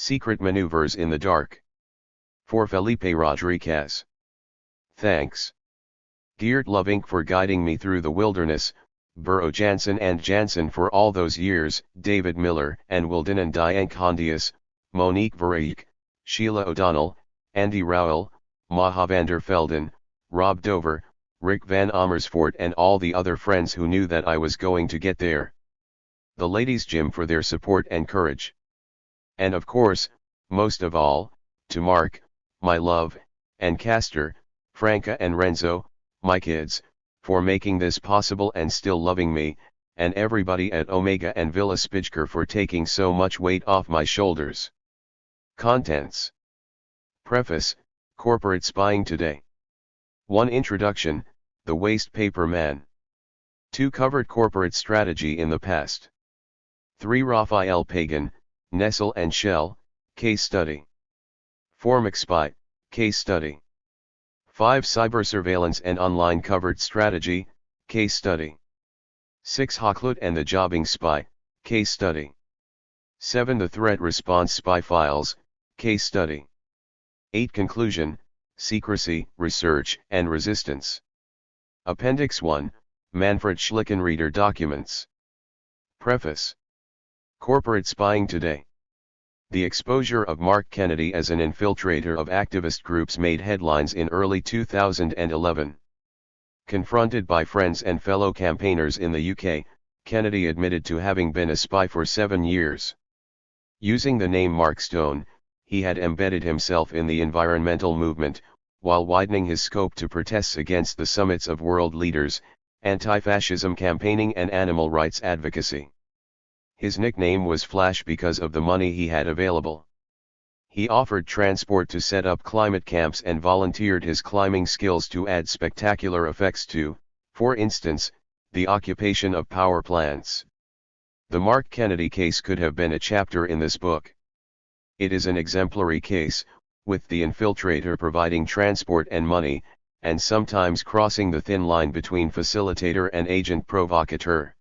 Secret Maneuvers in the Dark. For Felipe Rodriguez. Thanks. Geert Lovink for guiding me through the wilderness, Burrow Jansen and Jansen for all those years, David Miller and Wilden and Diank Hondius, Monique Verreek, Sheila O'Donnell, Andy Rowell, Maha van der Velden, Rob Dover, Rick Van Amersfoort and all the other friends who knew that I was going to get there. The ladies' gym for their support and courage. And of course, most of all, to Mark, my love, and Castor, Franca and Renzo, my kids, for making this possible and still loving me, and everybody at Omega and Villa Spijker for taking so much weight off my shoulders. Contents. Preface, Corporate Spying Today. 1. Introduction, The Waste Paper Man. 2. Covered corporate strategy in the past. 3. Raphael Pagan, Nestle and Shell, case study. 4. McSpy, case study. 5. Cyber surveillance and online covert strategy, case study. 6. Hochlut and the jobbing spy, case study. 7. The threat response spy files, case study. 8. Conclusion, secrecy, research, and resistance. Appendix 1, Manfred Schlickenrieder documents. Preface. Corporate Spying Today. The exposure of Mark Kennedy as an infiltrator of activist groups made headlines in early 2011. Confronted by friends and fellow campaigners in the UK, Kennedy admitted to having been a spy for 7 years. Using the name Mark Stone, he had embedded himself in the environmental movement, while widening his scope to protests against the summits of world leaders, anti-fascism campaigning and animal rights advocacy. His nickname was Flash because of the money he had available. He offered transport to set up climate camps and volunteered his climbing skills to add spectacular effects to, for instance, the occupation of power plants. The Mark Kennedy case could have been a chapter in this book. It is an exemplary case, with the infiltrator providing transport and money, and sometimes crossing the thin line between facilitator and agent provocateur.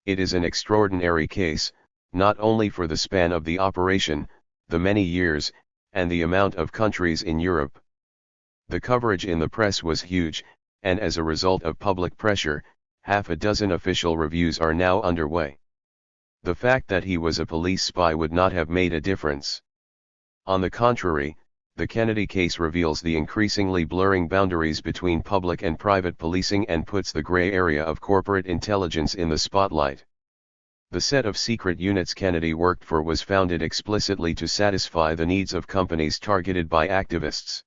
It is an extraordinary case, not only for the span of the operation, the many years, and the amount of countries in Europe. The coverage in the press was huge, and as a result of public pressure, half a dozen official reviews are now underway. The fact that he was a police spy would not have made a difference. On the contrary, the Kennedy case reveals the increasingly blurring boundaries between public and private policing and puts the gray area of corporate intelligence in the spotlight. The set of secret units Kennedy worked for was founded explicitly to satisfy the needs of companies targeted by activists.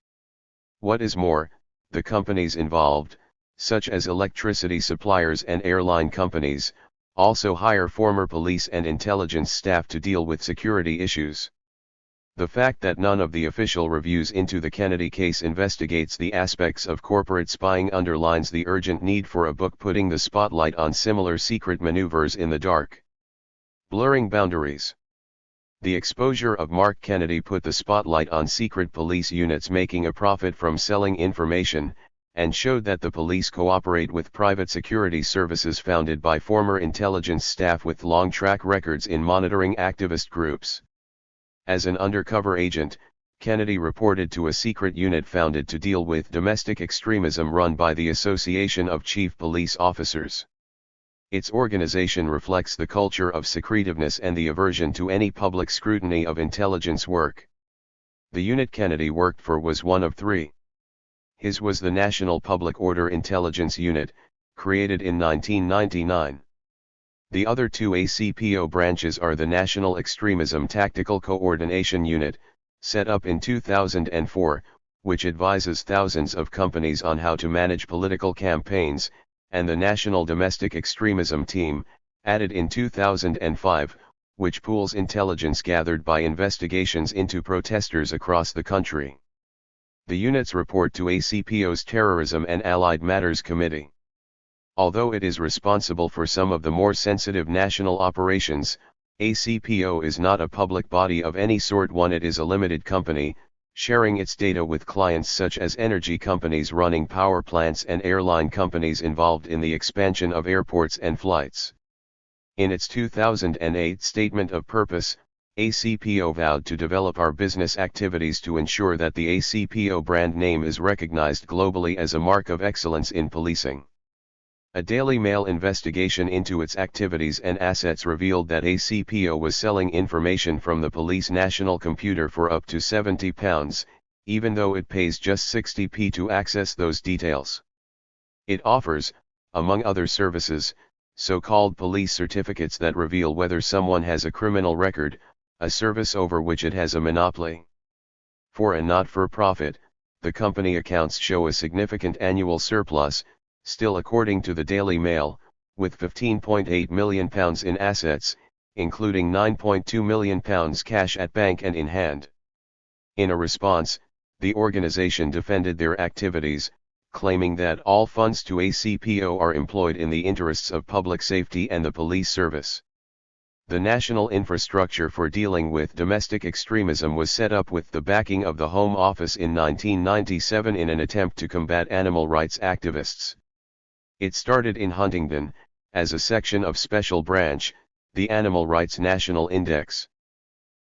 What is more, the companies involved, such as electricity suppliers and airline companies, also hire former police and intelligence staff to deal with security issues. The fact that none of the official reviews into the Kennedy case investigates the aspects of corporate spying underlines the urgent need for a book putting the spotlight on similar secret maneuvers in the dark. Blurring boundaries. The exposure of Mark Kennedy put the spotlight on secret police units making a profit from selling information, and showed that the police cooperate with private security services founded by former intelligence staff with long track records in monitoring activist groups. As an undercover agent, Kennedy reported to a secret unit founded to deal with domestic extremism run by the Association of Chief Police Officers. Its organization reflects the culture of secretiveness and the aversion to any public scrutiny of intelligence work. The unit Kennedy worked for was one of 3. His was the National Public Order Intelligence Unit, created in 1999. The other 2 ACPO branches are the National Extremism Tactical Coordination Unit, set up in 2004, which advises thousands of companies on how to manage political campaigns, and the National Domestic Extremism Team, added in 2005, which pools intelligence gathered by investigations into protesters across the country. The units report to ACPO's Terrorism and Allied Matters Committee. Although it is responsible for some of the more sensitive national operations, ACPO is not a public body of any sort. It is a limited company, sharing its data with clients such as energy companies running power plants and airline companies involved in the expansion of airports and flights. In its 2008 Statement of Purpose, ACPO vowed to develop our business activities to ensure that the ACPO brand name is recognized globally as a mark of excellence in policing. A Daily Mail investigation into its activities and assets revealed that ACPO was selling information from the police national computer for up to £70, even though it pays just 60p to access those details. It offers, among other services, so-called police certificates that reveal whether someone has a criminal record, a service over which it has a monopoly. For a not-for-profit, the company accounts show a significant annual surplus, still according to the Daily Mail, with £15.8 million in assets, including £9.2 million cash at bank and in hand. In a response, the organization defended their activities, claiming that all funds to ACPO are employed in the interests of public safety and the police service. The national infrastructure for dealing with domestic extremism was set up with the backing of the Home Office in 1997 in an attempt to combat animal rights activists. It started in Huntingdon, as a section of Special Branch, the Animal Rights National Index.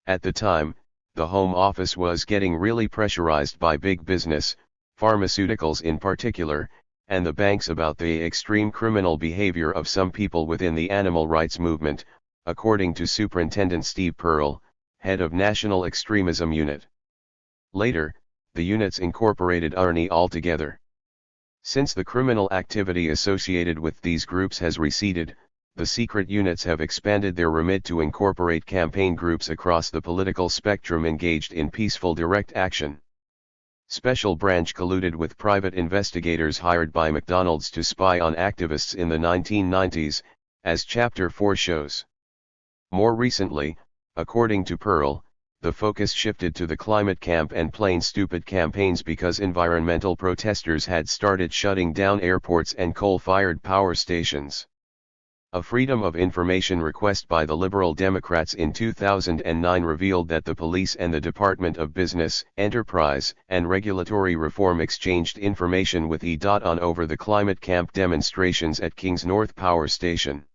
At the time, the Home Office was getting really pressurized by big business, pharmaceuticals in particular, and the banks about the extreme criminal behavior of some people within the animal rights movement, according to Superintendent Steve Pearl, head of National Extremism Unit. Later, the units incorporated ARNI altogether. Since the criminal activity associated with these groups has receded, the secret units have expanded their remit to incorporate campaign groups across the political spectrum engaged in peaceful direct action. Special Branch colluded with private investigators hired by McDonald's to spy on activists in the 1990s, as Chapter 4 shows. More recently, according to Pearl, the focus shifted to the climate camp and plain stupid campaigns because environmental protesters had started shutting down airports and coal-fired power stations. A Freedom of Information request by the Liberal Democrats in 2009 revealed that the police and the Department of Business, Enterprise, and Regulatory Reform exchanged information with E.ON over the climate camp demonstrations at Kings North Power Station.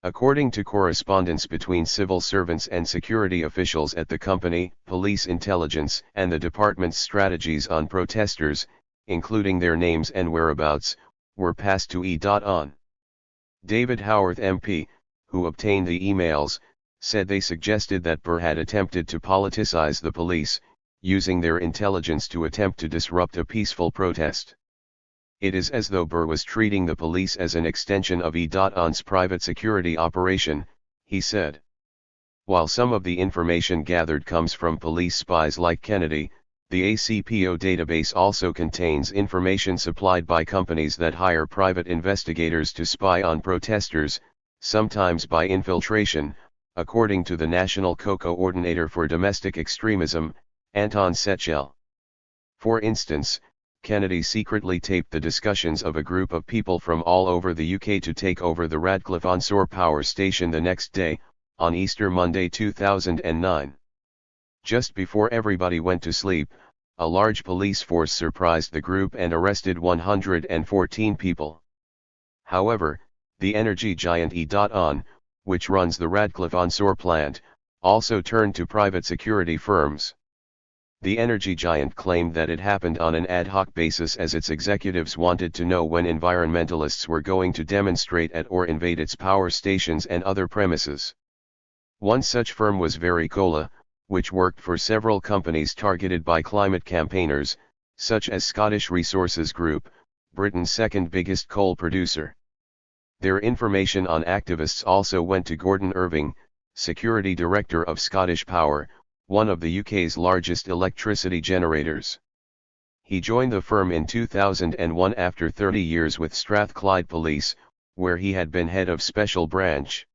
According to correspondence between civil servants and security officials at the company, police intelligence and the department's strategies on protesters, including their names and whereabouts, were passed to E.ON. David Howarth MP, who obtained the emails, said they suggested that Burr had attempted to politicize the police, using their intelligence to attempt to disrupt a peaceful protest. It is as though Burr was treating the police as an extension of E.ON's private security operation, he said. While some of the information gathered comes from police spies like Kennedy, the ACPO database also contains information supplied by companies that hire private investigators to spy on protesters, sometimes by infiltration, according to the National Co-Coordinator for Domestic Extremism, Anton Setchell. For instance, Kennedy secretly taped the discussions of a group of people from all over the UK to take over the Radcliffe-on-Soar power station the next day, on Easter Monday 2009. Just before everybody went to sleep, a large police force surprised the group and arrested 114 people. However, the energy giant E.ON, which runs the Radcliffe-on-Soar plant, also turned to private security firms. The energy giant claimed that it happened on an ad hoc basis as its executives wanted to know when environmentalists were going to demonstrate at or invade its power stations and other premises. One such firm was Vericola, which worked for several companies targeted by climate campaigners, such as Scottish Resources Group, Britain's second biggest coal producer. Their information on activists also went to Gordon Irving, Security Director of Scottish Power, one of the UK's largest electricity generators. He joined the firm in 2001 after 30 years with Strathclyde Police, where he had been head of Special Branch.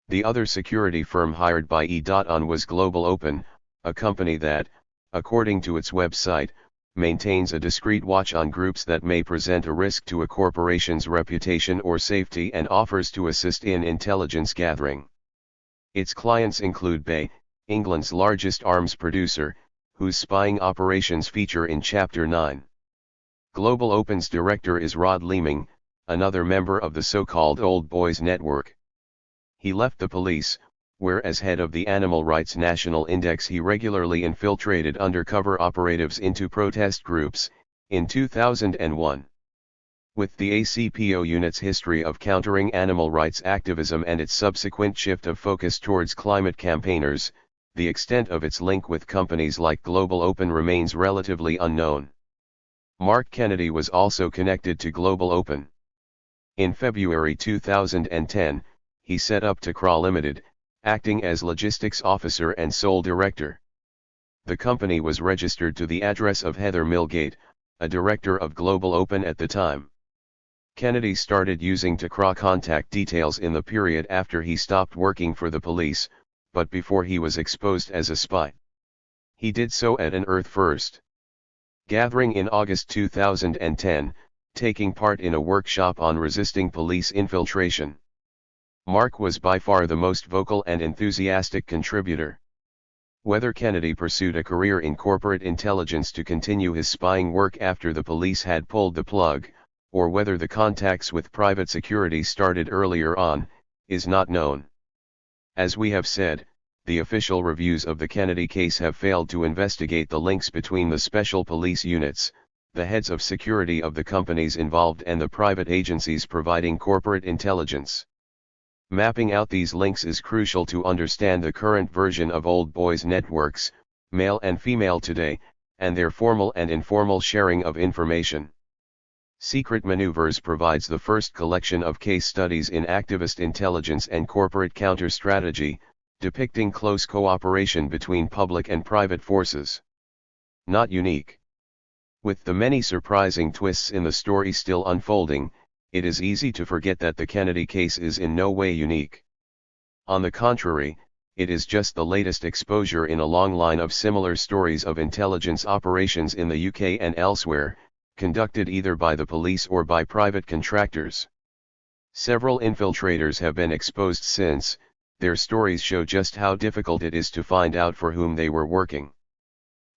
The other security firm hired by E.ON was Global Open, a company that, according to its website, maintains a discreet watch on groups that may present a risk to a corporation's reputation or safety and offers to assist in intelligence gathering. Its clients include BAE, England's largest arms producer, whose spying operations feature in Chapter 9. Global Open's director is Rod Leeming, another member of the so-called Old Boys Network. He left the police, where as head of the Animal Rights National Index he regularly infiltrated undercover operatives into protest groups. In 2001, with the ACPO unit's history of countering animal rights activism and its subsequent shift of focus towards climate campaigners, the extent of its link with companies like Global Open remains relatively unknown. Mark Kennedy was also connected to Global Open. In February 2010, he set up THIRD Limited, acting as logistics officer and sole director. The company was registered to the address of Heather Millgate, a director of Global Open at the time. Kennedy started using THIRD contact details in the period after he stopped working for the police, but before he was exposed as a spy. He did so at an Earth First gathering in August 2010, taking part in a workshop on resisting police infiltration. Mark was by far the most vocal and enthusiastic contributor. Whether Kennedy pursued a career in corporate intelligence to continue his spying work after the police had pulled the plug, or whether the contacts with private security started earlier on, is not known. As we have said, the official reviews of the Kennedy case have failed to investigate the links between the special police units, the heads of security of the companies involved and the private agencies providing corporate intelligence. Mapping out these links is crucial to understand the current version of old boys networks, male and female today, and their formal and informal sharing of information. Secret Manoeuvres provides the first collection of case studies in activist intelligence and corporate counter-strategy, depicting close cooperation between public and private forces. Not unique. With the many surprising twists in the story still unfolding, it is easy to forget that the Kennedy case is in no way unique. On the contrary, it is just the latest exposure in a long line of similar stories of intelligence operations in the UK and elsewhere, conducted either by the police or by private contractors. Several infiltrators have been exposed since. Their stories show just how difficult it is to find out for whom they were working.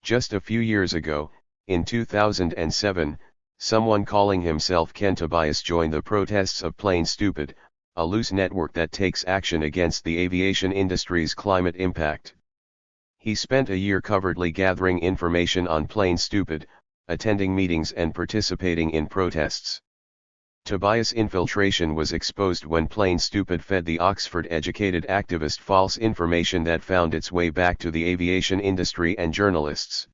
Just a few years ago, in 2007, someone calling himself Ken Tobias joined the protests of Plain Stupid, a loose network that takes action against the aviation industry's climate impact. He spent a year covertly gathering information on Plain Stupid, attending meetings and participating in protests. Tobias' infiltration was exposed when Plain Stupid fed the Oxford-educated activist false information that found its way back to the aviation industry and journalists.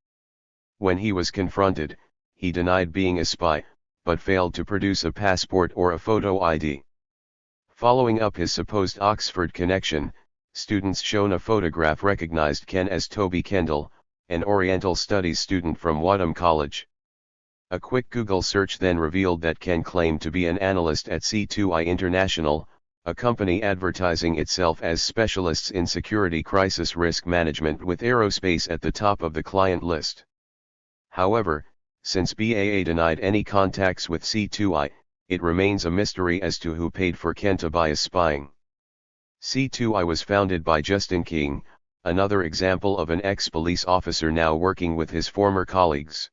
When he was confronted, he denied being a spy, but failed to produce a passport or a photo ID. Following up his supposed Oxford connection, students shown a photograph recognized Ken as Toby Kendall, an Oriental Studies student from Wadham College. A quick Google search then revealed that Ken claimed to be an analyst at C2I International, a company advertising itself as specialists in security crisis risk management with aerospace at the top of the client list. However, since BAA denied any contacts with C2I, it remains a mystery as to who paid for Ken Tobias spying. C2I was founded by Justin King, another example of an ex-police officer now working with his former colleagues.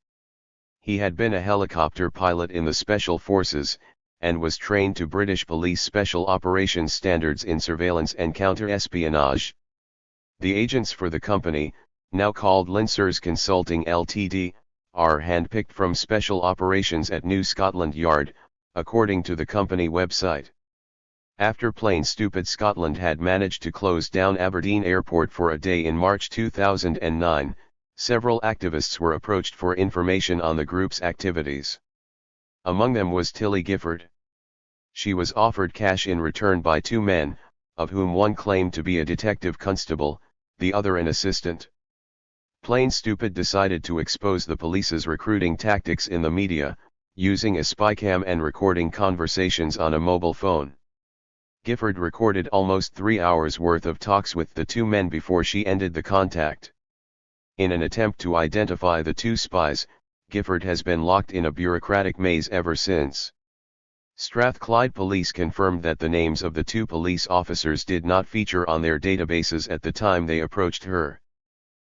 He had been a helicopter pilot in the Special Forces, and was trained to British Police Special Operations standards in surveillance and counter-espionage. The agents for the company, now called Linsers Consulting Ltd, are handpicked from Special Operations at New Scotland Yard, according to the company website. After Plain Stupid Scotland had managed to close down Aberdeen Airport for a day in March 2009, several activists were approached for information on the group's activities. Among them was Tilly Gifford. She was offered cash in return by two men, of whom one claimed to be a detective constable, the other an assistant. Plain Stupid decided to expose the police's recruiting tactics in the media, using a spycam and recording conversations on a mobile phone. Gifford recorded almost 3 hours worth of talks with the two men before she ended the contact. In an attempt to identify the two spies, Gifford has been locked in a bureaucratic maze ever since. Strathclyde Police confirmed that the names of the two police officers did not feature on their databases at the time they approached her.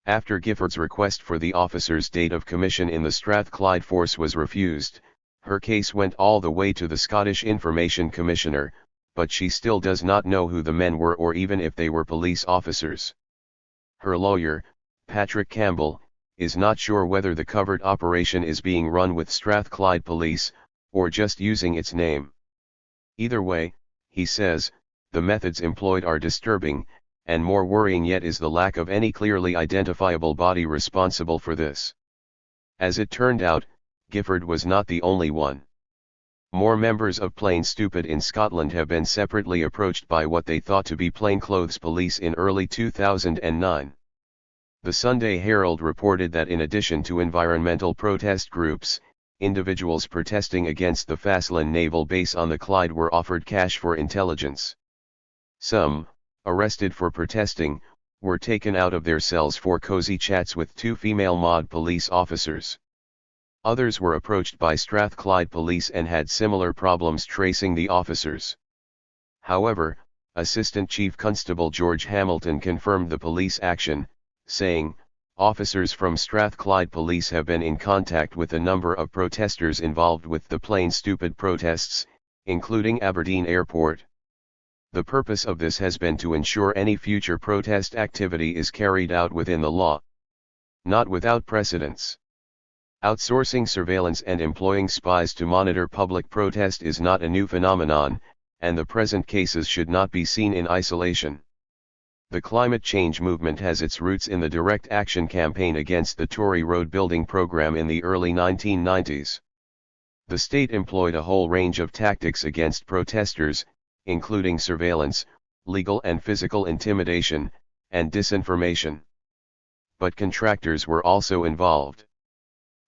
After Gifford's request for the officers' date of commission in the Strathclyde force was refused, her case went all the way to the Scottish Information Commissioner, but she still does not know who the men were or even if they were police officers. Her lawyer, Patrick Campbell, is not sure whether the covert operation is being run with Strathclyde Police, or just using its name. Either way, he says, the methods employed are disturbing, and more worrying yet is the lack of any clearly identifiable body responsible for this. As it turned out, Gifford was not the only one. More members of Plain Stupid in Scotland have been separately approached by what they thought to be plainclothes police in early 2009. The Sunday Herald reported that in addition to environmental protest groups, individuals protesting against the Faslane naval base on the Clyde were offered cash for intelligence. Some, arrested for protesting, were taken out of their cells for cozy chats with two female mod police officers. Others were approached by Strathclyde Police and had similar problems tracing the officers. However, Assistant Chief Constable George Hamilton confirmed the police action, saying, "Officers from Strathclyde Police have been in contact with a number of protesters involved with the Plain Stupid protests, including Aberdeen Airport. The purpose of this has been to ensure any future protest activity is carried out within the law. Not without precedents. Outsourcing surveillance and employing spies to monitor public protest is not a new phenomenon, and the present cases should not be seen in isolation. The climate change movement has its roots in the direct action campaign against the Tory road building program in the early 1990s. The state employed a whole range of tactics against protesters, including surveillance, legal and physical intimidation, and disinformation. But contractors were also involved.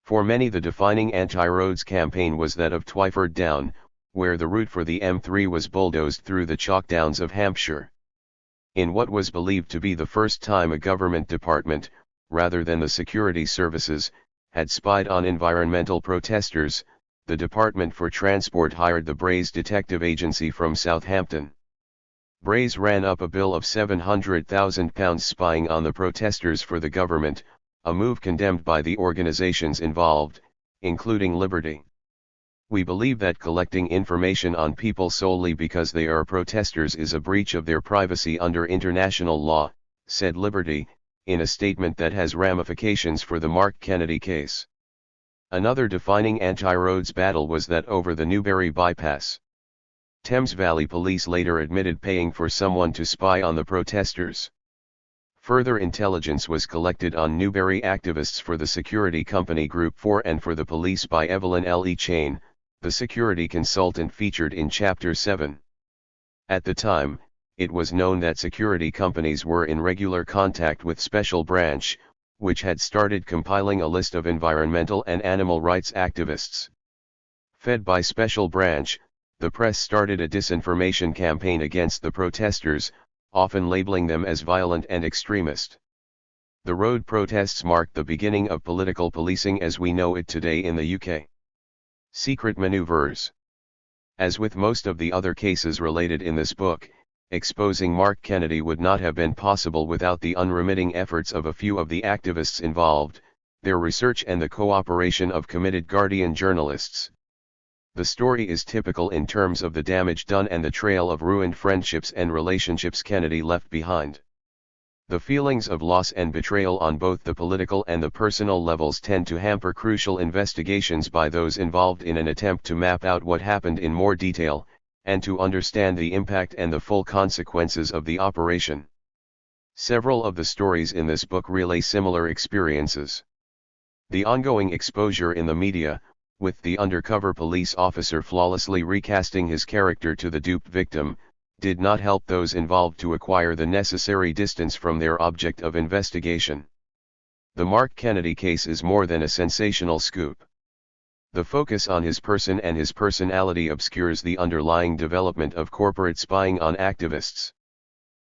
For many, the defining anti-roads campaign was that of Twyford Down, where the route for the M3 was bulldozed through the chalk downs of Hampshire. In what was believed to be the first time a government department, rather than the security services, had spied on environmental protesters, the Department for Transport hired the Brays Detective Agency from Southampton. Brays ran up a bill of £700,000 spying on the protesters for the government, a move condemned by the organisations involved, including Liberty. "We believe that collecting information on people solely because they are protesters is a breach of their privacy under international law," said Liberty, in a statement that has ramifications for the Mark Kennedy case. Another defining anti-roads battle was that over the Newbury bypass. Thames Valley Police later admitted paying for someone to spy on the protesters. Further intelligence was collected on Newbury activists for the security company Group 4 and for the police by Evline L. Chain, the security consultant featured in Chapter 7. At the time, it was known that security companies were in regular contact with Special Branch, which had started compiling a list of environmental and animal rights activists. Fed by Special Branch, the press started a disinformation campaign against the protesters, often labeling them as violent and extremist. The road protests marked the beginning of political policing as we know it today in the UK. Secret Manoeuvres. As with most of the other cases related in this book, exposing Mark Kennedy would not have been possible without the unremitting efforts of a few of the activists involved, their research and the cooperation of committed Guardian journalists. The story is typical in terms of the damage done and the trail of ruined friendships and relationships Kennedy left behind. The feelings of loss and betrayal on both the political and the personal levels tend to hamper crucial investigations by those involved in an attempt to map out what happened in more detail, and to understand the impact and the full consequences of the operation. Several of the stories in this book relay similar experiences. The ongoing exposure in the media, with the undercover police officer flawlessly recasting his character to the duped victim, did not help those involved to acquire the necessary distance from their object of investigation. The Mark Kennedy case is more than a sensational scoop. The focus on his person and his personality obscures the underlying development of corporate spying on activists.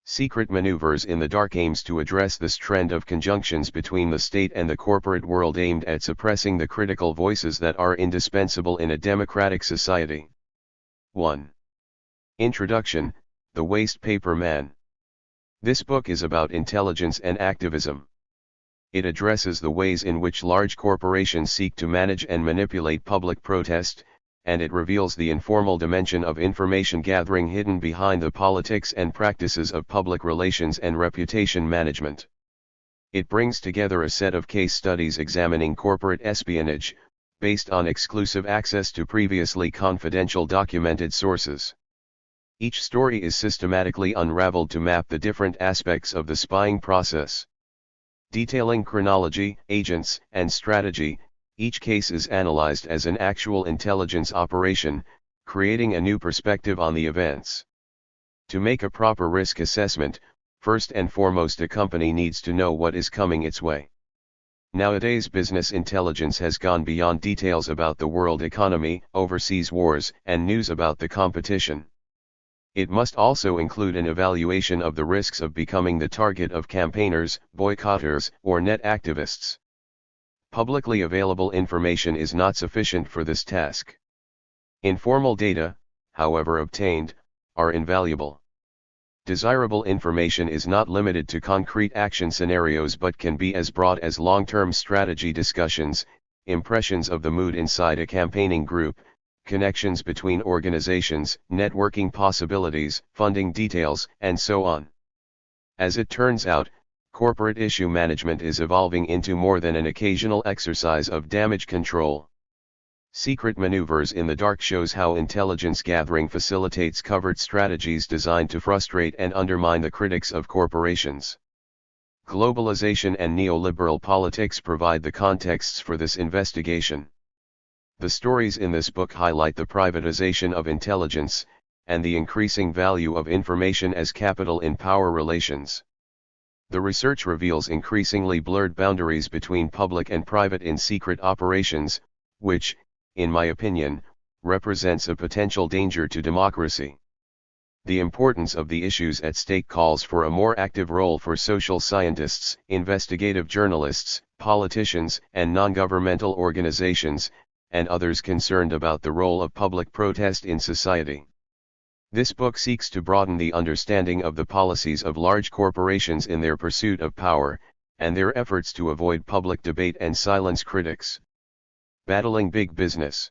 Secret Manoeuvres in the Dark aims to address this trend of conjunctions between the state and the corporate world aimed at suppressing the critical voices that are indispensable in a democratic society. 1. Introduction: The Waste Paper Man. This book is about intelligence and activism. It addresses the ways in which large corporations seek to manage and manipulate public protest, and it reveals the informal dimension of information gathering hidden behind the politics and practices of public relations and reputation management. It brings together a set of case studies examining corporate espionage, based on exclusive access to previously confidential documented sources. Each story is systematically unraveled to map the different aspects of the spying process. Detailing chronology, agents, and strategy, each case is analyzed as an actual intelligence operation, creating a new perspective on the events. To make a proper risk assessment, first and foremost a company needs to know what is coming its way. Nowadays business intelligence has gone beyond details about the world economy, overseas wars, and news about the competition. It must also include an evaluation of the risks of becoming the target of campaigners, boycotters, or net activists. Publicly available information is not sufficient for this task. Informal data, however obtained, are invaluable. Desirable information is not limited to concrete action scenarios but can be as broad as long-term strategy discussions, impressions of the mood inside a campaigning group, connections between organizations, networking possibilities, funding details, and so on. As it turns out, corporate issue management is evolving into more than an occasional exercise of damage control. Secret Manoeuvres in the Dark shows how intelligence gathering facilitates covert strategies designed to frustrate and undermine the critics of corporations. Globalization and neoliberal politics provide the contexts for this investigation. The stories in this book highlight the privatization of intelligence, and the increasing value of information as capital in power relations. The research reveals increasingly blurred boundaries between public and private in secret operations, which, in my opinion, represents a potential danger to democracy. The importance of the issues at stake calls for a more active role for social scientists, investigative journalists, politicians, and non-governmental organizations, and others concerned about the role of public protest in society. This book seeks to broaden the understanding of the policies of large corporations in their pursuit of power, and their efforts to avoid public debate and silence critics. Battling Big Business.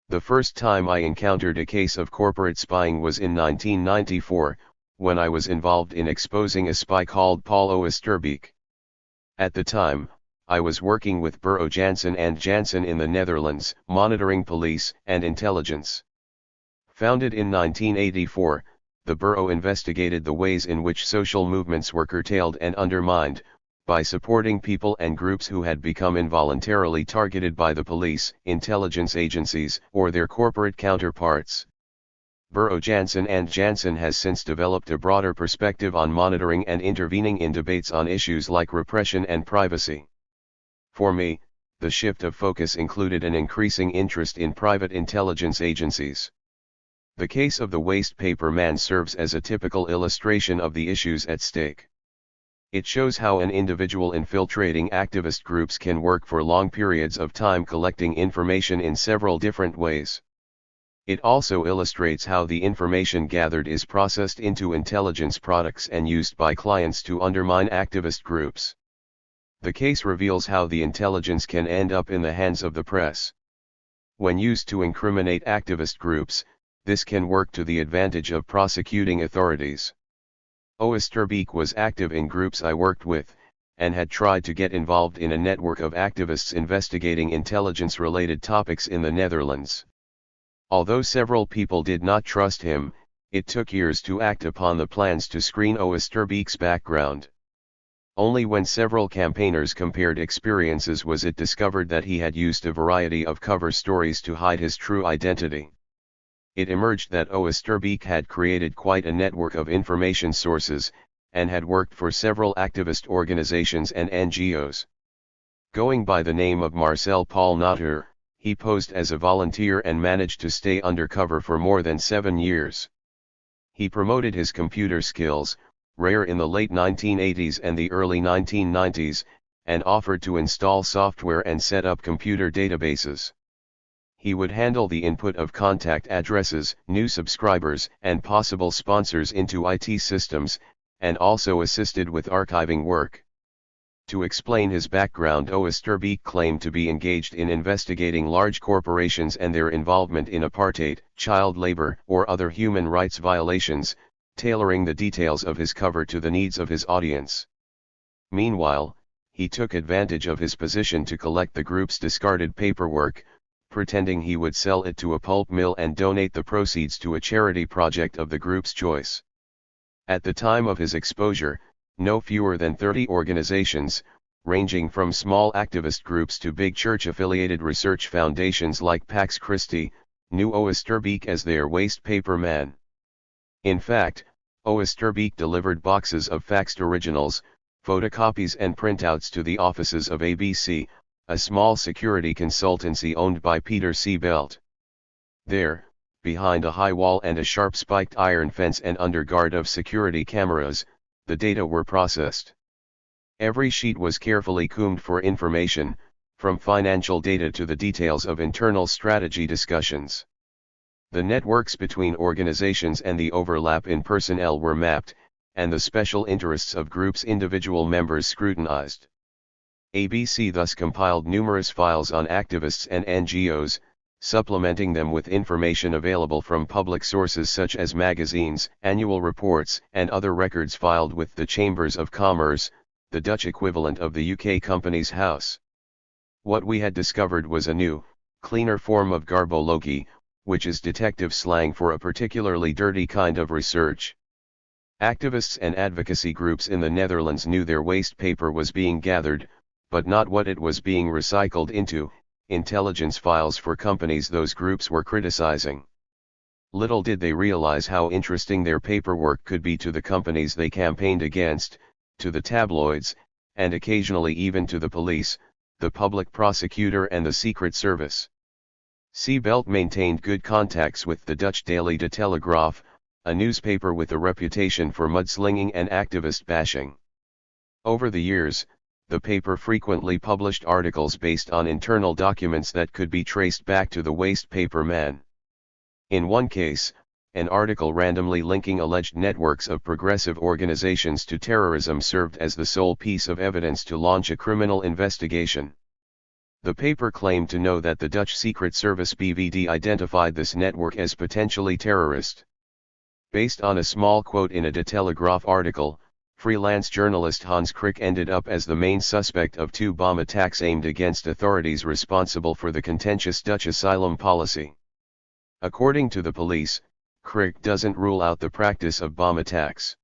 The first time I encountered a case of corporate spying was in 1994, when I was involved in exposing a spy called Paul Oosterbeek. At the time, I was working with Bureau Janssen and Janssen in the Netherlands, monitoring police and intelligence. Founded in 1984, the Bureau investigated the ways in which social movements were curtailed and undermined, by supporting people and groups who had become involuntarily targeted by the police, intelligence agencies, or their corporate counterparts. Bureau Janssen and Janssen has since developed a broader perspective on monitoring and intervening in debates on issues like repression and privacy. For me, the shift of focus included an increasing interest in private intelligence agencies. The case of the waste paper man serves as a typical illustration of the issues at stake. It shows how an individual infiltrating activist groups can work for long periods of time collecting information in several different ways. It also illustrates how the information gathered is processed into intelligence products and used by clients to undermine activist groups. The case reveals how the intelligence can end up in the hands of the press. When used to incriminate activist groups, this can work to the advantage of prosecuting authorities. Oosterbeek was active in groups I worked with, and had tried to get involved in a network of activists investigating intelligence-related topics in the Netherlands. Although several people did not trust him, it took years to act upon the plans to screen Oosterbeek's background. Only when several campaigners compared experiences was it discovered that he had used a variety of cover stories to hide his true identity. It emerged that Oosterbeek had created quite a network of information sources, and had worked for several activist organizations and NGOs. Going by the name of Marcel Paul Notter, he posed as a volunteer and managed to stay undercover for more than 7 years. He promoted his computer skills, rare in the late 1980s and the early 1990s, and offered to install software and set up computer databases. He would handle the input of contact addresses, new subscribers, and possible sponsors into IT systems, and also assisted with archiving work. To explain his background, Oosterbeek claimed to be engaged in investigating large corporations and their involvement in apartheid, child labor, or other human rights violations, tailoring the details of his cover to the needs of his audience. Meanwhile, he took advantage of his position to collect the group's discarded paperwork, pretending he would sell it to a pulp mill and donate the proceeds to a charity project of the group's choice. At the time of his exposure, no fewer than 30 organizations, ranging from small activist groups to big church-affiliated research foundations like Pax Christi, knew Oosterbeek as their waste paper man. In fact, Oosterbeek delivered boxes of faxed originals, photocopies and printouts to the offices of ABC, a small security consultancy owned by Peter C. Belt. There, behind a high wall and a sharp-spiked iron fence and under guard of security cameras, the data were processed. Every sheet was carefully combed for information, from financial data to the details of internal strategy discussions. The networks between organizations and the overlap in personnel were mapped, and the special interests of groups' individual members scrutinized. ABC thus compiled numerous files on activists and NGOs, supplementing them with information available from public sources such as magazines, annual reports, and other records filed with the Chambers of Commerce, the Dutch equivalent of the UK Companies House. What we had discovered was a new, cleaner form of garbology, which is detective slang for a particularly dirty kind of research. Activists and advocacy groups in the Netherlands knew their waste paper was being gathered, but not what it was being recycled into, intelligence files for companies those groups were criticizing. Little did they realize how interesting their paperwork could be to the companies they campaigned against, to the tabloids, and occasionally even to the police, the public prosecutor and the Secret Service. C. Belt maintained good contacts with the Dutch daily De Telegraaf, a newspaper with a reputation for mudslinging and activist bashing. Over the years, the paper frequently published articles based on internal documents that could be traced back to the waste paper man. In one case, an article randomly linking alleged networks of progressive organizations to terrorism served as the sole piece of evidence to launch a criminal investigation. The paper claimed to know that the Dutch Secret Service BVD identified this network as potentially terrorist. Based on a small quote in a De Telegraaf article, freelance journalist Hans Crick ended up as the main suspect of 2 bomb attacks aimed against authorities responsible for the contentious Dutch asylum policy. According to the police, Crick doesn't rule out the practice of bomb attacks.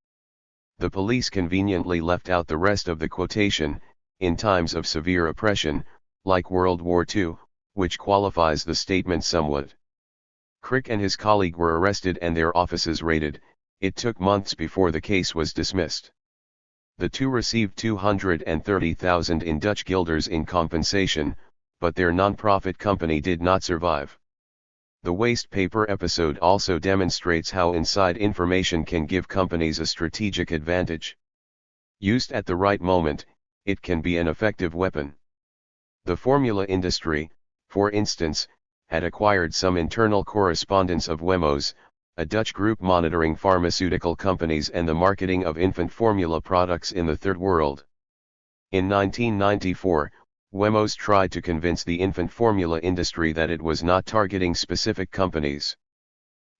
The police conveniently left out the rest of the quotation, in times of severe oppression, like World War II, which qualifies the statement somewhat. Crick and his colleague were arrested and their offices raided. It took months before the case was dismissed. The two received 230,000 in Dutch guilders in compensation, but their non-profit company did not survive. The waste paper episode also demonstrates how inside information can give companies a strategic advantage. Used at the right moment, it can be an effective weapon. The formula industry, for instance, had acquired some internal correspondence of Wemos, a Dutch group monitoring pharmaceutical companies and the marketing of infant formula products in the Third World. In 1994, Wemos tried to convince the infant formula industry that it was not targeting specific companies.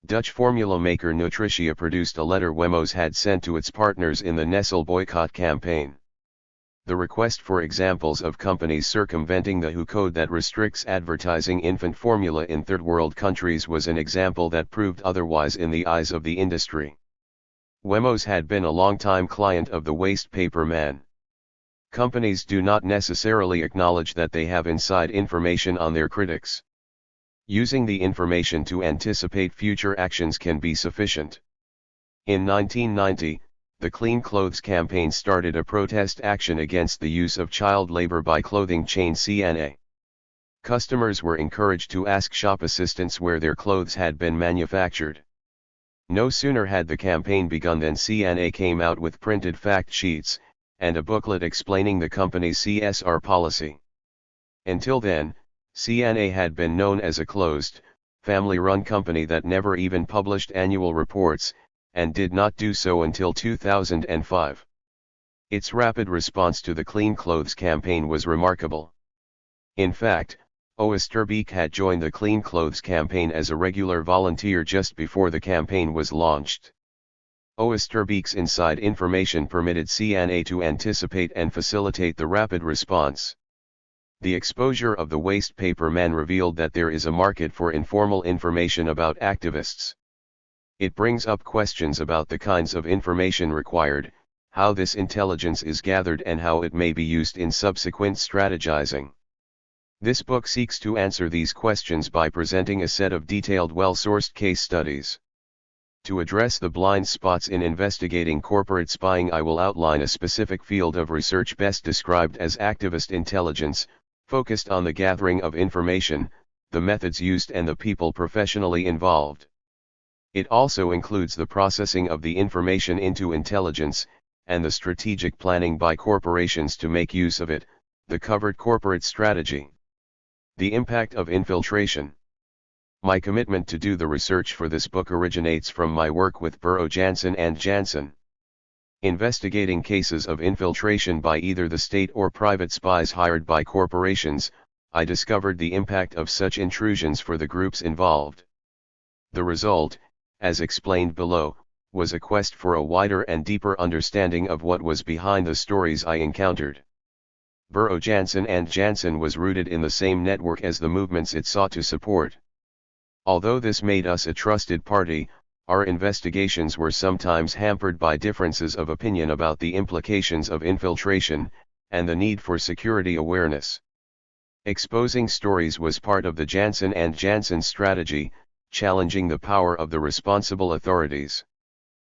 Dutch formula maker Nutricia produced a letter Wemos had sent to its partners in the Nestle boycott campaign. The request for examples of companies circumventing the WHO code that restricts advertising infant formula in third world countries was an example that proved otherwise in the eyes of the industry. Wemos had been a long-time client of the waste paper man. Companies do not necessarily acknowledge that they have inside information on their critics. Using the information to anticipate future actions can be sufficient. In 1990, the Clean Clothes campaign started a protest action against the use of child labor by clothing chain CNA. Customers were encouraged to ask shop assistants where their clothes had been manufactured. No sooner had the campaign begun than CNA came out with printed fact sheets, and a booklet explaining the company's CSR policy. Until then, CNA had been known as a closed, family-run company that never even published annual reports, and did not do so until 2005. Its rapid response to the Clean Clothes campaign was remarkable. In fact, Oosterbeek had joined the Clean Clothes campaign as a regular volunteer just before the campaign was launched. Oosterbeek's inside information permitted CNA to anticipate and facilitate the rapid response. The exposure of the waste paper man revealed that there is a market for informal information about activists. It brings up questions about the kinds of information required, how this intelligence is gathered and how it may be used in subsequent strategizing. This book seeks to answer these questions by presenting a set of detailed, well-sourced case studies. To address the blind spots in investigating corporate spying, I will outline a specific field of research best described as activist intelligence, focused on the gathering of information, the methods used and the people professionally involved. It also includes the processing of the information into intelligence, and the strategic planning by corporations to make use of it, the covered corporate strategy. The impact of infiltration. My commitment to do the research for this book originates from my work with Burrow Jansen and Jansen. Investigating cases of infiltration by either the state or private spies hired by corporations, I discovered the impact of such intrusions for the groups involved. The result, as explained below, was a quest for a wider and deeper understanding of what was behind the stories I encountered. Burrow Jansen and Jansen was rooted in the same network as the movements it sought to support. Although this made us a trusted party, our investigations were sometimes hampered by differences of opinion about the implications of infiltration, and the need for security awareness. Exposing stories was part of the Jansen and Jansen strategy, challenging the power of the responsible authorities.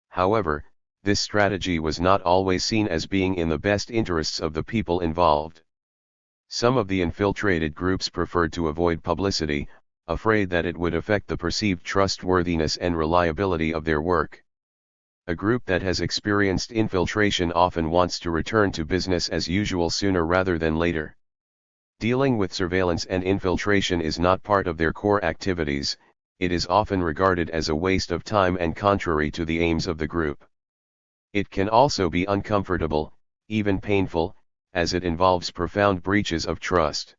However, this strategy was not always seen as being in the best interests of the people involved. Some of the infiltrated groups preferred to avoid publicity, afraid that it would affect the perceived trustworthiness and reliability of their work. A group that has experienced infiltration often wants to return to business as usual sooner rather than later. Dealing with surveillance and infiltration is not part of their core activities. It is often regarded as a waste of time and contrary to the aims of the group. It can also be uncomfortable, even painful, as it involves profound breaches of trust.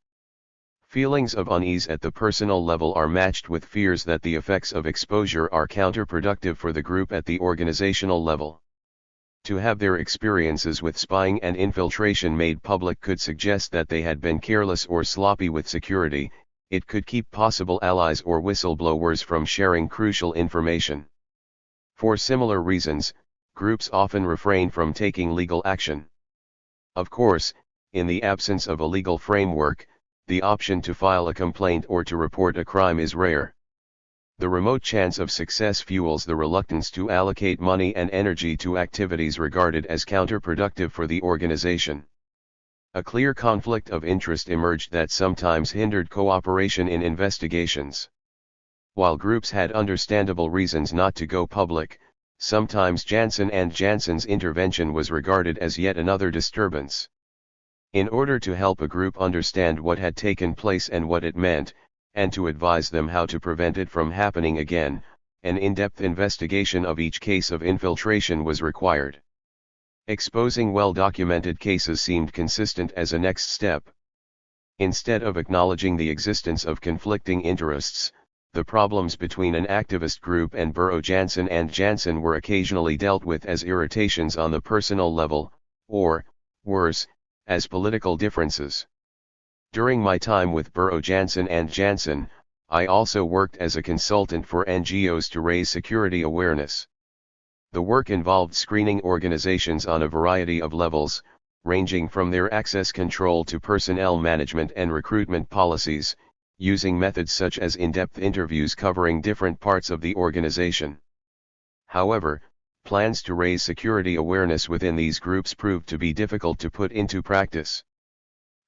Feelings of unease at the personal level are matched with fears that the effects of exposure are counterproductive for the group at the organizational level. To have their experiences with spying and infiltration made public could suggest that they had been careless or sloppy with security. It could keep possible allies or whistleblowers from sharing crucial information. For similar reasons, groups often refrain from taking legal action. Of course, in the absence of a legal framework, the option to file a complaint or to report a crime is rare. The remote chance of success fuels the reluctance to allocate money and energy to activities regarded as counterproductive for the organization. A clear conflict of interest emerged that sometimes hindered cooperation in investigations. While groups had understandable reasons not to go public, sometimes Jansen and Jansen's intervention was regarded as yet another disturbance. In order to help a group understand what had taken place and what it meant, and to advise them how to prevent it from happening again, an in-depth investigation of each case of infiltration was required. Exposing well-documented cases seemed consistent as a next step. Instead of acknowledging the existence of conflicting interests, the problems between an activist group and Burrow Jansen and Jansen were occasionally dealt with as irritations on the personal level, or, worse, as political differences. During my time with Burrow Jansen and Jansen, I also worked as a consultant for NGOs to raise security awareness. The work involved screening organizations on a variety of levels, ranging from their access control to personnel management and recruitment policies, using methods such as in-depth interviews covering different parts of the organization. However, plans to raise security awareness within these groups proved to be difficult to put into practice.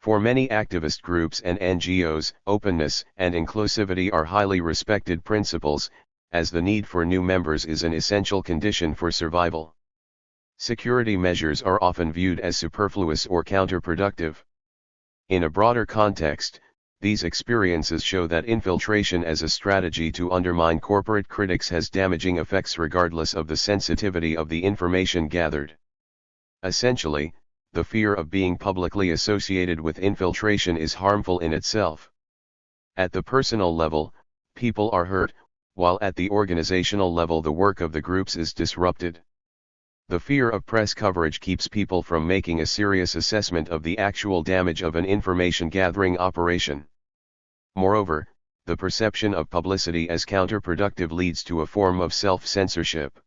For many activist groups and NGOs, openness and inclusivity are highly respected principles, as the need for new members is an essential condition for survival. Security measures are often viewed as superfluous or counterproductive. In a broader context, these experiences show that infiltration as a strategy to undermine corporate critics has damaging effects regardless of the sensitivity of the information gathered. Essentially, the fear of being publicly associated with infiltration is harmful in itself. At the personal level, people are hurt, while at the organizational level the work of the groups is disrupted. The fear of press coverage keeps people from making a serious assessment of the actual damage of an information-gathering operation. Moreover, the perception of publicity as counterproductive leads to a form of self-censorship.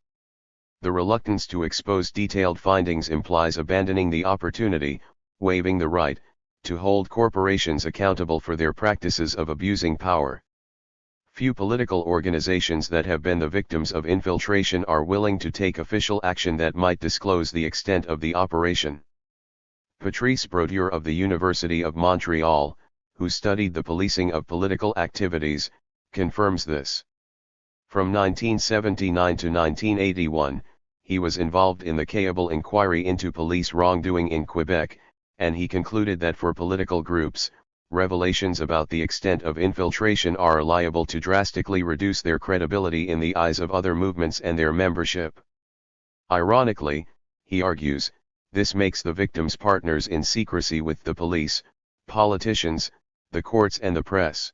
The reluctance to expose detailed findings implies abandoning the opportunity, waiving the right, to hold corporations accountable for their practices of abusing power. Few political organizations that have been the victims of infiltration are willing to take official action that might disclose the extent of the operation. Patrice Brodeur of the University of Montreal, who studied the policing of political activities, confirms this. From 1979 to 1981, he was involved in the Cable inquiry into police wrongdoing in Quebec, and he concluded that for political groups, revelations about the extent of infiltration are liable to drastically reduce their credibility in the eyes of other movements and their membership. Ironically, he argues, this makes the victims partners in secrecy with the police, politicians, the courts and the press.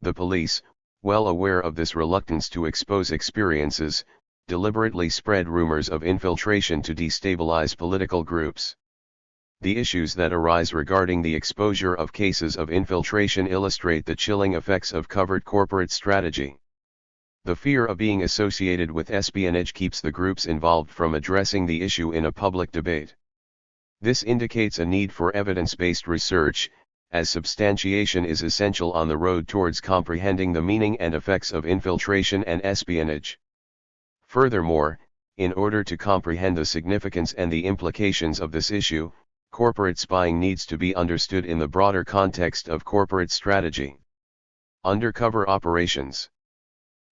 The police, well aware of this reluctance to expose experiences, deliberately spread rumors of infiltration to destabilize political groups. The issues that arise regarding the exposure of cases of infiltration illustrate the chilling effects of covert corporate strategy. The fear of being associated with espionage keeps the groups involved from addressing the issue in a public debate. This indicates a need for evidence-based research, as substantiation is essential on the road towards comprehending the meaning and effects of infiltration and espionage. Furthermore, in order to comprehend the significance and the implications of this issue, corporate spying needs to be understood in the broader context of corporate strategy. Undercover operations.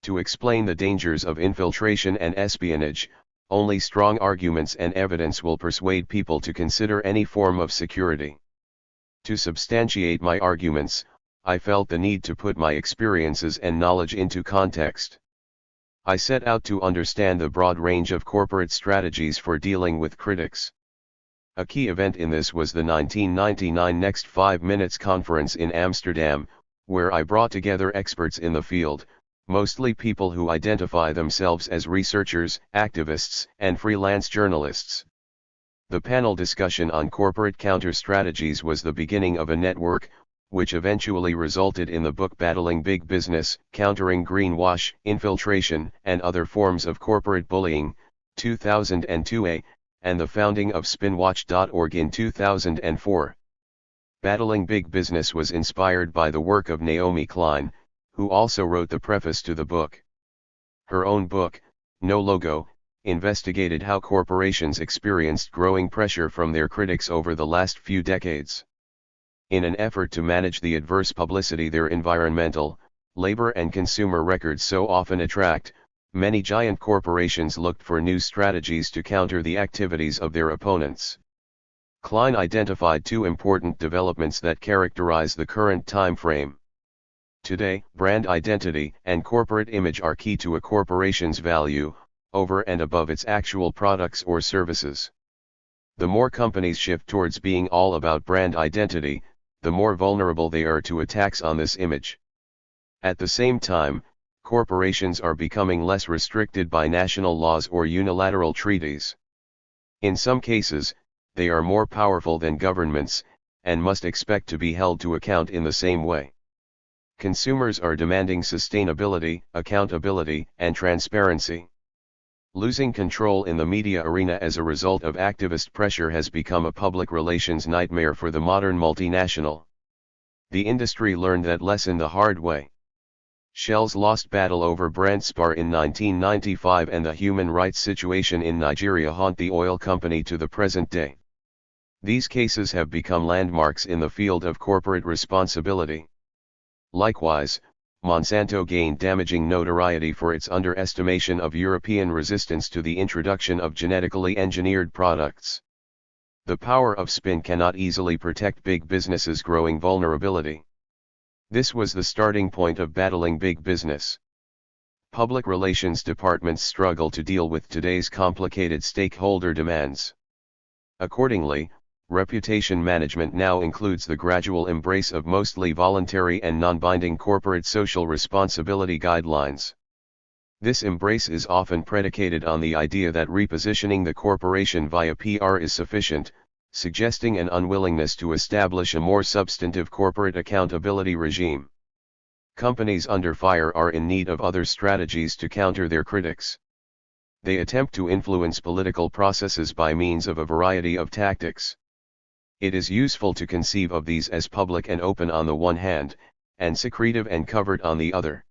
To explain the dangers of infiltration and espionage, only strong arguments and evidence will persuade people to consider any form of security. To substantiate my arguments, I felt the need to put my experiences and knowledge into context. I set out to understand the broad range of corporate strategies for dealing with critics. A key event in this was the 1999 Next 5 Minutes conference in Amsterdam, where I brought together experts in the field, mostly people who identify themselves as researchers, activists, and freelance journalists. The panel discussion on corporate counter-strategies was the beginning of a network, which eventually resulted in the book Battling Big Business, Countering Greenwash, Infiltration, and Other Forms of Corporate Bullying, 2002a, and the founding of spinwatch.org in 2004. Battling Big Business was inspired by the work of Naomi Klein, who also wrote the preface to the book. Her own book, No Logo, investigated how corporations experienced growing pressure from their critics over the last few decades. In an effort to manage the adverse publicity their environmental, labor and consumer records so often attract, many giant corporations looked for new strategies to counter the activities of their opponents. Klein identified two important developments that characterize the current time frame. Today, brand identity and corporate image are key to a corporation's value, over and above its actual products or services. The more companies shift towards being all about brand identity, the more vulnerable they are to attacks on this image. At the same time, corporations are becoming less restricted by national laws or unilateral treaties. In some cases, they are more powerful than governments, and must expect to be held to account in the same way. Consumers are demanding sustainability, accountability, and transparency. Losing control in the media arena as a result of activist pressure has become a public relations nightmare for the modern multinational. The industry learned that lesson the hard way. Shell's lost battle over Brandspar in 1995 and the human rights situation in Nigeria haunt the oil company to the present day. These cases have become landmarks in the field of corporate responsibility. Likewise, Monsanto gained damaging notoriety for its underestimation of European resistance to the introduction of genetically engineered products. The power of spin cannot easily protect big businesses' growing vulnerability. This was the starting point of battling big business. Public relations departments struggle to deal with today's complicated stakeholder demands. Accordingly, reputation management now includes the gradual embrace of mostly voluntary and non-binding corporate social responsibility guidelines. This embrace is often predicated on the idea that repositioning the corporation via PR is sufficient, suggesting an unwillingness to establish a more substantive corporate accountability regime. Companies under fire are in need of other strategies to counter their critics. They attempt to influence political processes by means of a variety of tactics. It is useful to conceive of these as public and open on the one hand, and secretive and covert on the other.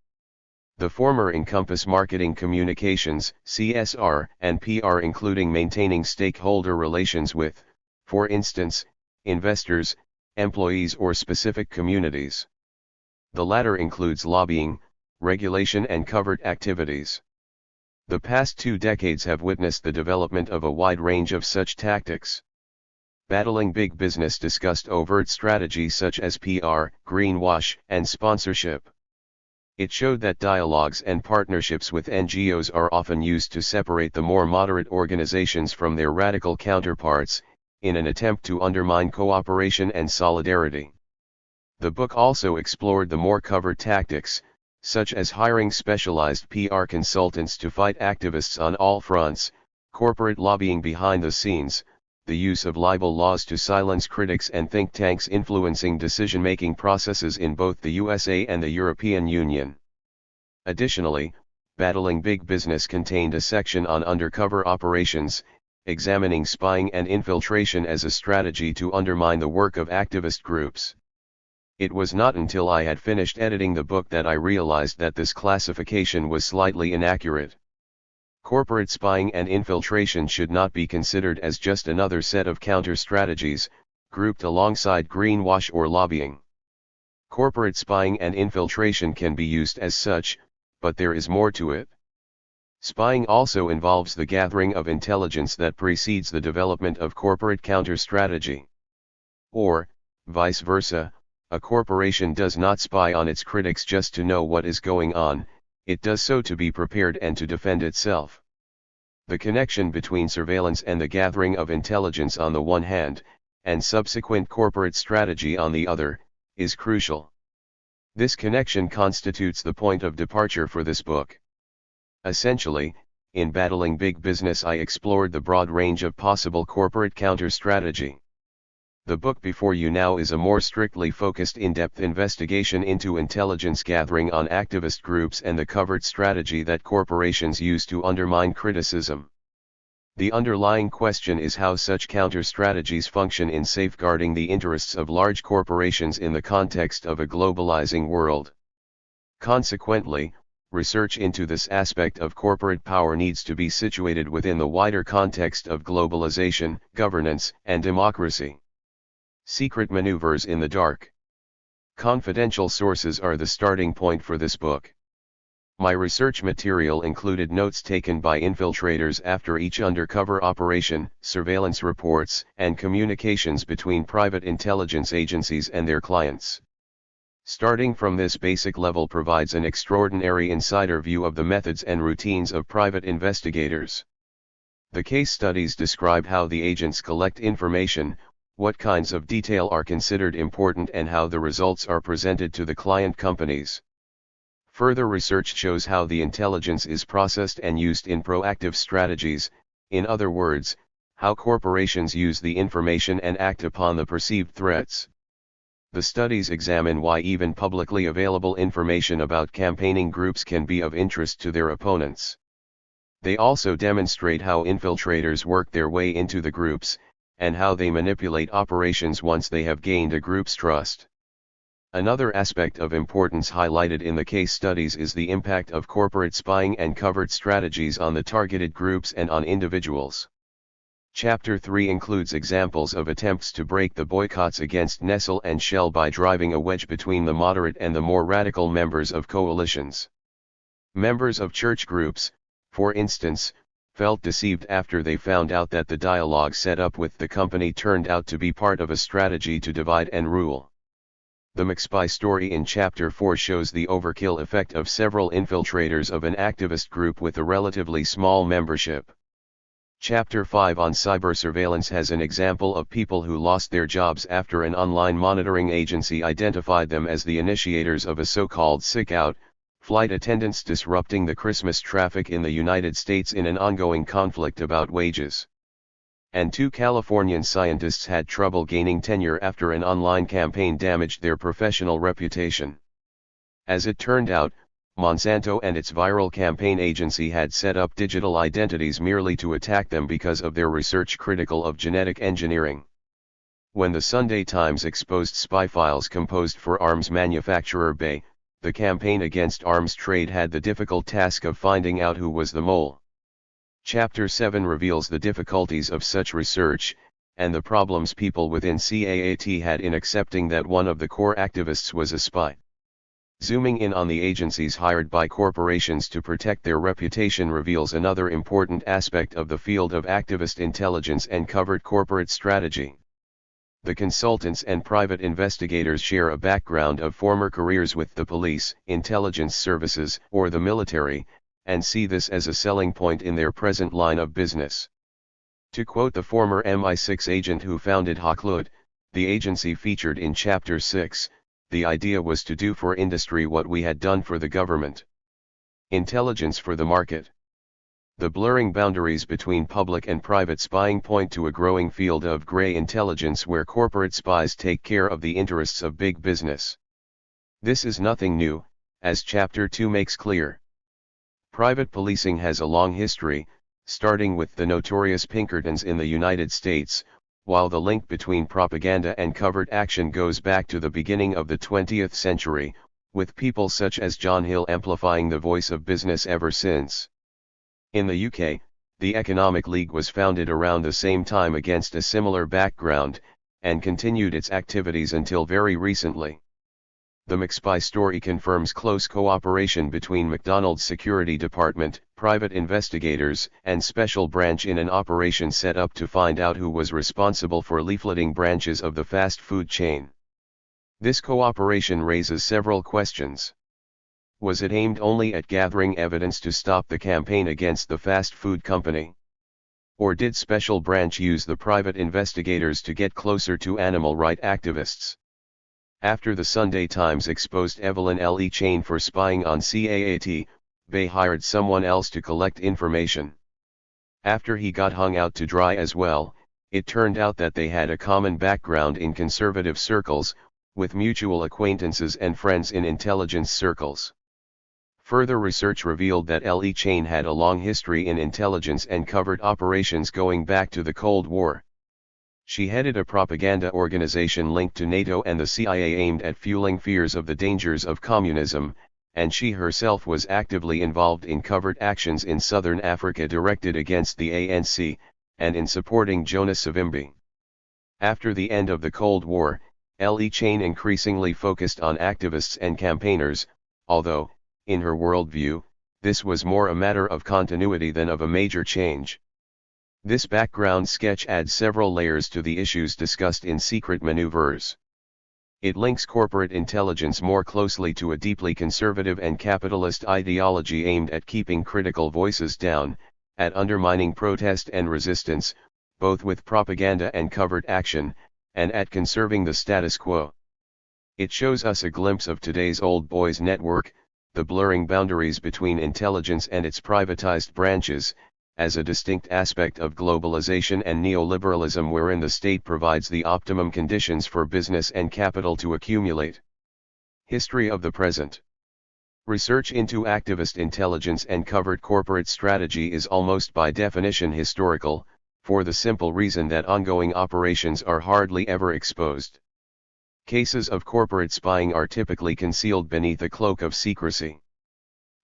The former encompass marketing communications, CSR, and PR, including maintaining stakeholder relations with, for instance, investors, employees, or specific communities. The latter includes lobbying, regulation, and covert activities. The past 2 decades have witnessed the development of a wide range of such tactics. Battling Big Business discussed overt strategies such as PR, greenwash, and sponsorship. It showed that dialogues and partnerships with NGOs are often used to separate the more moderate organizations from their radical counterparts, in an attempt to undermine cooperation and solidarity. The book also explored the more covert tactics, such as hiring specialized PR consultants to fight activists on all fronts, corporate lobbying behind the scenes, the use of libel laws to silence critics, and think tanks influencing decision-making processes in both the USA and the European Union. Additionally, Battling Big Business contained a section on undercover operations, examining spying and infiltration as a strategy to undermine the work of activist groups. It was not until I had finished editing the book that I realized that this classification was slightly inaccurate. Corporate spying and infiltration should not be considered as just another set of counter-strategies, grouped alongside greenwash or lobbying. Corporate spying and infiltration can be used as such, but there is more to it. Spying also involves the gathering of intelligence that precedes the development of corporate counter-strategy. Or, vice versa, a corporation does not spy on its critics just to know what is going on, it does so to be prepared and to defend itself. The connection between surveillance and the gathering of intelligence on the one hand, and subsequent corporate strategy on the other, is crucial. This connection constitutes the point of departure for this book. Essentially, in Battling Big Business I explored the broad range of possible corporate counter-strategy. The book before you now is a more strictly focused in-depth investigation into intelligence gathering on activist groups and the covert strategy that corporations use to undermine criticism. The underlying question is how such counter-strategies function in safeguarding the interests of large corporations in the context of a globalizing world. Consequently, research into this aspect of corporate power needs to be situated within the wider context of globalization, governance, and democracy. Secret Maneuvers in the Dark. Confidential sources are the starting point for this book. My research material included notes taken by infiltrators after each undercover operation, surveillance reports, and communications between private intelligence agencies and their clients. Starting from this basic level provides an extraordinary insider view of the methods and routines of private investigators. The case studies describe how the agents collect information, what kinds of detail are considered important, and how the results are presented to the client companies. Further research shows how the intelligence is processed and used in proactive strategies, in other words, how corporations use the information and act upon the perceived threats. The studies examine why even publicly available information about campaigning groups can be of interest to their opponents. They also demonstrate how infiltrators work their way into the groups, and how they manipulate operations once they have gained a group's trust. Another aspect of importance highlighted in the case studies is the impact of corporate spying and covert strategies on the targeted groups and on individuals. Chapter 3 includes examples of attempts to break the boycotts against Nestle and Shell by driving a wedge between the moderate and the more radical members of coalitions. Members of church groups, for instance, felt deceived after they found out that the dialogue set up with the company turned out to be part of a strategy to divide and rule. The McSpy story in Chapter 4 shows the overkill effect of several infiltrators of an activist group with a relatively small membership. Chapter 5 on cyber surveillance has an example of people who lost their jobs after an online monitoring agency identified them as the initiators of a so-called sick-out, flight attendants disrupting the Christmas traffic in the United States in an ongoing conflict about wages. And 2 Californian scientists had trouble gaining tenure after an online campaign damaged their professional reputation. As it turned out, Monsanto and its viral campaign agency had set up digital identities merely to attack them because of their research critical of genetic engineering. When the Sunday Times exposed spy files composed for arms manufacturer Bay, the campaign against arms trade had the difficult task of finding out who was the mole. Chapter 7 reveals the difficulties of such research, and the problems people within CAAT had in accepting that one of the core activists was a spy. Zooming in on the agencies hired by corporations to protect their reputation reveals another important aspect of the field of activist intelligence and covert corporate strategy. The consultants and private investigators share a background of former careers with the police, intelligence services, or the military, and see this as a selling point in their present line of business. To quote the former MI6 agent who founded Haklud, the agency featured in Chapter 6, the idea was to do for industry what we had done for the government. Intelligence for the market. The blurring boundaries between public and private spying point to a growing field of gray intelligence where corporate spies take care of the interests of big business. This is nothing new, as Chapter 2 makes clear. Private policing has a long history, starting with the notorious Pinkertons in the United States, while the link between propaganda and covert action goes back to the beginning of the 20th century, with people such as John Hill amplifying the voice of business ever since. In the UK, the Economic League was founded around the same time against a similar background, and continued its activities until very recently. The McSpy story confirms close cooperation between McDonald's security department, private investigators, and special branch in an operation set up to find out who was responsible for leafleting branches of the fast food chain. This cooperation raises several questions. Was it aimed only at gathering evidence to stop the campaign against the fast food company? Or did Special Branch use the private investigators to get closer to animal rights activists? After the Sunday Times exposed Evline Le Chain for spying on CAAT, Bay hired someone else to collect information. After he got hung out to dry as well, it turned out that they had a common background in conservative circles, with mutual acquaintances and friends in intelligence circles. Further research revealed that Le Chain had a long history in intelligence and covert operations going back to the Cold War. She headed a propaganda organization linked to NATO and the CIA aimed at fueling fears of the dangers of communism, and she herself was actively involved in covert actions in southern Africa directed against the ANC, and in supporting Jonas Savimbi. After the end of the Cold War, Le Chain increasingly focused on activists and campaigners, although, in her worldview, this was more a matter of continuity than of a major change. This background sketch adds several layers to the issues discussed in Secret Manoeuvres. It links corporate intelligence more closely to a deeply conservative and capitalist ideology aimed at keeping critical voices down, at undermining protest and resistance, both with propaganda and covert action, and at conserving the status quo. It shows us a glimpse of today's old boys network, the blurring boundaries between intelligence and its privatized branches, as a distinct aspect of globalization and neoliberalism wherein the state provides the optimum conditions for business and capital to accumulate. History of the present. Research into activist intelligence and covert corporate strategy is almost by definition historical, for the simple reason that ongoing operations are hardly ever exposed. Cases of corporate spying are typically concealed beneath a cloak of secrecy.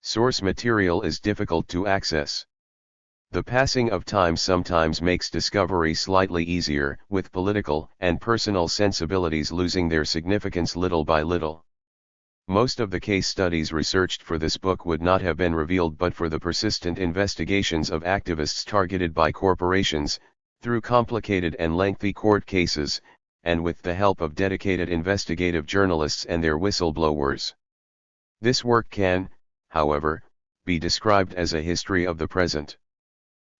Source material is difficult to access. The passing of time sometimes makes discovery slightly easier, with political and personal sensibilities losing their significance little by little. Most of the case studies researched for this book would not have been revealed but for the persistent investigations of activists targeted by corporations, through complicated and lengthy court cases, and with the help of dedicated investigative journalists and their whistleblowers. This work can, however, be described as a history of the present.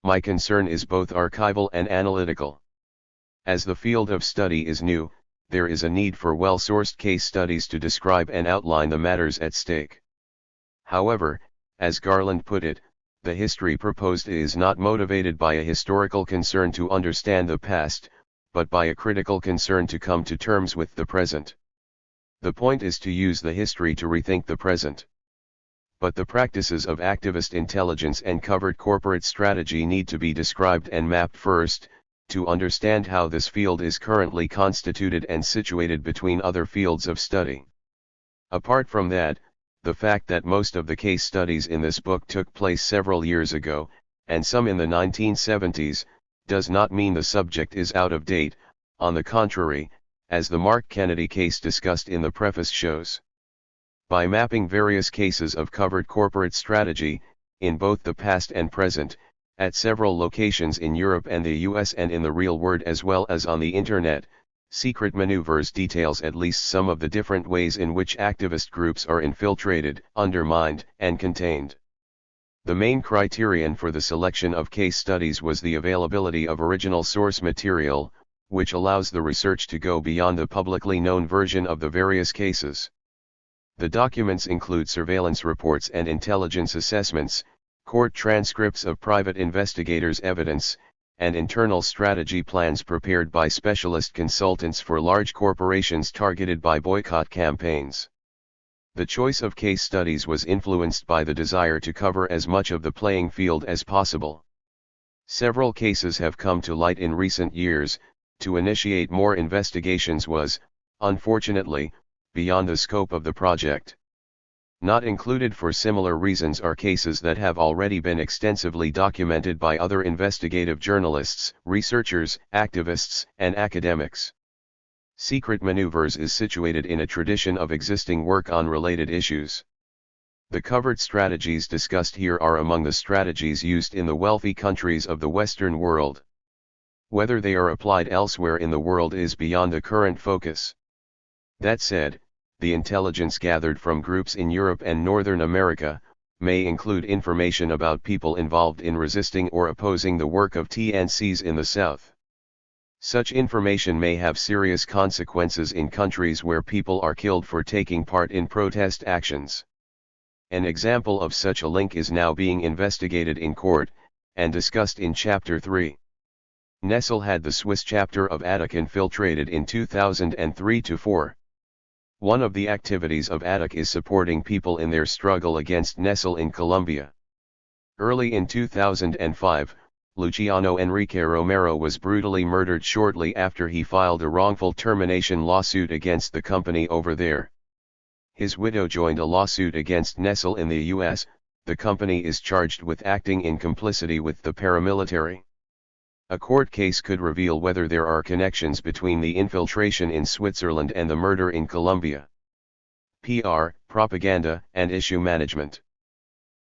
my concern is both archival and analytical. As the field of study is new, there is a need for well-sourced case studies to describe and outline the matters at stake. However, as Garland put it, the history proposed is not motivated by a historical concern to understand the past, but by a critical concern to come to terms with the present. The point is to use the history to rethink the present. But the practices of activist intelligence and covert corporate strategy need to be described and mapped first, to understand how this field is currently constituted and situated between other fields of study. Apart from that, the fact that most of the case studies in this book took place several years ago, and some in the 1970s, does not mean the subject is out of date. On the contrary, as the Mark Kennedy case discussed in the preface shows. By mapping various cases of covert corporate strategy, in both the past and present, at several locations in Europe and the US and in the real world as well as on the internet, Secret Manoeuvres details at least some of the different ways in which activist groups are infiltrated, undermined, and contained. The main criterion for the selection of case studies was the availability of original source material, which allows the research to go beyond the publicly known version of the various cases. The documents include surveillance reports and intelligence assessments, court transcripts of private investigators' evidence, and internal strategy plans prepared by specialist consultants for large corporations targeted by boycott campaigns. The choice of case studies was influenced by the desire to cover as much of the playing field as possible. Several cases have come to light in recent years. To initiate more investigations was, unfortunately, beyond the scope of the project. Not included for similar reasons are cases that have already been extensively documented by other investigative journalists, researchers, activists, and academics. Secret Manoeuvres is situated in a tradition of existing work on related issues. The covert strategies discussed here are among the strategies used in the wealthy countries of the Western world. Whether they are applied elsewhere in the world is beyond the current focus. That said, the intelligence gathered from groups in Europe and Northern America may include information about people involved in resisting or opposing the work of TNCs in the South. Such information may have serious consequences in countries where people are killed for taking part in protest actions. An example of such a link is now being investigated in court, and discussed in Chapter 3. Nestle had the Swiss chapter of ATTAC infiltrated in 2003-4. One of the activities of ATTAC is supporting people in their struggle against Nestle in Colombia. Early in 2005, Luciano Enrique Romero was brutally murdered shortly after he filed a wrongful termination lawsuit against the company over there. His widow joined a lawsuit against Nestle in the US. The company is charged with acting in complicity with the paramilitary. A court case could reveal whether there are connections between the infiltration in Switzerland and the murder in Colombia. PR, propaganda, and issue management.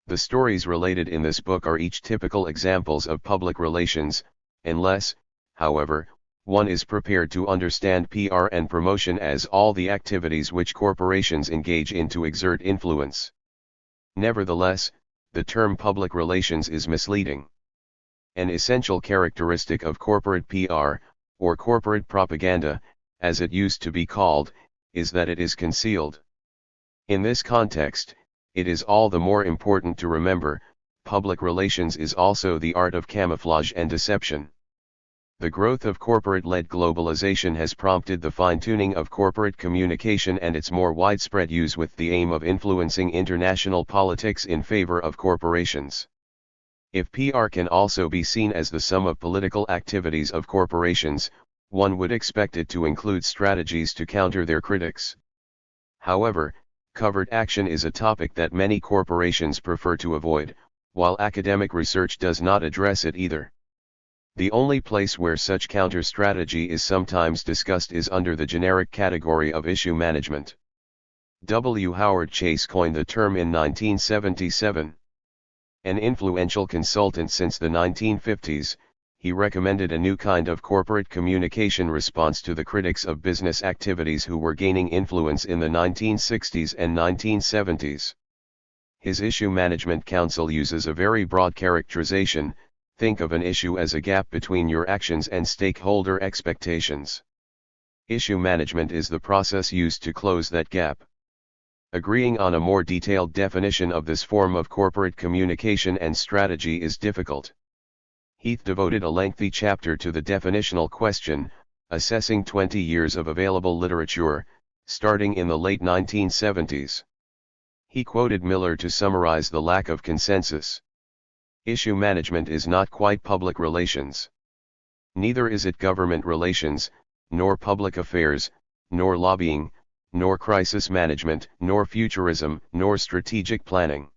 The stories related in this book are each typical examples of public relations, unless, however, one is prepared to understand PR and promotion as all the activities which corporations engage in to exert influence. Nevertheless, the term public relations is misleading. An essential characteristic of corporate PR, or corporate propaganda, as it used to be called, is that it is concealed. In this context, it is all the more important to remember, public relations is also the art of camouflage and deception. The growth of corporate-led globalization has prompted the fine-tuning of corporate communication and its more widespread use with the aim of influencing international politics in favor of corporations. If PR can also be seen as the sum of political activities of corporations, one would expect it to include strategies to counter their critics. However, covert action is a topic that many corporations prefer to avoid, while academic research does not address it either. The only place where such counter strategy is sometimes discussed is under the generic category of issue management. W. Howard Chase coined the term in 1977. An influential consultant since the 1950s, he recommended a new kind of corporate communication response to the critics of business activities who were gaining influence in the 1960s and 1970s. His issue management council uses a very broad characterization, Think of an issue as a gap between your actions and stakeholder expectations. Issue management is the process used to close that gap. Agreeing on a more detailed definition of this form of corporate communication and strategy is difficult. Heath devoted a lengthy chapter to the definitional question, assessing 20 years of available literature, starting in the late 1970s. He quoted Miller to summarize the lack of consensus. Issue management is not quite public relations. Neither is it government relations, nor public affairs, nor lobbying, nor crisis management, nor futurism, nor strategic planning.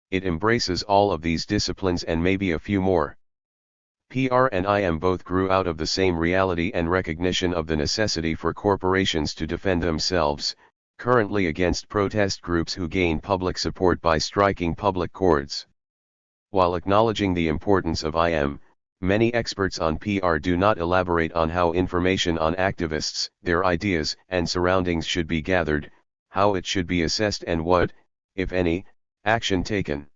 It embraces all of these disciplines and maybe a few more. PR and IM both grew out of the same reality and recognition of the necessity for corporations to defend themselves, currently against protest groups who gain public support by striking public chords. While acknowledging the importance of IM, many experts on PR do not elaborate on how information on activists, their ideas and surroundings should be gathered, how it should be assessed and what, if any, action taken.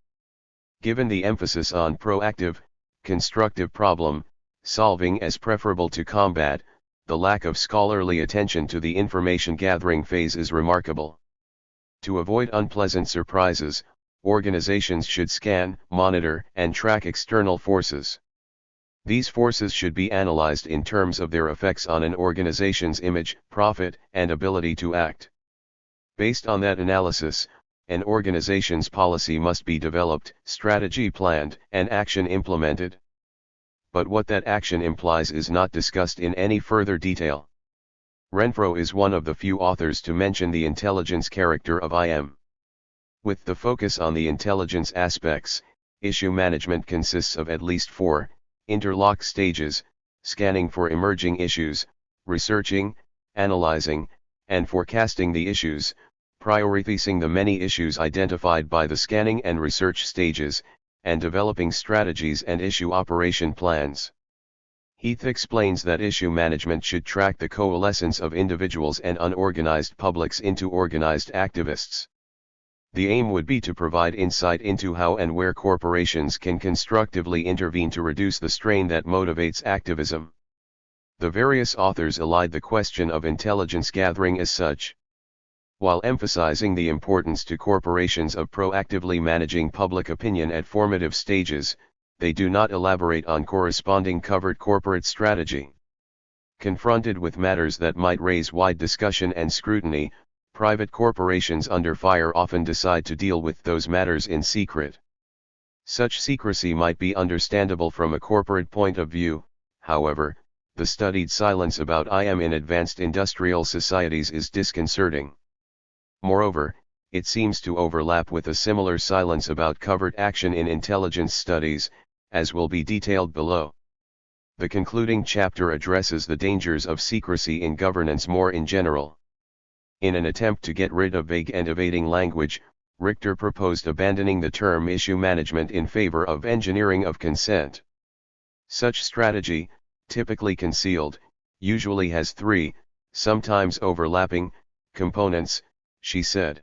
Given the emphasis on proactive, constructive problem solving as preferable to combat, the lack of scholarly attention to the information gathering phase is remarkable. To avoid unpleasant surprises, organizations should scan, monitor, and track external forces. These forces should be analyzed in terms of their effects on an organization's image, profit, and ability to act. Based on that analysis, an organization's policy must be developed, strategy planned, and action implemented. But what that action implies is not discussed in any further detail. Renfro is one of the few authors to mention the intelligence character of IM. With the focus on the intelligence aspects, issue management consists of at least 4 interlocked stages: scanning for emerging issues, researching, analyzing, and forecasting the issues, prioritizing the many issues identified by the scanning and research stages, and developing strategies and issue operation plans. Heath explains that issue management should track the coalescence of individuals and unorganized publics into organized activists. The aim would be to provide insight into how and where corporations can constructively intervene to reduce the strain that motivates activism. The various authors allied the question of intelligence gathering as such. While emphasizing the importance to corporations of proactively managing public opinion at formative stages, they do not elaborate on corresponding covert corporate strategy. Confronted with matters that might raise wide discussion and scrutiny, private corporations under fire often decide to deal with those matters in secret. Such secrecy might be understandable from a corporate point of view. However, the studied silence about IM in advanced industrial societies is disconcerting. Moreover, it seems to overlap with a similar silence about covert action in intelligence studies, as will be detailed below. The concluding chapter addresses the dangers of secrecy in governance more in general. In an attempt to get rid of vague and evading language, Richter proposed abandoning the term issue management in favor of engineering of consent. Such strategy, typically concealed, usually has 3, sometimes overlapping, components, she said.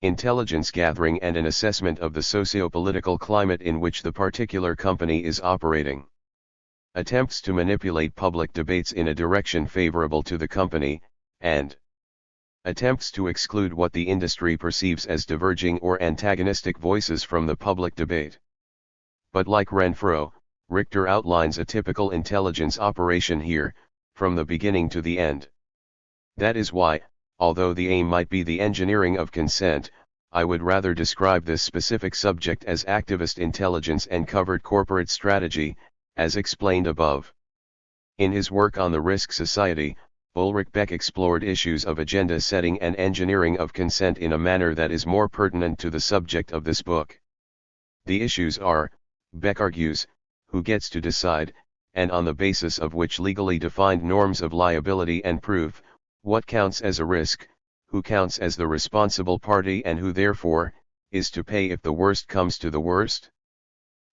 Intelligence gathering and an assessment of the socio-political climate in which the particular company is operating. Attempts to manipulate public debates in a direction favorable to the company, and attempts to exclude what the industry perceives as diverging or antagonistic voices from the public debate. But like Renfro, Richter outlines a typical intelligence operation here, from the beginning to the end. That is why, although the aim might be the engineering of consent, I would rather describe this specific subject as activist intelligence and covert corporate strategy, as explained above. In his work on the Risk Society, Ulrich Beck explored issues of agenda setting and engineering of consent in a manner that is more pertinent to the subject of this book. The issues are, Beck argues, who gets to decide, and on the basis of which legally defined norms of liability and proof, what counts as a risk, who counts as the responsible party and who therefore, is to pay if the worst comes to the worst.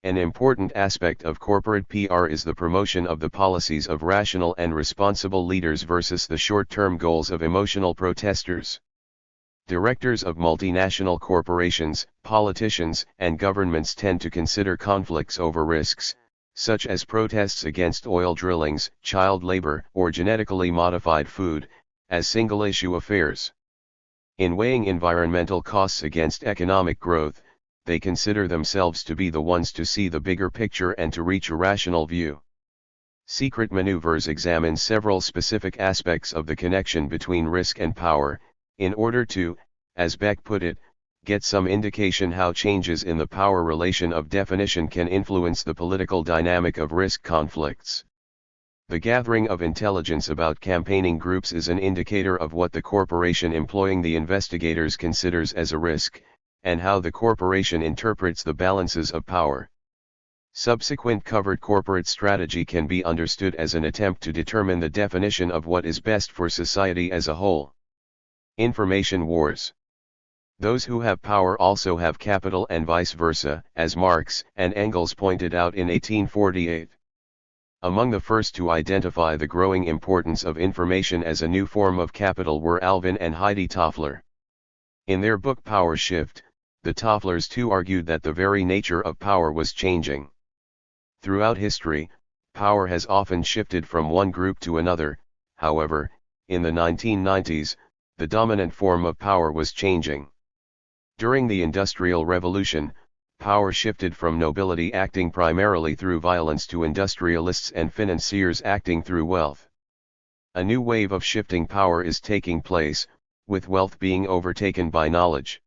An important aspect of corporate PR is the promotion of the policies of rational and responsible leaders versus the short-term goals of emotional protesters. Directors of multinational corporations, politicians, and governments tend to consider conflicts over risks, such as protests against oil drillings, child labor, or genetically modified food, as single-issue affairs. In weighing environmental costs against economic growth, they consider themselves to be the ones to see the bigger picture and to reach a rational view. Secret Manoeuvres examines several specific aspects of the connection between risk and power, in order to, as Beck put it, get some indication how changes in the power relation of definition can influence the political dynamic of risk conflicts. The gathering of intelligence about campaigning groups is an indicator of what the corporation employing the investigators considers as a risk, and how the corporation interprets the balances of power. Subsequent covert corporate strategy can be understood as an attempt to determine the definition of what is best for society as a whole. Information wars. Those who have power also have capital and vice versa, as Marx and Engels pointed out in 1848. Among the first to identify the growing importance of information as a new form of capital were Alvin and Heidi Toffler. In their book Power Shift, the Tofflers too argued that the very nature of power was changing. Throughout history, power has often shifted from one group to another. However, in the 1990s, the dominant form of power was changing. During the Industrial Revolution, power shifted from nobility acting primarily through violence to industrialists and financiers acting through wealth. A new wave of shifting power is taking place, with wealth being overtaken by knowledge.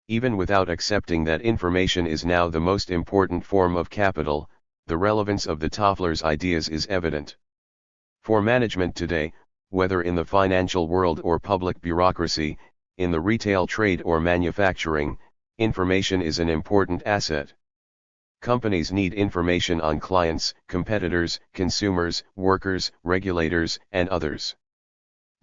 Even without accepting that information is now the most important form of capital, the relevance of the Tofflers' ideas is evident. For management today, whether in the financial world or public bureaucracy, in the retail trade or manufacturing, information is an important asset. Companies need information on clients, competitors, consumers, workers, regulators, and others.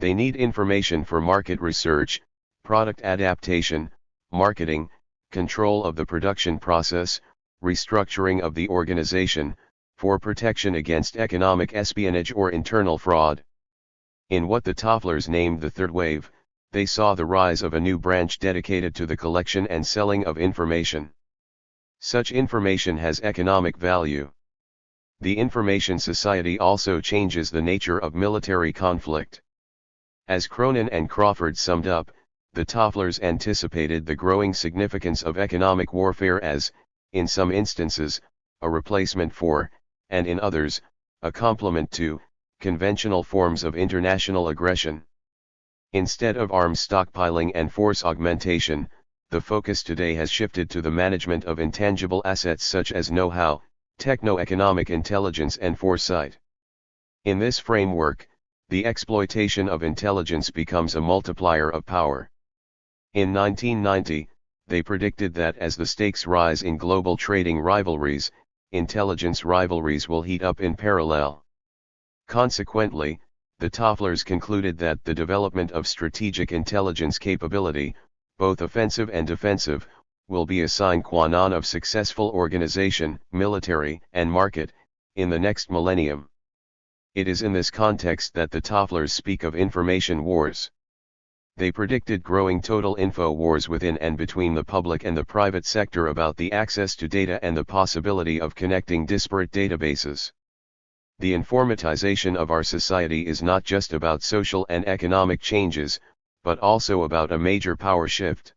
They need information for market research, product adaptation, marketing, control of the production process, restructuring of the organization, for protection against economic espionage or internal fraud. In what the Tofflers named the third wave, they saw the rise of a new branch dedicated to the collection and selling of information. Such information has economic value. The information society also changes the nature of military conflict. As Cronin and Crawford summed up, the Tofflers anticipated the growing significance of economic warfare as, in some instances, a replacement for, and in others, a complement to, conventional forms of international aggression. Instead of arms stockpiling and force augmentation, the focus today has shifted to the management of intangible assets such as know-how, techno-economic intelligence and foresight. In this framework, the exploitation of intelligence becomes a multiplier of power. In 1990, they predicted that as the stakes rise in global trading rivalries, intelligence rivalries will heat up in parallel. Consequently, the Tofflers concluded that the development of strategic intelligence capability, both offensive and defensive, will be a sine qua non of successful organization, military, and market, in the next millennium. It is in this context that the Tofflers speak of information wars. They predicted growing total info wars within and between the public and the private sector about the access to data and the possibility of connecting disparate databases. The informatization of our society is not just about social and economic changes, but also about a major power shift.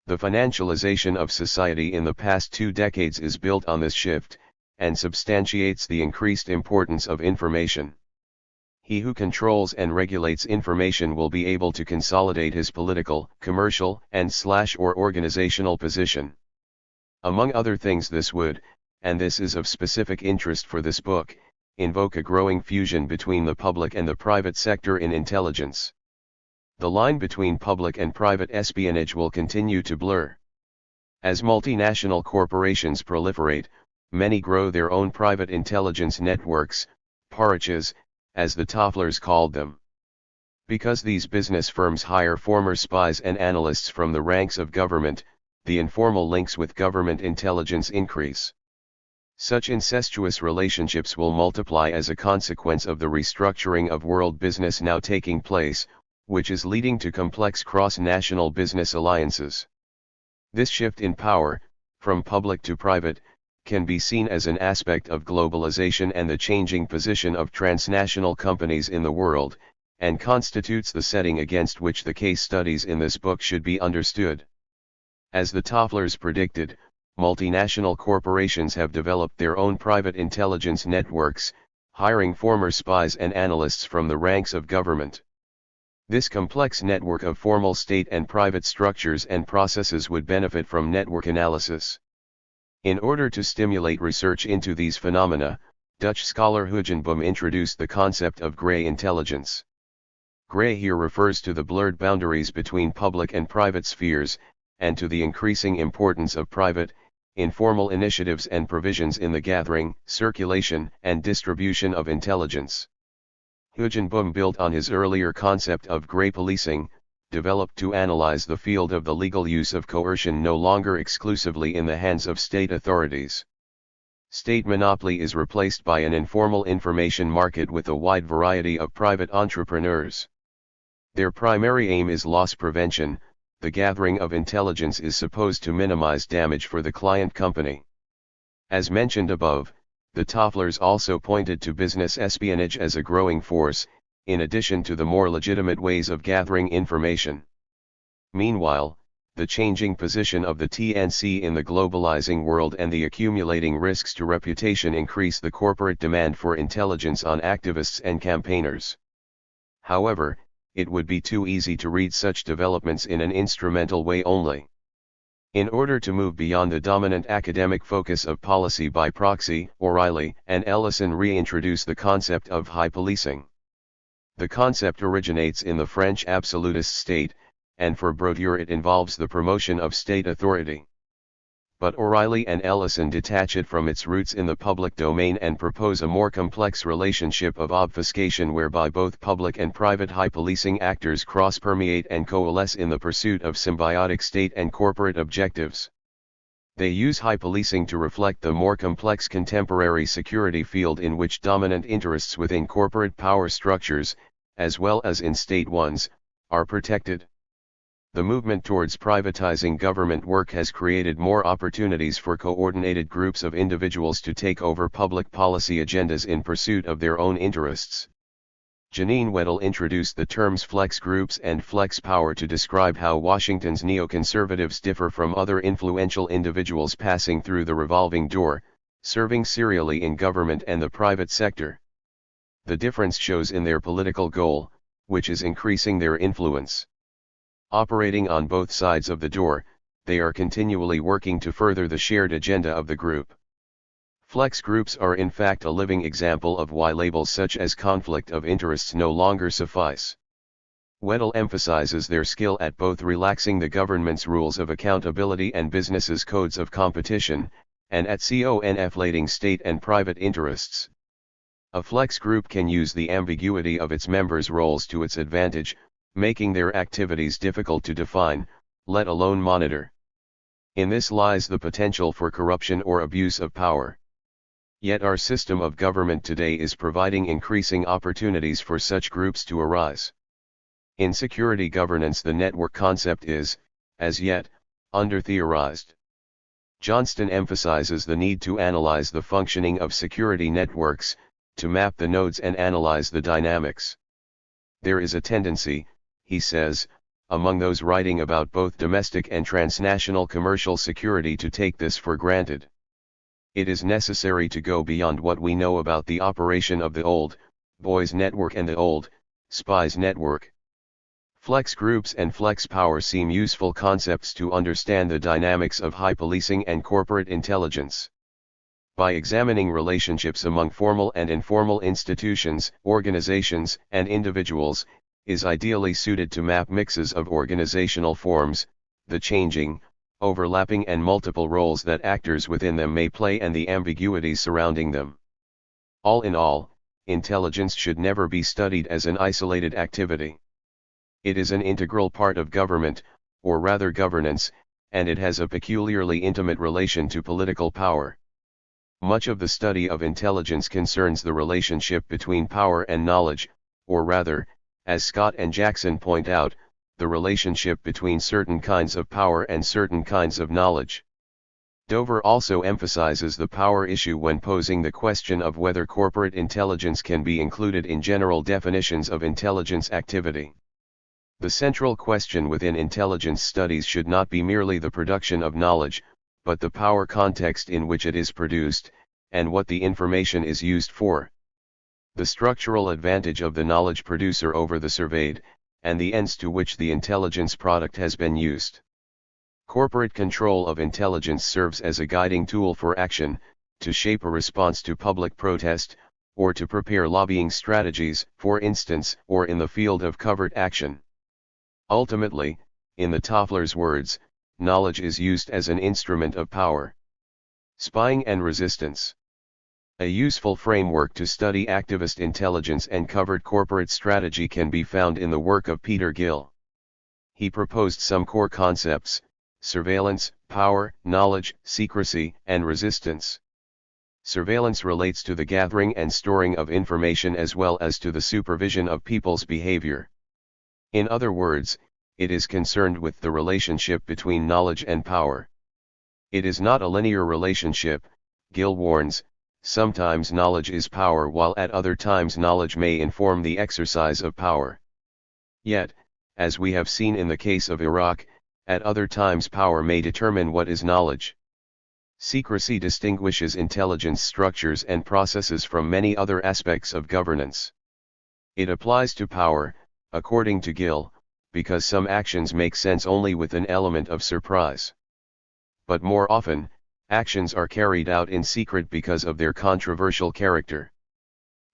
The financialization of society in the past 2 decades is built on this shift, and substantiates the increased importance of information. He who controls and regulates information will be able to consolidate his political, commercial, and/or organizational position. Among other things, this would, and this is of specific interest for this book, invoke a growing fusion between the public and the private sector in intelligence. The line between public and private espionage will continue to blur. As multinational corporations proliferate, many grow their own private intelligence networks, paraches, as the Tofflers called them. Because these business firms hire former spies and analysts from the ranks of government, the informal links with government intelligence increase. Such incestuous relationships will multiply as a consequence of the restructuring of world business now taking place, which is leading to complex cross-national business alliances. This shift in power, from public to private, can be seen as an aspect of globalization and the changing position of transnational companies in the world, and constitutes the setting against which the case studies in this book should be understood. As the Tofflers predicted, multinational corporations have developed their own private intelligence networks, hiring former spies and analysts from the ranks of government. This complex network of formal state and private structures and processes would benefit from network analysis. In order to stimulate research into these phenomena, Dutch scholar Huijenboom introduced the concept of grey intelligence. Grey here refers to the blurred boundaries between public and private spheres, and to the increasing importance of private, informal initiatives and provisions in the gathering, circulation, and distribution of intelligence. Huijenboom built on his earlier concept of grey policing, developed to analyze the field of the legal use of coercion no longer exclusively in the hands of state authorities. State monopoly is replaced by an informal information market with a wide variety of private entrepreneurs. Their primary aim is loss prevention. The gathering of intelligence is supposed to minimize damage for the client company. As mentioned above, the Tofflers also pointed to business espionage as a growing force, in addition to the more legitimate ways of gathering information. Meanwhile, the changing position of the TNC in the globalizing world and the accumulating risks to reputation increase the corporate demand for intelligence on activists and campaigners. However, it would be too easy to read such developments in an instrumental way only. In order to move beyond the dominant academic focus of policy by proxy, O'Reilly and Ellison reintroduce the concept of high policing. The concept originates in the French absolutist state, and for Brodeur it involves the promotion of state authority. But O'Reilly and Ellison detach it from its roots in the public domain and propose a more complex relationship of obfuscation whereby both public and private high policing actors cross-permeate and coalesce in the pursuit of symbiotic state and corporate objectives. They use high policing to reflect the more complex contemporary security field in which dominant interests within corporate power structures, as well as in state ones, are protected. The movement towards privatizing government work has created more opportunities for coordinated groups of individuals to take over public policy agendas in pursuit of their own interests. Janine Weddell introduced the terms flex groups and flex power to describe how Washington's neoconservatives differ from other influential individuals passing through the revolving door, serving serially in government and the private sector. The difference shows in their political goal, which is increasing their influence. Operating on both sides of the door, they are continually working to further the shared agenda of the group. Flex groups are in fact a living example of why labels such as conflict of interests no longer suffice. Weddell emphasizes their skill at both relaxing the government's rules of accountability and businesses' codes of competition, and at conflating state and private interests. A flex group can use the ambiguity of its members' roles to its advantage, making their activities difficult to define, let alone monitor. In this lies the potential for corruption or abuse of power. Yet our system of government today is providing increasing opportunities for such groups to arise. In security governance, the network concept is, as yet, under-theorized. Johnston emphasizes the need to analyze the functioning of security networks, to map the nodes and analyze the dynamics. There is a tendency, he says, among those writing about both domestic and transnational commercial security to take this for granted. It is necessary to go beyond what we know about the operation of the old, boys network and the old, spies network. Flex groups and flex power seem useful concepts to understand the dynamics of high policing and corporate intelligence. By examining relationships among formal and informal institutions, organizations, and individuals, is ideally suited to map mixes of organizational forms, the changing, overlapping and multiple roles that actors within them may play and the ambiguities surrounding them. All in all, intelligence should never be studied as an isolated activity. It is an integral part of government, or rather governance, and it has a peculiarly intimate relation to political power. Much of the study of intelligence concerns the relationship between power and knowledge, or rather, as Scott and Jackson point out, the relationship between certain kinds of power and certain kinds of knowledge. Dover also emphasizes the power issue when posing the question of whether corporate intelligence can be included in general definitions of intelligence activity. The central question within intelligence studies should not be merely the production of knowledge, but the power context in which it is produced, and what the information is used for. The structural advantage of the knowledge producer over the surveyed, and the ends to which the intelligence product has been used. Corporate control of intelligence serves as a guiding tool for action, to shape a response to public protest, or to prepare lobbying strategies, for instance, or in the field of covert action. Ultimately, in the Toffler's words, knowledge is used as an instrument of power. Spying and resistance. A useful framework to study activist intelligence and covert corporate strategy can be found in the work of Peter Gill. He proposed some core concepts: surveillance, power, knowledge, secrecy, and resistance. Surveillance relates to the gathering and storing of information as well as to the supervision of people's behavior. In other words, it is concerned with the relationship between knowledge and power. It is not a linear relationship, Gill warns. Sometimes knowledge is power while at other times knowledge may inform the exercise of power. Yet, as we have seen in the case of Iraq, at other times power may determine what is knowledge. Secrecy distinguishes intelligence structures and processes from many other aspects of governance. It applies to power, according to Gill, because some actions make sense only with an element of surprise. But more often, actions are carried out in secret because of their controversial character.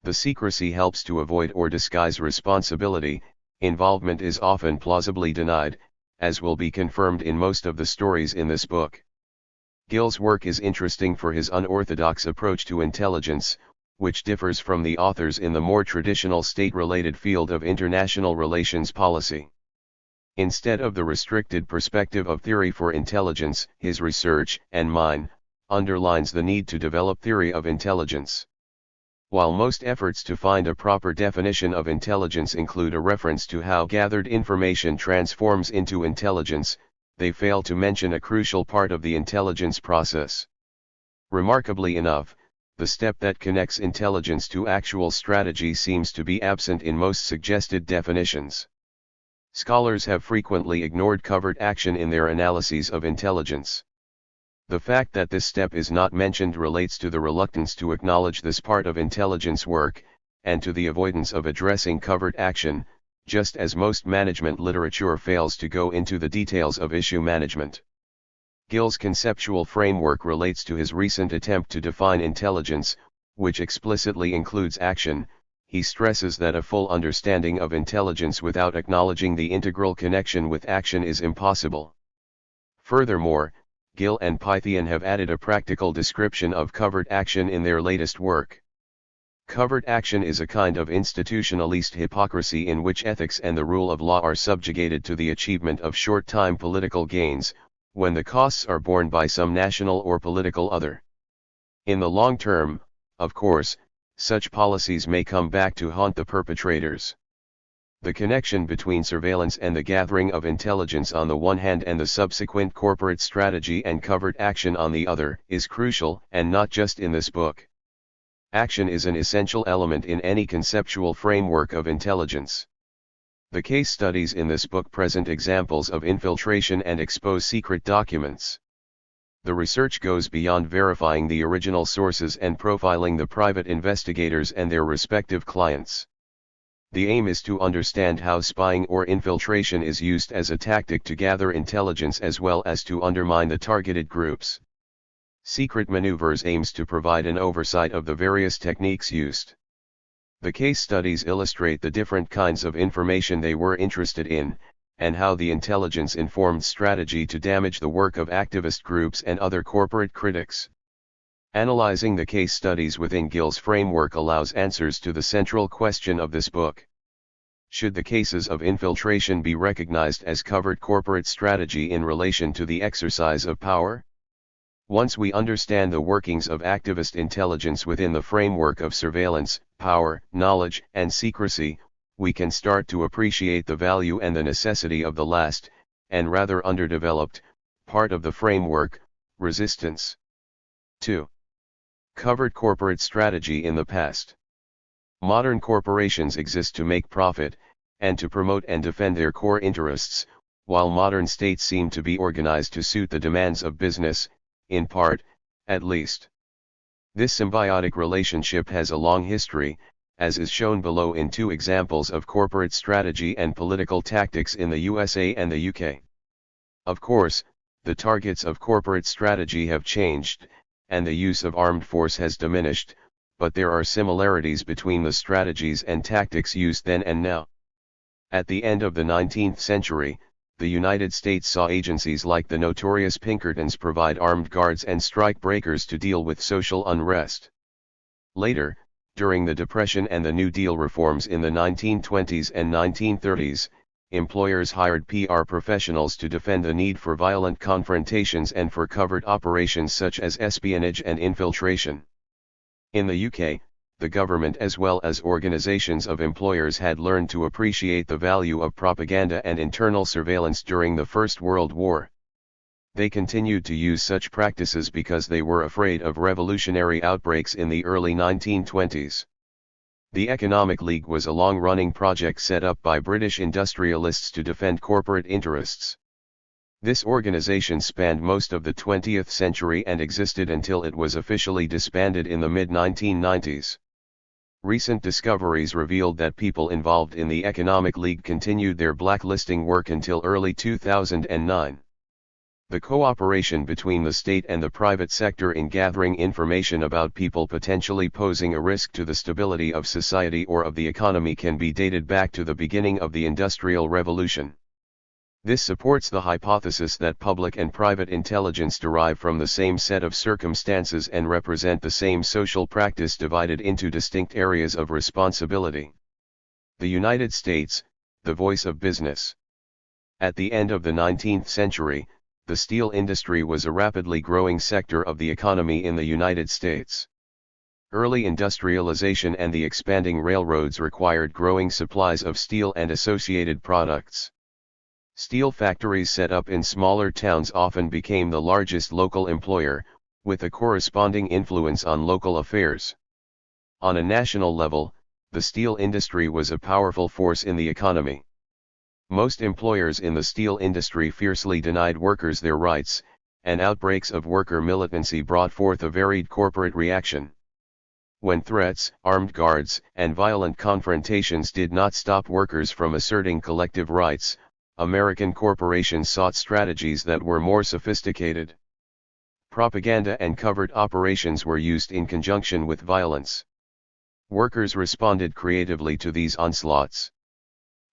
The secrecy helps to avoid or disguise responsibility. Involvement is often plausibly denied, as will be confirmed in most of the stories in this book. Gill's work is interesting for his unorthodox approach to intelligence, which differs from the authors in the more traditional state-related field of international relations policy. Instead of the restricted perspective of theory for intelligence, his research, and mine, underlines the need to develop theory of intelligence. While most efforts to find a proper definition of intelligence include a reference to how gathered information transforms into intelligence, they fail to mention a crucial part of the intelligence process. Remarkably enough, the step that connects intelligence to actual strategy seems to be absent in most suggested definitions. Scholars have frequently ignored covert action in their analyses of intelligence. The fact that this step is not mentioned relates to the reluctance to acknowledge this part of intelligence work, and to the avoidance of addressing covert action, just as most management literature fails to go into the details of issue management. Gill's conceptual framework relates to his recent attempt to define intelligence, which explicitly includes action. He stresses that a full understanding of intelligence without acknowledging the integral connection with action is impossible. Furthermore, Gill and Pythian have added a practical description of covert action in their latest work. Covert action is a kind of institutionalist hypocrisy in which ethics and the rule of law are subjugated to the achievement of short-time political gains, when the costs are borne by some national or political other. In the long term, of course, such policies may come back to haunt the perpetrators. The connection between surveillance and the gathering of intelligence on the one hand and the subsequent corporate strategy and covert action on the other is crucial, and not just in this book. Action is an essential element in any conceptual framework of intelligence. The case studies in this book present examples of infiltration and expose secret documents. The research goes beyond verifying the original sources and profiling the private investigators and their respective clients. The aim is to understand how spying or infiltration is used as a tactic to gather intelligence as well as to undermine the targeted groups. Secret Manoeuvres aims to provide an oversight of the various techniques used. The case studies illustrate the different kinds of information they were interested in, and how the intelligence informed strategy to damage the work of activist groups and other corporate critics. Analyzing the case studies within Gill's framework allows answers to the central question of this book. Should the cases of infiltration be recognized as covert corporate strategy in relation to the exercise of power? Once we understand the workings of activist intelligence within the framework of surveillance, power, knowledge, and secrecy, we can start to appreciate the value and the necessity of the last, and rather underdeveloped, part of the framework, Resistance. 2. Covered corporate strategy in the past. Modern corporations exist to make profit, and to promote and defend their core interests, while modern states seem to be organized to suit the demands of business, in part, at least. This symbiotic relationship has a long history, as is shown below in two examples of corporate strategy and political tactics in the USA and the UK. Of course, the targets of corporate strategy have changed, and the use of armed force has diminished, but there are similarities between the strategies and tactics used then and now. At the end of the 19th century, the United States saw agencies like the notorious Pinkertons provide armed guards and strike breakers to deal with social unrest. Later, during the Depression and the New Deal reforms in the 1920s and 1930s, employers hired PR professionals to defend the need for violent confrontations and for covert operations such as espionage and infiltration. In the UK, the government as well as organizations of employers had learned to appreciate the value of propaganda and internal surveillance during the First World War. They continued to use such practices because they were afraid of revolutionary outbreaks in the early 1920s. The Economic League was a long-running project set up by British industrialists to defend corporate interests. This organization spanned most of the 20th century and existed until it was officially disbanded in the mid-1990s. Recent discoveries revealed that people involved in the Economic League continued their blacklisting work until early 2009. The cooperation between the state and the private sector in gathering information about people potentially posing a risk to the stability of society or of the economy can be dated back to the beginning of the Industrial Revolution. This supports the hypothesis that public and private intelligence derive from the same set of circumstances and represent the same social practice divided into distinct areas of responsibility. The United States, the voice of business. At the end of the 19th century, the steel industry was a rapidly growing sector of the economy in the United States. Early industrialization and the expanding railroads required growing supplies of steel and associated products. Steel factories set up in smaller towns often became the largest local employer, with a corresponding influence on local affairs. On a national level, the steel industry was a powerful force in the economy. Most employers in the steel industry fiercely denied workers their rights, and outbreaks of worker militancy brought forth a varied corporate reaction. When threats, armed guards, and violent confrontations did not stop workers from asserting collective rights, American corporations sought strategies that were more sophisticated. Propaganda and covert operations were used in conjunction with violence. Workers responded creatively to these onslaughts.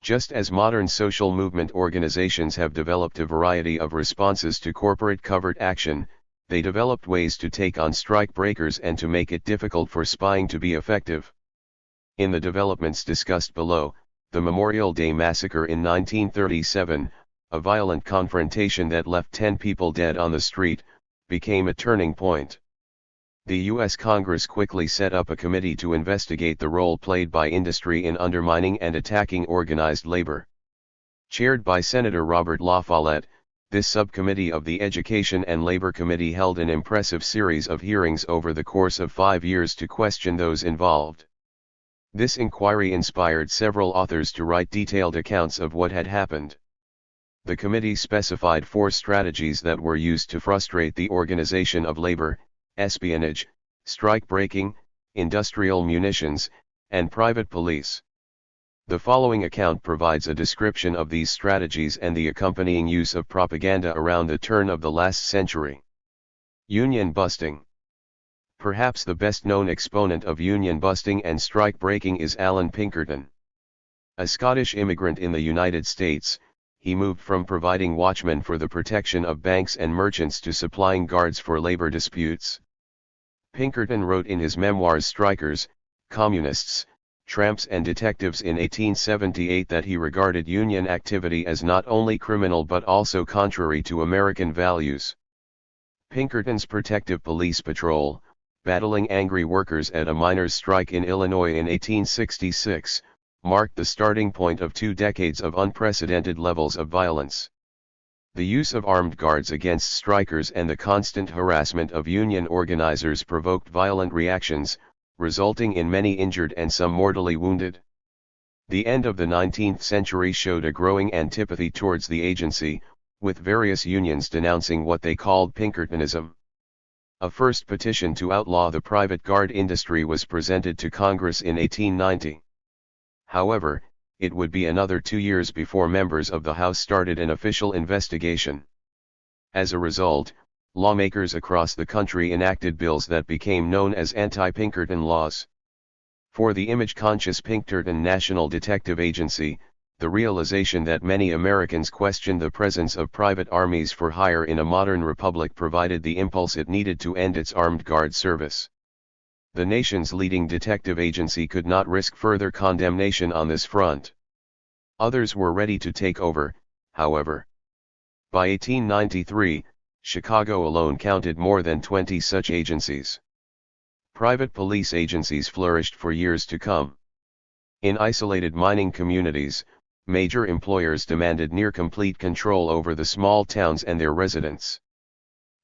Just as modern social movement organizations have developed a variety of responses to corporate covert action, they developed ways to take on strike breakers and to make it difficult for spying to be effective. In the developments discussed below, the Memorial Day Massacre in 1937, a violent confrontation that left 10 people dead on the street, became a turning point. The U.S. Congress quickly set up a committee to investigate the role played by industry in undermining and attacking organized labor. Chaired by Senator Robert La Follette, this subcommittee of the Education and Labor Committee held an impressive series of hearings over the course of 5 years to question those involved. This inquiry inspired several authors to write detailed accounts of what had happened. The committee specified 4 strategies that were used to frustrate the organization of labor: espionage, strike breaking, industrial munitions, and private police. The following account provides a description of these strategies and the accompanying use of propaganda around the turn of the last century. Union busting. Perhaps the best-known exponent of union busting and strike breaking is Alan Pinkerton. A Scottish immigrant in the United States, he moved from providing watchmen for the protection of banks and merchants to supplying guards for labor disputes. Pinkerton wrote in his memoirs Strikers, Communists, Tramps and Detectives in 1878 that he regarded union activity as not only criminal but also contrary to American values. Pinkerton's Protective Police Patrol, battling angry workers at a miners' strike in Illinois in 1866, marked the starting point of 2 decades of unprecedented levels of violence. The use of armed guards against strikers and the constant harassment of union organizers provoked violent reactions, resulting in many injured and some mortally wounded. The end of the 19th century showed a growing antipathy towards the agency, with various unions denouncing what they called Pinkertonism. A first petition to outlaw the private guard industry was presented to Congress in 1890. However, it would be another 2 years before members of the House started an official investigation. As a result, lawmakers across the country enacted bills that became known as anti-Pinkerton laws. For the image-conscious Pinkerton National Detective Agency, the realization that many Americans questioned the presence of private armies for hire in a modern republic provided the impulse it needed to end its armed guard service. The nation's leading detective agency could not risk further condemnation on this front. Others were ready to take over, however. By 1893, Chicago alone counted more than 20 such agencies. Private police agencies flourished for years to come. In isolated mining communities, major employers demanded near-complete control over the small towns and their residents.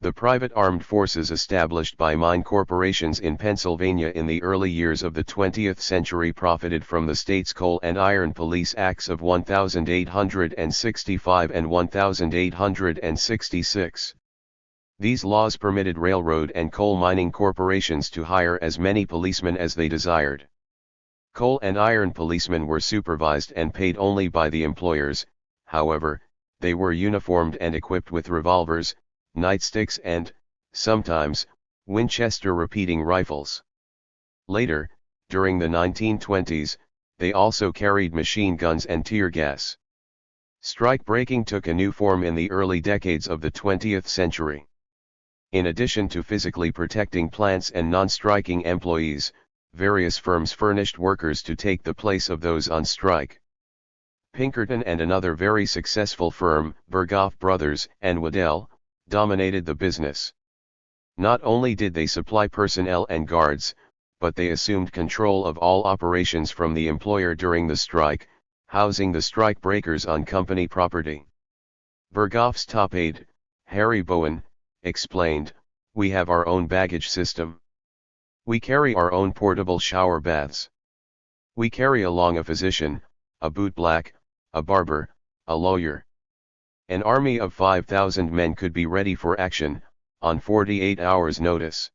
The private armed forces established by mine corporations in Pennsylvania in the early years of the 20th century profited from the state's Coal and Iron Police Acts of 1865 and 1866. These laws permitted railroad and coal mining corporations to hire as many policemen as they desired. Coal and iron policemen were supervised and paid only by the employers, however, they were uniformed and equipped with revolvers, nightsticks and, sometimes, Winchester repeating rifles. Later, during the 1920s, they also carried machine guns and tear gas. Strike breaking took a new form in the early decades of the 20th century. In addition to physically protecting plants and non-striking employees, various firms furnished workers to take the place of those on strike. Pinkerton and another very successful firm, Berghoff Brothers and Waddell, dominated the business. Not only did they supply personnel and guards, but they assumed control of all operations from the employer during the strike, housing the strike breakers on company property. Berghoff's top aide, Harry Bowen, explained, "We have our own baggage system. We carry our own portable shower baths. We carry along a physician, a bootblack, a barber, a lawyer. An army of 5,000 men could be ready for action, on 48 hours' notice."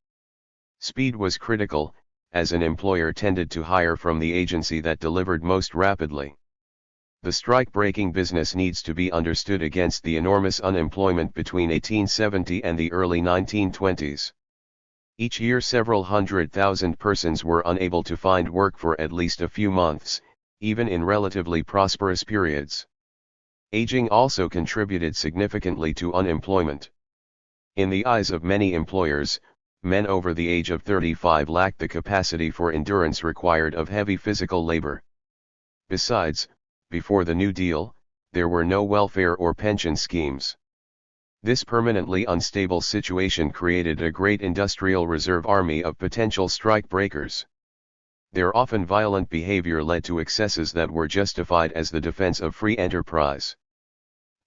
Speed was critical, as an employer tended to hire from the agency that delivered most rapidly. The strike-breaking business needs to be understood against the enormous unemployment between 1870 and the early 1920s. Each year several 100,000 persons were unable to find work for at least a few months, even in relatively prosperous periods. Aging also contributed significantly to unemployment. In the eyes of many employers, men over the age of 35 lacked the capacity for endurance required of heavy physical labor. Besides, before the New Deal, there were no welfare or pension schemes. This permanently unstable situation created a great industrial reserve army of potential strike breakers. Their often violent behavior led to excesses that were justified as the defense of free enterprise.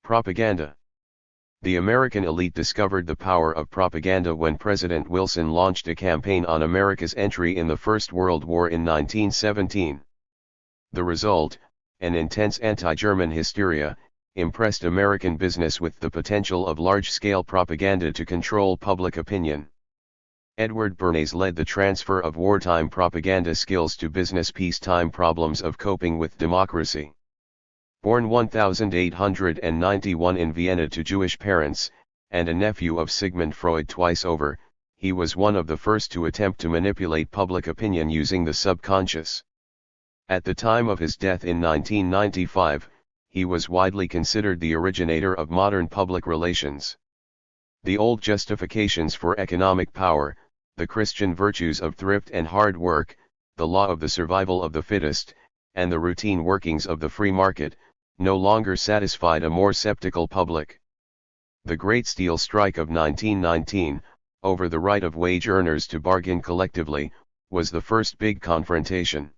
Propaganda. The American elite discovered the power of propaganda when President Wilson launched a campaign on America's entry in the First World War in 1917. The result, an intense anti-German hysteria, impressed American business with the potential of large-scale propaganda to control public opinion. Edward Bernays led the transfer of wartime propaganda skills to business peacetime problems of coping with democracy. Born 1891 in Vienna to Jewish parents, and a nephew of Sigmund Freud twice over, he was one of the first to attempt to manipulate public opinion using the subconscious. At the time of his death in 1995, he was widely considered the originator of modern public relations. The old justifications for economic power, the Christian virtues of thrift and hard work, the law of the survival of the fittest, and the routine workings of the free market, no longer satisfied a more skeptical public. The Great Steel Strike of 1919, over the right of wage earners to bargain collectively, was the first big confrontation.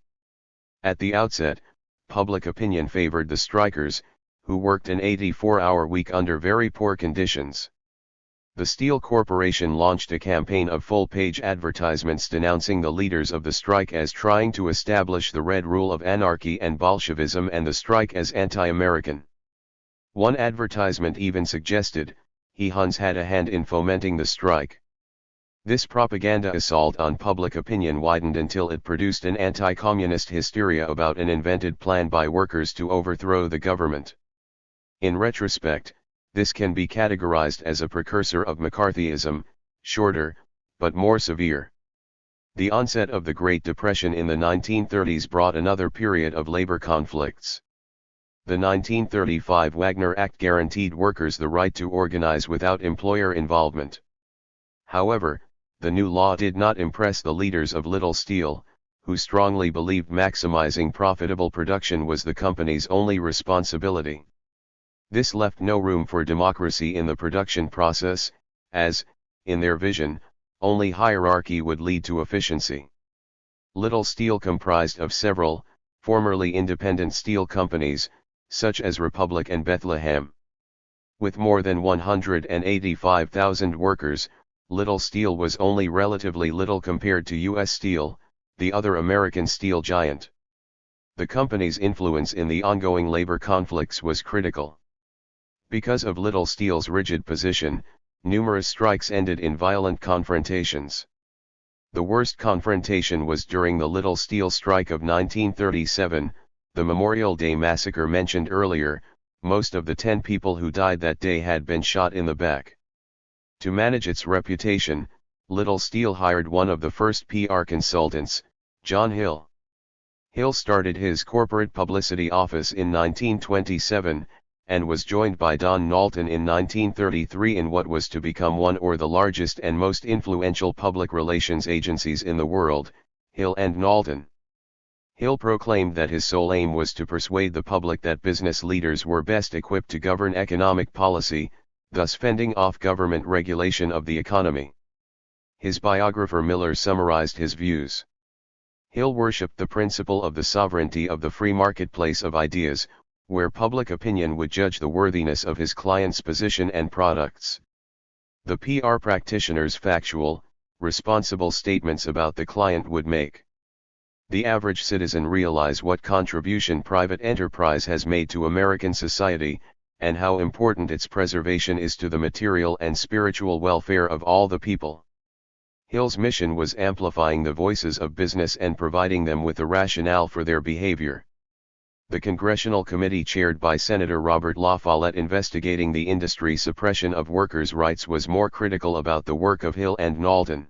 At the outset, public opinion favored the strikers, who worked an 84-hour week under very poor conditions. The Steel Corporation launched a campaign of full-page advertisements denouncing the leaders of the strike as trying to establish the red rule of anarchy and Bolshevism and the strike as anti-American. One advertisement even suggested, he Huns had a hand in fomenting the strike. This propaganda assault on public opinion widened until it produced an anti-communist hysteria about an invented plan by workers to overthrow the government. In retrospect, this can be categorized as a precursor of McCarthyism, shorter, but more severe. The onset of the Great Depression in the 1930s brought another period of labor conflicts. The 1935 Wagner Act guaranteed workers the right to organize without employer involvement. However, the new law did not impress the leaders of Little Steel, who strongly believed maximizing profitable production was the company's only responsibility. This left no room for democracy in the production process, as, in their vision, only hierarchy would lead to efficiency. Little Steel comprised of several, formerly independent steel companies, such as Republic and Bethlehem. With more than 185,000 workers, Little Steel was only relatively little compared to U.S. Steel, the other American steel giant. The company's influence in the ongoing labor conflicts was critical. Because of Little Steel's rigid position, numerous strikes ended in violent confrontations. The worst confrontation was during the Little Steel strike of 1937, the Memorial Day massacre mentioned earlier. Most of the 10 people who died that day had been shot in the back. To manage its reputation, Little Steel hired one of the first PR consultants, John Hill. Hill started his corporate publicity office in 1927, and was joined by Don Knowlton in 1933 in what was to become one of the largest and most influential public relations agencies in the world, Hill and Knowlton. Hill proclaimed that his sole aim was to persuade the public that business leaders were best equipped to govern economic policy, thus fending off government regulation of the economy. His biographer Miller summarized his views. Hill worshipped the principle of the sovereignty of the free marketplace of ideas, where public opinion would judge the worthiness of his client's position and products. The PR practitioner's factual, responsible statements about the client would make the average citizen realize what contribution private enterprise has made to American society, and how important its preservation is to the material and spiritual welfare of all the people. Hill's mission was amplifying the voices of business and providing them with a rationale for their behavior. The congressional committee chaired by Senator Robert La Follette investigating the industry suppression of workers' rights was more critical about the work of Hill and Knowlton.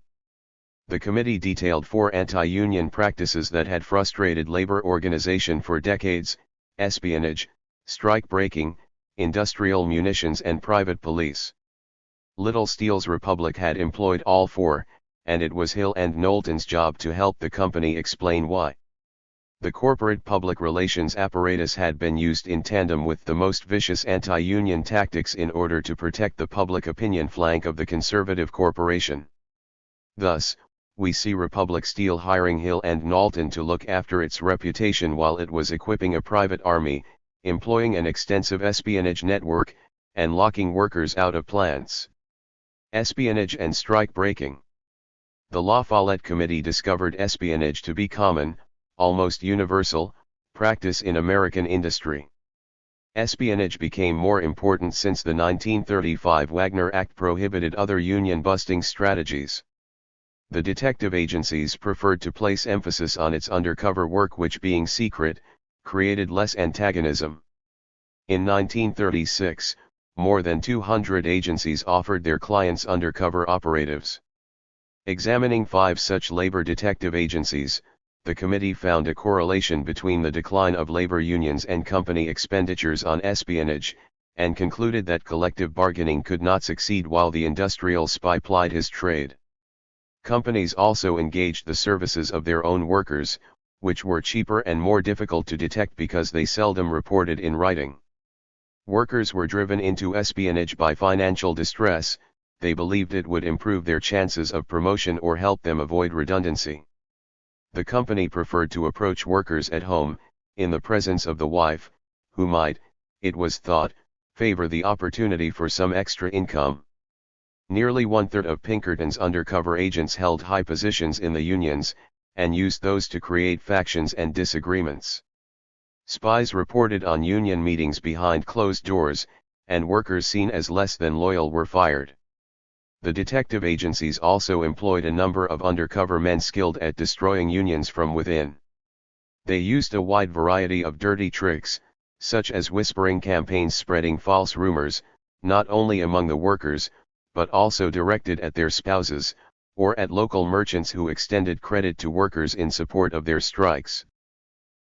The committee detailed 4 anti-union practices that had frustrated labor organization for decades: espionage, strike breaking, industrial munitions and private police. Little Steel's Republic had employed all 4, and it was Hill and Knowlton's job to help the company explain why. The corporate public relations apparatus had been used in tandem with the most vicious anti-union tactics in order to protect the public opinion flank of the conservative corporation. Thus, we see Republic Steel hiring Hill and Knowlton to look after its reputation while it was equipping a private army, employing an extensive espionage network, and locking workers out of plants. Espionage and strike breaking. The La Follette Committee discovered espionage to be common, almost universal, practice in American industry. Espionage became more important since the 1935 Wagner Act prohibited other union-busting strategies. The detective agencies preferred to place emphasis on its undercover work, which, being secret, created less antagonism. In 1936, more than 200 agencies offered their clients undercover operatives. Examining 5 such labor detective agencies, the committee found a correlation between the decline of labor unions and company expenditures on espionage, and concluded that collective bargaining could not succeed while the industrial spy plied his trade. Companies also engaged the services of their own workers, which were cheaper and more difficult to detect because they seldom reported in writing. Workers were driven into espionage by financial distress. They believed it would improve their chances of promotion or help them avoid redundancy. The company preferred to approach workers at home, in the presence of the wife, who might, it was thought, favor the opportunity for some extra income. Nearly one-third of Pinkerton's undercover agents held high positions in the unions, and used those to create factions and disagreements. Spies reported on union meetings behind closed doors, and workers seen as less than loyal were fired. The detective agencies also employed a number of undercover men skilled at destroying unions from within. They used a wide variety of dirty tricks, such as whispering campaigns spreading false rumors, not only among the workers, but also directed at their spouses, or at local merchants who extended credit to workers in support of their strikes.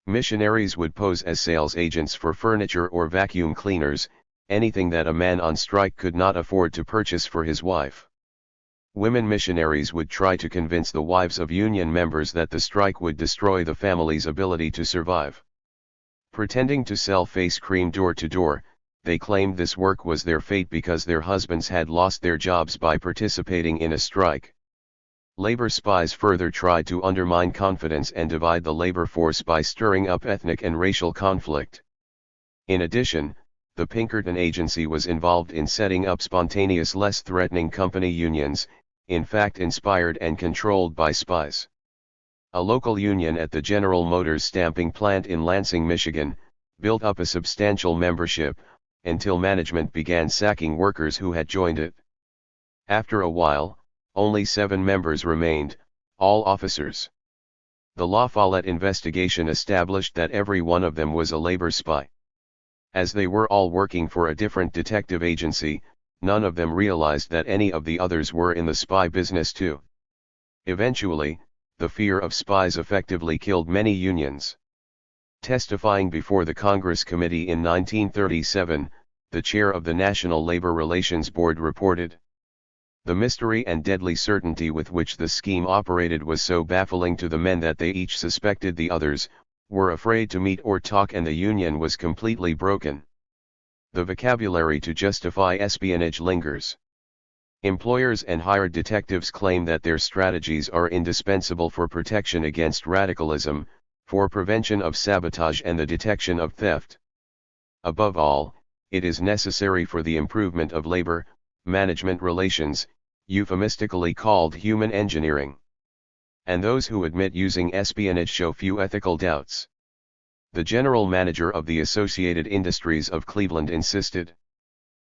Missionaries would pose as sales agents for furniture or vacuum cleaners, anything that a man on strike could not afford to purchase for his wife. Women missionaries would try to convince the wives of union members that the strike would destroy the family's ability to survive. Pretending to sell face cream door to door, they claimed this work was their fate because their husbands had lost their jobs by participating in a strike. Labor spies further tried to undermine confidence and divide the labor force by stirring up ethnic and racial conflict. In addition, the Pinkerton Agency was involved in setting up spontaneous, less threatening company unions, in fact inspired and controlled by spies. A local union at the General Motors stamping plant in Lansing, Michigan, built up a substantial membership, until management began sacking workers who had joined it. After a while, only 7 members remained, all officers. The La Follette investigation established that every one of them was a labor spy. As they were all working for a different detective agency, none of them realized that any of the others were in the spy business too. Eventually, the fear of spies effectively killed many unions. Testifying before the Congress Committee in 1937, the chair of the National Labor Relations Board reported, "The mystery and deadly certainty with which the scheme operated was so baffling to the men that they each suspected the others, were afraid to meet or talk, and the union was completely broken." The vocabulary to justify espionage lingers. Employers and hired detectives claim that their strategies are indispensable for protection against radicalism, for prevention of sabotage and the detection of theft. Above all, it is necessary for the improvement of labor management relations, euphemistically called human engineering. And those who admit using espionage show few ethical doubts. The general manager of the Associated Industries of Cleveland insisted,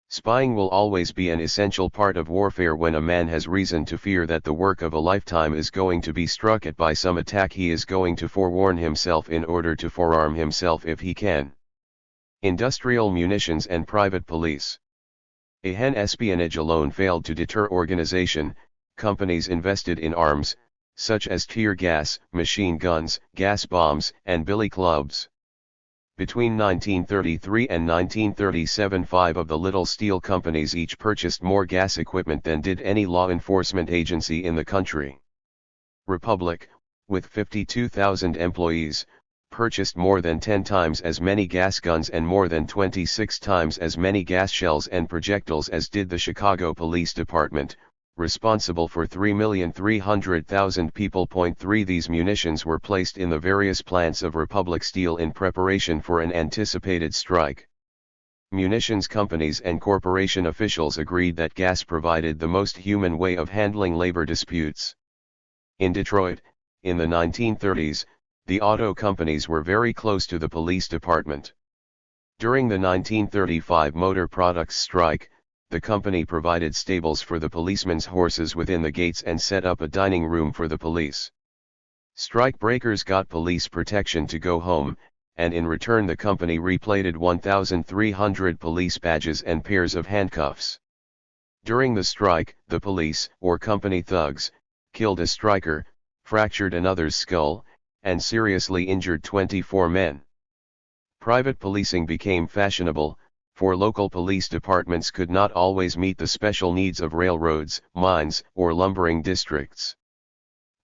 "Spying will always be an essential part of warfare. When a man has reason to fear that the work of a lifetime is going to be struck at by some attack, he is going to forewarn himself in order to forearm himself if he can." Industrial munitions and private police. Espionage alone failed to deter organization. Companies invested in arms, such as tear gas, machine guns, gas bombs, and billy clubs. Between 1933 and 1937, 5 of the little steel companies each purchased more gas equipment than did any law enforcement agency in the country. Republic, with 52,000 employees, purchased more than 10 times as many gas guns and more than 26 times as many gas shells and projectiles as did the Chicago Police Department, responsible for 3,300,000 people. 3 These munitions were placed in the various plants of Republic Steel in preparation for an anticipated strike. Munitions companies and corporation officials agreed that gas provided the most human way of handling labor disputes. In Detroit, in the 1930s, the auto companies were very close to the police department. During the 1935 motor products strike, the company provided stables for the policemen's horses within the gates and set up a dining room for the police. Strike breakers got police protection to go home, and in return the company replated 1,300 police badges and pairs of handcuffs. During the strike, the police, or company thugs, killed a striker, fractured another's skull, and seriously injured 24 men. Private policing became fashionable, for local police departments could not always meet the special needs of railroads, mines, or lumbering districts.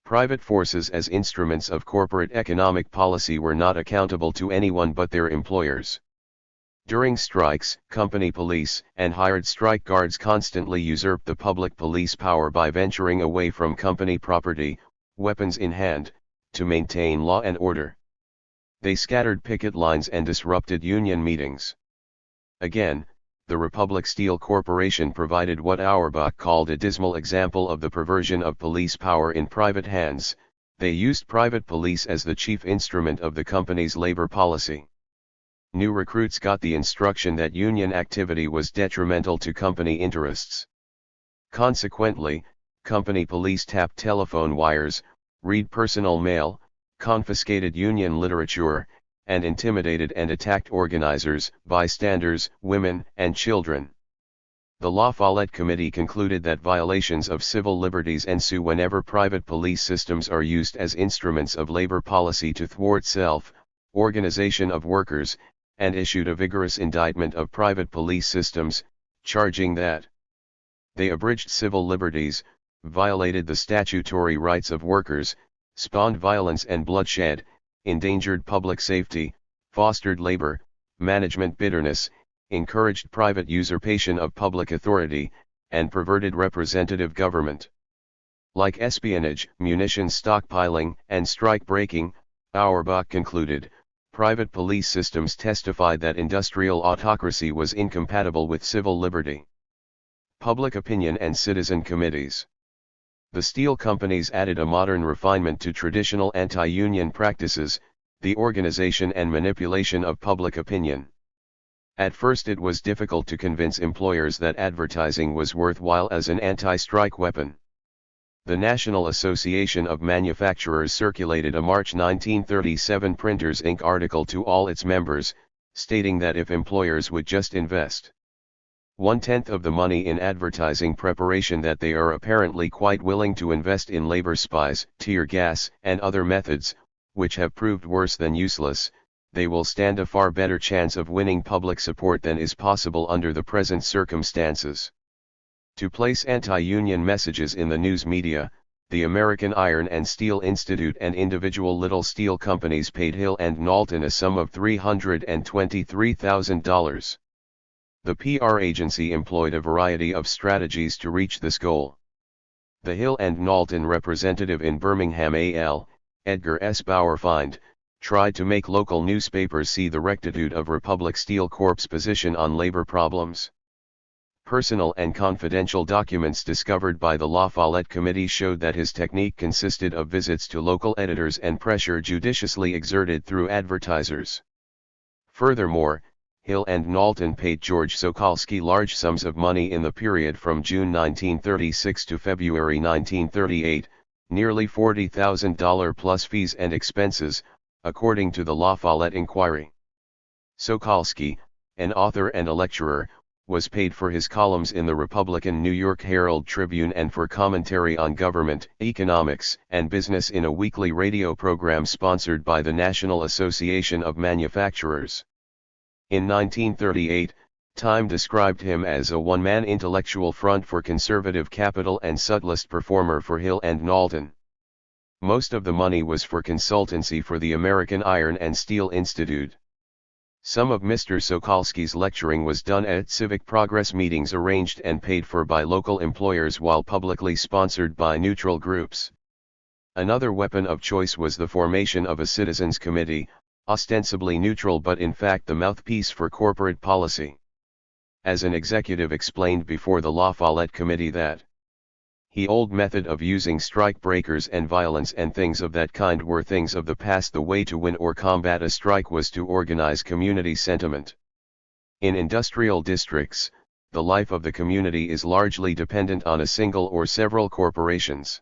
Private forces as instruments of corporate economic policy were not accountable to anyone but their employers. During strikes, company police and hired strike guards constantly usurped the public police power by venturing away from company property, weapons in hand, to maintain law and order. They scattered picket lines and disrupted union meetings. Again, the Republic Steel Corporation provided what Auerbach called a dismal example of the perversion of police power in private hands. They used private police as the chief instrument of the company's labor policy. New recruits got the instruction that union activity was detrimental to company interests. Consequently, company police tapped telephone wires, read personal mail, confiscated union literature, and intimidated and attacked organizers, bystanders, women, and children. The La Follette Committee concluded that violations of civil liberties ensue whenever private police systems are used as instruments of labor policy to thwart self-organization of workers, and issued a vigorous indictment of private police systems, charging that they abridged civil liberties, violated the statutory rights of workers, spawned violence and bloodshed, endangered public safety, fostered labor, management bitterness, encouraged private usurpation of public authority, and perverted representative government. Like espionage, munition stockpiling, and strike breaking, Auerbach concluded, private police systems testified that industrial autocracy was incompatible with civil liberty. Public opinion and citizen committees. The steel companies added a modern refinement to traditional anti-union practices, the organization and manipulation of public opinion. At first it was difficult to convince employers that advertising was worthwhile as an anti-strike weapon. The National Association of Manufacturers circulated a March 1937 Printers Inc. article to all its members, stating that if employers would just invest 1/10 of the money in advertising preparation that they are apparently quite willing to invest in labor spies, tear gas, and other methods, which have proved worse than useless, they will stand a far better chance of winning public support than is possible under the present circumstances. To place anti-union messages in the news media, the American Iron and Steel Institute and individual little steel companies paid Hill and Knowlton a sum of $323,000. The PR agency employed a variety of strategies to reach this goal. The Hill and Knowlton representative in Birmingham A.L., Edgar S. Bauerfeind, tried to make local newspapers see the rectitude of Republic Steel Corp's position on labor problems. Personal and confidential documents discovered by the La Follette Committee showed that his technique consisted of visits to local editors and pressure judiciously exerted through advertisers. Furthermore, Hill and Knowlton paid George Sokolsky large sums of money in the period from June 1936 to February 1938, nearly $40,000 plus fees and expenses, according to the La Follette Inquiry. Sokolsky, an author and a lecturer, was paid for his columns in the Republican New York Herald Tribune and for commentary on government, economics, and business in a weekly radio program sponsored by the National Association of Manufacturers. In 1938, Time described him as a one-man intellectual front for conservative capital and subtlest performer for Hill and Knowlton. Most of the money was for consultancy for the American Iron and Steel Institute. Some of Mr. Sokolsky's lecturing was done at civic progress meetings arranged and paid for by local employers while publicly sponsored by neutral groups. Another weapon of choice was the formation of a citizens' committee, ostensibly neutral but in fact the mouthpiece for corporate policy. As an executive explained before the La Follette Committee that the old method of using strike breakers and violence and things of that kind were things of the past. The way to win or combat a strike was to organize community sentiment. In industrial districts, the life of the community is largely dependent on a single or several corporations.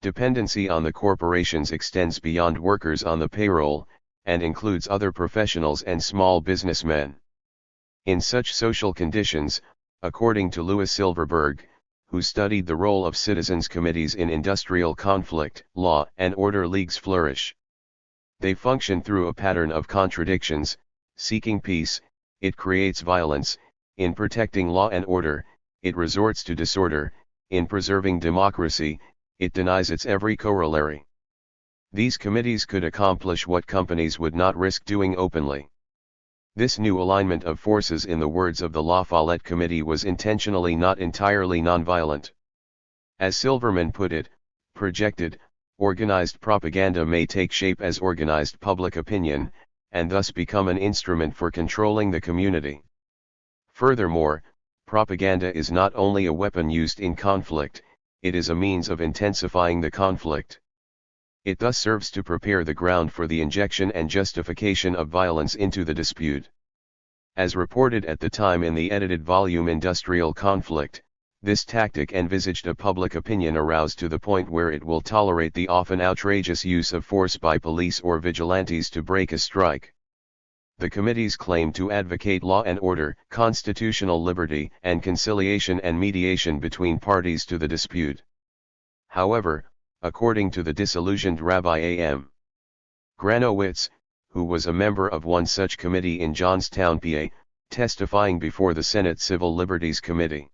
Dependency on the corporations extends beyond workers on the payroll, and includes other professionals and small businessmen. In such social conditions, according to Louis Silverberg, who studied the role of citizens' committees in industrial conflict, law and order leagues flourish. They function through a pattern of contradictions. Seeking peace, it creates violence; in protecting law and order, it resorts to disorder; in preserving democracy, it denies its every corollary. These committees could accomplish what companies would not risk doing openly. This new alignment of forces, in the words of the La Follette Committee, was intentionally not entirely nonviolent. As Silverman put it, projected, organized propaganda may take shape as organized public opinion, and thus become an instrument for controlling the community. Furthermore, propaganda is not only a weapon used in conflict, it is a means of intensifying the conflict. It thus serves to prepare the ground for the injection and justification of violence into the dispute. As reported at the time in the edited volume Industrial Conflict, this tactic envisaged a public opinion aroused to the point where it will tolerate the often outrageous use of force by police or vigilantes to break a strike. The committees claim to advocate law and order, constitutional liberty, and conciliation and mediation between parties to the dispute. However, according to the disillusioned Rabbi A.M. Granowitz, who was a member of one such committee in Johnstown, PA, testifying before the Senate Civil Liberties Committee,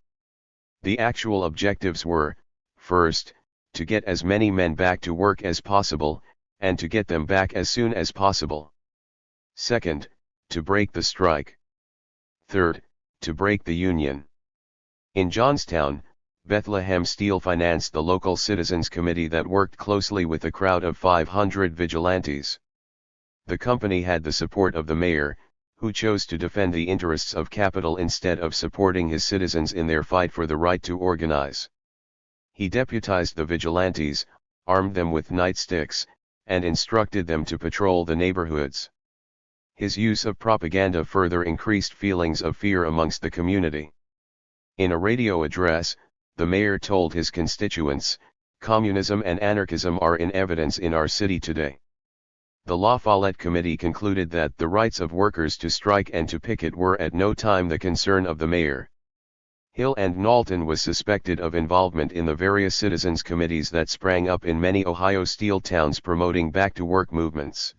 the actual objectives were, first, to get as many men back to work as possible, and to get them back as soon as possible. Second, to break the strike. Third, to break the union. In Johnstown, Bethlehem Steel financed the local citizens committee that worked closely with a crowd of 500 vigilantes. The company had the support of the mayor, who chose to defend the interests of capital instead of supporting his citizens in their fight for the right to organize. He deputized the vigilantes, armed them with nightsticks, and instructed them to patrol the neighborhoods. His use of propaganda further increased feelings of fear amongst the community. In a radio address, the mayor told his constituents, "Communism and anarchism are in evidence in our city today." The La Follette Committee concluded that the rights of workers to strike and to picket were at no time the concern of the mayor. Hill and Knowlton was suspected of involvement in the various citizens' committees that sprang up in many Ohio steel towns promoting back-to-work movements.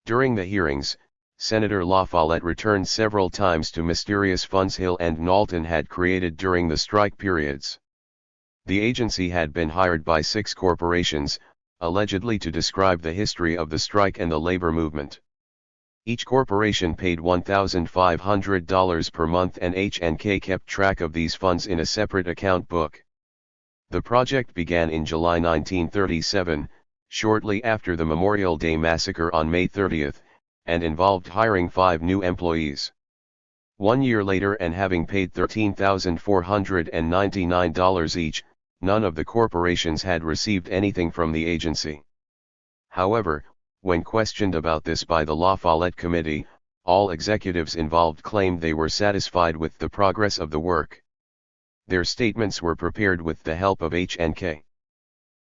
During the hearings, Senator La Follette returned several times to mysterious funds Hill and Knowlton had created during the strike periods. The agency had been hired by 6 corporations, allegedly to describe the history of the strike and the labor movement. Each corporation paid $1,500 per month, and H&K kept track of these funds in a separate account book. The project began in July 1937, shortly after the Memorial Day massacre on May 30, and involved hiring 5 new employees. 1 year later, and having paid $13,499 each, none of the corporations had received anything from the agency. However, when questioned about this by the La Follette Committee, all executives involved claimed they were satisfied with the progress of the work. Their statements were prepared with the help of H&K.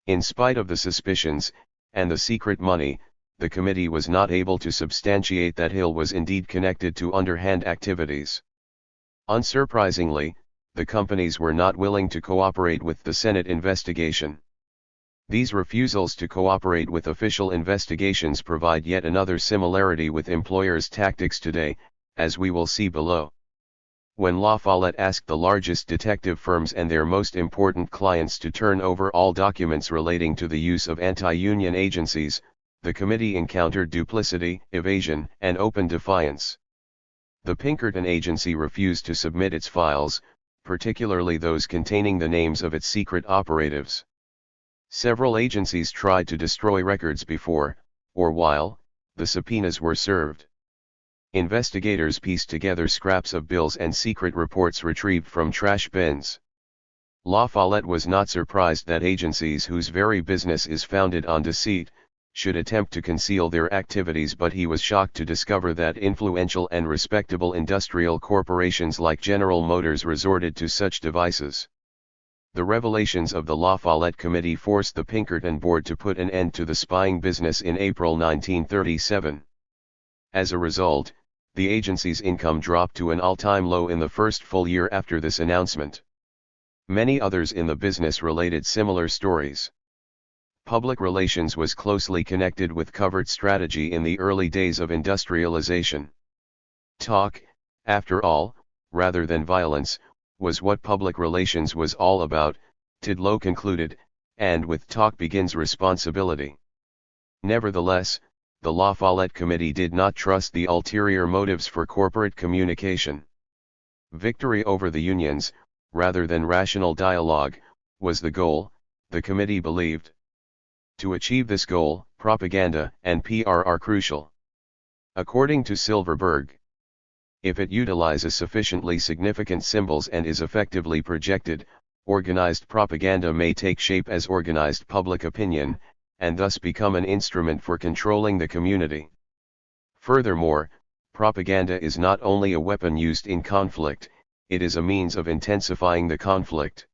In spite of the suspicions, and the secret money, the committee was not able to substantiate that Hill was indeed connected to underhand activities. Unsurprisingly, the companies were not willing to cooperate with the Senate investigation. These refusals to cooperate with official investigations provide yet another similarity with employers' tactics today, as we will see below. When La Follette asked the largest detective firms and their most important clients to turn over all documents relating to the use of anti-union agencies, the committee encountered duplicity, evasion, and open defiance. The Pinkerton Agency refused to submit its files, particularly those containing the names of its secret operatives. Several agencies tried to destroy records before, or while, the subpoenas were served. Investigators pieced together scraps of bills and secret reports retrieved from trash bins. La Follette was not surprised that agencies whose very business is founded on deceit should attempt to conceal their activities, but he was shocked to discover that influential and respectable industrial corporations like General Motors resorted to such devices. The revelations of the La Follette Committee forced the Pinkerton Board to put an end to the spying business in April 1937. As a result, the agency's income dropped to an all-time low in the first full year after this announcement. Many others in the business related similar stories. Public relations was closely connected with covert strategy in the early days of industrialization. Talk, after all, rather than violence, was what public relations was all about, Tidlow concluded, and with talk begins responsibility. Nevertheless, the La Follette Committee did not trust the ulterior motives for corporate communication. Victory over the unions, rather than rational dialogue, was the goal, the committee believed. To achieve this goal, propaganda and PR are crucial. According to Silverberg, If it utilizes sufficiently significant symbols and is effectively projected, organized propaganda may take shape as organized public opinion, and thus become an instrument for controlling the community. Furthermore, propaganda is not only a weapon used in conflict, it is a means of intensifying the conflict.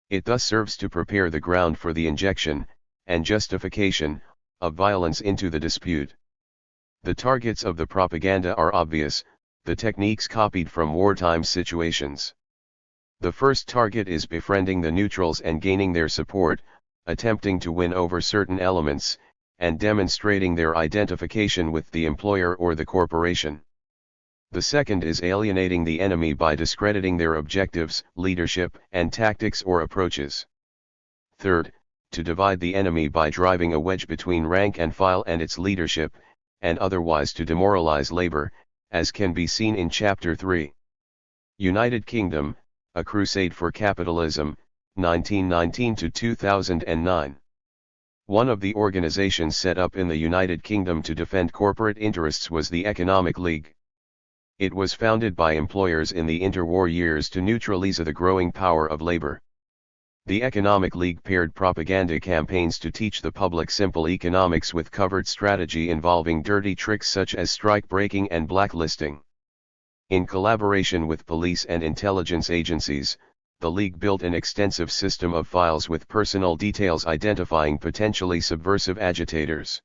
It thus serves to prepare the ground for the injection, and justification, of violence into the dispute. The targets of the propaganda are obvious, the techniques copied from wartime situations. The first target is befriending the neutrals and gaining their support, attempting to win over certain elements, and demonstrating their identification with the employer or the corporation. The second is alienating the enemy by discrediting their objectives, leadership, and tactics or approaches. Third, to divide the enemy by driving a wedge between rank and file and its leadership, and otherwise to demoralize labor, as can be seen in Chapter 3. United Kingdom, A Crusade for Capitalism, 1919 to 2009. One of the organizations set up in the United Kingdom to defend corporate interests was the Economic League. It was founded by employers in the interwar years to neutralize the growing power of labor. The Economic League paired propaganda campaigns to teach the public simple economics with covert strategy involving dirty tricks such as strike breaking and blacklisting. In collaboration with police and intelligence agencies, the League built an extensive system of files with personal details identifying potentially subversive agitators.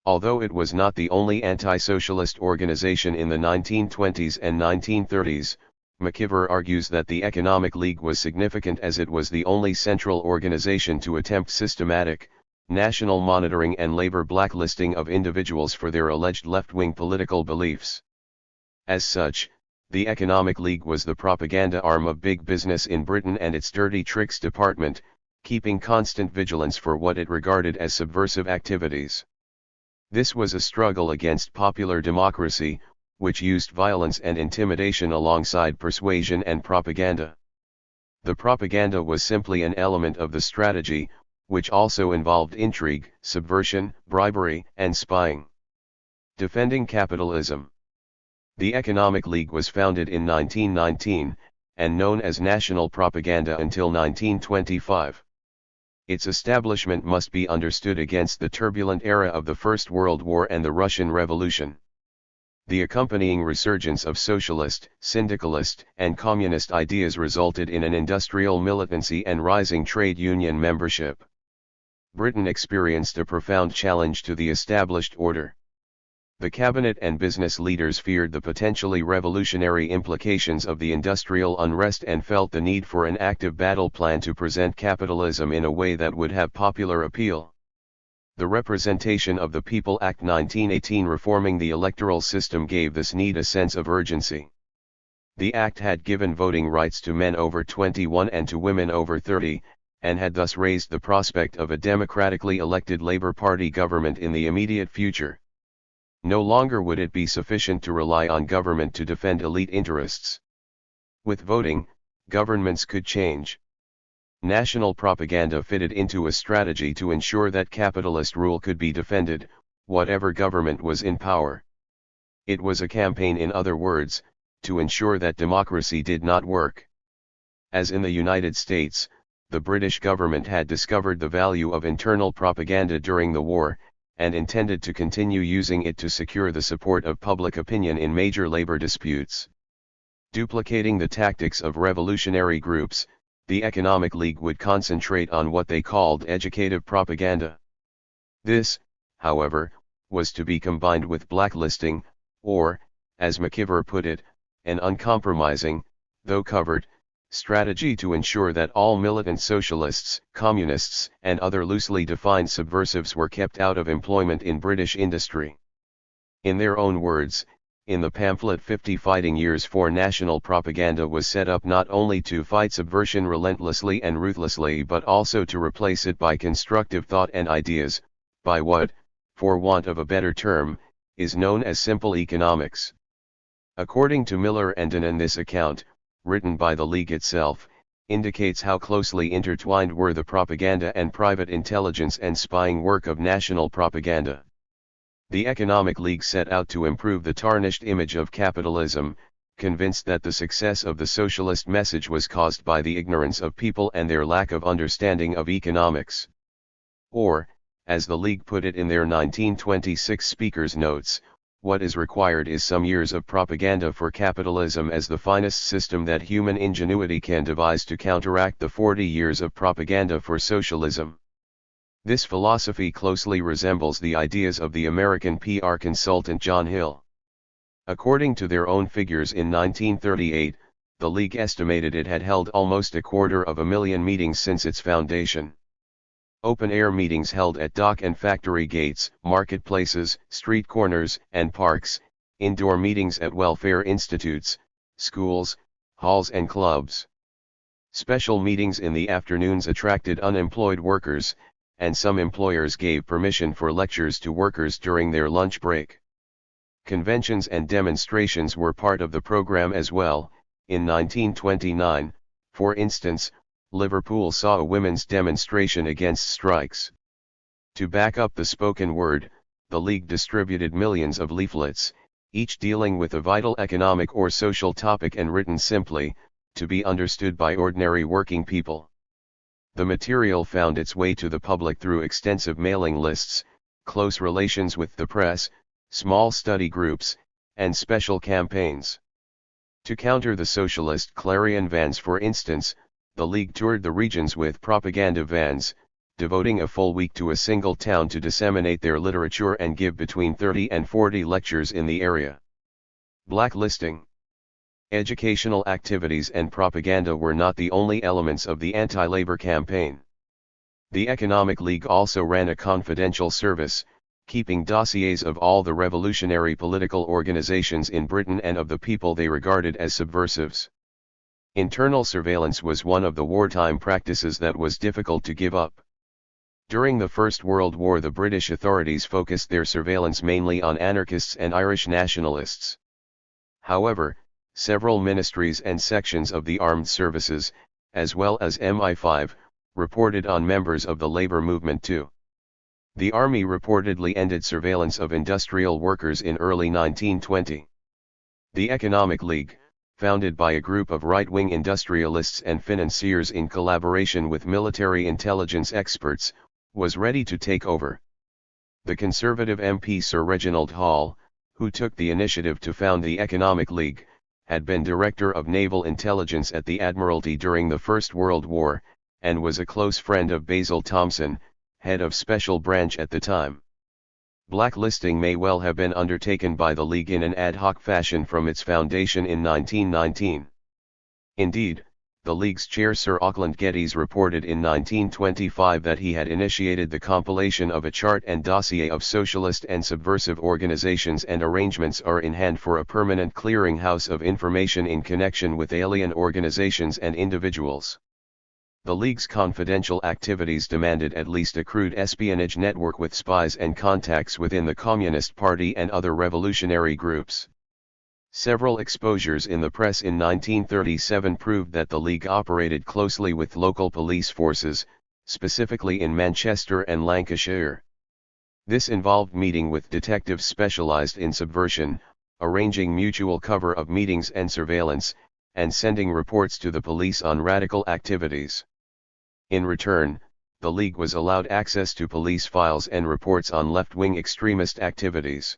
Although it was not the only anti-socialist organization in the 1920s and 1930s, McIver argues that the Economic League was significant as it was the only central organization to attempt systematic, national monitoring and labor blacklisting of individuals for their alleged left-wing political beliefs. As such, the Economic League was the propaganda arm of big business in Britain and its dirty tricks department, keeping constant vigilance for what it regarded as subversive activities. This was a struggle against popular democracy, which used violence and intimidation alongside persuasion and propaganda. The propaganda was simply an element of the strategy, which also involved intrigue, subversion, bribery, and spying. Defending capitalism. The Economic League was founded in 1919, and known as National Propaganda until 1925. Its establishment must be understood against the turbulent era of the First World War and the Russian Revolution. The accompanying resurgence of socialist, syndicalist, and communist ideas resulted in an industrial militancy and rising trade union membership. Britain experienced a profound challenge to the established order. The cabinet and business leaders feared the potentially revolutionary implications of the industrial unrest and felt the need for an active battle plan to present capitalism in a way that would have popular appeal. The Representation of the People Act 1918 reforming the electoral system gave this need a sense of urgency. The act had given voting rights to men over 21 and to women over 30, and had thus raised the prospect of a democratically elected Labour Party government in the immediate future. No longer would it be sufficient to rely on government to defend elite interests. With voting, governments could change. National propaganda fitted into a strategy to ensure that capitalist rule could be defended, whatever government was in power. It was a campaign, in other words, to ensure that democracy did not work. As in the United States, the British government had discovered the value of internal propaganda during the war, and intended to continue using it to secure the support of public opinion in major labor disputes. Duplicating the tactics of revolutionary groups, the Economic League would concentrate on what they called educative propaganda. This, however, was to be combined with blacklisting, or, as McIver put it, an uncompromising, though covert, strategy to ensure that all militant socialists, communists, and other loosely defined subversives were kept out of employment in British industry. In their own words, in the pamphlet 50 Fighting Years for National Propaganda was set up not only to fight subversion relentlessly and ruthlessly but also to replace it by constructive thought and ideas, by what, for want of a better term, is known as simple economics. According to Miller and Denon, this account, written by the League itself, indicates how closely intertwined were the propaganda and private intelligence and spying work of national propaganda. The Economic League set out to improve the tarnished image of capitalism, convinced that the success of the socialist message was caused by the ignorance of people and their lack of understanding of economics. Or, as the League put it in their 1926 Speaker's Notes, what is required is some years of propaganda for capitalism as the finest system that human ingenuity can devise to counteract the 40 years of propaganda for socialism. This philosophy closely resembles the ideas of the American PR consultant John Hill. According to their own figures in 1938, the League estimated it had held almost 250,000 meetings since its foundation. Open-air meetings held at dock and factory gates, marketplaces, street corners, and parks, indoor meetings at welfare institutes, schools, halls and clubs. Special meetings in the afternoons attracted unemployed workers, and some employers gave permission for lectures to workers during their lunch break. Conventions and demonstrations were part of the program as well. In 1929, for instance, Liverpool saw a women's demonstration against strikes. To back up the spoken word, the League distributed millions of leaflets, each dealing with a vital economic or social topic and written simply, to be understood by ordinary working people. The material found its way to the public through extensive mailing lists, close relations with the press, small study groups, and special campaigns. To counter the socialist clarion vans, for instance, the League toured the regions with propaganda vans, devoting a full week to a single town to disseminate their literature and give between 30 and 40 lectures in the area. Blacklisting. Educational activities and propaganda were not the only elements of the anti-labor campaign. The Economic League also ran a confidential service, keeping dossiers of all the revolutionary political organizations in Britain and of the people they regarded as subversives. Internal surveillance was one of the wartime practices that was difficult to give up. During the First World War, the British authorities focused their surveillance mainly on anarchists and Irish nationalists. However, several ministries and sections of the armed services, as well as MI5, reported on members of the labor movement too. The Army reportedly ended surveillance of industrial workers in early 1920. The Economic League, founded by a group of right-wing industrialists and financiers in collaboration with military intelligence experts, was ready to take over. The Conservative MP Sir Reginald Hall, who took the initiative to found the Economic League, had been Director of Naval Intelligence at the Admiralty during the First World War, and was a close friend of Basil Thomson, head of Special Branch at the time. Blacklisting may well have been undertaken by the League in an ad hoc fashion from its foundation in 1919. Indeed, the League's chair Sir Auckland Geddes reported in 1925 that he had initiated the compilation of a chart and dossier of socialist and subversive organizations, and arrangements are in hand for a permanent clearinghouse of information in connection with alien organizations and individuals. The League's confidential activities demanded at least a crude espionage network with spies and contacts within the Communist Party and other revolutionary groups. Several exposures in the press in 1937 proved that the League operated closely with local police forces, specifically in Manchester and Lancashire. This involved meeting with detectives specialized in subversion, arranging mutual cover of meetings and surveillance, and sending reports to the police on radical activities. In return, the League was allowed access to police files and reports on left-wing extremist activities.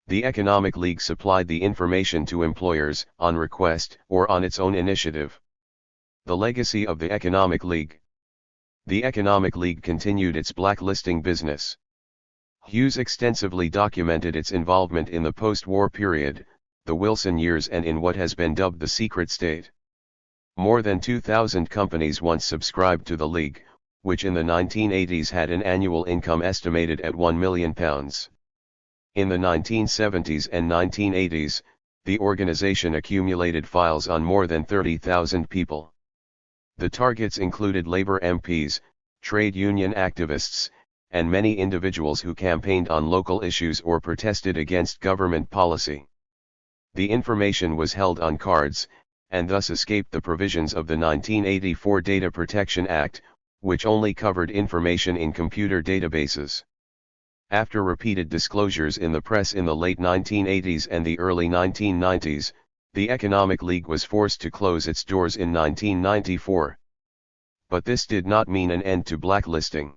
The Economic League supplied the information to employers, on request or on its own initiative. The legacy of the Economic League. The Economic League continued its blacklisting business. Hughes extensively documented its involvement in the post-war period, the Wilson years, and in what has been dubbed the secret state. More than 2,000 companies once subscribed to the League, which in the 1980s had an annual income estimated at £1 million. In the 1970s and 1980s, the organization accumulated files on more than 30,000 people. The targets included Labour MPs, trade union activists, and many individuals who campaigned on local issues or protested against government policy. The information was held on cards, and thus escaped the provisions of the 1984 Data Protection Act, which only covered information in computer databases. After repeated disclosures in the press in the late 1980s and the early 1990s, the Economic League was forced to close its doors in 1994. But this did not mean an end to blacklisting.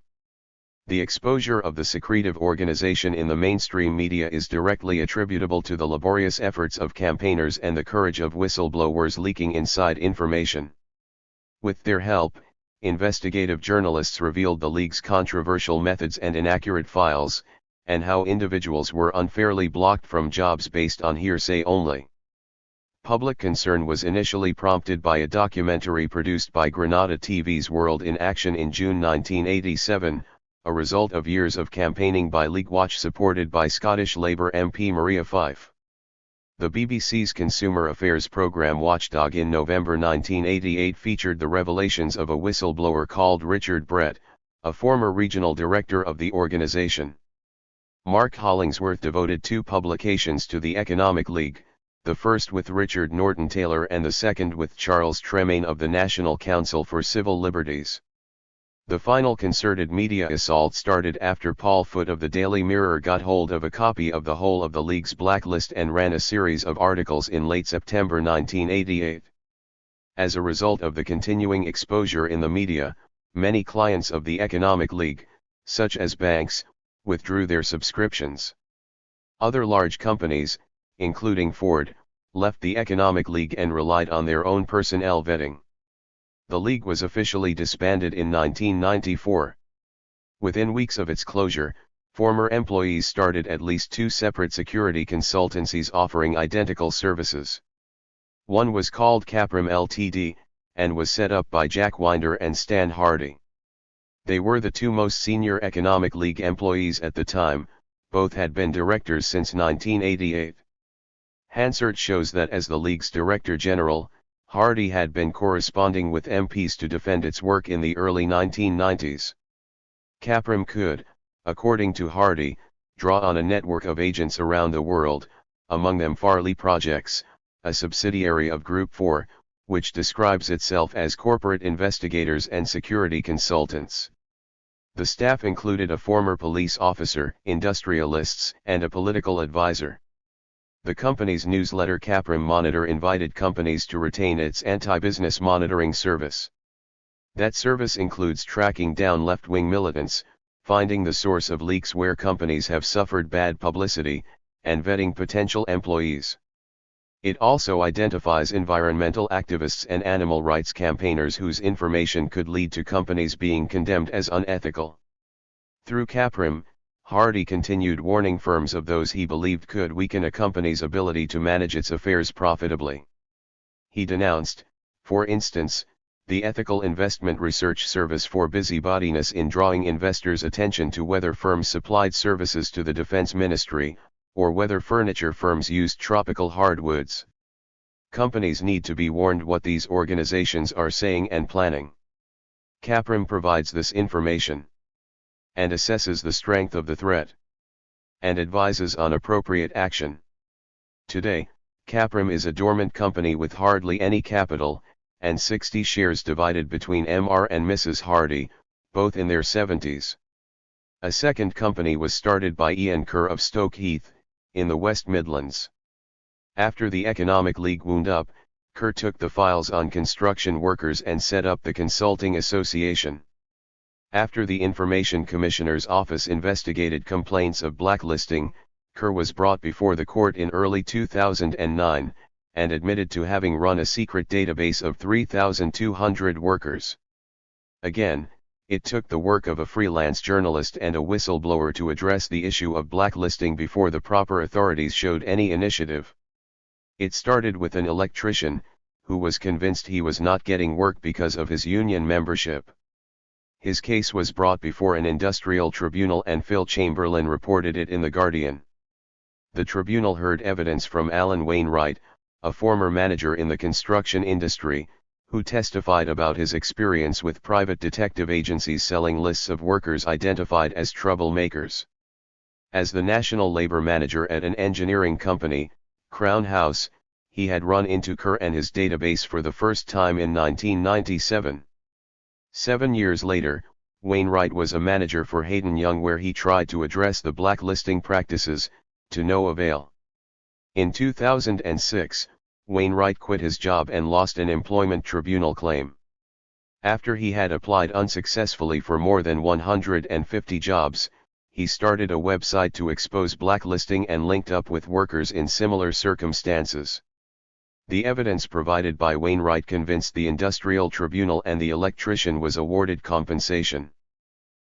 The exposure of the secretive organization in the mainstream media is directly attributable to the laborious efforts of campaigners and the courage of whistleblowers leaking inside information. With their help, investigative journalists revealed the League's controversial methods and inaccurate files, and how individuals were unfairly blocked from jobs based on hearsay only. Public concern was initially prompted by a documentary produced by Granada TV's World in Action in June 1987, a result of years of campaigning by League Watch supported by Scottish Labour MP Maria Fife. The BBC's Consumer Affairs programme Watchdog in November 1988 featured the revelations of a whistleblower called Richard Brett, a former regional director of the organisation. Mark Hollingsworth devoted 2 publications to the Economic League, the first with Richard Norton Taylor and the second with Charles Tremaine of the National Council for Civil Liberties. The final concerted media assault started after Paul Foote of the Daily Mirror got hold of a copy of the whole of the League's blacklist and ran a series of articles in late September 1988. As a result of the continuing exposure in the media, many clients of the Economic League, such as banks, withdrew their subscriptions. Other large companies, including Ford, left the Economic League and relied on their own personnel vetting. The League was officially disbanded in 1994. Within weeks of its closure, former employees started at least 2 separate security consultancies offering identical services. One was called Capram Ltd, and was set up by Jack Winder and Stan Hardy. They were the 2 most senior Economic League employees at the time, both had been directors since 1988. Hansard shows that as the League's Director General, Hardy had been corresponding with MPs to defend its work in the early 1990s. Capram could, according to Hardy, draw on a network of agents around the world, among them Farley Projects, a subsidiary of Group 4, which describes itself as corporate investigators and security consultants. The staff included a former police officer, industrialists, and a political advisor. The company's newsletter Capram Monitor invited companies to retain its anti-business monitoring service. That service includes tracking down left-wing militants, finding the source of leaks where companies have suffered bad publicity, and vetting potential employees. It also identifies environmental activists and animal rights campaigners whose information could lead to companies being condemned as unethical. Through Capram, Hardy continued warning firms of those he believed could weaken a company's ability to manage its affairs profitably. He denounced, for instance, the Ethical Investment Research Service for busybodiness in drawing investors' attention to whether firms supplied services to the Defense Ministry, or whether furniture firms used tropical hardwoods. Companies need to be warned what these organizations are saying and planning. Capram provides this information, and assesses the strength of the threat, and advises on appropriate action. Today, Capram is a dormant company with hardly any capital, and 60 shares divided between Mr. and Mrs. Hardy, both in their 70s. A second company was started by Ian Kerr of Stoke Heath, in the West Midlands. After the Economic League wound up, Kerr took the files on construction workers and set up the Consulting Association. After the Information Commissioner's Office investigated complaints of blacklisting, Kerr was brought before the court in early 2009, and admitted to having run a secret database of 3,200 workers. Again, it took the work of a freelance journalist and a whistleblower to address the issue of blacklisting before the proper authorities showed any initiative. It started with an electrician, who was convinced he was not getting work because of his union membership. His case was brought before an industrial tribunal and Phil Chamberlain reported it in The Guardian. The tribunal heard evidence from Alan Wainwright, a former manager in the construction industry, who testified about his experience with private detective agencies selling lists of workers identified as troublemakers. As the national labor manager at an engineering company, Crown House, he had run into Kerr and his database for the first time in 1997. 7 years later, Wainwright was a manager for Hayden Young, where he tried to address the blacklisting practices, to no avail. In 2006, Wainwright quit his job and lost an employment tribunal claim. After he had applied unsuccessfully for more than 150 jobs, he started a website to expose blacklisting and linked up with workers in similar circumstances. The evidence provided by Wainwright convinced the industrial tribunal, and the electrician was awarded compensation.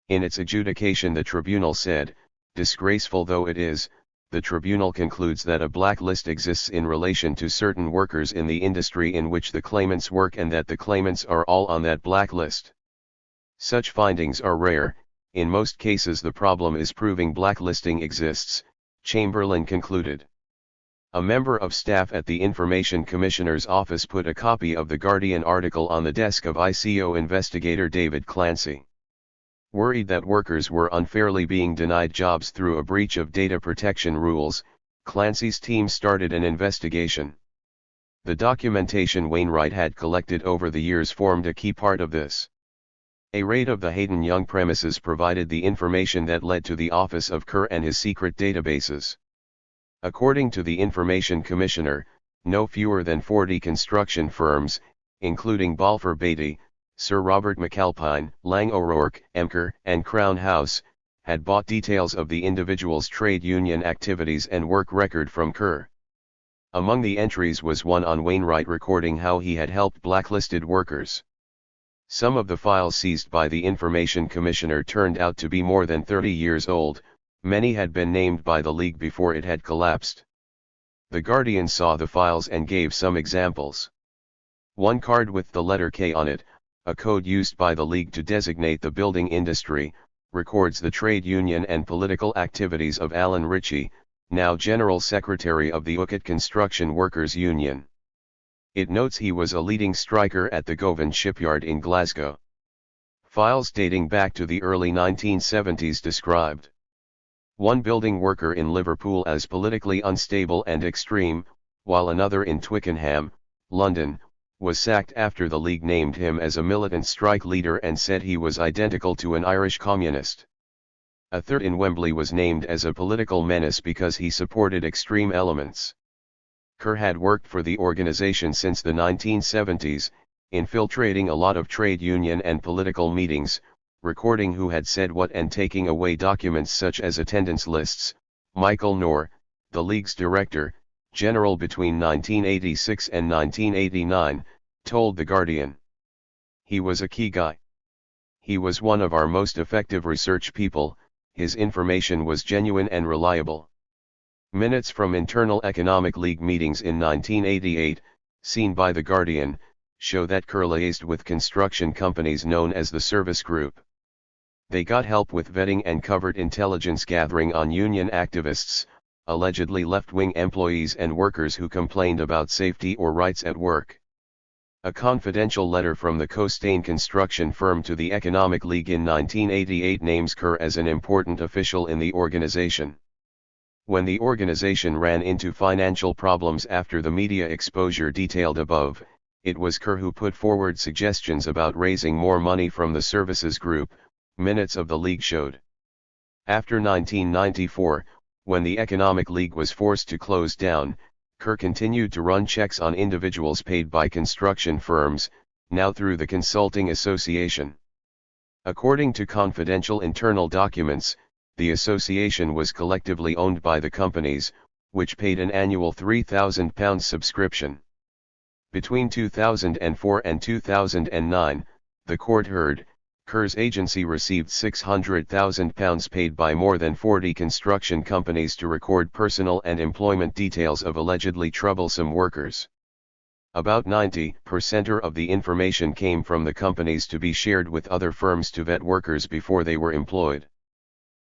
In its adjudication, the tribunal said, "Disgraceful though it is, the tribunal concludes that a blacklist exists in relation to certain workers in the industry in which the claimants work, and that the claimants are all on that blacklist. Such findings are rare. In most cases the problem is proving blacklisting exists," Chamberlain concluded. A member of staff at the Information Commissioner's office put a copy of the Guardian article on the desk of ICO investigator David Clancy. Worried that workers were unfairly being denied jobs through a breach of data protection rules, Clancy's team started an investigation. The documentation Wainwright had collected over the years formed a key part of this. A raid of the Hayden Young premises provided the information that led to the office of Kerr and his secret databases. According to the Information Commissioner, no fewer than 40 construction firms, including Balfour Beatty, Sir Robert McAlpine, Lang O'Rourke, Emker, and Crown House, had bought details of the individual's trade union activities and work record from Kerr. Among the entries was one on Wainwright recording how he had helped blacklisted workers. Some of the files seized by the Information Commissioner turned out to be more than 30 years old. Many had been named by the League before it had collapsed. The Guardian saw the files and gave some examples. One card with the letter K on it, a code used by the League to designate the building industry, records the trade union and political activities of Alan Ritchie, now General Secretary of the Ucket Construction Workers Union. It notes he was a leading striker at the Govan shipyard in Glasgow. Files dating back to the early 1970s described one building worker in Liverpool as politically unstable and extreme, while another in Twickenham, London, was sacked after the League named him as a militant strike leader and said he was identical to an Irish communist. A third in Wembley was named as a political menace because he supported extreme elements. Kerr had worked for the organization since the 1970s, infiltrating a lot of trade union and political meetings, recording who had said what and taking away documents such as attendance lists. Michael Knorr, the League's director general between 1986 and 1989, told The Guardian. "He was a key guy. He was one of our most effective research people, his information was genuine and reliable." Minutes from internal Economic League meetings in 1988, seen by The Guardian, show that Kerr liaised with construction companies known as the Service Group. They got help with vetting and covert intelligence gathering on union activists, allegedly left-wing employees and workers who complained about safety or rights at work. A confidential letter from the Costain construction firm to the Economic League in 1988 names Kerr as an important official in the organization. When the organization ran into financial problems after the media exposure detailed above, it was Kerr who put forward suggestions about raising more money from the services group, minutes of the League showed. After 1994, when the Economic League was forced to close down, Kerr continued to run checks on individuals paid by construction firms, now through the Consulting Association. According to confidential internal documents, the association was collectively owned by the companies, which paid an annual £3,000 subscription. Between 2004 and 2009, the court heard, Kerr's agency received £600,000 paid by more than 40 construction companies to record personal and employment details of allegedly troublesome workers. About 90% of the information came from the companies to be shared with other firms to vet workers before they were employed.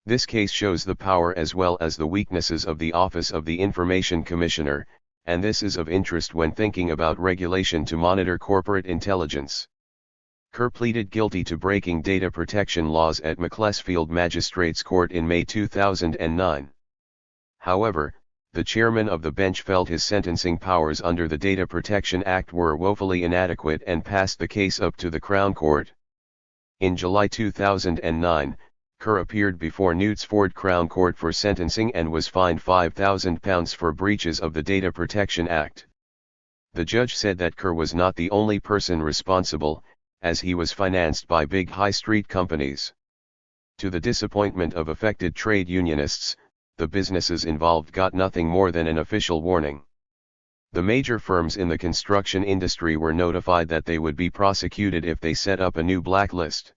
This case shows the power as well as the weaknesses of the Office of the Information Commissioner, and this is of interest when thinking about regulation to monitor corporate intelligence. Kerr pleaded guilty to breaking data protection laws at Macclesfield Magistrates Court in May 2009. However, the chairman of the bench felt his sentencing powers under the Data Protection Act were woefully inadequate and passed the case up to the Crown Court. In July 2009, Kerr appeared before Knutsford Crown Court for sentencing and was fined £5,000 for breaches of the Data Protection Act. The judge said that Kerr was not the only person responsible, as he was financed by big high street companies. To the disappointment of affected trade unionists, the businesses involved got nothing more than an official warning. The major firms in the construction industry were notified that they would be prosecuted if they set up a new blacklist.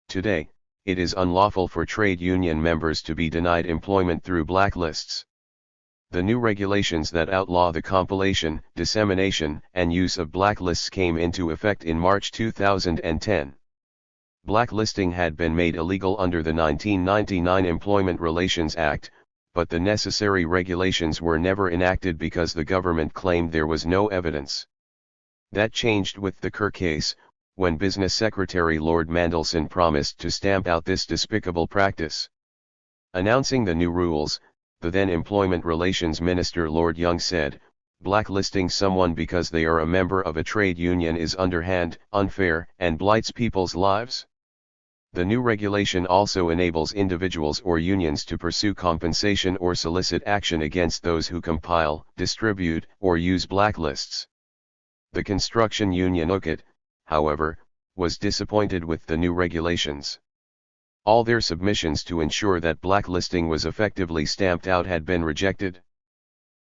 Today, it is unlawful for trade union members to be denied employment through blacklists. The new regulations that outlaw the compilation, dissemination, and use of blacklists came into effect in March 2010. Blacklisting had been made illegal under the 1999 Employment Relations Act, but the necessary regulations were never enacted because the government claimed there was no evidence. That changed with the Kerr case, when Business Secretary Lord Mandelson promised to stamp out this despicable practice. Announcing the new rules, the then Employment Relations Minister Lord Young said, "Blacklisting someone because they are a member of a trade union is underhand, unfair, and blights people's lives." The new regulation also enables individuals or unions to pursue compensation or solicit action against those who compile, distribute, or use blacklists. The construction union UCIT, however, was disappointed with the new regulations. All their submissions to ensure that blacklisting was effectively stamped out had been rejected.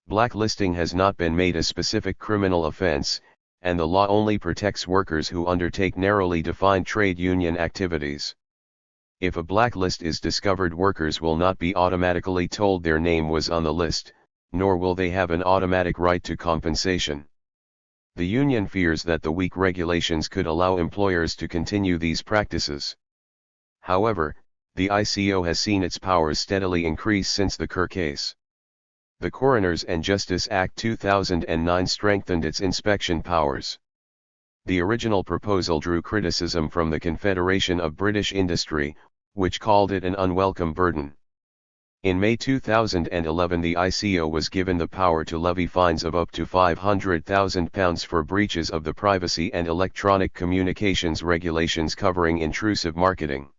Blacklisting has not been made a specific criminal offense, and the law only protects workers who undertake narrowly defined trade union activities. If a blacklist is discovered, workers will not be automatically told their name was on the list, nor will they have an automatic right to compensation. The union fears that the weak regulations could allow employers to continue these practices. However, the ICO has seen its powers steadily increase since the Kerr case. The Coroners and Justice Act 2009 strengthened its inspection powers. The original proposal drew criticism from the Confederation of British Industry, which called it an unwelcome burden. In May 2011, the ICO was given the power to levy fines of up to £500,000 for breaches of the privacy and electronic communications regulations covering intrusive marketing.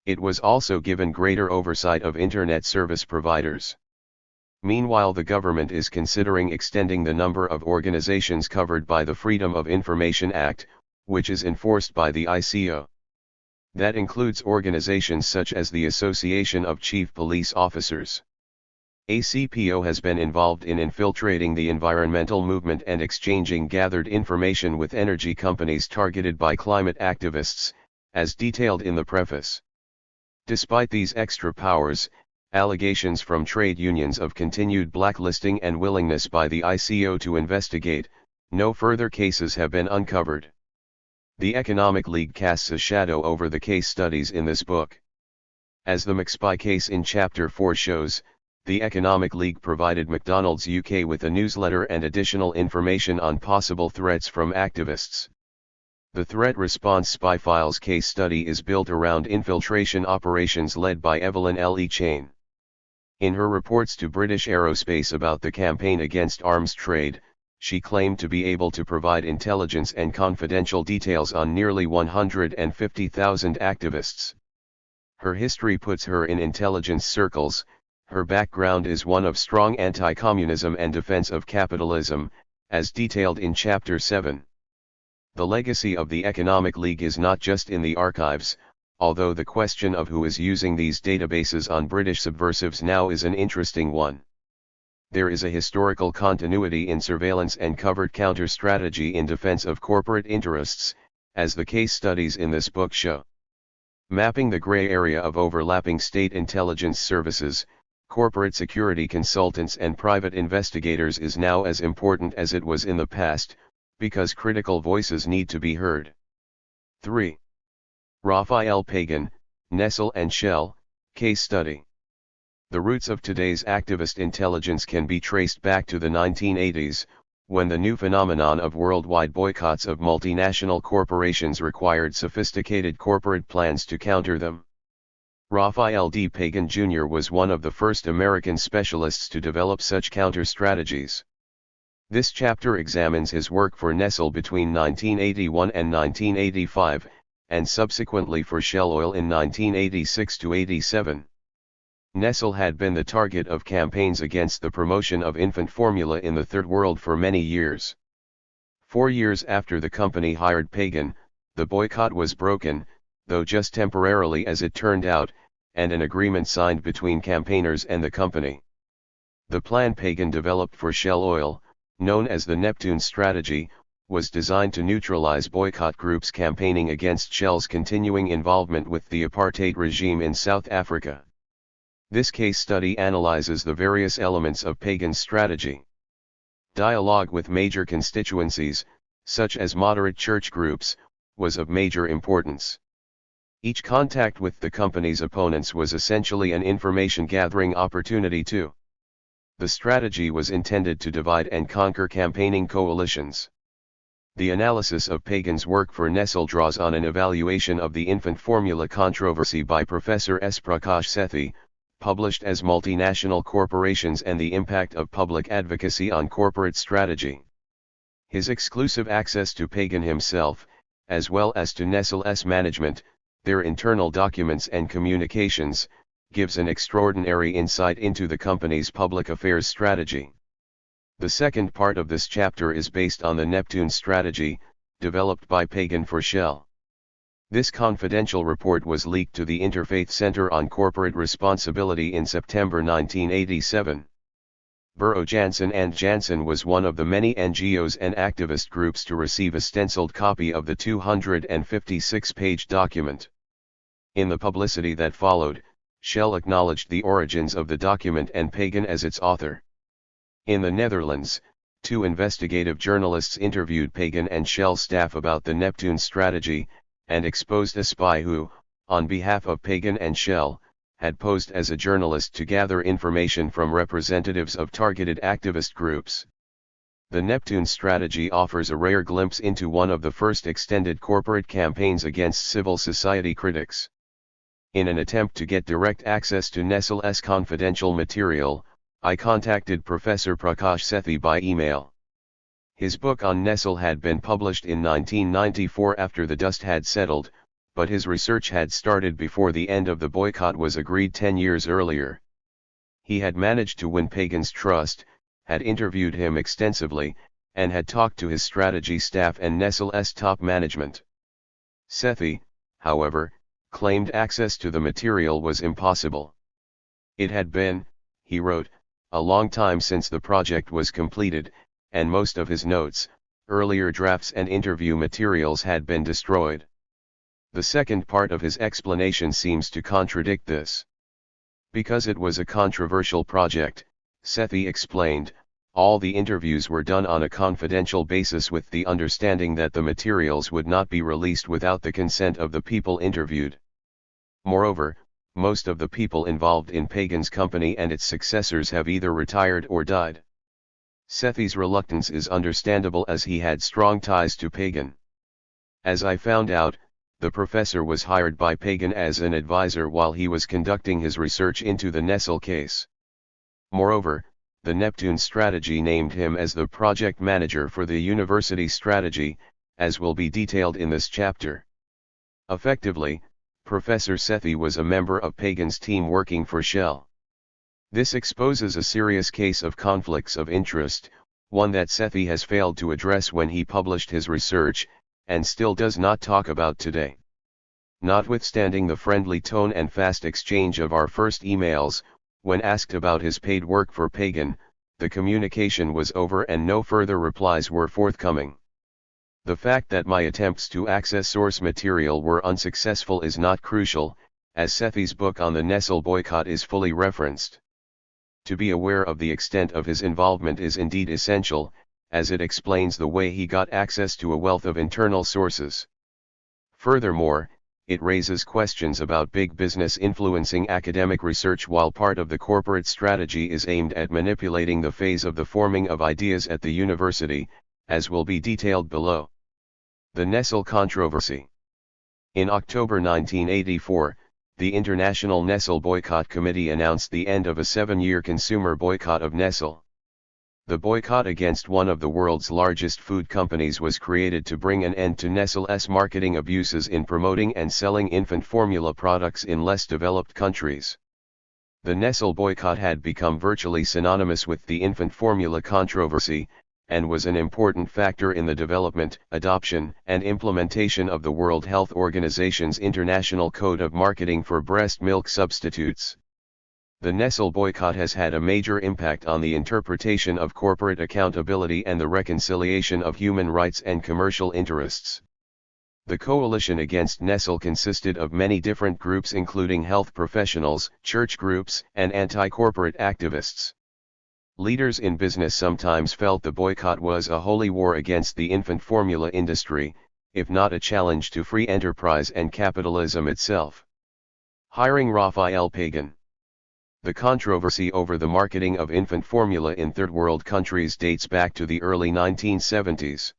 It was also given greater oversight of Internet service providers. Meanwhile, the government is considering extending the number of organizations covered by the Freedom of Information Act, which is enforced by the ICO. That includes organizations such as the Association of Chief Police Officers. ACPO has been involved in infiltrating the environmental movement and exchanging gathered information with energy companies targeted by climate activists, as detailed in the preface. Despite these extra powers, allegations from trade unions of continued blacklisting and willingness by the ICO to investigate, no further cases have been uncovered. The Economic League casts a shadow over the case studies in this book. As the McSpy case in Chapter 4 shows, the Economic League provided McDonald's UK with a newsletter and additional information on possible threats from activists. The Threat Response Spy Files case study is built around infiltration operations led by Evline L. Chain. In her reports to British Aerospace about the campaign against arms trade, she claimed to be able to provide intelligence and confidential details on nearly 150,000 activists. Her history puts her in intelligence circles. Her background is one of strong anti-communism and defense of capitalism, as detailed in Chapter 7. The legacy of the Economic League is not just in the archives, although the question of who is using these databases on British subversives now is an interesting one. There is a historical continuity in surveillance and covert counter-strategy in defense of corporate interests, as the case studies in this book show. Mapping the gray area of overlapping state intelligence services, corporate security consultants and private investigators is now as important as it was in the past, because critical voices need to be heard. 3. Raphael Pagan, Nestle and Shell, Case Study. The roots of today's activist intelligence can be traced back to the 1980s, when the new phenomenon of worldwide boycotts of multinational corporations required sophisticated corporate plans to counter them. Raphael D. Pagan Jr. was one of the first American specialists to develop such counter strategies. This chapter examines his work for Nestle between 1981 and 1985, and subsequently for Shell Oil in 1986–87. Nestle had been the target of campaigns against the promotion of infant formula in the Third World for many years. 4 years after the company hired Pagan, the boycott was broken, though just temporarily as it turned out, and an agreement signed between campaigners and the company. The plan Pagan developed for Shell Oil, known as the Neptune Strategy, was designed to neutralize boycott groups campaigning against Shell's continuing involvement with the apartheid regime in South Africa. This case study analyzes the various elements of Pagan's strategy. Dialogue with major constituencies, such as moderate church groups, was of major importance. Each contact with the company's opponents was essentially an information-gathering opportunity too. The strategy was intended to divide and conquer campaigning coalitions. The analysis of Pagan's work for Nestle draws on an evaluation of the infant formula controversy by Professor S. Prakash Sethi, published as Multinational Corporations and the Impact of Public Advocacy on Corporate Strategy. His exclusive access to Pagan himself, as well as to Nestle's management, their internal documents and communications, gives an extraordinary insight into the company's public affairs strategy. The second part of this chapter is based on the Neptune strategy, developed by Pagan for Shell. This confidential report was leaked to the Interfaith Center on Corporate Responsibility in September 1987. Burrow Jansen and Jansen was one of the many NGOs and activist groups to receive a stenciled copy of the 256-page document. In the publicity that followed, Shell acknowledged the origins of the document and Pagan as its author. In the Netherlands, 2 investigative journalists interviewed Pagan and Shell staff about the Neptune strategy, and exposed a spy who, on behalf of Pagan and Shell, had posed as a journalist to gather information from representatives of targeted activist groups. The Neptune strategy offers a rare glimpse into one of the first extended corporate campaigns against civil society critics. In an attempt to get direct access to Nestle's confidential material, I contacted Professor Prakash Sethi by email. His book on Nestle had been published in 1994 after the dust had settled, but his research had started before the end of the boycott was agreed 10 years earlier. He had managed to win Pagan's trust, had interviewed him extensively, and had talked to his strategy staff and Nestle's top management. Sethi, however, claimed access to the material was impossible. It had been, he wrote, a long time since the project was completed, and most of his notes, earlier drafts and interview materials had been destroyed. The second part of his explanation seems to contradict this. Because it was a controversial project, Sethi explained, all the interviews were done on a confidential basis with the understanding that the materials would not be released without the consent of the people interviewed. Moreover, most of the people involved in Pagan's company and its successors have either retired or died. Sethi's reluctance is understandable as he had strong ties to Pagan. As I found out, the professor was hired by Pagan as an advisor while he was conducting his research into the Nestle case. Moreover, the Neptune strategy named him as the project manager for the university strategy, as will be detailed in this chapter. Effectively, Professor Sethi was a member of Pagan's team working for Shell. This exposes a serious case of conflicts of interest, one that Sethi has failed to address when he published his research, and still does not talk about today. Notwithstanding the friendly tone and fast exchange of our first emails, when asked about his paid work for Pagan, the communication was over and no further replies were forthcoming. The fact that my attempts to access source material were unsuccessful is not crucial, as Sethi's book on the Nestle boycott is fully referenced. To be aware of the extent of his involvement is indeed essential, as it explains the way he got access to a wealth of internal sources. Furthermore, it raises questions about big business influencing academic research while part of the corporate strategy is aimed at manipulating the phase of the forming of ideas at the university, as will be detailed below. The Nestle controversy. In October 1984, the International Nestle Boycott Committee announced the end of a 7-year consumer boycott of Nestle. The boycott against one of the world's largest food companies was created to bring an end to Nestlé's marketing abuses in promoting and selling infant formula products in less developed countries. The Nestlé boycott had become virtually synonymous with the infant formula controversy, and was an important factor in the development, adoption, and implementation of the World Health Organization's International Code of Marketing for Breast Milk Substitutes. The Nestlé boycott has had a major impact on the interpretation of corporate accountability and the reconciliation of human rights and commercial interests. The coalition against Nestlé consisted of many different groups including health professionals, church groups, and anti-corporate activists. Leaders in business sometimes felt the boycott was a holy war against the infant formula industry, if not a challenge to free enterprise and capitalism itself. Hiring Raphael Pagan. The controversy over the marketing of infant formula in third world countries dates back to the early 1970s.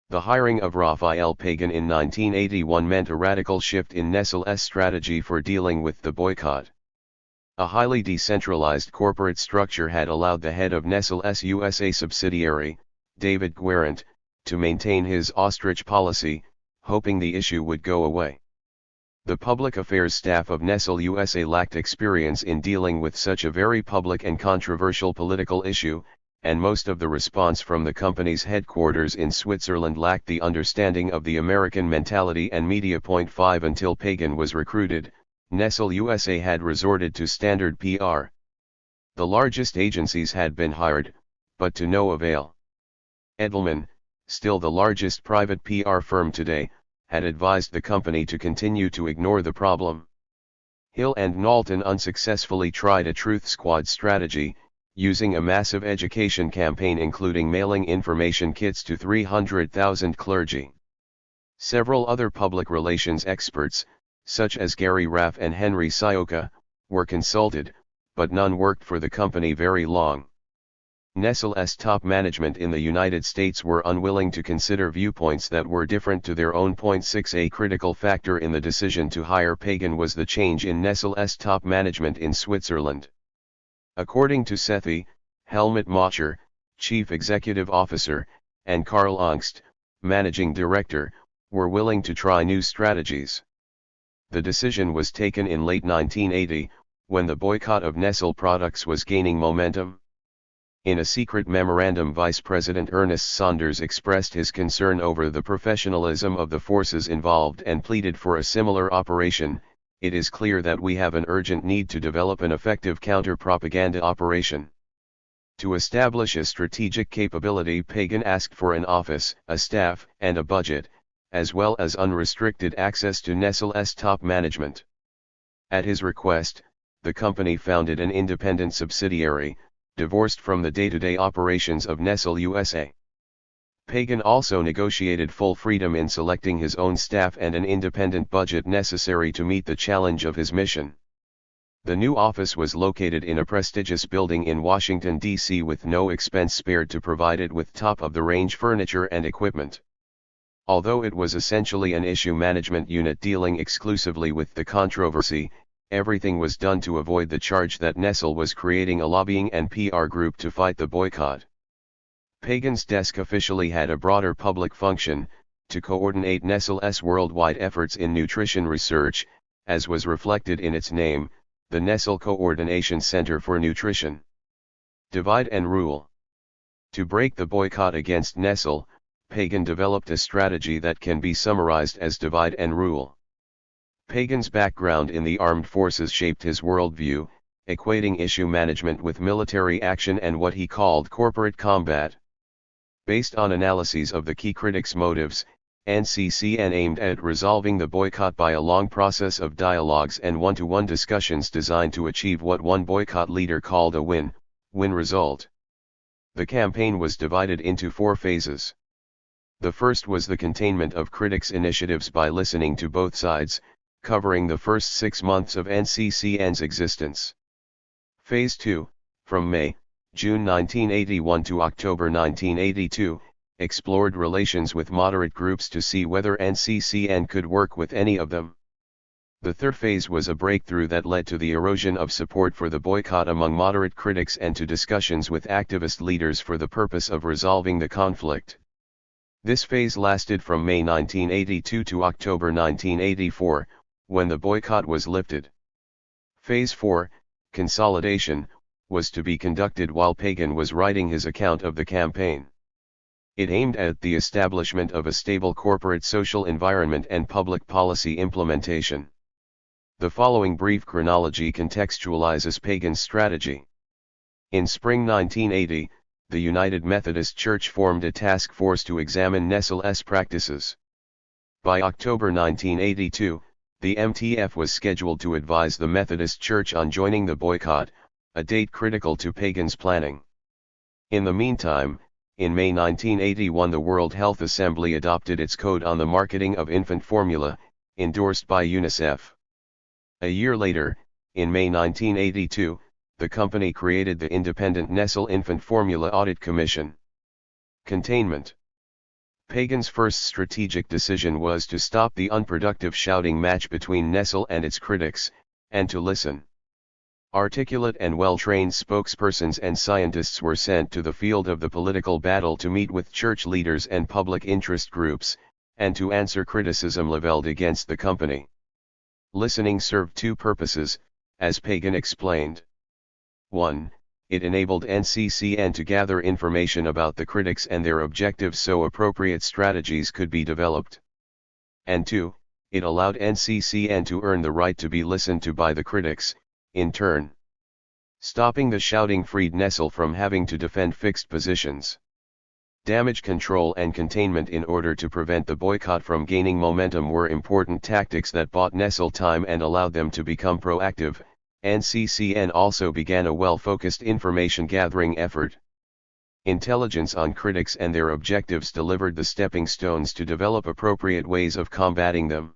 The hiring of Raphael Pagan in 1981 meant a radical shift in Nestlé's strategy for dealing with the boycott. A highly decentralized corporate structure had allowed the head of Nestlé's USA subsidiary, David Guerrant, to maintain his ostrich policy, hoping the issue would go away. The public affairs staff of Nestlé USA lacked experience in dealing with such a very public and controversial political issue, and most of the response from the company's headquarters in Switzerland lacked the understanding of the American mentality and media. 5 Until Pagan was recruited, Nestlé USA had resorted to standard PR. The largest agencies had been hired, but to no avail. Edelman, still the largest private PR firm today, had advised the company to continue to ignore the problem. Hill and Knowlton unsuccessfully tried a Truth Squad strategy, using a massive education campaign including mailing information kits to 300,000 clergy. Several other public relations experts, such as Gary Raff and Henry Sioka, were consulted, but none worked for the company very long. Nestlé's top management in the United States were unwilling to consider viewpoints that were different to their own. 6 A critical factor in the decision to hire Pagan was the change in Nestlé's top management in Switzerland. According to Sethi, Helmut Macher, Chief Executive Officer, and Karl Angst, Managing Director, were willing to try new strategies. The decision was taken in late 1980, when the boycott of Nestlé products was gaining momentum. In a secret memorandum, Vice President Ernest Saunders expressed his concern over the professionalism of the forces involved and pleaded for a similar operation. It is clear that we have an urgent need to develop an effective counter-propaganda operation. To establish a strategic capability, Pagan asked for an office, a staff, and a budget, as well as unrestricted access to Nestlé's top management. At his request, the company founded an independent subsidiary, divorced from the day-to-day operations of Nestlé USA. Pagan also negotiated full freedom in selecting his own staff and an independent budget necessary to meet the challenge of his mission. The new office was located in a prestigious building in Washington, D.C. with no expense spared to provide it with top-of-the-range furniture and equipment. Although it was essentially an issue management unit dealing exclusively with the controversy, everything was done to avoid the charge that Nestlé was creating a lobbying and PR group to fight the boycott. Pagan's desk officially had a broader public function, to coordinate Nestlé's worldwide efforts in nutrition research, as was reflected in its name, the Nestlé Coordination Center for Nutrition. Divide and rule. To break the boycott against Nestlé, Pagan developed a strategy that can be summarized as divide and rule. Pagan's background in the armed forces shaped his worldview, equating issue management with military action and what he called corporate combat. Based on analyses of the key critics' motives, NCCN aimed at resolving the boycott by a long process of dialogues and one-to-one discussions designed to achieve what one boycott leader called a win-win result. The campaign was divided into 4 phases. The first was the containment of critics' initiatives by listening to both sides, covering the first 6 months of NCCN's existence. Phase 2, from June 1981 to October 1982, explored relations with moderate groups to see whether NCCN could work with any of them. The third phase was a breakthrough that led to the erosion of support for the boycott among moderate critics and to discussions with activist leaders for the purpose of resolving the conflict. This phase lasted from May 1982 to October 1984, when the boycott was lifted. Phase 4, consolidation, was to be conducted while Pagan was writing his account of the campaign. It aimed at the establishment of a stable corporate social environment and public policy implementation. The following brief chronology contextualizes Pagan's strategy. In spring 1980, the United Methodist Church formed a task force to examine Nestle's practices. By October 1982, the MTF was scheduled to advise the Methodist Church on joining the boycott, a date critical to Pagan's planning. In the meantime, in May 1981 the World Health Assembly adopted its Code on the Marketing of Infant Formula, endorsed by UNICEF. A year later, in May 1982, the company created the independent Nestle Infant Formula Audit Commission. Containment. Pagan's first strategic decision was to stop the unproductive shouting match between Nestle and its critics, and to listen. Articulate and well-trained spokespersons and scientists were sent to the field of the political battle to meet with church leaders and public interest groups, and to answer criticism leveled against the company. Listening served two purposes, as Pagan explained. 1. It enabled NCCN to gather information about the critics and their objectives so appropriate strategies could be developed. And 2. It allowed NCCN to earn the right to be listened to by the critics, in turn. Stopping the shouting freed Nestle from having to defend fixed positions. Damage control and containment in order to prevent the boycott from gaining momentum were important tactics that bought Nestle time and allowed them to become proactive. NCCN also began a well-focused information-gathering effort. Intelligence on critics and their objectives delivered the stepping stones to develop appropriate ways of combating them.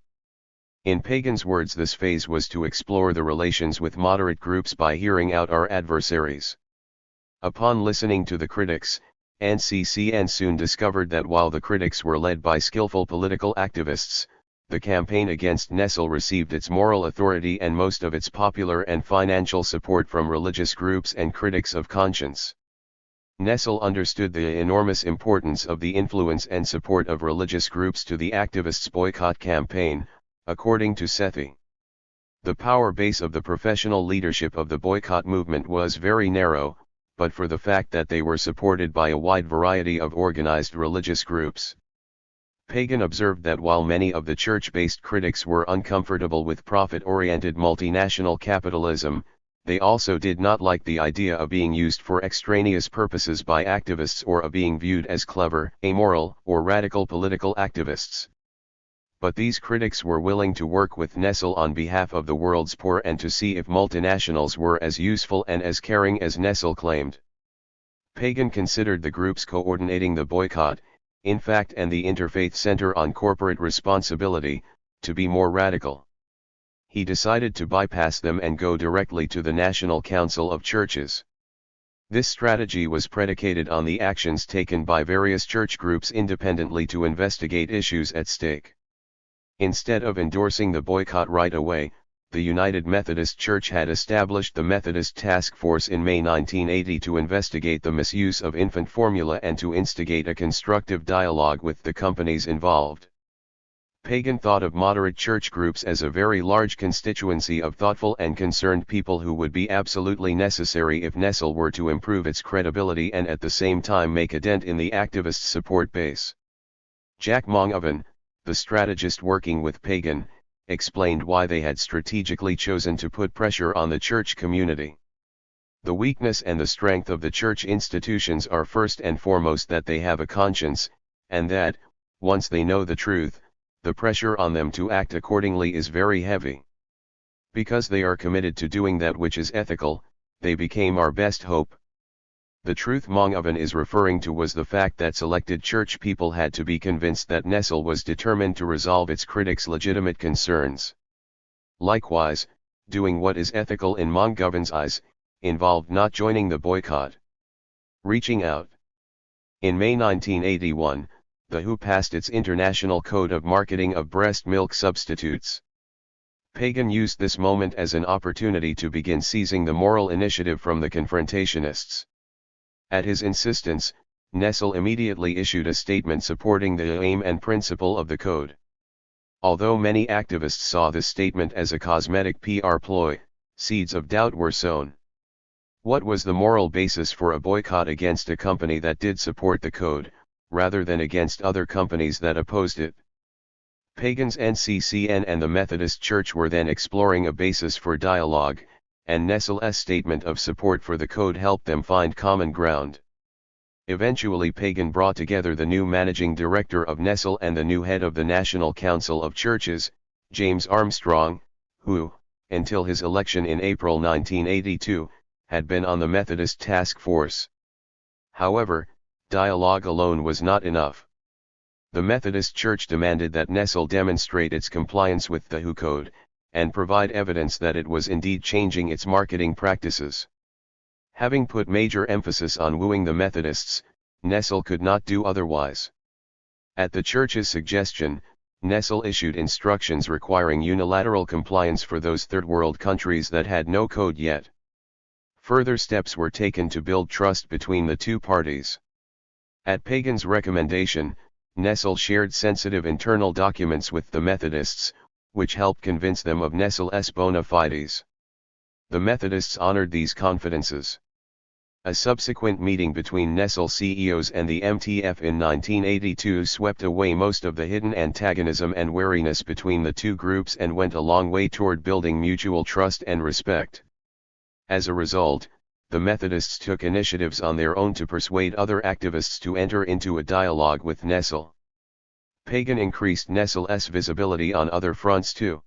In Pagan's words, this phase was to explore the relations with moderate groups by hearing out our adversaries. Upon listening to the critics, NCCN soon discovered that while the critics were led by skillful political activists, the campaign against Nestle received its moral authority and most of its popular and financial support from religious groups and critics of conscience. Nestle understood the enormous importance of the influence and support of religious groups to the activists' boycott campaign, according to Sethi. The power base of the professional leadership of the boycott movement was very narrow, but for the fact that they were supported by a wide variety of organized religious groups. Pagan observed that while many of the church-based critics were uncomfortable with profit-oriented multinational capitalism, they also did not like the idea of being used for extraneous purposes by activists or of being viewed as clever, amoral, or radical political activists. But these critics were willing to work with Nestle on behalf of the world's poor and to see if multinationals were as useful and as caring as Nestle claimed. Pagan considered the groups coordinating the boycott, in fact, and the Interfaith Center on Corporate Responsibility, to be more radical. He decided to bypass them and go directly to the National Council of Churches. This strategy was predicated on the actions taken by various church groups independently to investigate issues at stake. Instead of endorsing the boycott right away, the United Methodist Church had established the Methodist Task Force in May 1980 to investigate the misuse of infant formula and to instigate a constructive dialogue with the companies involved. Pagan thought of moderate church groups as a very large constituency of thoughtful and concerned people who would be absolutely necessary if Nestle were to improve its credibility and at the same time make a dent in the activist support base. Jack Manoeuvres, the strategist working with Pagan, explained why they had strategically chosen to put pressure on the church community. The weakness and the strength of the church institutions are first and foremost that they have a conscience, and that, once they know the truth, the pressure on them to act accordingly is very heavy. Because they are committed to doing that which is ethical, they became our best hope. The truth Manoeuvres is referring to was the fact that selected church people had to be convinced that Nestle was determined to resolve its critics' legitimate concerns. Likewise, doing what is ethical in Manoeuvres' eyes, involved not joining the boycott. Reaching out. In May 1981, the WHO passed its International Code of Marketing of Breast Milk Substitutes. Pagan used this moment as an opportunity to begin seizing the moral initiative from the confrontationists. At his insistence, Nessel immediately issued a statement supporting the aim and principle of the code. Although many activists saw this statement as a cosmetic PR ploy, seeds of doubt were sown. What was the moral basis for a boycott against a company that did support the code, rather than against other companies that opposed it? Pagan's NCCN and the Methodist Church were then exploring a basis for dialogue, and Nessel's statement of support for the code helped them find common ground. Eventually Pagan brought together the new managing director of Nessel and the new head of the National Council of Churches, James Armstrong, who, until his election in April 1982, had been on the Methodist task force. However, dialogue alone was not enough. The Methodist Church demanded that Nessel demonstrate its compliance with the WHO Code, and provide evidence that it was indeed changing its marketing practices. Having put major emphasis on wooing the Methodists, Nessel could not do otherwise. At the Church's suggestion, Nessel issued instructions requiring unilateral compliance for those third world countries that had no code yet. Further steps were taken to build trust between the two parties. At Pagan's recommendation, Nessel shared sensitive internal documents with the Methodists, which helped convince them of Nessel's bona fides. The Methodists honored these confidences. A subsequent meeting between Nessel CEOs and the MTF in 1982 swept away most of the hidden antagonism and wariness between the two groups and went a long way toward building mutual trust and respect. As a result, the Methodists took initiatives on their own to persuade other activists to enter into a dialogue with Nessel. Pagan increased Nessel's visibility on other fronts too.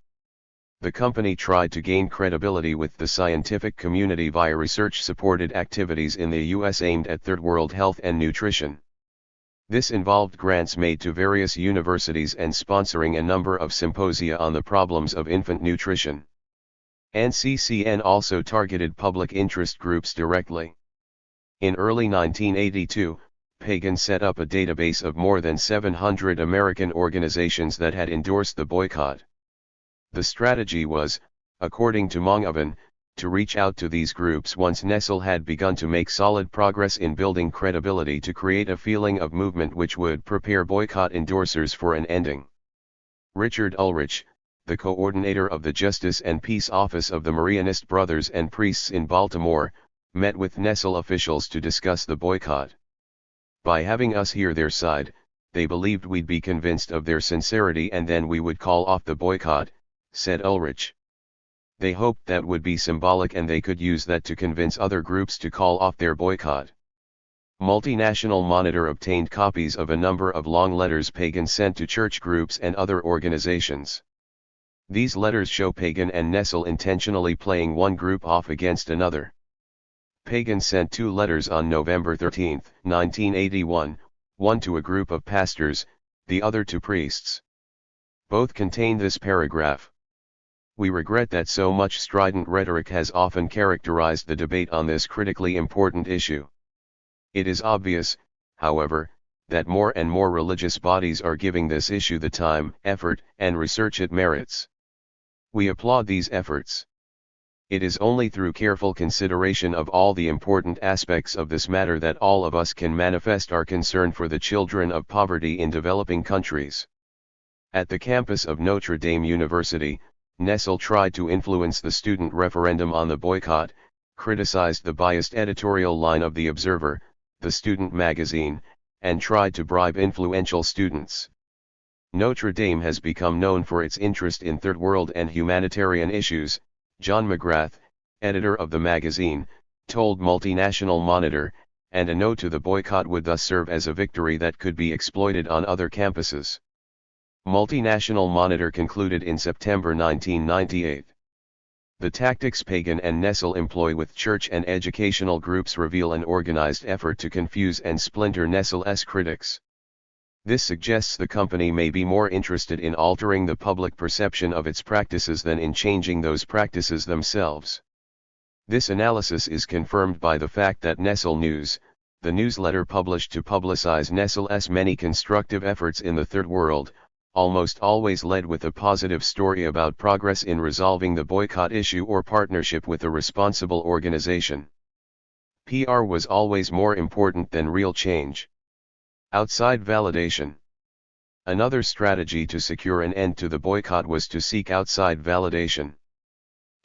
The company tried to gain credibility with the scientific community via research-supported activities in the U.S. aimed at third world health and nutrition. This involved grants made to various universities and sponsoring a number of symposia on the problems of infant nutrition. NCCN also targeted public interest groups directly. In early 1982, Pagan set up a database of more than 700 American organizations that had endorsed the boycott. The strategy was, according to Manoeuvres, to reach out to these groups once Nessel had begun to make solid progress in building credibility to create a feeling of movement which would prepare boycott endorsers for an ending. Richard Ulrich, the coordinator of the Justice and Peace Office of the Marianist Brothers and Priests in Baltimore, met with Nessel officials to discuss the boycott. By having us hear their side, they believed we'd be convinced of their sincerity and then we would call off the boycott, said Ulrich. They hoped that would be symbolic and they could use that to convince other groups to call off their boycott. Multinational Monitor obtained copies of a number of long letters Pagan sent to church groups and other organizations. These letters show Pagan and Nessel intentionally playing one group off against another. Pagan sent two letters on November 13, 1981, one to a group of pastors, the other to priests. Both contain this paragraph. We regret that so much strident rhetoric has often characterized the debate on this critically important issue. It is obvious, however, that more and more religious bodies are giving this issue the time, effort, and research it merits. We applaud these efforts. It is only through careful consideration of all the important aspects of this matter that all of us can manifest our concern for the children of poverty in developing countries. At the campus of Notre Dame University, Nessel tried to influence the student referendum on the boycott, criticized the biased editorial line of The Observer, the student magazine, and tried to bribe influential students. Notre Dame has become known for its interest in third world and humanitarian issues, John McGrath, editor of the magazine, told Multinational Monitor, and a no to the boycott would thus serve as a victory that could be exploited on other campuses. Multinational Monitor concluded in September 1998. The tactics Pagan and Nessel employ with church and educational groups reveal an organized effort to confuse and splinter Nessel's critics. This suggests the company may be more interested in altering the public perception of its practices than in changing those practices themselves. This analysis is confirmed by the fact that Nessel News, the newsletter published to publicize Nessel's many constructive efforts in the Third World, almost always led with a positive story about progress in resolving the boycott issue or partnership with a responsible organization. PR was always more important than real change. Outside validation. Another strategy to secure an end to the boycott was to seek outside validation.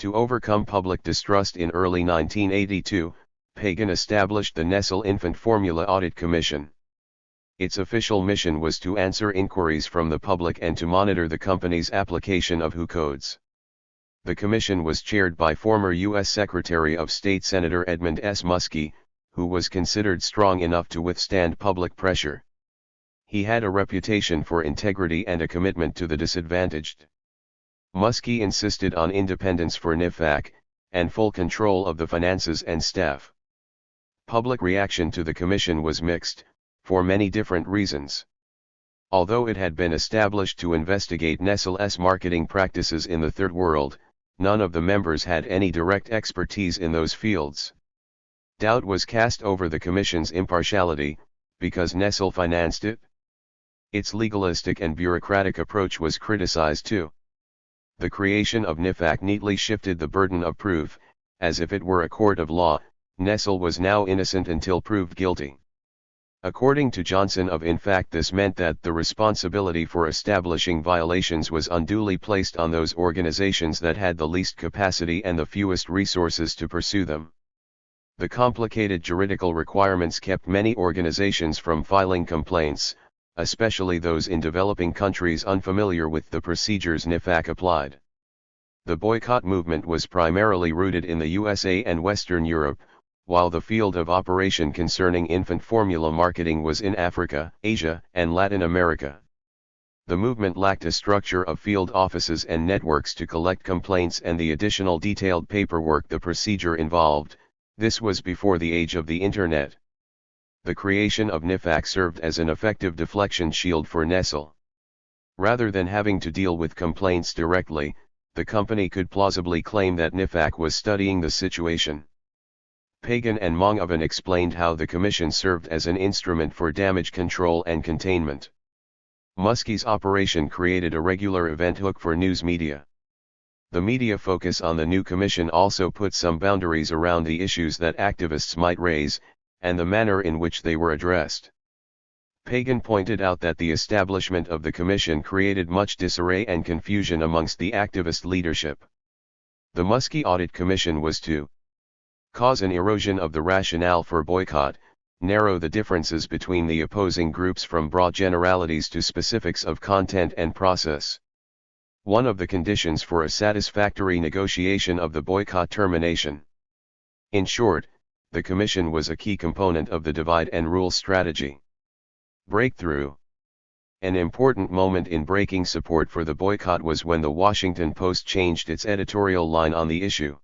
To overcome public distrust in early 1982, Pagan established the Nestle Infant Formula Audit Commission. Its official mission was to answer inquiries from the public and to monitor the company's application of WHO codes. The commission was chaired by former U.S. Secretary of State Senator Edmund S. Muskie, who was considered strong enough to withstand public pressure. He had a reputation for integrity and a commitment to the disadvantaged. Muskie insisted on independence for NIFAC, and full control of the finances and staff. Public reaction to the commission was mixed, for many different reasons. Although it had been established to investigate Nestle's marketing practices in the Third World, none of the members had any direct expertise in those fields. Doubt was cast over the Commission's impartiality, because Nestle financed it. Its legalistic and bureaucratic approach was criticized too. The creation of NIFAC neatly shifted the burden of proof, as if it were a court of law. Nestle was now innocent until proved guilty. According to Johnson in fact this meant that the responsibility for establishing violations was unduly placed on those organizations that had the least capacity and the fewest resources to pursue them. The complicated juridical requirements kept many organizations from filing complaints, especially those in developing countries unfamiliar with the procedures NIFAC applied. The boycott movement was primarily rooted in the USA and Western Europe, while the field of operation concerning infant formula marketing was in Africa, Asia, and Latin America. The movement lacked a structure of field offices and networks to collect complaints and the additional detailed paperwork the procedure involved. This was before the age of the Internet. The creation of NIFAC served as an effective deflection shield for Nestle. Rather than having to deal with complaints directly, the company could plausibly claim that NIFAC was studying the situation. Pagan and Manoeuvres explained how the commission served as an instrument for damage control and containment. Muskie's operation created a regular event hook for news media. The media focus on the new commission also put some boundaries around the issues that activists might raise, and the manner in which they were addressed. Pagan pointed out that the establishment of the commission created much disarray and confusion amongst the activist leadership. The Muskie Audit Commission was to cause an erosion of the rationale for boycott, narrow the differences between the opposing groups from broad generalities to specifics of content and process. One of the conditions for a satisfactory negotiation of the boycott termination. In short, the Commission was a key component of the divide and rule strategy. Breakthrough. An important moment in breaking support for the boycott was when the Washington Post changed its editorial line on the issue.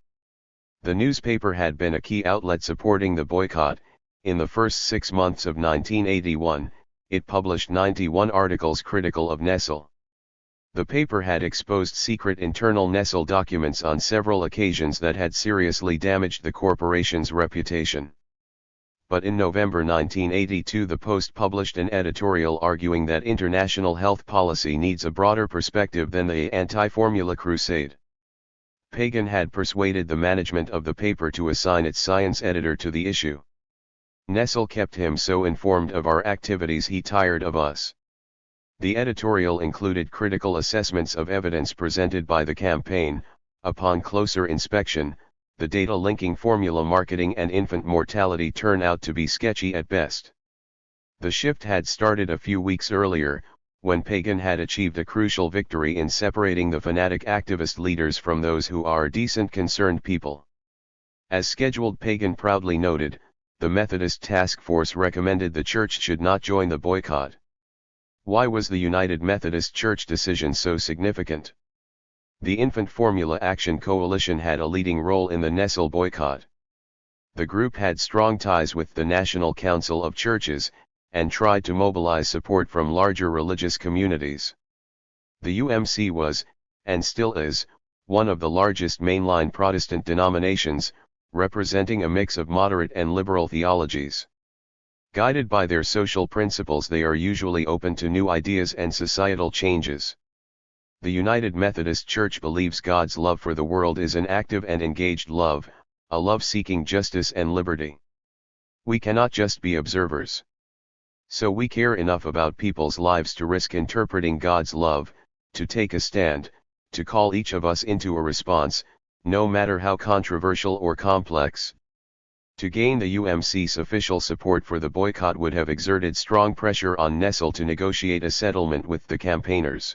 The newspaper had been a key outlet supporting the boycott. In the first 6 months of 1981, it published 91 articles critical of Nestle. The paper had exposed secret internal Nestle documents on several occasions that had seriously damaged the corporation's reputation. But in November 1982 the Post published an editorial arguing that international health policy needs a broader perspective than the anti-formula crusade. Pagan had persuaded the management of the paper to assign its science editor to the issue. Nestle kept him so informed of our activities he tired of us. The editorial included critical assessments of evidence presented by the campaign. Upon closer inspection, the data linking formula marketing and infant mortality turn out to be sketchy at best. The shift had started a few weeks earlier, when Pagan had achieved a crucial victory in separating the fanatic activist leaders from those who are decent concerned people. As scheduled, Pagan proudly noted, the Methodist Task Force recommended the church should not join the boycott. Why was the United Methodist Church decision so significant? The Infant Formula Action Coalition had a leading role in the Nestle boycott. The group had strong ties with the National Council of Churches, and tried to mobilize support from larger religious communities. The UMC was, and still is, one of the largest mainline Protestant denominations, representing a mix of moderate and liberal theologies. Guided by their social principles, they are usually open to new ideas and societal changes. The United Methodist Church believes God's love for the world is an active and engaged love, a love seeking justice and liberty. We cannot just be observers. So we care enough about people's lives to risk interpreting God's love, to take a stand, to call each of us into a response, no matter how controversial or complex. To gain the UMC's official support for the boycott would have exerted strong pressure on Nestle to negotiate a settlement with the campaigners.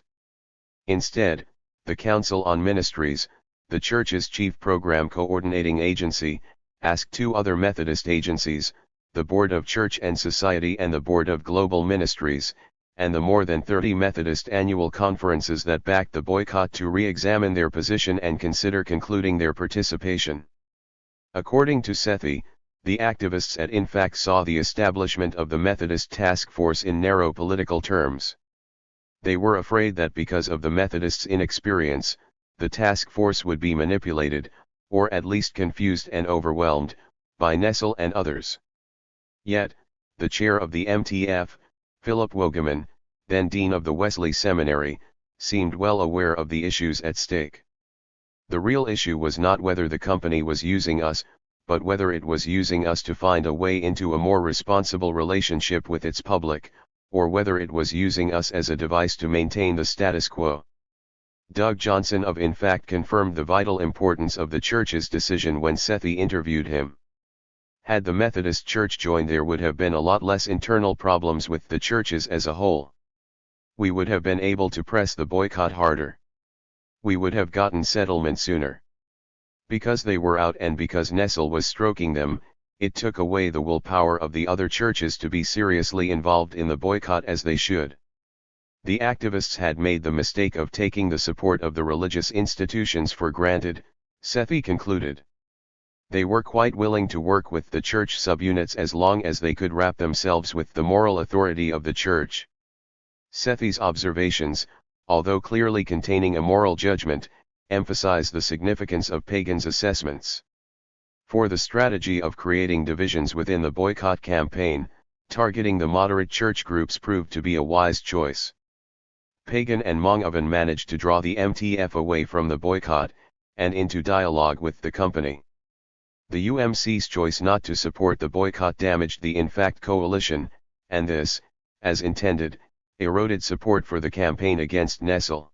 Instead, the Council on Ministries, the Church's chief program coordinating agency, asked two other Methodist agencies, the Board of Church and Society and the Board of Global Ministries, and the more than 30 Methodist annual conferences that backed the boycott to re-examine their position and consider concluding their participation. According to Sethi, the activists at INFAC saw the establishment of the Methodist Task Force in narrow political terms. They were afraid that because of the Methodists' inexperience, the task force would be manipulated, or at least confused and overwhelmed, by Nestle and others. Yet, the chair of the MTF, Philip Wogeman, then dean of the Wesley Seminary, seemed well aware of the issues at stake. The real issue was not whether the company was using us, but whether it was using us to find a way into a more responsible relationship with its public, or whether it was using us as a device to maintain the status quo. Doug Johnson of INFAC confirmed the vital importance of the Church's decision when Sethi interviewed him. Had the Methodist Church joined, there would have been a lot less internal problems with the churches as a whole. We would have been able to press the boycott harder. We would have gotten settlement sooner. Because they were out and because Nestle was stroking them, it took away the willpower of the other churches to be seriously involved in the boycott as they should. The activists had made the mistake of taking the support of the religious institutions for granted, Sethi concluded. They were quite willing to work with the church subunits as long as they could wrap themselves with the moral authority of the church. Sethi's observations, although clearly containing a moral judgment, emphasize the significance of Pagan's assessments. For the strategy of creating divisions within the boycott campaign, targeting the moderate church groups proved to be a wise choice. Pagan and Manoeuvres managed to draw the MTF away from the boycott, and into dialogue with the company. The UMC's choice not to support the boycott damaged the INFAC coalition, and this, as intended, eroded support for the campaign against Nestle.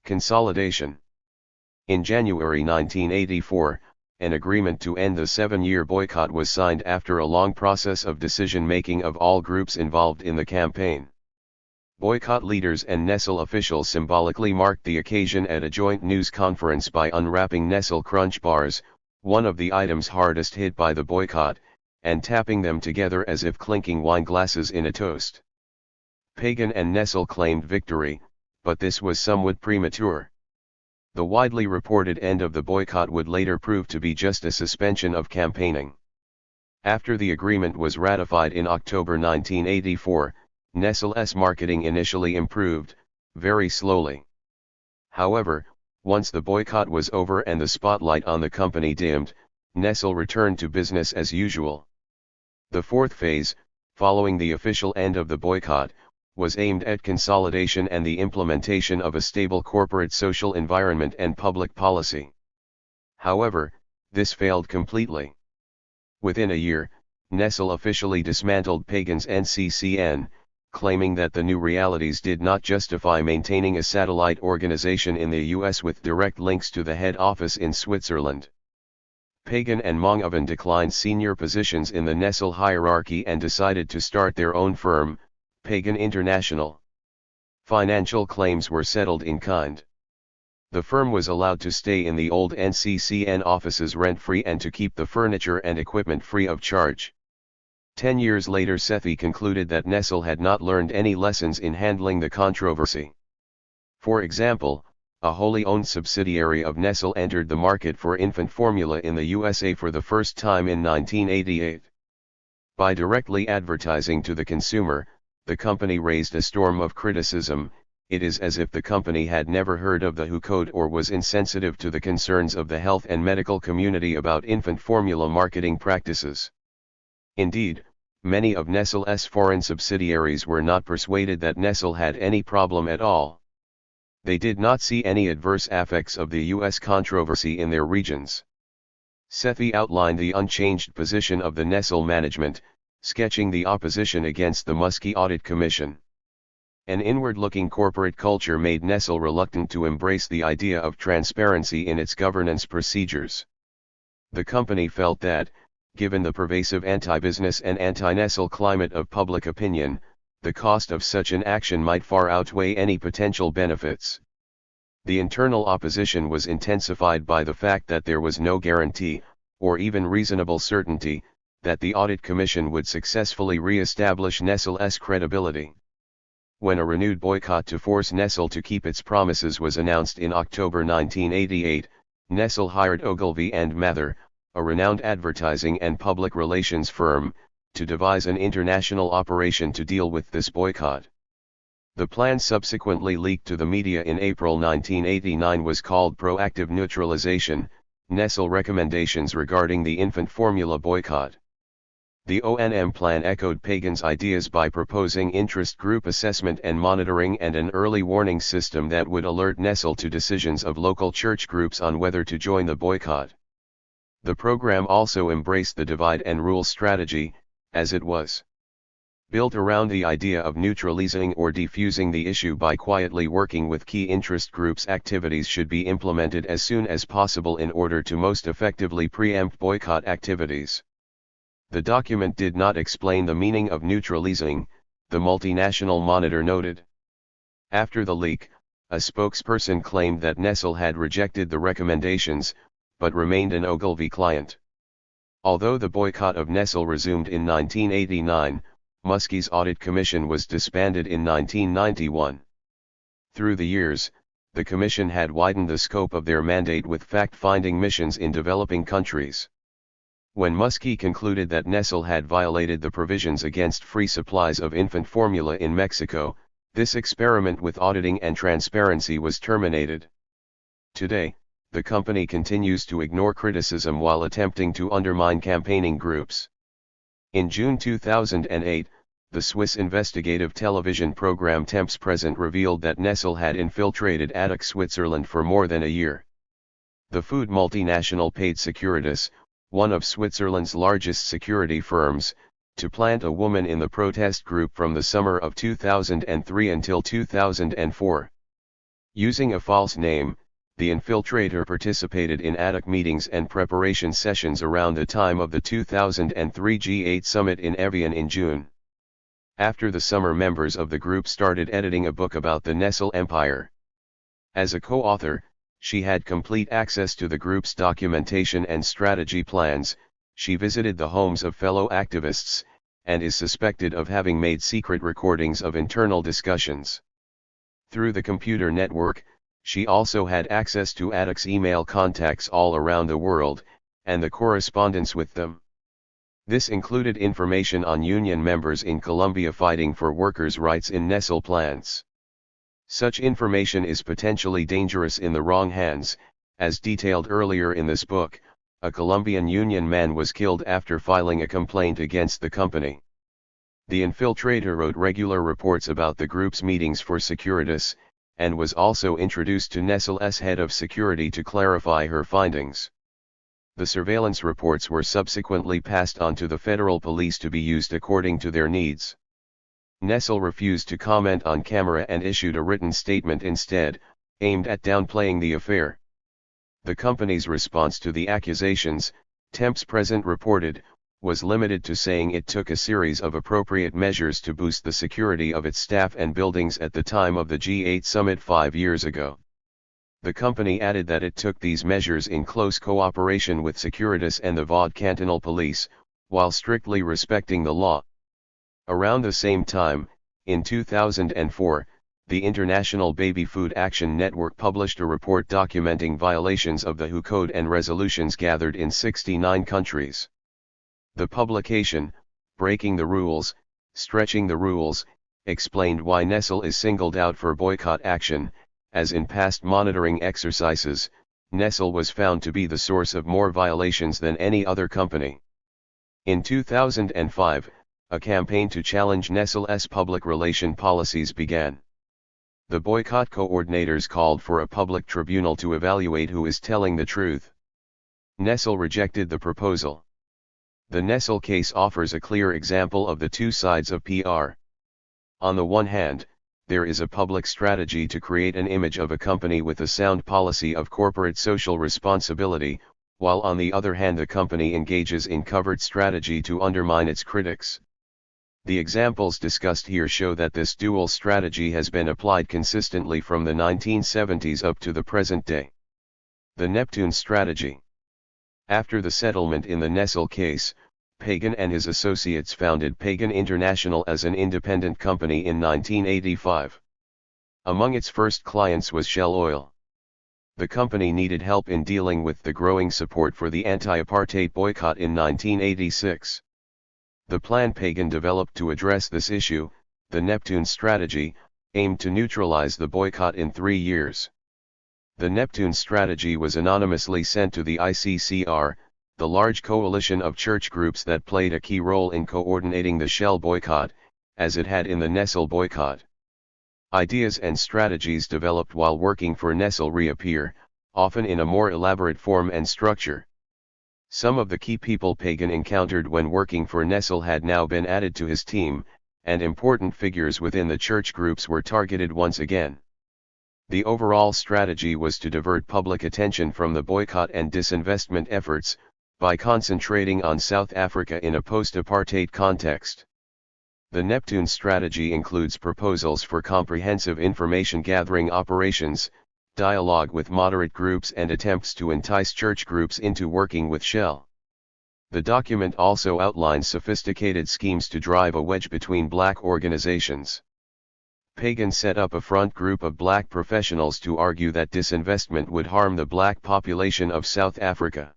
Consolidation. In January 1984, an agreement to end the 7-year boycott was signed after a long process of decision-making of all groups involved in the campaign. Boycott leaders and Nestle officials symbolically marked the occasion at a joint news conference by unwrapping Nestle Crunch bars, one of the items hardest hit by the boycott, and tapping them together as if clinking wine glasses in a toast. Pagan and Nestle claimed victory, but this was somewhat premature. The widely reported end of the boycott would later prove to be just a suspension of campaigning. After the agreement was ratified in October 1984, Nestle's marketing initially improved, very slowly. However, once the boycott was over and the spotlight on the company dimmed, Nestle returned to business as usual. The fourth phase, following the official end of the boycott, was aimed at consolidation and the implementation of a stable corporate social environment and public policy. However, this failed completely. Within a year, Nestle officially dismantled Pagan's NCCN, claiming that the new realities did not justify maintaining a satellite organization in the US with direct links to the head office in Switzerland. Pagan and Manoeuvres declined senior positions in the Nestle hierarchy and decided to start their own firm, Pagan International. Financial claims were settled in kind. The firm was allowed to stay in the old NCCN offices rent-free and to keep the furniture and equipment free of charge. 10 years later, Sethi concluded that Nestle had not learned any lessons in handling the controversy. For example, a wholly owned subsidiary of Nestle entered the market for infant formula in the USA for the first time in 1988. By directly advertising to the consumer, the company raised a storm of criticism. It is as if the company had never heard of the WHO code or was insensitive to the concerns of the health and medical community about infant formula marketing practices. Indeed, many of Nestle's foreign subsidiaries were not persuaded that Nestle had any problem at all. They did not see any adverse effects of the U.S. controversy in their regions. Sethi outlined the unchanged position of the Nestle management, sketching the opposition against the Muskie Audit Commission. An inward-looking corporate culture made Nestle reluctant to embrace the idea of transparency in its governance procedures. The company felt that, given the pervasive anti-business and anti-Nestle climate of public opinion, the cost of such an action might far outweigh any potential benefits. The internal opposition was intensified by the fact that there was no guarantee, or even reasonable certainty, that the Audit Commission would successfully re-establish Nestle's credibility. When a renewed boycott to force Nestle to keep its promises was announced in October 1988, Nestle hired Ogilvy and Mather, a renowned advertising and public relations firm, to devise an international operation to deal with this boycott. The plan, subsequently leaked to the media in April 1989, was called Proactive Neutralization, Nestle Recommendations Regarding the Infant Formula Boycott. The O&M plan echoed Pagan's ideas by proposing interest group assessment and monitoring and an early warning system that would alert Nestle to decisions of local church groups on whether to join the boycott. The program also embraced the divide and rule strategy, as it was built around the idea of neutralizing or defusing the issue by quietly working with key interest groups. Activities should be implemented as soon as possible in order to most effectively preempt boycott activities. The document did not explain the meaning of neutralizing, the multinational monitor noted. After the leak, a spokesperson claimed that Nestle had rejected the recommendations, but remained an Ogilvy client. Although the boycott of Nestle resumed in 1989, Muskie's Audit Commission was disbanded in 1991. Through the years, the commission had widened the scope of their mandate with fact-finding missions in developing countries. When Muskie concluded that Nestle had violated the provisions against free supplies of infant formula in Mexico, this experiment with auditing and transparency was terminated. Today, the company continues to ignore criticism while attempting to undermine campaigning groups. In June 2008, the Swiss investigative television program Temps Present revealed that Nestle had infiltrated ADAC Switzerland for more than a year. The food multinational paid Securitas, one of Switzerland's largest security firms, to plant a woman in the protest group from the summer of 2003 until 2004. Using a false name, the infiltrator participated in ADAC meetings and preparation sessions around the time of the 2003 G8 summit in Evline in June. After the summer, members of the group started editing a book about the Nestle empire. As a co-author, she had complete access to the group's documentation and strategy plans. She visited the homes of fellow activists, and is suspected of having made secret recordings of internal discussions. Through the computer network, she also had access to ADAC's email contacts all around the world, and the correspondence with them. This included information on union members in Colombia fighting for workers' rights in Nestle plants. Such information is potentially dangerous in the wrong hands. As detailed earlier in this book, a Colombian union man was killed after filing a complaint against the company. The infiltrator wrote regular reports about the group's meetings for Securitas, and was also introduced to Nestle's head of security to clarify her findings. The surveillance reports were subsequently passed on to the federal police to be used according to their needs. Nestle refused to comment on camera and issued a written statement instead, aimed at downplaying the affair. The company's response to the accusations, Temps Present reported, was limited to saying it took a series of appropriate measures to boost the security of its staff and buildings at the time of the G8 summit 5 years ago. The company added that it took these measures in close cooperation with Securitas and the Vaud cantonal police, while strictly respecting the law. Around the same time, in 2004, the International Baby Food Action Network published a report documenting violations of the WHO Code and resolutions gathered in 69 countries. The publication, Breaking the Rules, Stretching the Rules, explained why Nestle is singled out for boycott action. As in past monitoring exercises, Nestle was found to be the source of more violations than any other company. In 2005, A campaign to challenge Nestle's public relation policies began. The boycott coordinators called for a public tribunal to evaluate who is telling the truth. Nestle rejected the proposal. The Nestle case offers a clear example of the two sides of PR. On the one hand, there is a public strategy to create an image of a company with a sound policy of corporate social responsibility, while on the other hand the company engages in covert strategy to undermine its critics. The examples discussed here show that this dual strategy has been applied consistently from the 1970s up to the present day. The Neptune strategy. After the settlement in the Nestle case, Pagan and his associates founded Pagan International as an independent company in 1985. Among its first clients was Shell Oil. The company needed help in dealing with the growing support for the anti-apartheid boycott in 1986. The plan Pagan developed to address this issue, the Neptune strategy, aimed to neutralize the boycott in 3 years. The Neptune strategy was anonymously sent to the ICCR, the large coalition of church groups that played a key role in coordinating the Shell boycott, as it had in the Nestle boycott. Ideas and strategies developed while working for Nestle reappear, often in a more elaborate form and structure. Some of the key people Pagan encountered when working for Nestle had now been added to his team, and important figures within the church groups were targeted once again. The overall strategy was to divert public attention from the boycott and disinvestment efforts, by concentrating on South Africa in a post-apartheid context. The Neptune strategy includes proposals for comprehensive information gathering operations, dialogue with moderate groups and attempts to entice church groups into working with Shell. The document also outlines sophisticated schemes to drive a wedge between black organizations. Pagan set up a front group of black professionals to argue that disinvestment would harm the black population of South Africa.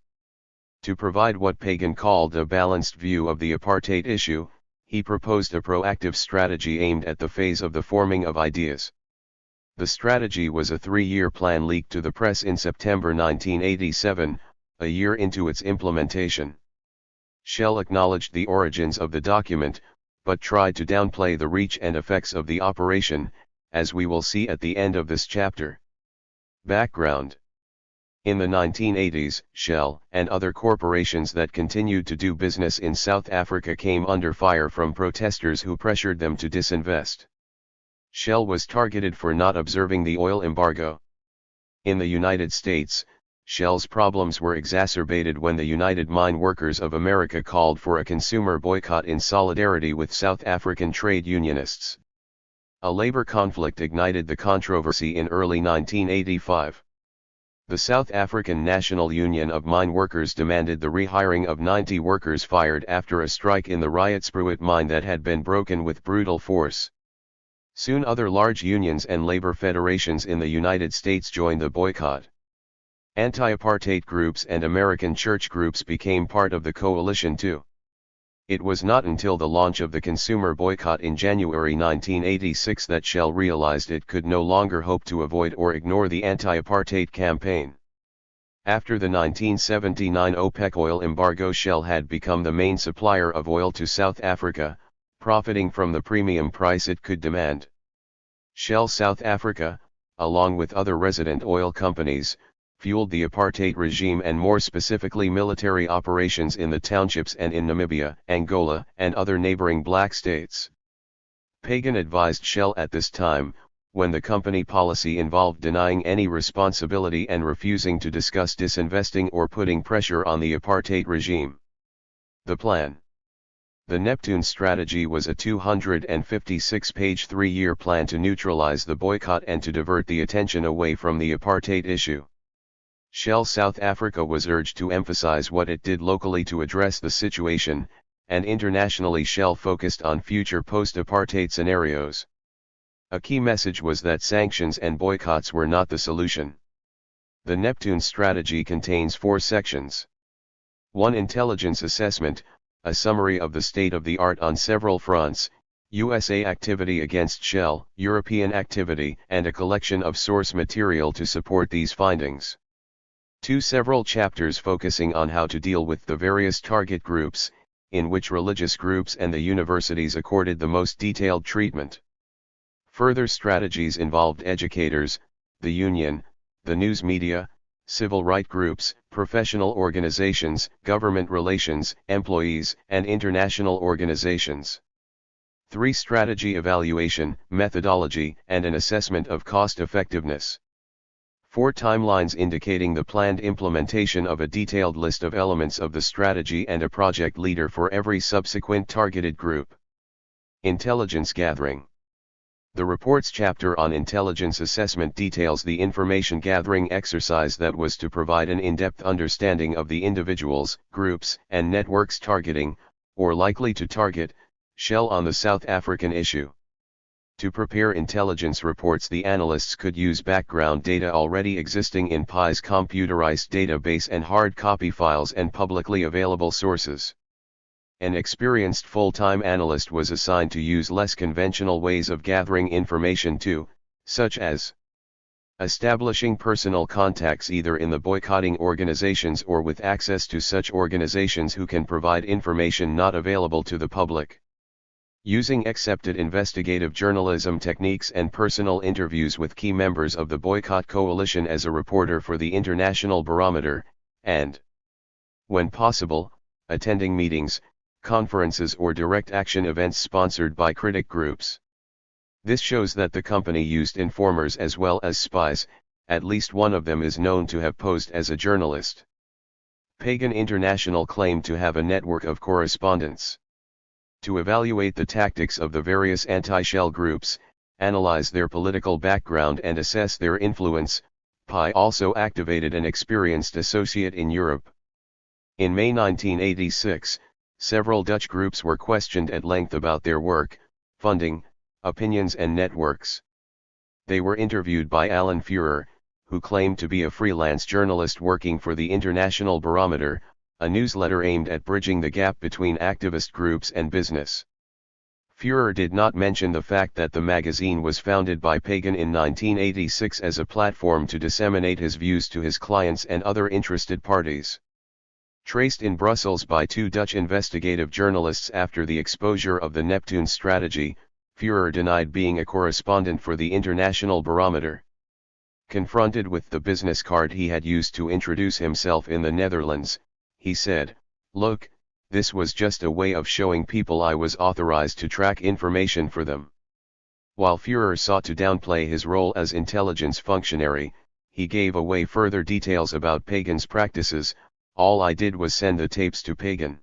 To provide what Pagan called a balanced view of the apartheid issue, he proposed a proactive strategy aimed at the phase of the forming of ideas. The strategy was a 3-year plan leaked to the press in September 1987, a year into its implementation. Shell acknowledged the origins of the document, but tried to downplay the reach and effects of the operation, as we will see at the end of this chapter. Background. In the 1980s, Shell and other corporations that continued to do business in South Africa came under fire from protesters who pressured them to disinvest. Shell was targeted for not observing the oil embargo. In the United States, Shell's problems were exacerbated when the United Mine Workers of America called for a consumer boycott in solidarity with South African trade unionists. A labor conflict ignited the controversy in early 1985. The South African National Union of Mine Workers demanded the rehiring of 90 workers fired after a strike in the Rietspoort mine that had been broken with brutal force. Soon other large unions and labor federations in the United States joined the boycott. Anti-apartheid groups and American church groups became part of the coalition too. It was not until the launch of the consumer boycott in January 1986 that Shell realized it could no longer hope to avoid or ignore the anti-apartheid campaign. After the 1979 OPEC oil embargo, Shell had become the main supplier of oil to South Africa, profiting from the premium price it could demand. Shell South Africa, along with other resident oil companies, fueled the apartheid regime and more specifically military operations in the townships and in Namibia, Angola, and other neighboring black states. Pagan advised Shell at this time, when the company policy involved denying any responsibility and refusing to discuss disinvesting or putting pressure on the apartheid regime. The plan. The Neptune strategy was a 256-page 3-year plan to neutralize the boycott and to divert the attention away from the apartheid issue. Shell South Africa was urged to emphasize what it did locally to address the situation, and internationally Shell focused on future post-apartheid scenarios. A key message was that sanctions and boycotts were not the solution. The Neptune strategy contains 4 sections. 1. Intelligence assessment, a summary of the state of the art on several fronts, USA activity against Shell, European activity, and a collection of source material to support these findings. 2. Several chapters focusing on how to deal with the various target groups, in which religious groups and the universities accorded the most detailed treatment. Further strategies involved educators, the union, the news media, civil rights groups, professional organizations, government relations, employees, and international organizations. 3. Strategy evaluation, methodology, and an assessment of cost-effectiveness. 4. Timelines indicating the planned implementation of a detailed list of elements of the strategy and a project leader for every subsequent targeted group. Intelligence gathering. The report's chapter on intelligence assessment details the information gathering exercise that was to provide an in-depth understanding of the individuals, groups, and networks targeting, or likely to target, Shell on the South African issue. To prepare intelligence reports, the analysts could use background data already existing in PI's computerized database and hard copy files and publicly available sources. An experienced full-time analyst was assigned to use less conventional ways of gathering information too, such as establishing personal contacts either in the boycotting organizations or with access to such organizations who can provide information not available to the public. Using accepted investigative journalism techniques and personal interviews with key members of the boycott coalition as a reporter for the International Barometer, and, when possible, attending meetings, conferences or direct action events sponsored by critic groups. This shows that the company used informers as well as spies, at least one of them is known to have posed as a journalist. Pagan International claimed to have a network of correspondents. To evaluate the tactics of the various anti-Shell groups, analyze their political background and assess their influence, PI also activated an experienced associate in Europe. In May 1986, several Dutch groups were questioned at length about their work, funding, opinions and networks. They were interviewed by Alan Fuhrer, who claimed to be a freelance journalist working for the International Barometer, a newsletter aimed at bridging the gap between activist groups and business. Fuhrer did not mention the fact that the magazine was founded by Pagan in 1986 as a platform to disseminate his views to his clients and other interested parties. Traced in Brussels by 2 Dutch investigative journalists after the exposure of the Neptune strategy, Fuhrer denied being a correspondent for the International Barometer. Confronted with the business card he had used to introduce himself in the Netherlands, he said, "Look, this was just a way of showing people I was authorized to track information for them." While Fuhrer sought to downplay his role as intelligence functionary, he gave away further details about Pagan's practices. "All I did was send the tapes to Pagan.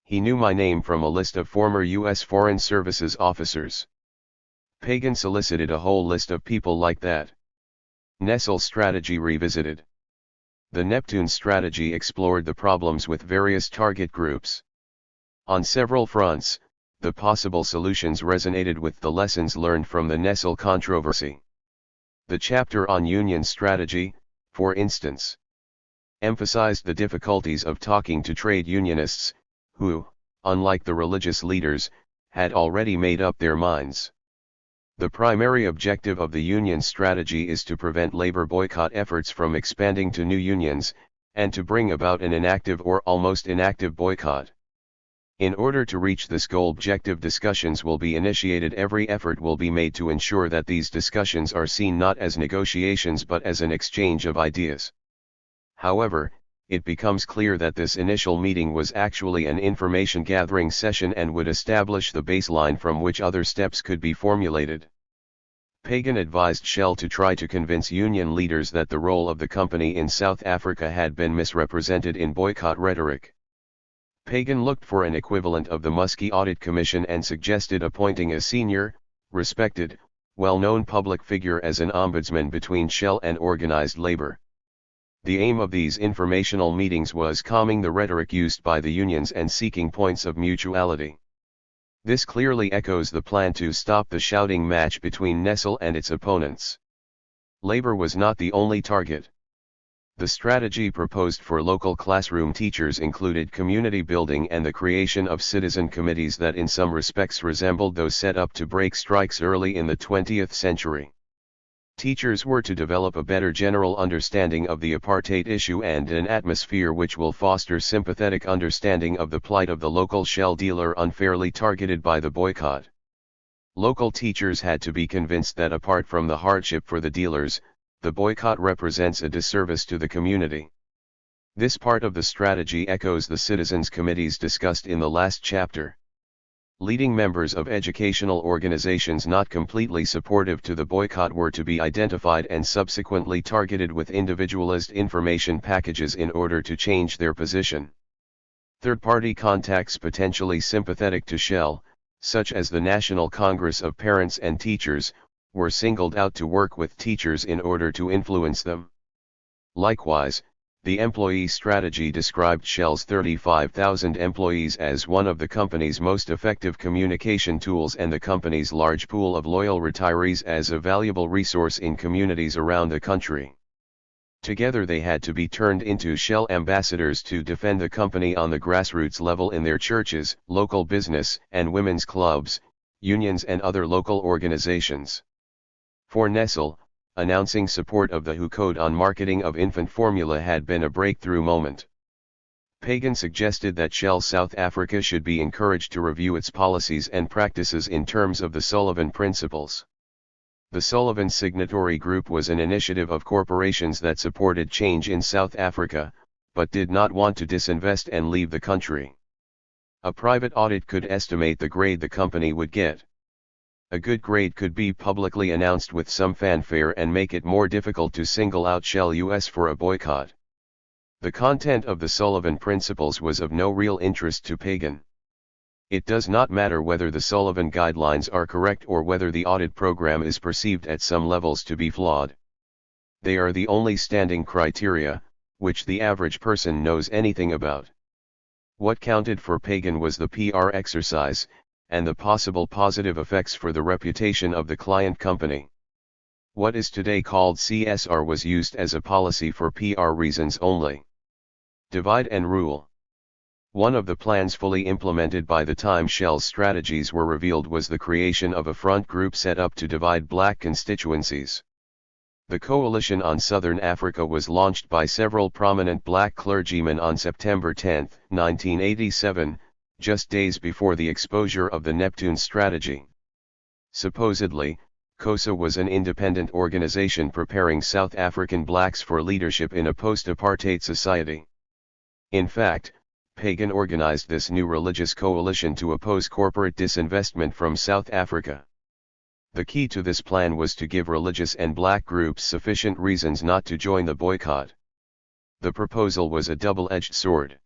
He knew my name from a list of former U.S. Foreign Services officers. Pagan solicited a whole list of people like that." Nestle strategy revisited. The Neptune strategy explored the problems with various target groups. On several fronts, the possible solutions resonated with the lessons learned from the Nestle controversy. The chapter on union strategy, for instance, emphasized the difficulties of talking to trade unionists, who, unlike the religious leaders, had already made up their minds. The primary objective of the union strategy is to prevent labor boycott efforts from expanding to new unions, and to bring about an inactive or almost inactive boycott. In order to reach this goal, objective discussions will be initiated. Every effort will be made to ensure that these discussions are seen not as negotiations but as an exchange of ideas. However, it becomes clear that this initial meeting was actually an information gathering session and would establish the baseline from which other steps could be formulated. Pagan advised Shell to try to convince union leaders that the role of the company in South Africa had been misrepresented in boycott rhetoric. Pagan looked for an equivalent of the Muskie Audit Commission and suggested appointing a senior, respected, well-known public figure as an ombudsman between Shell and organized labor. The aim of these informational meetings was calming the rhetoric used by the unions and seeking points of mutuality. This clearly echoes the plan to stop the shouting match between Nestle and its opponents. Labor was not the only target. The strategy proposed for local classroom teachers included community building and the creation of citizen committees that in some respects resembled those set up to break strikes early in the 20th century. Teachers were to develop a better general understanding of the apartheid issue and an atmosphere which will foster sympathetic understanding of the plight of the local shell dealer unfairly targeted by the boycott. Local teachers had to be convinced that apart from the hardship for the dealers, the boycott represents a disservice to the community. This part of the strategy echoes the citizens' committees discussed in the last chapter. Leading members of educational organizations not completely supportive to the boycott were to be identified and subsequently targeted with individualized information packages in order to change their position. Third-party contacts potentially sympathetic to Shell, such as the National Congress of Parents and Teachers, were singled out to work with teachers in order to influence them. Likewise, the employee strategy described Shell's 35,000 employees as one of the company's most effective communication tools and the company's large pool of loyal retirees as a valuable resource in communities around the country. Together they had to be turned into Shell ambassadors to defend the company on the grassroots level in their churches, local business and women's clubs, unions and other local organizations. For Nestle, announcing support of the WHO Code on Marketing of Infant Formula had been a breakthrough moment. Pagan suggested that Shell South Africa should be encouraged to review its policies and practices in terms of the Sullivan Principles. The Sullivan Signatory Group was an initiative of corporations that supported change in South Africa, but did not want to disinvest and leave the country. A private audit could estimate the grade the company would get. A good grade could be publicly announced with some fanfare and make it more difficult to single out Shell US for a boycott. The content of the Sullivan Principles was of no real interest to Pagan. It does not matter whether the Sullivan guidelines are correct or whether the audit program is perceived at some levels to be flawed. They are the only standing criteria, which the average person knows anything about. What counted for Pagan was the PR exercise, and the possible positive effects for the reputation of the client company. What is today called CSR was used as a policy for PR reasons only. Divide and rule. One of the plans fully implemented by the time Shell's strategies were revealed was the creation of a front group set up to divide black constituencies. The Coalition on Southern Africa was launched by several prominent black clergymen on September 10, 1987, just days before the exposure of the Neptune strategy. Supposedly, COSA was an independent organization preparing South African blacks for leadership in a post-apartheid society. In fact, Pagan organized this new religious coalition to oppose corporate disinvestment from South Africa. The key to this plan was to give religious and black groups sufficient reasons not to join the boycott. The proposal was a double-edged sword.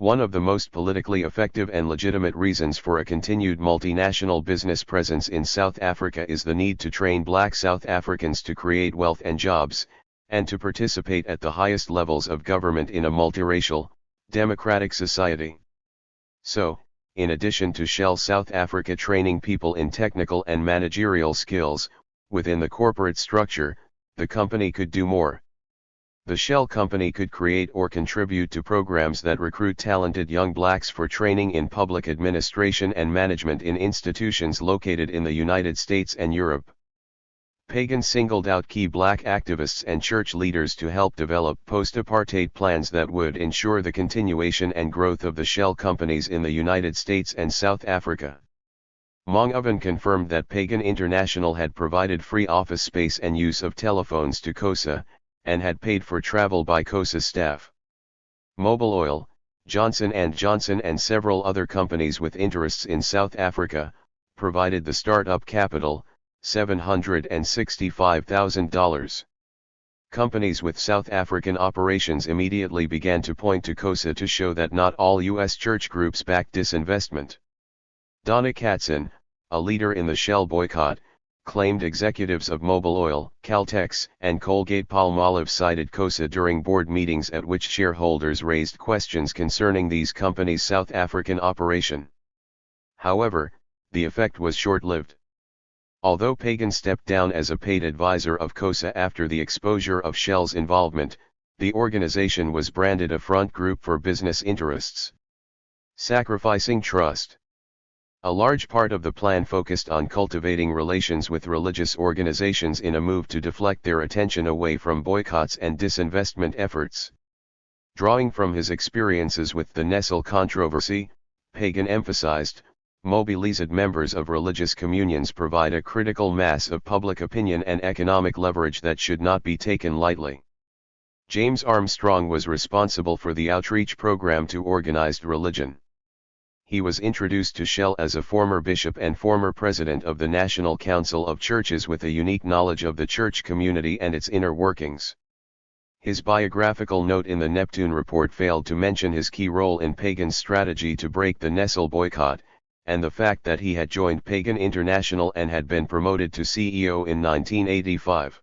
One of the most politically effective and legitimate reasons for a continued multinational business presence in South Africa is the need to train black South Africans to create wealth and jobs, and to participate at the highest levels of government in a multiracial, democratic society. So, in addition to Shell South Africa training people in technical and managerial skills, within the corporate structure, the company could do more. The Shell company could create or contribute to programs that recruit talented young blacks for training in public administration and management in institutions located in the United States and Europe. Pagan singled out key black activists and church leaders to help develop post-apartheid plans that would ensure the continuation and growth of the Shell companies in the United States and South Africa. Manoeuvres confirmed that Pagan International had provided free office space and use of telephones to COSA, and had paid for travel by COSA staff. Mobil Oil, Johnson & Johnson and several other companies with interests in South Africa, provided the startup capital, $765,000. Companies with South African operations immediately began to point to COSA to show that not all U.S. church groups backed disinvestment. Donna Katzen, a leader in the Shell boycott, claimed executives of Mobil Oil, Caltex, and Colgate-Palmolive cited COSA during board meetings at which shareholders raised questions concerning these companies' South African operation. However, the effect was short-lived. Although Pagan stepped down as a paid advisor of COSA after the exposure of Shell's involvement, the organization was branded a front group for business interests. Sacrificing trust. A large part of the plan focused on cultivating relations with religious organizations in a move to deflect their attention away from boycotts and disinvestment efforts. Drawing from his experiences with the Nestle controversy, Pagan emphasized, mobilized members of religious communions provide a critical mass of public opinion and economic leverage that should not be taken lightly. James Armstrong was responsible for the outreach program to organized religion. He was introduced to Shell as a former bishop and former president of the National Council of Churches with a unique knowledge of the church community and its inner workings. His biographical note in the Neptune report failed to mention his key role in Pagan's strategy to break the Nestle boycott, and the fact that he had joined Pagan International and had been promoted to CEO in 1985.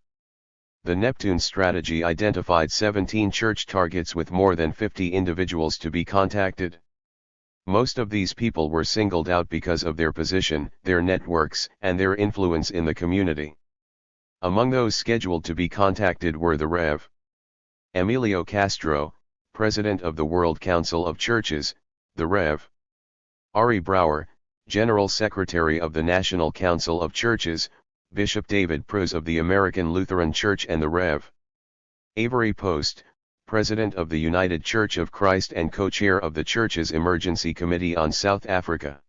The Neptune strategy identified 17 church targets with more than 50 individuals to be contacted. Most of these people were singled out because of their position, their networks, and their influence in the community. Among those scheduled to be contacted were the Rev. Emilio Castro, President of the World Council of Churches, the Rev. Ari Brower, General Secretary of the National Council of Churches, Bishop David Prose of the American Lutheran Church, and the Rev. Avery Post, President of the United Church of Christ and co-chair of the Church's Emergency Committee on South Africa.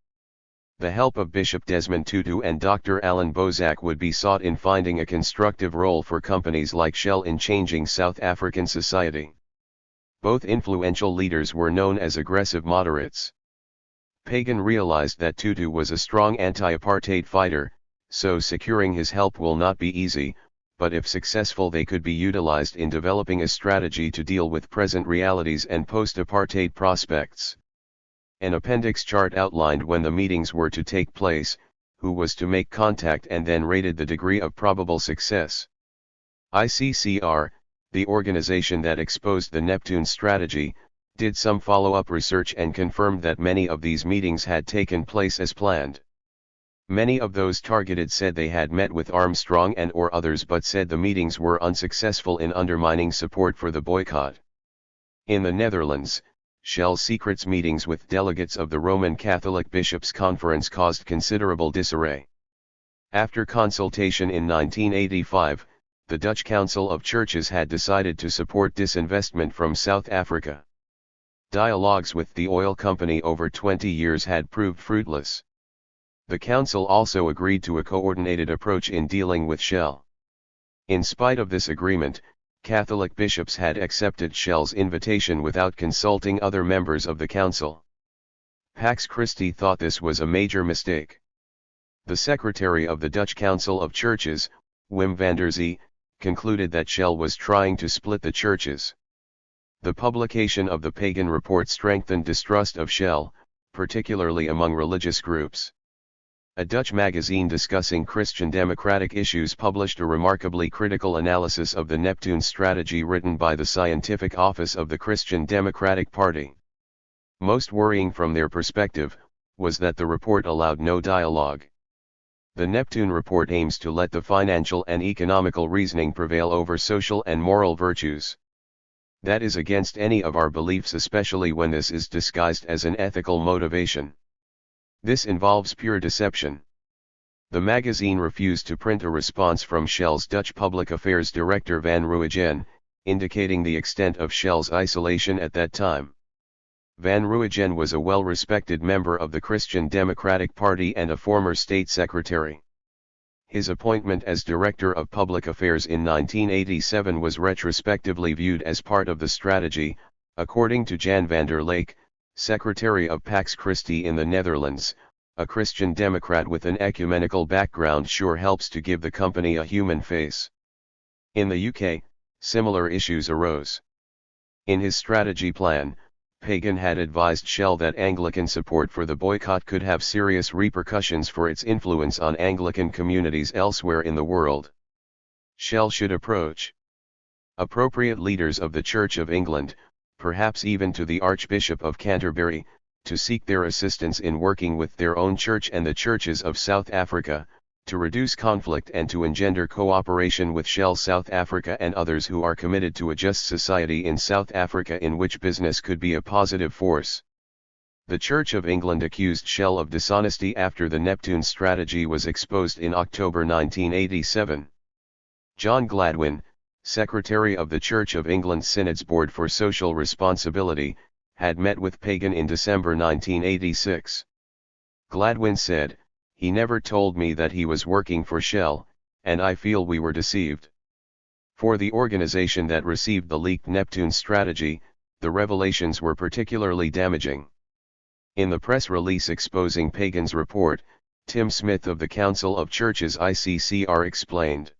The help of Bishop Desmond Tutu and Dr. Alan Bozak would be sought in finding a constructive role for companies like Shell in changing South African society. Both influential leaders were known as aggressive moderates. Pagan realized that Tutu was a strong anti-apartheid fighter, so securing his help will not be easy, but if successful they could be utilized in developing a strategy to deal with present realities and post-apartheid prospects. An appendix chart outlined when the meetings were to take place, who was to make contact, and then rated the degree of probable success. ICCR, the organization that exposed the Neptune strategy, did some follow-up research and confirmed that many of these meetings had taken place as planned. Many of those targeted said they had met with Armstrong and or others, but said the meetings were unsuccessful in undermining support for the boycott. In the Netherlands, Shell's secret meetings with delegates of the Roman Catholic Bishops' Conference caused considerable disarray. After consultation in 1985, the Dutch Council of Churches had decided to support disinvestment from South Africa. Dialogues with the oil company over 20 years had proved fruitless. The Council also agreed to a coordinated approach in dealing with Shell. In spite of this agreement, Catholic bishops had accepted Shell's invitation without consulting other members of the Council. Pax Christi thought this was a major mistake. The secretary of the Dutch Council of Churches, Wim van der Zee, concluded that Shell was trying to split the churches. The publication of the Pagan report strengthened distrust of Shell, particularly among religious groups. A Dutch magazine discussing Christian democratic issues published a remarkably critical analysis of the Neptune strategy written by the scientific office of the Christian Democratic Party. Most worrying from their perspective, was that the report allowed no dialogue. The Neptune report aims to let the financial and economical reasoning prevail over social and moral virtues. That is against any of our beliefs, especially when this is disguised as an ethical motivation. This involves pure deception. The magazine refused to print a response from Shell's Dutch Public Affairs Director Van Ruijen, indicating the extent of Shell's isolation at that time. Van Ruijen was a well-respected member of the Christian Democratic Party and a former state secretary. His appointment as Director of Public Affairs in 1987 was retrospectively viewed as part of the strategy, according to Jan van der Leek, Secretary of Pax Christi in the Netherlands. A Christian Democrat with an ecumenical background sure helps to give the company a human face. In the UK, similar issues arose. In his strategy plan, Pagan had advised Shell that Anglican support for the boycott could have serious repercussions for its influence on Anglican communities elsewhere in the world. Shell should approach appropriate leaders of the Church of England, perhaps even to the Archbishop of Canterbury, to seek their assistance in working with their own church and the churches of South Africa, to reduce conflict and to engender cooperation with Shell South Africa and others who are committed to a just society in South Africa in which business could be a positive force. The Church of England accused Shell of dishonesty after the Neptune strategy was exposed in October 1987. John Gladwin, Secretary of the Church of England Synod's Board for Social Responsibility, had met with Pagan in December 1986. Gladwin said, "He never told me that he was working for Shell, and I feel we were deceived." For the organization that received the leaked Neptune strategy, the revelations were particularly damaging. In the press release exposing Pagan's report, Tim Smith of the Council of Churches ICCR explained,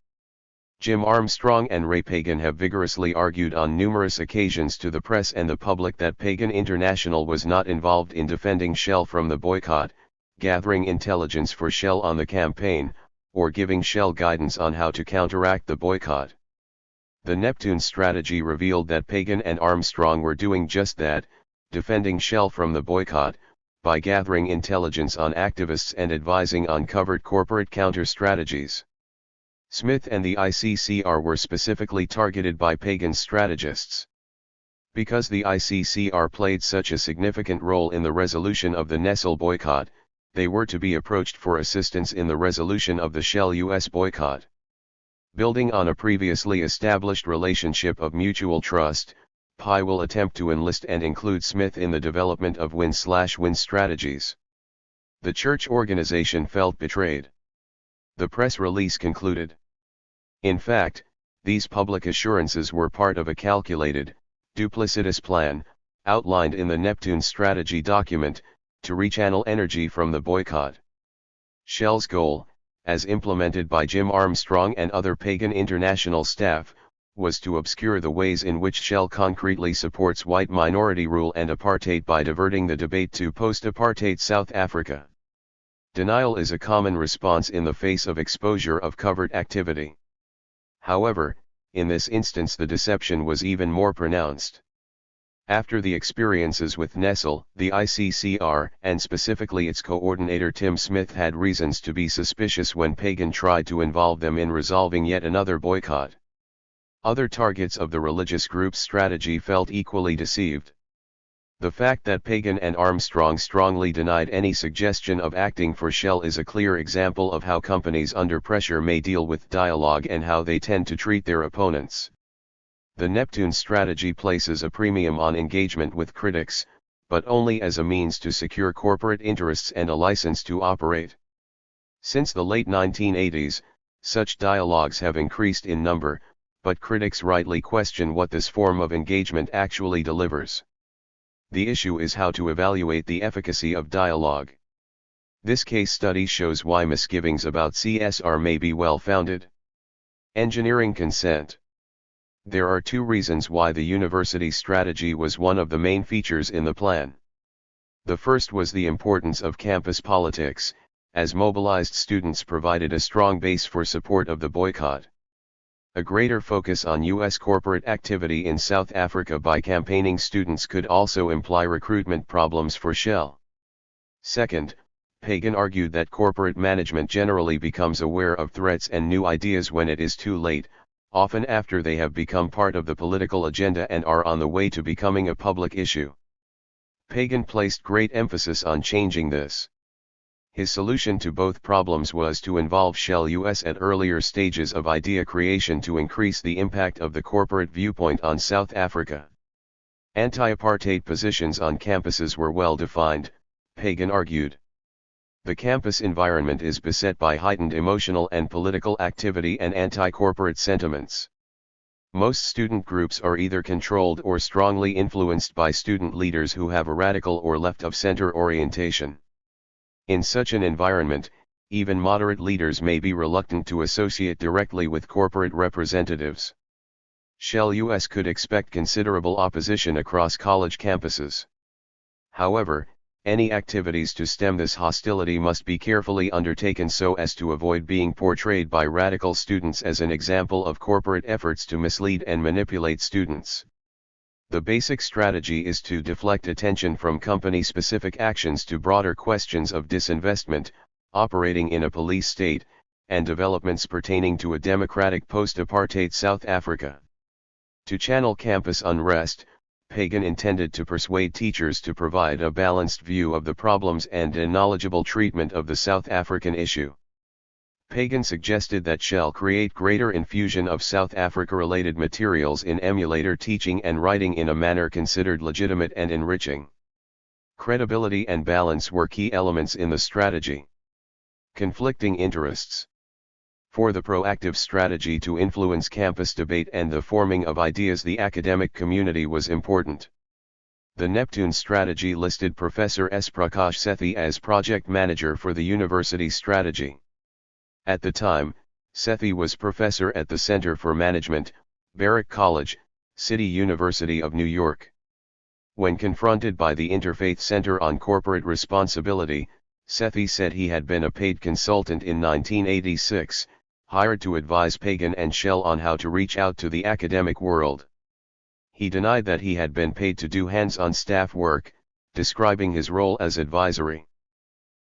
"Jim Armstrong and Ray Pagan have vigorously argued on numerous occasions to the press and the public that Pagan International was not involved in defending Shell from the boycott, gathering intelligence for Shell on the campaign, or giving Shell guidance on how to counteract the boycott." The Neptune strategy revealed that Pagan and Armstrong were doing just that, defending Shell from the boycott, by gathering intelligence on activists and advising on covert corporate counter-strategies. Smith and the ICCR were specifically targeted by Pagan's strategists. Because the ICCR played such a significant role in the resolution of the Nestle boycott, they were to be approached for assistance in the resolution of the Shell US boycott. Building on a previously established relationship of mutual trust, PI will attempt to enlist and include Smith in the development of win-win strategies. The church organization felt betrayed. The press release concluded, "In fact, these public assurances were part of a calculated, duplicitous plan, outlined in the Neptune strategy document, to rechannel energy from the boycott. Shell's goal, as implemented by Jim Armstrong and other Pagan International staff, was to obscure the ways in which Shell concretely supports white minority rule and apartheid by diverting the debate to post-apartheid South Africa. Denial is a common response in the face of exposure of covert activity. However, in this instance the deception was even more pronounced. After the experiences with Nestle, the ICCR, and specifically its coordinator Tim Smith had reasons to be suspicious when Pagan tried to involve them in resolving yet another boycott. Other targets of the religious group's strategy felt equally deceived. The fact that Pagan and Armstrong strongly denied any suggestion of acting for Shell is a clear example of how companies under pressure may deal with dialogue and how they tend to treat their opponents. The Neptune strategy places a premium on engagement with critics, but only as a means to secure corporate interests and a license to operate. Since the late 1980s, such dialogues have increased in number, but critics rightly question what this form of engagement actually delivers. The issue is how to evaluate the efficacy of dialogue. This case study shows why misgivings about CSR may be well-founded. Engineering consent. There are two reasons why the university strategy was one of the main features in the plan. The first was the importance of campus politics, as mobilized students provided a strong base for support of the boycott. A greater focus on U.S. corporate activity in South Africa by campaigning students could also imply recruitment problems for Shell. Second, Pagan argued that corporate management generally becomes aware of threats and new ideas when it is too late, often after they have become part of the political agenda and are on the way to becoming a public issue. Pagan placed great emphasis on changing this. His solution to both problems was to involve Shell US at earlier stages of idea creation to increase the impact of the corporate viewpoint on South Africa. Anti-apartheid positions on campuses were well defined, Pagan argued. The campus environment is beset by heightened emotional and political activity and anti-corporate sentiments. Most student groups are either controlled or strongly influenced by student leaders who have a radical or left-of-center orientation. In such an environment, even moderate leaders may be reluctant to associate directly with corporate representatives. Shell US could expect considerable opposition across college campuses. However, any activities to stem this hostility must be carefully undertaken so as to avoid being portrayed by radical students as an example of corporate efforts to mislead and manipulate students. The basic strategy is to deflect attention from company-specific actions to broader questions of disinvestment, operating in a police state, and developments pertaining to a democratic post-apartheid South Africa. To channel campus unrest, Pagan intended to persuade teachers to provide a balanced view of the problems and a knowledgeable treatment of the South African issue. Pagan suggested that Shell create greater infusion of South Africa-related materials in emulator teaching and writing in a manner considered legitimate and enriching. Credibility and balance were key elements in the strategy. Conflicting interests. For the proactive strategy to influence campus debate and the forming of ideas, the academic community was important. The Neptune strategy listed Professor S. Prakash Sethi as project manager for the university strategy. At the time, Sethi was professor at the Center for Management, Barrack College, City University of New York. When confronted by the Interfaith Center on Corporate Responsibility, Sethi said he had been a paid consultant in 1986, hired to advise Pagan and Shell on how to reach out to the academic world. He denied that he had been paid to do hands-on staff work, describing his role as advisory.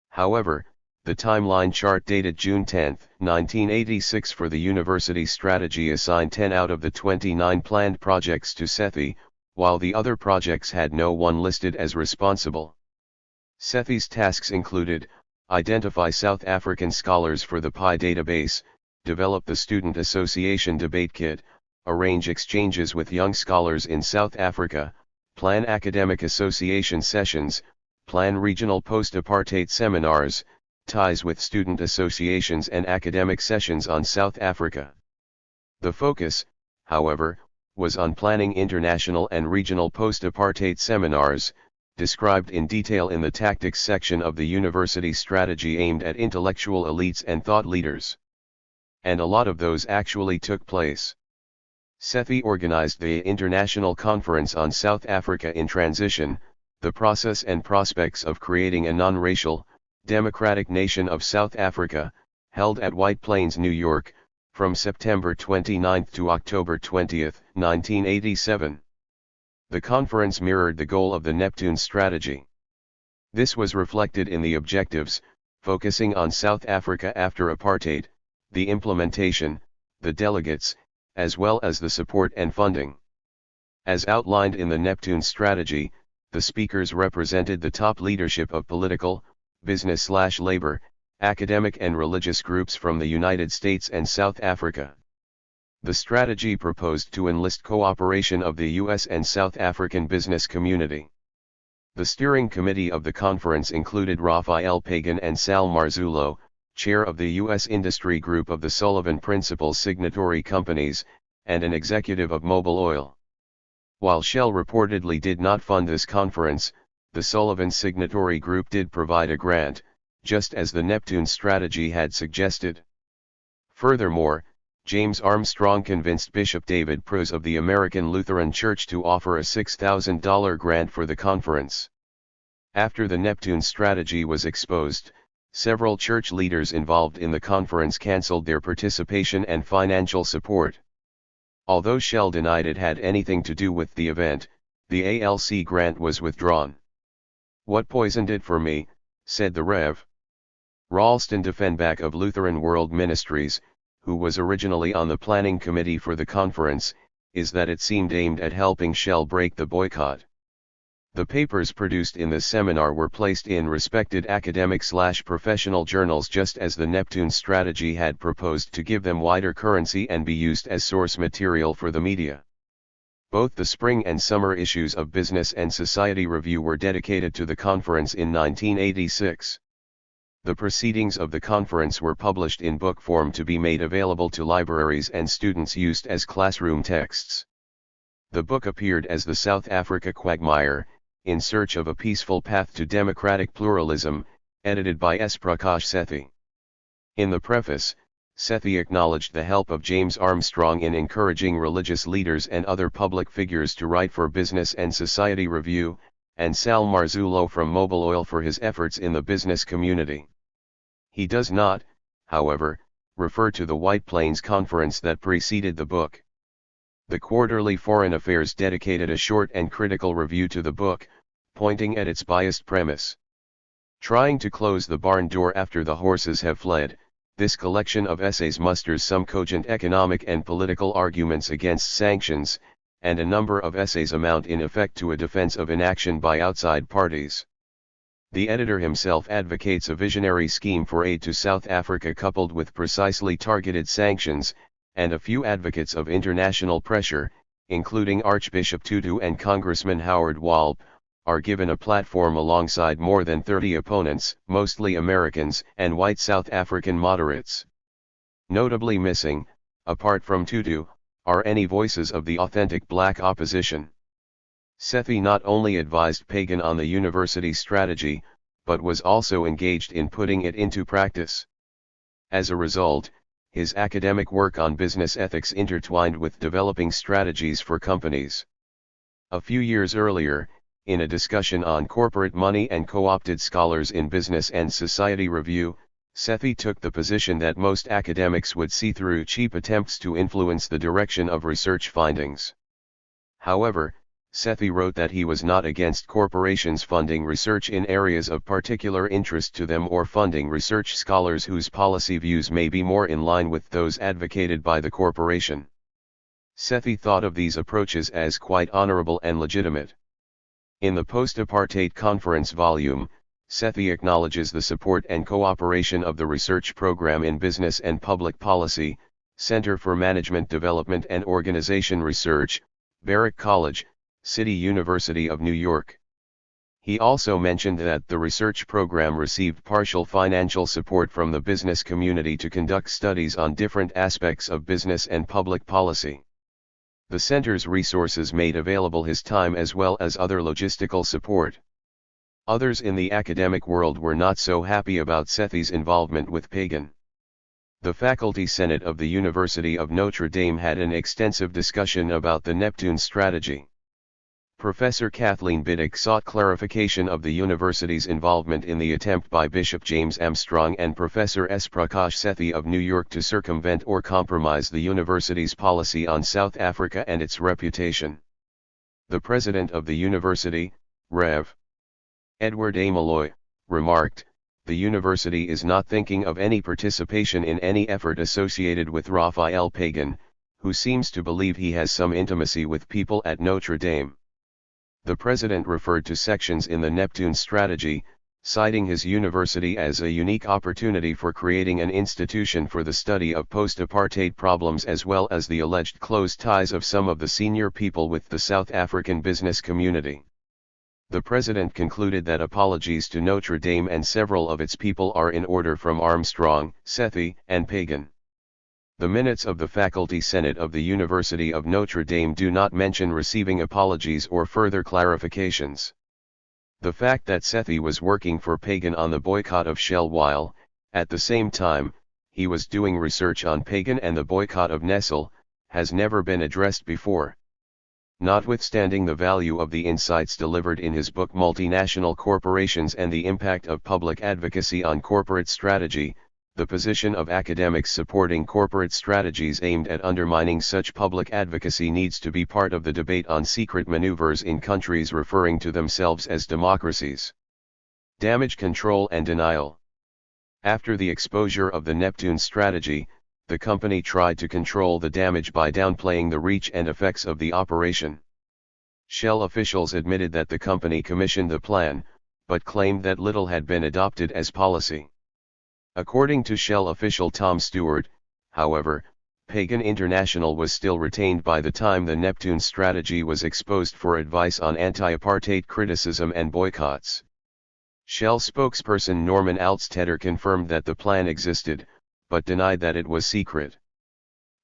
However, the timeline chart dated June 10, 1986 for the university strategy assigned 10 out of the 29 planned projects to Sethi, while the other projects had no one listed as responsible. Sethi's tasks included, identify South African scholars for the PI database, develop the Student Association debate kit, arrange exchanges with young scholars in South Africa, plan academic association sessions, plan regional post-apartheid seminars, ties with student associations and academic sessions on South Africa. The focus, however, was on planning international and regional post-apartheid seminars, described in detail in the tactics section of the university strategy aimed at intellectual elites and thought leaders. And a lot of those actually took place. Sethi organized the International Conference on South Africa in Transition, the process and prospects of creating a non-racial, democratic nation of South Africa, held at White Plains, New York, from September 29 to October 20, 1987. The conference mirrored the goal of the Neptune strategy. This was reflected in the objectives, focusing on South Africa after apartheid, the implementation, the delegates, as well as the support and funding. As outlined in the Neptune strategy, the speakers represented the top leadership of political, business/labor, academic and religious groups from the United States and South Africa. The strategy proposed to enlist cooperation of the U.S. and South African business community. The steering committee of the conference included Raphael Pagan and Sal Marzullo, chair of the U.S. industry group of the Sullivan Principles signatory companies, and an executive of Mobil Oil. While Shell reportedly did not fund this conference, the Sullivan signatory group did provide a grant, just as the Neptune strategy had suggested. Furthermore, James Armstrong convinced Bishop David Prose of the American Lutheran Church to offer a $6,000 grant for the conference. After the Neptune strategy was exposed, several church leaders involved in the conference canceled their participation and financial support. Although Shell denied it had anything to do with the event, the ALC grant was withdrawn. "What poisoned it for me," said the Rev. Ralston Diefenbach of Lutheran World Ministries, who was originally on the planning committee for the conference, is that it seemed aimed at helping Shell break the boycott. The papers produced in the seminar were placed in respected academic/professional journals just as the Neptune strategy had proposed to give them wider currency and be used as source material for the media. Both the spring and summer issues of Business and Society Review were dedicated to the conference in 1986. The proceedings of the conference were published in book form to be made available to libraries and students used as classroom texts. The book appeared as The South Africa Quagmire, In Search of a Peaceful Path to Democratic Pluralism, edited by S. Prakash Sethi. In the preface, Sethi acknowledged the help of James Armstrong in encouraging religious leaders and other public figures to write for Business and Society Review, and Sal Marzullo from Mobil Oil for his efforts in the business community. He does not, however, refer to the White Plains conference that preceded the book. The Quarterly Foreign Affairs dedicated a short and critical review to the book, pointing at its biased premise. Trying to close the barn door after the horses have fled, this collection of essays musters some cogent economic and political arguments against sanctions, and a number of essays amount in effect to a defense of inaction by outside parties. The editor himself advocates a visionary scheme for aid to South Africa coupled with precisely targeted sanctions, and a few advocates of international pressure, including Archbishop Tutu and Congressman Howard Walp, are given a platform alongside more than 30 opponents, mostly Americans and white South African moderates. Notably missing, apart from Tutu, are any voices of the authentic black opposition. Sethi not only advised Pagan on the university strategy, but was also engaged in putting it into practice. As a result, his academic work on business ethics intertwined with developing strategies for companies. A few years earlier, in a discussion on corporate money and co-opted scholars in Business and Society Review, Sethi took the position that most academics would see through cheap attempts to influence the direction of research findings. However, Sethi wrote that he was not against corporations funding research in areas of particular interest to them or funding research scholars whose policy views may be more in line with those advocated by the corporation. Sethi thought of these approaches as quite honorable and legitimate. In the Post-Apartheid Conference volume, Sethi acknowledges the support and cooperation of the research program in Business and Public Policy, Center for Management Development and Organization Research, Barrack College, City University of New York. He also mentioned that the research program received partial financial support from the business community to conduct studies on different aspects of business and public policy. The center's resources made available his time as well as other logistical support. Others in the academic world were not so happy about Sethi's involvement with Pagan. The Faculty Senate of the University of Notre Dame had an extensive discussion about the Neptune strategy. Professor Kathleen Biddick sought clarification of the university's involvement in the attempt by Bishop James Armstrong and Professor S. Prakash Sethi of New York to circumvent or compromise the university's policy on South Africa and its reputation. The president of the university, Rev. Edward A. Malloy, remarked, "The university is not thinking of any participation in any effort associated with Raphael Pagan, who seems to believe he has some intimacy with people at Notre Dame." The president referred to sections in the Neptune strategy, citing his university as a unique opportunity for creating an institution for the study of post-apartheid problems as well as the alleged close ties of some of the senior people with the South African business community. The president concluded that apologies to Notre Dame and several of its people are in order from Armstrong, Sethi, and Pagan. The minutes of the Faculty Senate of the University of Notre Dame do not mention receiving apologies or further clarifications. The fact that Sethi was working for Pagan on the boycott of Shell while, at the same time, he was doing research on Pagan and the boycott of Nestle, has never been addressed before. Notwithstanding the value of the insights delivered in his book Multinational Corporations and the Impact of Public Advocacy on Corporate Strategy, the position of academics supporting corporate strategies aimed at undermining such public advocacy needs to be part of the debate on secret maneuvers in countries referring to themselves as democracies. Damage control and denial. After the exposure of the Neptune strategy, the company tried to control the damage by downplaying the reach and effects of the operation. Shell officials admitted that the company commissioned the plan, but claimed that little had been adopted as policy. According to Shell official Tom Stewart, however, Pagan International was still retained by the time the Neptune strategy was exposed for advice on anti-apartheid criticism and boycotts. Shell spokesperson Norman Alstetter confirmed that the plan existed, but denied that it was secret.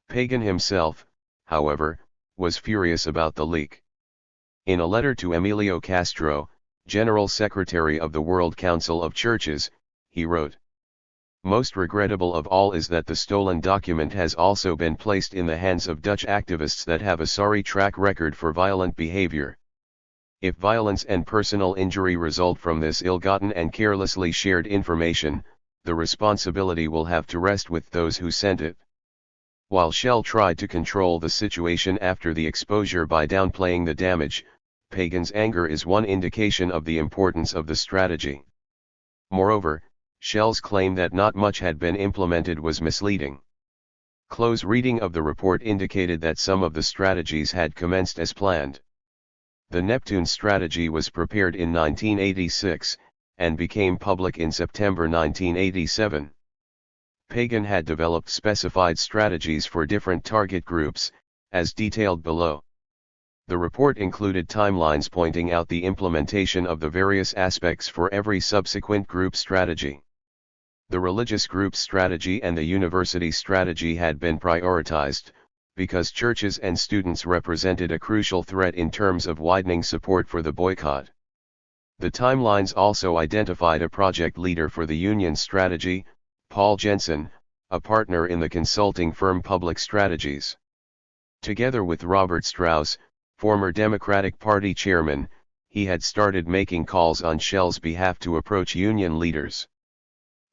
Pagan himself, however, was furious about the leak. In a letter to Emilio Castro, General Secretary of the World Council of Churches, he wrote, "Most regrettable of all is that the stolen document has also been placed in the hands of Dutch activists that have a sorry track record for violent behavior. If violence and personal injury result from this ill-gotten and carelessly shared information, the responsibility will have to rest with those who sent it." While Shell tried to control the situation after the exposure by downplaying the damage, Pagan's anger is one indication of the importance of the strategy. Moreover, Shell's claim that not much had been implemented was misleading. Close reading of the report indicated that some of the strategies had commenced as planned. The Neptune strategy was prepared in 1986, and became public in September 1987. Pagan had developed specified strategies for different target groups, as detailed below. The report included timelines pointing out the implementation of the various aspects for every subsequent group strategy. The religious group strategy and the university strategy had been prioritized, because churches and students represented a crucial threat in terms of widening support for the boycott. The timelines also identified a project leader for the union strategy, Paul Jensen, a partner in the consulting firm Public Strategies. Together with Robert Strauss, former Democratic Party chairman, he had started making calls on Shell's behalf to approach union leaders.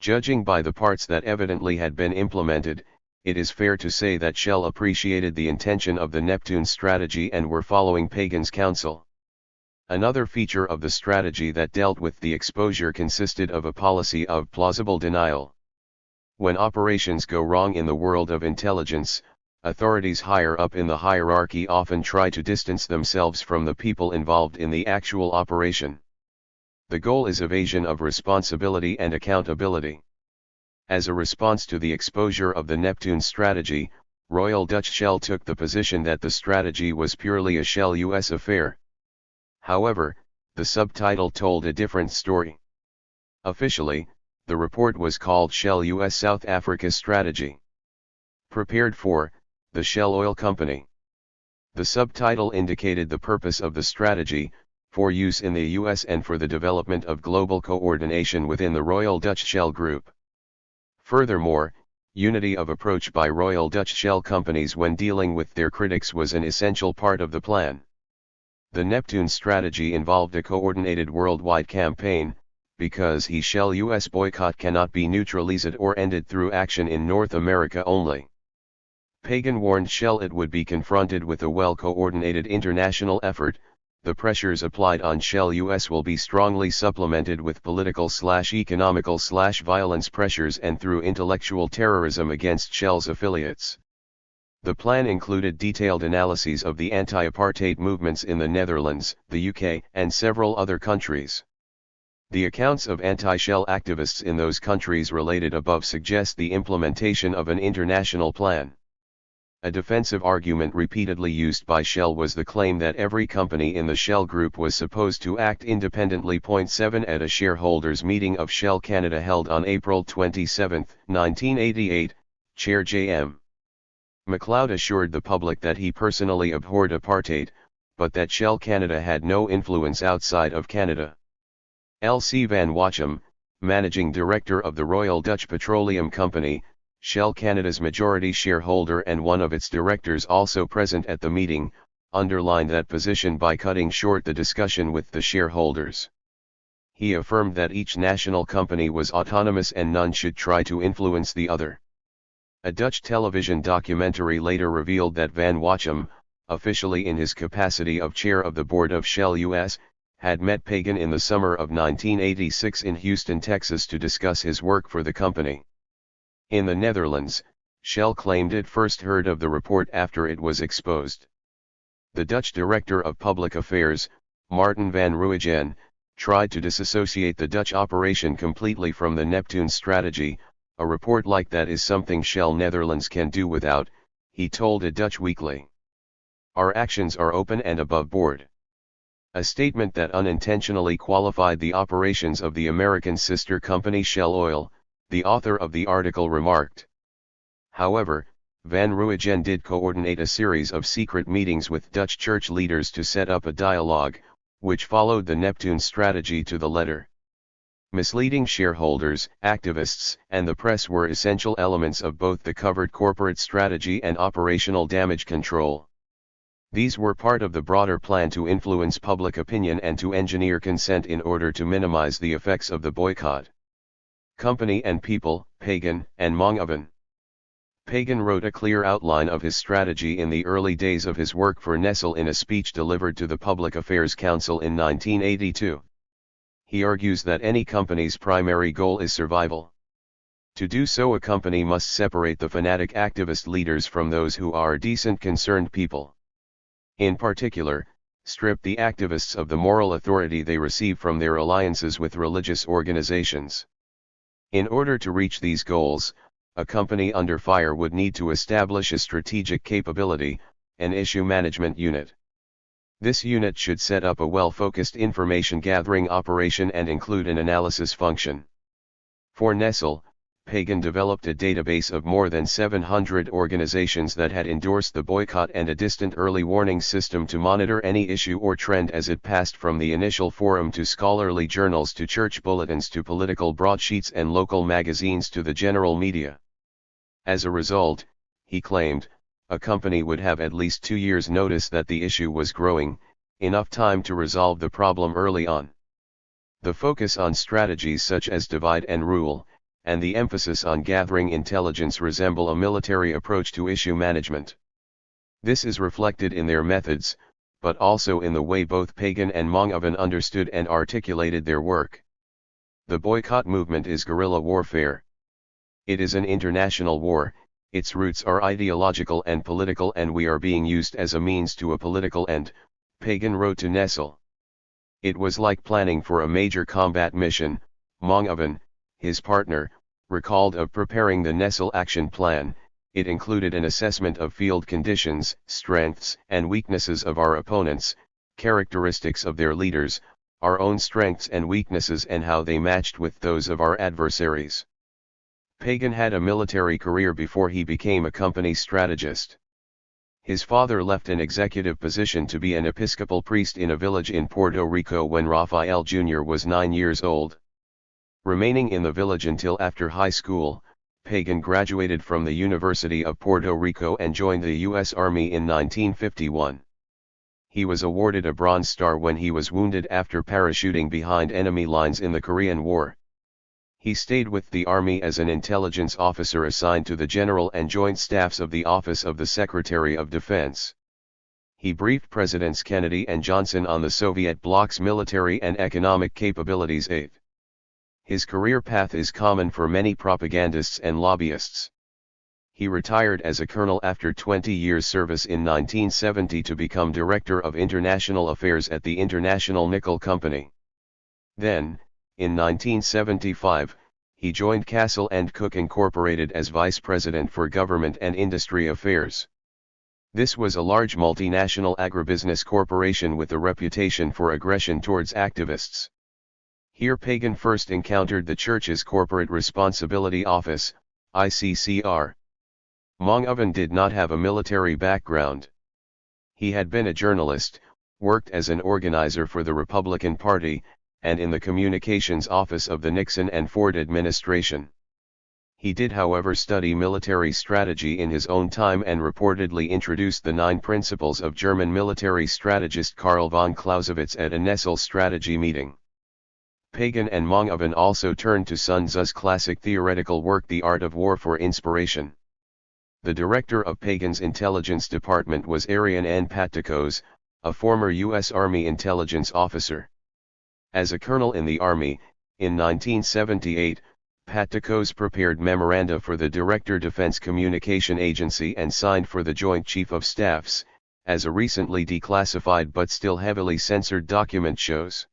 Judging by the parts that evidently had been implemented, it is fair to say that Shell appreciated the intention of the Neptune strategy and were following Pagan's counsel. Another feature of the strategy that dealt with the exposure consisted of a policy of plausible denial. When operations go wrong in the world of intelligence, authorities higher up in the hierarchy often try to distance themselves from the people involved in the actual operation. The goal is evasion of responsibility and accountability. As a response to the exposure of the Neptune strategy, Royal Dutch Shell took the position that the strategy was purely a Shell US affair. However, the subtitle told a different story. Officially, the report was called Shell US South Africa Strategy. Prepared for, the Shell Oil Company. The subtitle indicated the purpose of the strategy, for use in the US and for the development of global coordination within the Royal Dutch Shell Group. Furthermore, unity of approach by Royal Dutch Shell companies when dealing with their critics was an essential part of the plan. The Neptune strategy involved a coordinated worldwide campaign, because the Shell US boycott cannot be neutralized or ended through action in North America only. Pagan warned Shell it would be confronted with a well-coordinated international effort. The pressures applied on Shell US will be strongly supplemented with political/economical/violence pressures and through intellectual terrorism against Shell's affiliates. The plan included detailed analyses of the anti-apartheid movements in the Netherlands, the UK, and several other countries. The accounts of anti-Shell activists in those countries related above suggest the implementation of an international plan. A defensive argument repeatedly used by Shell was the claim that every company in the Shell Group was supposed to act independently. 7 At a shareholders' meeting of Shell Canada held on April 27, 1988, Chair J.M. MacLeod assured the public that he personally abhorred apartheid, but that Shell Canada had no influence outside of Canada. L.C. Van Wachem, managing director of the Royal Dutch Petroleum Company, Shell Canada's majority shareholder and one of its directors also present at the meeting, underlined that position by cutting short the discussion with the shareholders. He affirmed that each national company was autonomous and none should try to influence the other. A Dutch television documentary later revealed that Van Wachem, officially in his capacity of chair of the board of Shell US, had met Pagan in the summer of 1986 in Houston, Texas to discuss his work for the company. In the Netherlands, Shell claimed it first heard of the report after it was exposed. The Dutch Director of Public Affairs, Martin van Ruijgen, tried to disassociate the Dutch operation completely from the Neptune strategy. A report like that is something Shell Netherlands can do without, he told a Dutch weekly. Our actions are open and above board. A statement that unintentionally qualified the operations of the American sister company Shell Oil, the author of the article remarked. However, Van Ruijgen did coordinate a series of secret meetings with Dutch church leaders to set up a dialogue, which followed the Neptune strategy to the letter. Misleading shareholders, activists, and the press were essential elements of both the covered corporate strategy and operational damage control. These were part of the broader plan to influence public opinion and to engineer consent in order to minimize the effects of the boycott. Company and people, Pagan and Manoeuvres. Pagan wrote a clear outline of his strategy in the early days of his work for Nestle in a speech delivered to the Public Affairs Council in 1982. He argues that any company's primary goal is survival. To do so, a company must separate the fanatic activist leaders from those who are decent concerned people. In particular, strip the activists of the moral authority they receive from their alliances with religious organizations. In order to reach these goals, a company under fire would need to establish a strategic capability, an issue management unit. This unit should set up a well-focused information gathering operation and include an analysis function. For Nestle, Pagan developed a database of more than 700 organizations that had endorsed the boycott and a distant early warning system to monitor any issue or trend as it passed from the initial forum to scholarly journals to church bulletins to political broadsheets and local magazines to the general media. As a result, he claimed, a company would have at least 2 years' notice that the issue was growing, enough time to resolve the problem early on. The focus on strategies such as divide and rule, and the emphasis on gathering intelligence resemble a military approach to issue management. This is reflected in their methods, but also in the way both Pagan and Manoeuvres understood and articulated their work. The boycott movement is guerrilla warfare. It is an international war, its roots are ideological and political, and we are being used as a means to a political end, Pagan wrote to Nestle. It was like planning for a major combat mission, Manoeuvres, his partner, recalled of preparing the Nestle action plan. It included an assessment of field conditions, strengths and weaknesses of our opponents, characteristics of their leaders, our own strengths and weaknesses, and how they matched with those of our adversaries. Pagan had a military career before he became a company strategist. His father left an executive position to be an Episcopal priest in a village in Puerto Rico when Rafael Jr. was 9 years old. Remaining in the village until after high school, Pagan graduated from the University of Puerto Rico and joined the U.S. Army in 1951. He was awarded a Bronze Star when he was wounded after parachuting behind enemy lines in the Korean War. He stayed with the Army as an intelligence officer assigned to the General and Joint Staffs of the Office of the Secretary of Defense. He briefed Presidents Kennedy and Johnson on the Soviet bloc's military and economic capabilities. His career path is common for many propagandists and lobbyists. He retired as a colonel after 20 years' service in 1970 to become Director of International Affairs at the International Nickel Company. Then, in 1975, he joined Castle & Cook Incorporated as Vice President for Government and Industry Affairs. This was a large multinational agribusiness corporation with a reputation for aggression towards activists. Here Pagan first encountered the Church's Corporate Responsibility Office, ICCR. Manoeuvres did not have a military background. He had been a journalist, worked as an organizer for the Republican Party, and in the communications office of the Nixon and Ford administration. He did, however, study military strategy in his own time and reportedly introduced the 9 principles of German military strategist Karl von Clausewitz at a Nestle strategy meeting. Pagan and Manoeuvres also turned to Sun Tzu's classic theoretical work The Art of War for inspiration. The director of Pagan's intelligence department was Arian N. Patikos, a former U.S. Army intelligence officer. As a colonel in the Army, in 1978, Patikos prepared memoranda for the Director Defense Communication Agency and signed for the Joint Chief of Staffs, as a recently declassified but still heavily censored document shows.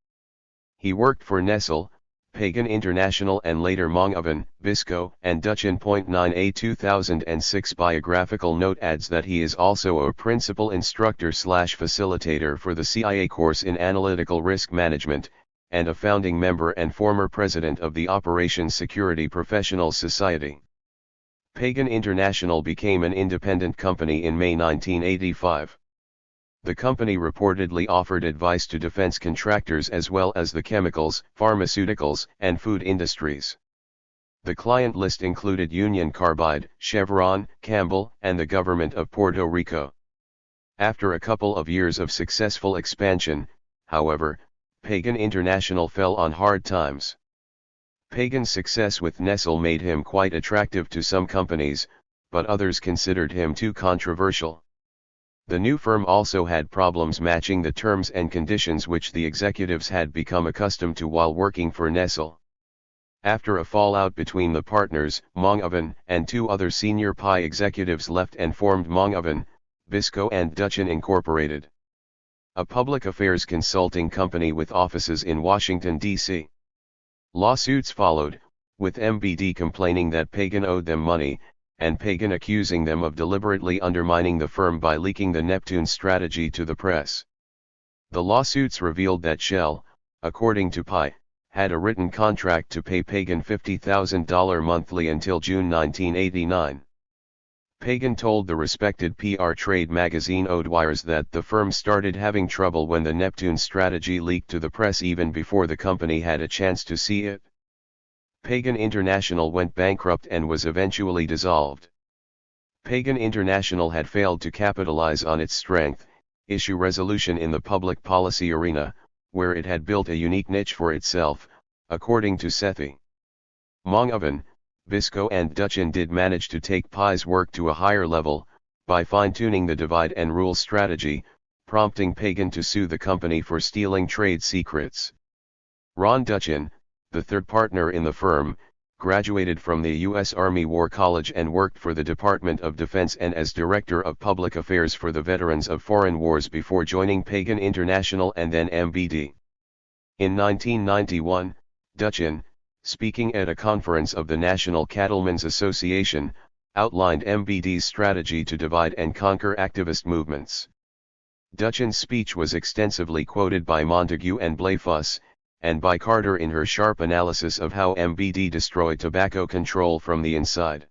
He worked for Nestle, Pagan International and later Manoeuvres, Bisco and Dutch. In .9 a 2006 biographical note adds that he is also a principal instructor/facilitator for the CIA course in analytical risk management, and a founding member and former president of the Operations Security Professionals Society. Pagan International became an independent company in May 1985. The company reportedly offered advice to defense contractors as well as the chemicals, pharmaceuticals, and food industries. The client list included Union Carbide, Chevron, Campbell, and the government of Puerto Rico. After a couple of years of successful expansion, however, Pagan International fell on hard times. Pagan's success with Nestle made him quite attractive to some companies, but others considered him too controversial. The new firm also had problems matching the terms and conditions which the executives had become accustomed to while working for Nestle. After a fallout between the partners, Manoeuvres and two other senior PI executives left and formed Manoeuvres, Bisco and Dutchen Incorporated, a public affairs consulting company with offices in Washington, D.C. Lawsuits followed, with MBD complaining that Pagan owed them money, and Pagan accusing them of deliberately undermining the firm by leaking the Neptune strategy to the press. The lawsuits revealed that Shell, according to PI, had a written contract to pay Pagan $50,000 monthly until June 1989. Pagan told the respected PR trade magazine Odewires that the firm started having trouble when the Neptune strategy leaked to the press even before the company had a chance to see it. Pagan International went bankrupt and was eventually dissolved. Pagan International had failed to capitalize on its strength, issue resolution in the public policy arena, where it had built a unique niche for itself, according to Sethi. Manoeuvres, Bisco and Dutchen did manage to take PI's work to a higher level, by fine-tuning the divide and rule strategy, prompting Pagan to sue the company for stealing trade secrets. Ron Dutchen, the third partner in the firm, graduated from the U.S. Army War College and worked for the Department of Defense and as Director of Public Affairs for the Veterans of Foreign Wars before joining Pagan International and then MBD. In 1991, Dutchen, speaking at a conference of the National Cattlemen's Association, outlined MBD's strategy to divide and conquer activist movements. Dutchen's speech was extensively quoted by Montague and Blayfuss, and by Carter in her sharp analysis of how MBD destroyed tobacco control from the inside.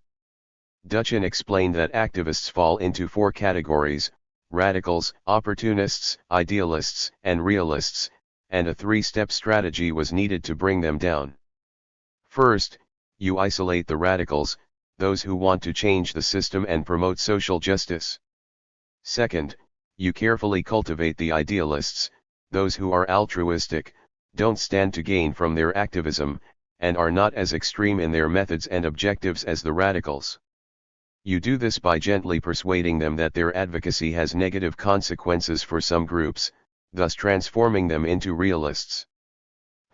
Dutchen explained that activists fall into four categories: radicals, opportunists, idealists, and realists, and a three-step strategy was needed to bring them down. First, you isolate the radicals, those who want to change the system and promote social justice. Second, you carefully cultivate the idealists, those who are altruistic, don't stand to gain from their activism, and are not as extreme in their methods and objectives as the radicals. You do this by gently persuading them that their advocacy has negative consequences for some groups, thus transforming them into realists.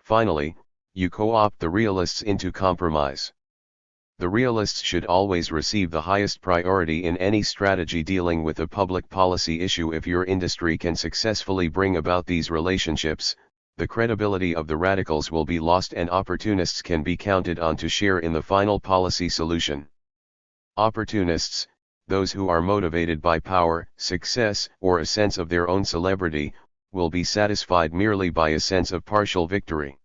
Finally, you co-opt the realists into compromise. The realists should always receive the highest priority in any strategy dealing with a public policy issue. If your industry can successfully bring about these relationships, the credibility of the radicals will be lost and opportunists can be counted on to share in the final policy solution. Opportunists, those who are motivated by power, success, or a sense of their own celebrity, will be satisfied merely by a sense of partial victory.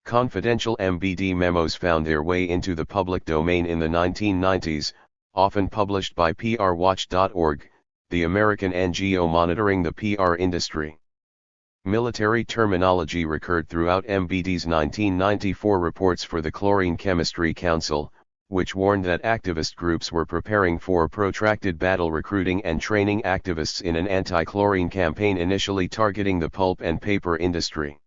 Confidential MBD memos found their way into the public domain in the 1990s, often published by PRWatch.org, the American NGO monitoring the PR industry. Military terminology recurred throughout MBD's 1994 reports for the Chlorine Chemistry Council, which warned that activist groups were preparing for protracted battle recruiting and training activists in an anti-chlorine campaign initially targeting the pulp and paper industry.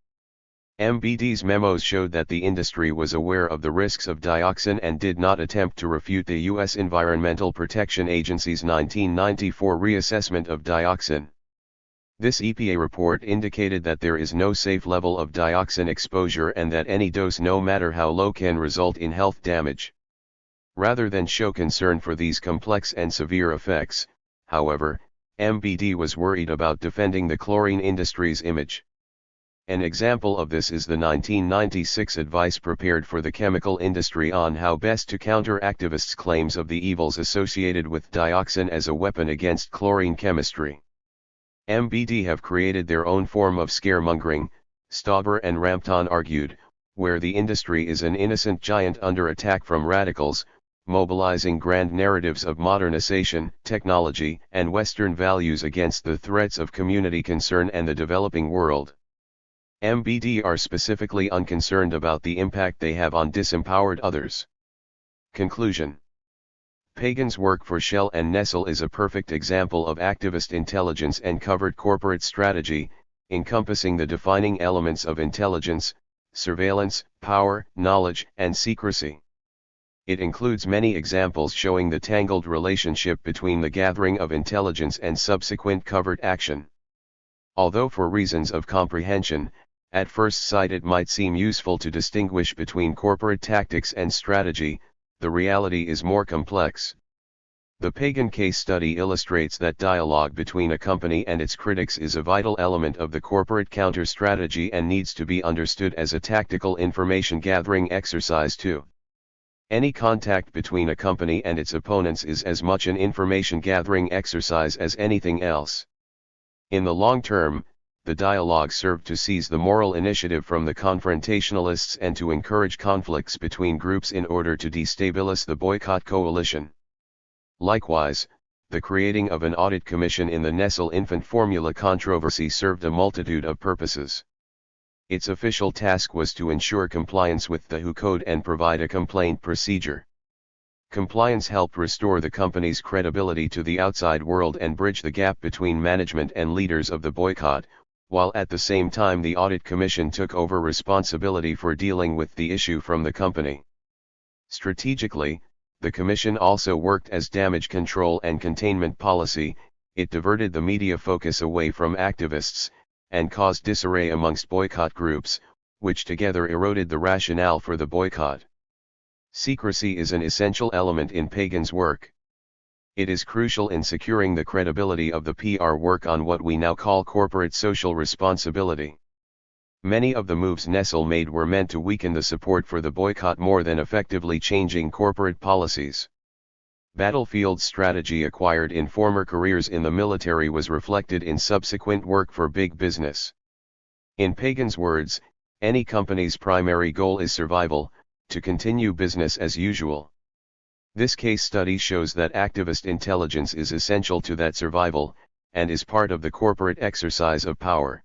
MBD's memos showed that the industry was aware of the risks of dioxin and did not attempt to refute the U.S. Environmental Protection Agency's 1994 reassessment of dioxin. This EPA report indicated that there is no safe level of dioxin exposure and that any dose, no matter how low, can result in health damage. Rather than show concern for these complex and severe effects, however, MBD was worried about defending the chlorine industry's image. An example of this is the 1996 advice prepared for the chemical industry on how best to counter activists' claims of the evils associated with dioxin as a weapon against chlorine chemistry. MBD have created their own form of scaremongering, Stauber and Rampton argued, where the industry is an innocent giant under attack from radicals, mobilizing grand narratives of modernization, technology, and Western values against the threats of community concern and the developing world. MBD are specifically unconcerned about the impact they have on disempowered others. Conclusion. Pagan's work for Shell and Nestle is a perfect example of activist intelligence and covert corporate strategy, encompassing the defining elements of intelligence, surveillance, power, knowledge, and secrecy. It includes many examples showing the tangled relationship between the gathering of intelligence and subsequent covert action. Although for reasons of comprehension, At first sight it might seem useful to distinguish between corporate tactics and strategy. The reality is more complex. The Pagan case study illustrates that dialogue between a company and its critics is a vital element of the corporate counter-strategy and needs to be understood as a tactical information-gathering exercise too. Any contact between a company and its opponents is as much an information-gathering exercise as anything else. In the long term, the dialogue served to seize the moral initiative from the confrontationalists and to encourage conflicts between groups in order to destabilize the boycott coalition. Likewise, the creating of an audit commission in the Nestle infant formula controversy served a multitude of purposes. Its official task was to ensure compliance with the WHO code and provide a complaint procedure. Compliance helped restore the company's credibility to the outside world and bridge the gap between management and leaders of the boycott, while at the same time the audit commission took over responsibility for dealing with the issue from the company. Strategically, the commission also worked as damage control and containment policy. It diverted the media focus away from activists, and caused disarray amongst boycott groups, which together eroded the rationale for the boycott. Secrecy is an essential element in Pagan's work. It is crucial in securing the credibility of the PR work on what we now call corporate social responsibility. Many of the moves Nestle made were meant to weaken the support for the boycott more than effectively changing corporate policies. Battlefield strategy acquired in former careers in the military was reflected in subsequent work for big business. In Pagan's words, any company's primary goal is survival, to continue business as usual. This case study shows that activist intelligence is essential to that survival, and is part of the corporate exercise of power.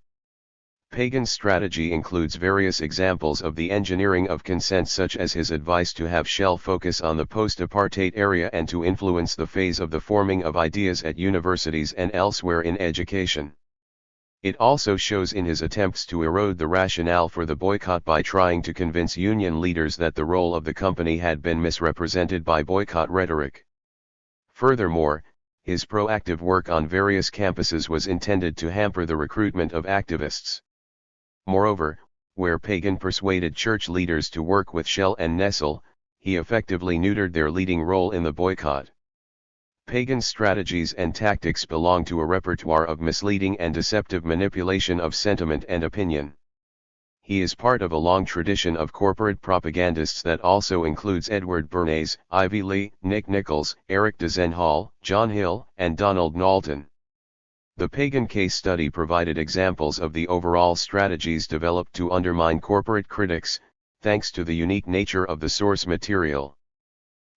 Pagan's strategy includes various examples of the engineering of consent, such as his advice to have Shell focus on the post-apartheid area and to influence the phase of the forming of ideas at universities and elsewhere in education. It also shows in his attempts to erode the rationale for the boycott by trying to convince union leaders that the role of the company had been misrepresented by boycott rhetoric. Furthermore, his proactive work on various campuses was intended to hamper the recruitment of activists. Moreover, where Pagan persuaded church leaders to work with Shell and Nestle, he effectively neutered their leading role in the boycott. Pagan's strategies and tactics belong to a repertoire of misleading and deceptive manipulation of sentiment and opinion. He is part of a long tradition of corporate propagandists that also includes Edward Bernays, Ivy Lee, Nick Nichols, Eric Dezenhall, John Hill, and Donald Knowlton. The Pagan case study provided examples of the overall strategies developed to undermine corporate critics, thanks to the unique nature of the source material.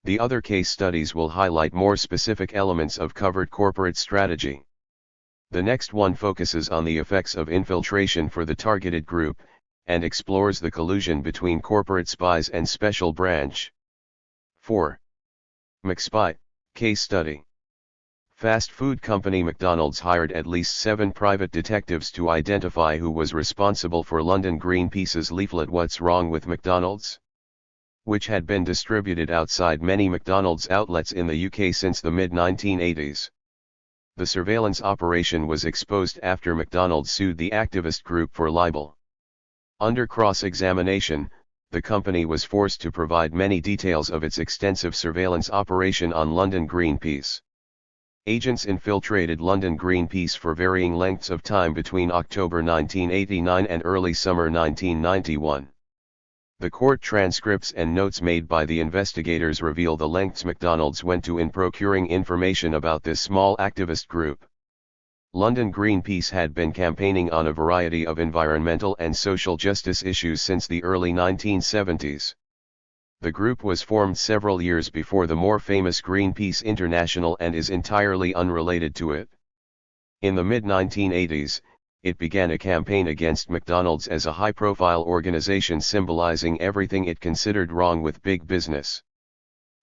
The other case studies will highlight more specific elements of covered corporate strategy. The next one focuses on the effects of infiltration for the targeted group, and explores the collusion between corporate spies and special branch. 4. McSpy, case study. Fast food company McDonald's hired at least 7 private detectives to identify who was responsible for London Greenpeace's leaflet "What's Wrong with McDonald's?", which had been distributed outside many McDonald's outlets in the UK since the mid-1980s. The surveillance operation was exposed after McDonald's sued the activist group for libel. Under cross-examination, the company was forced to provide many details of its extensive surveillance operation on London Greenpeace. Agents infiltrated London Greenpeace for varying lengths of time between October 1989 and early summer 1991. The court transcripts and notes made by the investigators reveal the lengths McDonald's went to in procuring information about this small activist group. London Greenpeace had been campaigning on a variety of environmental and social justice issues since the early 1970s. The group was formed several years before the more famous Greenpeace International and is entirely unrelated to it. In the mid-1980s, it began a campaign against McDonald's as a high-profile organization symbolizing everything it considered wrong with big business.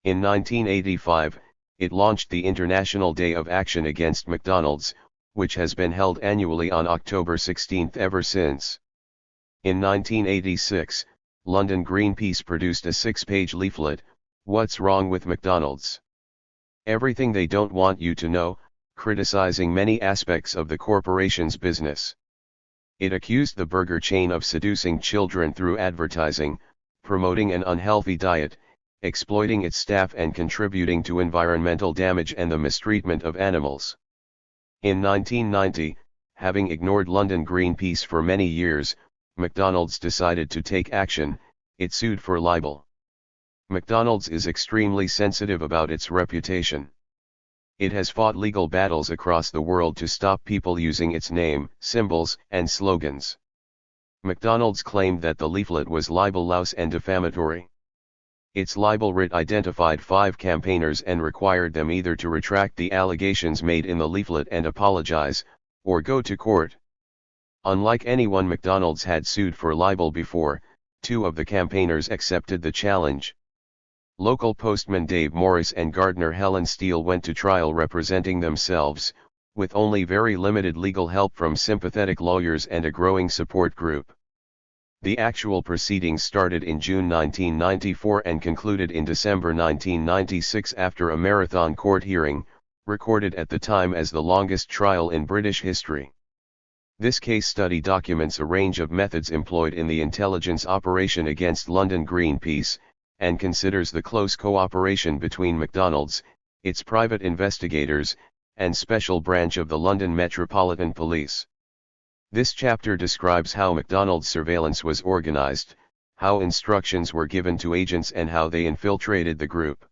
In 1985, it launched the International Day of Action Against McDonald's, which has been held annually on October 16 ever since. In 1986, London Greenpeace produced a 6-page leaflet, "What's Wrong with McDonald's? Everything They Don't Want You to Know," criticizing many aspects of the corporation's business. It accused the burger chain of seducing children through advertising, promoting an unhealthy diet, exploiting its staff and contributing to environmental damage and the mistreatment of animals. In 1990, having ignored London Greenpeace for many years, McDonald's decided to take action. It sued for libel. McDonald's is extremely sensitive about its reputation. It has fought legal battles across the world to stop people using its name, symbols, and slogans. McDonald's claimed that the leaflet was libelous and defamatory. Its libel writ identified 5 campaigners and required them either to retract the allegations made in the leaflet and apologize, or go to court. Unlike anyone McDonald's had sued for libel before, 2 of the campaigners accepted the challenge. Local postman Dave Morris and gardener Helen Steele went to trial representing themselves, with only very limited legal help from sympathetic lawyers and a growing support group. The actual proceedings started in June 1994 and concluded in December 1996 after a marathon court hearing, recorded at the time as the longest trial in British history. This case study documents a range of methods employed in the intelligence operation against London Greenpeace, and considers the close cooperation between McDonald's, its private investigators, and special branch of the London Metropolitan Police. This chapter describes how McDonald's surveillance was organized, how instructions were given to agents and how they infiltrated the group.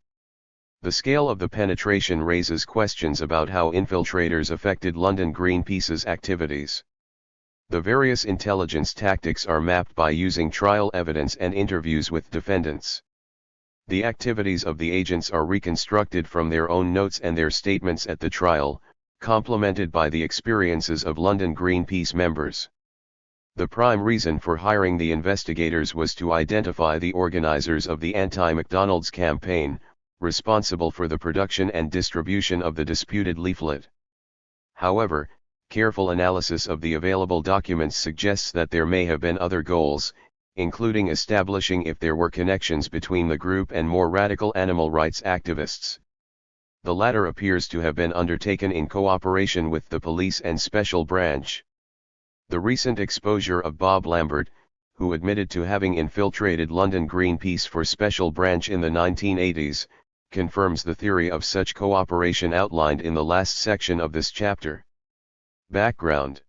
The scale of the penetration raises questions about how infiltrators affected London Greenpeace's activities. The various intelligence tactics are mapped by using trial evidence and interviews with defendants. The activities of the agents are reconstructed from their own notes and their statements at the trial, complemented by the experiences of London Greenpeace members. The prime reason for hiring the investigators was to identify the organizers of the anti-McDonald's campaign, responsible for the production and distribution of the disputed leaflet. However, careful analysis of the available documents suggests that there may have been other goals, including establishing if there were connections between the group and more radical animal rights activists. The latter appears to have been undertaken in cooperation with the police and special branch. The recent exposure of Bob Lambert, who admitted to having infiltrated London Greenpeace for special branch in the 1980s, confirms the theory of such cooperation outlined in the last section of this chapter. Background: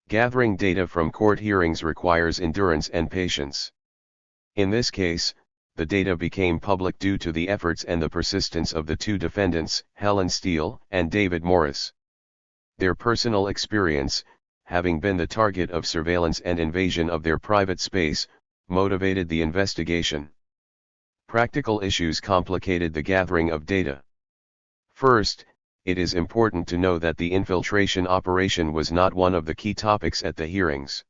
gathering data from court hearings requires endurance and patience. In this case, the data became public due to the efforts and the persistence of the 2 defendants, Helen Steele and David Morris. Their personal experience, having been the target of surveillance and invasion of their private space, motivated the investigation. Practical issues complicated the gathering of data. First, it is important to know that the infiltration operation was not one of the key topics at the hearings.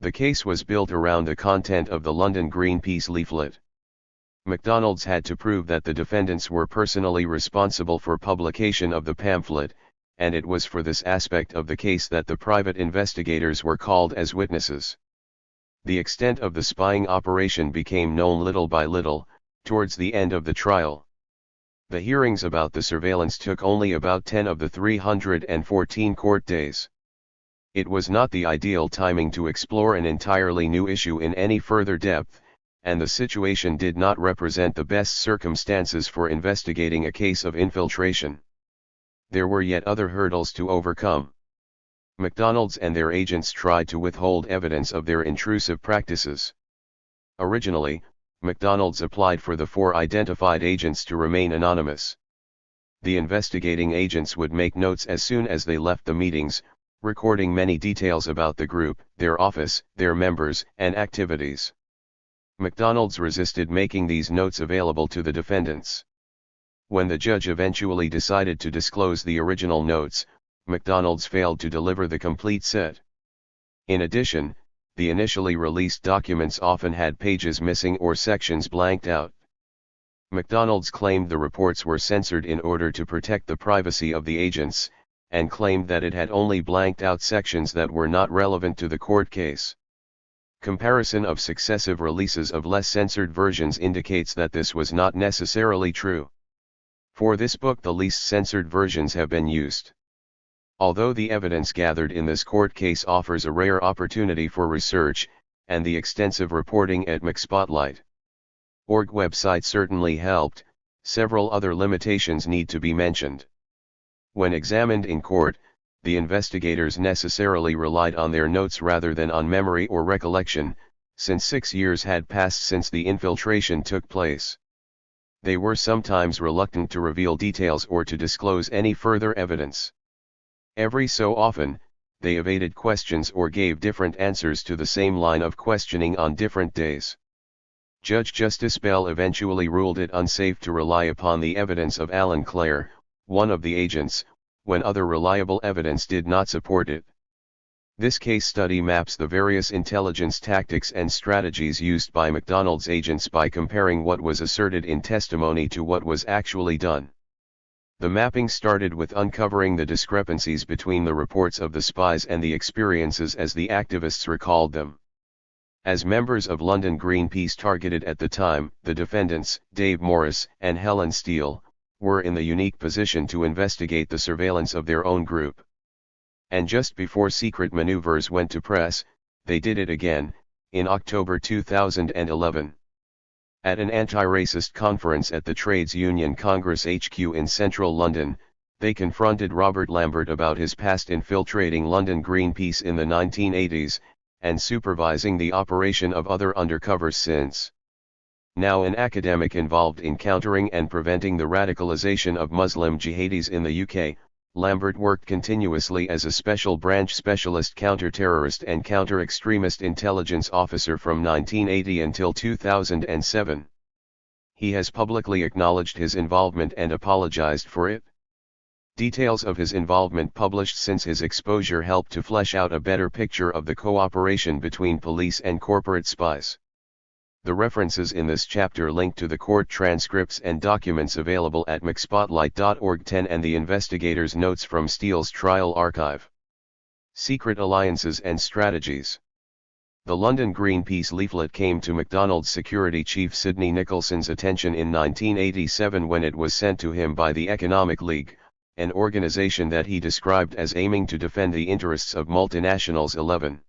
The case was built around the content of the London Greenpeace leaflet. McDonald's had to prove that the defendants were personally responsible for publication of the pamphlet, and it was for this aspect of the case that the private investigators were called as witnesses. The extent of the spying operation became known little by little, towards the end of the trial. The hearings about the surveillance took only about 10 of the 314 court days. It was not the ideal timing to explore an entirely new issue in any further depth, and the situation did not represent the best circumstances for investigating a case of infiltration. There were yet other hurdles to overcome. McDonald's and their agents tried to withhold evidence of their intrusive practices. Originally, McDonald's applied for the 4 identified agents to remain anonymous. The investigating agents would make notes as soon as they left the meetings, recording many details about the group, their office, their members, and activities. McDonald's resisted making these notes available to the defendants. When the judge eventually decided to disclose the original notes, McDonald's failed to deliver the complete set. In addition, the initially released documents often had pages missing or sections blanked out. McDonald's claimed the reports were censored in order to protect the privacy of the agents, and claimed that it had only blanked out sections that were not relevant to the court case. Comparison of successive releases of less censored versions indicates that this was not necessarily true. For this book, the least censored versions have been used. Although the evidence gathered in this court case offers a rare opportunity for research, and the extensive reporting at McSpotlight.org website certainly helped, several other limitations need to be mentioned. When examined in court, the investigators necessarily relied on their notes rather than on memory or recollection, since 6 years had passed since the infiltration took place. They were sometimes reluctant to reveal details or to disclose any further evidence. Every so often, they evaded questions or gave different answers to the same line of questioning on different days. Judge Justice Bell eventually ruled it unsafe to rely upon the evidence of Alan Clare, one of the agents, when other reliable evidence did not support it. This case study maps the various intelligence tactics and strategies used by McDonald's agents by comparing what was asserted in testimony to what was actually done. The mapping started with uncovering the discrepancies between the reports of the spies and the experiences as the activists recalled them. As members of London Greenpeace targeted at the time, the defendants, Dave Morris and Helen Steele, were in the unique position to investigate the surveillance of their own group. And just before Secret Manoeuvres went to press, they did it again, in October 2011. At an anti-racist conference at the Trades Union Congress HQ in central London, they confronted Robert Lambert about his past infiltrating London Greenpeace in the 1980s, and supervising the operation of other undercovers since. Now an academic involved in countering and preventing the radicalization of Muslim jihadis in the UK, Lambert worked continuously as a special branch specialist counter-terrorist and counter-extremist intelligence officer from 1980 until 2007. He has publicly acknowledged his involvement and apologized for it. Details of his involvement published since his exposure helped to flesh out a better picture of the cooperation between police and corporate spies. The references in this chapter link to the court transcripts and documents available at McSpotlight.org 10 and the investigators' notes from Steele's trial archive. Secret Alliances and Strategies. The London Greenpeace leaflet came to McDonald's security chief Sidney Nicholson's attention in 1987 when it was sent to him by the Economic League, an organization that he described as aiming to defend the interests of multinationals. 11.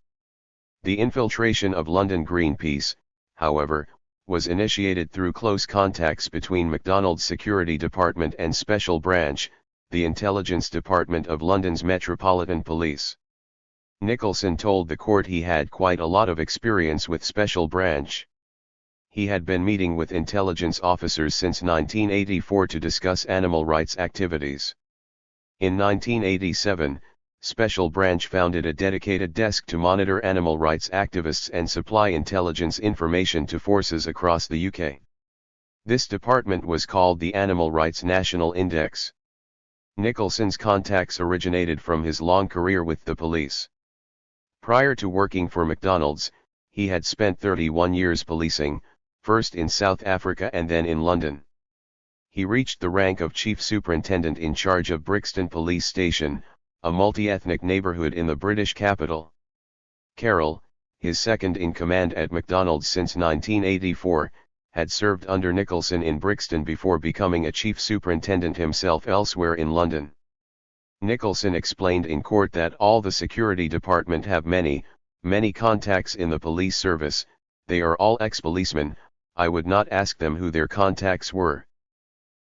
The infiltration of London Greenpeace, however, was initiated through close contacts between McDonald's Security Department and Special Branch, the Intelligence Department of London's Metropolitan Police. Nicholson told the court he had quite a lot of experience with Special Branch. He had been meeting with intelligence officers since 1984 to discuss animal rights activities. In 1987, Special Branch founded a dedicated desk to monitor animal rights activists and supply intelligence information to forces across the UK. This department was called the Animal Rights National Index. Nicholson's contacts originated from his long career with the police. Prior to working for McDonald's, he had spent 31 years policing, first in South Africa and then in London. He reached the rank of Chief Superintendent in charge of Brixton Police Station, a multi-ethnic neighbourhood in the British capital. Carroll, his second in command at McDonald's since 1984, had served under Nicholson in Brixton before becoming a chief superintendent himself elsewhere in London. Nicholson explained in court that all the security department have many contacts in the police service, they are all ex-policemen, I would not ask them who their contacts were.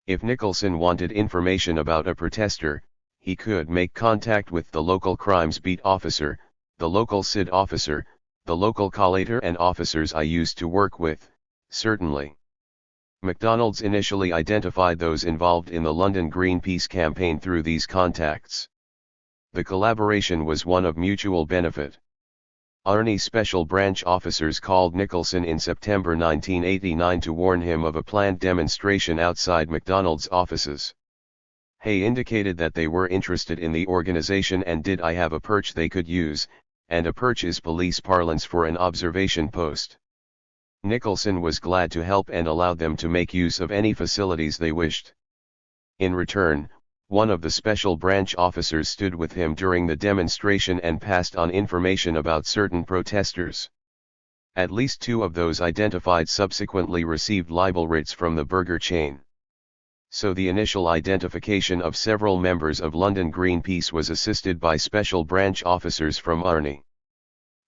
If Nicholson wanted information about a protester, he could make contact with the local crimes beat officer, the local SID officer, the local collator and officers I used to work with, certainly. McDonald's initially identified those involved in the London Greenpeace campaign through these contacts. The collaboration was one of mutual benefit. Army Special Branch officers called Nicholson in September 1989 to warn him of a planned demonstration outside McDonald's offices. Hay indicated that they were interested in the organization and did I have a perch they could use, and a perch is police parlance for an observation post. Nicholson was glad to help and allowed them to make use of any facilities they wished. In return, one of the Special Branch officers stood with him during the demonstration and passed on information about certain protesters. At least 2 of those identified subsequently received libel writs from the burger chain. So the initial identification of several members of London Greenpeace was assisted by special branch officers from Arnie.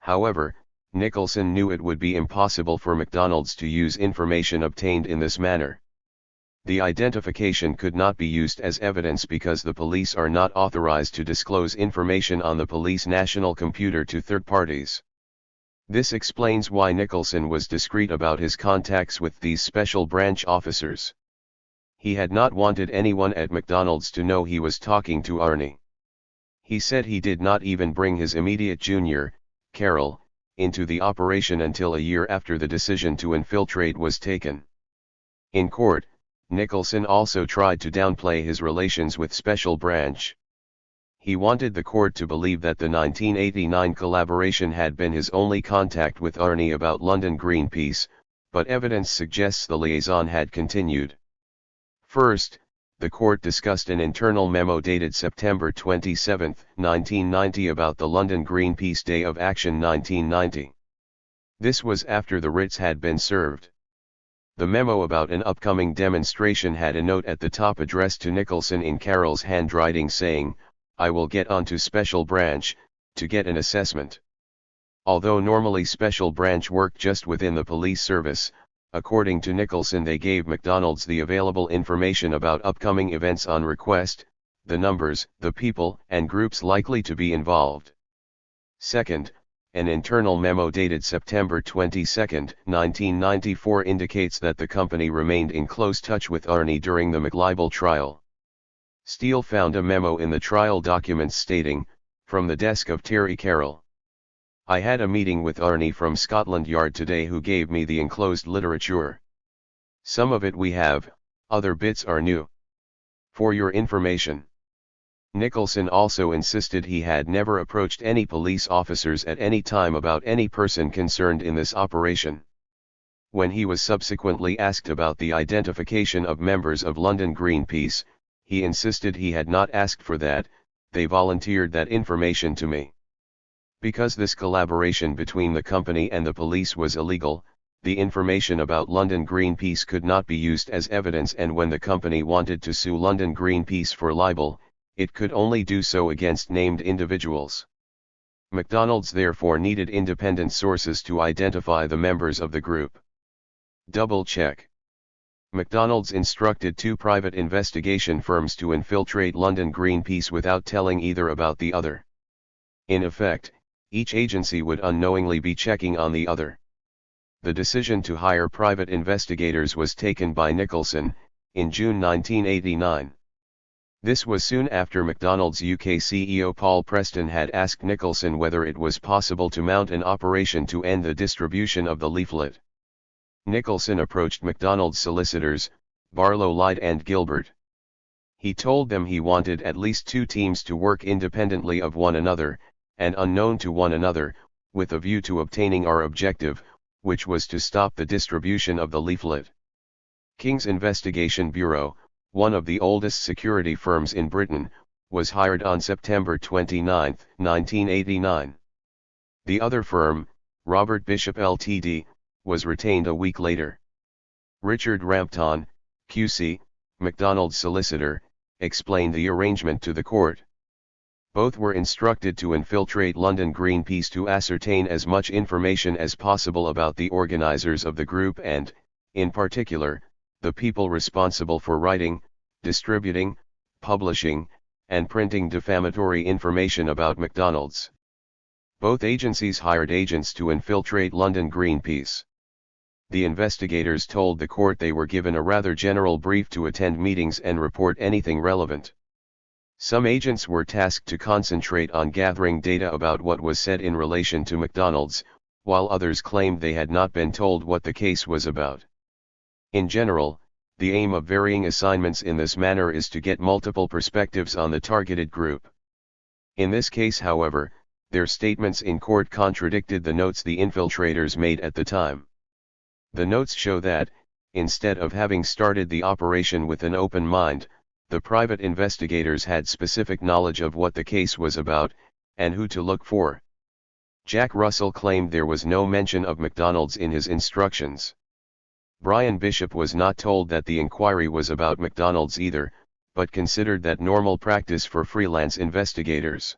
However, Nicholson knew it would be impossible for McDonald's to use information obtained in this manner. The identification could not be used as evidence because the police are not authorized to disclose information on the police national computer to third parties. This explains why Nicholson was discreet about his contacts with these special branch officers. He had not wanted anyone at McDonald's to know he was talking to Arnie. He said he did not even bring his immediate junior, Carol, into the operation until a year after the decision to infiltrate was taken. In court, Nicholson also tried to downplay his relations with Special Branch. He wanted the court to believe that the 1989 collaboration had been his only contact with Arnie about London Greenpeace, but evidence suggests the liaison had continued. First, the court discussed an internal memo dated September 27, 1990 about the London Greenpeace Day of Action 1990. This was after the writs had been served. The memo about an upcoming demonstration had a note at the top addressed to Nicholson in Carol's handwriting saying, "I will get onto Special Branch, to get an assessment." Although normally Special Branch worked just within the police service, according to Nicholson they gave McDonald's the available information about upcoming events on request, the numbers, the people and groups likely to be involved. Second, an internal memo dated September 22, 1994 indicates that the company remained in close touch with Arnie during the McLibel trial. Steele found a memo in the trial documents stating, "From the desk of Terry Carroll. I had a meeting with Arnie from Scotland Yard today who gave me the enclosed literature. Some of it we have, other bits are new. For your information." Nicholson also insisted he had never approached any police officers at any time about any person concerned in this operation. When he was subsequently asked about the identification of members of London Greenpeace, he insisted he had not asked for that, "They volunteered that information to me." Because this collaboration between the company and the police was illegal, the information about London Greenpeace could not be used as evidence, and when the company wanted to sue London Greenpeace for libel, it could only do so against named individuals. McDonald's therefore needed independent sources to identify the members of the group. Double check. McDonald's instructed two private investigation firms to infiltrate London Greenpeace without telling either about the other. In effect, each agency would unknowingly be checking on the other. The decision to hire private investigators was taken by Nicholson, in June 1989. This was soon after McDonald's UK CEO Paul Preston had asked Nicholson whether it was possible to mount an operation to end the distribution of the leaflet. Nicholson approached McDonald's solicitors, Barlow Light and Gilbert. He told them he wanted at least two teams to work independently of one another, and unknown to one another, with a view to obtaining our objective, which was to stop the distribution of the leaflet. King's Investigation Bureau, one of the oldest security firms in Britain, was hired on September 29, 1989. The other firm, Robert Bishop Ltd., was retained a week later. Richard Rampton, QC, McDonald's solicitor, explained the arrangement to the court. Both were instructed to infiltrate London Greenpeace to ascertain as much information as possible about the organizers of the group and, in particular, the people responsible for writing, distributing, publishing, and printing defamatory information about McDonald's. Both agencies hired agents to infiltrate London Greenpeace. The investigators told the court they were given a rather general brief to attend meetings and report anything relevant. Some agents were tasked to concentrate on gathering data about what was said in relation to McDonald's, while others claimed they had not been told what the case was about. In general, the aim of varying assignments in this manner is to get multiple perspectives on the targeted group. In this case, however, their statements in court contradicted the notes the infiltrators made at the time. The notes show that, instead of having started the operation with an open mind, the private investigators had specific knowledge of what the case was about, and who to look for. Jack Russell claimed there was no mention of McDonald's in his instructions. Brian Bishop was not told that the inquiry was about McDonald's either, but considered that normal practice for freelance investigators.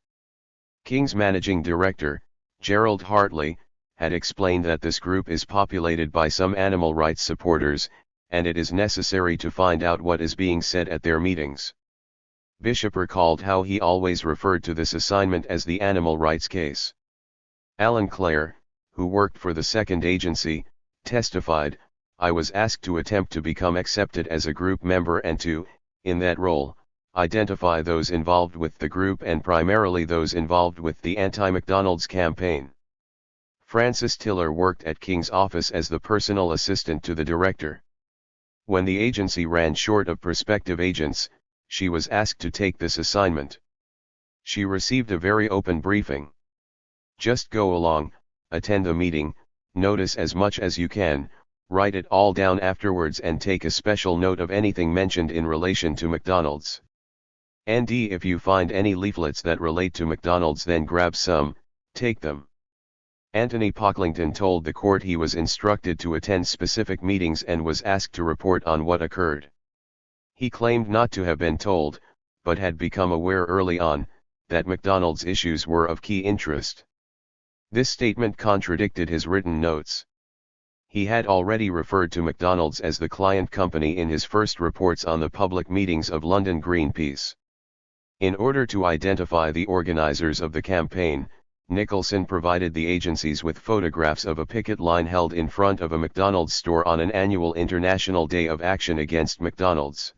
King's managing director, Gerald Hartley, had explained that this group is populated by some animal rights supporters, and it is necessary to find out what is being said at their meetings. Bishop recalled how he always referred to this assignment as the animal rights case. Alan Clare, who worked for the second agency, testified, "I was asked to attempt to become accepted as a group member and to, in that role, identify those involved with the group and primarily those involved with the anti-McDonald's campaign." Frances Tiller worked at King's office as the personal assistant to the director. When the agency ran short of prospective agents, she was asked to take this assignment. She received a very open briefing. "Just go along, attend the meeting, notice as much as you can, write it all down afterwards and take a special note of anything mentioned in relation to McDonald's. And if you find any leaflets that relate to McDonald's, then grab some, take them." Anthony Pocklington told the court he was instructed to attend specific meetings and was asked to report on what occurred. He claimed not to have been told, but had become aware early on, that McDonald's issues were of key interest. This statement contradicted his written notes. He had already referred to McDonald's as the client company in his first reports on the public meetings of London Greenpeace. In order to identify the organizers of the campaign, Nicholson provided the agencies with photographs of a picket line held in front of a McDonald's store on an annual International Day of Action Against McDonald's.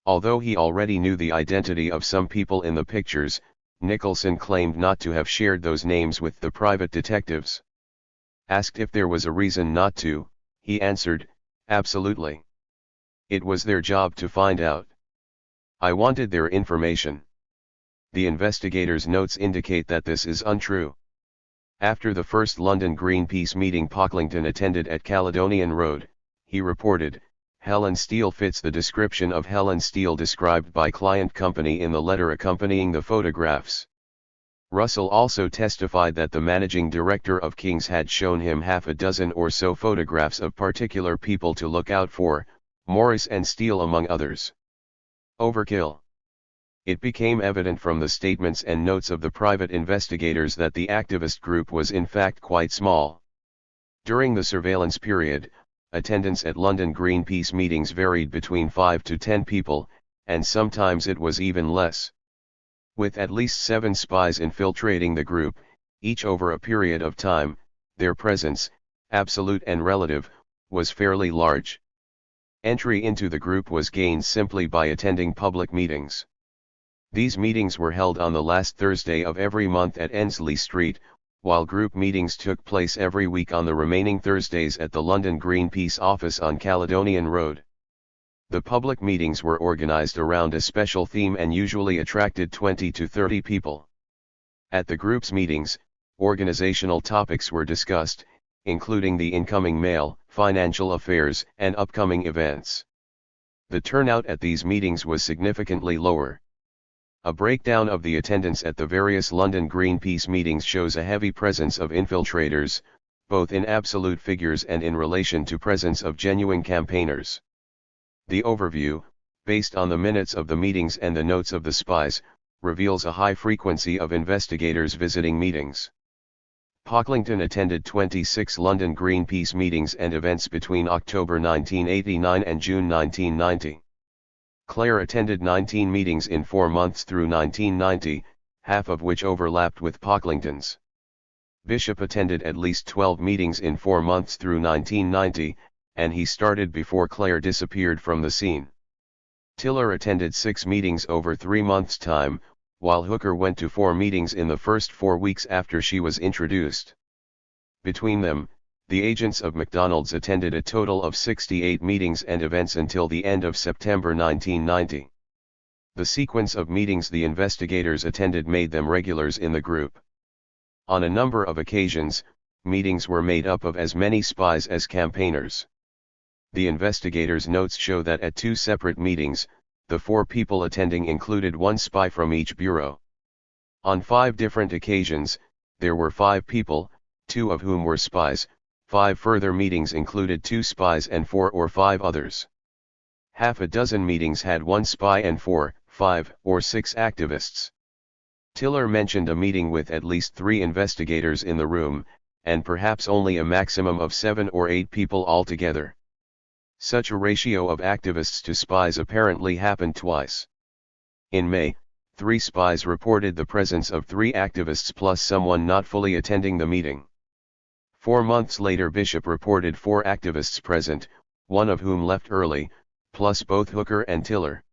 Although he already knew the identity of some people in the pictures, Nicholson claimed not to have shared those names with the private detectives. Asked if there was a reason not to, he answered, "Absolutely. It was their job to find out. I wanted their information." The investigators' notes indicate that this is untrue. After the first London Greenpeace meeting Pocklington attended at Caledonian Road, he reported, "Helen Steele fits the description of Helen Steele described by client company in the letter accompanying the photographs." Russell also testified that the managing director of King's had shown him half a dozen or so photographs of particular people to look out for, Morris and Steele among others. Overkill. It became evident from the statements and notes of the private investigators that the activist group was in fact quite small. During the surveillance period, attendance at London Greenpeace meetings varied between 5 to 10 people, and sometimes it was even less. With at least 7 spies infiltrating the group, each over a period of time, their presence, absolute and relative, was fairly large. Entry into the group was gained simply by attending public meetings. These meetings were held on the last Thursday of every month at Ensley Street, while group meetings took place every week on the remaining Thursdays at the London Greenpeace office on Caledonian Road. The public meetings were organized around a special theme and usually attracted 20 to 30 people. At the group's meetings, organizational topics were discussed, including the incoming mail, financial affairs, and upcoming events. The turnout at these meetings was significantly lower. A breakdown of the attendance at the various London Greenpeace meetings shows a heavy presence of infiltrators, both in absolute figures and in relation to presence of genuine campaigners. The overview, based on the minutes of the meetings and the notes of the spies, reveals a high frequency of investigators visiting meetings. Pocklington attended 26 London Greenpeace meetings and events between October 1989 and June 1990. Clare attended 19 meetings in 4 months through 1990, half of which overlapped with Pocklington's. Bishop attended at least 12 meetings in 4 months through 1990, and he started before Clare disappeared from the scene. Tiller attended 6 meetings over 3 months' time, while Hooker went to 4 meetings in the first 4 weeks after she was introduced. Between them, the agents of McDonald's attended a total of 68 meetings and events until the end of September 1990. The sequence of meetings the investigators attended made them regulars in the group. On a number of occasions, meetings were made up of as many spies as campaigners. The investigators' notes show that at 2 separate meetings, the 4 people attending included 1 spy from each bureau. On 5 different occasions, there were 5 people, 2 of whom were spies, 5 further meetings included 2 spies and 4 or 5 others. Half a dozen meetings had 1 spy and 4, 5, or 6 activists. Tiller mentioned a meeting with at least 3 investigators in the room, and perhaps only a maximum of 7 or 8 people altogether. Such a ratio of activists to spies apparently happened twice. In May, 3 spies reported the presence of 3 activists plus someone not fully attending the meeting. 4 months later Bishop reported 4 activists present, one of whom left early, plus both Hooker and Tiller.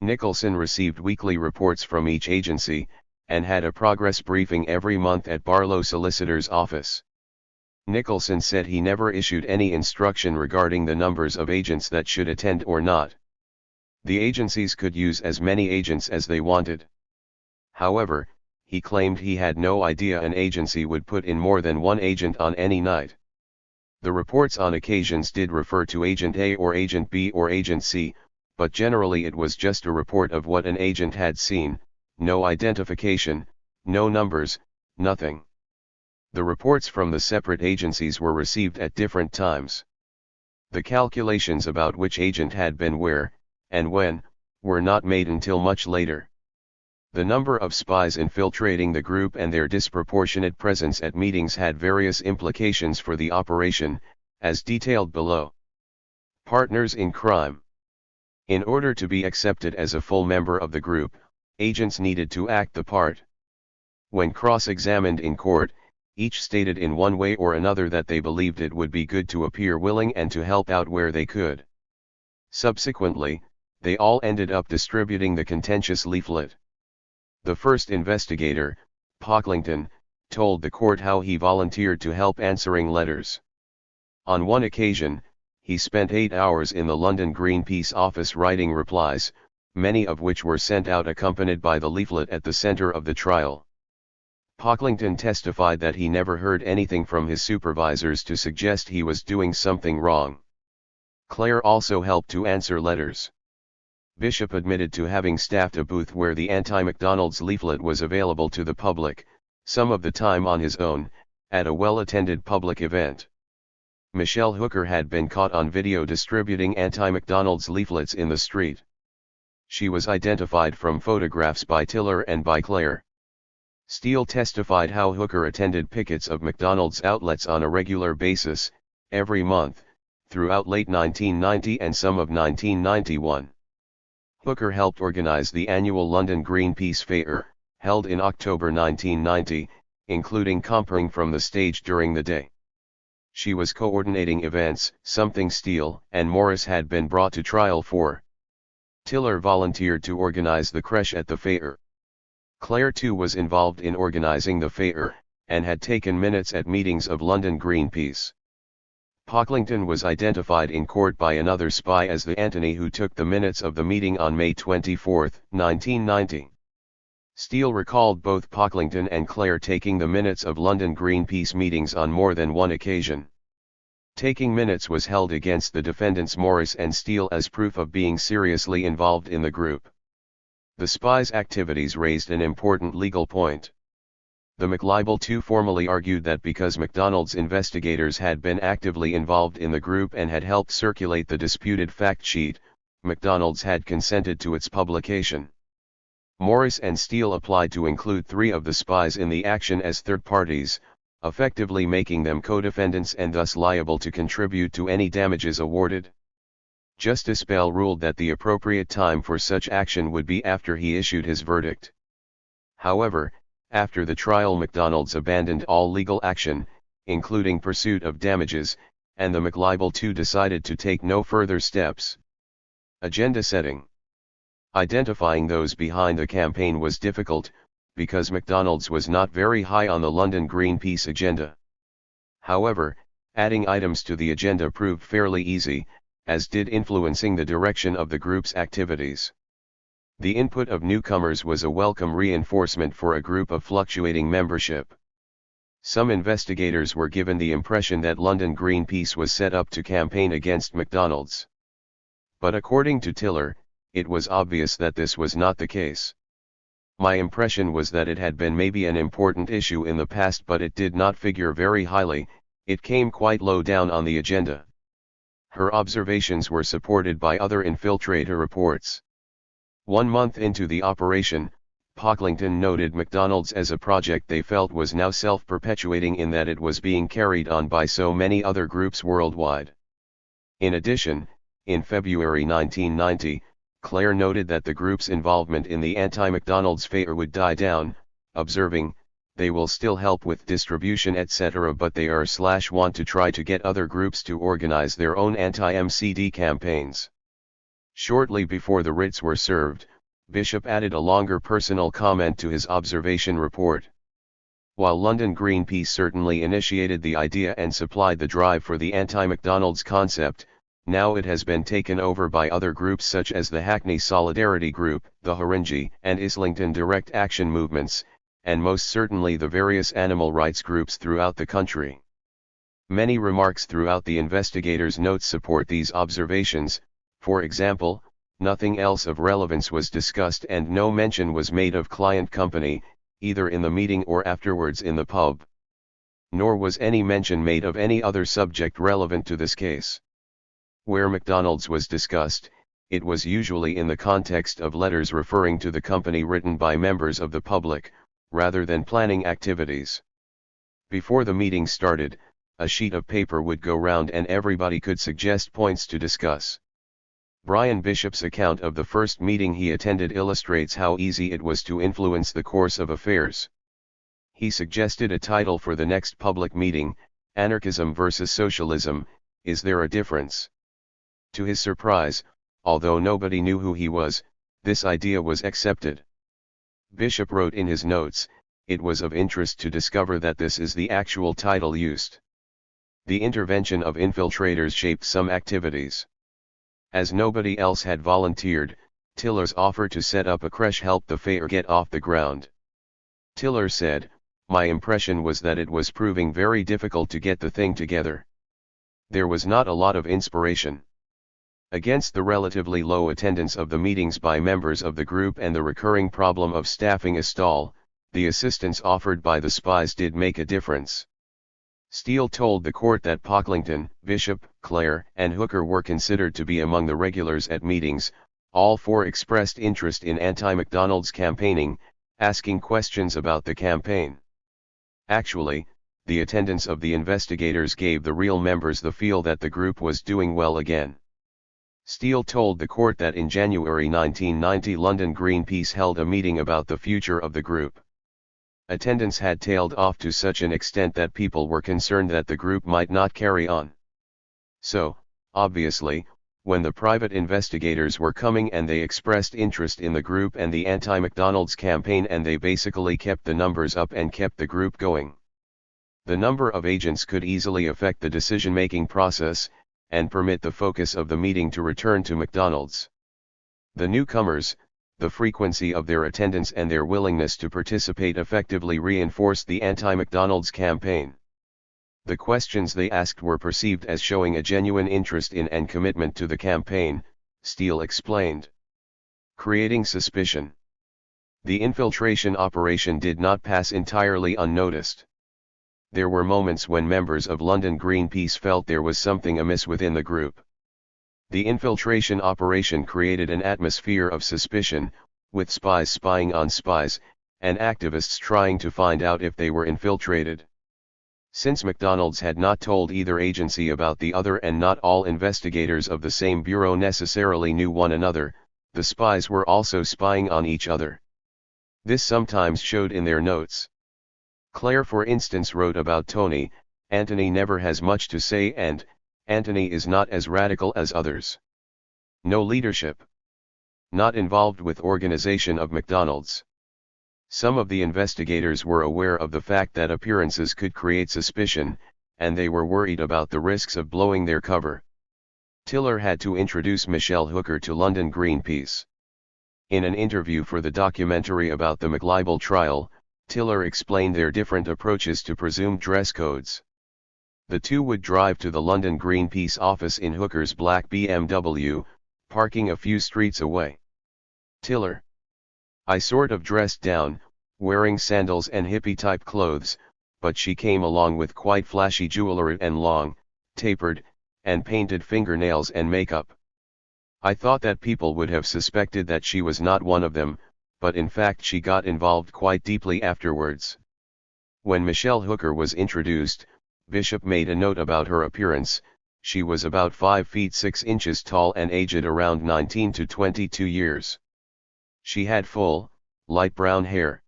Nicholson received weekly reports from each agency, and had a progress briefing every month at Barlow Solicitor's office. Nicholson said he never issued any instruction regarding the numbers of agents that should attend or not. The agencies could use as many agents as they wanted. However, he claimed he had no idea an agency would put in more than 1 agent on any night. The reports on occasions did refer to Agent A or Agent B or Agent C, but generally it was just a report of what an agent had seen, no identification, no numbers, nothing. The reports from the separate agencies were received at different times. The calculations about which agent had been where, and when, were not made until much later. The number of spies infiltrating the group and their disproportionate presence at meetings had various implications for the operation, as detailed below. Partners in crime. In order to be accepted as a full member of the group, agents needed to act the part. When cross-examined in court, each stated in one way or another that they believed it would be good to appear willing and to help out where they could. Subsequently, they all ended up distributing the contentious leaflet. The first investigator, Pocklington, told the court how he volunteered to help answering letters. On one occasion, he spent 8 hours in the London Greenpeace office writing replies, many of which were sent out accompanied by the leaflet at the center of the trial. Pocklington testified that he never heard anything from his supervisors to suggest he was doing something wrong. Clare also helped to answer letters. Bishop admitted to having staffed a booth where the anti-McDonald's leaflet was available to the public, some of the time on his own, at a well-attended public event. Michelle Hooker had been caught on video distributing anti-McDonald's leaflets in the street. She was identified from photographs by Tiller and by Clare. Steele testified how Hooker attended pickets of McDonald's outlets on a regular basis, every month, throughout late 1990 and some of 1991. Hooker helped organize the annual London Greenpeace Fair, held in October 1990, including compering from the stage during the day. She was coordinating events, something Steele and Morris had been brought to trial for. Tiller volunteered to organize the creche at the fair. Clare too was involved in organizing the fair, and had taken minutes at meetings of London Greenpeace. Pocklington was identified in court by another spy as the Anthony who took the minutes of the meeting on May 24, 1990. Steele recalled both Pocklington and Clare taking the minutes of London Greenpeace meetings on more than one occasion. Taking minutes was held against the defendants Morris and Steele as proof of being seriously involved in the group. The spies' activities raised an important legal point. The McLibel too formally argued that because McDonald's investigators had been actively involved in the group and had helped circulate the disputed fact sheet, McDonald's had consented to its publication. Morris and Steele applied to include 3 of the spies in the action as third parties, effectively making them co-defendants and thus liable to contribute to any damages awarded. Justice Bell ruled that the appropriate time for such action would be after he issued his verdict. However, after the trial McDonald's abandoned all legal action, including pursuit of damages, and the McLibel too decided to take no further steps. Agenda setting. Identifying those behind the campaign was difficult, because McDonald's was not very high on the London Greenpeace agenda. However, adding items to the agenda proved fairly easy, as did influencing the direction of the group's activities. The input of newcomers was a welcome reinforcement for a group of fluctuating membership. Some investigators were given the impression that London Greenpeace was set up to campaign against McDonald's. But according to Tiller, it was obvious that this was not the case. My impression was that it had been maybe an important issue in the past, but it did not figure very highly, It came quite low down on the agenda. Her observations were supported by other infiltrator reports. 1 month into the operation, Pocklington noted McDonald's as a project they felt was now self-perpetuating in that it was being carried on by so many other groups worldwide. In addition, in February 1990, Claire noted that the group's involvement in the anti-McDonald's fair would die down, observing, "They will still help with distribution etc. but they want to try to get other groups to organize their own anti-MCD campaigns." Shortly before the writs were served, Bishop added a longer personal comment to his observation report. While London Greenpeace certainly initiated the idea and supplied the drive for the anti-McDonald's concept, now it has been taken over by other groups such as the Hackney Solidarity Group, the Haringey and Islington Direct Action movements, and most certainly the various animal rights groups throughout the country. Many remarks throughout the investigators' notes support these observations. For example, nothing else of relevance was discussed and no mention was made of client company, either in the meeting or afterwards in the pub. Nor was any mention made of any other subject relevant to this case. Where McDonald's was discussed, it was usually in the context of letters referring to the company written by members of the public, rather than planning activities. Before the meeting started, a sheet of paper would go round and everybody could suggest points to discuss. Brian Bishop's account of the first meeting he attended illustrates how easy it was to influence the course of affairs. He suggested a title for the next public meeting, "Anarchism versus Socialism, Is There a Difference?" To his surprise, although nobody knew who he was, this idea was accepted. Bishop wrote in his notes, "It was of interest to discover that this is the actual title used." The intervention of infiltrators shaped some activities. As nobody else had volunteered, Tiller's offer to set up a creche helped the fair get off the ground. Tiller said, "My impression was that it was proving very difficult to get the thing together. There was not a lot of inspiration." Against the relatively low attendance of the meetings by members of the group and the recurring problem of staffing a stall, the assistance offered by the spies did make a difference. Steele told the court that Pocklington, Bishop, Clare, and Hooker were considered to be among the regulars at meetings. All four expressed interest in anti-McDonald's campaigning, asking questions about the campaign. Actually, the attendance of the investigators gave the real members the feel that the group was doing well again. Steele told the court that in January 1990 London Greenpeace held a meeting about the future of the group. Attendance had tailed off to such an extent that people were concerned that the group might not carry on. So, obviously, when the private investigators were coming and they expressed interest in the group and the anti-McDonald's campaign and they basically kept the numbers up and kept the group going. The number of agents could easily affect the decision-making process, and permit the focus of the meeting to return to McDonald's. The newcomers, the frequency of their attendance and their willingness to participate effectively reinforced the anti-McDonald's campaign. The questions they asked were perceived as showing a genuine interest in and commitment to the campaign, Steele explained. Creating suspicion. The infiltration operation did not pass entirely unnoticed. There were moments when members of London Greenpeace felt there was something amiss within the group. The infiltration operation created an atmosphere of suspicion, with spies spying on spies, and activists trying to find out if they were infiltrated. Since McDonald's had not told either agency about the other and not all investigators of the same bureau necessarily knew one another, the spies were also spying on each other. This sometimes showed in their notes. Claire for instance wrote about Tony, "Anthony never has much to say and, Anthony is not as radical as others. No leadership. Not involved with organization of McDonald's." Some of the investigators were aware of the fact that appearances could create suspicion, and they were worried about the risks of blowing their cover. Tiller had to introduce Michelle Hooker to London Greenpeace. In an interview for the documentary about the McLibel trial, Tiller explained their different approaches to presumed dress codes. The two would drive to the London Greenpeace office in Hooker's black BMW, parking a few streets away. Tiller: "I sort of dressed down, wearing sandals and hippie-type clothes, but she came along with quite flashy jewelry and long, tapered, and painted fingernails and makeup. I thought that people would have suspected that she was not one of them, but in fact she got involved quite deeply afterwards. When Michelle Hooker was introduced, Bishop made a note about her appearance. She was about 5 feet 6 inches tall and aged around 19 to 22 years. She had full, light brown hair.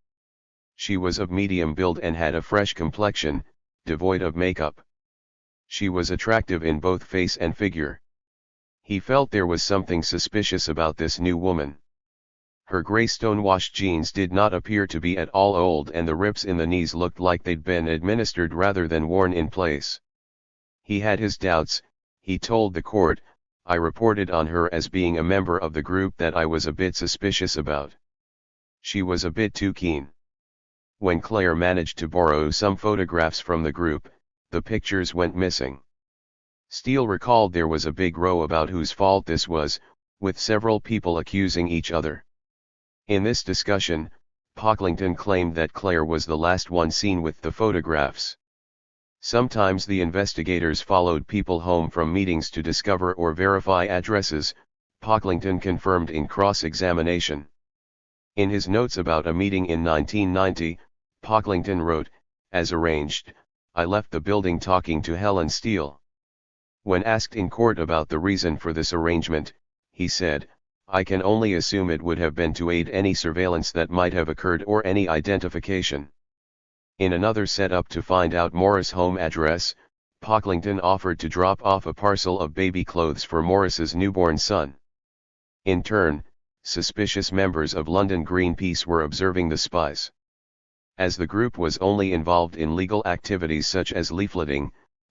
She was of medium build and had a fresh complexion, devoid of makeup. She was attractive in both face and figure. He felt there was something suspicious about this new woman. Her grey stone-washed jeans did not appear to be at all old, and the rips in the knees looked like they'd been administered rather than worn in place. He had his doubts, he told the court. I reported on her as being a member of the group that I was a bit suspicious about. She was a bit too keen. When Claire managed to borrow some photographs from the group, the pictures went missing. Steele recalled there was a big row about whose fault this was, with several people accusing each other. In this discussion, Pocklington claimed that Claire was the last one seen with the photographs. Sometimes the investigators followed people home from meetings to discover or verify addresses, Pocklington confirmed in cross-examination. In his notes about a meeting in 1990, Pocklington wrote, "As arranged, I left the building talking to Helen Steele. When asked in court about the reason for this arrangement, he said, I can only assume it would have been to aid any surveillance that might have occurred or any identification." In another setup to find out Morris' home address, Pocklington offered to drop off a parcel of baby clothes for Morris's newborn son. In turn, suspicious members of London Greenpeace were observing the spies. As the group was only involved in legal activities such as leafleting,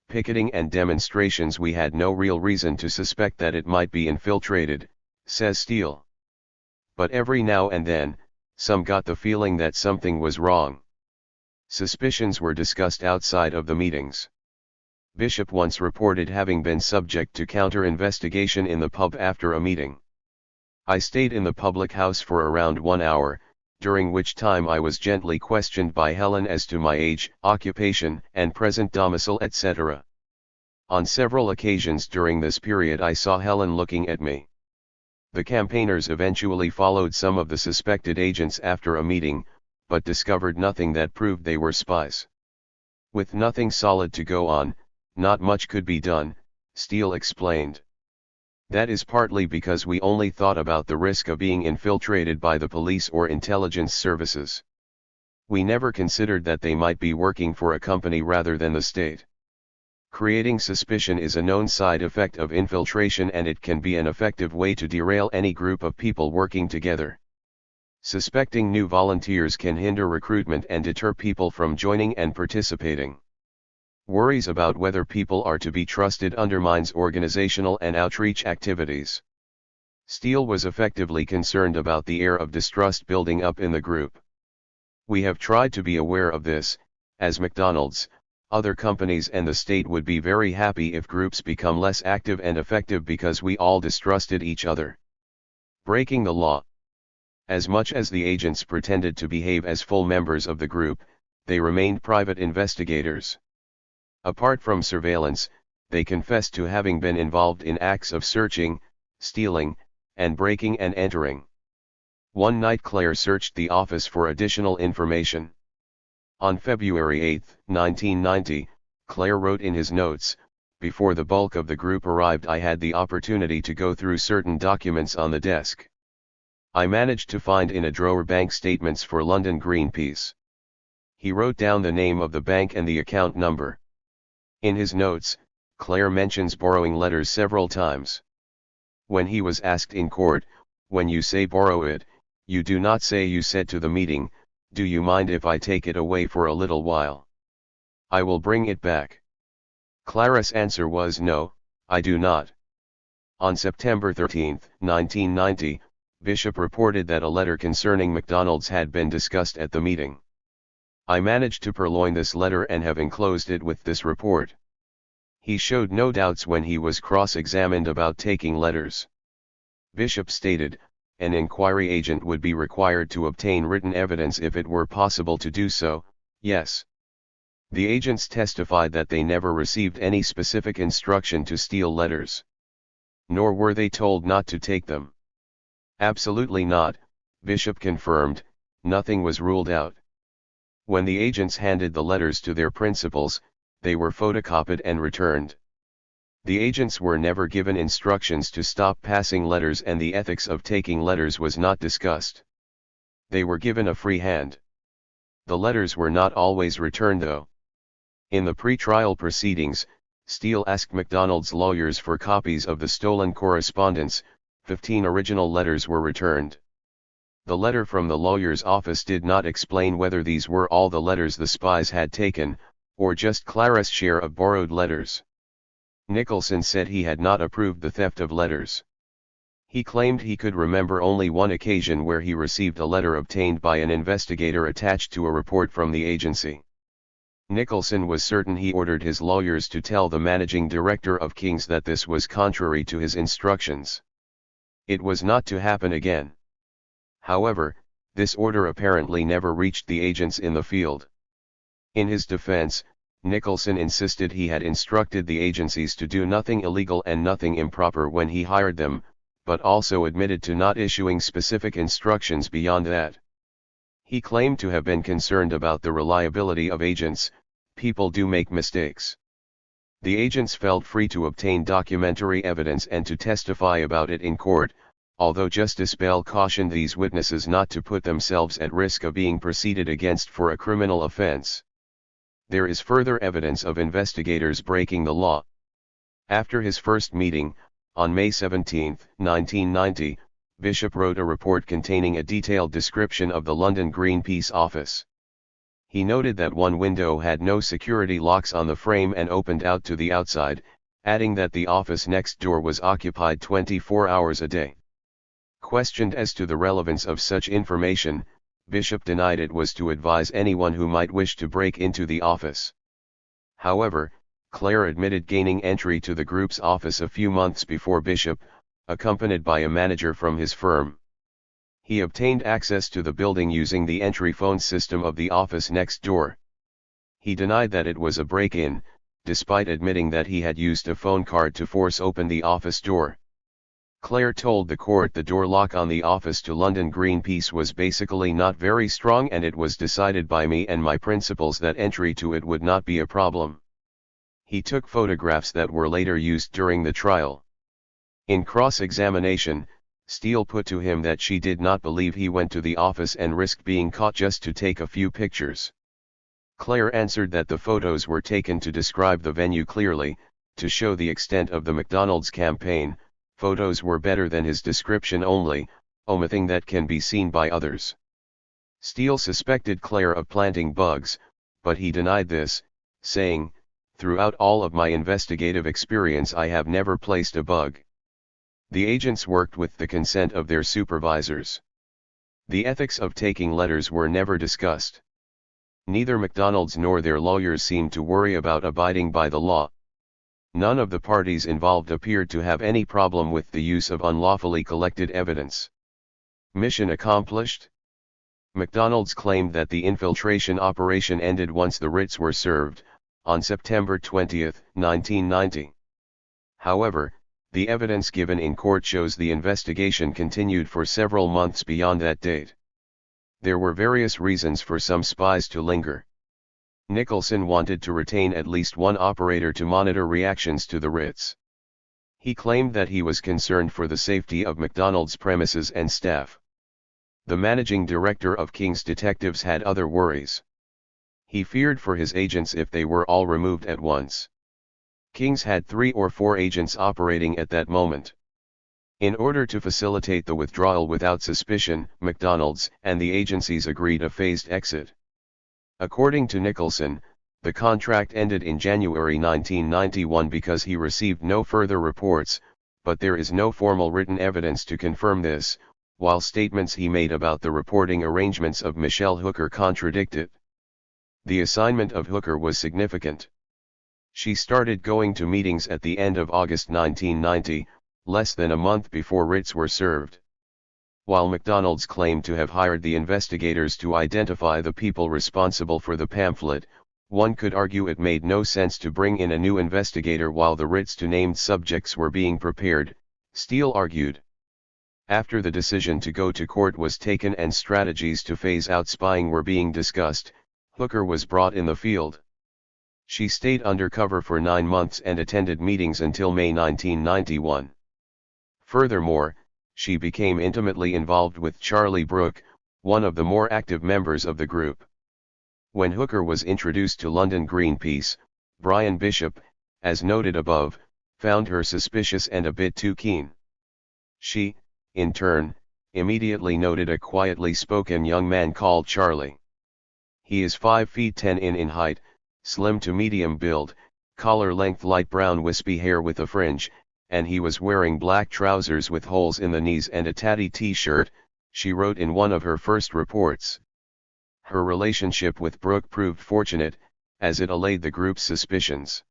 picketing and demonstrations, we had no real reason to suspect that it might be infiltrated, says Steele. But every now and then, some got the feeling that something was wrong. Suspicions were discussed outside of the meetings. Bishop once reported having been subject to counter-investigation in the pub after a meeting. I stayed in the public house for around 1 hour, during which time I was gently questioned by Helen as to my age, occupation, and present domicile, etc. On several occasions during this period I saw Helen looking at me. The campaigners eventually followed some of the suspected agents after a meeting, but discovered nothing that proved they were spies. With nothing solid to go on, not much could be done, Steele explained. That is partly because we only thought about the risk of being infiltrated by the police or intelligence services. We never considered that they might be working for a company rather than the state. Creating suspicion is a known side effect of infiltration, and it can be an effective way to derail any group of people working together. Suspecting new volunteers can hinder recruitment and deter people from joining and participating. Worries about whether people are to be trusted undermines organizational and outreach activities. Steele was effectively concerned about the air of distrust building up in the group. We have tried to be aware of this, as McDonald's, other companies and the state would be very happy if groups become less active and effective because we all distrusted each other. Breaking the law. As much as the agents pretended to behave as full members of the group, they remained private investigators. Apart from surveillance, they confessed to having been involved in acts of searching, stealing, and breaking and entering. One night Claire searched the office for additional information. On February 8, 1990, Claire wrote in his notes, "Before the bulk of the group arrived, I had the opportunity to go through certain documents on the desk. I managed to find in a drawer bank statements for London Greenpeace." He wrote down the name of the bank and the account number. In his notes, Claire mentions borrowing letters several times. When he was asked in court, "When you say borrow it, you do not say you said to the meeting, do you mind if I take it away for a little while? I will bring it back." Clara's answer was, "No, I do not." On September 13, 1990, Bishop reported that a letter concerning McDonald's had been discussed at the meeting. "I managed to purloin this letter and have enclosed it with this report." He showed no doubts when he was cross-examined about taking letters. Bishop stated, an inquiry agent would be required to obtain written evidence if it were possible to do so. Yes. The agents testified that they never received any specific instruction to steal letters. Nor were they told not to take them. Absolutely not, Bishop confirmed, nothing was ruled out. When the agents handed the letters to their principals, they were photocopied and returned. The agents were never given instructions to stop passing letters, and the ethics of taking letters was not discussed. They were given a free hand. The letters were not always returned though. In the pre-trial proceedings, Steele asked McDonald's lawyers for copies of the stolen correspondence. 15 original letters were returned. The letter from the lawyer's office did not explain whether these were all the letters the spies had taken, or just Clara's share of borrowed letters. Nicholson said he had not approved the theft of letters. He claimed he could remember only one occasion where he received a letter obtained by an investigator attached to a report from the agency. Nicholson was certain he ordered his lawyers to tell the managing director of King's that this was contrary to his instructions. It was not to happen again. However, this order apparently never reached the agents in the field. In his defense, Nicholson insisted he had instructed the agencies to do nothing illegal and nothing improper when he hired them, but also admitted to not issuing specific instructions beyond that. He claimed to have been concerned about the reliability of agents. People do make mistakes. The agents felt free to obtain documentary evidence and to testify about it in court, although Justice Bell cautioned these witnesses not to put themselves at risk of being proceeded against for a criminal offense. There is further evidence of investigators breaking the law. After his first meeting, on May 17, 1990, Bishop wrote a report containing a detailed description of the London Greenpeace office. He noted that one window had no security locks on the frame and opened out to the outside, adding that the office next door was occupied 24 hours a day. Questioned as to the relevance of such information, Bishop denied it was to advise anyone who might wish to break into the office. However, Clare admitted gaining entry to the group's office a few months before Bishop, accompanied by a manager from his firm. He obtained access to the building using the entry phone system of the office next door. He denied that it was a break-in, despite admitting that he had used a phone card to force open the office door. Clare told the court the door lock on the office to London Greenpeace was basically not very strong, and it was decided by me and my principals that entry to it would not be a problem. He took photographs that were later used during the trial. In cross-examination, Steele put to him that she did not believe he went to the office and risked being caught just to take a few pictures. Clare answered that the photos were taken to describe the venue clearly, to show the extent of the McDonald's campaign. Photos were better than his description only, omitting that can be seen by others. Steele suspected Clare of planting bugs, but he denied this, saying, "Throughout all of my investigative experience I have never placed a bug." The agents worked with the consent of their supervisors. The ethics of taking letters were never discussed. Neither McDonald's nor their lawyers seemed to worry about abiding by the law. None of the parties involved appeared to have any problem with the use of unlawfully collected evidence. Mission accomplished? McDonald's claimed that the infiltration operation ended once the writs were served, on September 20, 1990. However, the evidence given in court shows the investigation continued for several months beyond that date. There were various reasons for some spies to linger. Nicholson wanted to retain at least one operator to monitor reactions to the writs. He claimed that he was concerned for the safety of McDonald's premises and staff. The managing director of King's detectives had other worries. He feared for his agents if they were all removed at once. King's had 3 or 4 agents operating at that moment. In order to facilitate the withdrawal without suspicion, McDonald's and the agencies agreed a phased exit. According to Nicholson, the contract ended in January 1991 because he received no further reports, but there is no formal written evidence to confirm this, while statements he made about the reporting arrangements of Michelle Hooker contradict it. The assignment of Hooker was significant. She started going to meetings at the end of August 1990, less than a month before writs were served. While McDonald's claimed to have hired the investigators to identify the people responsible for the pamphlet, One could argue it made no sense to bring in a new investigator while the writs to named subjects were being prepared, Steele argued. After the decision to go to court was taken and strategies to phase out spying were being discussed, Hooker was brought in the field. She stayed undercover for 9 months and attended meetings until May 1991. Furthermore, she became intimately involved with Charlie Brooke, one of the more active members of the group. When Hooker was introduced to London Greenpeace, Brian Bishop, as noted above, found her suspicious and a bit too keen. She, in turn, immediately noted a quietly spoken young man called Charlie. He is 5 feet 10 in height, slim to medium build, collar-length light brown wispy hair with a fringe, and he was wearing black trousers with holes in the knees and a tatty t-shirt, she wrote in one of her first reports. Her relationship with Brooke proved fortunate, as it allayed the group's suspicions.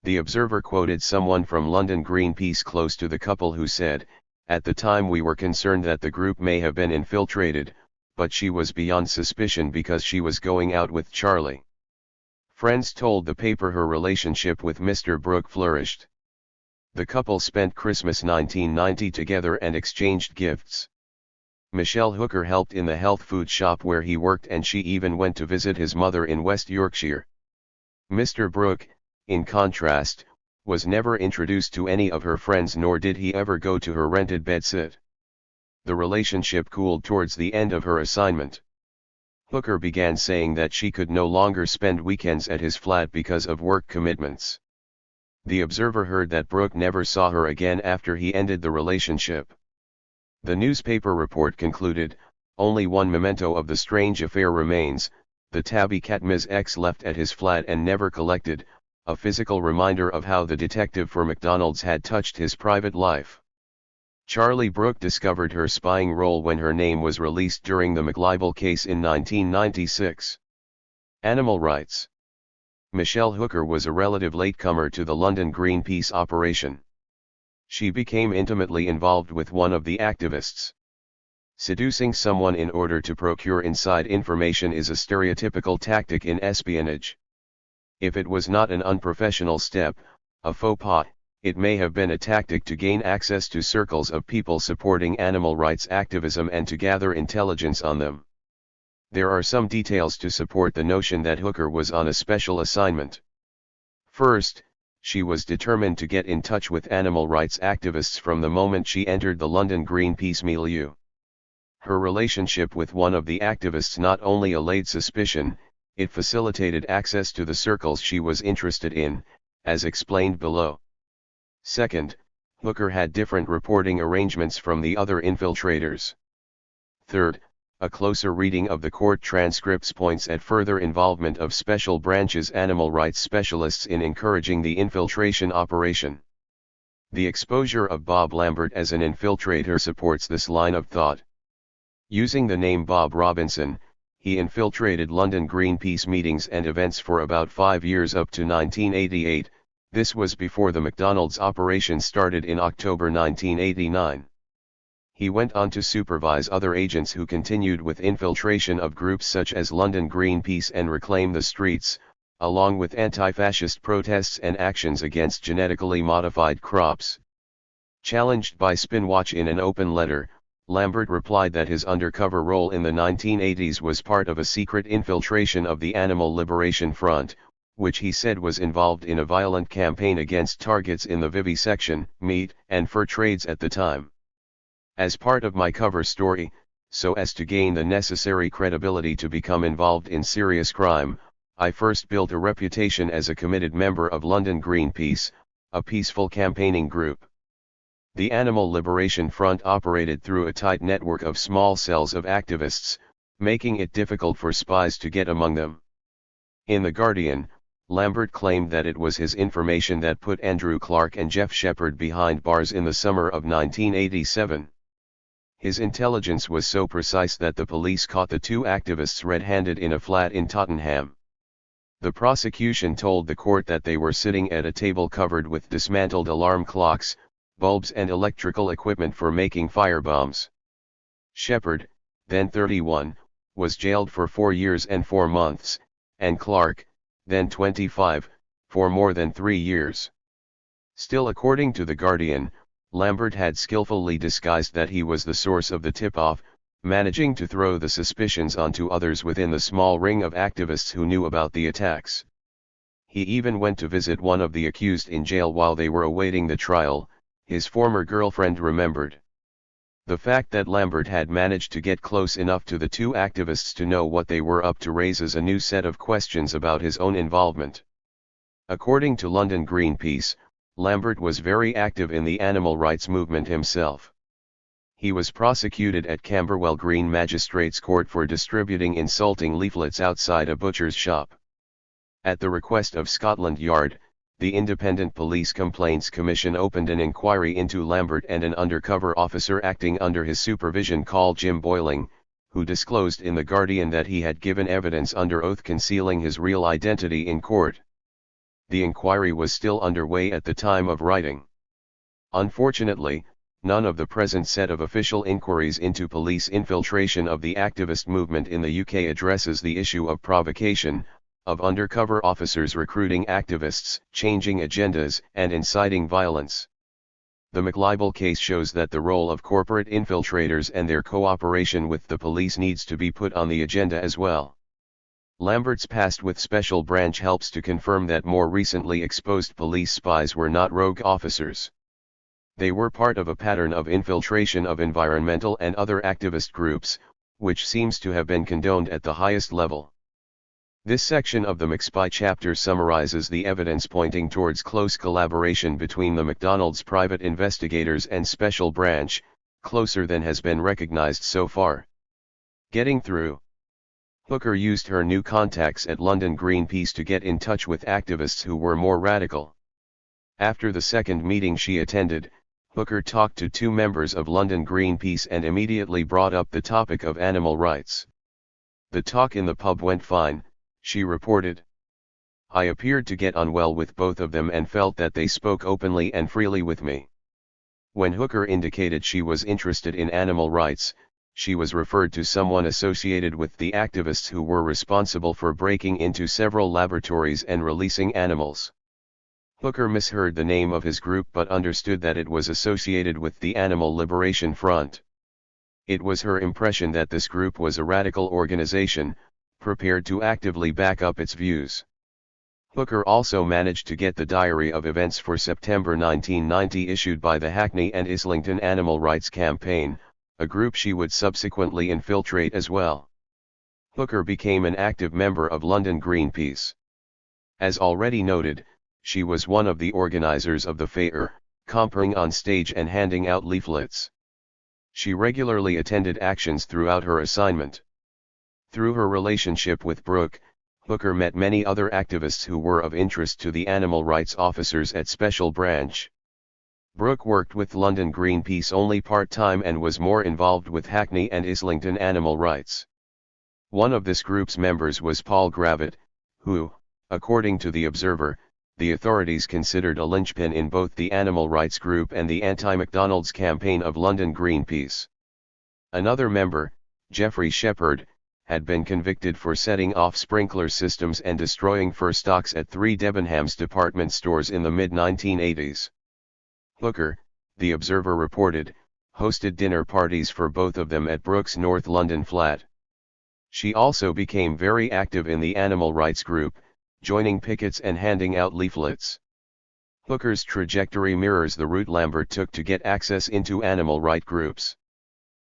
The Observer quoted someone from London Greenpeace close to the couple who said, "At the time we were concerned that the group may have been infiltrated, but she was beyond suspicion because she was going out with Charlie." Friends told the paper her relationship with Mr. Brooke flourished. The couple spent Christmas 1990 together and exchanged gifts. Michelle Hooker helped in the health food shop where he worked, and she even went to visit his mother in West Yorkshire. Mr. Brooke, in contrast, was never introduced to any of her friends, nor did he ever go to her rented bedsit. The relationship cooled towards the end of her assignment. Hooker began saying that she could no longer spend weekends at his flat because of work commitments. The Observer heard that Brooke never saw her again after he ended the relationship. The newspaper report concluded, "Only one memento of the strange affair remains, the tabby cat Ms. X left at his flat and never collected, a physical reminder of how the detective for McDonald's had touched his private life." Charlie Brooke discovered her spying role when her name was released during the McLibel case in 1996. Animal rights. Michelle Hooker was a relative latecomer to the London Greenpeace operation. She became intimately involved with one of the activists. Seducing someone in order to procure inside information is a stereotypical tactic in espionage. If it was not an unprofessional step, a faux pas, it may have been a tactic to gain access to circles of people supporting animal rights activism and to gather intelligence on them. There are some details to support the notion that Hooker was on a special assignment. First, she was determined to get in touch with animal rights activists from the moment she entered the London Greenpeace milieu. Her relationship with one of the activists not only allayed suspicion, it facilitated access to the circles she was interested in, as explained below. Second, Hooker had different reporting arrangements from the other infiltrators. Third, a closer reading of the court transcripts points at further involvement of Special Branch's animal rights specialists in encouraging the infiltration operation. The exposure of Bob Lambert as an infiltrator supports this line of thought. Using the name Bob Robinson, he infiltrated London Greenpeace meetings and events for about 5 years up to 1988, this was before the McDonald's operation started in October 1989. He went on to supervise other agents who continued with infiltration of groups such as London Greenpeace and Reclaim the Streets, along with anti-fascist protests and actions against genetically modified crops. Challenged by Spinwatch in an open letter, Lambert replied that his undercover role in the 1980s was part of a secret infiltration of the Animal Liberation Front, which he said was involved in a violent campaign against targets in the vivisection, meat, and fur trades at the time. As part of my cover story, so as to gain the necessary credibility to become involved in serious crime, I first built a reputation as a committed member of London Greenpeace, a peaceful campaigning group. The Animal Liberation Front operated through a tight network of small cells of activists, making it difficult for spies to get among them. In The Guardian, Lambert claimed that it was his information that put Andrew Clark and Jeff Shepard behind bars in the summer of 1987. His intelligence was so precise that the police caught the two activists red-handed in a flat in Tottenham. The prosecution told the court that they were sitting at a table covered with dismantled alarm clocks, bulbs and electrical equipment for making firebombs. Shepard, then 31, was jailed for 4 years and 4 months, and Clark, then 25, for more than 3 years. Still, according to The Guardian, Lambert had skillfully disguised that he was the source of the tip-off, managing to throw the suspicions onto others within the small ring of activists who knew about the attacks. He even went to visit one of the accused in jail while they were awaiting the trial, his former girlfriend remembered. The fact that Lambert had managed to get close enough to the two activists to know what they were up to raises a new set of questions about his own involvement. According to London Greenpeace, Lambert was very active in the animal rights movement himself. He was prosecuted at Camberwell Green Magistrates Court for distributing insulting leaflets outside a butcher's shop. At the request of Scotland Yard, the Independent Police Complaints Commission opened an inquiry into Lambert and an undercover officer acting under his supervision called Jim Boyling, who disclosed in The Guardian that he had given evidence under oath concealing his real identity in court. The inquiry was still underway at the time of writing. Unfortunately, none of the present set of official inquiries into police infiltration of the activist movement in the UK addresses the issue of provocation, of undercover officers recruiting activists, changing agendas, and inciting violence. The McLibel case shows that the role of corporate infiltrators and their cooperation with the police needs to be put on the agenda as well. Lambert's past with Special Branch helps to confirm that more recently exposed police spies were not rogue officers. They were part of a pattern of infiltration of environmental and other activist groups, which seems to have been condoned at the highest level. This section of the McSpy chapter summarizes the evidence pointing towards close collaboration between the McDonald's private investigators and Special Branch, closer than has been recognized so far. Getting through. Hooker used her new contacts at London Greenpeace to get in touch with activists who were more radical. After the second meeting she attended, Hooker talked to two members of London Greenpeace and immediately brought up the topic of animal rights. The talk in the pub went fine, she reported. I appeared to get on well with both of them and felt that they spoke openly and freely with me. When Hooker indicated she was interested in animal rights, she was referred to someone associated with the activists who were responsible for breaking into several laboratories and releasing animals. Hooker misheard the name of his group but understood that it was associated with the Animal Liberation Front. It was her impression that this group was a radical organization, prepared to actively back up its views. Hooker also managed to get the diary of events for September 1990 issued by the Hackney and Islington Animal Rights Campaign, a group she would subsequently infiltrate as well. Hooker became an active member of London Greenpeace. As already noted, she was one of the organizers of the fair, compering on stage and handing out leaflets. She regularly attended actions throughout her assignment. Through her relationship with Brooke, Hooker met many other activists who were of interest to the animal rights officers at Special Branch. Brooke worked with London Greenpeace only part-time and was more involved with Hackney and Islington animal rights. One of this group's members was Paul Gravitt, who, according to The Observer, the authorities considered a linchpin in both the animal rights group and the anti-McDonald's campaign of London Greenpeace. Another member, Geoffrey Shepherd, had been convicted for setting off sprinkler systems and destroying fur stocks at 3 Debenhams department stores in the mid-1980s. Hooker, The Observer reported, hosted dinner parties for both of them at Brooke's North London flat. She also became very active in the animal rights group, joining pickets and handing out leaflets. Hooker's trajectory mirrors the route Lambert took to get access into animal rights groups.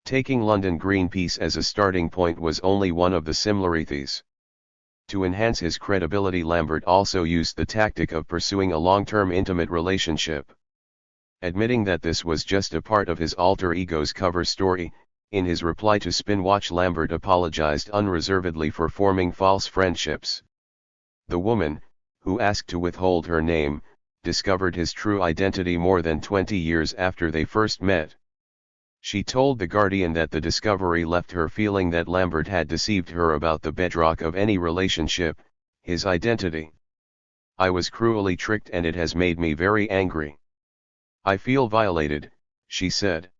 Taking London Greenpeace as a starting point was only one of the similarities. To enhance his credibility, Lambert also used the tactic of pursuing a long-term intimate relationship. Admitting that this was just a part of his alter ego's cover story, in his reply to Spinwatch Lambert apologized unreservedly for forming false friendships. The woman, who asked to withhold her name, discovered his true identity more than 20 years after they first met. She told The Guardian that the discovery left her feeling that Lambert had deceived her about the bedrock of any relationship, his identity. I was cruelly tricked and it has made me very angry. I feel violated, she said.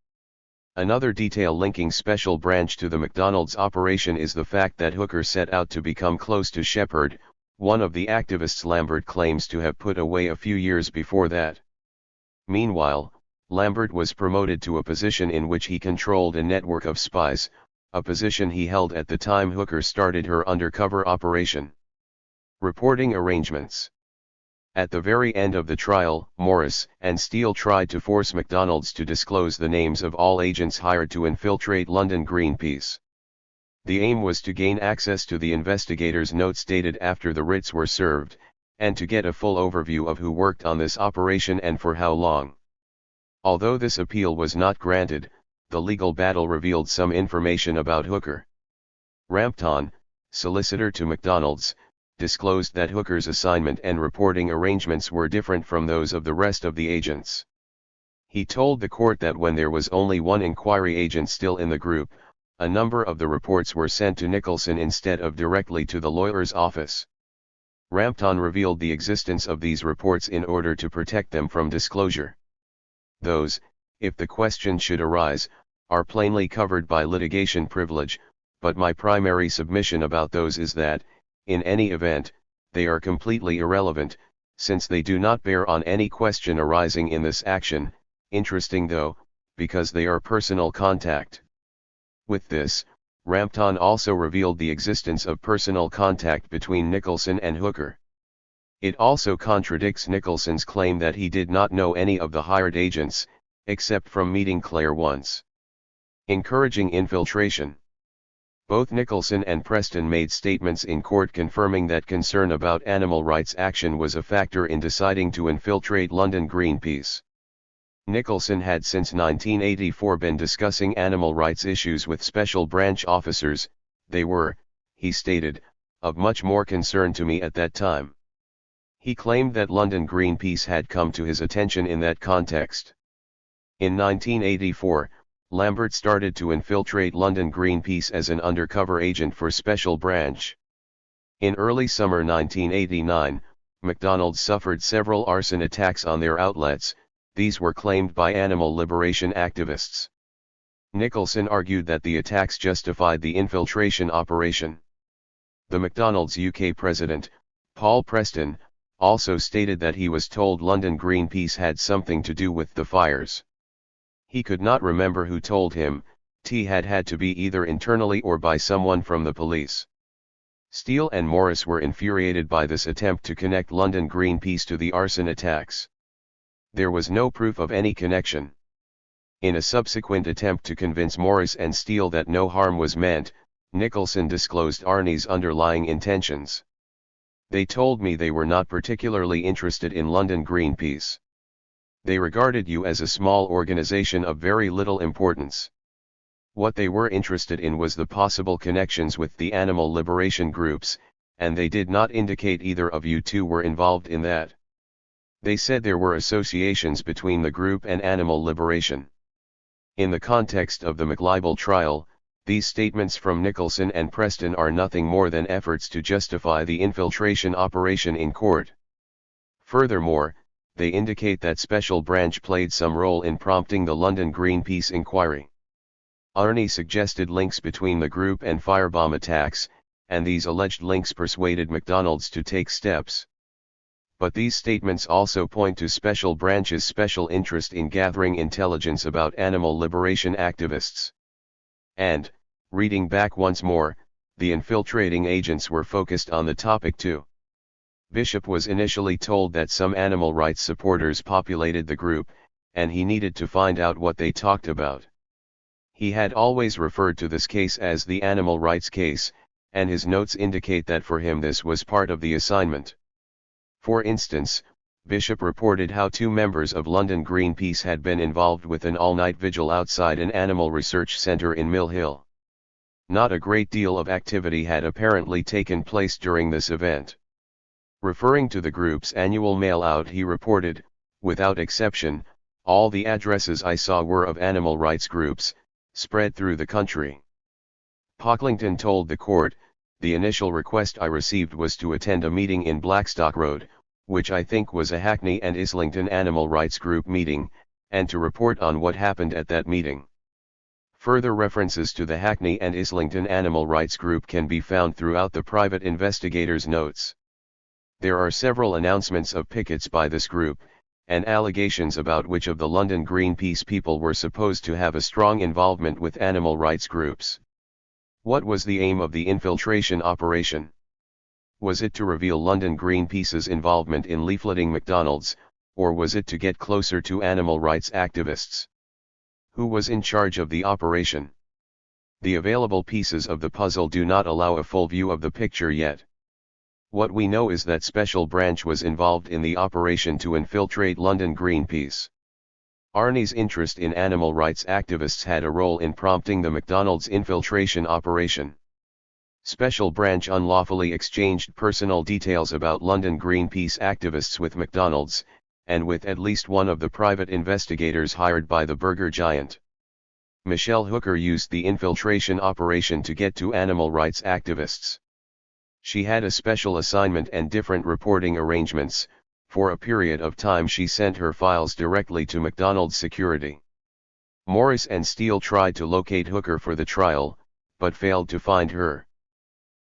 Another detail linking Special Branch to the McDonald's operation is the fact that Hooker set out to become close to Shepherd, one of the activists Lambert claims to have put away a few years before that. Meanwhile, Lambert was promoted to a position in which he controlled a network of spies, a position he held at the time Hooker started her undercover operation. Reporting arrangements. At the very end of the trial, Morris and Steele tried to force McDonald's to disclose the names of all agents hired to infiltrate London Greenpeace. The aim was to gain access to the investigators' notes dated after the writs were served, and to get a full overview of who worked on this operation and for how long. Although this appeal was not granted, the legal battle revealed some information about Hooker. Rampton, solicitor to McDonald's, disclosed that Hooker's assignment and reporting arrangements were different from those of the rest of the agents. He told the court that when there was only one inquiry agent still in the group, a number of the reports were sent to Nicholson instead of directly to the lawyer's office. Rampton revealed the existence of these reports in order to protect them from disclosure. Those, if the question should arise, are plainly covered by litigation privilege, but my primary submission about those is that, in any event, they are completely irrelevant, since they do not bear on any question arising in this action, interesting though, because they are personal contact. With this, Rampton also revealed the existence of personal contact between Nicholson and Hooker. It also contradicts Nicholson's claim that he did not know any of the hired agents, except from meeting Claire once. Encouraging infiltration. Both Nicholson and Preston made statements in court confirming that concern about animal rights action was a factor in deciding to infiltrate London Greenpeace. Nicholson had since 1984 been discussing animal rights issues with special branch officers. They were, he stated, of much more concern to me at that time. He claimed that London Greenpeace had come to his attention in that context. In 1984, Lambert started to infiltrate London Greenpeace as an undercover agent for Special Branch. In early summer 1989, McDonald's suffered several arson attacks on their outlets. These were claimed by animal liberation activists. Nicholson argued that the attacks justified the infiltration operation. The McDonald's UK president, Paul Preston, also stated that he was told London Greenpeace had something to do with the fires. He could not remember who told him. It had to be either internally or by someone from the police. Steele and Morris were infuriated by this attempt to connect London Greenpeace to the arson attacks. There was no proof of any connection. In a subsequent attempt to convince Morris and Steele that no harm was meant, Nicholson disclosed Arnie's underlying intentions. They told me they were not particularly interested in London Greenpeace. They regarded you as a small organization of very little importance. What they were interested in was the possible connections with the animal liberation groups, and they did not indicate either of you two were involved in that. They said there were associations between the group and animal liberation. In the context of the McLibel trial, these statements from Nicholson and Preston are nothing more than efforts to justify the infiltration operation in court. Furthermore, they indicate that Special Branch played some role in prompting the London Greenpeace inquiry. Arnie suggested links between the group and firebomb attacks, and these alleged links persuaded McDonald's to take steps. But these statements also point to Special Branch's special interest in gathering intelligence about animal liberation activists. And, reading back once more, the infiltrating agents were focused on the topic too. Bishop was initially told that some animal rights supporters populated the group, and he needed to find out what they talked about. He had always referred to this case as the animal rights case, and his notes indicate that for him this was part of the assignment. For instance, Bishop reported how 2 members of London Greenpeace had been involved with an all-night vigil outside an animal research centre in Mill Hill. Not a great deal of activity had apparently taken place during this event. Referring to the group's annual mail-out, he reported, without exception, all the addresses I saw were of animal rights groups, spread through the country. Pocklington told the court, the initial request I received was to attend a meeting in Blackstock Road, which I think was a Hackney and Islington Animal Rights Group meeting, and to report on what happened at that meeting. Further references to the Hackney and Islington Animal Rights Group can be found throughout the private investigator's notes. There are several announcements of pickets by this group, and allegations about which of the London Greenpeace people were supposed to have a strong involvement with animal rights groups. What was the aim of the infiltration operation? Was it to reveal London Greenpeace's involvement in leafleting McDonald's, or was it to get closer to animal rights activists? Who was in charge of the operation? The available pieces of the puzzle do not allow a full view of the picture yet. What we know is that Special Branch was involved in the operation to infiltrate London Greenpeace. Arnie's interest in animal rights activists had a role in prompting the McDonald's infiltration operation. Special Branch unlawfully exchanged personal details about London Greenpeace activists with McDonald's, and with at least one of the private investigators hired by the burger giant. Michelle Hooker used the infiltration operation to get to animal rights activists. She had a special assignment and different reporting arrangements. For a period of time she sent her files directly to McDonald's security. Morris and Steele tried to locate Hooker for the trial, but failed to find her.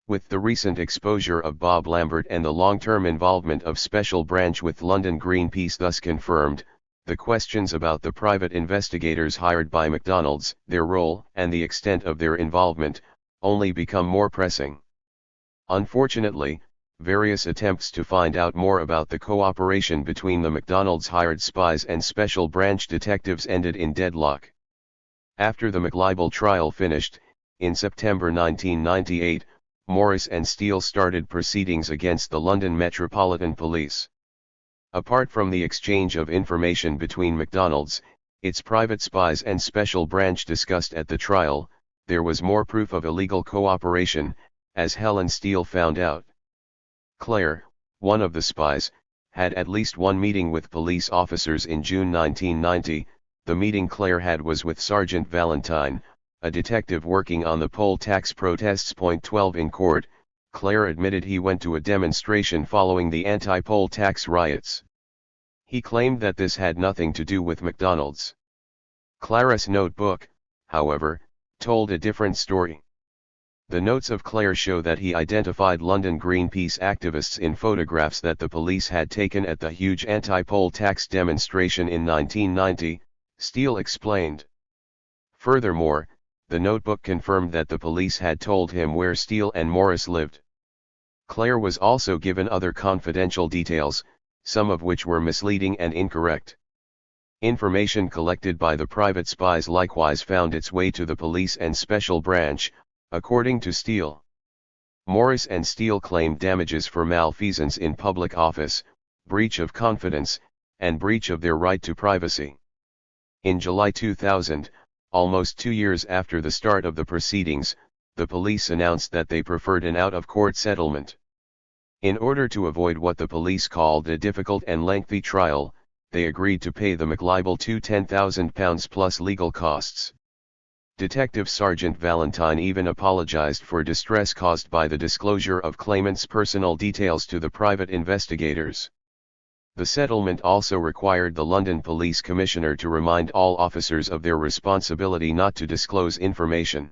With the recent exposure of Bob Lambert and the long-term involvement of Special Branch with London Greenpeace thus confirmed, the questions about the private investigators hired by McDonald's, their role, and the extent of their involvement, only become more pressing. Unfortunately, various attempts to find out more about the cooperation between the McDonald's hired spies and Special Branch detectives ended in deadlock. After the McLibel trial finished, in September 1998, Morris and Steele started proceedings against the London Metropolitan Police. Apart from the exchange of information between McDonald's, its private spies and Special Branch discussed at the trial, there was more proof of illegal cooperation, as Helen Steele found out. Claire, one of the spies, had at least one meeting with police officers in June 1990. The meeting Claire had was with Sergeant Valentine, a detective working on the poll tax protests. 12 In court, Claire admitted he went to a demonstration following the anti-poll tax riots. He claimed that this had nothing to do with McDonald's. Clara's notebook, however, told a different story. The notes of Claire show that he identified London Greenpeace activists in photographs that the police had taken at the huge anti-poll tax demonstration in 1990, Steele explained. Furthermore, the notebook confirmed that the police had told him where Steele and Morris lived. Claire was also given other confidential details, some of which were misleading and incorrect. Information collected by the private spies likewise found its way to the police and Special Branch, according to Steele. Morris and Steele claimed damages for malfeasance in public office, breach of confidence, and breach of their right to privacy. In July 2000, almost 2 years after the start of the proceedings, the police announced that they preferred an out-of-court settlement. In order to avoid what the police called a difficult and lengthy trial, they agreed to pay the McLibel £10,000 plus legal costs. Detective Sergeant Valentine even apologized for distress caused by the disclosure of claimants' personal details to the private investigators. The settlement also required the London Police Commissioner to remind all officers of their responsibility not to disclose information.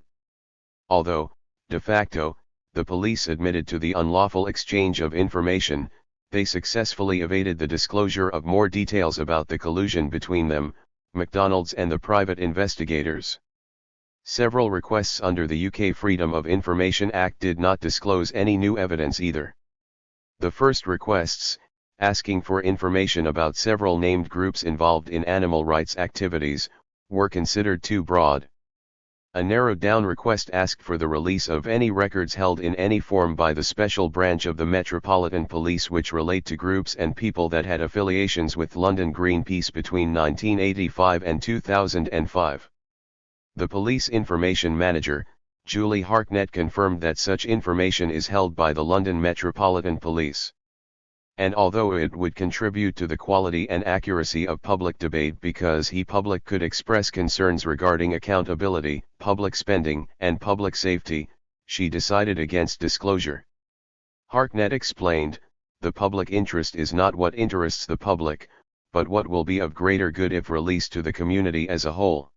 Although, de facto, the police admitted to the unlawful exchange of information, they successfully evaded the disclosure of more details about the collusion between them, McDonald's and the private investigators. Several requests under the UK Freedom of Information Act did not disclose any new evidence either. The first requests, asking for information about several named groups involved in animal rights activities, were considered too broad. A narrowed-down request asked for the release of any records held in any form by the Special Branch of the Metropolitan Police which relate to groups and people that had affiliations with London Greenpeace between 1985 and 2005. The police information manager, Julie Harknett, confirmed that such information is held by the London Metropolitan Police. And although it would contribute to the quality and accuracy of public debate because the public could express concerns regarding accountability, public spending, and public safety, she decided against disclosure. Harknett explained, "The public interest is not what interests the public, but what will be of greater good if released to the community as a whole."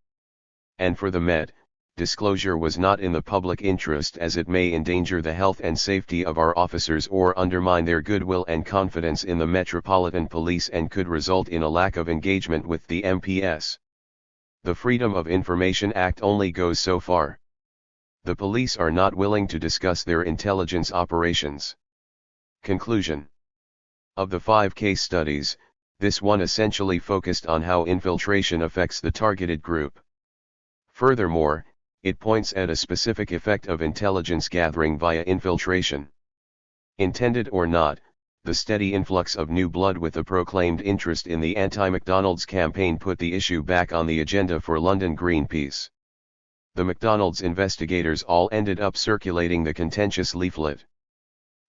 And for the Met, disclosure was not in the public interest as it may endanger the health and safety of our officers or undermine their goodwill and confidence in the Metropolitan Police and could result in a lack of engagement with the MPS. The Freedom of Information Act only goes so far. The police are not willing to discuss their intelligence operations. Conclusion. Of the 5 case studies, this one essentially focused on how infiltration affects the targeted group. Furthermore, it points at a specific effect of intelligence gathering via infiltration. Intended or not, the steady influx of new blood with a proclaimed interest in the anti-McDonald's campaign put the issue back on the agenda for London Greenpeace. The McDonald's investigators all ended up circulating the contentious leaflet.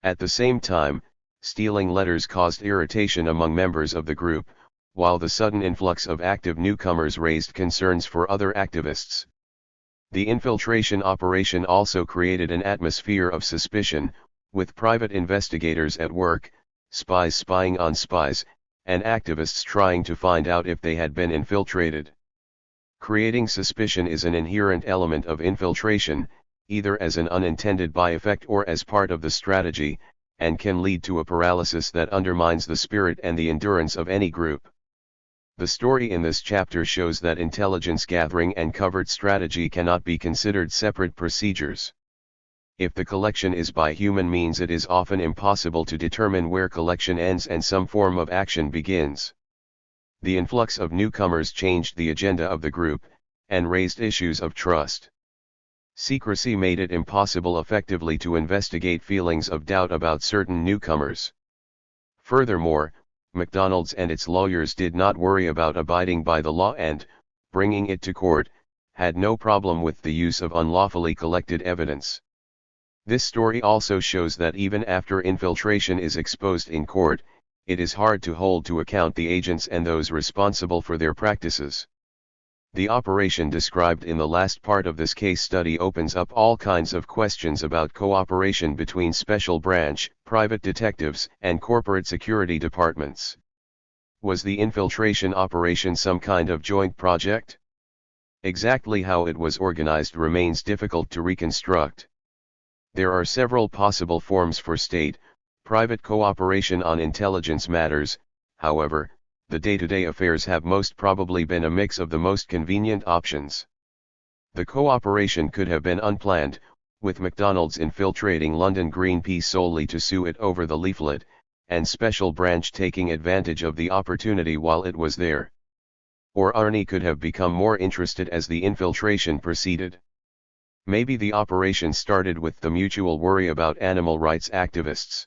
At the same time, stealing letters caused irritation among members of the group, while the sudden influx of active newcomers raised concerns for other activists. The infiltration operation also created an atmosphere of suspicion, with private investigators at work, spies spying on spies, and activists trying to find out if they had been infiltrated. Creating suspicion is an inherent element of infiltration, either as an unintended by-effect or as part of the strategy, and can lead to a paralysis that undermines the spirit and the endurance of any group. The story in this chapter shows that intelligence gathering and covert strategy cannot be considered separate procedures. If the collection is by human means, it is often impossible to determine where collection ends and some form of action begins. The influx of newcomers changed the agenda of the group, and raised issues of trust. Secrecy made it impossible effectively to investigate feelings of doubt about certain newcomers. Furthermore, McDonald's and its lawyers did not worry about abiding by the law and, bringing it to court, had no problem with the use of unlawfully collected evidence. This story also shows that even after infiltration is exposed in court, it is hard to hold to account the agents and those responsible for their practices. The operation described in the last part of this case study opens up all kinds of questions about cooperation between special branch, private detectives, and corporate security departments. Was the infiltration operation some kind of joint project? Exactly how it was organized remains difficult to reconstruct. There are several possible forms for state-private cooperation on intelligence matters. However, the day-to-day affairs have most probably been a mix of the most convenient options. The cooperation could have been unplanned, with McDonald's infiltrating London Greenpeace solely to sue it over the leaflet, and Special Branch taking advantage of the opportunity while it was there. Or Arnie could have become more interested as the infiltration proceeded. Maybe the operation started with the mutual worry about animal rights activists.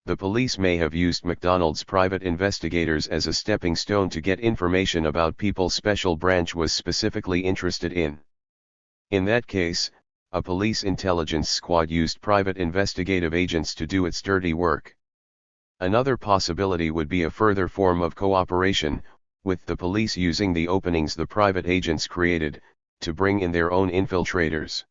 The police may have used McDonald's private investigators as a stepping stone to get information about people Special Branch was specifically interested in. In that case, a police intelligence squad used private investigative agents to do its dirty work. Another possibility would be a further form of cooperation, with the police using the openings the private agents created, to bring in their own infiltrators.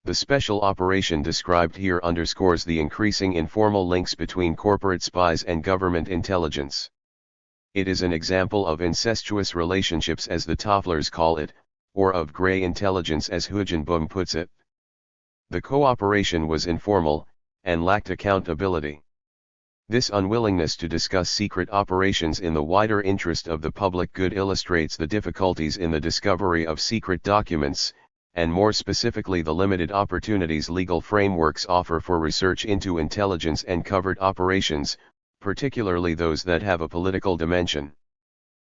The special operation described here underscores the increasing informal links between corporate spies and government intelligence. It is an example of incestuous relationships as the Tofflers call it, or of grey intelligence as Huijenboom puts it. The cooperation was informal, and lacked accountability. This unwillingness to discuss secret operations in the wider interest of the public good illustrates the difficulties in the discovery of secret documents, and more specifically the limited opportunities legal frameworks offer for research into intelligence and covert operations, particularly those that have a political dimension.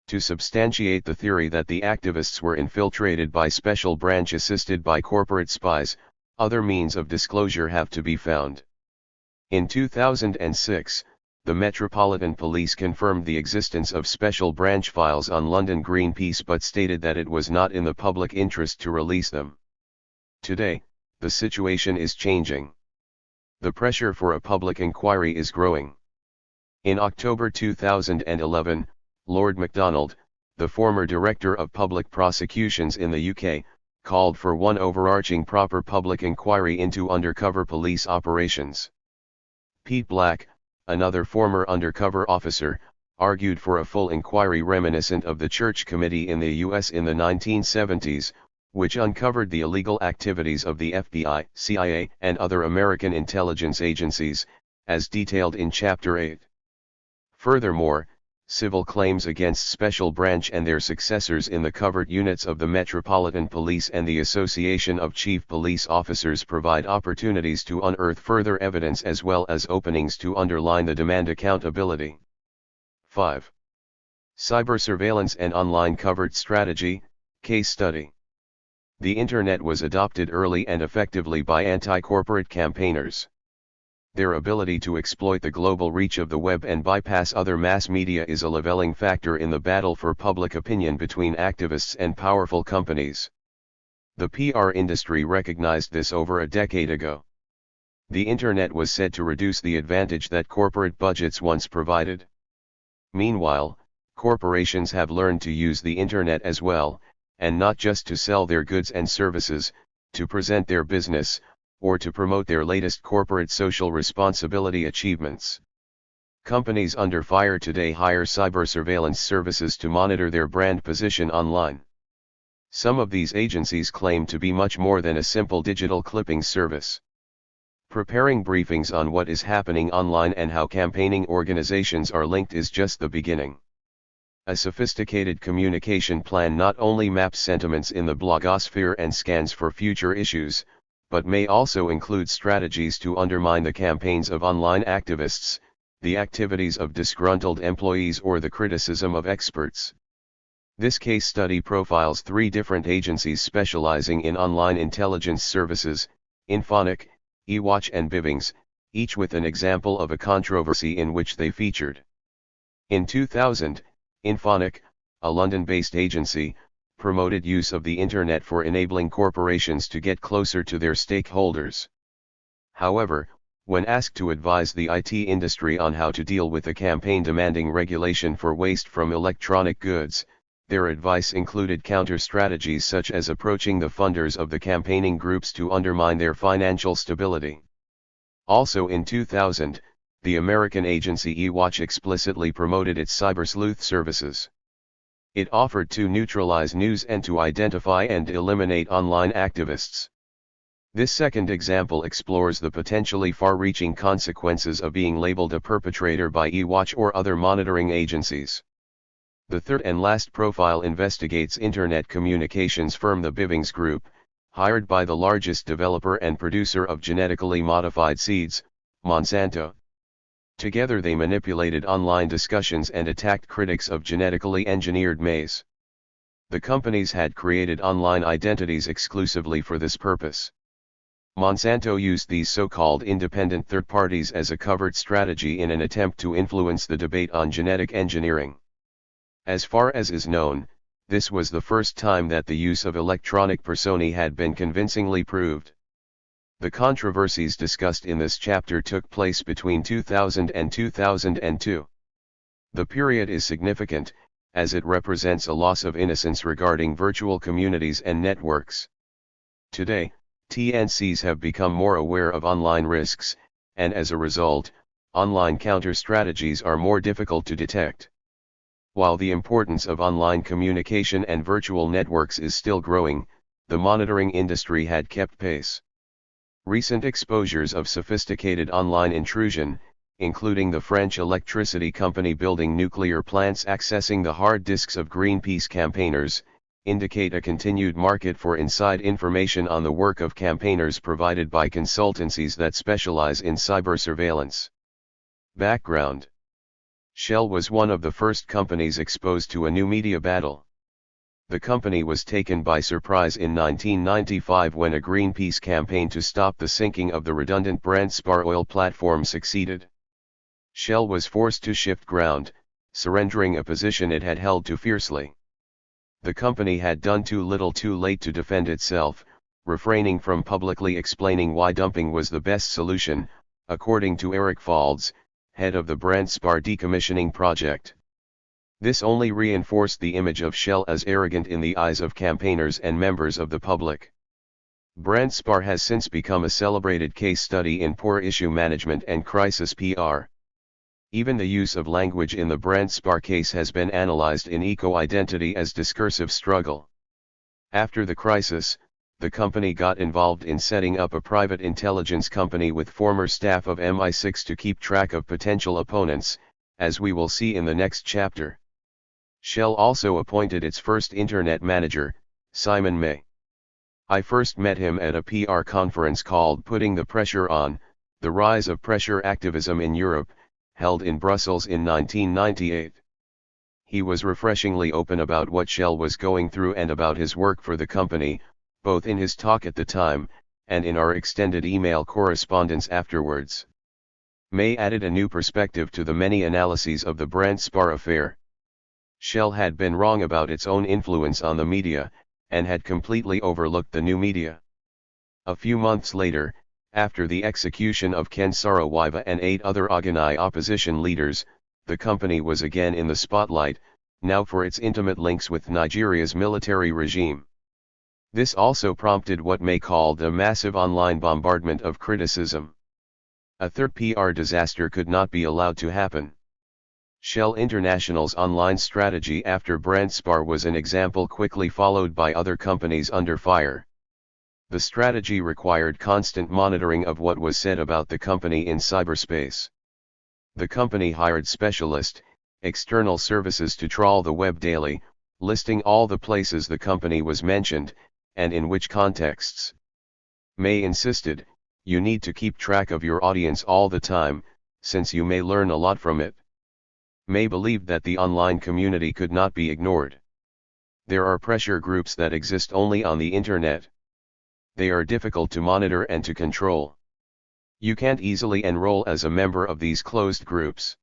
To substantiate the theory that the activists were infiltrated by Special Branch assisted by corporate spies, other means of disclosure have to be found. In 2006, the Metropolitan Police confirmed the existence of Special Branch files on London Greenpeace but stated that it was not in the public interest to release them. Today, the situation is changing. The pressure for a public inquiry is growing. In October 2011, Lord MacDonald, the former Director of Public Prosecutions in the UK, called for one overarching proper public inquiry into undercover police operations. Pete Black, another former undercover officer, argued for a full inquiry reminiscent of the Church Committee in the US in the 1970s, which uncovered the illegal activities of the FBI, CIA, and other American intelligence agencies, as detailed in Chapter 8. Furthermore, civil claims against Special Branch and their successors in the covered units of the Metropolitan Police and the Association of Chief Police Officers provide opportunities to unearth further evidence as well as openings to underline the demand accountability. 5. Cyber Surveillance and Online Covert Strategy, Case Study. The Internet was adopted early and effectively by anti-corporate campaigners. Their ability to exploit the global reach of the web and bypass other mass media is a leveling factor in the battle for public opinion between activists and powerful companies. The PR industry recognized this over a decade ago. The Internet was said to reduce the advantage that corporate budgets once provided. Meanwhile, corporations have learned to use the Internet as well, and not just to sell their goods and services, to present their business, or to promote their latest corporate social responsibility achievements. Companies under fire today hire cyber surveillance services to monitor their brand position online. Some of these agencies claim to be much more than a simple digital clipping service. Preparing briefings on what is happening online and how campaigning organizations are linked is just the beginning. A sophisticated communication plan not only maps sentiments in the blogosphere and scans for future issues, but may also include strategies to undermine the campaigns of online activists, the activities of disgruntled employees or the criticism of experts. This case study profiles 3 different agencies specializing in online intelligence services, Infonic, eWatch and Bivings, each with an example of a controversy in which they featured. In 2000, Infonic, a London-based agency, promoted use of the Internet for enabling corporations to get closer to their stakeholders. However, when asked to advise the IT industry on how to deal with a campaign demanding regulation for waste from electronic goods, their advice included counter-strategies such as approaching the funders of the campaigning groups to undermine their financial stability. Also in 2000, the American agency eWatch explicitly promoted its cyber sleuth services. It offered to neutralize news and to identify and eliminate online activists. This second example explores the potentially far-reaching consequences of being labeled a perpetrator by eWatch or other monitoring agencies. The third and last profile investigates Internet communications firm the Bivings Group, hired by the largest developer and producer of genetically modified seeds, Monsanto. Together they manipulated online discussions and attacked critics of genetically engineered maize. The companies had created online identities exclusively for this purpose. Monsanto used these so-called independent third parties as a covert strategy in an attempt to influence the debate on genetic engineering. As far as is known, this was the first time that the use of electronic personae had been convincingly proved. The controversies discussed in this chapter took place between 2000 and 2002. The period is significant, as it represents a loss of innocence regarding virtual communities and networks. Today, TNCs have become more aware of online risks, and as a result, online counter-strategies are more difficult to detect. While the importance of online communication and virtual networks is still growing, the monitoring industry had kept pace. Recent exposures of sophisticated online intrusion, including the French electricity company building nuclear plants accessing the hard disks of Greenpeace campaigners, indicate a continued market for inside information on the work of campaigners provided by consultancies that specialize in cyber surveillance. Background: Shell was one of the first companies exposed to a new media battle. The company was taken by surprise in 1995 when a Greenpeace campaign to stop the sinking of the redundant Brent Spar oil platform succeeded. Shell was forced to shift ground, surrendering a position it had held too fiercely. The company had done too little too late to defend itself, refraining from publicly explaining why dumping was the best solution, according to Eric Faulds, head of the Brent Spar decommissioning project. This only reinforced the image of Shell as arrogant in the eyes of campaigners and members of the public. Brent Spar has since become a celebrated case study in poor issue management and crisis PR. Even the use of language in the Brent Spar case has been analyzed in eco-identity as discursive struggle. After the crisis, the company got involved in setting up a private intelligence company with former staff of MI6 to keep track of potential opponents, as we will see in the next chapter. Shell also appointed its first internet manager, Simon May. I first met him at a PR conference called Putting the Pressure On, The Rise of Pressure Activism in Europe, held in Brussels in 1998. He was refreshingly open about what Shell was going through and about his work for the company, both in his talk at the time, and in our extended email correspondence afterwards. May added a new perspective to the many analyses of the Brandt Spar affair. Shell had been wrong about its own influence on the media, and had completely overlooked the new media. A few months later, after the execution of Ken Saro-Wiwa and 8 other Ogoni opposition leaders, the company was again in the spotlight, now for its intimate links with Nigeria's military regime. This also prompted what May called a massive online bombardment of criticism. A third PR disaster could not be allowed to happen. Shell International's online strategy after Brandt Spar was an example quickly followed by other companies under fire. The strategy required constant monitoring of what was said about the company in cyberspace. The company hired specialist, external services to trawl the web daily, listing all the places the company was mentioned, and in which contexts. May insisted, you need to keep track of your audience all the time, since you may learn a lot from it. May believed that the online community could not be ignored. There are pressure groups that exist only on the internet. They are difficult to monitor and to control. You can't easily enroll as a member of these closed groups.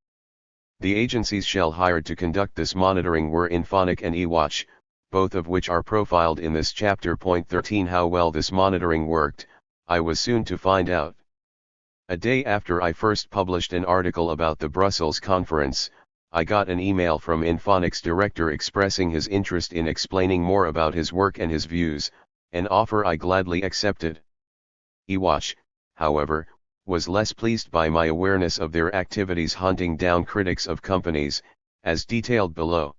The agencies Shell hired to conduct this monitoring were Infonic and eWatch, both of which are profiled in this chapter. Point 13. How well this monitoring worked, I was soon to find out. A day after I first published an article about the Brussels conference, I got an email from Infonic's director expressing his interest in explaining more about his work and his views, an offer I gladly accepted. eWatch, however, was less pleased by my awareness of their activities hunting down critics of companies, as detailed below.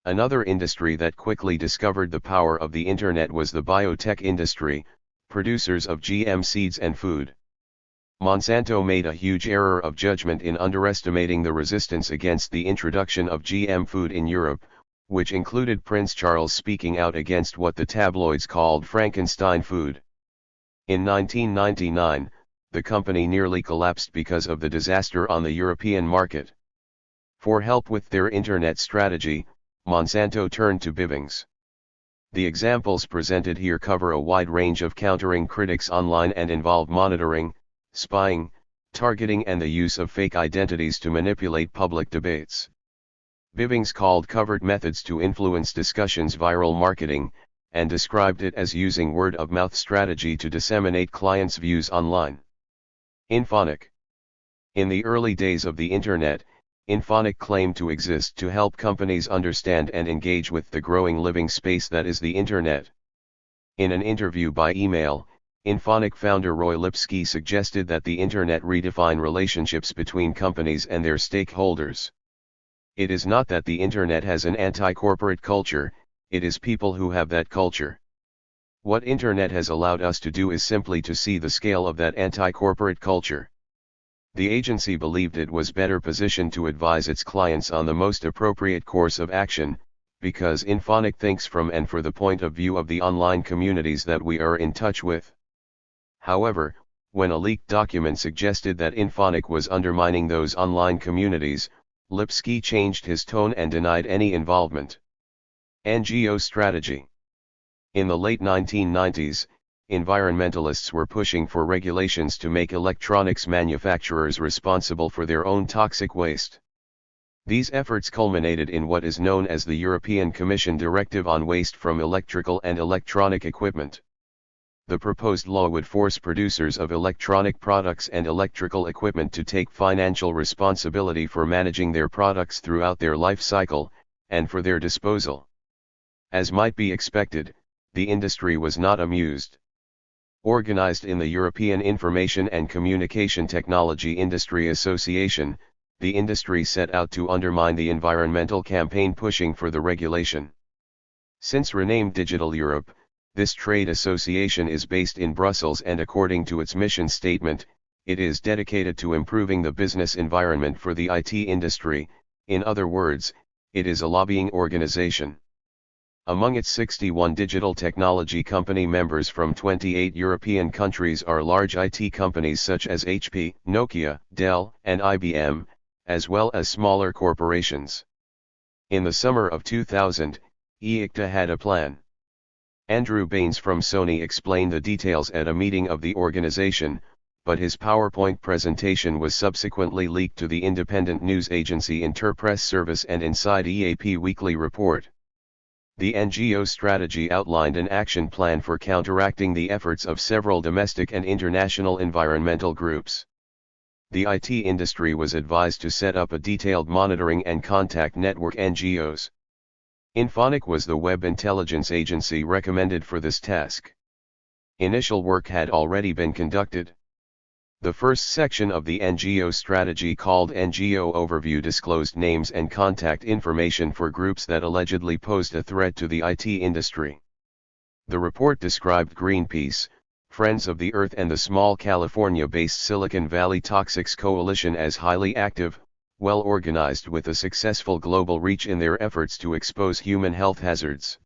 Another industry that quickly discovered the power of the internet was the biotech industry, producers of GM seeds and food. Monsanto made a huge error of judgment in underestimating the resistance against the introduction of GM food in Europe, which included Prince Charles speaking out against what the tabloids called Frankenstein food. In 1999, the company nearly collapsed because of the disaster on the European market. For help with their internet strategy, Monsanto turned to Bivings. The examples presented here cover a wide range of countering critics online and involve monitoring, spying, targeting and the use of fake identities to manipulate public debates. Bivings called covert methods to influence discussions viral marketing, and described it as using word-of-mouth strategy to disseminate clients' views online. Infonic. In the early days of the Internet, Infonic claimed to exist to help companies understand and engage with the growing living space that is the Internet. In an interview by email, Infonic founder Roy Lipsky suggested that the Internet redefine relationships between companies and their stakeholders. It is not that the Internet has an anti-corporate culture, it is people who have that culture. What Internet has allowed us to do is simply to see the scale of that anti-corporate culture. The agency believed it was better positioned to advise its clients on the most appropriate course of action, because Infonic thinks from and for the point of view of the online communities that we are in touch with. However, when a leaked document suggested that Infonic was undermining those online communities, Lipsky changed his tone and denied any involvement. NGO strategy. In the late 1990s, environmentalists were pushing for regulations to make electronics manufacturers responsible for their own toxic waste. These efforts culminated in what is known as the European Commission Directive on Waste from Electrical and Electronic Equipment. The proposed law would force producers of electronic products and electrical equipment to take financial responsibility for managing their products throughout their life cycle, and for their disposal. As might be expected, the industry was not amused. Organized in the European Information and Communication Technology Industry Association, the industry set out to undermine the environmental campaign pushing for the regulation. Since renamed Digital Europe, this trade association is based in Brussels, and according to its mission statement, it is dedicated to improving the business environment for the IT industry. In other words, it is a lobbying organization. Among its 61 digital technology company members from 28 European countries are large IT companies such as HP, Nokia, Dell, and IBM, as well as smaller corporations. In the summer of 2000, EICTA had a plan. Andrew Baines from Sony explained the details at a meeting of the organization, but his PowerPoint presentation was subsequently leaked to the independent news agency Interpress Service and Inside EAP Weekly Report. The NGO strategy outlined an action plan for counteracting the efforts of several domestic and international environmental groups. The IT industry was advised to set up a detailed monitoring and contact network NGOs. Infonic was the web intelligence agency recommended for this task. Initial work had already been conducted. The first section of the NGO strategy, called NGO Overview, disclosed names and contact information for groups that allegedly posed a threat to the IT industry. The report described Greenpeace, Friends of the Earth, and the small California-based Silicon Valley Toxics Coalition as highly active, well organized, with a successful global reach in their efforts to expose human health hazards.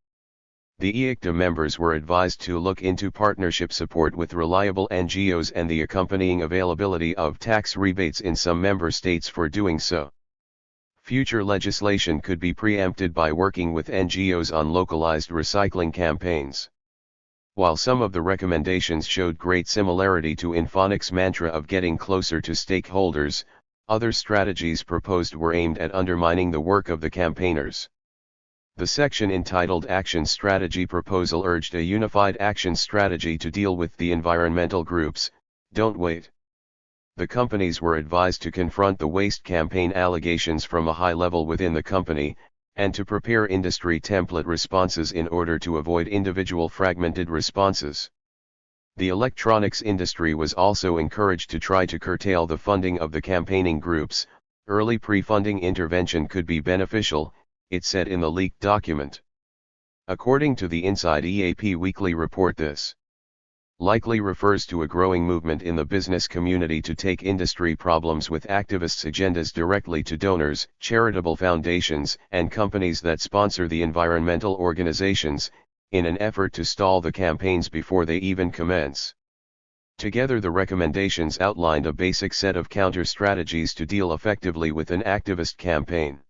The EICTA members were advised to look into partnership support with reliable NGOs and the accompanying availability of tax rebates in some member states for doing so. Future legislation could be preempted by working with NGOs on localized recycling campaigns. While some of the recommendations showed great similarity to Infonic's mantra of getting closer to stakeholders, other strategies proposed were aimed at undermining the work of the campaigners. The section entitled Action Strategy Proposal urged a unified action strategy to deal with the environmental groups. Don't wait. The companies were advised to confront the waste campaign allegations from a high level within the company, and to prepare industry template responses in order to avoid individual fragmented responses. The electronics industry was also encouraged to try to curtail the funding of the campaigning groups. Early pre-funding intervention could be beneficial, it said in the leaked document. According to the Inside EAP Weekly Report, this likely refers to a growing movement in the business community to take industry problems with activists' agendas directly to donors, charitable foundations, and companies that sponsor the environmental organizations, in an effort to stall the campaigns before they even commence. Together, the recommendations outlined a basic set of counter-strategies to deal effectively with an activist campaign.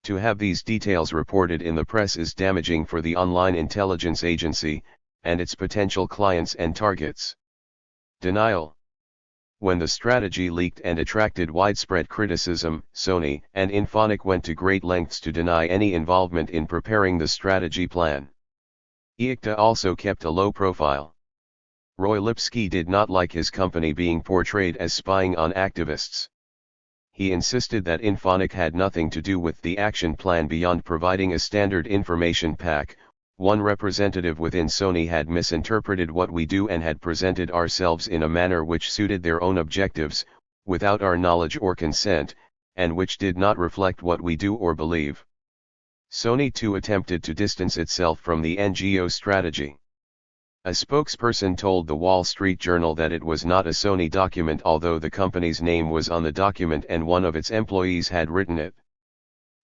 To have these details reported in the press is damaging for the online intelligence agency, and its potential clients and targets. Denial. When the strategy leaked and attracted widespread criticism, Sony and Infonic went to great lengths to deny any involvement in preparing the strategy plan. EICTA also kept a low profile. Roy Lipsky did not like his company being portrayed as spying on activists. He insisted that Infonic had nothing to do with the action plan beyond providing a standard information pack. One representative within Sony had misinterpreted what we do and had presented ourselves in a manner which suited their own objectives, without our knowledge or consent, and which did not reflect what we do or believe. Sony too attempted to distance itself from the NGO strategy. A spokesperson told the Wall Street Journal that it was not a Sony document, although the company's name was on the document and one of its employees had written it.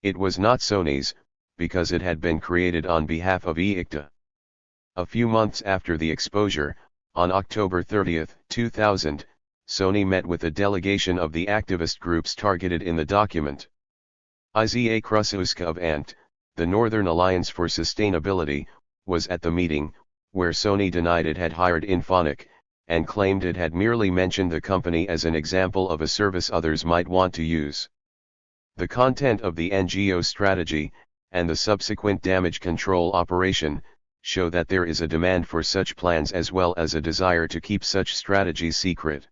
It was not Sony's, because it had been created on behalf of EICTA. A few months after the exposure, on October 30, 2000, Sony met with a delegation of the activist groups targeted in the document. Iza Kruszewska of ANT, the Northern Alliance for Sustainability, was at the meeting, where Sony denied it had hired Infonic, and claimed it had merely mentioned the company as an example of a service others might want to use. The content of the NGO strategy, and the subsequent damage control operation, show that there is a demand for such plans as well as a desire to keep such strategies secret.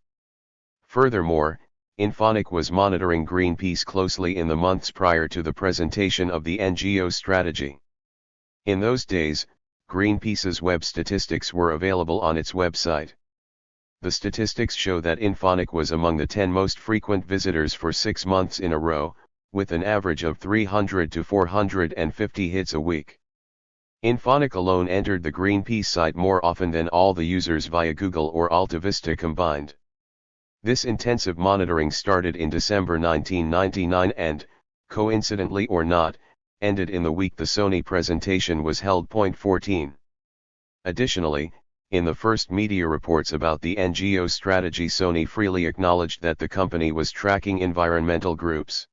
Furthermore, Infonic was monitoring Greenpeace closely in the months prior to the presentation of the NGO strategy. In those days, Greenpeace's web statistics were available on its website. The statistics show that Infonic was among the 10 most frequent visitors for 6 months in a row, with an average of 300 to 450 hits a week. Infonic alone entered the Greenpeace site more often than all the users via Google or AltaVista combined. This intensive monitoring started in December 1999 and, coincidentally or not, ended in the week the Sony presentation was held. 14. Additionally, in the first media reports about the NGO strategy, Sony freely acknowledged that the company was tracking environmental groups.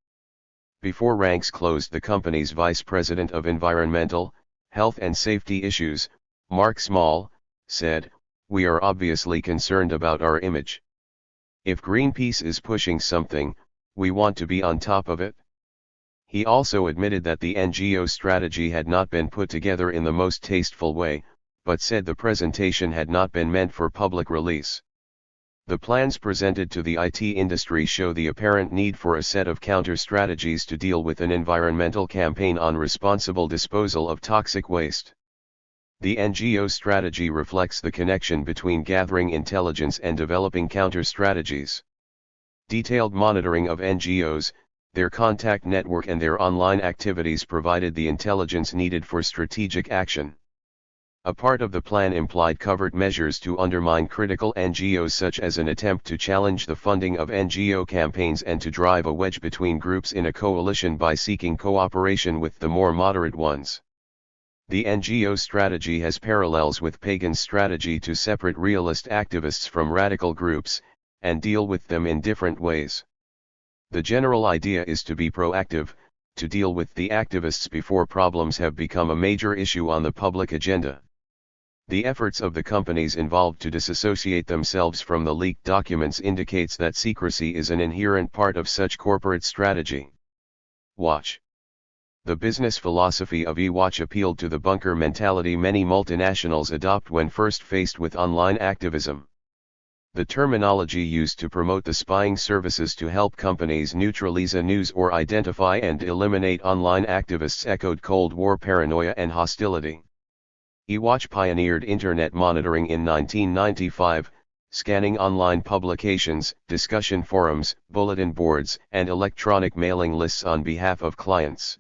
Before ranks closed, the company's vice president of environmental, health and safety issues, Mark Small, said, "We are obviously concerned about our image. If Greenpeace is pushing something, we want to be on top of it." He also admitted that the NGO strategy had not been put together in the most tasteful way, but said the presentation had not been meant for public release. The plans presented to the IT industry show the apparent need for a set of counter-strategies to deal with an environmental campaign on responsible disposal of toxic waste. The NGO strategy reflects the connection between gathering intelligence and developing counter-strategies. Detailed monitoring of NGOs, their contact network and their online activities provided the intelligence needed for strategic action. A part of the plan implied covert measures to undermine critical NGOs, such as an attempt to challenge the funding of NGO campaigns and to drive a wedge between groups in a coalition by seeking cooperation with the more moderate ones. The NGO strategy has parallels with Pagan's strategy to separate realist activists from radical groups, and deal with them in different ways. The general idea is to be proactive, to deal with the activists before problems have become a major issue on the public agenda. The efforts of the companies involved to disassociate themselves from the leaked documents indicates that secrecy is an inherent part of such corporate strategy. Watch. The business philosophy of eWatch appealed to the bunker mentality many multinationals adopt when first faced with online activism. The terminology used to promote the spying services to help companies neutralize news or identify and eliminate online activists echoed Cold War paranoia and hostility. eWatch pioneered Internet monitoring in 1995, scanning online publications, discussion forums, bulletin boards, and electronic mailing lists on behalf of clients.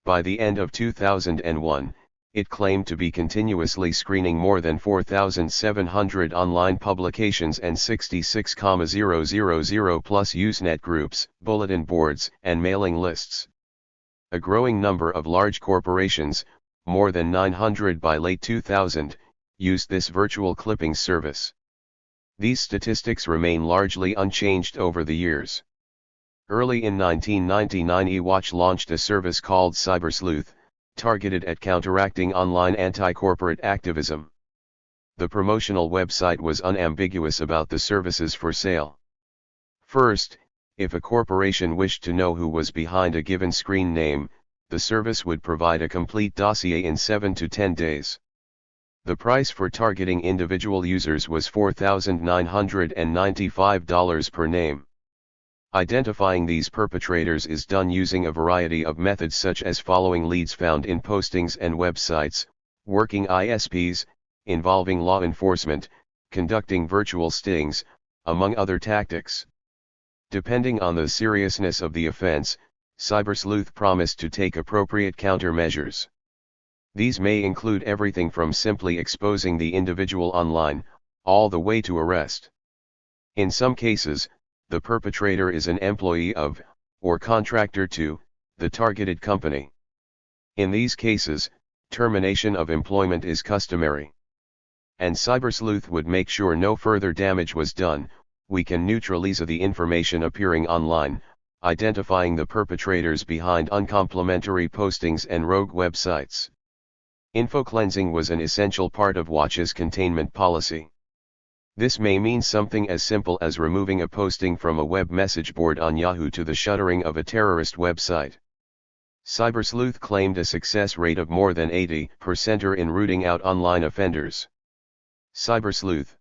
By the end of 2001, it claimed to be continuously screening more than 4,700 online publications and 66,000 plus Usenet groups, bulletin boards, and mailing lists. A growing number of large corporations, more than 900 by late 2000, used this virtual clipping service. These statistics remain largely unchanged over the years. Early in 1999, eWatch launched a service called Cybersleuth, targeted at counteracting online anti-corporate activism. The promotional website was unambiguous about the services for sale. First, if a corporation wished to know who was behind a given screen name, the service would provide a complete dossier in 7 to 10 days. The price for targeting individual users was $4,995 per name. Identifying these perpetrators is done using a variety of methods, such as following leads found in postings and websites, working ISPs, involving law enforcement, conducting virtual stings, among other tactics. Depending on the seriousness of the offense, Cybersleuth promised to take appropriate countermeasures. These may include everything from simply exposing the individual online, all the way to arrest. In some cases, the perpetrator is an employee of, or contractor to, the targeted company. In these cases, termination of employment is customary. And Cybersleuth would make sure no further damage was done. We can neutralize the information appearing online, identifying the perpetrators behind uncomplimentary postings and rogue websites. Info cleansing was an essential part of Watch's containment policy. This may mean something as simple as removing a posting from a web message board on Yahoo to the shuttering of a terrorist website. Cybersleuth claimed a success rate of more than 80% in rooting out online offenders. Cybersleuth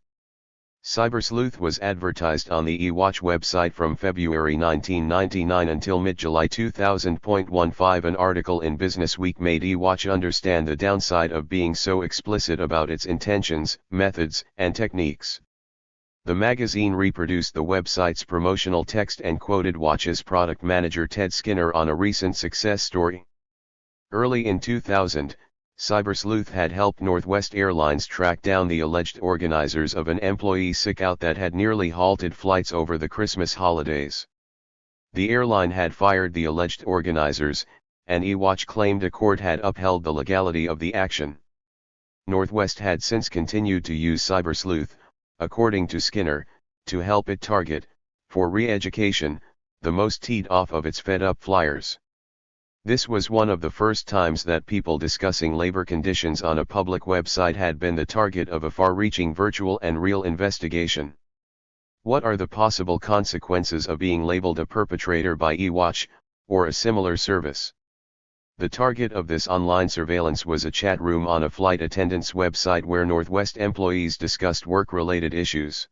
was advertised on the eWatch website from February 1999 until mid-July 2000.15. An article in Businessweek made eWatch understand the downside of being so explicit about its intentions, methods, and techniques. The magazine reproduced the website's promotional text and quoted Watch's product manager Ted Skinner on a recent success story. Early in 2000, Cybersleuth had helped Northwest Airlines track down the alleged organizers of an employee sickout that had nearly halted flights over the Christmas holidays. The airline had fired the alleged organizers, and eWatch claimed a court had upheld the legality of the action. Northwest had since continued to use Cybersleuth, according to Skinner, to help it target, for re-education, the most teed off of its fed-up flyers. This was one of the first times that people discussing labor conditions on a public website had been the target of a far-reaching virtual and real investigation. What are the possible consequences of being labeled a perpetrator by eWatch, or a similar service? The target of this online surveillance was a chat room on a flight attendant's website where Northwest employees discussed work-related issues.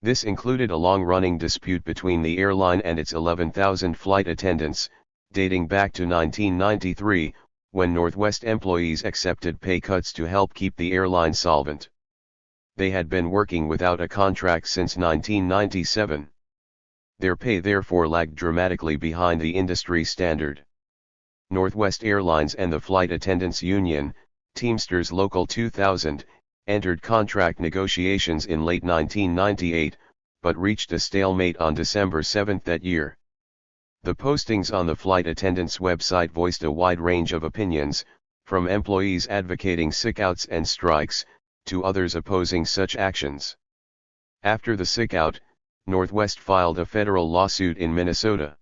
This included a long-running dispute between the airline and its 11,000 flight attendants, dating back to 1993, when Northwest employees accepted pay cuts to help keep the airline solvent. They had been working without a contract since 1997. Their pay therefore lagged dramatically behind the industry standard. Northwest Airlines and the Flight Attendants Union, Teamsters Local 2000, entered contract negotiations in late 1998, but reached a stalemate on December 7 that year. The postings on the flight attendants' website voiced a wide range of opinions, from employees advocating sickouts and strikes, to others opposing such actions. After the sickout, Northwest filed a federal lawsuit in Minnesota.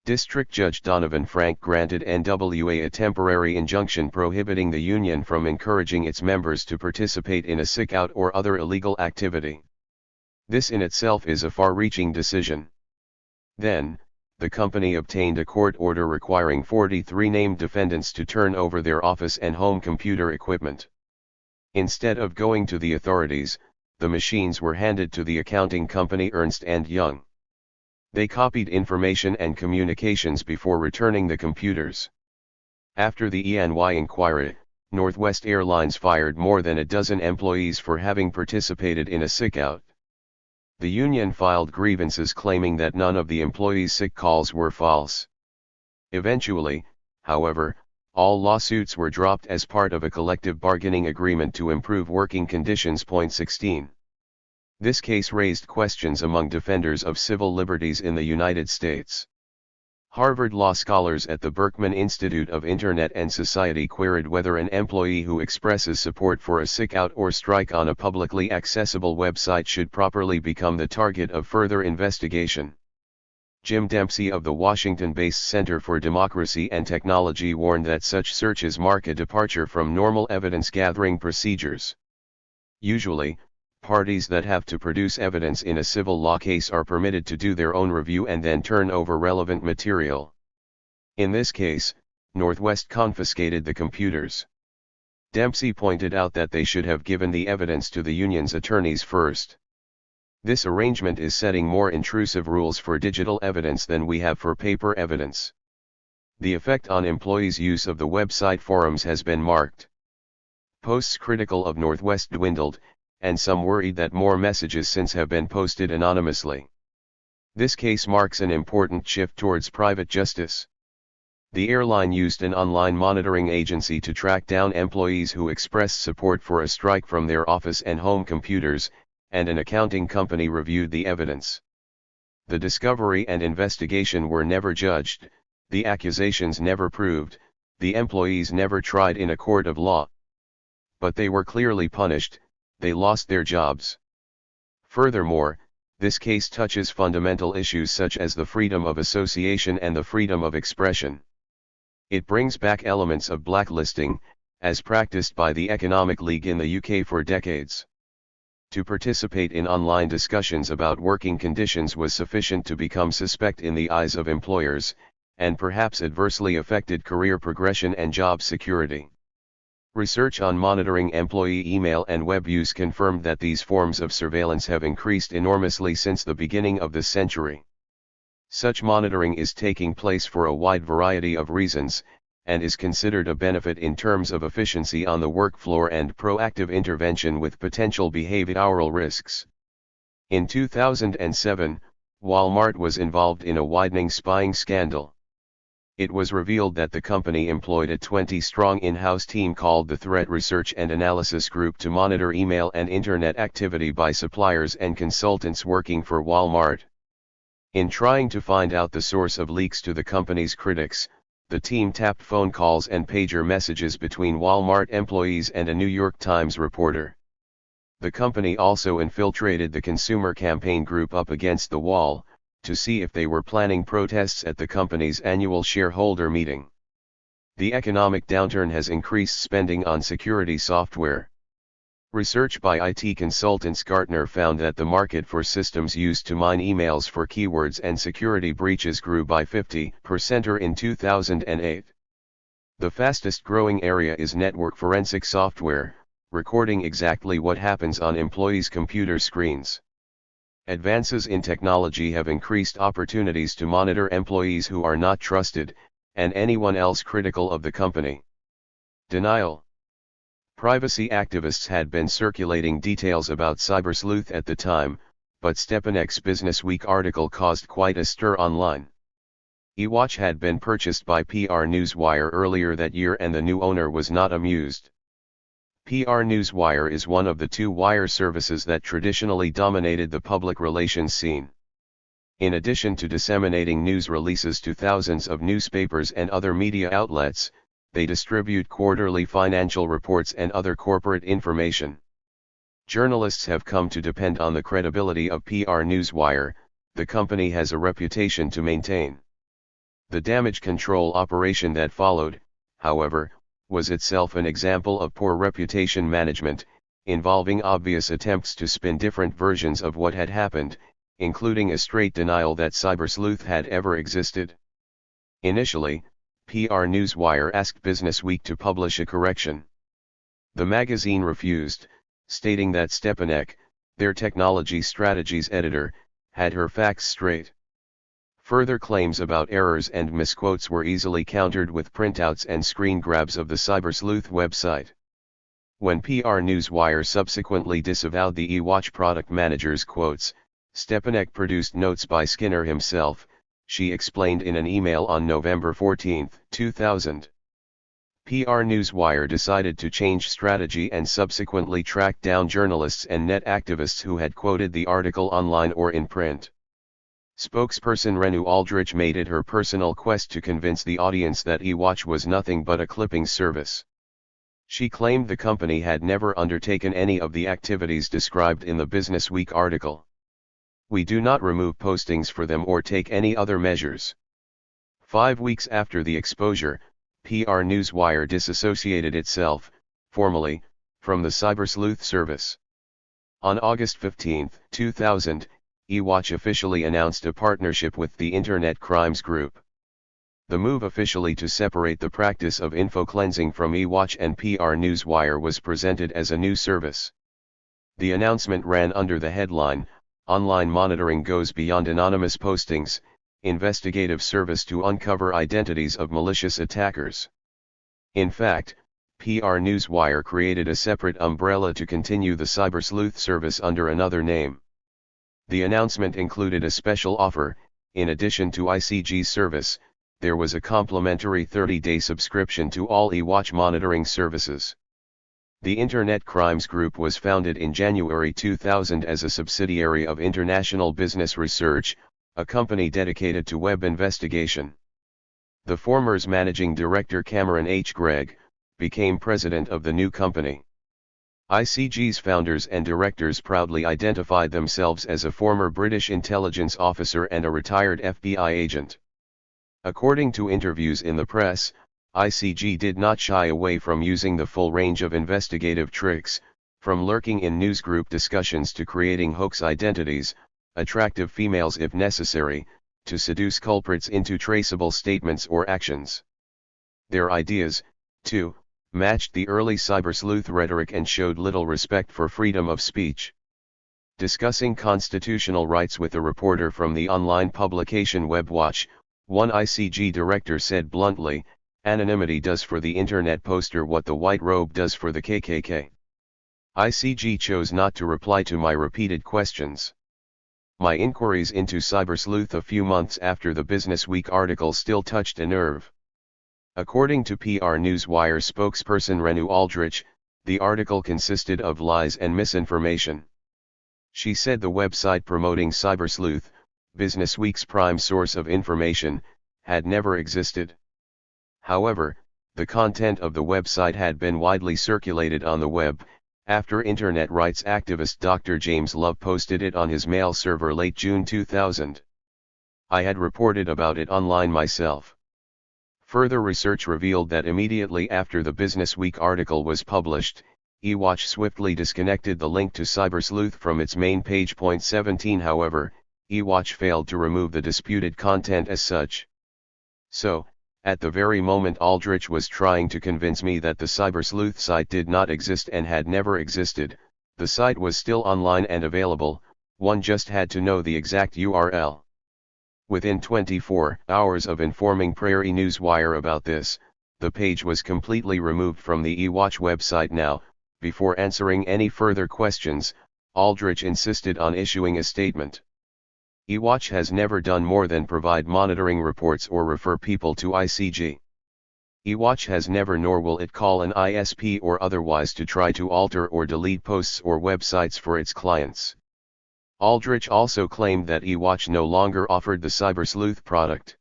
District Judge Donovan Frank granted NWA a temporary injunction prohibiting the union from encouraging its members to participate in a sickout or other illegal activity. This in itself is a far-reaching decision. Then, the company obtained a court order requiring 43 named defendants to turn over their office and home computer equipment. Instead of going to the authorities, the machines were handed to the accounting company Ernst & Young. They copied information and communications before returning the computers. After the E&Y inquiry, Northwest Airlines fired more than a dozen employees for having participated in a sickout. The union filed grievances claiming that none of the employees' sick calls were false. Eventually, however, all lawsuits were dropped as part of a collective bargaining agreement to improve working conditions. 16. This case raised questions among defenders of civil liberties in the United States. Harvard law scholars at the Berkman Institute of Internet and Society queried whether an employee who expresses support for a sickout or strike on a publicly accessible website should properly become the target of further investigation. Jim Dempsey of the Washington-based Center for Democracy and Technology warned that such searches mark a departure from normal evidence-gathering procedures. Usually, parties that have to produce evidence in a civil law case are permitted to do their own review and then turn over relevant material. In this case, Northwest confiscated the computers. Dempsey pointed out that they should have given the evidence to the union's attorneys first. This arrangement is setting more intrusive rules for digital evidence than we have for paper evidence. The effect on employees' use of the website forums has been marked. Posts critical of Northwest dwindled, and some worried that more messages since have been posted anonymously. This case marks an important shift towards private justice. The airline used an online monitoring agency to track down employees who expressed support for a strike from their office and home computers, and an accounting company reviewed the evidence. The discovery and investigation were never judged, the accusations never proved, the employees never tried in a court of law. But they were clearly punished. They lost their jobs. Furthermore, this case touches fundamental issues such as the freedom of association and the freedom of expression. It brings back elements of blacklisting, as practiced by the Economic League in the UK for decades. To participate in online discussions about working conditions was sufficient to become suspect in the eyes of employers, and perhaps adversely affected career progression and job security. Research on monitoring employee email and web use confirmed that these forms of surveillance have increased enormously since the beginning of this century. Such monitoring is taking place for a wide variety of reasons, and is considered a benefit in terms of efficiency on the work floor and proactive intervention with potential behavioral risks. In 2007, Walmart was involved in a widening spying scandal. It was revealed that the company employed a 20-strong in-house team called the Threat Research and Analysis Group to monitor email and internet activity by suppliers and consultants working for Walmart. In trying to find out the source of leaks to the company's critics, the team tapped phone calls and pager messages between Walmart employees and a New York Times reporter. The company also infiltrated the consumer campaign group Up Against the Wall, to see if they were planning protests at the company's annual shareholder meeting. The economic downturn has increased spending on security software. Research by IT consultants Gartner found that the market for systems used to mine emails for keywords and security breaches grew by 50% in 2008. The fastest growing area is network forensic software, recording exactly what happens on employees' computer screens. Advances in technology have increased opportunities to monitor employees who are not trusted, and anyone else critical of the company. Denial. Privacy activists had been circulating details about cybersleuth at the time, but Stepanek's Businessweek article caused quite a stir online. eWatch had been purchased by PR Newswire earlier that year and the new owner was not amused. PR Newswire is one of the two wire services that traditionally dominated the public relations scene. In addition to disseminating news releases to thousands of newspapers and other media outlets, they distribute quarterly financial reports and other corporate information. Journalists have come to depend on the credibility of PR Newswire. The company has a reputation to maintain. The damage control operation that followed, however, was itself an example of poor reputation management, involving obvious attempts to spin different versions of what had happened, including a straight denial that cybersleuth had ever existed. Initially, PR Newswire asked Businessweek to publish a correction. The magazine refused, stating that Stepanek, their technology strategies editor, had her facts straight. Further claims about errors and misquotes were easily countered with printouts and screen grabs of the cybersleuth website. When PR Newswire subsequently disavowed the eWatch product manager's quotes, Stepanek produced notes by Skinner himself, she explained in an email on November 14, 2000. PR Newswire decided to change strategy and subsequently tracked down journalists and net activists who had quoted the article online or in print. Spokesperson Renu Aldrich made it her personal quest to convince the audience that eWatch was nothing but a clipping service. She claimed the company had never undertaken any of the activities described in the Businessweek article. We do not remove postings for them or take any other measures. 5 weeks after the exposure, PR Newswire disassociated itself, formally, from the cybersleuth service. On August 15, 2000, eWatch officially announced a partnership with the Internet Crimes Group. The move officially to separate the practice of info cleansing from eWatch and PR Newswire was presented as a new service. The announcement ran under the headline, "Online monitoring goes beyond anonymous postings, investigative service to uncover identities of malicious attackers." In fact, PR Newswire created a separate umbrella to continue the cybersleuth service under another name. The announcement included a special offer. In addition to ICG's service, there was a complimentary 30-day subscription to all eWatch monitoring services. The Internet Crimes Group was founded in January 2000 as a subsidiary of International Business Research, a company dedicated to web investigation. The former's managing director Cameron H. Gregg became president of the new company. ICG's founders and directors proudly identified themselves as a former British intelligence officer and a retired FBI agent. According to interviews in the press, ICG did not shy away from using the full range of investigative tricks, from lurking in newsgroup discussions to creating hoax identities, attractive females if necessary, to seduce culprits into traceable statements or actions. Their ideas, too, matched the early cybersleuth rhetoric and showed little respect for freedom of speech. Discussing constitutional rights with a reporter from the online publication WebWatch, one ICG director said bluntly, "Anonymity does for the internet poster what the white robe does for the KKK." ICG chose not to reply to my repeated questions. My inquiries into cybersleuth a few months after the Business Week article still touched a nerve. According to PR Newswire spokesperson Renu Aldrich, the article consisted of lies and misinformation. She said the website promoting cybersleuth, Business Week's prime source of information, had never existed. However, the content of the website had been widely circulated on the web, after internet rights activist Dr. James Love posted it on his mail server late June 2000. I had reported about it online myself. Further research revealed that immediately after the Business Week article was published, eWatch swiftly disconnected the link to cybersleuth from its main page. 17 However, eWatch failed to remove the disputed content as such. So, at the very moment Aldrich was trying to convince me that the cybersleuth site did not exist and had never existed, the site was still online and available, one just had to know the exact URL. Within 24 hours of informing Prairie Newswire about this, the page was completely removed from the eWatch website. Now, before answering any further questions, Aldrich insisted on issuing a statement. eWatch has never done more than provide monitoring reports or refer people to ICG. eWatch has never nor will it call an ISP or otherwise to try to alter or delete posts or websites for its clients. Aldrich also claimed that eWatch no longer offered the cybersleuth product.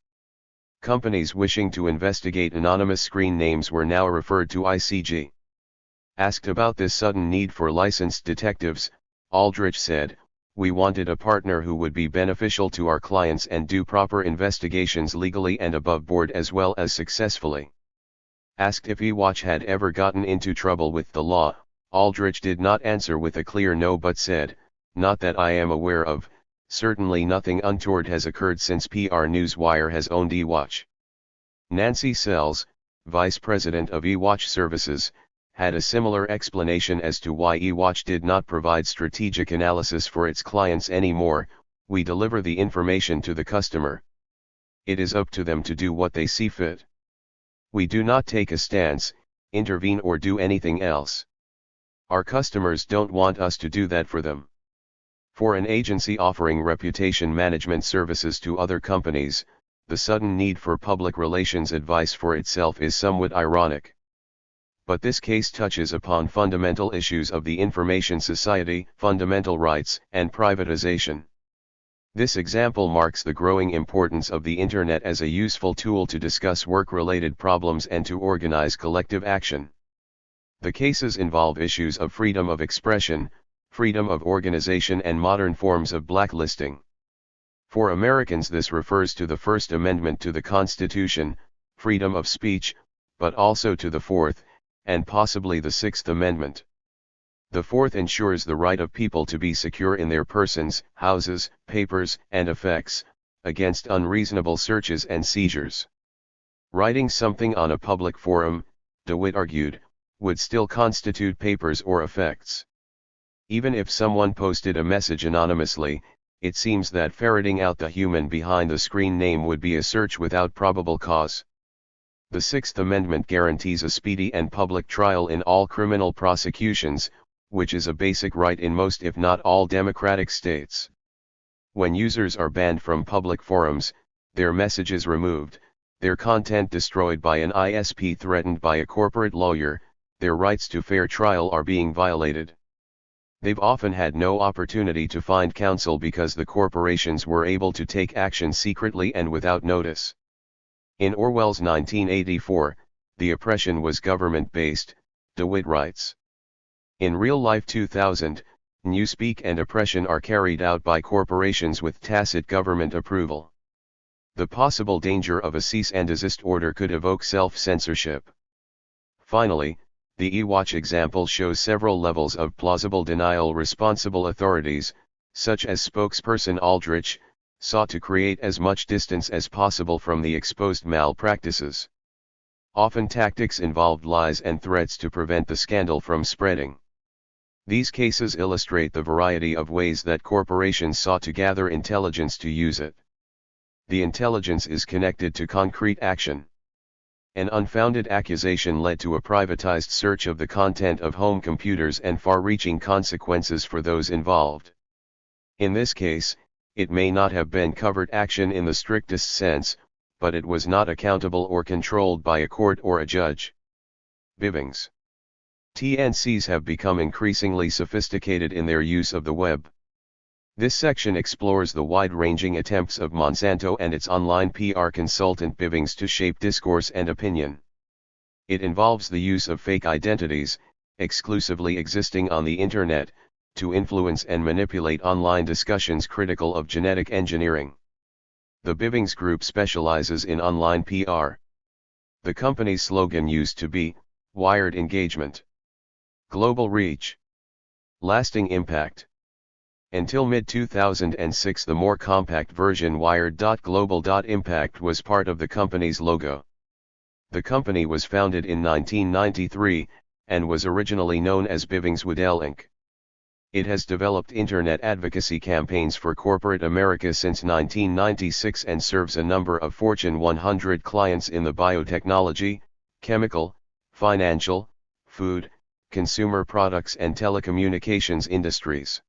Companies wishing to investigate anonymous screen names were now referred to ICG. Asked about this sudden need for licensed detectives, Aldrich said, "We wanted a partner who would be beneficial to our clients and do proper investigations legally and above board as well as successfully." Asked if eWatch had ever gotten into trouble with the law, Aldrich did not answer with a clear no but said, "Not that I am aware of, certainly nothing untoward has occurred since PR Newswire has owned eWatch." Nancy Sells, vice president of eWatch Services, had a similar explanation as to why eWatch did not provide strategic analysis for its clients anymore. "We deliver the information to the customer. It is up to them to do what they see fit. We do not take a stance, intervene or do anything else. Our customers don't want us to do that for them." For an agency offering reputation management services to other companies, the sudden need for public relations advice for itself is somewhat ironic. But this case touches upon fundamental issues of the information society, fundamental rights, and privatization. This example marks the growing importance of the Internet as a useful tool to discuss work-related problems and to organize collective action. The cases involve issues of freedom of expression, freedom of organization and modern forms of blacklisting. For Americans this refers to the First Amendment to the Constitution, freedom of speech, but also to the Fourth, and possibly the Sixth Amendment. The Fourth ensures the right of people to be secure in their persons, houses, papers, and effects, against unreasonable searches and seizures. Writing something on a public forum, DeWitt argued, would still constitute papers or effects. Even if someone posted a message anonymously, it seems that ferreting out the human behind the screen name would be a search without probable cause. The Sixth Amendment guarantees a speedy and public trial in all criminal prosecutions, which is a basic right in most if not all democratic states. When users are banned from public forums, their messages removed, their content destroyed by an ISP threatened by a corporate lawyer, their rights to fair trial are being violated. They've often had no opportunity to find counsel because the corporations were able to take action secretly and without notice. In Orwell's 1984, the oppression was government-based, DeWitt writes. In real-life 2000, newspeak and oppression are carried out by corporations with tacit government approval. The possible danger of a cease and desist order could evoke self-censorship. Finally, the eWatch example shows several levels of plausible denial. Responsible authorities, such as spokesperson Aldrich, sought to create as much distance as possible from the exposed malpractices. Often tactics involved lies and threats to prevent the scandal from spreading. These cases illustrate the variety of ways that corporations sought to gather intelligence to use it. The intelligence is connected to concrete action. An unfounded accusation led to a privatized search of the content of home computers and far-reaching consequences for those involved. In this case, It may not have been covert action in the strictest sense, but it was not accountable or controlled by a court or a judge. Bivings. TNCs have become increasingly sophisticated in their use of the web. This section explores the wide-ranging attempts of Monsanto and its online PR consultant Bivings to shape discourse and opinion. It involves the use of fake identities, exclusively existing on the internet, to influence and manipulate online discussions critical of genetic engineering. The Bivings Group specializes in online PR. The company's slogan used to be, "Wired Engagement." Global reach. Lasting impact. Until mid-2006 the more compact version Wired.Global.Impact was part of the company's logo. The company was founded in 1993, and was originally known as Bivings Waddell Inc. It has developed internet advocacy campaigns for corporate America since 1996 and serves a number of Fortune 100 clients in the biotechnology, chemical, financial, food, consumer products and telecommunications industries.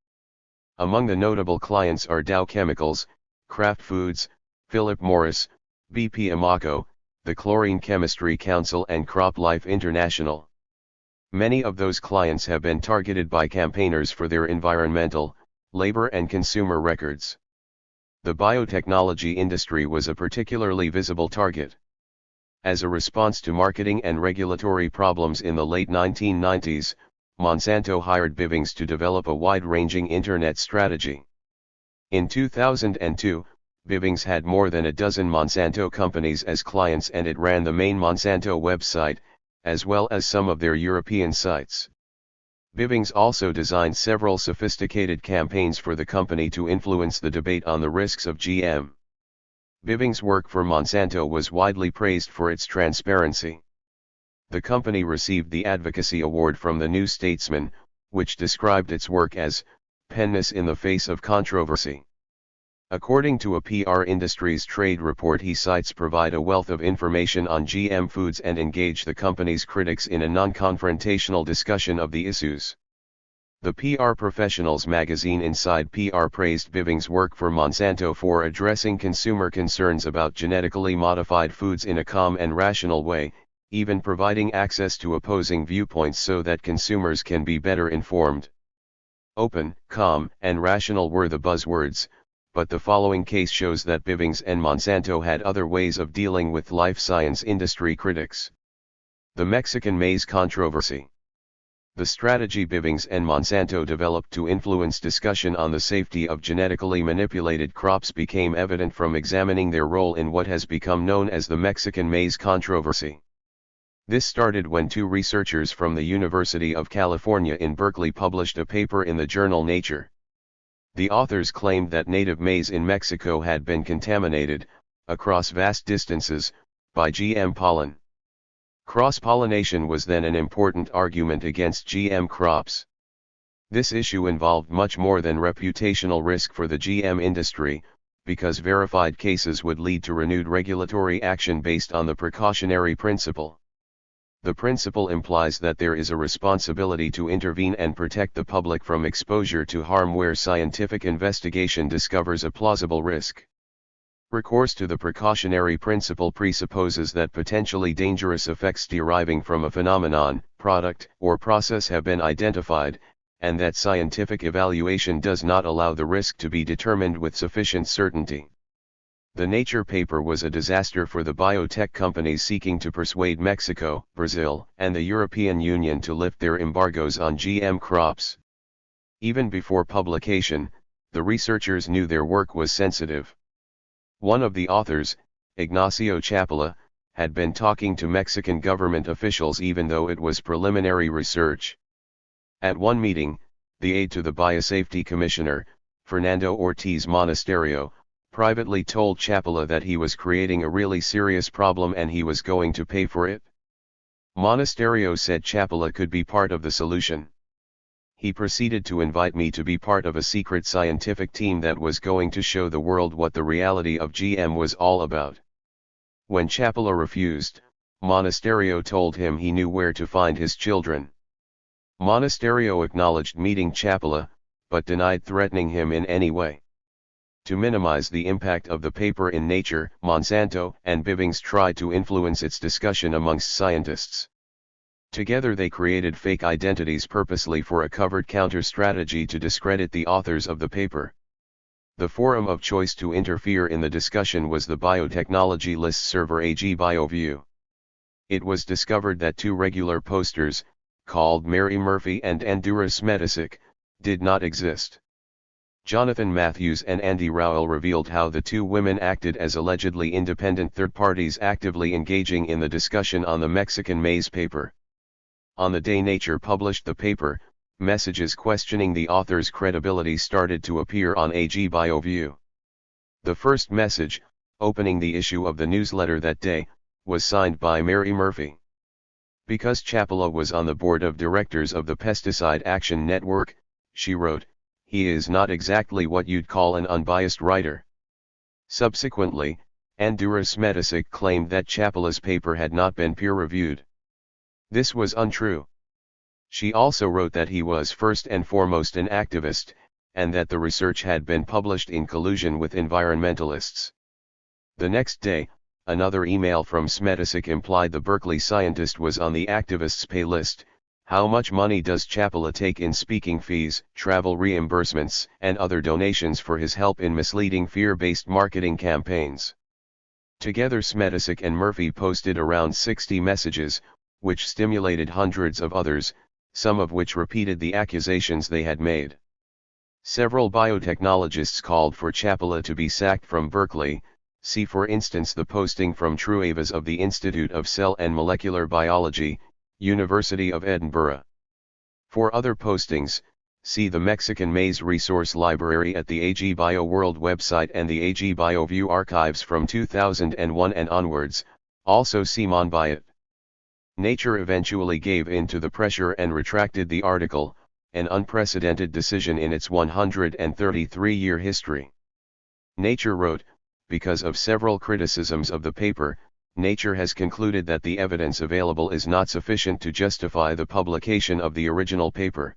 Among the notable clients are Dow Chemicals, Kraft Foods, Philip Morris, BP Amoco, the Chlorine Chemistry Council and CropLife International. Many of those clients have been targeted by campaigners for their environmental, labor and consumer records. The biotechnology industry was a particularly visible target. As a response to marketing and regulatory problems in the late 1990s, Monsanto hired Bivings to develop a wide-ranging internet strategy. In 2002, Bivings had more than a dozen Monsanto companies as clients and it ran the main Monsanto website, as well as some of their European sites. Bivings also designed several sophisticated campaigns for the company to influence the debate on the risks of GM. Bivings' work for Monsanto was widely praised for its transparency. The company received the Advocacy Award from the New Statesman, which described its work as "peniness in the face of controversy." According to a PR Industries trade report, he cites provide a wealth of information on GM foods and engage the company's critics in a non-confrontational discussion of the issues. The PR Professionals magazine Inside PR praised Bivings' work for Monsanto for addressing consumer concerns about genetically modified foods in a calm and rational way, even providing access to opposing viewpoints so that consumers can be better informed. Open, calm, and rational were the buzzwords, but the following case shows that Bivings and Monsanto had other ways of dealing with life science industry critics. The Mexican maize controversy. The strategy Bivings and Monsanto developed to influence discussion on the safety of genetically manipulated crops became evident from examining their role in what has become known as the Mexican maize controversy. This started when two researchers from the University of California in Berkeley published a paper in the journal Nature. The authors claimed that native maize in Mexico had been contaminated, across vast distances, by GM pollen. Cross-pollination was then an important argument against GM crops. This issue involved much more than reputational risk for the GM industry, because verified cases would lead to renewed regulatory action based on the precautionary principle. The principle implies that there is a responsibility to intervene and protect the public from exposure to harm where scientific investigation discovers a plausible risk. Recourse to the precautionary principle presupposes that potentially dangerous effects deriving from a phenomenon, product, or process have been identified, and that scientific evaluation does not allow the risk to be determined with sufficient certainty. The Nature paper was a disaster for the biotech companies seeking to persuade Mexico, Brazil, and the European Union to lift their embargoes on GM crops. Even before publication, the researchers knew their work was sensitive. One of the authors, Ignacio Chapela, had been talking to Mexican government officials even though it was preliminary research. At one meeting, the aide to the Biosafety Commissioner, Fernando Ortiz Monasterio, privately told Chapela that he was creating a really serious problem and he was going to pay for it. Monasterio said Chapela could be part of the solution. He proceeded to invite me to be part of a secret scientific team that was going to show the world what the reality of GM was all about. When Chapela refused, Monasterio told him he knew where to find his children. Monasterio acknowledged meeting Chapela, but denied threatening him in any way. To minimize the impact of the paper in Nature, Monsanto and Bivings tried to influence its discussion amongst scientists. Together they created fake identities purposely for a covert counter-strategy to discredit the authors of the paper. The forum of choice to interfere in the discussion was the biotechnology list server AG BioView. It was discovered that two regular posters, called Mary Murphy and Andura Smedisic, did not exist. Jonathan Matthews and Andy Rowell revealed how the two women acted as allegedly independent third parties actively engaging in the discussion on the Mexican maize paper. On the day Nature published the paper, messages questioning the author's credibility started to appear on AG BioView. The first message, opening the issue of the newsletter that day, was signed by Mary Murphy. Because Chapala was on the board of directors of the Pesticide Action Network, she wrote, "He is not exactly what you'd call an unbiased writer." Subsequently, Andura Smedisic claimed that Chapala's paper had not been peer-reviewed. This was untrue. She also wrote that he was first and foremost an activist, and that the research had been published in collusion with environmentalists. The next day, another email from Smedisic implied the Berkeley scientist was on the activists' pay list. How much money does Chapala take in speaking fees, travel reimbursements, and other donations for his help in misleading fear-based marketing campaigns? Together Smedisic and Murphy posted around 60 messages, which stimulated hundreds of others, some of which repeated the accusations they had made. Several biotechnologists called for Chapala to be sacked from Berkeley. See for instance the posting from Truevas of the Institute of Cell and Molecular Biology, University of Edinburgh. For other postings, see the Mexican Maize Resource Library at the AG BioWorld website and the AG BioView archives from 2001 and onwards, also see Monbiot. Nature eventually gave in to the pressure and retracted the article, an unprecedented decision in its 133-year history. Nature wrote, because of several criticisms of the paper, Nature has concluded that the evidence available is not sufficient to justify the publication of the original paper.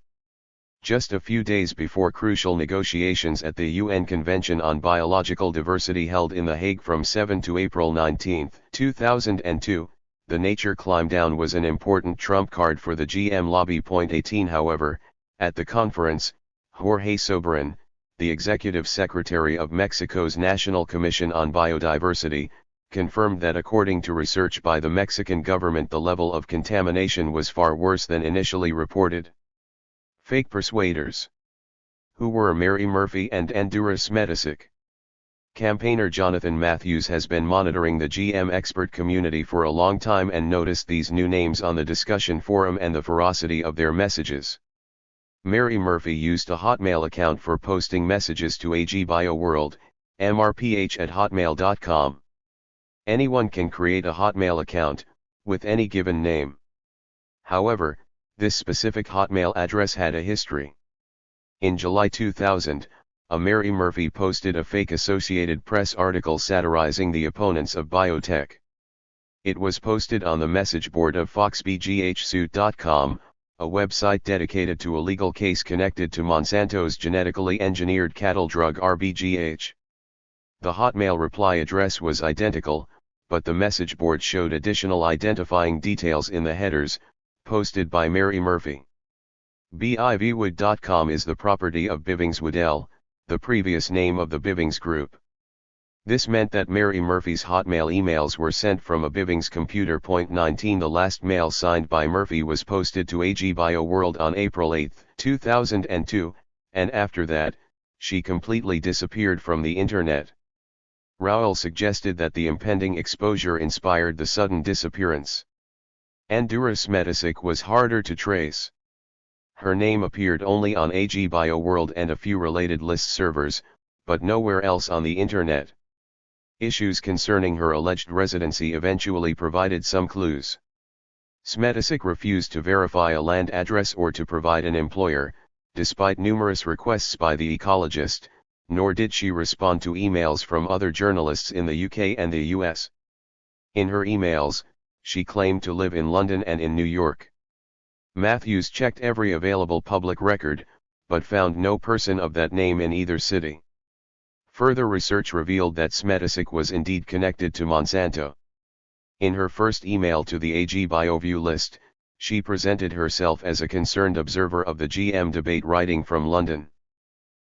Just a few days before crucial negotiations at the UN Convention on Biological Diversity held in The Hague from 7 to April 19, 2002, the Nature climb down was an important trump card for the GM lobby. 18 However, at the conference, Jorge Soberan, the executive secretary of Mexico's National Commission on Biodiversity, confirmed that according to research by the Mexican government the level of contamination was far worse than initially reported. Fake persuaders. Who were Mary Murphy and Andura Smedisic? Campaigner Jonathan Matthews has been monitoring the GM expert community for a long time and noticed these new names on the discussion forum and the ferocity of their messages. Mary Murphy used a Hotmail account for posting messages to AG BioWorld, mrph@hotmail.com. Anyone can create a Hotmail account, with any given name. However, this specific Hotmail address had a history. In July 2000, a Mary Murphy posted a fake Associated Press article satirizing the opponents of biotech. It was posted on the message board of foxbghsuit.com, a website dedicated to a legal case connected to Monsanto's genetically engineered cattle drug RBGH. The Hotmail reply address was identical, but the message board showed additional identifying details in the headers, posted by Mary Murphy. Bivwood.com is the property of Bivings Woodell, the previous name of the Bivings Group. This meant that Mary Murphy's Hotmail emails were sent from a Bivings computer. 19 The last mail signed by Murphy was posted to AG BioWorld on April 8, 2002, and after that, she completely disappeared from the internet. Rowell suggested that the impending exposure inspired the sudden disappearance. Andura Smedisic was harder to trace. Her name appeared only on AG BioWorld and a few related list servers, but nowhere else on the internet. Issues concerning her alleged residency eventually provided some clues. Smedisic refused to verify a land address or to provide an employer, despite numerous requests by the ecologist, nor did she respond to emails from other journalists in the UK and the US. In her emails, she claimed to live in London and in New York. Matthews checked every available public record, but found no person of that name in either city. Further research revealed that Smetisic was indeed connected to Monsanto. In her first email to the AG BioView list, she presented herself as a concerned observer of the GM debate writing from London.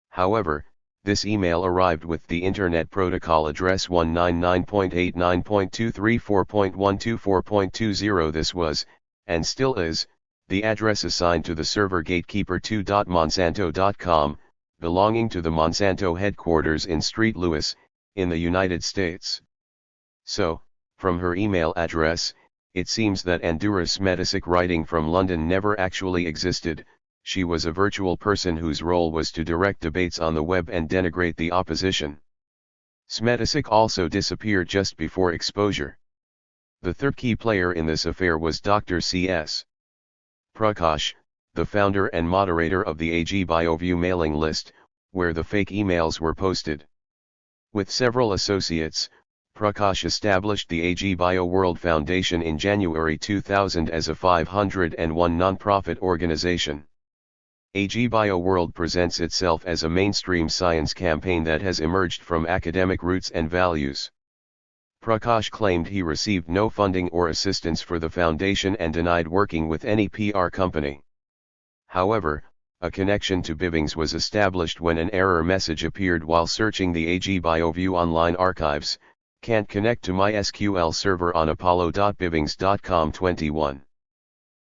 However, this email arrived with the Internet Protocol address 199.89.234.124.20. This was, and still is, the address assigned to the server gatekeeper2.monsanto.com, belonging to the Monsanto headquarters in St. Louis, in the United States. So, from her email address, it seems that Andura Smetisic writing from London never actually existed. She was a virtual person whose role was to direct debates on the web and denigrate the opposition. Smetisic also disappeared just before exposure. The third key player in this affair was Dr. C.S. Prakash, the founder and moderator of the AG BioView mailing list, where the fake emails were posted. With several associates, Prakash established the AG BioWorld Foundation in January 2000 as a 501 non-profit organization. AG BioWorld presents itself as a mainstream science campaign that has emerged from academic roots and values. Prakash claimed he received no funding or assistance for the foundation and denied working with any PR company. However, a connection to Bivings was established when an error message appeared while searching the AG BioView online archives: "Can't connect to MySQL server on apollo.bivings.com 21.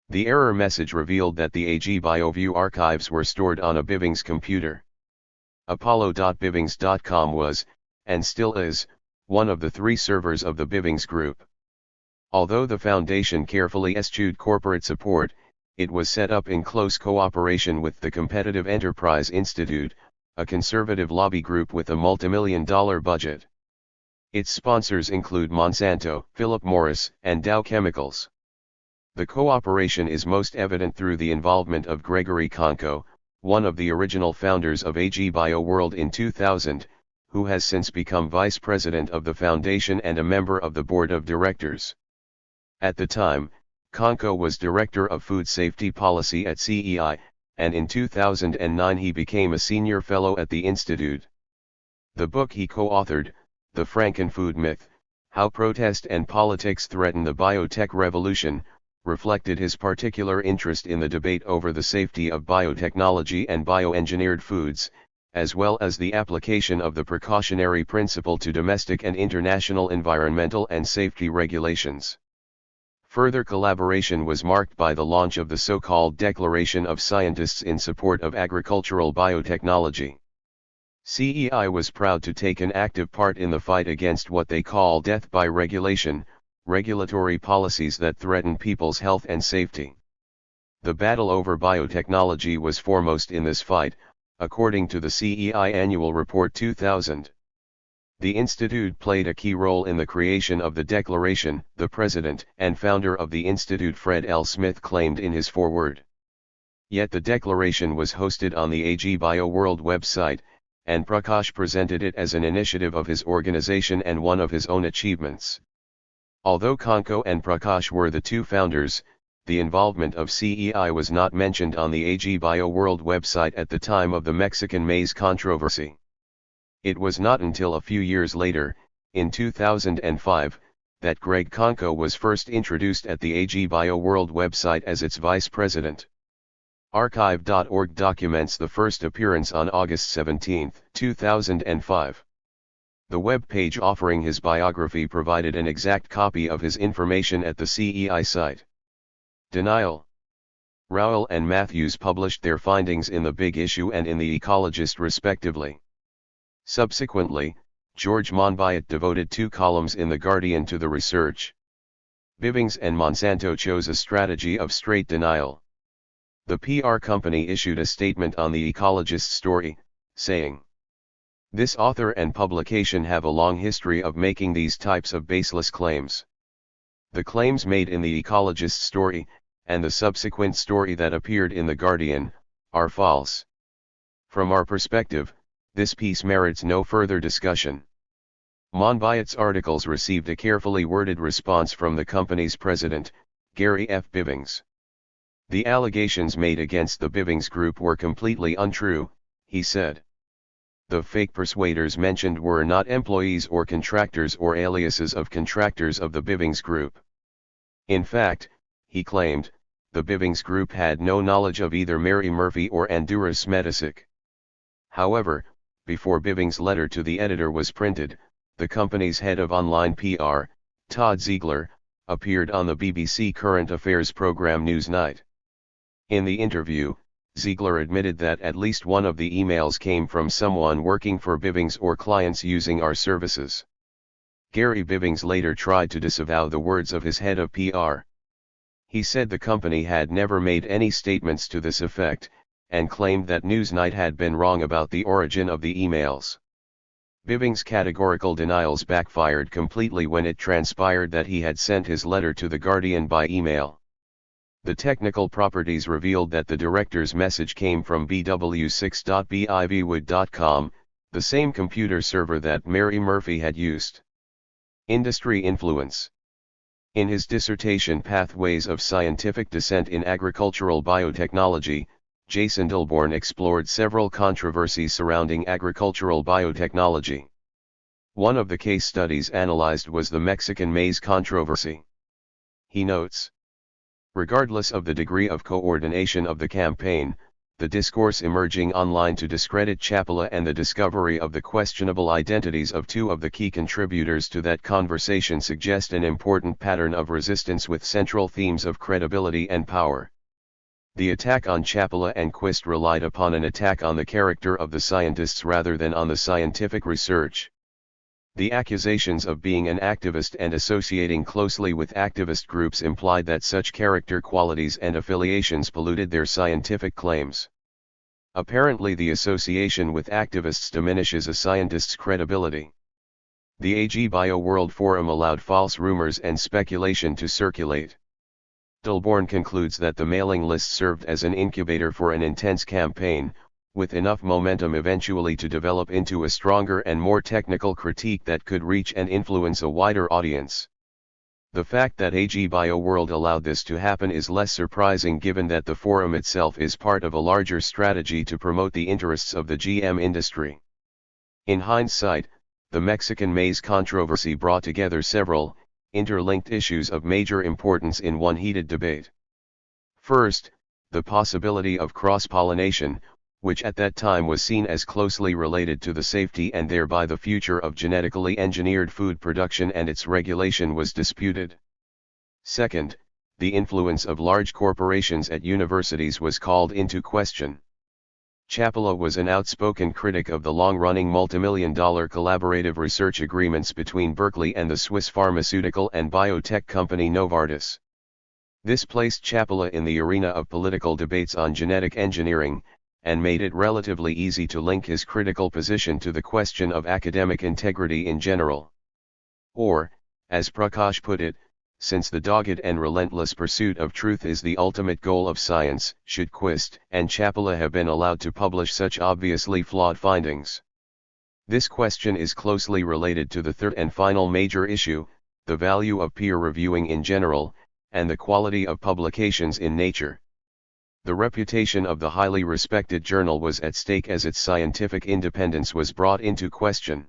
The error message revealed that the AG BioView archives were stored on a Bivings computer. Apollo.bivings.com was, and still is, one of the 3 servers of the Bivings Group. Although the foundation carefully eschewed corporate support, it was set up in close cooperation with the Competitive Enterprise Institute, a conservative lobby group with a multimillion-dollar budget. Its sponsors include Monsanto, Philip Morris, and Dow Chemicals. The cooperation is most evident through the involvement of Gregory Konko, one of the original founders of AG BioWorld in 2000, who has since become vice president of the foundation and a member of the board of directors. At the time, Konko was director of food safety policy at CEI, and in 2009 he became a senior fellow at the institute. The book he co-authored, The Frankenfood Myth: How Protest and Politics Threaten the Biotech Revolution, reflected his particular interest in the debate over the safety of biotechnology and bioengineered foods, as well as the application of the precautionary principle to domestic and international environmental and safety regulations. Further collaboration was marked by the launch of the so-called Declaration of Scientists in Support of Agricultural Biotechnology. CEI was proud to take an active part in the fight against what they call death by regulation, regulatory policies that threaten people's health and safety. The battle over biotechnology was foremost in this fight, according to the CEI Annual Report 2000. The Institute played a key role in the creation of the Declaration, the president and founder of the Institute, Fred L. Smith, claimed in his foreword. Yet the Declaration was hosted on the AG BioWorld website, and Prakash presented it as an initiative of his organization and one of his own achievements. Although Konko and Prakash were the 2 founders, the involvement of CEI was not mentioned on the AG BioWorld website at the time of the Mexican maize controversy. It was not until a few years later, in 2005, that Greg Konko was first introduced at the AG BioWorld website as its vice president. Archive.org documents the first appearance on August 17, 2005. The web page offering his biography provided an exact copy of his information at the CEI site. Denial. Rowell and Matthews published their findings in The Big Issue and in The Ecologist respectively. Subsequently, George Monbiot devoted 2 columns in The Guardian to the research. Bivings and Monsanto chose a strategy of straight denial. The PR company issued a statement on The Ecologist story, saying, "This author and publication have a long history of making these types of baseless claims. The claims made in The Ecologist story, and the subsequent story that appeared in The Guardian, are false. From our perspective, this piece merits no further discussion." Monbiot's articles received a carefully worded response from the company's president, Gary F. Bivings. The allegations made against the Bivings Group were completely untrue, he said. The fake persuaders mentioned were not employees or contractors or aliases of contractors of the Bivings Group. In fact, he claimed, the Bivings Group had no knowledge of either Mary Murphy or Andouras Medisic. However, before Bivings' letter to the editor was printed, the company's head of online PR, Todd Ziegler, appeared on the BBC Current Affairs programme Newsnight. In the interview, Ziegler admitted that at least one of the emails came from someone working for Bivings or clients using our services. Gary Bivings later tried to disavow the words of his head of PR. He said the company had never made any statements to this effect, and claimed that Newsnight had been wrong about the origin of the emails. Bivings' categorical denials backfired completely when it transpired that he had sent his letter to The Guardian by email. The technical properties revealed that the director's message came from bw6.bivwood.com, the same computer server that Mary Murphy had used. Industry influence. In his dissertation Pathways of Scientific Dissent in Agricultural Biotechnology, Jason Dilborn explored several controversies surrounding agricultural biotechnology. One of the case studies analyzed was the Mexican maize controversy. He notes, regardless of the degree of coordination of the campaign, the discourse emerging online to discredit Chapala and the discovery of the questionable identities of two of the key contributors to that conversation suggest an important pattern of resistance with central themes of credibility and power. The attack on Chapala and Quist relied upon an attack on the character of the scientists rather than on the scientific research. The accusations of being an activist and associating closely with activist groups implied that such character qualities and affiliations polluted their scientific claims. Apparently, the association with activists diminishes a scientist's credibility. The AG BioWorld forum allowed false rumors and speculation to circulate. Dilborn concludes that the mailing list served as an incubator for an intense campaign, with enough momentum eventually to develop into a stronger and more technical critique that could reach and influence a wider audience. The fact that AG BioWorld allowed this to happen is less surprising given that the forum itself is part of a larger strategy to promote the interests of the GM industry. In hindsight, the Mexican maize controversy brought together several, interlinked issues of major importance in one heated debate. First, the possibility of cross-pollination, which at that time was seen as closely related to the safety and thereby the future of genetically engineered food production, and its regulation was disputed. Second, the influence of large corporations at universities was called into question. Chapala was an outspoken critic of the long-running multimillion-dollar collaborative research agreements between Berkeley and the Swiss pharmaceutical and biotech company Novartis. This placed Chapala in the arena of political debates on genetic engineering, and made it relatively easy to link his critical position to the question of academic integrity in general. Or, as Prakash put it, since the dogged and relentless pursuit of truth is the ultimate goal of science, should Quist and Chapala have been allowed to publish such obviously flawed findings? This question is closely related to the third and final major issue, the value of peer reviewing in general, and the quality of publications in Nature. The reputation of the highly respected journal was at stake as its scientific independence was brought into question.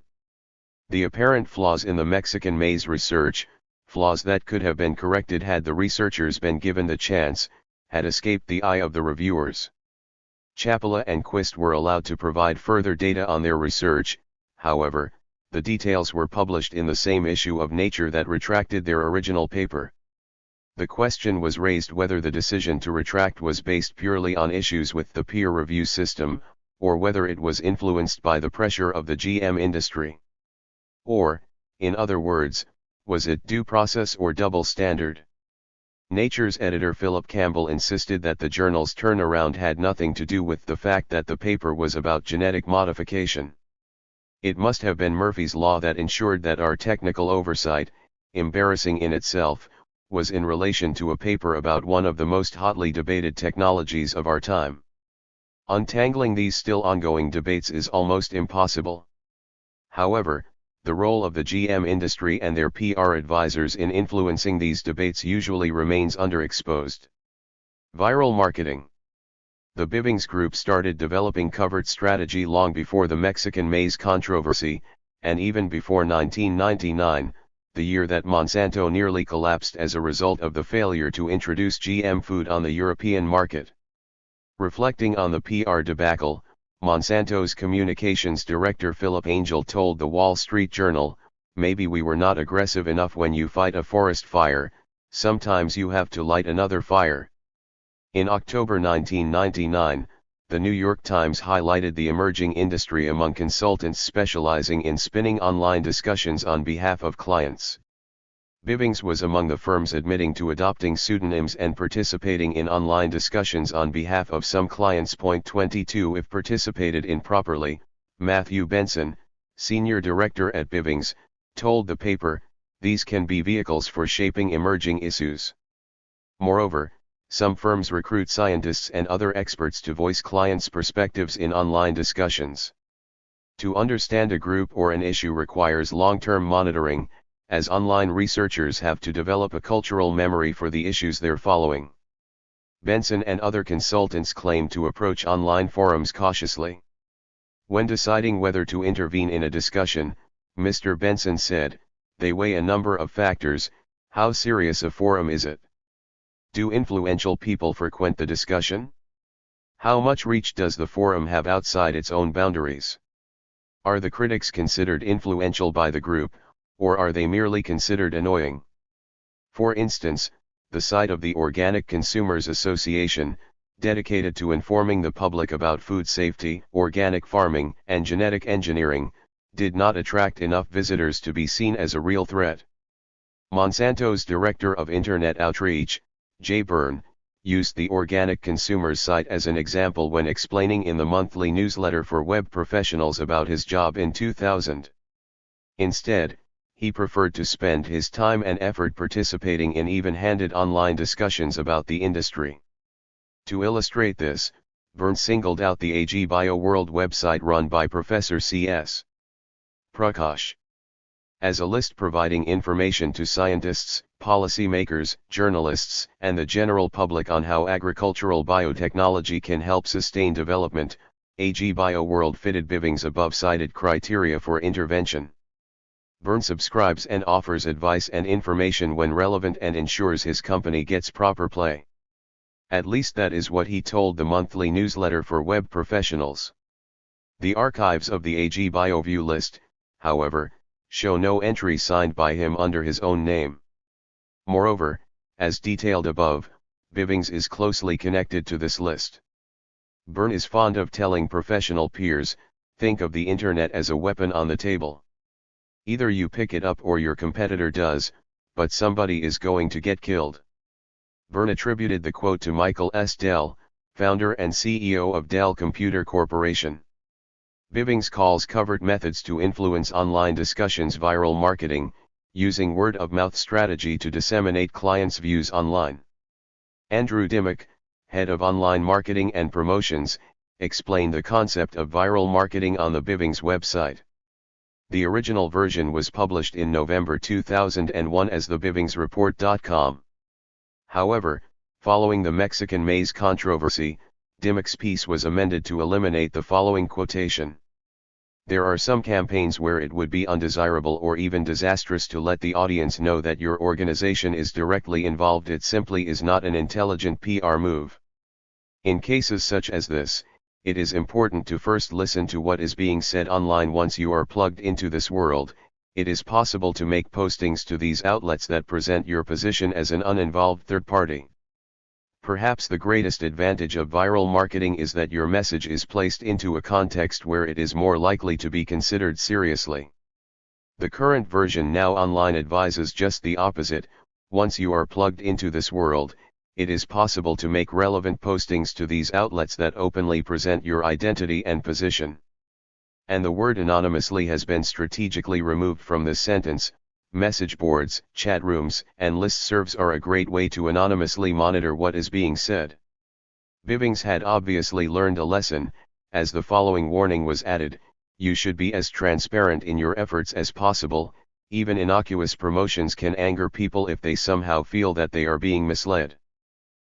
The apparent flaws in the Mexican maize research, flaws that could have been corrected had the researchers been given the chance, had escaped the eye of the reviewers. Chapala and Quist were allowed to provide further data on their research, however, the details were published in the same issue of Nature that retracted their original paper. The question was raised whether the decision to retract was based purely on issues with the peer review system, or whether it was influenced by the pressure of the GM industry. Or, in other words, was it due process or double standard? Nature's editor Philip Campbell insisted that the journal's turnaround had nothing to do with the fact that the paper was about genetic modification. It must have been Murphy's Law that ensured that our technical oversight, embarrassing in itself, was in relation to a paper about one of the most hotly debated technologies of our time. Untangling these still ongoing debates is almost impossible. However, the role of the GM industry and their PR advisors in influencing these debates usually remains underexposed. Viral marketing. The Bivings Group started developing covert strategy long before the Mexican maize controversy, and even before 1999, the year that Monsanto nearly collapsed as a result of the failure to introduce GM food on the European market. Reflecting on the PR debacle, Monsanto's communications director Philip Angel told the Wall Street Journal, "Maybe we were not aggressive enough when you fight a forest fire, sometimes you have to light another fire." In October 1999, the New York Times highlighted the emerging industry among consultants specializing in spinning online discussions on behalf of clients. Bivings was among the firms admitting to adopting pseudonyms and participating in online discussions on behalf of some clients. 22 If participated in properly, Matthew Benson, senior director at Bivings, told the paper, these can be vehicles for shaping emerging issues. Moreover, some firms recruit scientists and other experts to voice clients' perspectives in online discussions. To understand a group or an issue requires long-term monitoring, as online researchers have to develop a cultural memory for the issues they're following. Benson and other consultants claim to approach online forums cautiously. When deciding whether to intervene in a discussion, Mr. Benson said, they weigh a number of factors. How serious a forum is it? Do influential people frequent the discussion? How much reach does the forum have outside its own boundaries? Are the critics considered influential by the group, or are they merely considered annoying? For instance, the site of the Organic Consumers Association, dedicated to informing the public about food safety, organic farming, and genetic engineering, did not attract enough visitors to be seen as a real threat. Monsanto's Director of Internet Outreach, Jay Byrne, used the Organic Consumers site as an example when explaining in the monthly newsletter for web professionals about his job in 2000. Instead, he preferred to spend his time and effort participating in even-handed online discussions about the industry. To illustrate this, Byrne singled out the AG BioWorld website run by Professor C.S. Prakash as a list providing information to scientists, policymakers, journalists, and the general public on how agricultural biotechnology can help sustain development. AG BioWorld fitted Bivings' above-cited criteria for intervention. Byrne subscribes and offers advice and information when relevant and ensures his company gets proper play. At least that is what he told the monthly newsletter for web professionals. The archives of the AG BioView list, however, show no entry signed by him under his own name. Moreover, as detailed above, Bivings is closely connected to this list. Byrne is fond of telling professional peers, think of the internet as a weapon on the table. Either you pick it up or your competitor does, but somebody is going to get killed. Byrne attributed the quote to Michael S. Dell, founder and CEO of Dell Computer Corporation. Bivings calls covert methods to influence online discussions viral marketing, using word-of-mouth strategy to disseminate clients' views online. Andrew Dimmock, head of online marketing and promotions, explained the concept of viral marketing on the Bivings website. The original version was published in November 2001 as thebivingsreport.com. However, following the Mexican maize controversy, Dimmock's piece was amended to eliminate the following quotation. There are some campaigns where it would be undesirable or even disastrous to let the audience know that your organization is directly involved. It simply is not an intelligent PR move. In cases such as this, it is important to first listen to what is being said online. Once you are plugged into this world, it is possible to make postings to these outlets that present your position as an uninvolved third party. Perhaps the greatest advantage of viral marketing is that your message is placed into a context where it is more likely to be considered seriously. The current version now online advises just the opposite. Once you are plugged into this world, it is possible to make relevant postings to these outlets that openly present your identity and position. And the word anonymously has been strategically removed from this sentence. Message boards, chat rooms, and listservs are a great way to anonymously monitor what is being said. Bivings had obviously learned a lesson, as the following warning was added: you should be as transparent in your efforts as possible. Even innocuous promotions can anger people if they somehow feel that they are being misled.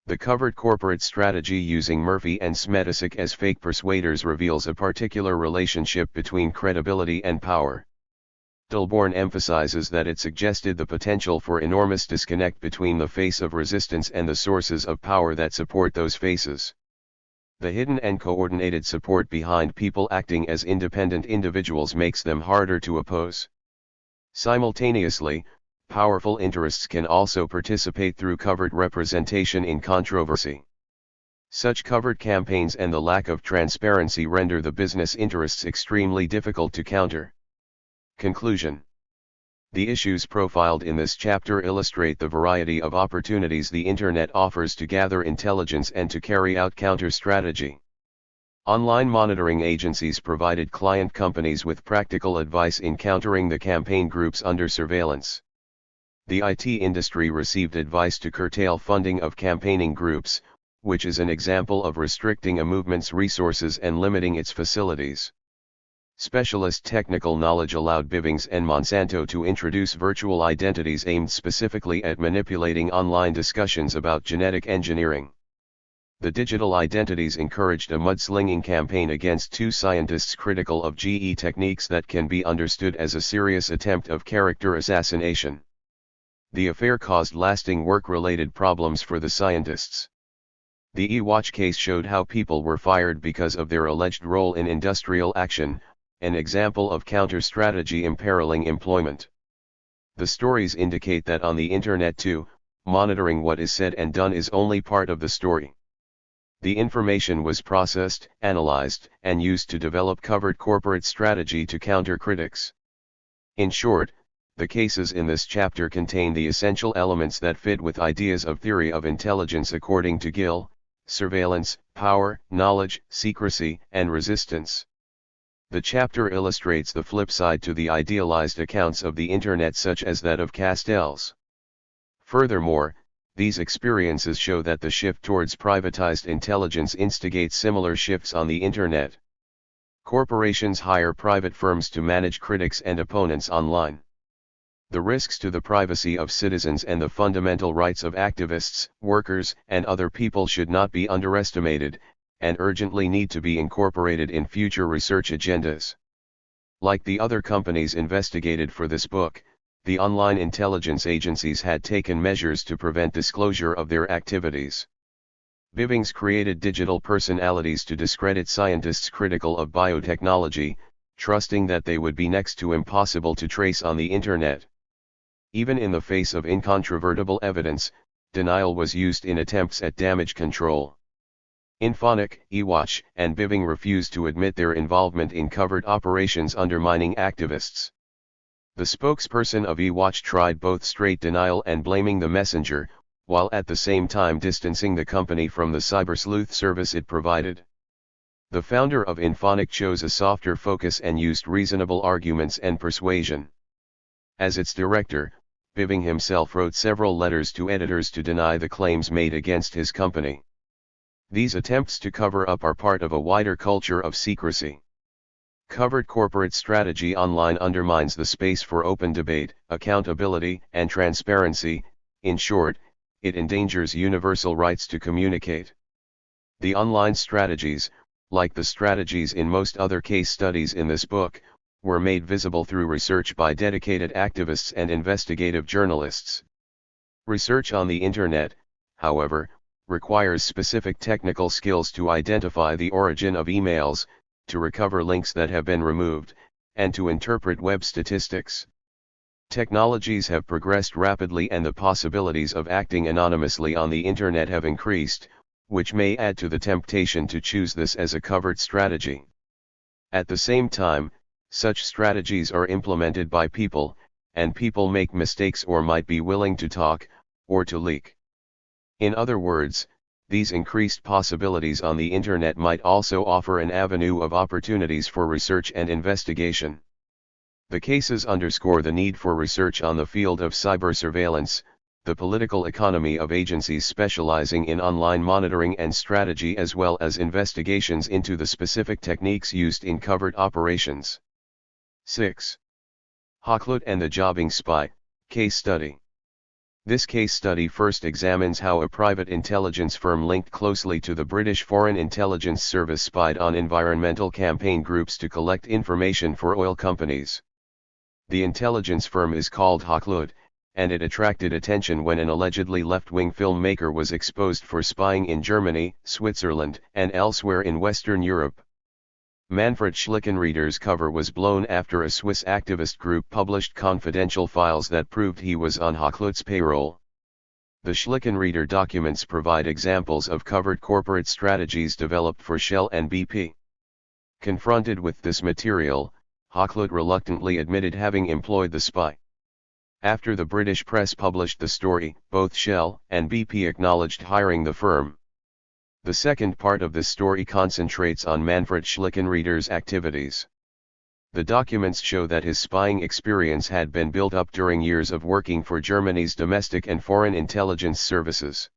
The covert corporate strategy using Murphy and Smetasek as fake persuaders reveals a particular relationship between credibility and power. Delborn emphasizes that it suggested the potential for enormous disconnect between the face of resistance and the sources of power that support those faces. The hidden and coordinated support behind people acting as independent individuals makes them harder to oppose. Simultaneously, powerful interests can also participate through covert representation in controversy. Such covert campaigns and the lack of transparency render the business interests extremely difficult to counter. Conclusion. The issues profiled in this chapter illustrate the variety of opportunities the Internet offers to gather intelligence and to carry out counter-strategy. Online monitoring agencies provided client companies with practical advice in countering the campaign groups under surveillance. The IT industry received advice to curtail funding of campaigning groups, which is an example of restricting a movement's resources and limiting its facilities. Specialist technical knowledge allowed Bivings and Monsanto to introduce virtual identities aimed specifically at manipulating online discussions about genetic engineering. The digital identities encouraged a mudslinging campaign against two scientists critical of GE techniques that can be understood as a serious attempt of character assassination. The affair caused lasting work-related problems for the scientists. The eWatch case showed how people were fired because of their alleged role in industrial action, an example of counter-strategy imperiling employment. The stories indicate that on the Internet too, monitoring what is said and done is only part of the story. The information was processed, analyzed, and used to develop covert corporate strategy to counter critics. In short, the cases in this chapter contain the essential elements that fit with ideas of theory of intelligence according to Gill: surveillance, power, knowledge, secrecy, and resistance. The chapter illustrates the flip side to the idealized accounts of the Internet such as that of Castells. Furthermore, these experiences show that the shift towards privatized intelligence instigates similar shifts on the Internet. Corporations hire private firms to manage critics and opponents online. The risks to the privacy of citizens and the fundamental rights of activists, workers, and other people should not be underestimated, and urgently need to be incorporated in future research agendas. Like the other companies investigated for this book, the online intelligence agencies had taken measures to prevent disclosure of their activities. Bivings created digital personalities to discredit scientists critical of biotechnology, trusting that they would be next to impossible to trace on the Internet. Even in the face of incontrovertible evidence, denial was used in attempts at damage control. Infonic, eWatch, and Biving refused to admit their involvement in covert operations undermining activists. The spokesperson of eWatch tried both straight denial and blaming the messenger, while at the same time distancing the company from the cybersleuth service it provided. The founder of Infonic chose a softer focus and used reasonable arguments and persuasion. As its director, Biving himself wrote several letters to editors to deny the claims made against his company. These attempts to cover up are part of a wider culture of secrecy. Covert corporate strategy online undermines the space for open debate, accountability, and transparency. In short, it endangers universal rights to communicate. The online strategies, like the strategies in most other case studies in this book, were made visible through research by dedicated activists and investigative journalists. Research on the Internet, however, requires specific technical skills to identify the origin of emails, to recover links that have been removed, and to interpret web statistics. Technologies have progressed rapidly and the possibilities of acting anonymously on the Internet have increased, which may add to the temptation to choose this as a covert strategy. At the same time, such strategies are implemented by people, and people make mistakes or might be willing to talk, or to leak. In other words, these increased possibilities on the Internet might also offer an avenue of opportunities for research and investigation. The cases underscore the need for research on the field of cyber surveillance, the political economy of agencies specializing in online monitoring and strategy, as well as investigations into the specific techniques used in covert operations. 6. Hochlaut and the Jobbing Spy, Case Study. This case study first examines how a private intelligence firm linked closely to the British Foreign Intelligence Service spied on environmental campaign groups to collect information for oil companies. The intelligence firm is called Hochland, and it attracted attention when an allegedly left-wing filmmaker was exposed for spying in Germany, Switzerland, and elsewhere in Western Europe. Manfred Schlickenrieder's cover was blown after a Swiss activist group published confidential files that proved he was on Hochland's payroll. The Schlickenrieder documents provide examples of covert corporate strategies developed for Shell and BP. Confronted with this material, Hochland reluctantly admitted having employed the spy. After the British press published the story, both Shell and BP acknowledged hiring the firm. The second part of this story concentrates on Manfred Schlickenrieder's activities. The documents show that his spying experience had been built up during years of working for Germany's domestic and foreign intelligence services.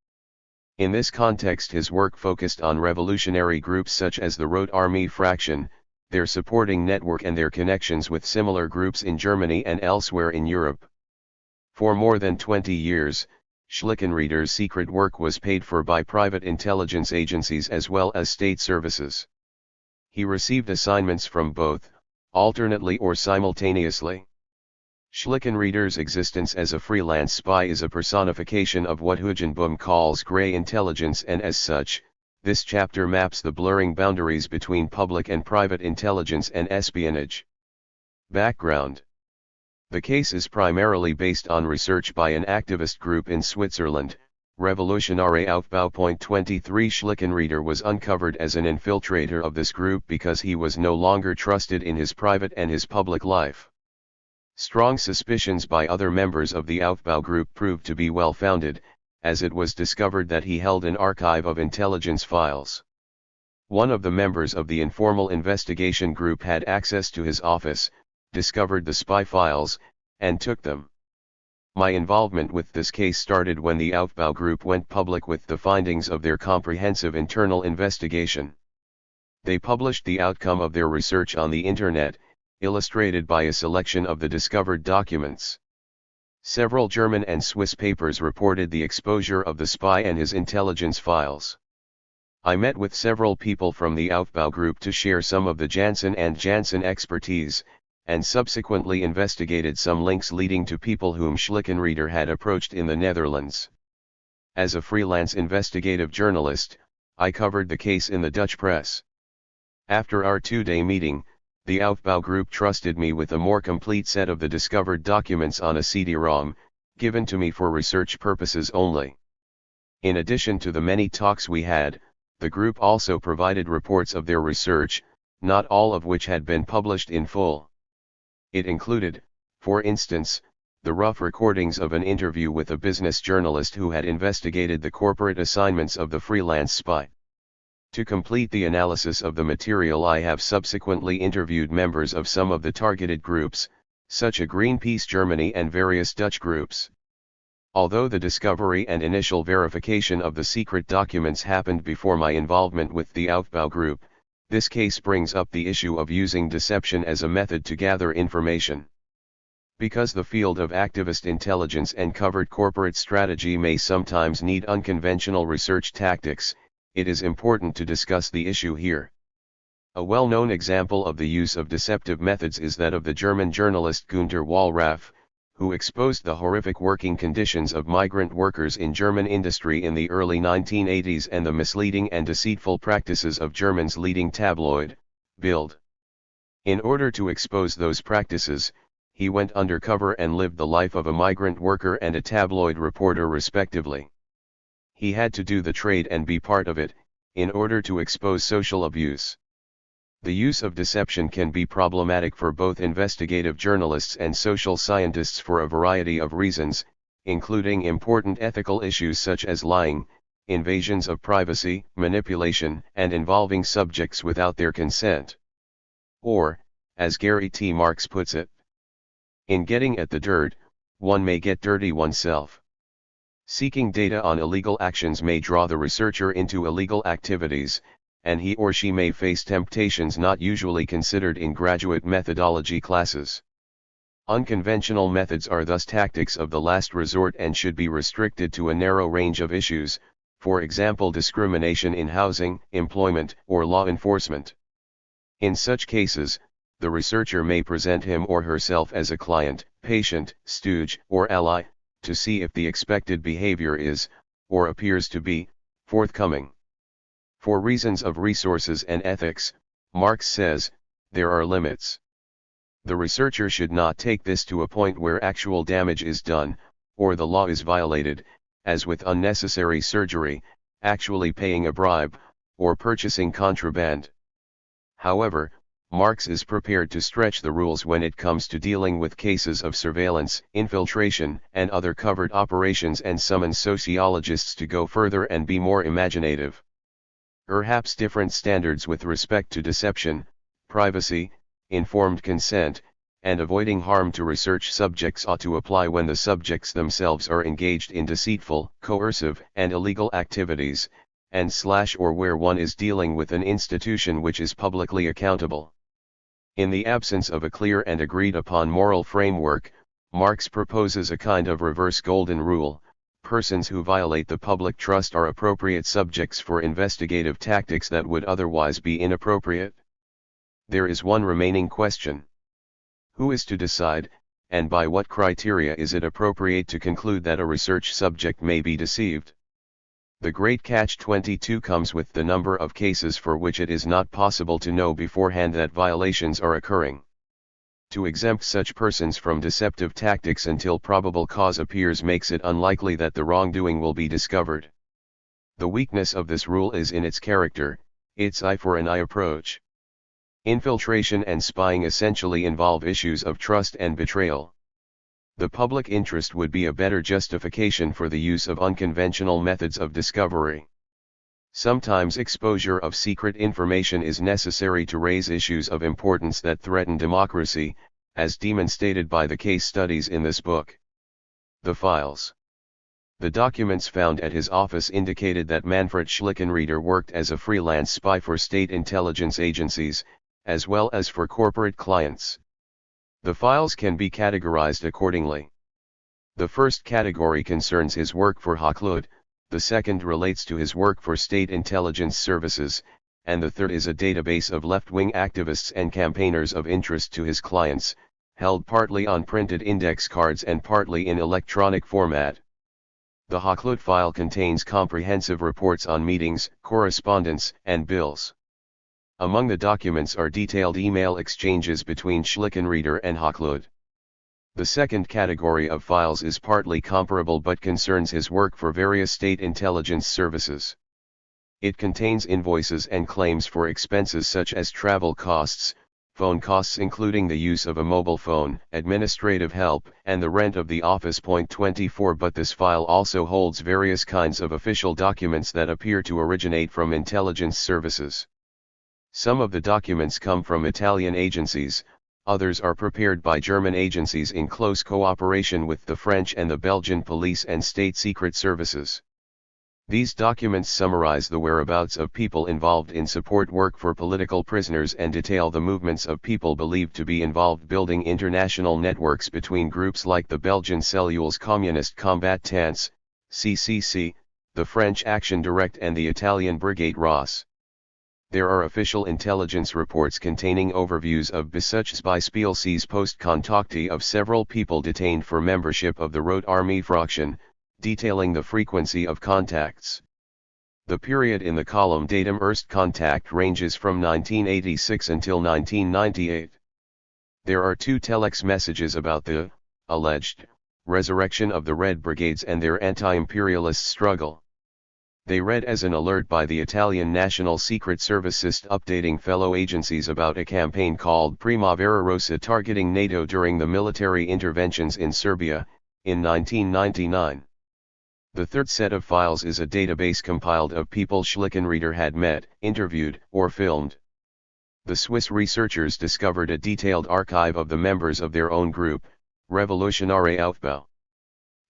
In this context, his work focused on revolutionary groups such as the Rote Armee Fraction, their supporting network and their connections with similar groups in Germany and elsewhere in Europe. For more than 20 years, Schlickenrieder's secret work was paid for by private intelligence agencies as well as state services. He received assignments from both, alternately or simultaneously. Schlickenrieder's existence as a freelance spy is a personification of what Hugenboom calls grey intelligence, and as such, this chapter maps the blurring boundaries between public and private intelligence and espionage. Background. The case is primarily based on research by an activist group in Switzerland, Revolutionäre Aufbau. 23 Schlickenrieder was uncovered as an infiltrator of this group because he was no longer trusted in his private and his public life. Strong suspicions by other members of the Aufbau group proved to be well-founded, as it was discovered that he held an archive of intelligence files. One of the members of the informal investigation group had access to his office, discovered the spy files, and took them. My involvement with this case started when the Aufbau group went public with the findings of their comprehensive internal investigation. They published the outcome of their research on the internet, illustrated by a selection of the discovered documents. Several German and Swiss papers reported the exposure of the spy and his intelligence files. I met with several people from the Aufbau group to share some of the Janssen and Janssen expertise, and subsequently investigated some links leading to people whom Schlickenrieder had approached in the Netherlands. As a freelance investigative journalist, I covered the case in the Dutch press. After our two-day meeting, the Aufbau group trusted me with a more complete set of the discovered documents on a CD-ROM, given to me for research purposes only. In addition to the many talks we had, the group also provided reports of their research, not all of which had been published in full. It included, for instance, the rough recordings of an interview with a business journalist who had investigated the corporate assignments of the freelance spy. To complete the analysis of the material, I have subsequently interviewed members of some of the targeted groups, such as Greenpeace Germany and various Dutch groups. Although the discovery and initial verification of the secret documents happened before my involvement with the Aufbau group, this case brings up the issue of using deception as a method to gather information. Because the field of activist intelligence and covert corporate strategy may sometimes need unconventional research tactics, it is important to discuss the issue here. A well-known example of the use of deceptive methods is that of the German journalist Günter Wallraff, who exposed the horrific working conditions of migrant workers in German industry in the early 1980s and the misleading and deceitful practices of Germany's leading tabloid, Bild. In order to expose those practices, he went undercover and lived the life of a migrant worker and a tabloid reporter respectively. He had to do the trade and be part of it, in order to expose social abuse. The use of deception can be problematic for both investigative journalists and social scientists for a variety of reasons, including important ethical issues such as lying, invasions of privacy, manipulation, and involving subjects without their consent. Or, as Gary T. Marks puts it, in getting at the dirt, one may get dirty oneself. Seeking data on illegal actions may draw the researcher into illegal activities, and he or she may face temptations not usually considered in graduate methodology classes. Unconventional methods are thus tactics of the last resort and should be restricted to a narrow range of issues, for example discrimination in housing, employment, or law enforcement. In such cases, the researcher may present him or herself as a client, patient, stooge, or ally, to see if the expected behavior is, or appears to be, forthcoming. For reasons of resources and ethics, Marx says, there are limits. The researcher should not take this to a point where actual damage is done, or the law is violated, as with unnecessary surgery, actually paying a bribe, or purchasing contraband. However, Marx is prepared to stretch the rules when it comes to dealing with cases of surveillance, infiltration, and other covert operations, and summons sociologists to go further and be more imaginative. Perhaps different standards with respect to deception, privacy, informed consent, and avoiding harm to research subjects ought to apply when the subjects themselves are engaged in deceitful, coercive, and illegal activities, or where one is dealing with an institution which is publicly accountable. In the absence of a clear and agreed upon moral framework, Marx proposes a kind of reverse golden rule: persons who violate the public trust are appropriate subjects for investigative tactics that would otherwise be inappropriate. There is one remaining question. Who is to decide, and by what criteria is it appropriate to conclude that a research subject may be deceived? The great catch-22 comes with the number of cases for which it is not possible to know beforehand that violations are occurring. To exempt such persons from deceptive tactics until probable cause appears makes it unlikely that the wrongdoing will be discovered. The weakness of this rule is in its character, its eye for an eye approach. Infiltration and spying essentially involve issues of trust and betrayal. The public interest would be a better justification for the use of unconventional methods of discovery. Sometimes exposure of secret information is necessary to raise issues of importance that threaten democracy, as demonstrated by the case studies in this book. The files. The documents found at his office indicated that Manfred Schlickenrieder worked as a freelance spy for state intelligence agencies, as well as for corporate clients. The files can be categorized accordingly. The first category concerns his work for Hakluyt, the second relates to his work for state intelligence services, and the third is a database of left-wing activists and campaigners of interest to his clients, held partly on printed index cards and partly in electronic format. The Hakluyt file contains comprehensive reports on meetings, correspondence, and bills. Among the documents are detailed email exchanges between Schlickenrieder and Hakluyt. The second category of files is partly comparable but concerns his work for various state intelligence services. It contains invoices and claims for expenses such as travel costs, phone costs including the use of a mobile phone, administrative help, and the rent of the office. 24 But this file also holds various kinds of official documents that appear to originate from intelligence services. Some of the documents come from Italian agencies, others are prepared by German agencies in close cooperation with the French and the Belgian police and state secret services. These documents summarize the whereabouts of people involved in support work for political prisoners and detail the movements of people believed to be involved, building international networks between groups like the Belgian Cellules Communiste Combattants, CCC, the French Action Direct and the Italian Brigade Ross. There are official intelligence reports containing overviews of Besuchsbeispielses Postkontakte of several people detained for membership of the Rote Armee Fraktion, detailing the frequency of contacts. The period in the column Datum Erstkontakt ranges from 1986 until 1998. There are two telex messages about the alleged resurrection of the Red Brigades and their anti-imperialist struggle. They read as an alert by the Italian National Secret Service updating fellow agencies about a campaign called Primavera Rossa targeting NATO during the military interventions in Serbia, in 1999. The third set of files is a database compiled of people Schlickenrieder had met, interviewed, or filmed. The Swiss researchers discovered a detailed archive of the members of their own group, Revolutionäre Aufbau.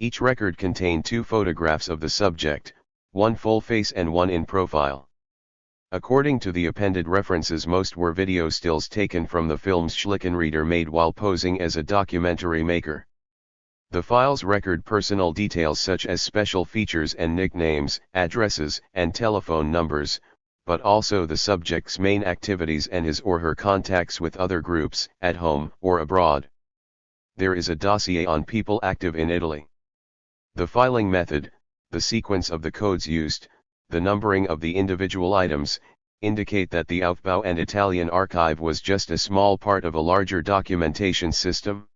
Each record contained two photographs of the subject, one full face and one in profile. According to the appended references, most were video stills taken from the films Schlickenrieder made while posing as a documentary maker. The files record personal details such as special features and nicknames, addresses, and telephone numbers, but also the subject's main activities and his or her contacts with other groups, at home or abroad. There is a dossier on people active in Italy. The filing method, the sequence of the codes used, the numbering of the individual items, indicate that the Aufbau and Italian archive was just a small part of a larger documentation system.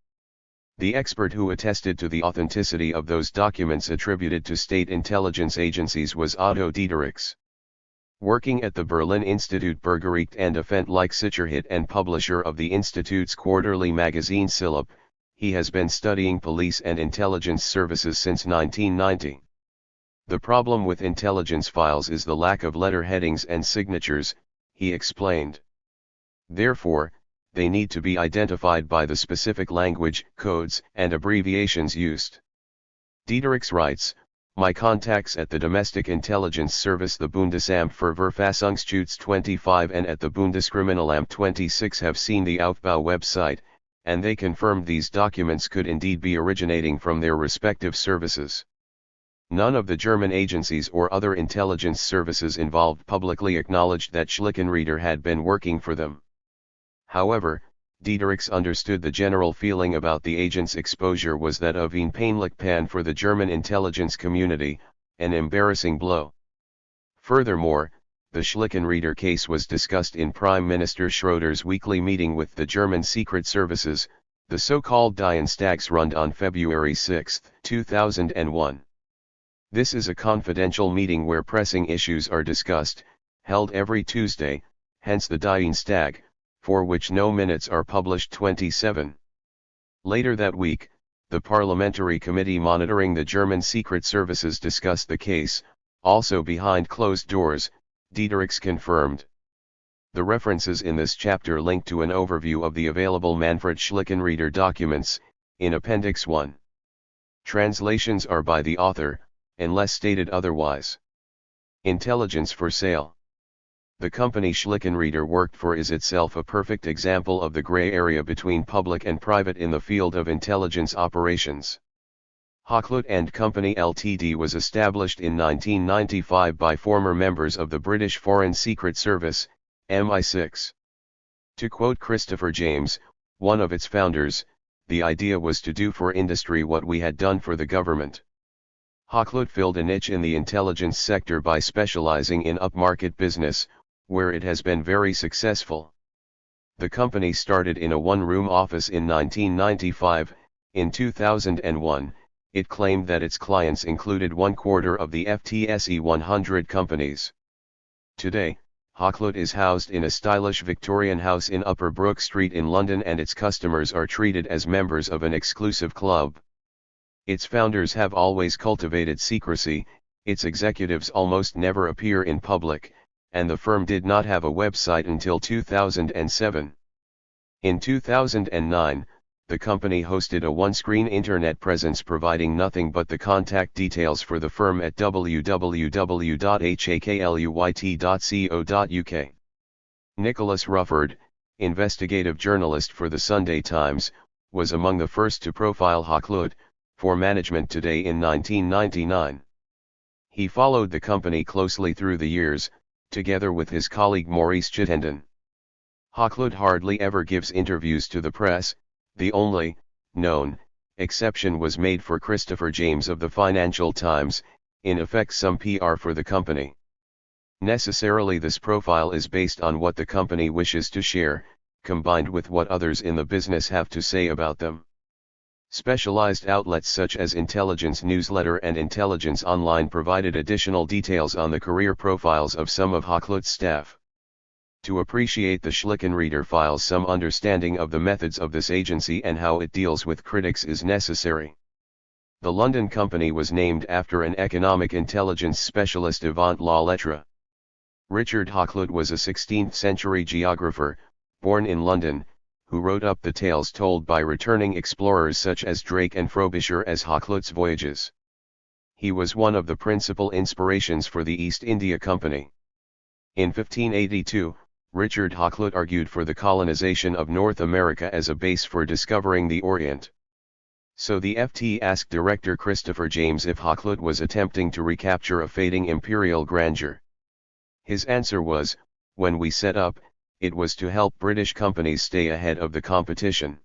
The expert who attested to the authenticity of those documents attributed to state intelligence agencies was Otto Diederichs. Working at the Berlin Institut Bürgerrecht and Öffentlichkeitssicherheit and publisher of the Institute's quarterly magazine Silab, he has been studying police and intelligence services since 1990. The problem with intelligence files is the lack of letter headings and signatures, he explained. Therefore, they need to be identified by the specific language, codes, and abbreviations used. Diederichs writes, "My contacts at the Domestic Intelligence Service, the Bundesamt für Verfassungsschutz 25 and at the Bundeskriminalamt 26 have seen the Aufbau website, and they confirmed these documents could indeed be originating from their respective services. None of the German agencies or other intelligence services involved publicly acknowledged that Schlickenrieder had been working for them." However, Diederichs understood the general feeling about the agent's exposure was that of ein peinlich Pan for the German intelligence community, an embarrassing blow. Furthermore, the Schlickenrieder case was discussed in Prime Minister Schröder's weekly meeting with the German secret services, the so-called Dienstagsrunde on February 6, 2001. This is a confidential meeting where pressing issues are discussed, held every Tuesday, hence the Dienstag, for which no minutes are published. 27. Later that week, the parliamentary committee monitoring the German secret services discussed the case, also behind closed doors, Diederichs confirmed. The references in this chapter link to an overview of the available Manfred Schlickenrieder documents, in Appendix 1. Translations are by the author, unless stated otherwise. Intelligence for sale. The company Schlickenrieder worked for is itself a perfect example of the gray area between public and private in the field of intelligence operations. Hochlut and Company Ltd. was established in 1995 by former members of the British Foreign Secret Service, MI6. To quote Christopher James, one of its founders, "The idea was to do for industry what we had done for the government." Hochlut filled a niche in the intelligence sector by specializing in upmarket business, where it has been very successful. The company started in a one-room office in 1995. In 2001, it claimed that its clients included 1/4 of the FTSE 100 companies. Today, Hochlut is housed in a stylish Victorian house in Upper Brook Street in London, and its customers are treated as members of an exclusive club. Its founders have always cultivated secrecy, its executives almost never appear in public, and the firm did not have a website until 2007. In 2009, the company hosted a one-screen internet presence providing nothing but the contact details for the firm at www.hakluyt.co.uk. Nicholas Rufford, investigative journalist for the Sunday Times, was among the first to profile Hochlut for Management Today in 1999. He followed the company closely through the years, together with his colleague Maurice Chittenden. Hochlut hardly ever gives interviews to the press. The only known exception was made for Christopher James of the Financial Times, in effect some PR for the company. Necessarily, this profile is based on what the company wishes to share, combined with what others in the business have to say about them. Specialized outlets such as Intelligence Newsletter and Intelligence Online provided additional details on the career profiles of some of Hochlut's staff. To appreciate the Schlickenrieder files, some understanding of the methods of this agency and how it deals with critics is necessary. The London company was named after an economic intelligence specialist avant la lettre. Richard Hochlut was a 16th-century geographer, born in London, who wrote up the tales told by returning explorers such as Drake and Frobisher as Hochlut's voyages. He was one of the principal inspirations for the East India Company. In 1582, Richard Hakluyt argued for the colonization of North America as a base for discovering the Orient. So the FT asked director Christopher James if Hakluyt was attempting to recapture a fading imperial grandeur. His answer was, when we set up, it was to help British companies stay ahead of the competition.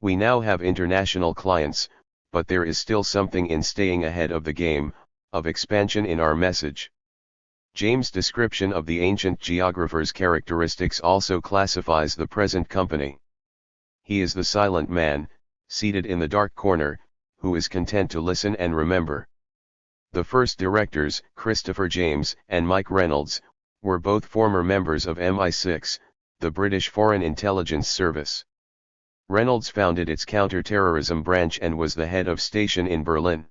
We now have international clients, but there is still something in staying ahead of the game, of expansion in our message. James' description of the ancient geographer's characteristics also classifies the present company. He is the silent man, seated in the dark corner, who is content to listen and remember. The first directors, Christopher James and Mike Reynolds, were both former members of MI6, the British Foreign Intelligence Service. Reynolds founded its counter-terrorism branch and was the head of station in Berlin.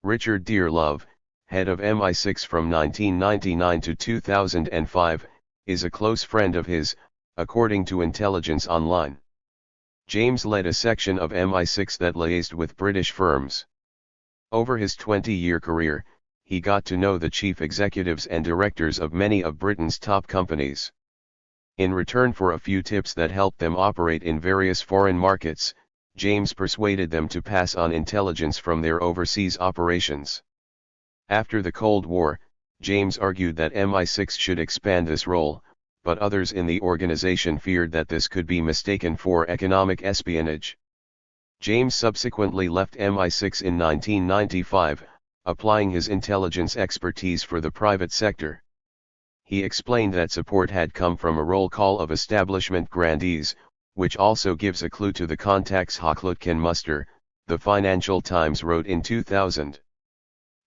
Richard Dearlove, head of MI6 from 1999 to 2005, is a close friend of his, according to Intelligence Online. James led a section of MI6 that liaised with British firms. Over his 20-year career, he got to know the chief executives and directors of many of Britain's top companies. In return for a few tips that helped them operate in various foreign markets, James persuaded them to pass on intelligence from their overseas operations. After the Cold War, James argued that MI6 should expand this role, but others in the organization feared that this could be mistaken for economic espionage. James subsequently left MI6 in 1995, applying his intelligence expertise for the private sector. He explained that support had come from a roll call of establishment grandees, which also gives a clue to the contacts Hakluyt can muster, the Financial Times wrote in 2000.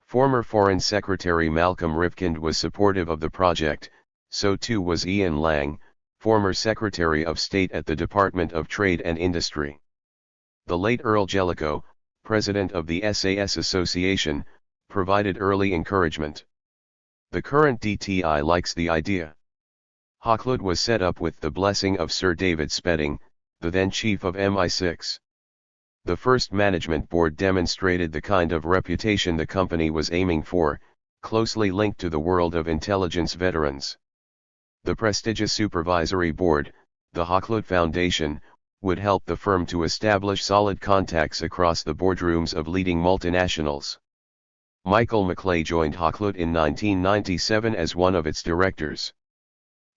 Former Foreign Secretary Malcolm Rifkind was supportive of the project, so too was Ian Lang, former Secretary of State at the Department of Trade and Industry. The late Earl Jellicoe, president of the SAS Association, provided early encouragement. The current DTI likes the idea. Hakluyt was set up with the blessing of Sir David Spedding, the then chief of MI6. The first management board demonstrated the kind of reputation the company was aiming for, closely linked to the world of intelligence veterans. The prestigious supervisory board, the Hakluyt Foundation, would help the firm to establish solid contacts across the boardrooms of leading multinationals. Michael Maclay joined Hakluyt in 1997 as one of its directors.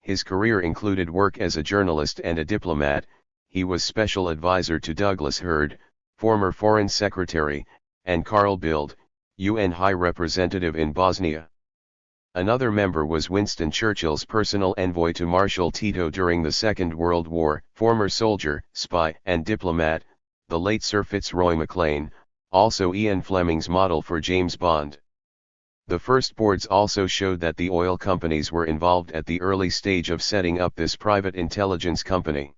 His career included work as a journalist and a diplomat. He was special advisor to Douglas Hurd, former Foreign Secretary, and Carl Bildt, UN High Representative in Bosnia. Another member was Winston Churchill's personal envoy to Marshal Tito during the Second World War, former soldier, spy, and diplomat, the late Sir Fitzroy MacLean, also Ian Fleming's model for James Bond. The first boards also showed that the oil companies were involved at the early stage of setting up this private intelligence company.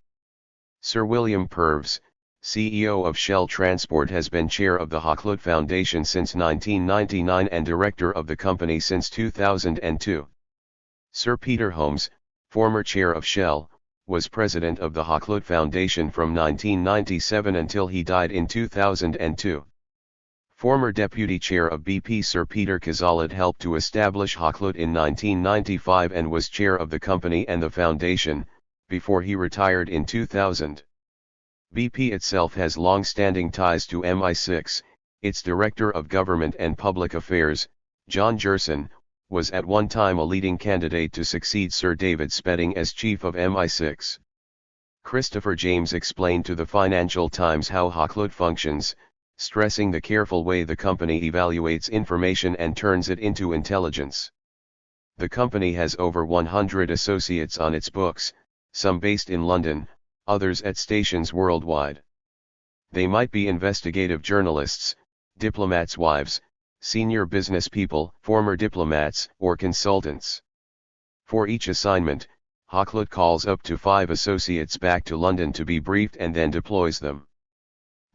Sir William Purves, CEO of Shell Transport, has been chair of the Hakluyt Foundation since 1999 and director of the company since 2002. Sir Peter Holmes, former chair of Shell, was president of the Hakluyt Foundation from 1997 until he died in 2002. Former deputy chair of BP Sir Peter Kazalid helped to establish Hakluyt in 1995 and was chair of the company and the foundation, before he retired in 2000. BP itself has long-standing ties to MI6, its Director of Government and Public Affairs, John Gerson, was at one time a leading candidate to succeed Sir David Spedding as Chief of MI6. Christopher James explained to the Financial Times how Hakluyt functions, stressing the careful way the company evaluates information and turns it into intelligence. The company has over 100 associates on its books, some based in London, others at stations worldwide. They might be investigative journalists, diplomats' wives, senior business people, former diplomats, or consultants. For each assignment, Hakluyt calls up to 5 associates back to London to be briefed and then deploys them.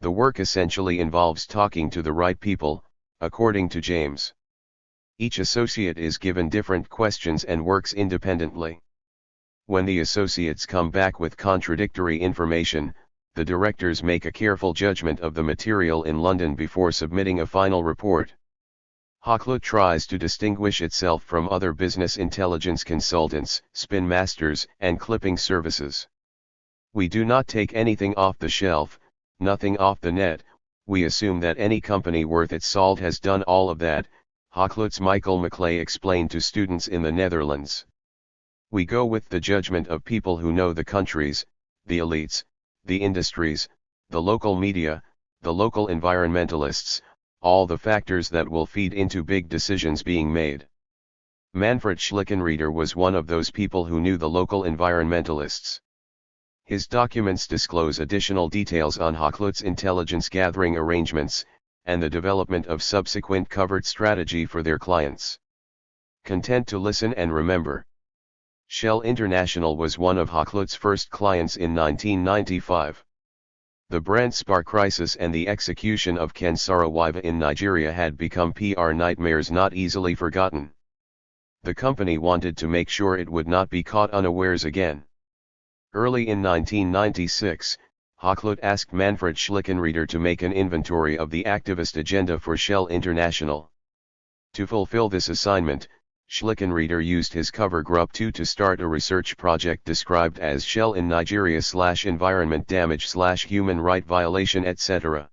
The work essentially involves talking to the right people, according to James. Each associate is given different questions and works independently. When the associates come back with contradictory information, the directors make a careful judgment of the material in London before submitting a final report. Hochlet tries to distinguish itself from other business intelligence consultants, spin masters, and clipping services. We do not take anything off the shelf, nothing off the net. We assume that any company worth its salt has done all of that, Hochlet's Michael Maclay explained to students in the Netherlands. We go with the judgment of people who know the countries, the elites, the industries, the local media, the local environmentalists, all the factors that will feed into big decisions being made. Manfred Schlickenrieder was one of those people who knew the local environmentalists. His documents disclose additional details on Hochlet's intelligence gathering arrangements, and the development of subsequent covert strategy for their clients. Content to listen and remember. Shell International was one of Hochlet's first clients in 1995. The Brent Spar crisis and the execution of Ken Saro-Wiwa in Nigeria had become PR nightmares not easily forgotten. The company wanted to make sure it would not be caught unawares again. Early in 1996, Hochlet asked Manfred Schlickenrieder to make an inventory of the activist agenda for Shell International. To fulfill this assignment, Schlickenrieder used his cover Group 2 to start a research project described as Shell in Nigeria / environment damage / human right violation etc.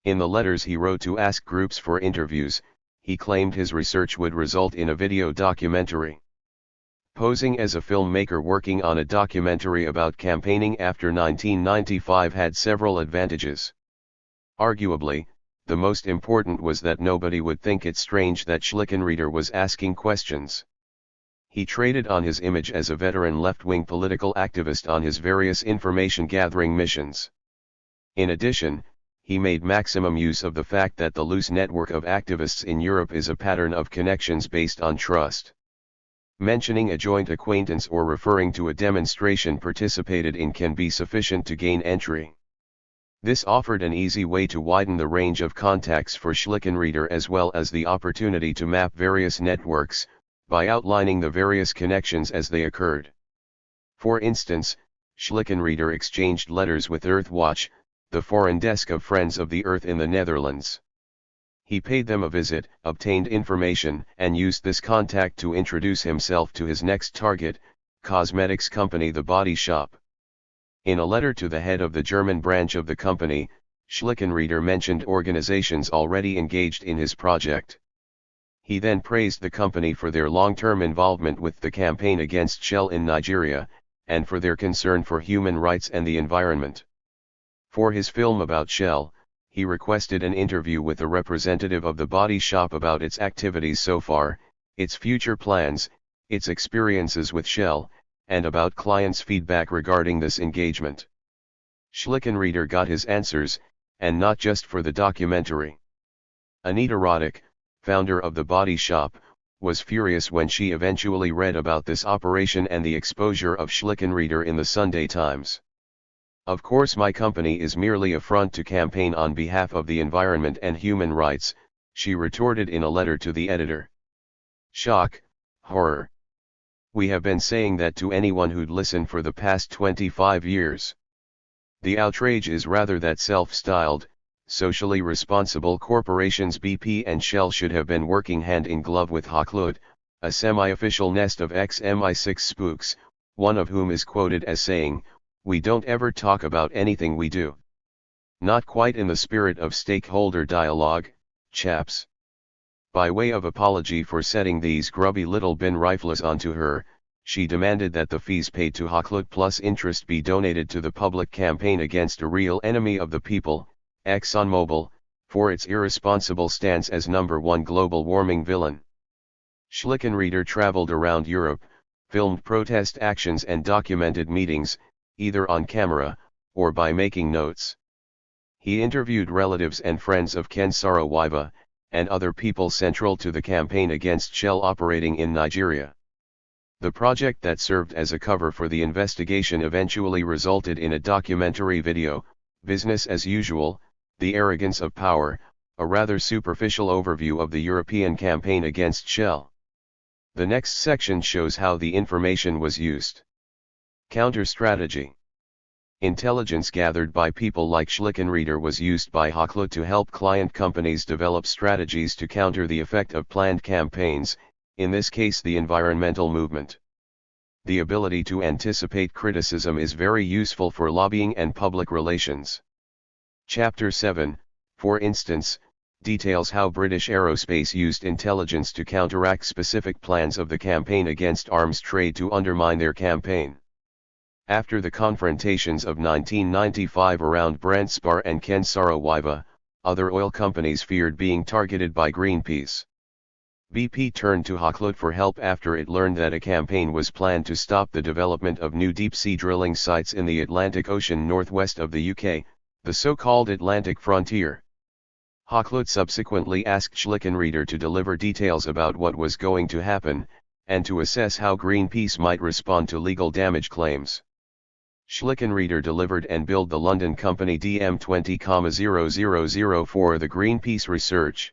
In the letters he wrote to ask groups for interviews, he claimed his research would result in a video documentary. Posing as a filmmaker working on a documentary about campaigning after 1995 had several advantages. Arguably, the most important was that nobody would think it strange that Schlickenrieder was asking questions. He traded on his image as a veteran left-wing political activist on his various information-gathering missions. In addition, he made maximum use of the fact that the loose network of activists in Europe is a pattern of connections based on trust. Mentioning a joint acquaintance or referring to a demonstration participated in can be sufficient to gain entry. This offered an easy way to widen the range of contacts for Schlickenrieder as well as the opportunity to map various networks, by outlining the various connections as they occurred. For instance, Schlickenrieder exchanged letters with Earthwatch, the foreign desk of Friends of the Earth in the Netherlands. He paid them a visit, obtained information, and used this contact to introduce himself to his next target, cosmetics company The Body Shop. In a letter to the head of the German branch of the company, Schlickenrieder mentioned organizations already engaged in his project. He then praised the company for their long-term involvement with the campaign against Shell in Nigeria, and for their concern for human rights and the environment. For his film about Shell, he requested an interview with a representative of the Body Shop about its activities so far, its future plans, its experiences with Shell, and about clients' feedback regarding this engagement. Schlickenrieder got his answers, and not just for the documentary. Anita Roddick, founder of the Body Shop, was furious when she eventually read about this operation and the exposure of Schlickenrieder in the Sunday Times. Of course, my company is merely a front to campaign on behalf of the environment and human rights, she retorted in a letter to the editor. Shock, horror. We have been saying that to anyone who'd listen for the past 25 years. The outrage is rather that self-styled, socially responsible corporations BP and Shell should have been working hand in glove with Hochlet, a semi-official nest of ex-MI6 spooks, one of whom is quoted as saying, "We don't ever talk about anything we do." Not quite in the spirit of stakeholder dialogue, chaps. By way of apology for setting these grubby little bin rifles onto her, she demanded that the fees paid to Hochlet plus interest be donated to the public campaign against a real enemy of the people, ExxonMobil, for its irresponsible stance as #1 global warming villain. Schlickenrieder traveled around Europe, filmed protest actions and documented meetings, either on camera, or by making notes. He interviewed relatives and friends of Ken Saro-Wiwa, and other people central to the campaign against Shell operating in Nigeria. The project that served as a cover for the investigation eventually resulted in a documentary video, Business as Usual, The Arrogance of Power, a rather superficial overview of the European campaign against Shell. The next section shows how the information was used. Counter-strategy. Intelligence gathered by people like Schlickenrieder was used by Hochlet to help client companies develop strategies to counter the effect of planned campaigns, in this case the environmental movement. The ability to anticipate criticism is very useful for lobbying and public relations. Chapter 7, for instance, details how British Aerospace used intelligence to counteract specific plans of the campaign against arms trade to undermine their campaign. After the confrontations of 1995 around Brandspar and Ken Saro-Wiwa, other oil companies feared being targeted by Greenpeace. BP turned to Hochlet for help after it learned that a campaign was planned to stop the development of new deep-sea drilling sites in the Atlantic Ocean northwest of the UK, the so-called Atlantic frontier. Hochlet subsequently asked Schlickenrieder to deliver details about what was going to happen, and to assess how Greenpeace might respond to legal damage claims. Schlickenrieder delivered and billed the London company DM20,000 for the Greenpeace research.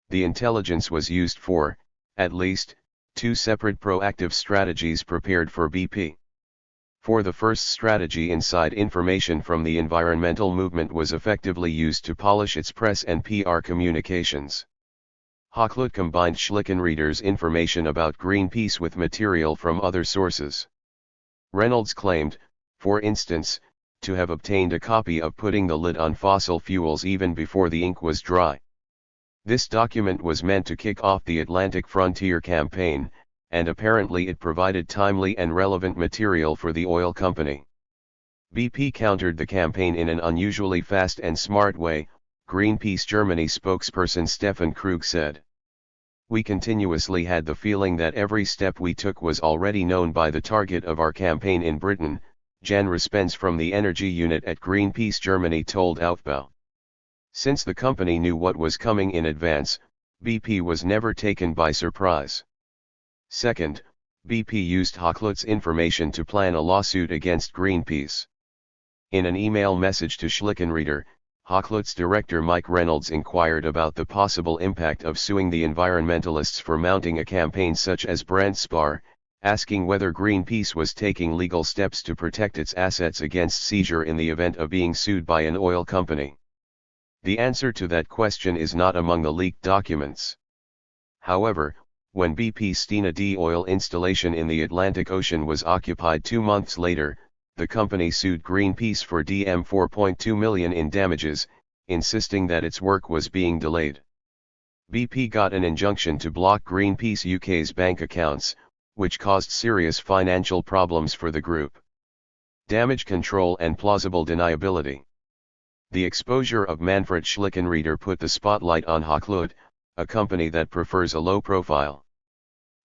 The intelligence was used for, at least, two separate proactive strategies prepared for BP. For the first strategy, inside information from the environmental movement was effectively used to polish its press and PR communications. Hochlet combined Schlickenrieder's information about Greenpeace with material from other sources. Reynolds claimed, for instance, to have obtained a copy of Putting the Lid on Fossil Fuels even before the ink was dry. This document was meant to kick off the Atlantic Frontier campaign, and apparently it provided timely and relevant material for the oil company. BP countered the campaign in an unusually fast and smart way, Greenpeace Germany spokesperson Stefan Krug said. We continuously had the feeling that every step we took was already known by the target of our campaign in Britain, Jan Respens from the energy unit at Greenpeace Germany told Aufbau. Since the company knew what was coming in advance, BP was never taken by surprise. Second, BP used Hochlet's information to plan a lawsuit against Greenpeace. In an email message to Schlickenrieder, Hochlet's director Mike Reynolds inquired about the possible impact of suing the environmentalists for mounting a campaign such as Brandspar, asking whether Greenpeace was taking legal steps to protect its assets against seizure in the event of being sued by an oil company. The answer to that question is not among the leaked documents. However, when BP's Stena D oil installation in the Atlantic Ocean was occupied 2 months later, the company sued Greenpeace for DM $4.2 million in damages, insisting that its work was being delayed. BP got an injunction to block Greenpeace UK's bank accounts, which caused serious financial problems for the group. Damage control and plausible deniability. The exposure of Manfred Schlickenrieder put the spotlight on Hochlet, a company that prefers a low profile.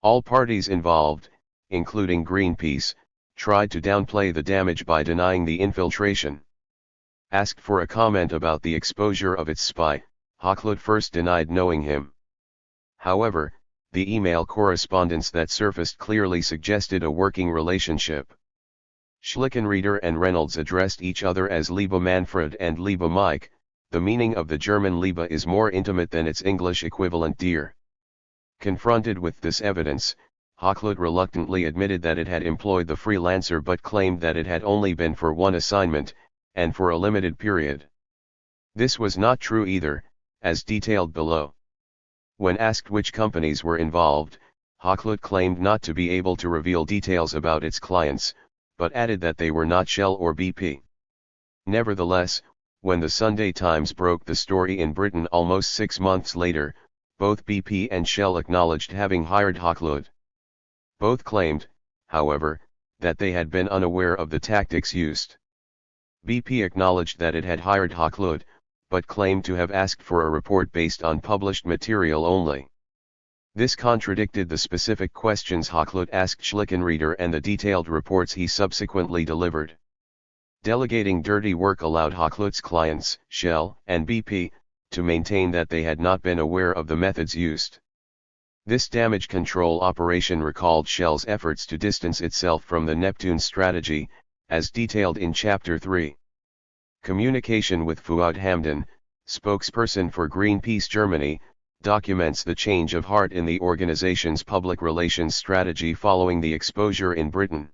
All parties involved, including Greenpeace, tried to downplay the damage by denying the infiltration. Asked for a comment about the exposure of its spy, Hochlet first denied knowing him. However, the email correspondence that surfaced clearly suggested a working relationship. Schlickenrieder and Reynolds addressed each other as Liebe Manfred and Liebe Mike. The meaning of the German Liebe is more intimate than its English equivalent dear. Confronted with this evidence, Hochlet reluctantly admitted that it had employed the freelancer but claimed that it had only been for one assignment, and for a limited period. This was not true either, as detailed below. When asked which companies were involved, Hochlet claimed not to be able to reveal details about its clients, but added that they were not Shell or BP. Nevertheless, when the Sunday Times broke the story in Britain almost 6 months later, both BP and Shell acknowledged having hired Hochlet. Both claimed, however, that they had been unaware of the tactics used. BP acknowledged that it had hired Hochlet, but claimed to have asked for a report based on published material only. This contradicted the specific questions Hochlet asked Schlickenrieder and the detailed reports he subsequently delivered. Delegating dirty work allowed Hochlet's clients, Shell and BP, to maintain that they had not been aware of the methods used. This damage control operation recalled Shell's efforts to distance itself from the Neptune strategy, as detailed in Chapter 3. Communication with Fuad Hamdan, spokesperson for Greenpeace Germany, documents the change of heart in the organization's public relations strategy following the exposure in Britain.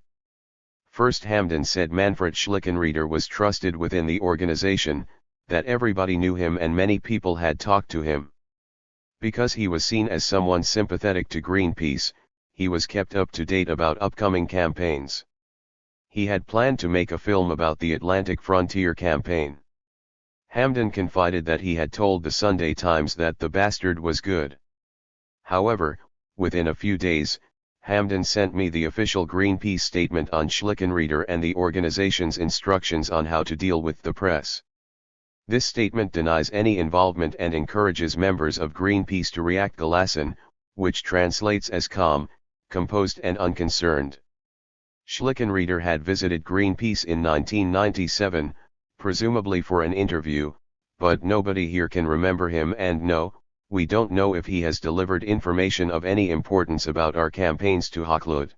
First, Hamdan said Manfred Schlickenrieder was trusted within the organization, that everybody knew him and many people had talked to him. Because he was seen as someone sympathetic to Greenpeace, he was kept up to date about upcoming campaigns. He had planned to make a film about the Atlantic Frontier campaign. Hamdan confided that he had told the Sunday Times that the bastard was good. However, within a few days, Hamdan sent me the official Greenpeace statement on Schlickenrieder and the organization's instructions on how to deal with the press. This statement denies any involvement and encourages members of Greenpeace to react gelassen, which translates as calm, composed and unconcerned. Schlickenrieder had visited Greenpeace in 1997, presumably for an interview, but nobody here can remember him, and no, we don't know if he has delivered information of any importance about our campaigns to Hakluyt.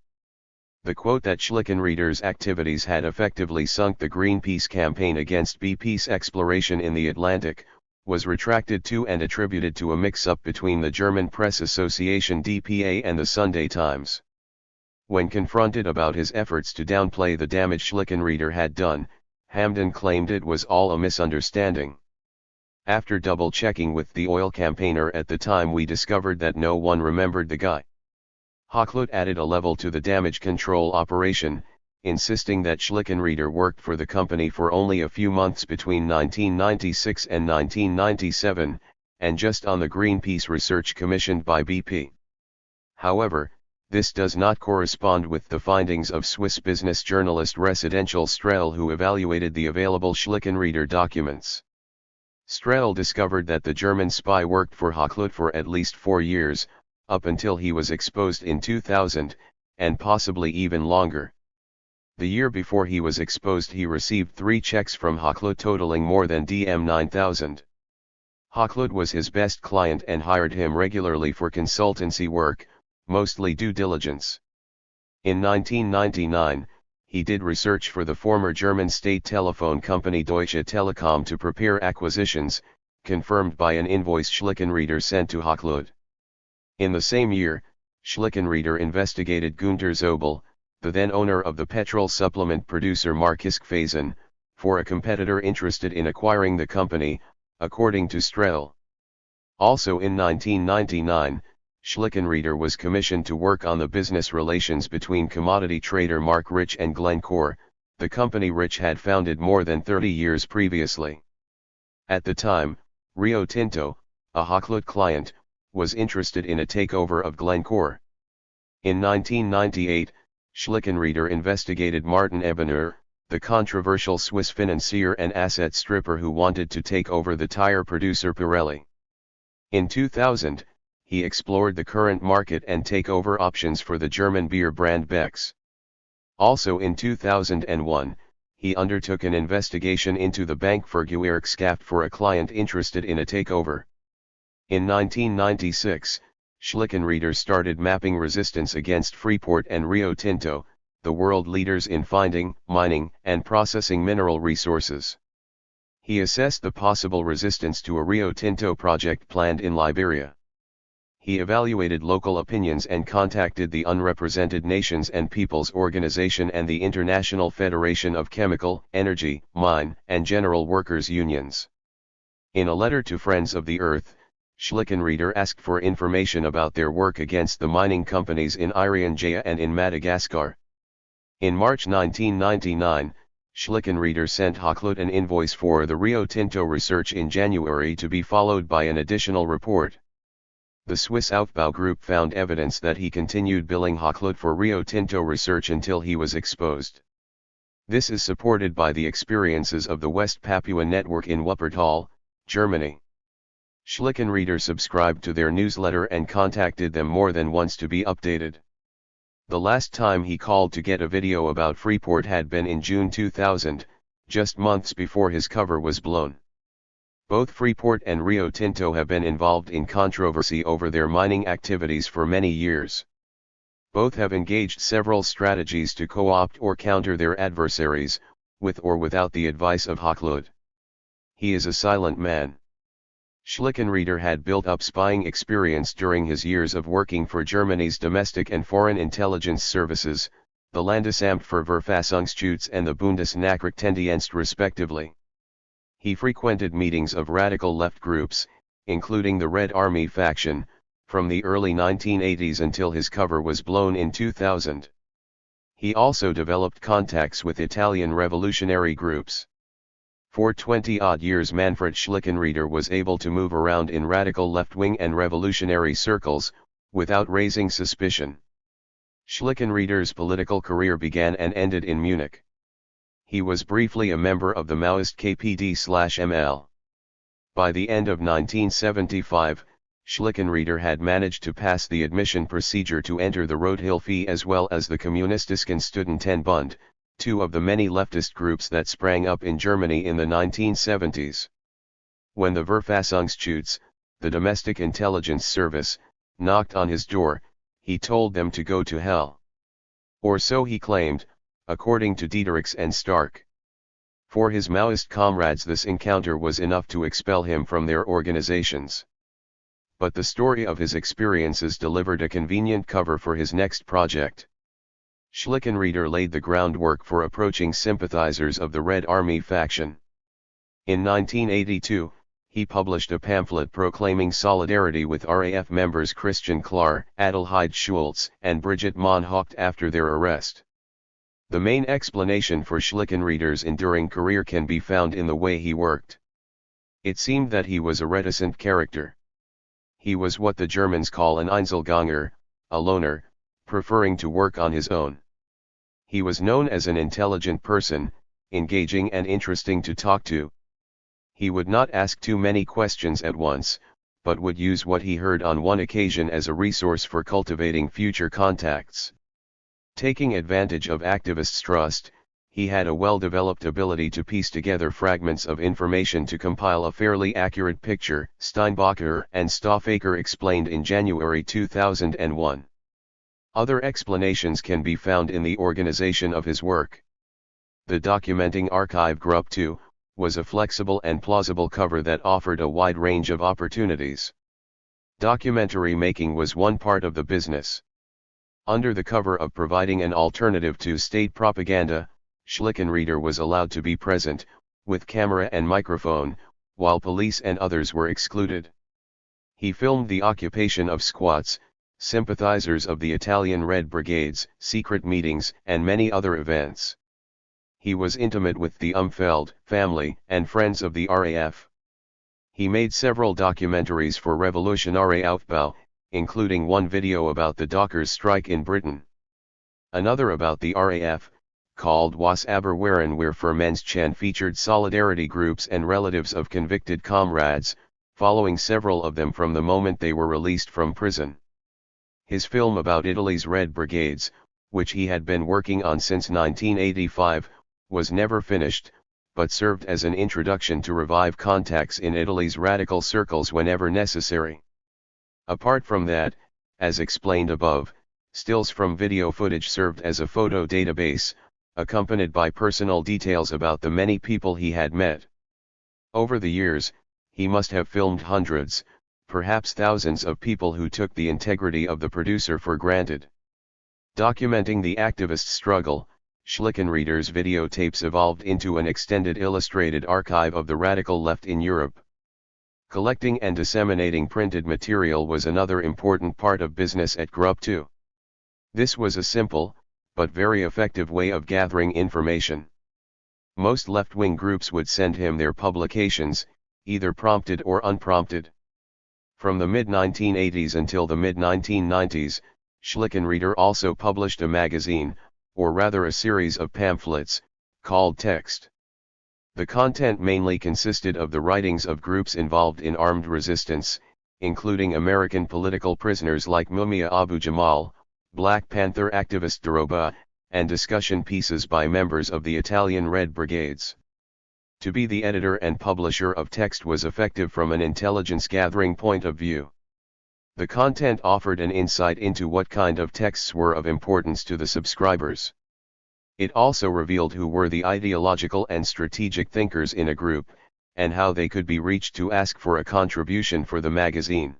The quote that Schlickenrieder's activities had effectively sunk the Greenpeace campaign against BP's exploration in the Atlantic, was retracted to and attributed to a mix-up between the German Press Association DPA and the Sunday Times. When confronted about his efforts to downplay the damage Schlickenrieder had done, Hamdan claimed it was all a misunderstanding. After double-checking with the oil campaigner at the time, we discovered that no one remembered the guy. Hakluyt added a level to the damage control operation, insisting that Schlickenrieder worked for the company for only a few months between 1996 and 1997, and just on the Greenpeace research commissioned by BP. However, this does not correspond with the findings of Swiss business journalist Residential Strehl, who evaluated the available Schlickenrieder documents. Strehl discovered that the German spy worked for Hakluyt for at least 4 years, up until he was exposed in 2000, and possibly even longer. The year before he was exposed, he received 3 checks from Hakluyt totaling more than DM 9,000. Hakluyt was his best client and hired him regularly for consultancy work, mostly due diligence. In 1999, he did research for the former German state telephone company Deutsche Telekom to prepare acquisitions, confirmed by an invoice Schlickenrieder sent to Hakluyt. In the same year, Schlickenrieder investigated Günter Zobel, the then owner of the petrol supplement producer Markiskfasen, for a competitor interested in acquiring the company, according to Strehl. Also in 1999, Schlickenrieder was commissioned to work on the business relations between commodity trader Mark Rich and Glencore, the company Rich had founded more than 30 years previously. At the time, Rio Tinto, a Hakluyt client, was interested in a takeover of Glencore. In 1998, Schlickenrieder investigated Martin Ebener, the controversial Swiss financier and asset stripper who wanted to take over the tire producer Pirelli. In 2000, he explored the current market and takeover options for the German beer brand Beck's. Also in 2001, he undertook an investigation into the Bankvergewerkschaft for a client interested in a takeover. In 1996, Schlickenrieder started mapping resistance against Freeport and Rio Tinto, the world leaders in finding, mining, and processing mineral resources. He assessed the possible resistance to a Rio Tinto project planned in Liberia. He evaluated local opinions and contacted the Unrepresented Nations and Peoples Organization and the International Federation of Chemical, Energy, Mine, and General Workers Unions. In a letter to Friends of the Earth, Schlickenrieder asked for information about their work against the mining companies in Irian Jaya and in Madagascar. In March 1999, Schlickenrieder sent Hakluyt an invoice for the Rio Tinto research in January to be followed by an additional report. The Swiss Aufbau Group found evidence that he continued billing Hakluyt for Rio Tinto research until he was exposed. This is supported by the experiences of the West Papua Network in Wuppertal, Germany. Schlickenrieder subscribed to their newsletter and contacted them more than once to be updated. The last time he called to get a video about Freeport had been in June 2000, just months before his cover was blown. Both Freeport and Rio Tinto have been involved in controversy over their mining activities for many years. Both have engaged several strategies to co-opt or counter their adversaries, with or without the advice of Hakluyt. He is a silent man. Schlickenrieder had built up spying experience during his years of working for Germany's domestic and foreign intelligence services, the Landesamt für Verfassungsschutz and the Bundesnachrichtendienst respectively. He frequented meetings of radical left groups, including the Red Army faction, from the early 1980s until his cover was blown in 2000. He also developed contacts with Italian revolutionary groups. For 20-odd years Manfred Schlickenrieder was able to move around in radical left-wing and revolutionary circles, without raising suspicion. Schlickenrieder's political career began and ended in Munich. He was briefly a member of the Maoist KPD/ML. By the end of 1975, Schlickenrieder had managed to pass the admission procedure to enter the Rothhilfe as well as the Kommunistischen Studentenbund, two of the many leftist groups that sprang up in Germany in the 1970s. When the Verfassungsschutz, the domestic intelligence service, knocked on his door, he told them to go to hell. Or so he claimed, according to Diedericks and Stark. For his Maoist comrades this encounter was enough to expel him from their organizations. But the story of his experiences delivered a convenient cover for his next project. Schlickenrieder laid the groundwork for approaching sympathizers of the Red Army faction. In 1982, he published a pamphlet proclaiming solidarity with RAF members Christian Klar, Adelheid Schultz, and Brigitte Monhaupt after their arrest. The main explanation for Schlickenrieder's enduring career can be found in the way he worked. It seemed that he was a reticent character. He was what the Germans call an Einzelgänger, a loner, preferring to work on his own. He was known as an intelligent person, engaging and interesting to talk to. He would not ask too many questions at once, but would use what he heard on one occasion as a resource for cultivating future contacts. Taking advantage of activists' trust, he had a well-developed ability to piece together fragments of information to compile a fairly accurate picture, Steinbacher and Stauffacher explained in January 2001. Other explanations can be found in the organization of his work. The documenting archive Gruppe 2 was a flexible and plausible cover that offered a wide range of opportunities. Documentary making was one part of the business. Under the cover of providing an alternative to state propaganda, Schlickenrieder was allowed to be present, with camera and microphone, while police and others were excluded. He filmed the occupation of squats, sympathizers of the Italian Red Brigades, secret meetings, and many other events. He was intimate with the Umfeld family and friends of the RAF. He made several documentaries for Revolutionary Aufbau, including one video about the dockers' strike in Britain. Another about the RAF, called Was aber waren wir für Menschen, featured solidarity groups and relatives of convicted comrades, following several of them from the moment they were released from prison. His film about Italy's Red Brigades, which he had been working on since 1985, was never finished, but served as an introduction to revive contacts in Italy's radical circles whenever necessary. Apart from that, as explained above, stills from video footage served as a photo database, accompanied by personal details about the many people he had met. Over the years, he must have filmed hundreds, perhaps thousands of people who took the integrity of the producer for granted. Documenting the activist struggle, Schlickenrieder's videotapes evolved into an extended illustrated archive of the radical left in Europe. Collecting and disseminating printed material was another important part of business at Gruppe 2. This was a simple, but very effective way of gathering information. Most left-wing groups would send him their publications, either prompted or unprompted. From the mid-1980s until the mid-1990s, Schlickenrieder also published a magazine, or rather a series of pamphlets, called Text. The content mainly consisted of the writings of groups involved in armed resistance, including American political prisoners like Mumia Abu-Jamal, Black Panther activist Doroba, and discussion pieces by members of the Italian Red Brigades. To be the editor and publisher of Text was effective from an intelligence-gathering point of view. The content offered an insight into what kind of texts were of importance to the subscribers. It also revealed who were the ideological and strategic thinkers in a group, and how they could be reached to ask for a contribution for the magazine.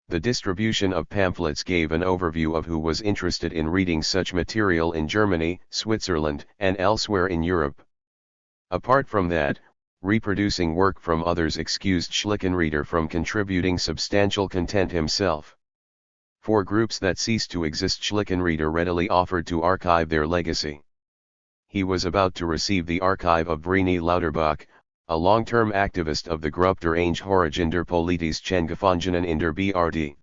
The distribution of pamphlets gave an overview of who was interested in reading such material in Germany, Switzerland, and elsewhere in Europe. Apart from that, reproducing work from others excused Schlickenrieder from contributing substantial content himself. For groups that ceased to exist, Schlickenrieder readily offered to archive their legacy. He was about to receive the archive of Vreni Lauterbach, a long-term activist of the Gruppe der Einheitlichen Politischen Gefangenen in der BRD.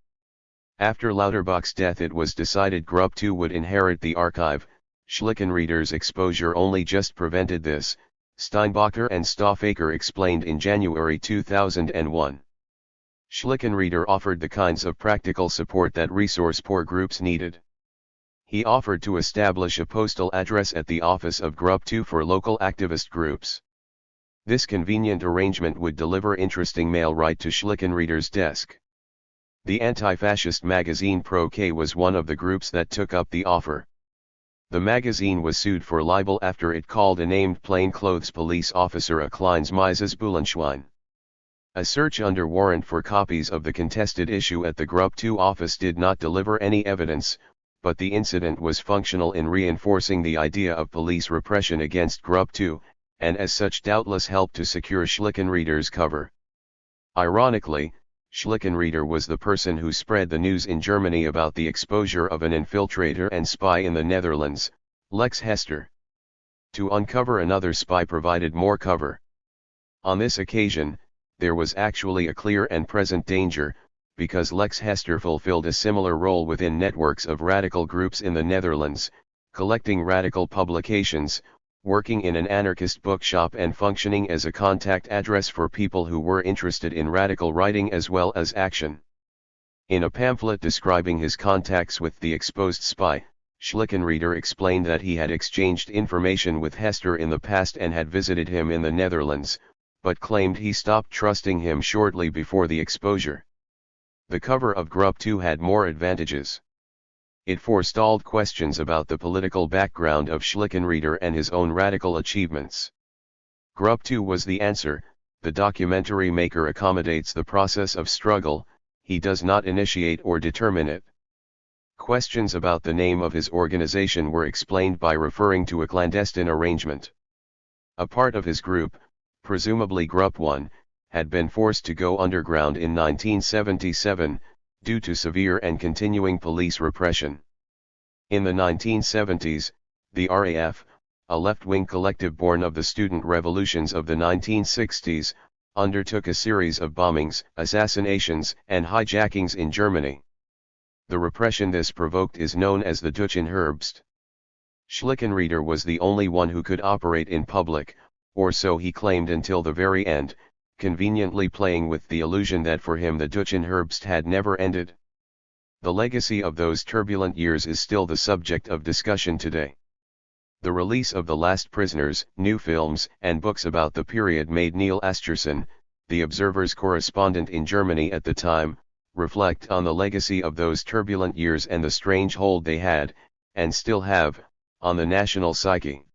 After Lauterbach's death, it was decided Gruppe 2 would inherit the archive. Schlickenrieder's exposure only just prevented this, Steinbacher and Stoffaker explained in January 2001. Schlickenrieder offered the kinds of practical support that resource-poor groups needed. He offered to establish a postal address at the office of Gruppe 2 for local activist groups. This convenient arrangement would deliver interesting mail right to Schlickenrieder's desk. The anti-fascist magazine Pro K was one of the groups that took up the offer. The magazine was sued for libel after it called a named plainclothes police officer a Kleines Mieses Bullenschwein. A search under warrant for copies of the contested issue at the Gruppe 2 office did not deliver any evidence, but the incident was functional in reinforcing the idea of police repression against Gruppe 2, and as such doubtless helped to secure Schlickenrieder's cover. Ironically, Schlickenrieder was the person who spread the news in Germany about the exposure of an infiltrator and spy in the Netherlands, Lex Hester. To uncover another spy provided more cover. On this occasion, there was actually a clear and present danger, because Lex Hester fulfilled a similar role within networks of radical groups in the Netherlands, collecting radical publications, working in an anarchist bookshop and functioning as a contact address for people who were interested in radical writing as well as action. In a pamphlet describing his contacts with the exposed spy, Schlickenrieder explained that he had exchanged information with Hester in the past and had visited him in the Netherlands, but claimed he stopped trusting him shortly before the exposure. The cover of Gruppe 2 had more advantages. It forestalled questions about the political background of Schlickenrieder and his own radical achievements. Gruppe 2 was the answer. The documentary maker accommodates the process of struggle, he does not initiate or determine it. Questions about the name of his organization were explained by referring to a clandestine arrangement. A part of his group, presumably Gruppe 1, had been forced to go underground in 1977, due to severe and continuing police repression. In the 1970s, the RAF, a left-wing collective born of the student revolutions of the 1960s, undertook a series of bombings, assassinations, and hijackings in Germany. The repression this provoked is known as the Deutschen Herbst. Schlickenrieder was the only one who could operate in public, or so he claimed until the very end, conveniently playing with the illusion that for him the Deutschen Herbst had never ended. The legacy of those turbulent years is still the subject of discussion today. The release of The Last Prisoners, new films and books about the period made Neil Asterson, the Observer's correspondent in Germany at the time, reflect on the legacy of those turbulent years and the strange hold they had, and still have, on the national psyche.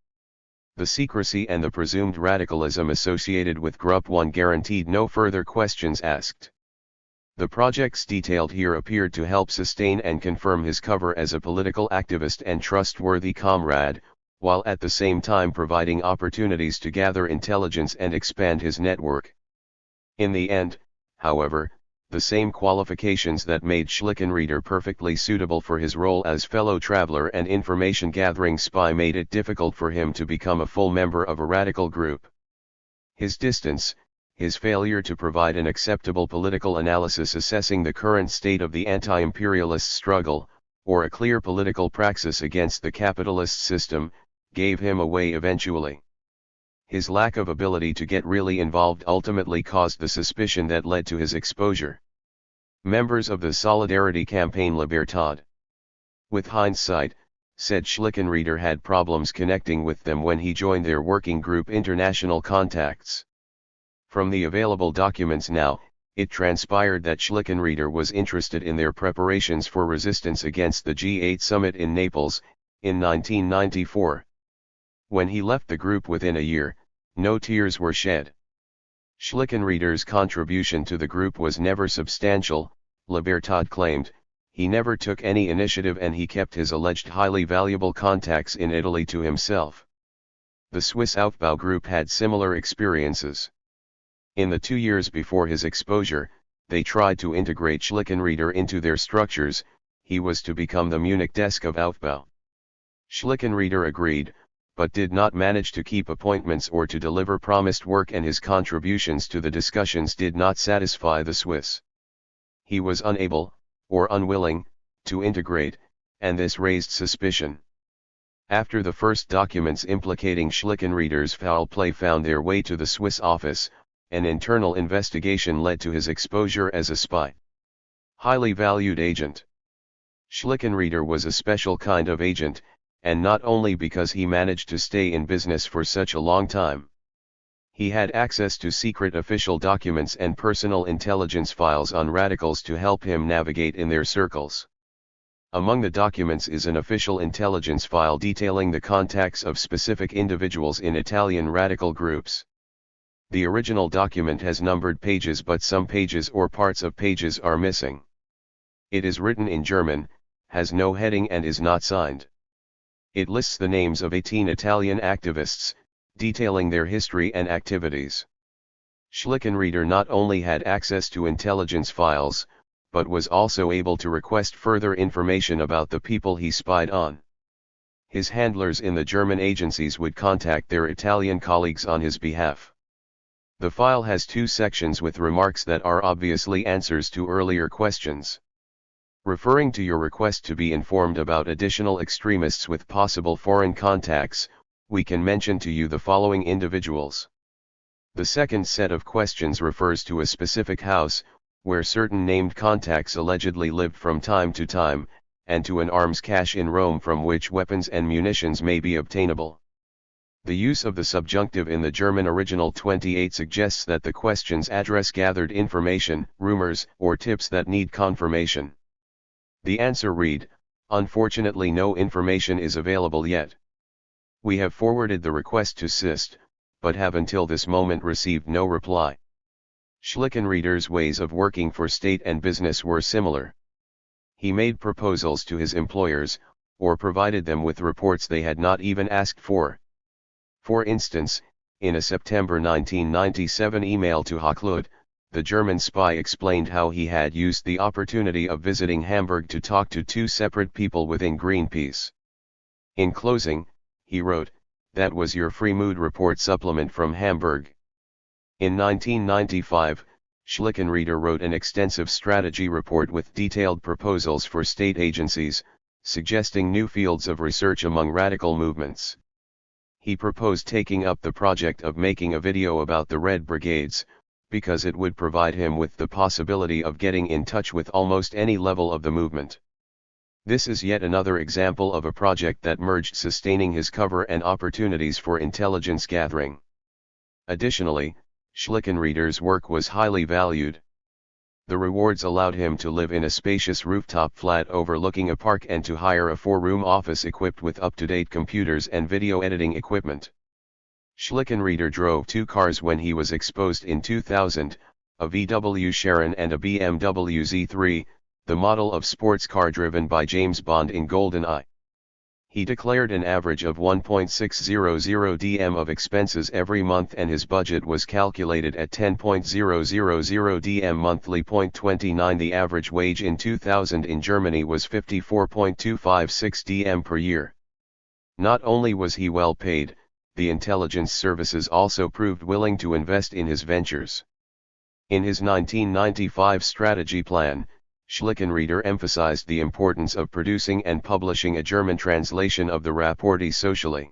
The secrecy and the presumed radicalism associated with Gruppe 1 guaranteed no further questions asked. The projects detailed here appeared to help sustain and confirm his cover as a political activist and trustworthy comrade, while at the same time providing opportunities to gather intelligence and expand his network. In the end, however, the same qualifications that made Schlickenrieder perfectly suitable for his role as fellow traveler and information-gathering spy made it difficult for him to become a full member of a radical group. His distance, his failure to provide an acceptable political analysis assessing the current state of the anti-imperialist struggle, or a clear political praxis against the capitalist system, gave him away eventually. His lack of ability to get really involved ultimately caused the suspicion that led to his exposure. Members of the Solidarity Campaign Libertad. With hindsight, said Schlickenrieder had problems connecting with them when he joined their working group International Contacts. From the available documents now, it transpired that Schlickenrieder was interested in their preparations for resistance against the G8 summit in Naples, in 1994. When he left the group within a year, no tears were shed. Schlickenrieder's contribution to the group was never substantial, Libertad claimed, he never took any initiative and he kept his alleged highly valuable contacts in Italy to himself. The Swiss Aufbau group had similar experiences. In the 2 years before his exposure, they tried to integrate Schlickenrieder into their structures. He was to become the Munich desk of Aufbau. Schlickenrieder agreed, but did not manage to keep appointments or to deliver promised work, and his contributions to the discussions did not satisfy the Swiss. He was unable, or unwilling, to integrate, and this raised suspicion. After the first documents implicating Schlickenrieder's foul play found their way to the Swiss office, an internal investigation led to his exposure as a spy. Highly valued agent. Schlickenrieder was a special kind of agent, and not only because he managed to stay in business for such a long time. He had access to secret official documents and personal intelligence files on radicals to help him navigate in their circles. Among the documents is an official intelligence file detailing the contacts of specific individuals in Italian radical groups. The original document has numbered pages, but some pages or parts of pages are missing. It is written in German, has no heading and is not signed. It lists the names of 18 Italian activists, detailing their history and activities. Schlickenrieder not only had access to intelligence files, but was also able to request further information about the people he spied on. His handlers in the German agencies would contact their Italian colleagues on his behalf. The file has 2 sections with remarks that are obviously answers to earlier questions. Referring to your request to be informed about additional extremists with possible foreign contacts, we can mention to you the following individuals. The second set of questions refers to a specific house, where certain named contacts allegedly lived from time to time, and to an arms cache in Rome from which weapons and munitions may be obtainable. The use of the subjunctive in the German original 28 suggests that the questions address gathered information, rumors, or tips that need confirmation. The answer read, unfortunately no information is available yet. We have forwarded the request to SIST, but have until this moment received no reply. Schlickenrieder's ways of working for state and business were similar. He made proposals to his employers, or provided them with reports they had not even asked for. For instance, in a September 1997 email to Hochland, the German spy explained how he had used the opportunity of visiting Hamburg to talk to 2 separate people within Greenpeace. In closing, he wrote, "That was your free mood report supplement from Hamburg." In 1995, Schlickenrieder wrote an extensive strategy report with detailed proposals for state agencies, suggesting new fields of research among radical movements. He proposed taking up the project of making a video about the Red Brigades, because it would provide him with the possibility of getting in touch with almost any level of the movement. This is yet another example of a project that merged sustaining his cover and opportunities for intelligence gathering. Additionally, Schlickenrieder's work was highly valued. The rewards allowed him to live in a spacious rooftop flat overlooking a park and to hire a 4-room office equipped with up-to-date computers and video editing equipment. Schlickenrieder drove 2 cars when he was exposed in 2000, a VW Sharon and a BMW Z3, the model of sports car driven by James Bond in GoldenEye. He declared an average of 1.600 dm of expenses every month, and his budget was calculated at 10.000 dm monthly. 29 The average wage in 2000 in Germany was 54.256 dm per year. Not only was he well paid, the intelligence services also proved willing to invest in his ventures. In his 1995 strategy plan, Schlickenrieder emphasized the importance of producing and publishing a German translation of the Rapporti Sociali.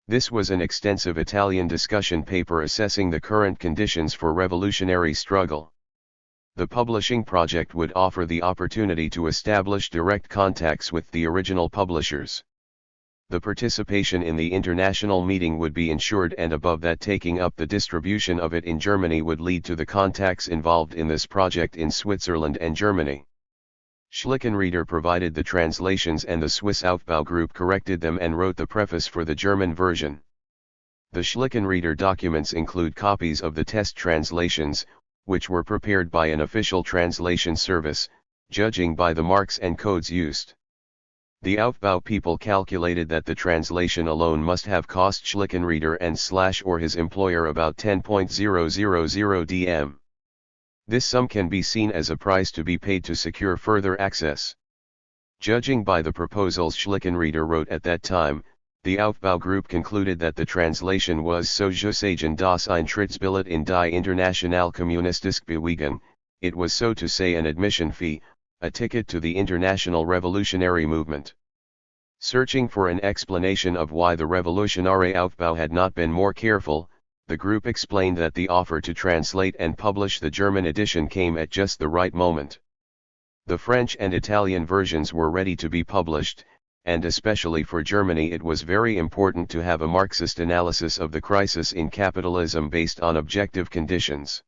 This was an extensive Italian discussion paper assessing the current conditions for revolutionary struggle. The publishing project would offer the opportunity to establish direct contacts with the original publishers. The participation in the international meeting would be ensured, and above that, taking up the distribution of it in Germany would lead to the contacts involved in this project in Switzerland and Germany. Schlickenrieder provided the translations and the Swiss Aufbau group corrected them and wrote the preface for the German version. The Schlickenrieder documents include copies of the test translations, which were prepared by an official translation service, judging by the marks and codes used. The Aufbau people calculated that the translation alone must have cost Schlickenrieder and / or his employer about 10.000 dm. This sum can be seen as a price to be paid to secure further access. Judging by the proposals Schlickenrieder wrote at that time, the Aufbau group concluded that the translation was sozusagen das Eintrittsbillett in die Internationale Kommunistische Bewegung, it was so to say an admission fee, a ticket to the international revolutionary movement. Searching for an explanation of why the Revolutionäre Aufbau had not been more careful, the group explained that the offer to translate and publish the German edition came at just the right moment. The French and Italian versions were ready to be published, and especially for Germany it was very important to have a Marxist analysis of the crisis in capitalism based on objective conditions.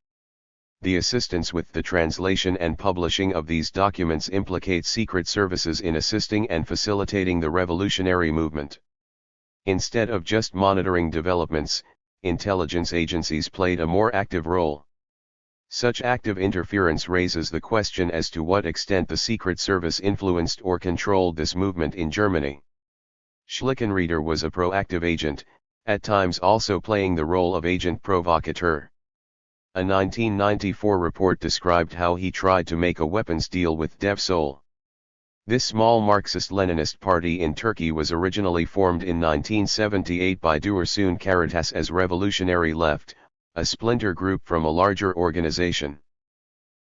The assistance with the translation and publishing of these documents implicates secret services in assisting and facilitating the revolutionary movement. Instead of just monitoring developments, intelligence agencies played a more active role. Such active interference raises the question as to what extent the Secret Service influenced or controlled this movement in Germany. Schlickenrieder was a proactive agent, at times also playing the role of agent provocateur. A 1994 report described how he tried to make a weapons deal with Dev Sol. This small Marxist-Leninist party in Turkey was originally formed in 1978 by Dursun Karatas as Revolutionary Left, a splinter group from a larger organization.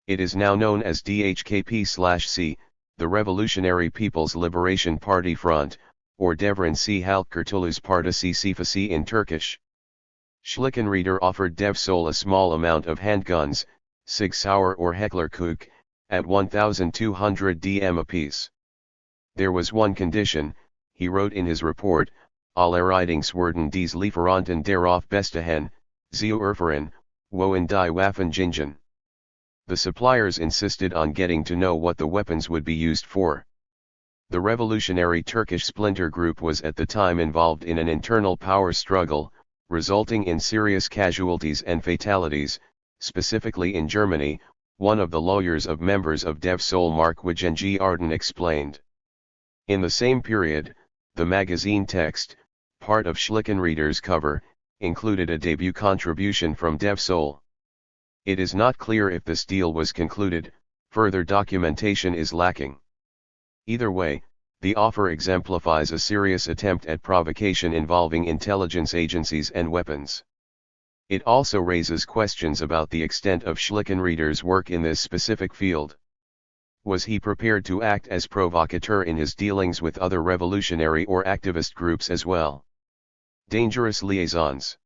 It is now known as DHKP/C, the Revolutionary People's Liberation Party Front, or Devran C. Halk Kurtuluş Partisi Sifasi in Turkish. Schlickenrieder offered Dev Sol a small amount of handguns, Sig Sauer or Heckler Koch, at 1,200 dm apiece. There was one condition, he wrote in his report, alle Reitungswerden des Lieferanten darauf bestehen, zu erfahren, wohin die Waffen gingen. The suppliers insisted on getting to know what the weapons would be used for. The revolutionary Turkish splinter group was at the time involved in an internal power struggle, resulting in serious casualties and fatalities, specifically in Germany, one of the lawyers of members of Dev Sol Marquis and G. Arden explained. In the same period, the magazine text, part of Schlickenrieder's cover, included a debut contribution from Dev Sol. It is not clear if this deal was concluded, further documentation is lacking. Either way, the offer exemplifies a serious attempt at provocation involving intelligence agencies and weapons. It also raises questions about the extent of Schlickenrieder's work in this specific field. Was he prepared to act as provocateur in his dealings with other revolutionary or activist groups as well? Dangerous liaisons.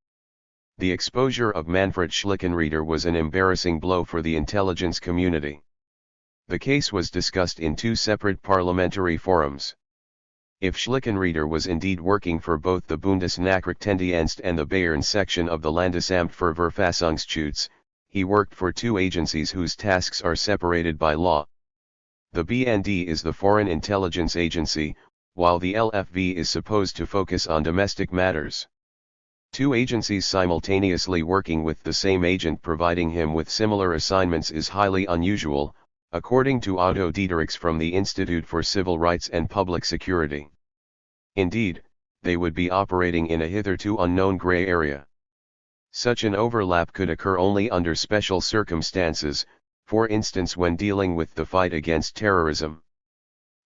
The exposure of Manfred Schlickenrieder was an embarrassing blow for the intelligence community. The case was discussed in two separate parliamentary forums. If Schlickenrieder was indeed working for both the Bundesnachrichtendienst and the Bayern section of the Landesamt für Verfassungsschutz, he worked for two agencies whose tasks are separated by law. The BND is the Foreign Intelligence Agency, while the LFV is supposed to focus on domestic matters. Two agencies simultaneously working with the same agent providing him with similar assignments is highly unusual, according to Otto Diederichs from the Institute for Civil Rights and Public Security. Indeed, they would be operating in a hitherto unknown gray area. Such an overlap could occur only under special circumstances, for instance when dealing with the fight against terrorism.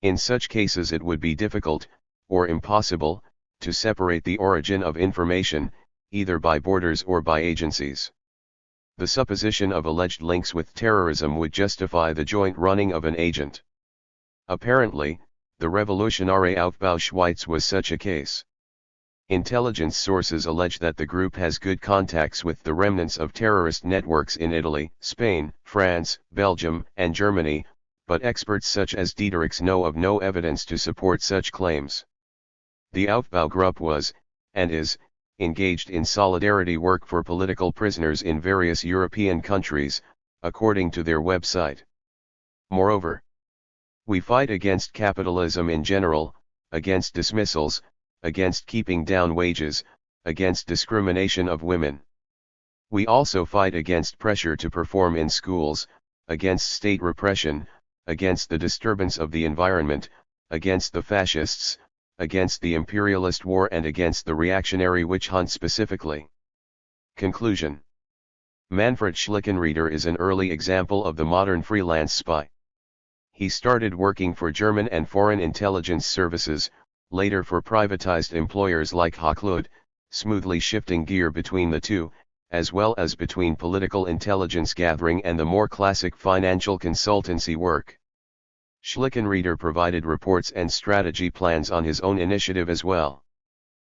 In such cases it would be difficult, or impossible, to separate the origin of information, either by borders or by agencies. The supposition of alleged links with terrorism would justify the joint running of an agent. Apparently, the Revolutionäre Aufbau Schweiz was such a case. Intelligence sources allege that the group has good contacts with the remnants of terrorist networks in Italy, Spain, France, Belgium, and Germany, but experts such as Diederichs know of no evidence to support such claims. The Aufbau group was, and is, engaged in solidarity work for political prisoners in various European countries, according to their website. Moreover, we fight against capitalism in general, against dismissals, against keeping down wages, against discrimination of women. We also fight against pressure to perform in schools, against state repression, against the disturbance of the environment, against the fascists, against the imperialist war and against the reactionary witch hunt specifically. Conclusion. Manfred Schlickenrieder is an early example of the modern freelance spy. He started working for German and foreign intelligence services, later for privatized employers like Hochland, smoothly shifting gear between the two, as well as between political intelligence gathering and the more classic financial consultancy work. Schlickenrieder provided reports and strategy plans on his own initiative as well.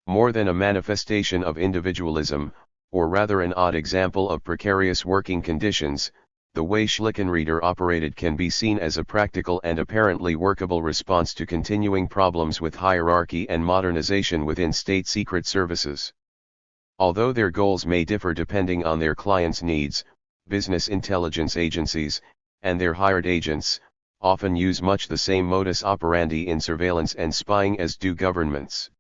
More than a manifestation of individualism, or rather an odd example of precarious working conditions, the way Schlickenrieder operated can be seen as a practical and apparently workable response to continuing problems with hierarchy and modernization within state secret services. Although their goals may differ depending on their clients' needs, business intelligence agencies, and their hired agents, often use much the same modus operandi in surveillance and spying as do governments.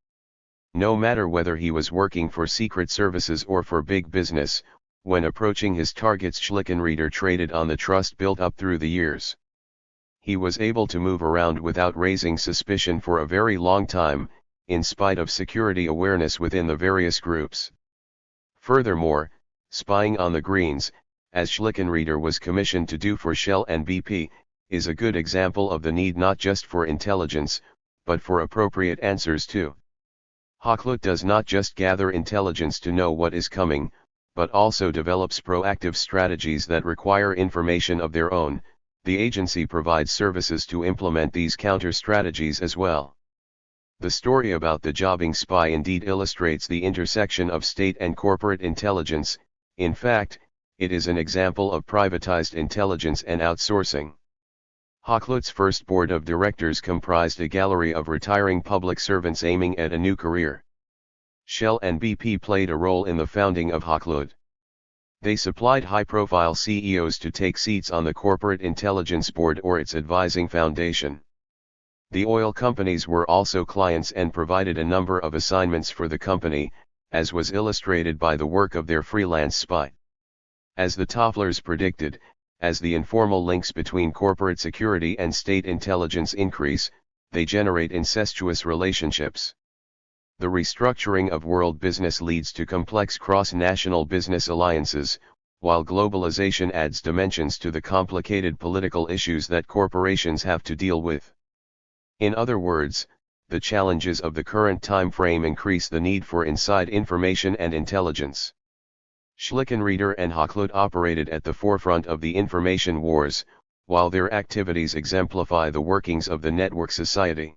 No matter whether he was working for secret services or for big business, when approaching his targets, Schlickenrieder traded on the trust built up through the years. He was able to move around without raising suspicion for a very long time, in spite of security awareness within the various groups. Furthermore, spying on the Greens, as Schlickenrieder was commissioned to do for Shell and BP, is a good example of the need not just for intelligence, but for appropriate answers too. Hochland does not just gather intelligence to know what is coming, but also develops proactive strategies that require information of their own. The agency provides services to implement these counter-strategies as well. The story about the jobbing spy indeed illustrates the intersection of state and corporate intelligence. In fact, it is an example of privatized intelligence and outsourcing. Hochland's first board of directors comprised a gallery of retiring public servants aiming at a new career. Shell and BP played a role in the founding of Hochland. They supplied high-profile CEOs to take seats on the Corporate Intelligence Board or its advising foundation. The oil companies were also clients and provided a number of assignments for the company, as was illustrated by the work of their freelance spy. As the Tofflers predicted, as the informal links between corporate security and state intelligence increase, they generate incestuous relationships. The restructuring of world business leads to complex cross-national business alliances, while globalization adds dimensions to the complicated political issues that corporations have to deal with. In other words, the challenges of the current time frame increase the need for inside information and intelligence. Schlickenrieder and Hochland operated at the forefront of the information wars, while their activities exemplify the workings of the network society.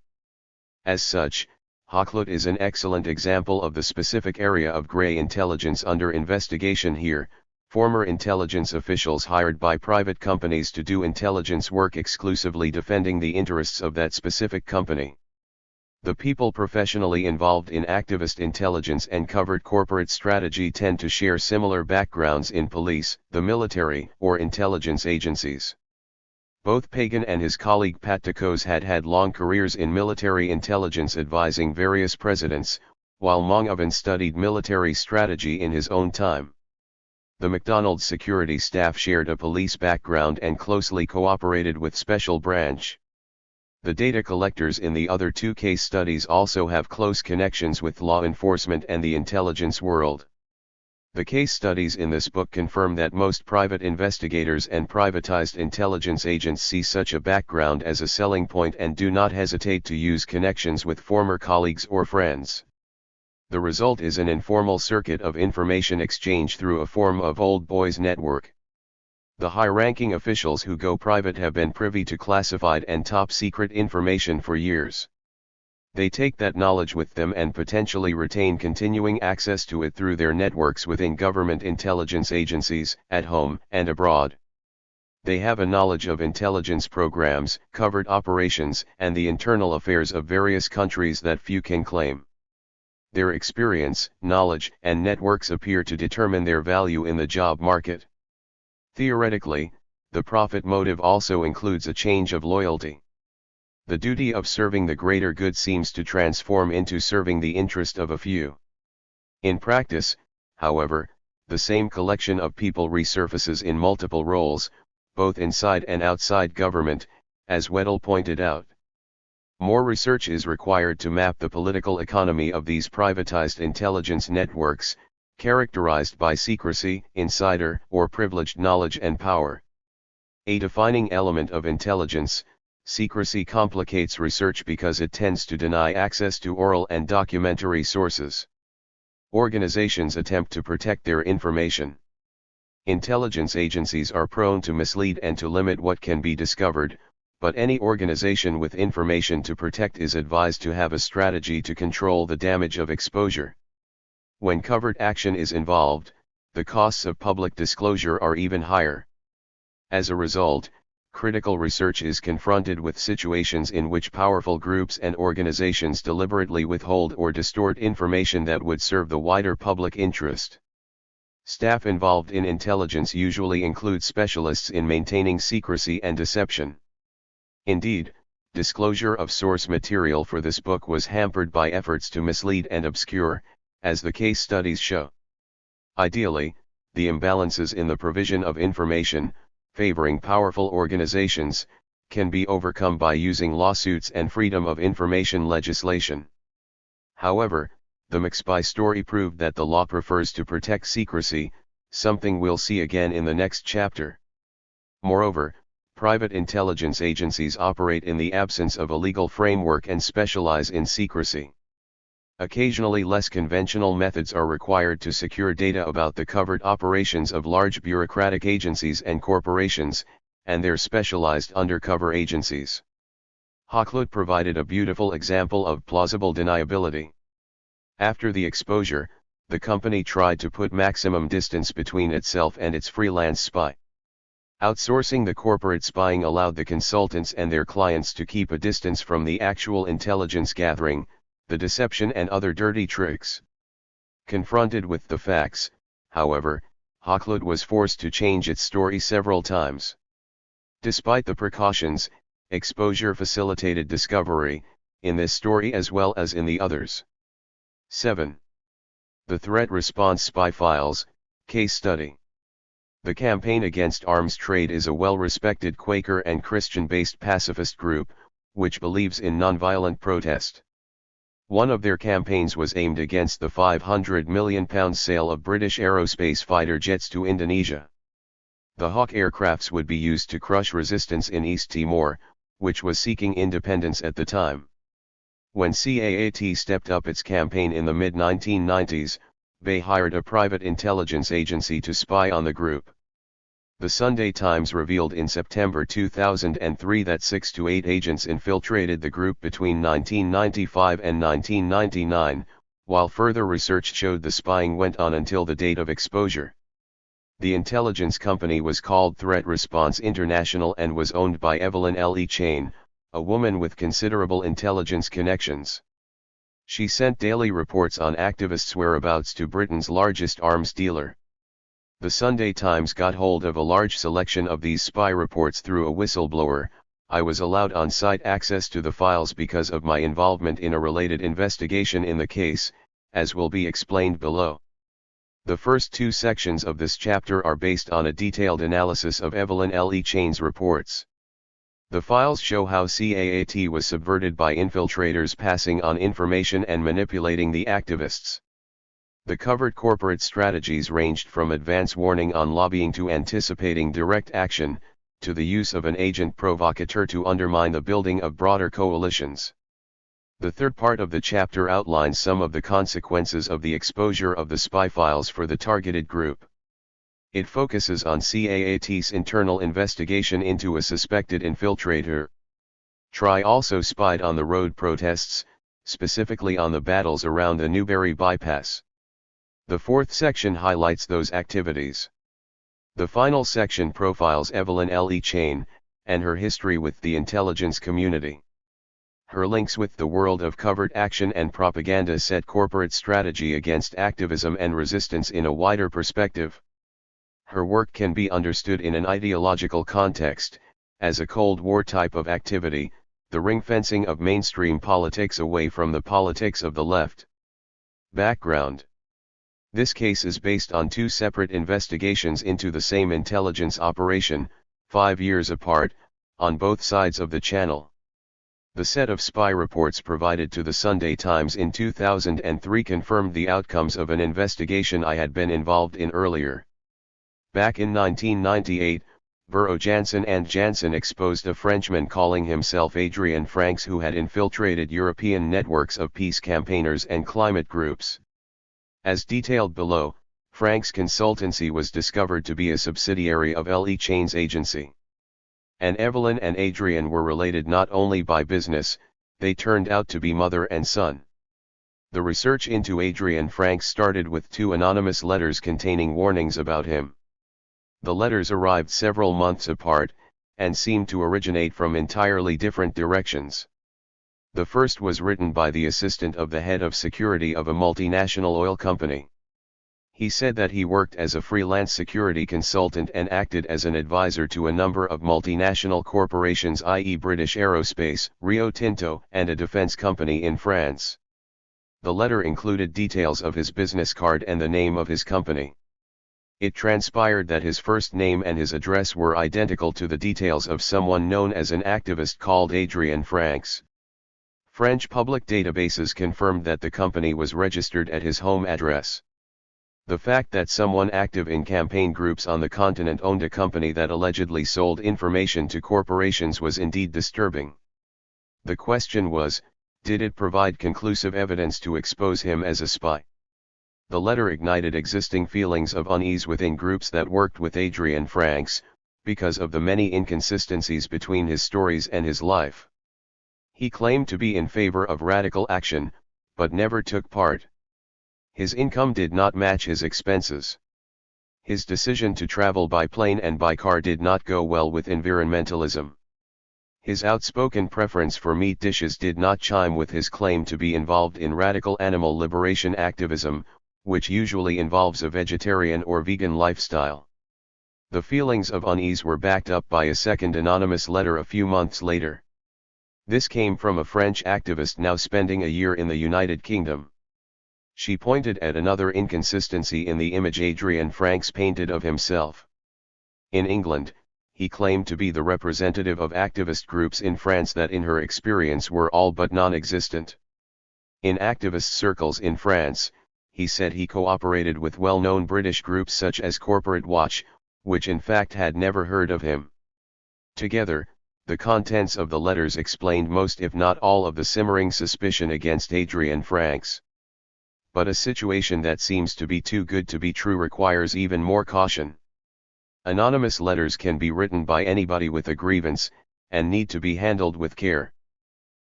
As such, Hochland is an excellent example of the specific area of gray intelligence under investigation here. Former intelligence officials hired by private companies to do intelligence work exclusively defending the interests of that specific company. The people professionally involved in activist intelligence and covert corporate strategy tend to share similar backgrounds in police, the military, or intelligence agencies. Both Pagan and his colleague Pat Tacos had long careers in military intelligence advising various presidents, while Manoeuvres studied military strategy in his own time. The McDonald's security staff shared a police background and closely cooperated with Special Branch. The data collectors in the other two case studies also have close connections with law enforcement and the intelligence world. The case studies in this book confirm that most private investigators and privatized intelligence agents see such a background as a selling point and do not hesitate to use connections with former colleagues or friends. The result is an informal circuit of information exchange through a form of old boys network. The high-ranking officials who go private have been privy to classified and top-secret information for years. They take that knowledge with them and potentially retain continuing access to it through their networks within government intelligence agencies, at home and abroad. They have a knowledge of intelligence programs, covert operations, and the internal affairs of various countries that few can claim. Their experience, knowledge, and networks appear to determine their value in the job market. Theoretically, the profit motive also includes a change of loyalty. The duty of serving the greater good seems to transform into serving the interest of a few. In practice, however, the same collection of people resurfaces in multiple roles, both inside and outside government, as Weddell pointed out. More research is required to map the political economy of these privatized intelligence networks, characterized by secrecy, insider or privileged knowledge and power. A defining element of intelligence, secrecy complicates research because it tends to deny access to oral and documentary sources. Organizations attempt to protect their information. Intelligence agencies are prone to mislead and to limit what can be discovered, but any organization with information to protect is advised to have a strategy to control the damage of exposure. When covert action is involved, the costs of public disclosure are even higher. As a result, critical research is confronted with situations in which powerful groups and organizations deliberately withhold or distort information that would serve the wider public interest. Staff involved in intelligence usually include specialists in maintaining secrecy and deception. Indeed, disclosure of source material for this book was hampered by efforts to mislead and obscure, as the case studies show. Ideally, the imbalances in the provision of information, favoring powerful organizations, can be overcome by using lawsuits and freedom of information legislation. However, the McSpy story proved that the law prefers to protect secrecy, something we'll see again in the next chapter. Moreover, private intelligence agencies operate in the absence of a legal framework and specialize in secrecy. Occasionally less conventional methods are required to secure data about the covert operations of large bureaucratic agencies and corporations, and their specialized undercover agencies. Hakluyt provided a beautiful example of plausible deniability. After the exposure, the company tried to put maximum distance between itself and its freelance spy. Outsourcing the corporate spying allowed the consultants and their clients to keep a distance from the actual intelligence gathering, the deception and other dirty tricks. Confronted with the facts, however, Hakluyt was forced to change its story several times. Despite the precautions, exposure facilitated discovery, in this story as well as in the others. 7. The Threat Response Spy Files, Case Study. The Campaign Against Arms Trade is a well-respected Quaker and Christian-based pacifist group, which believes in nonviolent protest. One of their campaigns was aimed against the £500 million sale of British aerospace fighter jets to Indonesia. The Hawk aircrafts would be used to crush resistance in East Timor, which was seeking independence at the time. When CAAT stepped up its campaign in the mid-1990s, they hired a private intelligence agency to spy on the group. The Sunday Times revealed in September 2003 that 6 to 8 agents infiltrated the group between 1995 and 1999, while further research showed the spying went on until the date of exposure. The intelligence company was called Threat Response International and was owned by Evline L.E. Chain, a woman with considerable intelligence connections. She sent daily reports on activists' whereabouts to Britain's largest arms dealer. The Sunday Times got hold of a large selection of these spy reports through a whistleblower. I was allowed on-site access to the files because of my involvement in a related investigation in the case, as will be explained below. The first two sections of this chapter are based on a detailed analysis of Evline L.E. Chain's reports. The files show how CAAT was subverted by infiltrators passing on information and manipulating the activists. The covert corporate strategies ranged from advance warning on lobbying to anticipating direct action, to the use of an agent provocateur to undermine the building of broader coalitions. The third part of the chapter outlines some of the consequences of the exposure of the spy files for the targeted group. It focuses on CAAT's internal investigation into a suspected infiltrator. TRI also spied on the road protests, specifically on the battles around the Newbury bypass. The fourth section highlights those activities. The final section profiles Evline L.E. Chain, and her history with the intelligence community. Her links with the world of covert action and propaganda set corporate strategy against activism and resistance in a wider perspective. Her work can be understood in an ideological context, as a Cold War type of activity, the ring-fencing of mainstream politics away from the politics of the left. Background. This case is based on two separate investigations into the same intelligence operation, 5 years apart, on both sides of the channel. The set of spy reports provided to the Sunday Times in 2003 confirmed the outcomes of an investigation I had been involved in earlier. Back in 1998, Bureau Janssen and Janssen exposed a Frenchman calling himself Adrien Franks who had infiltrated European networks of peace campaigners and climate groups. As detailed below, Franks' consultancy was discovered to be a subsidiary of L.E. Chain's agency. And Evline and Adrien were related not only by business, they turned out to be mother and son. The research into Adrien Franks started with 2 anonymous letters containing warnings about him. The letters arrived several months apart, and seemed to originate from entirely different directions. The first was written by the assistant of the head of security of a multinational oil company. He said that he worked as a freelance security consultant and acted as an advisor to a number of multinational corporations, i.e. British Aerospace, Rio Tinto, and a defense company in France. The letter included details of his business card and the name of his company. It transpired that his first name and his address were identical to the details of someone known as an activist called Adrien Franks. French public databases confirmed that the company was registered at his home address. The fact that someone active in campaign groups on the continent owned a company that allegedly sold information to corporations was indeed disturbing. The question was, did it provide conclusive evidence to expose him as a spy? The letter ignited existing feelings of unease within groups that worked with Adrien Franks, because of the many inconsistencies between his stories and his life. He claimed to be in favor of radical action, but never took part. His income did not match his expenses. His decision to travel by plane and by car did not go well with environmentalism. His outspoken preference for meat dishes did not chime with his claim to be involved in radical animal liberation activism, which usually involves a vegetarian or vegan lifestyle. The feelings of unease were backed up by a second anonymous letter a few months later. This came from a French activist now spending a year in the United Kingdom. She pointed at another inconsistency in the image Adrien Franks painted of himself. In England, he claimed to be the representative of activist groups in France that in her experience were all but non-existent. In activist circles in France, he said he cooperated with well-known British groups such as Corporate Watch, which in fact had never heard of him. Together, the contents of the letters explained most if not all of the simmering suspicion against Adrien Franks. But a situation that seems to be too good to be true requires even more caution. Anonymous letters can be written by anybody with a grievance, and need to be handled with care.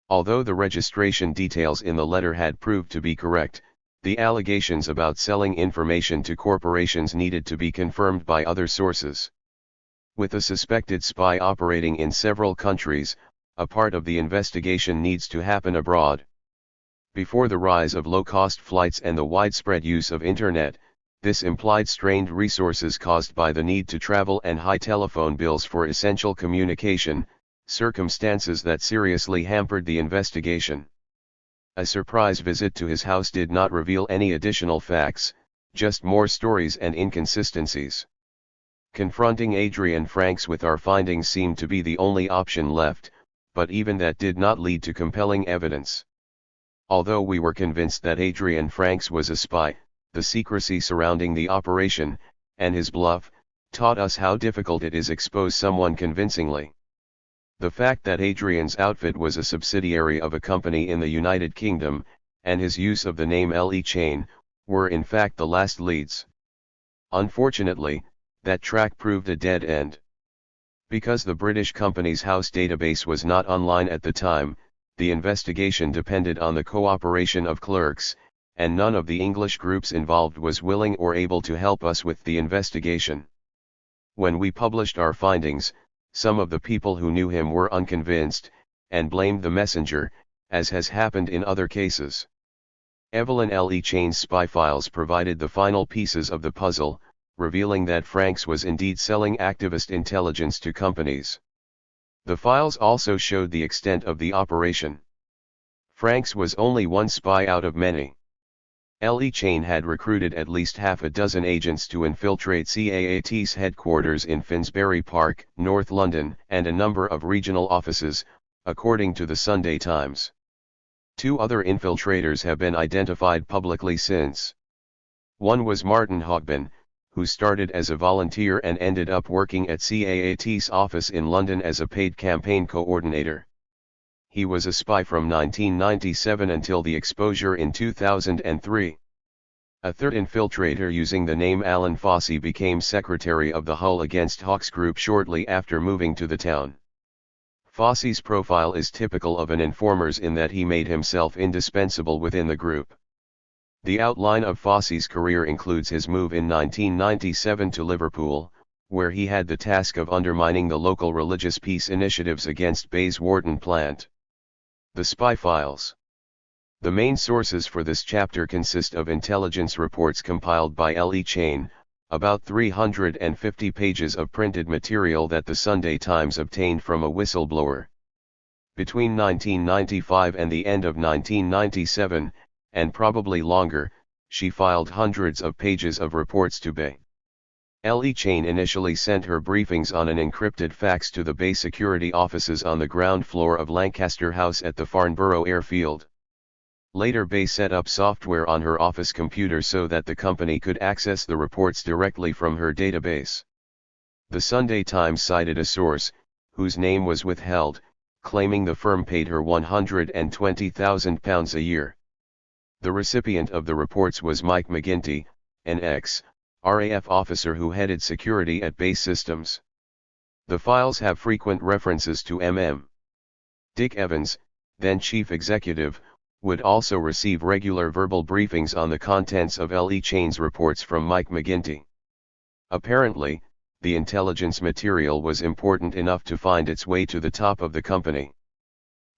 Although the registration details in the letter had proved to be correct, the allegations about selling information to corporations needed to be confirmed by other sources. With a suspected spy operating in several countries, a part of the investigation needs to happen abroad. Before the rise of low-cost flights and the widespread use of Internet, this implied strained resources caused by the need to travel and high telephone bills for essential communication, circumstances that seriously hampered the investigation. A surprise visit to his house did not reveal any additional facts, just more stories and inconsistencies. Confronting Adrien Franks with our findings seemed to be the only option left, but even that did not lead to compelling evidence. Although we were convinced that Adrien Franks was a spy, the secrecy surrounding the operation, and his bluff, taught us how difficult it is to expose someone convincingly. The fact that Adrien's outfit was a subsidiary of a company in the United Kingdom, and his use of the name L.E. Chain, were in fact the last leads. Unfortunately, that track proved a dead end. Because the British company's house database was not online at the time, the investigation depended on the cooperation of clerks, and none of the English groups involved was willing or able to help us with the investigation. When we published our findings, some of the people who knew him were unconvinced, and blamed the messenger, as has happened in other cases. Evline L.E. Chain's spy files provided the final pieces of the puzzle, revealing that Franks was indeed selling activist intelligence to companies. The files also showed the extent of the operation. Franks was only one spy out of many. Le Chain had recruited at least half a dozen agents to infiltrate CAAT's headquarters in Finsbury Park, North London, and a number of regional offices, according to the Sunday Times. 2 other infiltrators have been identified publicly since. One was Martin Hogben, who started as a volunteer and ended up working at CAAT's office in London as a paid campaign coordinator. He was a spy from 1997 until the exposure in 2003. A third infiltrator using the name Alan Fossey became secretary of the Hull Against Hawks group shortly after moving to the town. Fossey's profile is typical of an informer's in that he made himself indispensable within the group. The outline of Fossey's career includes his move in 1997 to Liverpool, where he had the task of undermining the local religious peace initiatives against Bayswater plant. The Spy Files. The main sources for this chapter consist of intelligence reports compiled by Le Chain, about 350 pages of printed material that the Sunday Times obtained from a whistleblower. Between 1995 and the end of 1997, and probably longer, she filed hundreds of pages of reports to Bay. Le Chain initially sent her briefings on an encrypted fax to the Bay security offices on the ground floor of Lancaster House at the Farnborough airfield. Later Bay set up software on her office computer so that the company could access the reports directly from her database. The Sunday Times cited a source, whose name was withheld, claiming the firm paid her £120,000 a year. The recipient of the reports was Mike McGinty, an ex-RAF officer who headed security at Bay Systems. The files have frequent references to M.M. Dick Evans, then chief executive, would also receive regular verbal briefings on the contents of Le Chain's reports from Mike McGinty. Apparently, the intelligence material was important enough to find its way to the top of the company.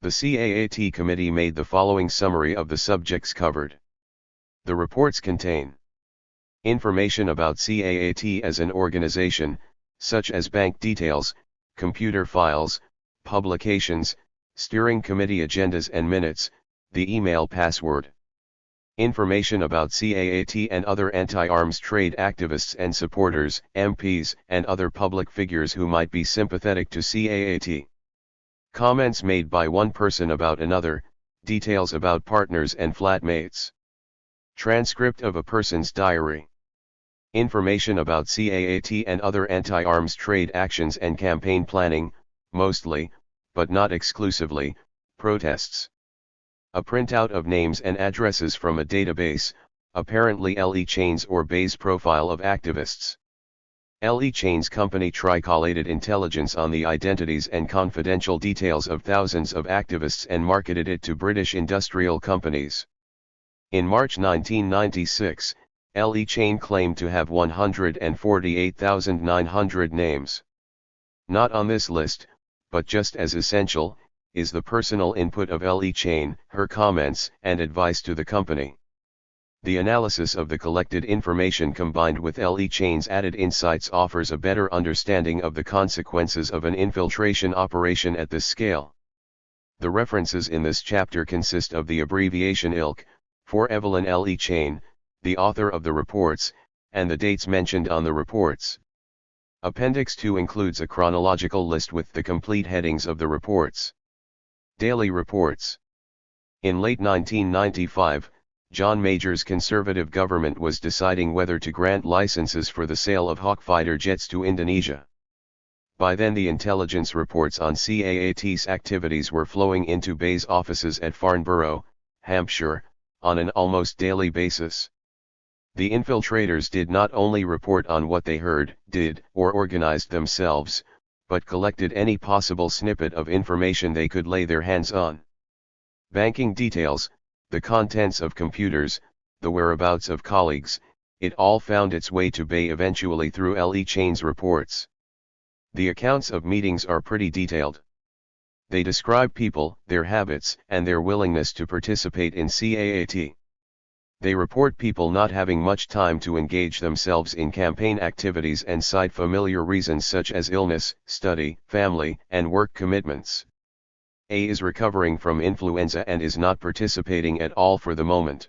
The CAAT committee made the following summary of the subjects covered. The reports contain information about CAAT as an organization, such as bank details, computer files, publications, steering committee agendas and minutes, the email password. Information about CAAT and other anti-arms trade activists and supporters, MPs, and other public figures who might be sympathetic to CAAT. Comments made by one person about another, details about partners and flatmates. Transcript of a person's diary. Information about CAAT and other anti-arms trade actions and campaign planning, mostly, but not exclusively, protests. A printout of names and addresses from a database, apparently Le Chain's or Bay's profile of activists. Le Chain's company tricollated intelligence on the identities and confidential details of thousands of activists and marketed it to British industrial companies. In March 1996, Le Chain claimed to have 148,900 names. Not on this list, but just as essential, is the personal input of Le Chain, her comments and advice to the company. The analysis of the collected information combined with Le Chain's added insights offers a better understanding of the consequences of an infiltration operation at this scale. The references in this chapter consist of the abbreviation ILC, for Evline Le Chain, the author of the reports, and the dates mentioned on the reports. Appendix 2 includes a chronological list with the complete headings of the reports. Daily reports. In late 1995, John Major's Conservative government was deciding whether to grant licenses for the sale of Hawk fighter jets to Indonesia. By then the intelligence reports on CAAT's activities were flowing into Bay's offices at Farnborough, Hampshire, on an almost daily basis. The infiltrators did not only report on what they heard, did, or organized themselves, but collected any possible snippet of information they could lay their hands on. Banking details, the contents of computers, the whereabouts of colleagues, it all found its way to Bay eventually through Le Chain's reports. The accounts of meetings are pretty detailed. They describe people, their habits, and their willingness to participate in CAAT. They report people not having much time to engage themselves in campaign activities and cite familiar reasons such as illness, study, family, and work commitments. A is recovering from influenza and is not participating at all for the moment.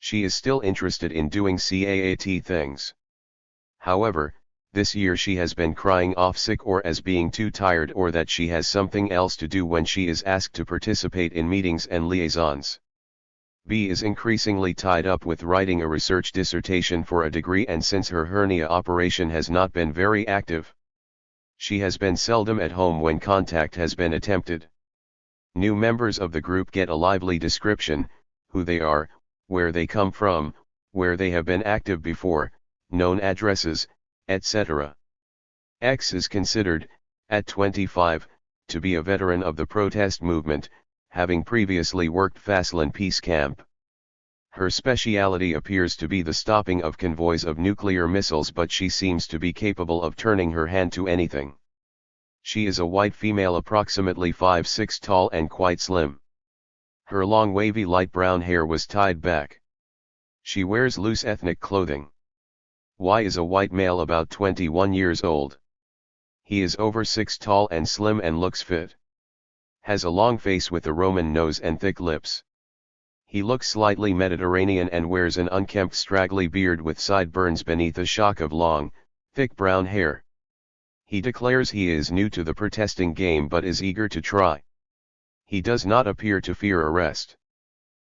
She is still interested in doing CAAT things. However, this year she has been crying off sick or as being too tired or that she has something else to do when she is asked to participate in meetings and liaisons. B is increasingly tied up with writing a research dissertation for a degree, and since her hernia operation has not been very active, she has been seldom at home when contact has been attempted. New members of the group get a lively description, who they are, where they come from, where they have been active before, known addresses, etc. X is considered, at 25, to be a veteran of the protest movement, having previously worked Faslane Peace Camp. Her speciality appears to be the stopping of convoys of nuclear missiles, but she seems to be capable of turning her hand to anything. She is a white female approximately 5'6" tall and quite slim. Her long wavy light brown hair was tied back. She wears loose ethnic clothing. Y is a white male about 21 years old. He is over 6 tall and slim and looks fit. Has a long face with a Roman nose and thick lips. He looks slightly Mediterranean and wears an unkempt straggly beard with sideburns beneath a shock of long, thick brown hair. He declares he is new to the protesting game but is eager to try. He does not appear to fear arrest.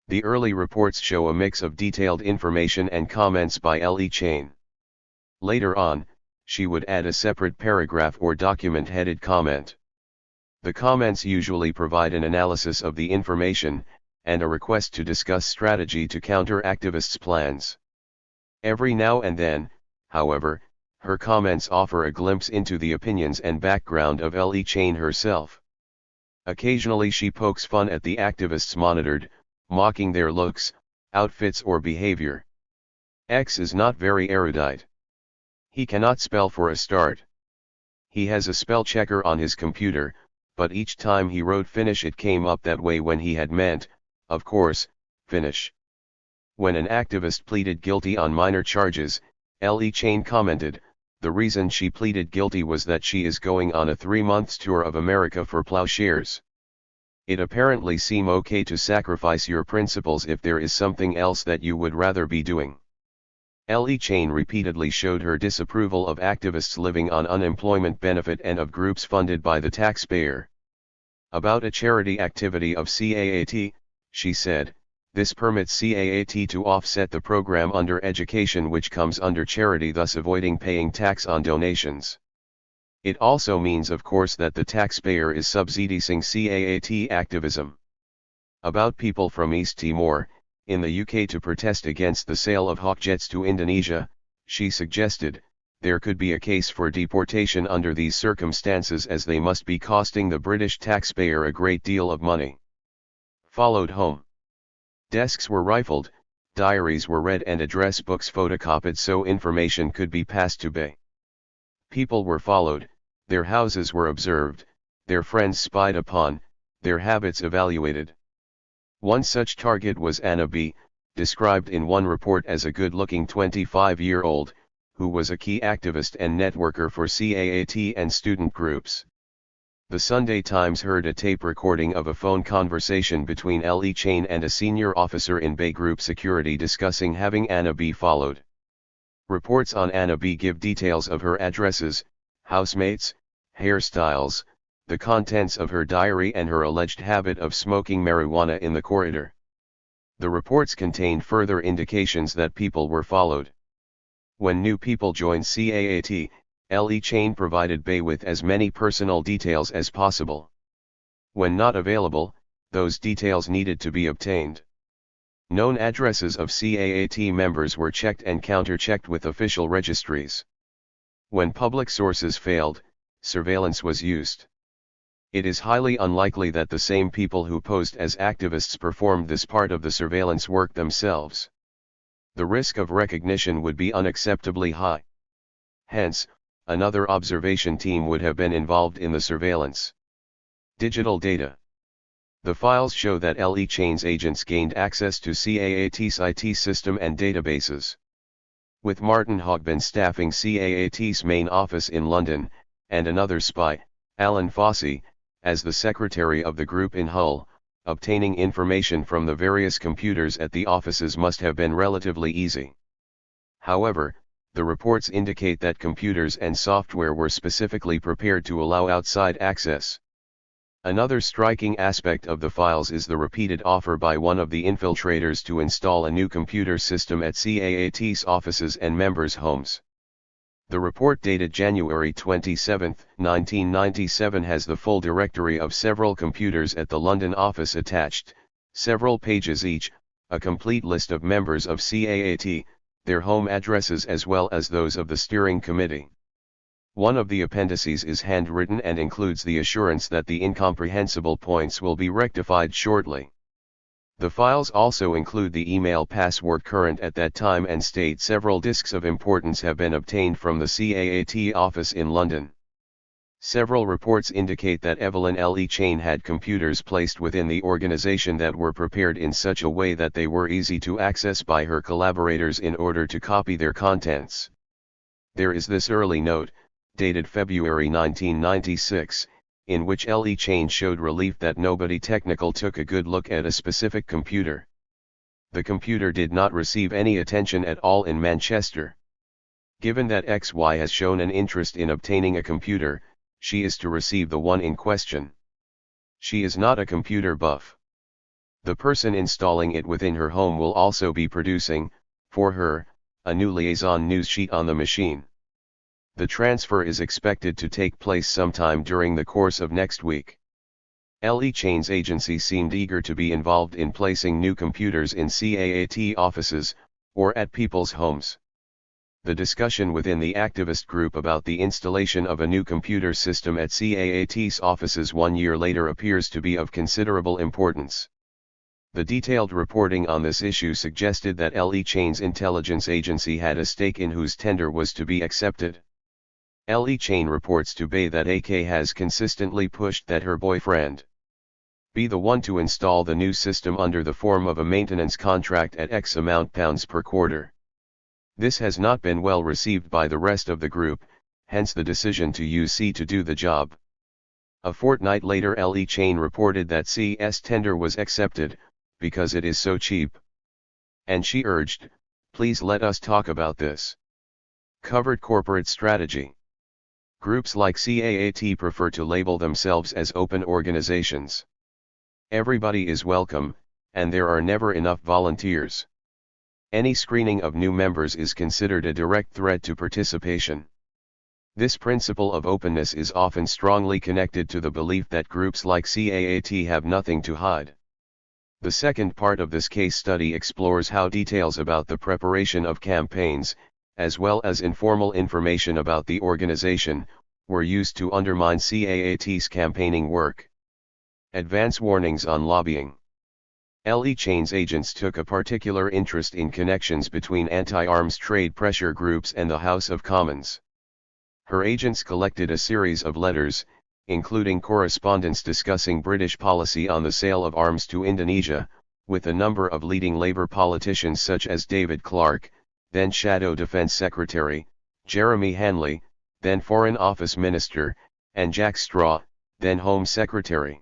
The early reports show a mix of detailed information and comments by L.E. Chain. Later on, she would add a separate paragraph or document headed comment. The comments usually provide an analysis of the information, and a request to discuss strategy to counter activists' plans. Every now and then, however, her comments offer a glimpse into the opinions and background of L.E. Chain herself. Occasionally she pokes fun at the activists monitored, mocking their looks, outfits or behavior. X is not very erudite. He cannot spell for a start. He has a spell checker on his computer, but each time he wrote finish it came up that way when he had meant, of course, finish. When an activist pleaded guilty on minor charges, L.E. Chain commented, the reason she pleaded guilty was that she is going on a 3-month tour of America for plowshares. It apparently seems okay to sacrifice your principles if there is something else that you would rather be doing. L.E. Chain repeatedly showed her disapproval of activists living on unemployment benefit and of groups funded by the taxpayer. About a charity activity of CAAT, she said, this permits CAAT to offset the program under education which comes under charity, thus avoiding paying tax on donations. It also means of course that the taxpayer is subsidizing CAAT activism. About people from East Timor, in the UK to protest against the sale of Hawk jets to Indonesia, she suggested, there could be a case for deportation under these circumstances as they must be costing the British taxpayer a great deal of money. Followed home. Desks were rifled, diaries were read and address books photocopied so information could be passed to Bay. People were followed, their houses were observed, their friends spied upon, their habits evaluated. One such target was Anna B., described in one report as a good-looking 25-year-old, who was a key activist and networker for CAAT and student groups. The Sunday Times heard a tape recording of a phone conversation between L.E. Chain and a senior officer in Bay Group Security discussing having Anna B. followed. Reports on Anna B. give details of her addresses, housemates, hairstyles, the contents of her diary and her alleged habit of smoking marijuana in the corridor. The reports contained further indications that people were followed. When new people joined CAAT, L.E. Chain provided Bay with as many personal details as possible. When not available, those details needed to be obtained. Known addresses of CAAT members were checked and counter-checked with official registries. When public sources failed, surveillance was used. It is highly unlikely that the same people who posed as activists performed this part of the surveillance work themselves. The risk of recognition would be unacceptably high. Hence, another observation team would have been involved in the surveillance. Digital data. The files show that L.E. Chain's agents gained access to CAAT's IT system and databases. With Martin Hogben staffing CAAT's main office in London, and another spy, Alan Fossey, as the secretary of the group in Hull, obtaining information from the various computers at the offices must have been relatively easy. However, the reports indicate that computers and software were specifically prepared to allow outside access. Another striking aspect of the files is the repeated offer by one of the infiltrators to install a new computer system at CAAT's offices and members' homes. The report dated January 27, 1997 has the full directory of several computers at the London office attached, several pages each, a complete list of members of CAAT, their home addresses as well as those of the steering committee. One of the appendices is handwritten and includes the assurance that the incomprehensible points will be rectified shortly. The files also include the email password current at that time and state several disks of importance have been obtained from the CAAT office in London. Several reports indicate that Evline L. Chain had computers placed within the organization that were prepared in such a way that they were easy to access by her collaborators in order to copy their contents. There is this early note, dated February 1996, in which L. Chain showed relief that nobody technical took a good look at a specific computer. The computer did not receive any attention at all in Manchester. Given that XY has shown an interest in obtaining a computer, she is to receive the one in question. She is not a computer buff. The person installing it within her home will also be producing, for her, a new liaison news sheet on the machine. The transfer is expected to take place sometime during the course of next week. L. Chain's agency seemed eager to be involved in placing new computers in CAAT offices, or at people's homes. The discussion within the activist group about the installation of a new computer system at CAAT's offices 1 year later appears to be of considerable importance. The detailed reporting on this issue suggested that L. Chain's intelligence agency had a stake in whose tender was to be accepted. L. Chain reports to Bay that AK has consistently pushed that her boyfriend be the one to install the new system under the form of a maintenance contract at X amount pounds per quarter. This has not been well received by the rest of the group, hence the decision to use C to do the job. A fortnight later L. Chain reported that C's tender was accepted, because it is so cheap. And she urged, please let us talk about this. Covered corporate strategy. Groups like CAAT prefer to label themselves as open organizations. Everybody is welcome, and there are never enough volunteers. Any screening of new members is considered a direct threat to participation. This principle of openness is often strongly connected to the belief that groups like CAAT have nothing to hide. The second part of this case study explores how details about the preparation of campaigns, as well as informal information about the organization, were used to undermine CAAT's campaigning work. Advance warnings on lobbying. L. Chain's agents took a particular interest in connections between anti-arms trade pressure groups and the House of Commons. Her agents collected a series of letters, including correspondence discussing British policy on the sale of arms to Indonesia, with a number of leading Labour politicians such as David Clark, then Shadow Defence Secretary, Jeremy Hanley, then Foreign Office Minister, and Jack Straw, then Home Secretary.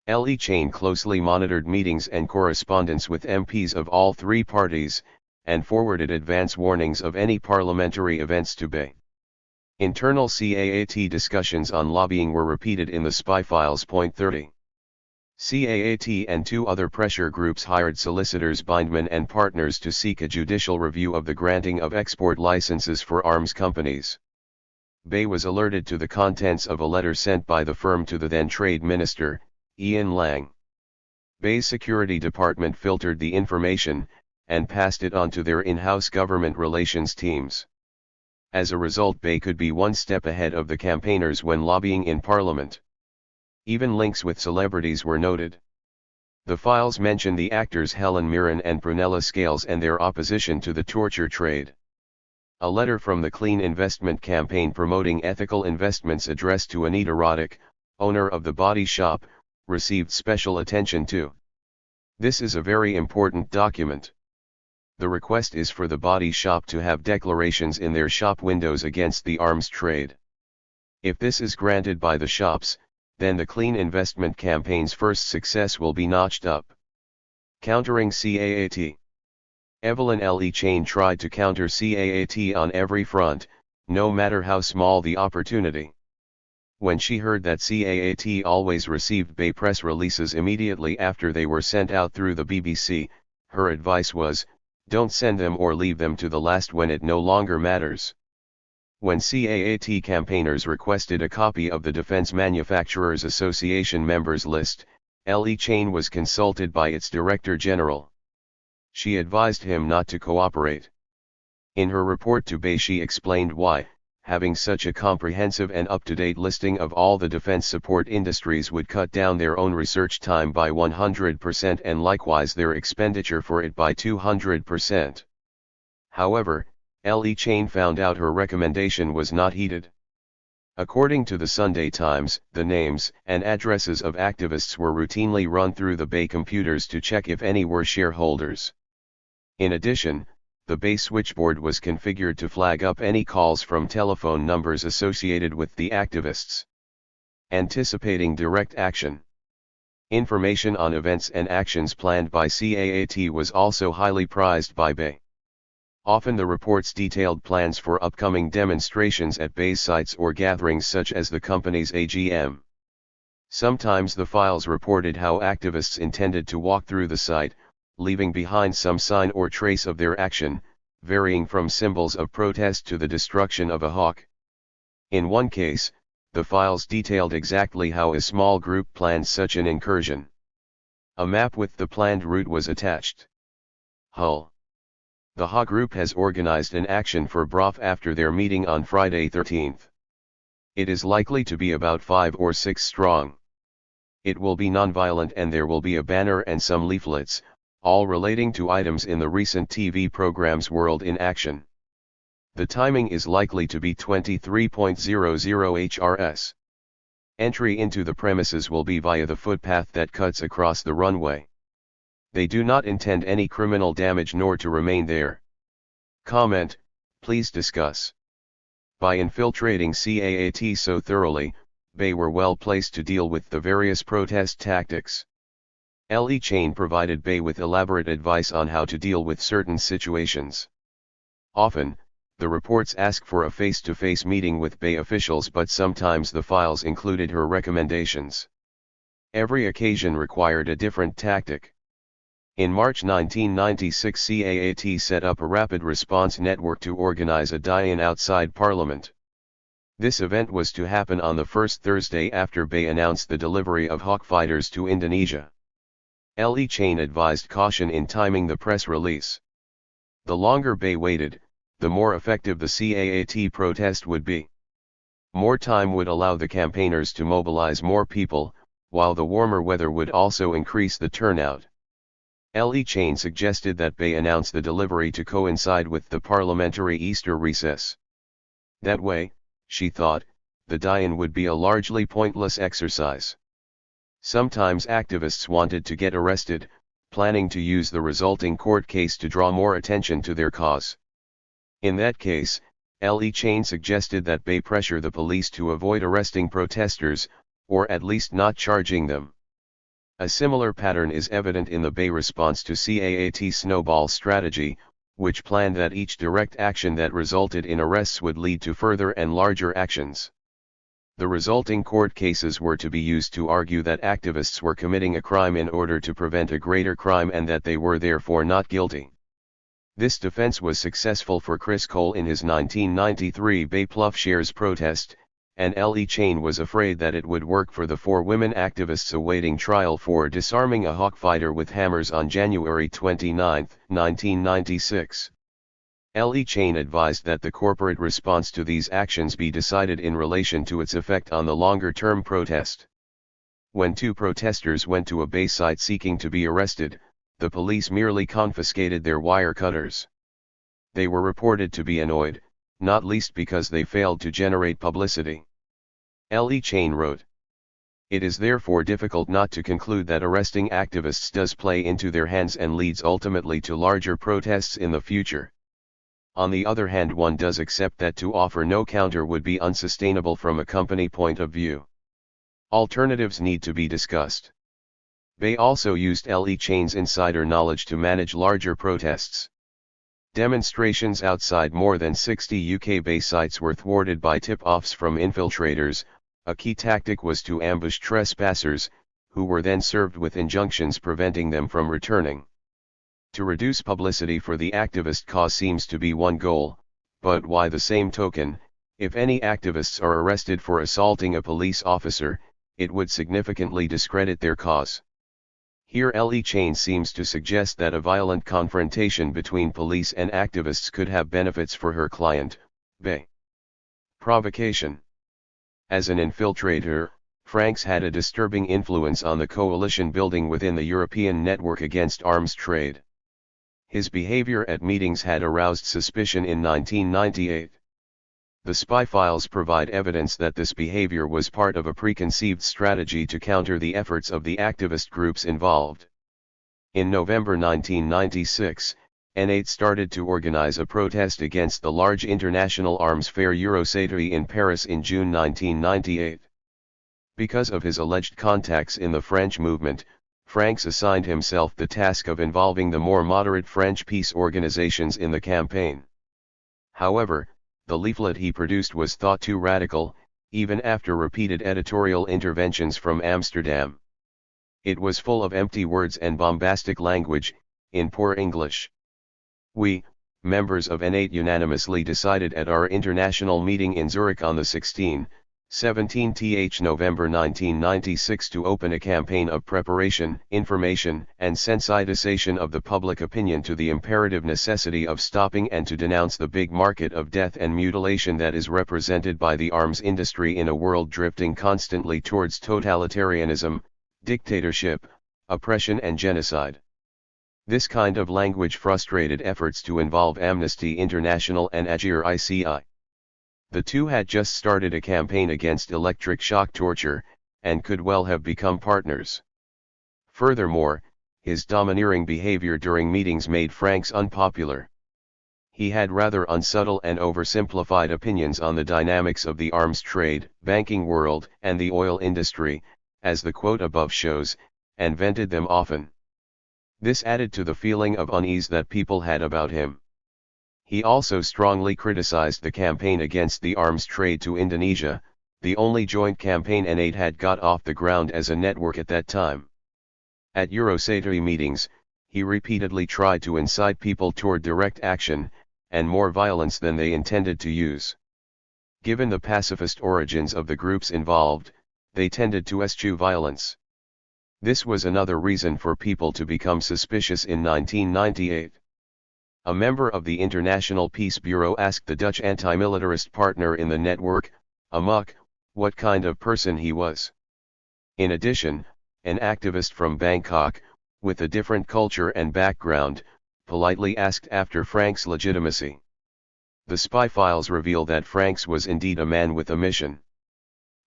L. Chain closely monitored meetings and correspondence with MPs of all three parties, and forwarded advance warnings of any parliamentary events to Bay. Internal CAAT discussions on lobbying were repeated in the spy files. Point 30. CAAT and two other pressure groups hired solicitors Bindman and Partners to seek a judicial review of the granting of export licenses for arms companies. Bay was alerted to the contents of a letter sent by the firm to the then Trade Minister, Ian Lang. Bay's security department filtered the information, and passed it on to their in-house government relations teams. As a result, Bay could be one step ahead of the campaigners when lobbying in Parliament. Even links with celebrities were noted. The files mention the actors Helen Mirren and Prunella Scales and their opposition to the torture trade. A letter from the Clean Investment Campaign promoting ethical investments addressed to Anita Roddick, owner of the Body Shop, received special attention too. This is a very important document. The request is for the Body Shop to have declarations in their shop windows against the arms trade. If this is granted by the shops, then the clean investment campaign's first success will be notched up. Countering CAAT. Evline Le Chain tried to counter CAAT on every front, no matter how small the opportunity. When she heard that CAAT always received BAE press releases immediately after they were sent out through the BBC, her advice was, don't send them or leave them to the last when it no longer matters. When CAAT campaigners requested a copy of the Defense Manufacturers Association members list, Le Chain was consulted by its Director General. She advised him not to cooperate. In her report to BAE she explained why, having such a comprehensive and up-to-date listing of all the defense support industries would cut down their own research time by 100% and likewise their expenditure for it by 200%. However, Le Chain found out her recommendation was not heeded. According to the Sunday Times, the names and addresses of activists were routinely run through the BAE computers to check if any were shareholders. In addition, the BAE switchboard was configured to flag up any calls from telephone numbers associated with the activists. Anticipating direct action. Information on events and actions planned by CAAT was also highly prized by BAE. Often the reports detailed plans for upcoming demonstrations at BAE's sites or gatherings such as the company's AGM. Sometimes the files reported how activists intended to walk through the site, leaving behind some sign or trace of their action, varying from symbols of protest to the destruction of a hawk. In one case, the files detailed exactly how a small group planned such an incursion. A map with the planned route was attached. Hull. The HA group has organized an action for BROF after their meeting on Friday 13th. It is likely to be about 5 or 6 strong. It will be non-violent and there will be a banner and some leaflets, all relating to items in the recent TV programs World in Action. The timing is likely to be 23:00 HRS. Entry into the premises will be via the footpath that cuts across the runway. They do not intend any criminal damage nor to remain there. Comment, please discuss. By infiltrating CAAT so thoroughly, BAE were well placed to deal with the various protest tactics. Le Chain provided BAE with elaborate advice on how to deal with certain situations. Often, the reports ask for a face-to-face meeting with BAE officials, but sometimes the files included her recommendations. Every occasion required a different tactic. In March 1996 CAAT set up a rapid response network to organize a die-in outside Parliament. This event was to happen on the first Thursday after BAE announced the delivery of Hawk fighters to Indonesia. Le Chain advised caution in timing the press release. The longer BAE waited, the more effective the CAAT protest would be. More time would allow the campaigners to mobilize more people, while the warmer weather would also increase the turnout. Le Chain suggested that BAE announce the delivery to coincide with the parliamentary Easter recess. That way, she thought, the die-in would be a largely pointless exercise. Sometimes activists wanted to get arrested, planning to use the resulting court case to draw more attention to their cause. In that case, Le Chain suggested that BAE pressure the police to avoid arresting protesters, or at least not charging them. A similar pattern is evident in the BAE response to CAAT snowball strategy, which planned that each direct action that resulted in arrests would lead to further and larger actions. The resulting court cases were to be used to argue that activists were committing a crime in order to prevent a greater crime and that they were therefore not guilty. This defense was successful for Chris Cole in his 1993 BAE Ploughshares protest, and Le Chain was afraid that it would work for the 4 women activists awaiting trial for disarming a Hawk fighter with hammers on January 29, 1996. Le Chain advised that the corporate response to these actions be decided in relation to its effect on the longer-term protest. When 2 protesters went to a BAE site seeking to be arrested, the police merely confiscated their wire cutters. They were reported to be annoyed, not least because they failed to generate publicity. Le Chain wrote, "It is therefore difficult not to conclude that arresting activists does play into their hands and leads ultimately to larger protests in the future. On the other hand, one does accept that to offer no counter would be unsustainable from a company point of view. Alternatives need to be discussed. Bay also used LE Chain's insider knowledge to manage larger protests. Demonstrations outside more than 60 UK Bay sites were thwarted by tip-offs from infiltrators. A key tactic was to ambush trespassers, who were then served with injunctions preventing them from returning. To reduce publicity for the activist cause seems to be one goal, but by the same token, if any activists are arrested for assaulting a police officer, it would significantly discredit their cause. Here LE Chain seems to suggest that a violent confrontation between police and activists could have benefits for her client, Bay. Provocation. As an infiltrator, Franks had a disturbing influence on the coalition building within the European network against arms trade. His behavior at meetings had aroused suspicion in 1998. The spy files provide evidence that this behavior was part of a preconceived strategy to counter the efforts of the activist groups involved. In November 1996, N8 started to organize a protest against the large international arms fair Eurosatory in Paris in June 1998. Because of his alleged contacts in the French movement, Franks assigned himself the task of involving the more moderate French peace organizations in the campaign. However, the leaflet he produced was thought too radical, even after repeated editorial interventions from Amsterdam. It was full of empty words and bombastic language, in poor English. We, members of N8 unanimously decided at our international meeting in Zurich on the 17th November 1996 to open a campaign of preparation, information, and sensitization of the public opinion to the imperative necessity of stopping and to denounce the big market of death and mutilation that is represented by the arms industry in a world drifting constantly towards totalitarianism, dictatorship, oppression and genocide. This kind of language frustrated efforts to involve Amnesty International and Agir ICI. The two had just started a campaign against electric shock torture, and could well have become partners. Furthermore, his domineering behavior during meetings made Franks unpopular. He had rather unsubtle and oversimplified opinions on the dynamics of the arms trade, banking world, and the oil industry, as the quote above shows, and vented them often. This added to the feeling of unease that people had about him. He also strongly criticized the campaign against the arms trade to Indonesia, the only joint campaign N8 had got off the ground as a network at that time. At Eurosatory meetings, he repeatedly tried to incite people toward direct action, and more violence than they intended to use. Given the pacifist origins of the groups involved, they tended to eschew violence. This was another reason for people to become suspicious in 1998. A member of the International Peace Bureau asked the Dutch anti-militarist partner in the network, Amok, what kind of person he was. In addition, an activist from Bangkok, with a different culture and background, politely asked after Franks' legitimacy. The spy files reveal that Franks was indeed a man with a mission.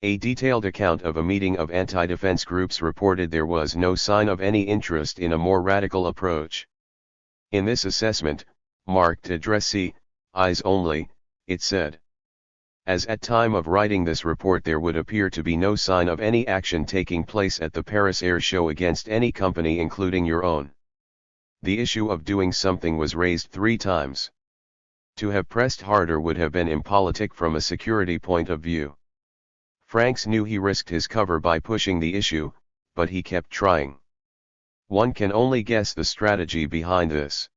A detailed account of a meeting of anti-defense groups reported there was no sign of any interest in a more radical approach. In this assessment, marked addressee, eyes only, it said. As at time of writing this report there would appear to be no sign of any action taking place at the Paris Air Show against any company including your own. The issue of doing something was raised 3 times. To have pressed harder would have been impolitic from a security point of view. Franks knew he risked his cover by pushing the issue, but he kept trying. One can only guess the strategy behind this.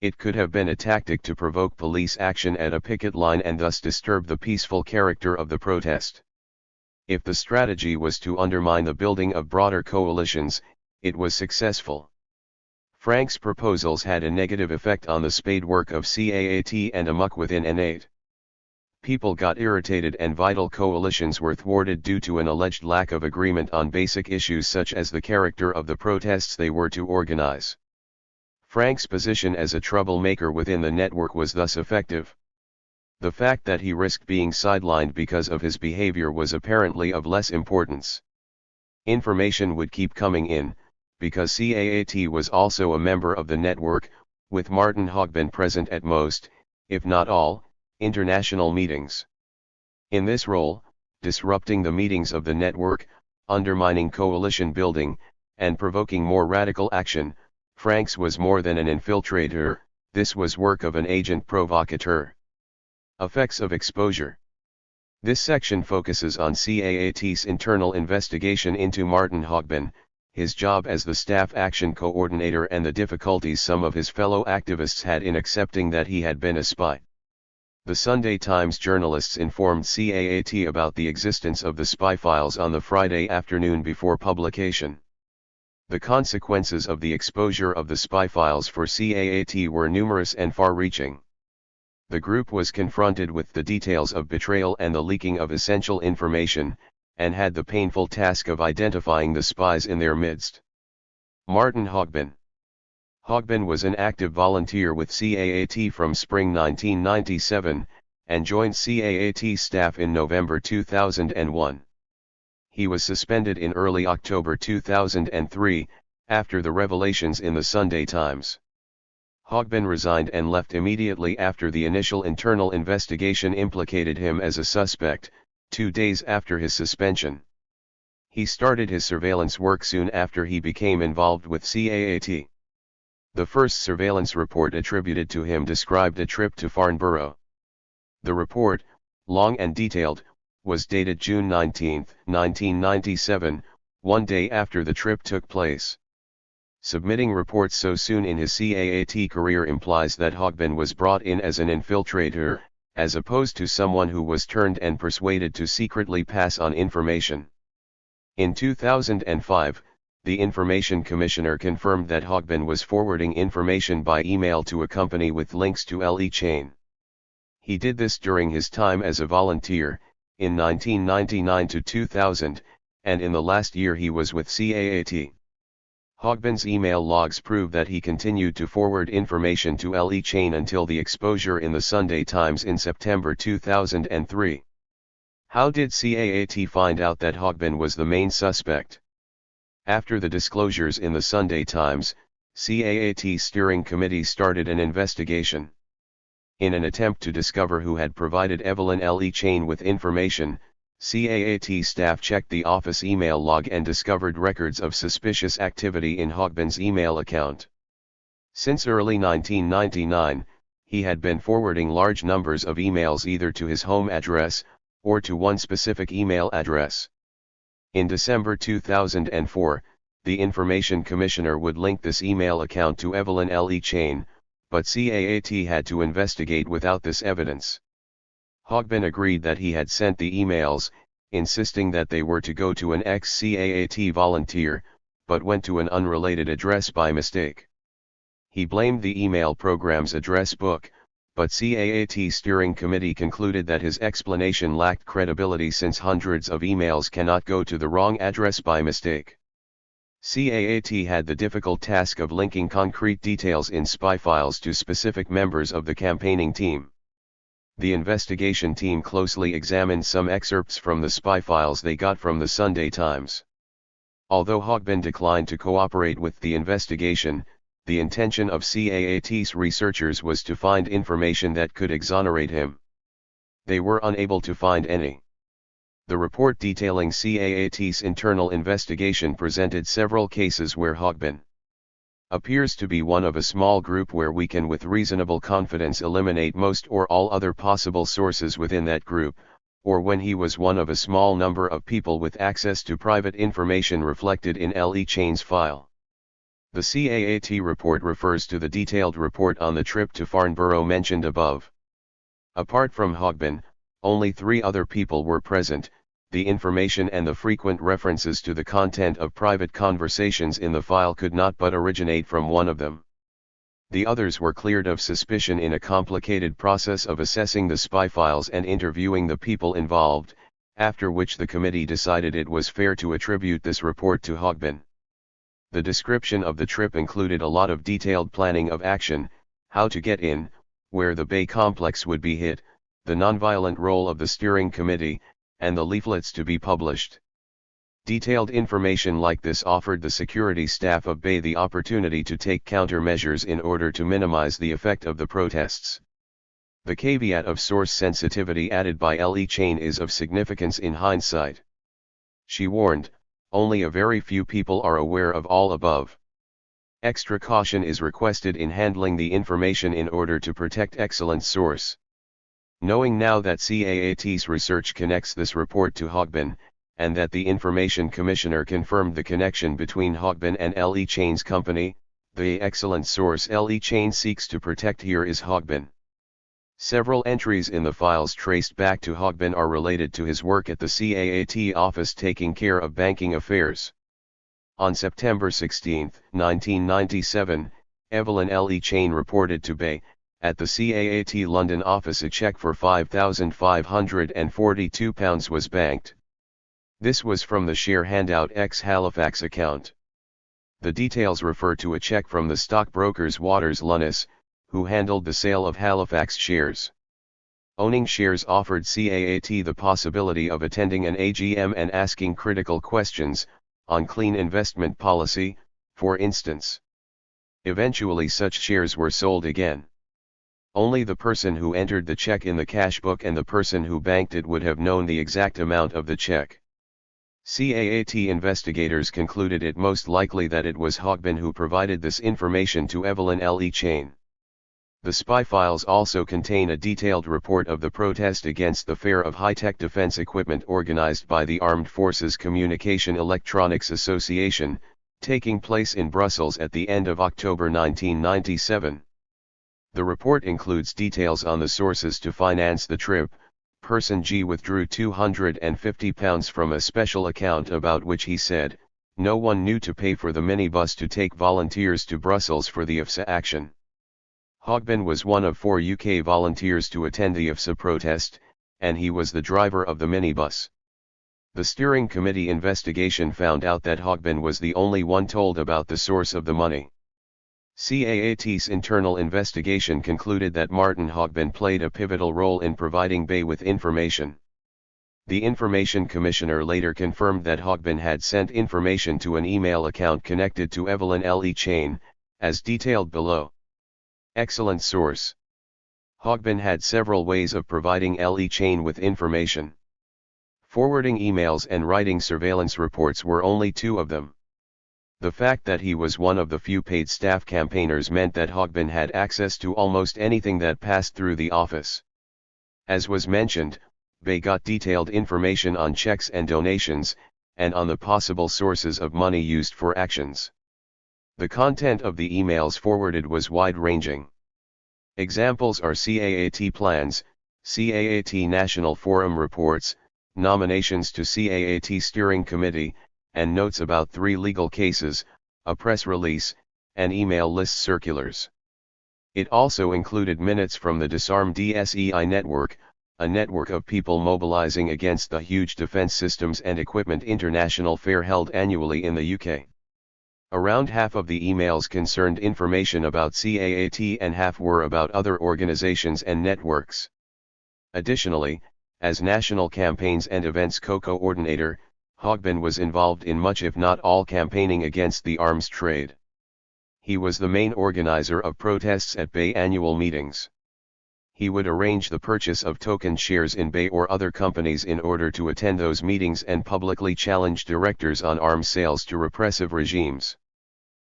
It could have been a tactic to provoke police action at a picket line and thus disturb the peaceful character of the protest. If the strategy was to undermine the building of broader coalitions, it was successful. Franks' proposals had a negative effect on the spade work of CAAT and Amok within N8. People got irritated and vital coalitions were thwarted due to an alleged lack of agreement on basic issues such as the character of the protests they were to organize. Franks' position as a troublemaker within the network was thus effective. The fact that he risked being sidelined because of his behavior was apparently of less importance. Information would keep coming in, because CAAT was also a member of the network, with Martin Hogben present at most, if not all, international meetings. In this role, disrupting the meetings of the network, undermining coalition building, and provoking more radical action. Franks was more than an infiltrator, this was work of an agent provocateur. Effects of exposure. This section focuses on CAAT's internal investigation into Martin Hogbin, his job as the staff action coordinator, and the difficulties some of his fellow activists had in accepting that he had been a spy. The Sunday Times journalists informed CAAT about the existence of the spy files on the Friday afternoon before publication. The consequences of the exposure of the spy files for CAAT were numerous and far-reaching. The group was confronted with the details of betrayal and the leaking of essential information, and had the painful task of identifying the spies in their midst. Martin Hogbin. Hogbin was an active volunteer with CAAT from spring 1997, and joined CAAT staff in November 2001. He was suspended in early October 2003, after the revelations in the Sunday Times. Hogbin resigned and left immediately after the initial internal investigation implicated him as a suspect, 2 days after his suspension. He started his surveillance work soon after he became involved with CAAT. The first surveillance report attributed to him described a trip to Farnborough. The report, long and detailed, was dated June 19, 1997, 1 day after the trip took place. Submitting reports so soon in his CAAT career implies that Hogbin was brought in as an infiltrator, as opposed to someone who was turned and persuaded to secretly pass on information. In 2005, the Information Commissioner confirmed that Hogbin was forwarding information by email to a company with links to LE Chain. He did this during his time as a volunteer, in 1999 to 2000, and in the last year he was with CAAT. Hogbin's email logs prove that he continued to forward information to LE Chain until the exposure in the Sunday Times in September 2003. How did CAAT find out that Hogbin was the main suspect? After the disclosures in the Sunday Times, CAAT Steering Committee started an investigation. In an attempt to discover who had provided Evline LE Chain with information, CAAT staff checked the office email log and discovered records of suspicious activity in Hogbin's email account. Since early 1999, he had been forwarding large numbers of emails either to his home address, or to one specific email address. In December 2004, the Information Commissioner would link this email account to Evline LE Chain, but CAAT had to investigate without this evidence. Hogbin agreed that he had sent the emails, insisting that they were to go to an ex-CAAT volunteer, but went to an unrelated address by mistake. He blamed the email program's address book, but CAAT Steering Committee concluded that his explanation lacked credibility since hundreds of emails cannot go to the wrong address by mistake. CAAT had the difficult task of linking concrete details in spy files to specific members of the campaigning team. The investigation team closely examined some excerpts from the spy files they got from the Sunday Times. Although Hogbin declined to cooperate with the investigation, the intention of CAAT's researchers was to find information that could exonerate him. They were unable to find any. The report detailing CAAT's internal investigation presented several cases where Hogbin appears to be one of a small group where we can with reasonable confidence eliminate most or all other possible sources within that group, or when he was one of a small number of people with access to private information reflected in LE Chain's file. The CAAT report refers to the detailed report on the trip to Farnborough mentioned above. Apart from Hogbin, only 3 other people were present. The information and the frequent references to the content of private conversations in the file could not but originate from one of them. The others were cleared of suspicion in a complicated process of assessing the spy files and interviewing the people involved, after which the committee decided it was fair to attribute this report to Hogbin. The description of the trip included a lot of detailed planning of action, how to get in, where the Bay complex would be hit, the nonviolent role of the steering committee, and the leaflets to be published. Detailed information like this offered the security staff of Bay the opportunity to take countermeasures in order to minimize the effect of the protests. The caveat of source sensitivity added by LE Chain is of significance in hindsight. She warned, only a very few people are aware of all above. Extra caution is requested in handling the information in order to protect excellent source. Knowing now that CAAT's research connects this report to Hogbin, and that the Information Commissioner confirmed the connection between Hogbin and LE Chain's company, the excellent source LE Chain seeks to protect here is Hogbin. Several entries in the files traced back to Hogbin are related to his work at the CAAT office taking care of banking affairs. On September 16, 1997, Evline LE Chain reported to Bay, at the CAAT London office a cheque for £5,542 was banked. This was from the share handout X Halifax account. The details refer to a cheque from the stockbrokers Waters Lunis, who handled the sale of Halifax shares. Owning shares offered CAAT the possibility of attending an AGM and asking critical questions, on clean investment policy, for instance. Eventually such shares were sold again. Only the person who entered the cheque in the cash book and the person who banked it would have known the exact amount of the cheque. CAAT investigators concluded it most likely that it was Hogbin who provided this information to Evline LE Chain. The spy files also contain a detailed report of the protest against the fair of high-tech defense equipment organized by the Armed Forces Communication Electronics Association, taking place in Brussels at the end of October 1997. The report includes details on the sources to finance the trip. Person G withdrew £250 from a special account about which he said, no one knew to pay for the minibus to take volunteers to Brussels for the IFSA action. Hogbin was one of 4 UK volunteers to attend the IFSA protest, and he was the driver of the minibus. The steering committee investigation found out that Hogbin was the only one told about the source of the money. CAAT's internal investigation concluded that Martin Hogbin played a pivotal role in providing Bay with information. The Information Commissioner later confirmed that Hogbin had sent information to an email account connected to Evline LE Chain, as detailed below. Excellent source. Hogbin had several ways of providing LE Chain with information. Forwarding emails and writing surveillance reports were only 2 of them. The fact that he was one of the few paid staff campaigners meant that Hogbin had access to almost anything that passed through the office. As was mentioned, Bay got detailed information on checks and donations, and on the possible sources of money used for actions. The content of the emails forwarded was wide-ranging. Examples are CAAT plans, CAAT National Forum reports, nominations to CAAT Steering Committee, and notes about 3 legal cases, a press release, and email list circulars. It also included minutes from the Disarm DSEI network, a network of people mobilizing against the huge Defense Systems and Equipment International Fair held annually in the UK. Around half of the emails concerned information about CAAT and half were about other organizations and networks. Additionally, as National Campaigns and Events Co-Coordinator, Hogbin was involved in much if not all campaigning against the arms trade. He was the main organizer of protests at Bay annual meetings. He would arrange the purchase of token shares in Bay or other companies in order to attend those meetings and publicly challenge directors on arms sales to repressive regimes.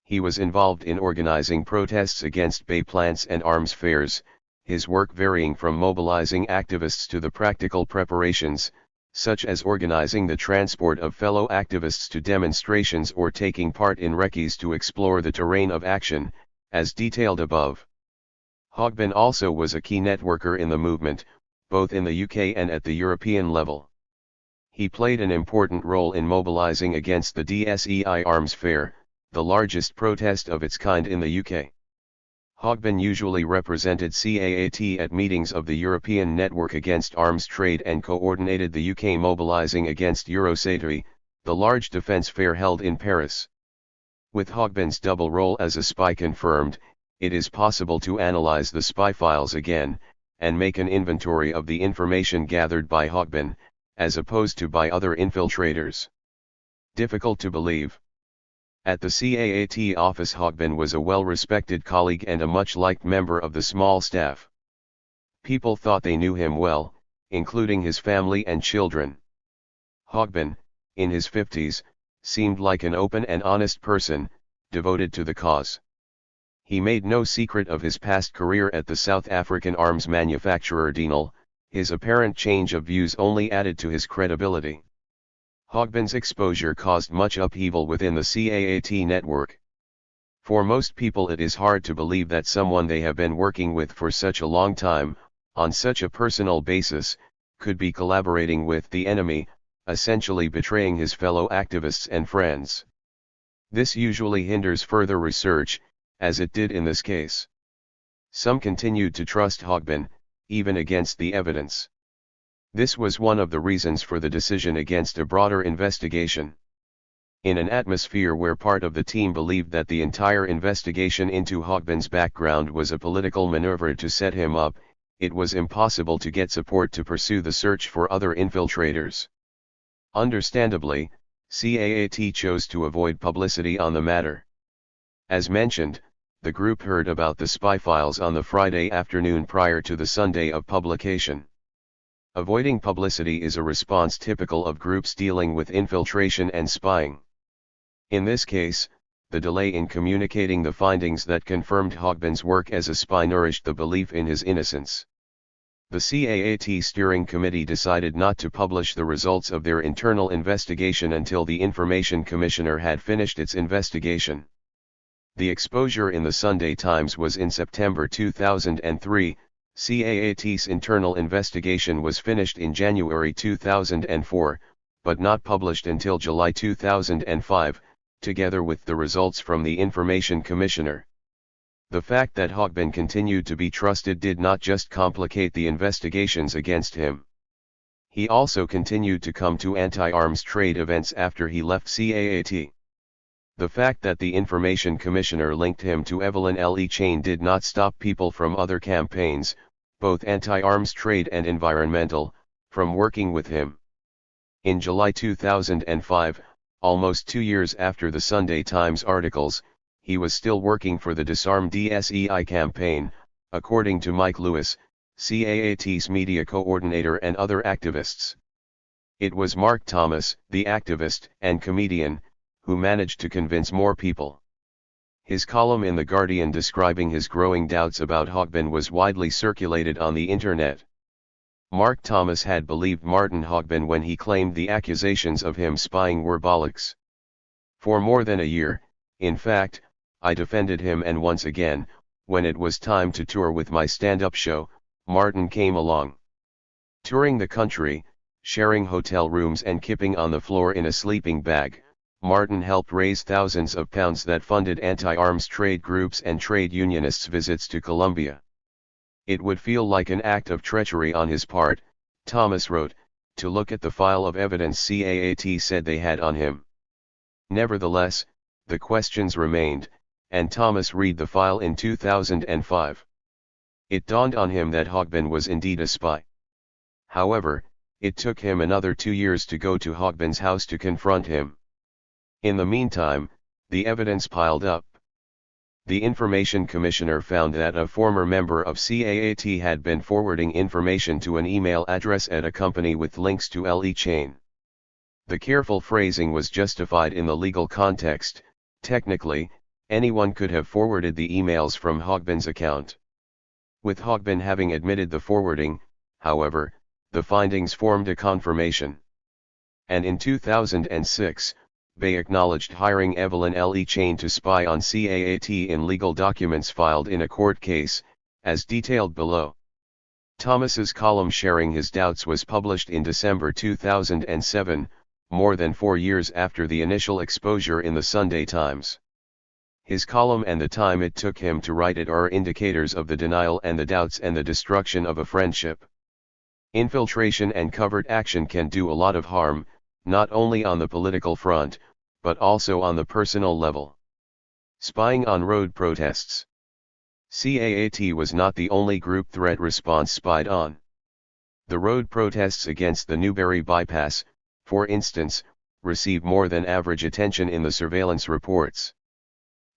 He was involved in organizing protests against Bay plants and arms fairs, his work varying from mobilizing activists to the practical preparations, such as organizing the transport of fellow activists to demonstrations or taking part in recces to explore the terrain of action, as detailed above. Hogbin also was a key networker in the movement, both in the UK and at the European level. He played an important role in mobilizing against the DSEI Arms Fair, the largest protest of its kind in the UK. Hogbin usually represented CAAT at meetings of the European Network Against Arms Trade and coordinated the UK mobilizing against Eurosatory, the large defense fair held in Paris. With Hogbin's double role as a spy confirmed, it is possible to analyze the spy files again, and make an inventory of the information gathered by Hogbin, as opposed to by other infiltrators. Difficult to believe. At the CAAT office, Hogbin was a well-respected colleague and a much-liked member of the small staff. People thought they knew him well, including his family and children. Hogbin, in his 50s, seemed like an open and honest person, devoted to the cause. He made no secret of his past career at the South African arms manufacturer Denel. His apparent change of views only added to his credibility. Hogben's exposure caused much upheaval within the CAAT network. For most people it is hard to believe that someone they have been working with for such a long time, on such a personal basis, could be collaborating with the enemy, essentially betraying his fellow activists and friends. This usually hinders further research, as it did in this case. Some continued to trust Hogben, even against the evidence. This was one of the reasons for the decision against a broader investigation. In an atmosphere where part of the team believed that the entire investigation into Hogben's background was a political maneuver to set him up, it was impossible to get support to pursue the search for other infiltrators. Understandably, CAAT chose to avoid publicity on the matter. As mentioned, the group heard about the spy files on the Friday afternoon prior to the Sunday of publication. Avoiding publicity is a response typical of groups dealing with infiltration and spying. In this case, the delay in communicating the findings that confirmed Hogben's work as a spy nourished the belief in his innocence. The CAAT steering committee decided not to publish the results of their internal investigation until the Information Commissioner had finished its investigation. The exposure in the Sunday Times was in September 2003, CAAT's internal investigation was finished in January 2004, but not published until July 2005, together with the results from the Information Commissioner. The fact that Hogben continued to be trusted did not just complicate the investigations against him. He also continued to come to anti-arms trade events after he left CAAT. The fact that the Information Commissioner linked him to Evline Le Chain did not stop people from other campaigns, both anti-arms trade and environmental, from working with him. In July 2005, almost 2 years after the Sunday Times articles, he was still working for the Disarm DSEI campaign, according to Mike Lewis, CAAT's media coordinator and other activists. It was Mark Thomas, the activist and comedian, who managed to convince more people. His column in The Guardian describing his growing doubts about Hogben was widely circulated on the internet. Mark Thomas had believed Martin Hogben when he claimed the accusations of him spying were bollocks. For more than a year, in fact, I defended him, and once again, when it was time to tour with my stand-up show, Martin came along. Touring the country, sharing hotel rooms and kipping on the floor in a sleeping bag, Martin helped raise thousands of pounds that funded anti-arms trade groups and trade unionists' visits to Colombia. It would feel like an act of treachery on his part, Thomas wrote, to look at the file of evidence CAAT said they had on him. Nevertheless, the questions remained, and Thomas read the file in 2005. It dawned on him that Hogben was indeed a spy. However, it took him another 2 years to go to Hogben's house to confront him. In the meantime, the evidence piled up. The Information Commissioner found that a former member of CAAT had been forwarding information to an email address at a company with links to Le Chain. The careful phrasing was justified in the legal context. Technically, anyone could have forwarded the emails from Hogben's account. With Hogben having admitted the forwarding, however, the findings formed a confirmation. And in 2006, Bay acknowledged hiring Evline Le Chain to spy on CAAT in legal documents filed in a court case, as detailed below. Thomas's column sharing his doubts was published in December 2007, more than 4 years after the initial exposure in the Sunday Times. His column and the time it took him to write it are indicators of the denial and the doubts and the destruction of a friendship. Infiltration and covert action can do a lot of harm, not only on the political front, but also on the personal level. Spying on road protests. CAAT was not the only group threat response spied on. The road protests against the Newbury bypass, for instance, received more than average attention in the surveillance reports.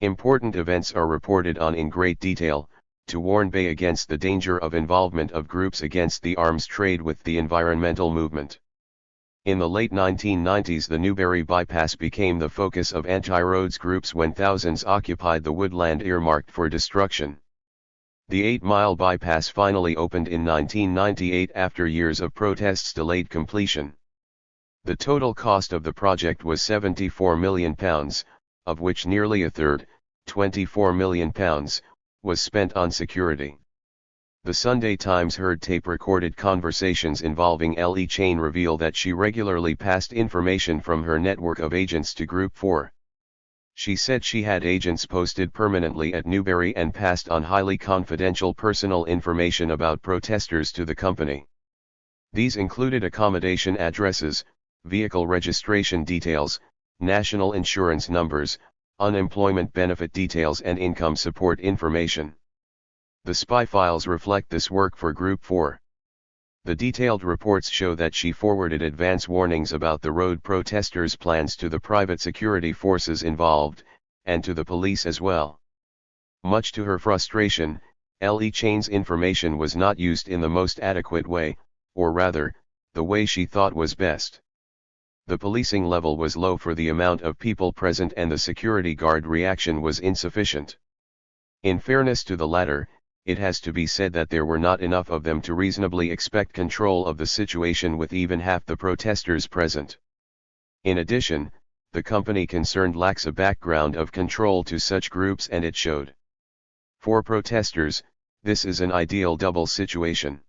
Important events are reported on in great detail, to warn Bay against the danger of involvement of groups against the arms trade with the environmental movement. In the late 1990s, the Newbury bypass became the focus of anti-roads groups when thousands occupied the woodland earmarked for destruction. The 8-mile bypass finally opened in 1998 after years of protests delayed completion. The total cost of the project was £74 million, of which nearly a third, £24 million, was spent on security. The Sunday Times heard tape-recorded conversations involving Evline Chain reveal that she regularly passed information from her network of agents to Group 4. She said she had agents posted permanently at Newbury and passed on highly confidential personal information about protesters to the company. These included accommodation addresses, vehicle registration details, national insurance numbers, unemployment benefit details and income support information. The spy files reflect this work for Group 4. The detailed reports show that she forwarded advance warnings about the road protesters' plans to the private security forces involved, and to the police as well. Much to her frustration, Evline Chain's information was not used in the most adequate way, or rather, the way she thought was best. The policing level was low for the amount of people present and the security guard reaction was insufficient. In fairness to the latter, it has to be said that there were not enough of them to reasonably expect control of the situation with even half the protesters present. In addition, the company concerned lacks a background of control to such groups, and it showed. For protesters, this is an ideal double situation.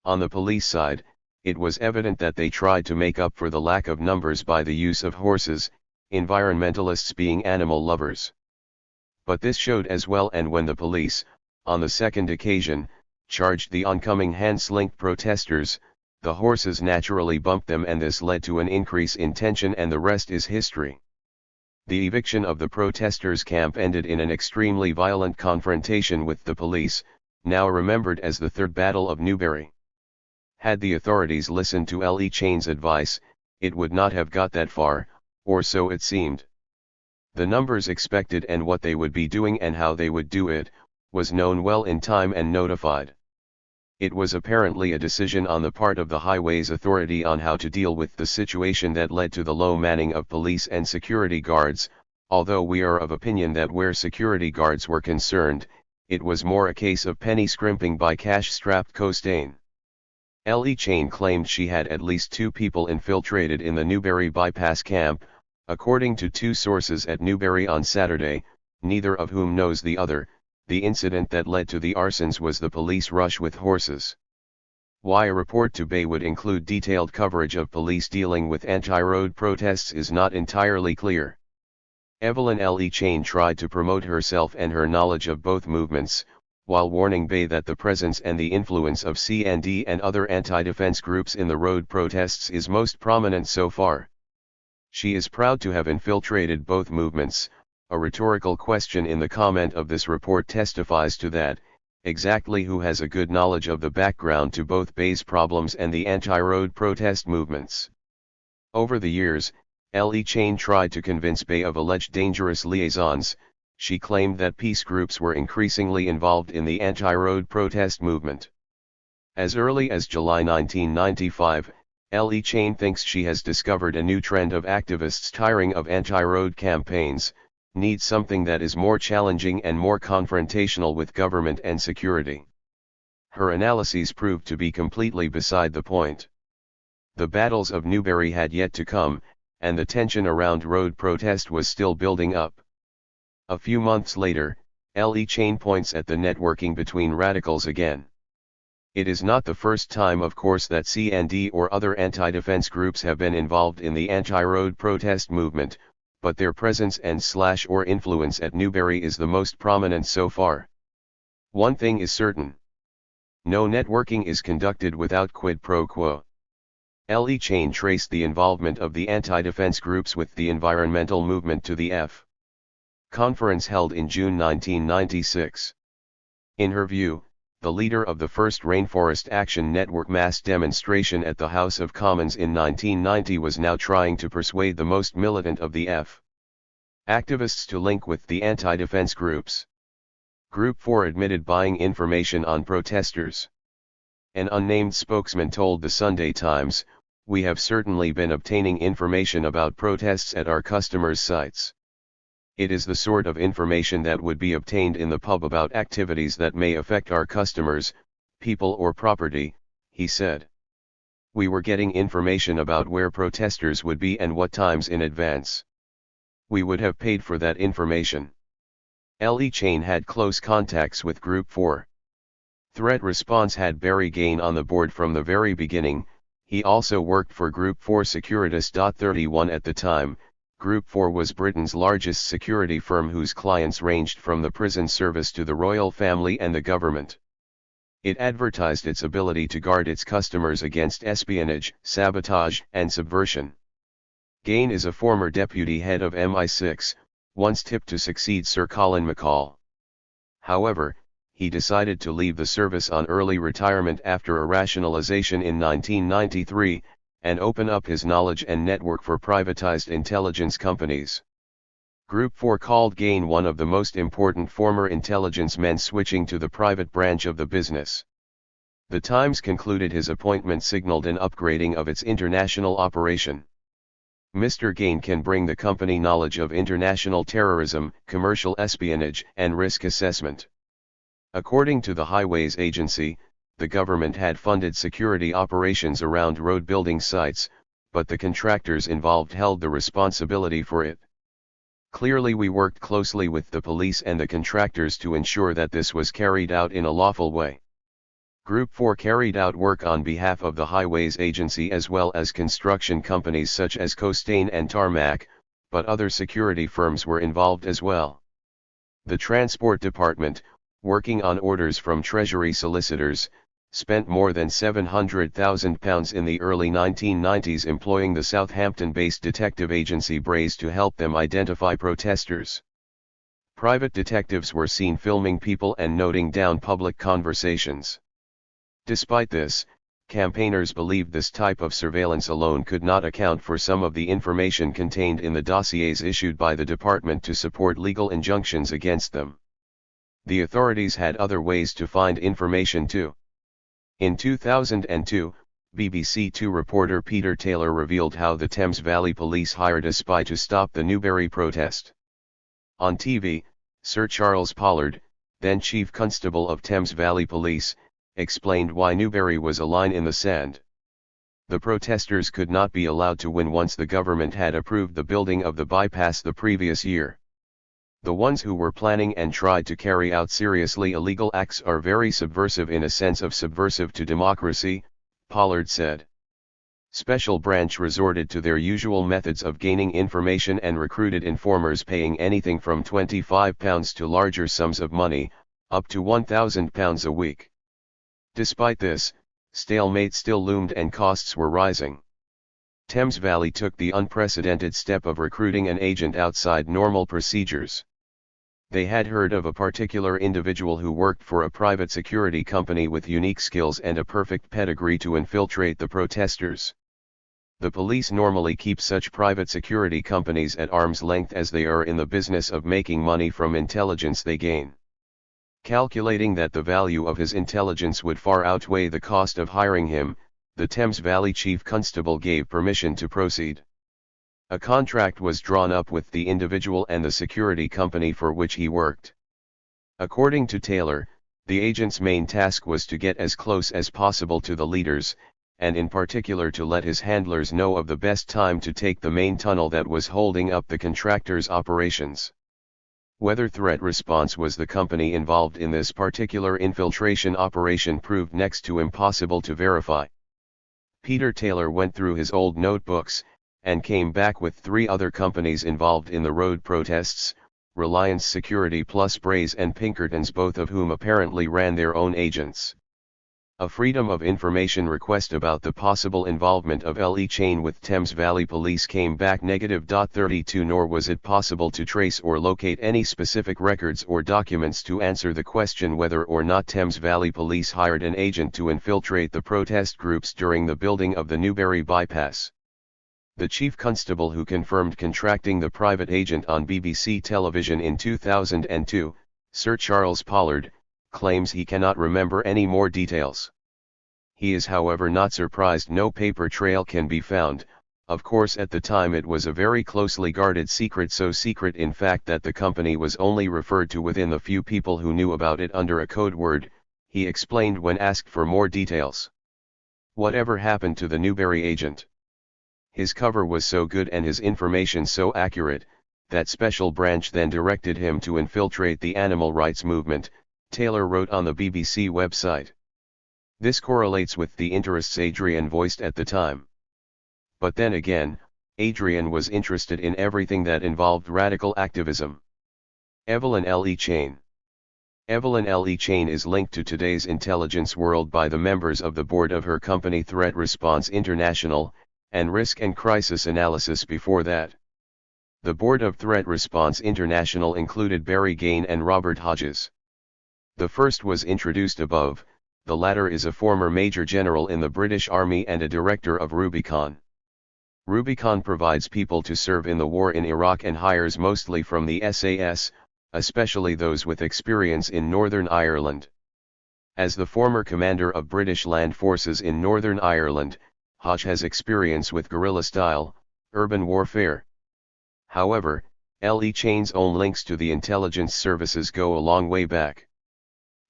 On the police side, it was evident that they tried to make up for the lack of numbers by the use of horses, environmentalists being animal lovers. But this showed as well, and when the police, on the second occasion, charged the oncoming hand-slinked protesters, the horses naturally bumped them, and this led to an increase in tension, and the rest is history. The eviction of the protesters' camp ended in an extremely violent confrontation with the police, now remembered as the Third Battle of Newbury. Had the authorities listened to Evline Chain's advice, it would not have got that far, or so it seemed. The numbers expected and what they would be doing and how they would do it, was known well in time and notified. It was apparently a decision on the part of the Highways Authority on how to deal with the situation that led to the low manning of police and security guards, although we are of opinion that where security guards were concerned, it was more a case of penny scrimping by cash-strapped Costain. Evline Chain claimed she had at least 2 people infiltrated in the Newbury bypass camp, according to 2 sources at Newbury on Saturday, neither of whom knows the other. The incident that led to the arsons was the police rush with horses. Why a report to Bay would include detailed coverage of police dealing with anti-road protests is not entirely clear. Evline Chain tried to promote herself and her knowledge of both movements, while warning Bay that the presence and the influence of CND and other anti-defense groups in the road protests is most prominent so far. She is proud to have infiltrated both movements. A rhetorical question in the comment of this report testifies to that. Exactly who has a good knowledge of the background to both Bay's problems and the anti-road protest movements? Over the years, Evline Chain tried to convince Bay of alleged dangerous liaisons. She claimed that peace groups were increasingly involved in the anti-road protest movement. As early as July 1995, Evline Chain thinks she has discovered a new trend of activists tiring of anti-road campaigns, need something that is more challenging and more confrontational with government and security. Her analyses proved to be completely beside the point. The battles of Newbury had yet to come, and the tension around road protest was still building up. A few months later, Evline Chain points at the networking between radicals again. It is not the first time, of course, that CND or other anti-defense groups have been involved in the anti-road protest movement, but their presence and or influence at Newbury is the most prominent so far. One thing is certain. No networking is conducted without quid pro quo. Evline Chain traced the involvement of the anti-defense groups with the environmental movement to the F. Conference held in June 1996. In her view, the leader of the first Rainforest Action Network mass demonstration at the House of Commons in 1990 was now trying to persuade the most militant of the F. activists to link with the anti-defense groups. Group 4 admitted buying information on protesters. An unnamed spokesman told the Sunday Times, We have certainly been obtaining information about protests at our customers' sites. It is the sort of information that would be obtained in the pub about activities that may affect our customers, people or property, he said. We were getting information about where protesters would be and what times in advance. We would have paid for that information. Le Chain had close contacts with Group 4. Threat Response had Barry Gain on the board from the very beginning. He also worked for Group 4 Securitas. 31 At the time, Group 4 was Britain's largest security firm whose clients ranged from the prison service to the royal family and the government. It advertised its ability to guard its customers against espionage, sabotage, and subversion. Gain is a former deputy head of MI6, once tipped to succeed Sir Colin McCall. However, he decided to leave the service on early retirement after a rationalization in 1993, and open up his knowledge and network for privatized intelligence companies. Group 4 called Gain one of the most important former intelligence men switching to the private branch of the business. The Times concluded his appointment signaled an upgrading of its international operation. Mr. Gain can bring the company knowledge of international terrorism, commercial espionage, and risk assessment. According to the Highways Agency, the government had funded security operations around road building sites, but the contractors involved held the responsibility for it. Clearly we worked closely with the police and the contractors to ensure that this was carried out in a lawful way. Group 4 carried out work on behalf of the Highways Agency as well as construction companies such as Costain and Tarmac, but other security firms were involved as well. The Transport Department, working on orders from Treasury solicitors, spent more than £700,000 in the early 1990s employing the Southampton-based detective agency Braze to help them identify protesters. Private detectives were seen filming people and noting down public conversations. Despite this, campaigners believed this type of surveillance alone could not account for some of the information contained in the dossiers issued by the department to support legal injunctions against them. The authorities had other ways to find information too. In 2002, BBC Two reporter Peter Taylor revealed how the Thames Valley Police hired a spy to stop the Newbury protest. On TV, Sir Charles Pollard, then Chief Constable of Thames Valley Police, explained why Newbury was a line in the sand. The protesters could not be allowed to win once the government had approved the building of the bypass the previous year. The ones who were planning and tried to carry out seriously illegal acts are very subversive in a sense of subversive to democracy, Pollard said. Special Branch resorted to their usual methods of gaining information and recruited informers paying anything from £25 to larger sums of money, up to £1,000 a week. Despite this, stalemate still loomed and costs were rising. Thames Valley took the unprecedented step of recruiting an agent outside normal procedures. They had heard of a particular individual who worked for a private security company with unique skills and a perfect pedigree to infiltrate the protesters. The police normally keep such private security companies at arm's length as they are in the business of making money from intelligence they gain. Calculating that the value of his intelligence would far outweigh the cost of hiring him, the Thames Valley Chief Constable gave permission to proceed. A contract was drawn up with the individual and the security company for which he worked. According to Taylor, the agent's main task was to get as close as possible to the leaders, and in particular to let his handlers know of the best time to take the main tunnel that was holding up the contractor's operations. Whether Threat Response was the company involved in this particular infiltration operation proved next to impossible to verify. Peter Taylor went through his old notebooks, and came back with 3 other companies involved in the road protests, Reliance Security plus Braze and Pinkertons, both of whom apparently ran their own agents. A Freedom of Information request about the possible involvement of Le Chain with Thames Valley Police came back -32, nor was it possible to trace or locate any specific records or documents to answer the question whether or not Thames Valley Police hired an agent to infiltrate the protest groups during the building of the Newbury bypass. The chief constable who confirmed contracting the private agent on BBC television in 2002, Sir Charles Pollard, claims he cannot remember any more details. He is however not surprised no paper trail can be found. Of course at the time it was a very closely guarded secret, so secret in fact that the company was only referred to within the few people who knew about it under a code word, he explained when asked for more details. Whatever happened to the Newberry agent? His cover was so good and his information so accurate, that special branch then directed him to infiltrate the animal rights movement, Taylor wrote on the BBC website. This correlates with the interests Adrian voiced at the time. But then again, Adrian was interested in everything that involved radical activism. Evline L.E. Chain. Evline L.E. Chain is linked to today's intelligence world by the members of the board of her company Threat Response International, and Risk and Crisis Analysis before that. The board of Threat Response International included Barry Gain and Robert Hodges. The first was introduced above, the latter is a former Major General in the British Army and a director of Rubicon. Rubicon provides people to serve in the war in Iraq and hires mostly from the SAS, especially those with experience in Northern Ireland. As the former commander of British land forces in Northern Ireland, Hodge has experience with guerrilla-style, urban warfare. However, L.E. Chain's own links to the intelligence services go a long way back.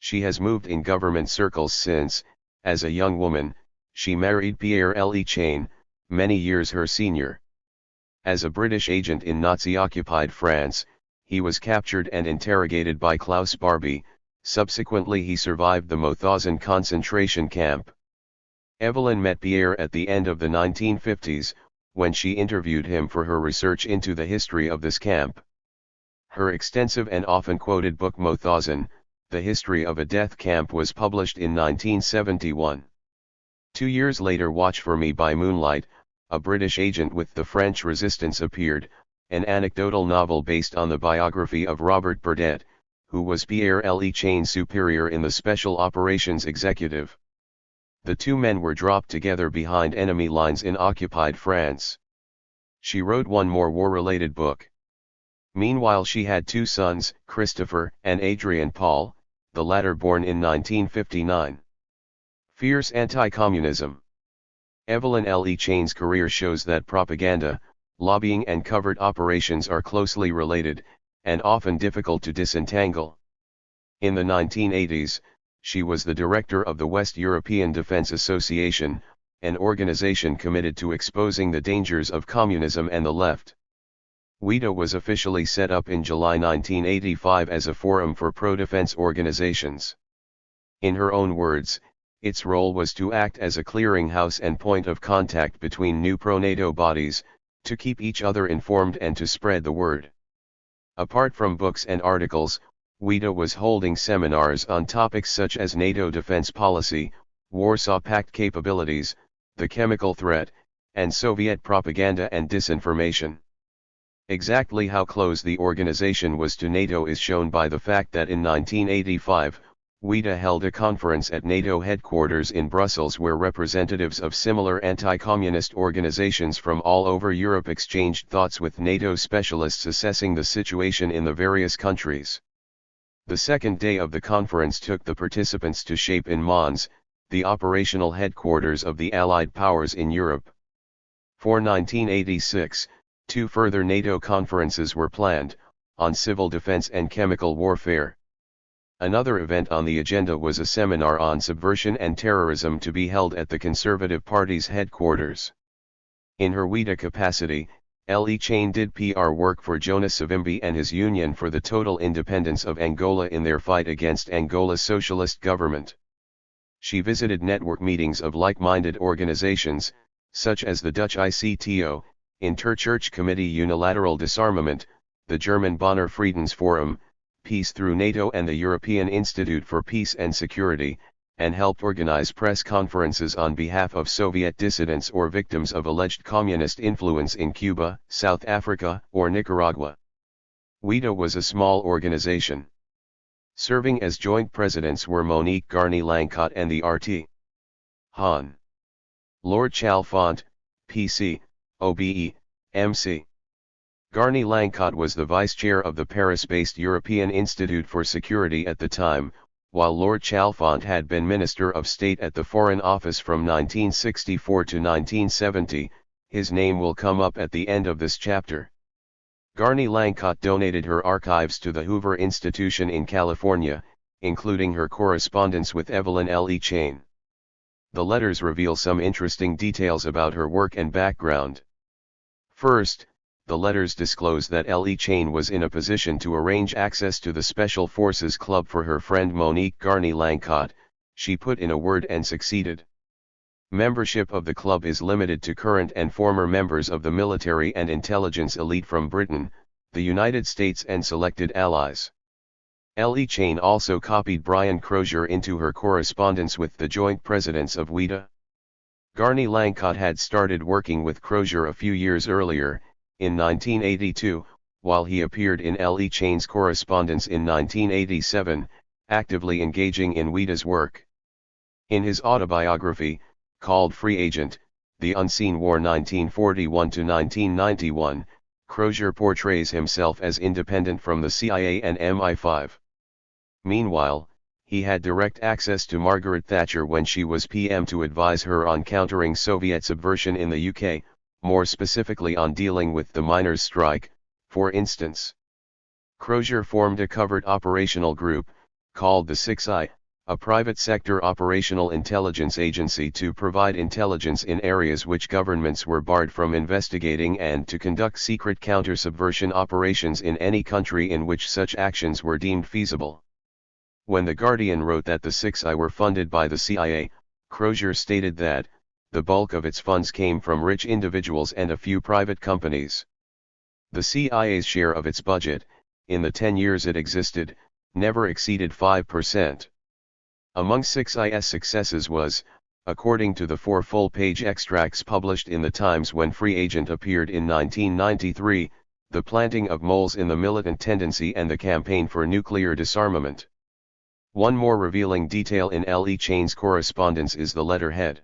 She has moved in government circles since, as a young woman, she married Pierre L.E. Chain, many years her senior. As a British agent in Nazi-occupied France, he was captured and interrogated by Klaus Barbie, subsequently he survived the Mauthausen concentration camp. Evline met Pierre at the end of the 1950s, when she interviewed him for her research into the history of this camp. Her extensive and often quoted book Mauthausen, The History of a Death Camp was published in 1971. 2 years later Watch for Me by Moonlight, a British agent with the French Resistance appeared, an anecdotal novel based on the biography of Robert Burdett, who was Pierre L.E. Chain's superior in the Special Operations Executive. The two men were dropped together behind enemy lines in occupied France. She wrote one more war-related book. Meanwhile she had 2 sons, Christopher and Adrian Paul, the latter born in 1959. Fierce anti-communism. Evline L.E. Chain's career shows that propaganda, lobbying and covert operations are closely related, and often difficult to disentangle. In the 1980s, she was the director of the West European Defence Association, an organization committed to exposing the dangers of communism and the left. WIDA was officially set up in July 1985 as a forum for pro-defense organizations. In her own words, its role was to act as a clearinghouse and point of contact between new pro-NATO bodies, to keep each other informed and to spread the word. Apart from books and articles, WIDA was holding seminars on topics such as NATO defense policy, Warsaw Pact capabilities, the chemical threat, and Soviet propaganda and disinformation. Exactly how close the organization was to NATO is shown by the fact that in 1985, WIDA held a conference at NATO headquarters in Brussels where representatives of similar anti-communist organizations from all over Europe exchanged thoughts with NATO specialists assessing the situation in the various countries. The second day of the conference took the participants to shape in Mons, the operational headquarters of the Allied powers in Europe. For 1986, 2 further NATO conferences were planned, on civil defense and chemical warfare. Another event on the agenda was a seminar on subversion and terrorism to be held at the Conservative Party's headquarters. In her WIDA capacity, L.E. Chain did PR work for Jonas Savimbi and his Union for the Total Independence of Angola in their fight against Angola's socialist government. She visited network meetings of like-minded organizations, such as the Dutch ICTO, Interchurch Committee Unilateral Disarmament, the German Bonner Friedensforum, Peace Through NATO and the European Institute for Peace and Security, and helped organize press conferences on behalf of Soviet dissidents or victims of alleged communist influence in Cuba, South Africa, or Nicaragua. WIDA was a small organization. Serving as joint presidents were Monique Garney-Lancott and the R.T. Hahn. Lord Chalfont, PC, OBE, MC. Garney-Lancott was the vice chair of the Paris-based European Institute for Security at the time, while Lord Chalfont had been Minister of State at the Foreign Office from 1964 to 1970, his name will come up at the end of this chapter. Garni Langcott donated her archives to the Hoover Institution in California, including her correspondence with Evline L. E. Chain. The letters reveal some interesting details about her work and background. First, the letters disclose that L. E. Chain was in a position to arrange access to the Special Forces Club for her friend Monique Garni Langcott. She put in a word and succeeded. Membership of the club is limited to current and former members of the military and intelligence elite from Britain, the United States and selected allies. L. E. Chain also copied Brian Crozier into her correspondence with the joint presidents of WIDA. Garni Langcott had started working with Crozier a few years earlier, in 1982, while he appeared in L. E. Chain's correspondence in 1987, actively engaging in WIDA's work. In his autobiography, called Free Agent, The Unseen War 1941–1991, Crozier portrays himself as independent from the CIA and MI5. Meanwhile, he had direct access to Margaret Thatcher when she was PM to advise her on countering Soviet subversion in the UK, more specifically on dealing with the miners' strike, for instance. Crozier formed a covert operational group, called the 6I, a private sector operational intelligence agency to provide intelligence in areas which governments were barred from investigating and to conduct secret counter-subversion operations in any country in which such actions were deemed feasible. When The Guardian wrote that the 6I were funded by the CIA, Crozier stated that, the bulk of its funds came from rich individuals and a few private companies. The CIA's share of its budget, in the 10 years it existed, never exceeded 5%. Among 6I's successes was, according to the 4 full-page extracts published in the Times when Free Agent appeared in 1993, the planting of moles in the militant tendency and the campaign for nuclear disarmament. One more revealing detail in L. E. Chain's correspondence is the letterhead.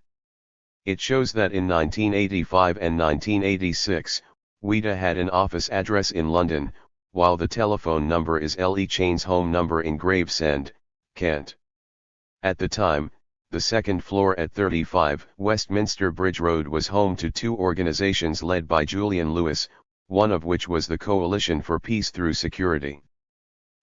It shows that in 1985 and 1986, WIDA had an office address in London, while the telephone number is L. E. Chain's home number in Gravesend, Kent. At the time, the second floor at 35 Westminster Bridge Road was home to 2 organizations led by Julian Lewis, one of which was the Coalition for Peace Through Security.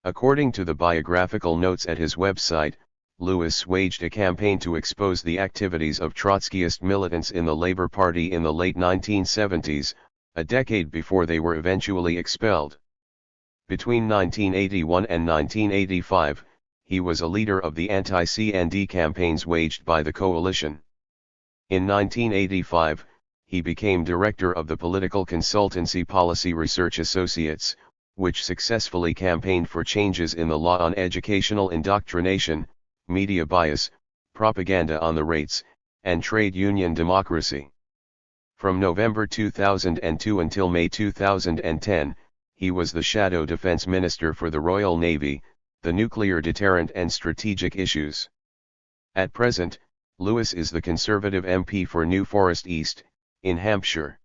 According to the biographical notes at his website, Lewis waged a campaign to expose the activities of Trotskyist militants in the Labour Party in the late 1970s, a decade before they were eventually expelled. Between 1981 and 1985, he was a leader of the anti-CND campaigns waged by the coalition. In 1985, he became director of the political consultancy Policy Research Associates, which successfully campaigned for changes in the law on educational indoctrination, media bias, propaganda on the rates, and trade union democracy. From November 2002 until May 2010, he was the Shadow Defense Minister for the Royal Navy, the nuclear deterrent and strategic issues. At present, Lewis is the Conservative MP for New Forest East, in Hampshire.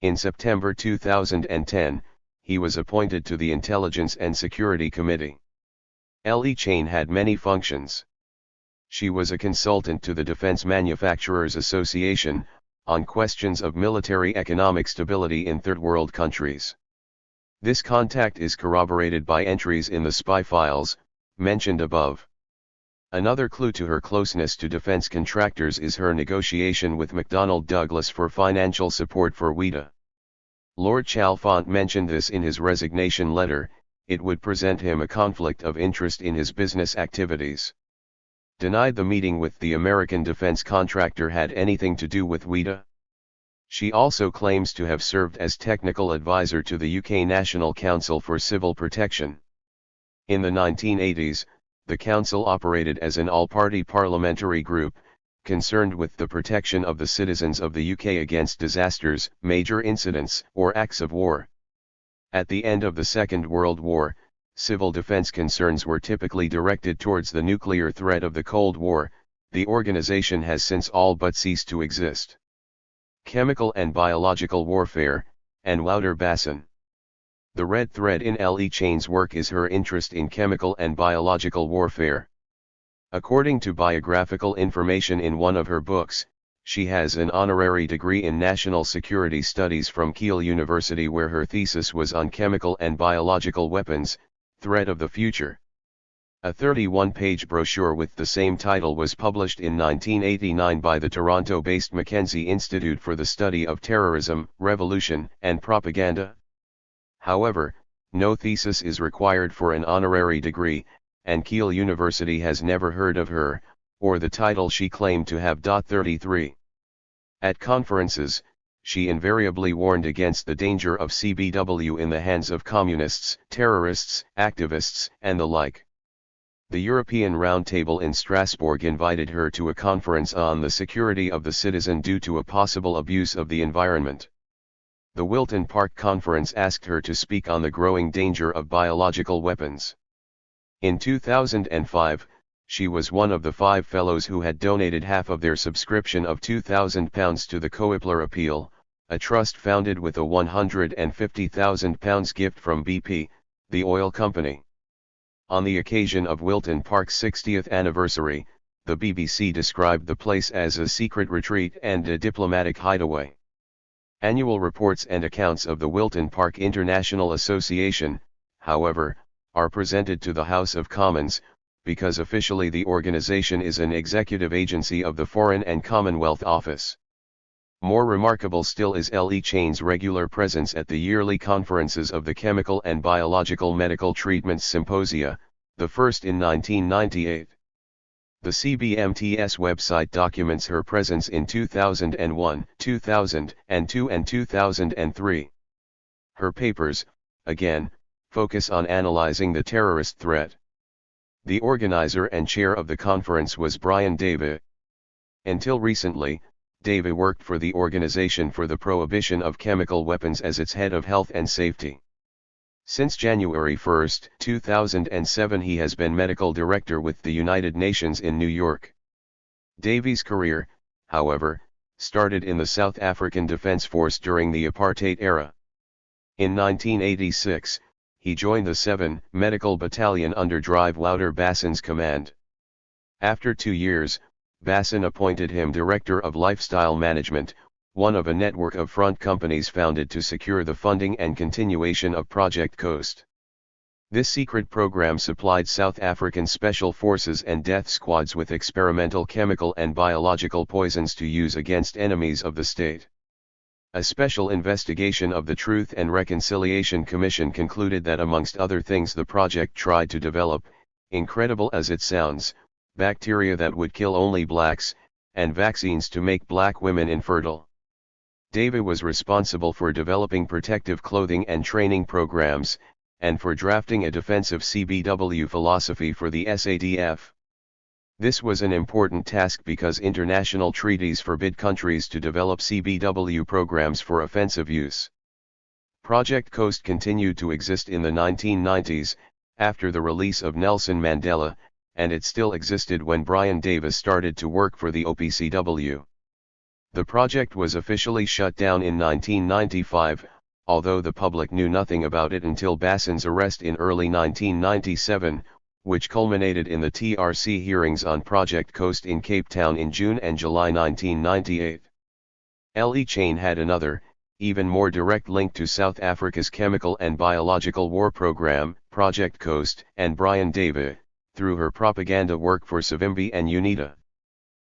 In September 2010, he was appointed to the Intelligence and Security Committee. L. E. Chain had many functions. She was a consultant to the Defense Manufacturers Association, on questions of military economic stability in third world countries. This contact is corroborated by entries in the spy files, mentioned above. Another clue to her closeness to defense contractors is her negotiation with McDonnell Douglas for financial support for WIDA. Lord Chalfont mentioned this in his resignation letter. It would present him a conflict of interest in his business activities. Denied the meeting with the American defense contractor had anything to do with WIDA. She also claims to have served as technical advisor to the UK National Council for Civil Protection. In the 1980s, the council operated as an all-party parliamentary group, concerned with the protection of the citizens of the UK against disasters, major incidents, or acts of war. At the end of the Second World War, civil defense concerns were typically directed towards the nuclear threat of the Cold War. The organization has since all but ceased to exist. Chemical and biological warfare, and Wouter Basson. The red thread in L. E. Chain's work is her interest in chemical and biological warfare. According to biographical information in one of her books, she has an honorary degree in National Security Studies from Kiel University, where her thesis was on chemical and biological weapons, Threat of the Future. A 31-page brochure with the same title was published in 1989 by the Toronto-based Mackenzie Institute for the Study of Terrorism, Revolution, and Propaganda. However, no thesis is required for an honorary degree, and Kiel University has never heard of her, or the title she claimed to have. 33. At conferences, she invariably warned against the danger of CBW in the hands of communists, terrorists, activists, and the like. The European Roundtable in Strasbourg invited her to a conference on the security of the citizen due to a possible abuse of the environment. The Wilton Park Conference asked her to speak on the growing danger of biological weapons. In 2005, she was one of the 5 fellows who had donated half of their subscription of £2,000 to the Coipler Appeal, a trust founded with a £150,000 gift from BP, the oil company. On the occasion of Wilton Park's 60th anniversary, the BBC described the place as a secret retreat and a diplomatic hideaway. Annual reports and accounts of the Wilton Park International Association, however, are presented to the House of Commons, because officially the organization is an executive agency of the Foreign and Commonwealth Office. More remarkable still is L.E. Chain's regular presence at the yearly conferences of the Chemical and Biological Medical Treatments Symposia, the first in 1998. The CBMTS website documents her presence in 2001, 2002 and 2003. Her papers, again, focus on analyzing the terrorist threat. The organizer and chair of the conference was Brian Davey. Until recently, Davey worked for the Organization for the Prohibition of Chemical Weapons as its head of health and safety. Since January 1, 2007, he has been medical director with the United Nations in New York. Davey's career, however, started in the South African Defence Force during the apartheid era. In 1986, he joined the 7th Medical Battalion under Drive Wouter Bassen's command. After 2 years, Bassen appointed him Director of Lifestyle Management, one of a network of front companies founded to secure the funding and continuation of Project Coast. This secret program supplied South African special forces and death squads with experimental chemical and biological poisons to use against enemies of the state. A special investigation of the Truth and Reconciliation Commission concluded that amongst other things the project tried to develop, incredible as it sounds, bacteria that would kill only blacks, and vaccines to make black women infertile. Davey was responsible for developing protective clothing and training programs, and for drafting a defensive CBW philosophy for the SADF. This was an important task because international treaties forbid countries to develop CBW programs for offensive use. Project Coast continued to exist in the 1990s, after the release of Nelson Mandela, and it still existed when Brian Davis started to work for the OPCW. The project was officially shut down in 1995, although the public knew nothing about it until Bassen's arrest in early 1997, which culminated in the TRC hearings on Project Coast in Cape Town in June and July 1998. L.E. Chain had another, even more direct link to South Africa's chemical and biological war program, Project Coast, and Brian Davey, through her propaganda work for Savimbi and UNITA.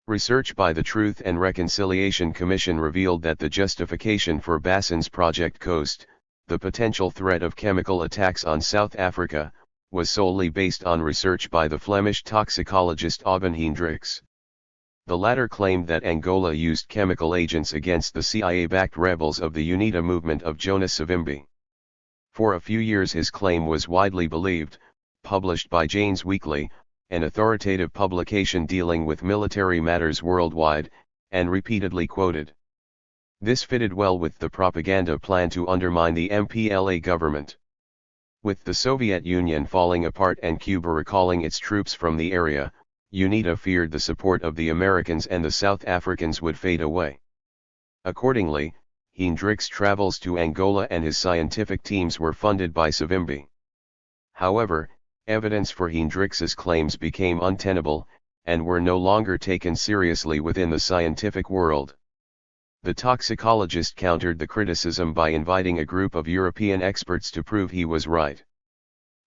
Research by the Truth and Reconciliation Commission revealed that the justification for Bassen's Project Coast, the potential threat of chemical attacks on South Africa, was solely based on research by the Flemish toxicologist Auben Hendricks. The latter claimed that Angola used chemical agents against the CIA-backed rebels of the UNITA movement of Jonas Savimbi. For a few years his claim was widely believed, published by Jane's Weekly, an authoritative publication dealing with military matters worldwide, and repeatedly quoted. This fitted well with the propaganda plan to undermine the MPLA government. With the Soviet Union falling apart and Cuba recalling its troops from the area, UNITA feared the support of the Americans and the South Africans would fade away. Accordingly, Hendricks' travels to Angola and his scientific teams were funded by Savimbi. However, evidence for Hendricks's claims became untenable, and were no longer taken seriously within the scientific world. The toxicologist countered the criticism by inviting a group of European experts to prove he was right.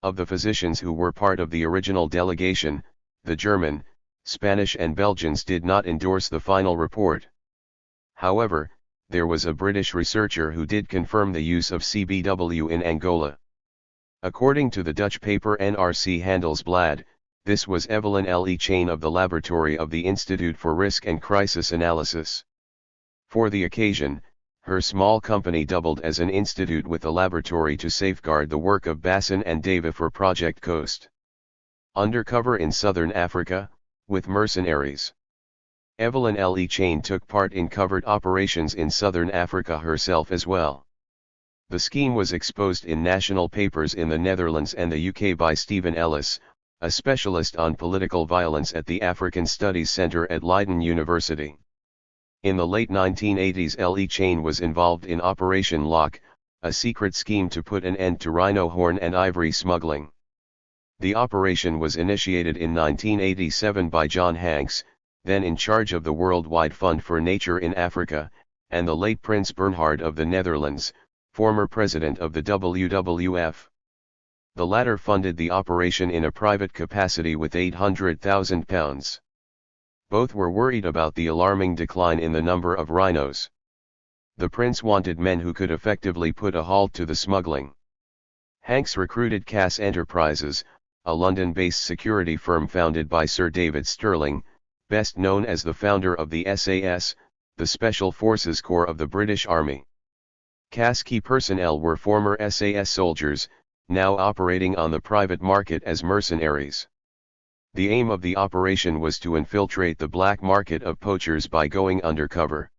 Of the physicians who were part of the original delegation, the German, Spanish and Belgians did not endorse the final report. However, there was a British researcher who did confirm the use of CBW in Angola. According to the Dutch paper NRC Handelsblad, this was Evline Le Chain of the laboratory of the Institute for Risk and Crisis Analysis. For the occasion, her small company doubled as an institute with a laboratory to safeguard the work of Bassin and Dava for Project Coast. Undercover in Southern Africa, with mercenaries. Evline Le Chain took part in covert operations in Southern Africa herself as well. The scheme was exposed in national papers in the Netherlands and the UK by Stephen Ellis, a specialist on political violence at the African Studies Centre at Leiden University. In the late 1980s, Le Chain was involved in Operation Lock, a secret scheme to put an end to rhino horn and ivory smuggling. The operation was initiated in 1987 by John Hanks, then in charge of the Worldwide Fund for Nature in Africa, and the late Prince Bernhard of the Netherlands, former president of the WWF. The latter funded the operation in a private capacity with £800,000. Both were worried about the alarming decline in the number of rhinos. The prince wanted men who could effectively put a halt to the smuggling. Hanks recruited Cass Enterprises, a London-based security firm founded by Sir David Stirling, best known as the founder of the SAS, the Special Forces Corps of the British Army. Cass key personnel were former SAS soldiers, now operating on the private market as mercenaries. The aim of the operation was to infiltrate the black market of poachers by going undercover.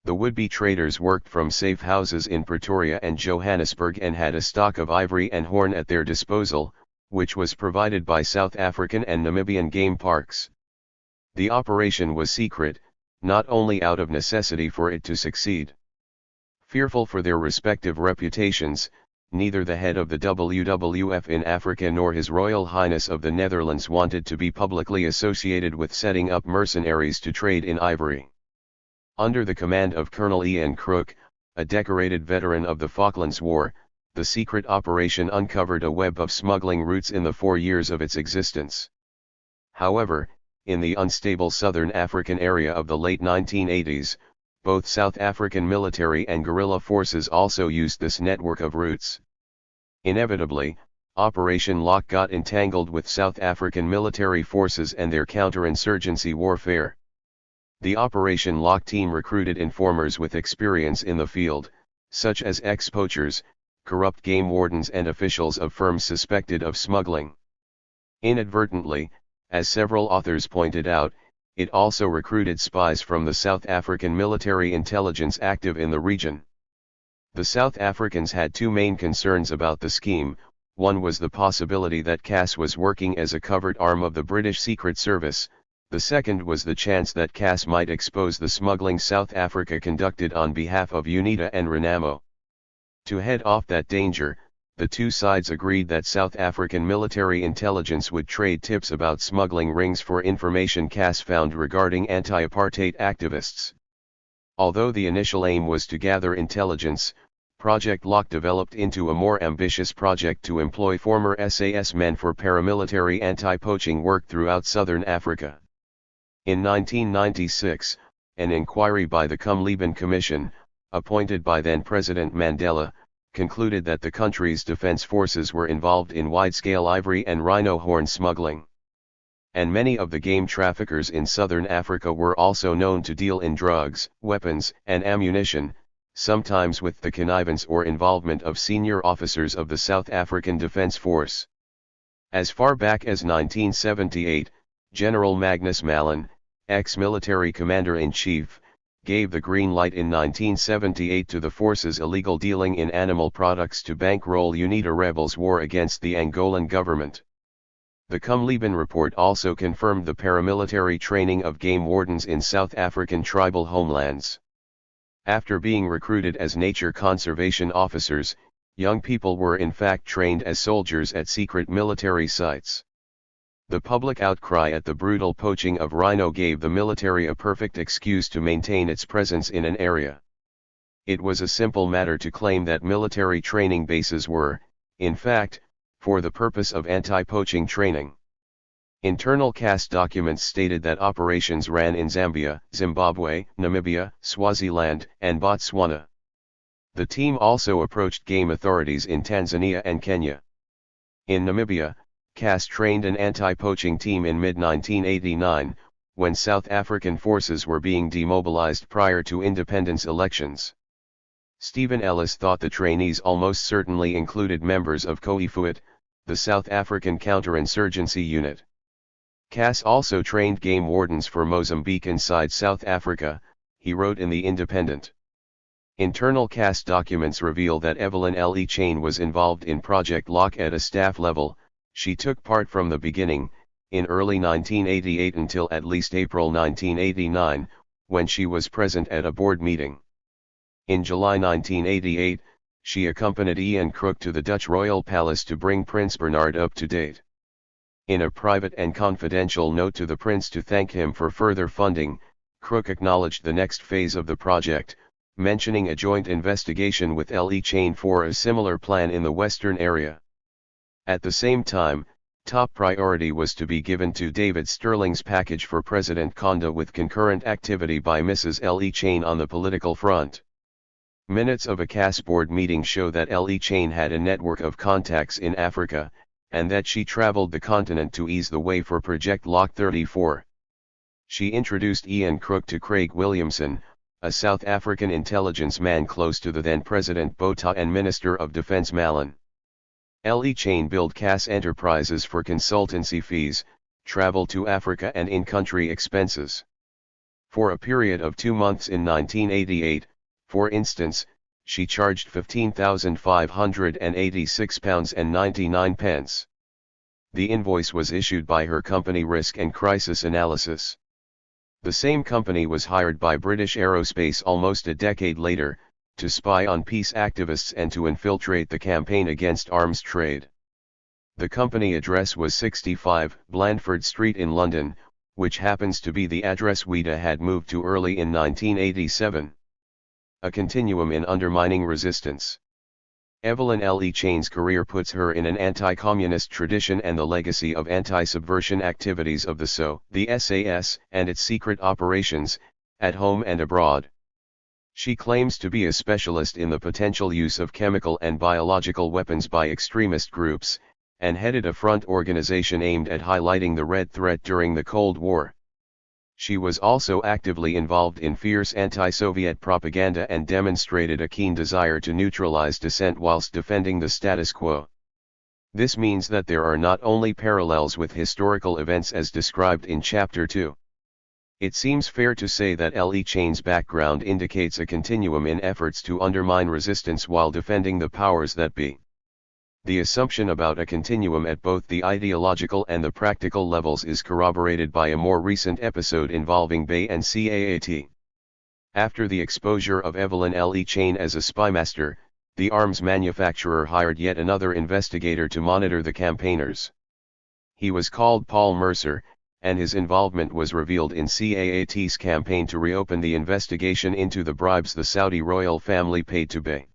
The would-be traders worked from safe houses in Pretoria and Johannesburg and had a stock of ivory and horn at their disposal, which was provided by South African and Namibian game parks. The operation was secret, not only out of necessity for it to succeed. Fearful for their respective reputations, neither the head of the WWF in Africa nor His Royal Highness of the Netherlands wanted to be publicly associated with setting up mercenaries to trade in ivory. Under the command of Colonel Ian Crook, a decorated veteran of the Falklands War, the secret operation uncovered a web of smuggling routes in the 4 years of its existence. However, in the unstable southern African area of the late 1980s, both South African military and guerrilla forces also used this network of routes. Inevitably, Operation Lock got entangled with South African military forces and their counterinsurgency warfare. The Operation Lock team recruited informers with experience in the field, such as ex-poachers, corrupt game wardens and officials of firms suspected of smuggling. Inadvertently, as several authors pointed out, it also recruited spies from the South African military intelligence active in the region. The South Africans had two main concerns about the scheme. One was the possibility that Cass was working as a covert arm of the British Secret Service, the second was the chance that Cass might expose the smuggling South Africa conducted on behalf of UNITA and Renamo. To head off that danger, the two sides agreed that South African military intelligence would trade tips about smuggling rings for information Cass found regarding anti-apartheid activists. Although the initial aim was to gather intelligence, Project Lock developed into a more ambitious project to employ former SAS men for paramilitary anti-poaching work throughout southern Africa. In 1996, an inquiry by the Cumleben Commission, appointed by then-President Mandela, concluded that the country's defense forces were involved in wide-scale ivory and rhino horn smuggling. And many of the game traffickers in southern Africa were also known to deal in drugs, weapons, and ammunition, sometimes with the connivance or involvement of senior officers of the South African Defence Force. As far back as 1978, General Magnus Malan, ex-military commander-in-chief, gave the green light in 1978 to the force's illegal dealing in animal products to bankroll UNITA rebels' war against the Angolan government. The Cumleben report also confirmed the paramilitary training of game wardens in South African tribal homelands. After being recruited as nature conservation officers, young people were in fact trained as soldiers at secret military sites. The public outcry at the brutal poaching of rhino gave the military a perfect excuse to maintain its presence in an area. It was a simple matter to claim that military training bases were, in fact, for the purpose of anti-poaching training. Internal CAS documents stated that operations ran in Zambia, Zimbabwe, Namibia, Swaziland, and Botswana. The team also approached game authorities in Tanzania and Kenya. In Namibia, CAS trained an anti-poaching team in mid-1989, when South African forces were being demobilized prior to independence elections. Stephen Ellis thought the trainees almost certainly included members of COIFUIT, the South African counterinsurgency unit. CAS also trained game wardens for Mozambique inside South Africa, he wrote in The Independent. Internal CAS documents reveal that Evline Le Chain was involved in Project Lock at a staff level. She took part from the beginning, in early 1988 until at least April 1989, when she was present at a board meeting. In July 1988, she accompanied Ian Crook to the Dutch royal palace to bring Prince Bernhard up to date. In a private and confidential note to the prince to thank him for further funding, Crook acknowledged the next phase of the project, mentioning a joint investigation with Le Chain for a similar plan in the western area. At the same time, top priority was to be given to David Sterling's package for President Konda with concurrent activity by Mrs. Le Chain on the political front. Minutes of a CAS board meeting show that Le Chain had a network of contacts in Africa, and that she traveled the continent to ease the way for Project Lock 34. She introduced Ian Crook to Craig Williamson, a South African intelligence man close to the then President Botha and Minister of Defence Mallon. Le Chain billed CAS enterprises for consultancy fees, travel to Africa and in-country expenses. For a period of 2 months in 1988, for instance, she charged £15,586.99. The invoice was issued by her company Risk and Crisis Analysis. The same company was hired by British Aerospace almost a decade later, to spy on peace activists and to infiltrate the campaign against arms trade. The company address was 65 Blandford Street in London, which happens to be the address Weta had moved to early in 1987. A continuum in undermining resistance. Evline Le Chain's career puts her in an anti-communist tradition and the legacy of anti-subversion activities of the SO, the SAS, and its secret operations, at home and abroad. She claims to be a specialist in the potential use of chemical and biological weapons by extremist groups, and headed a front organization aimed at highlighting the Red threat during the Cold War. She was also actively involved in fierce anti-Soviet propaganda and demonstrated a keen desire to neutralize dissent whilst defending the status quo. This means that there are not only parallels with historical events as described in Chapter 2. It seems fair to say that Le Chain's background indicates a continuum in efforts to undermine resistance while defending the powers that be. The assumption about a continuum at both the ideological and the practical levels is corroborated by a more recent episode involving Bay and CAAT. After the exposure of Evline Le Chain as a spymaster, the arms manufacturer hired yet another investigator to monitor the campaigners. He was called Paul Mercer, and his involvement was revealed in CAAT's campaign to reopen the investigation into the bribes the Saudi royal family paid to Bay.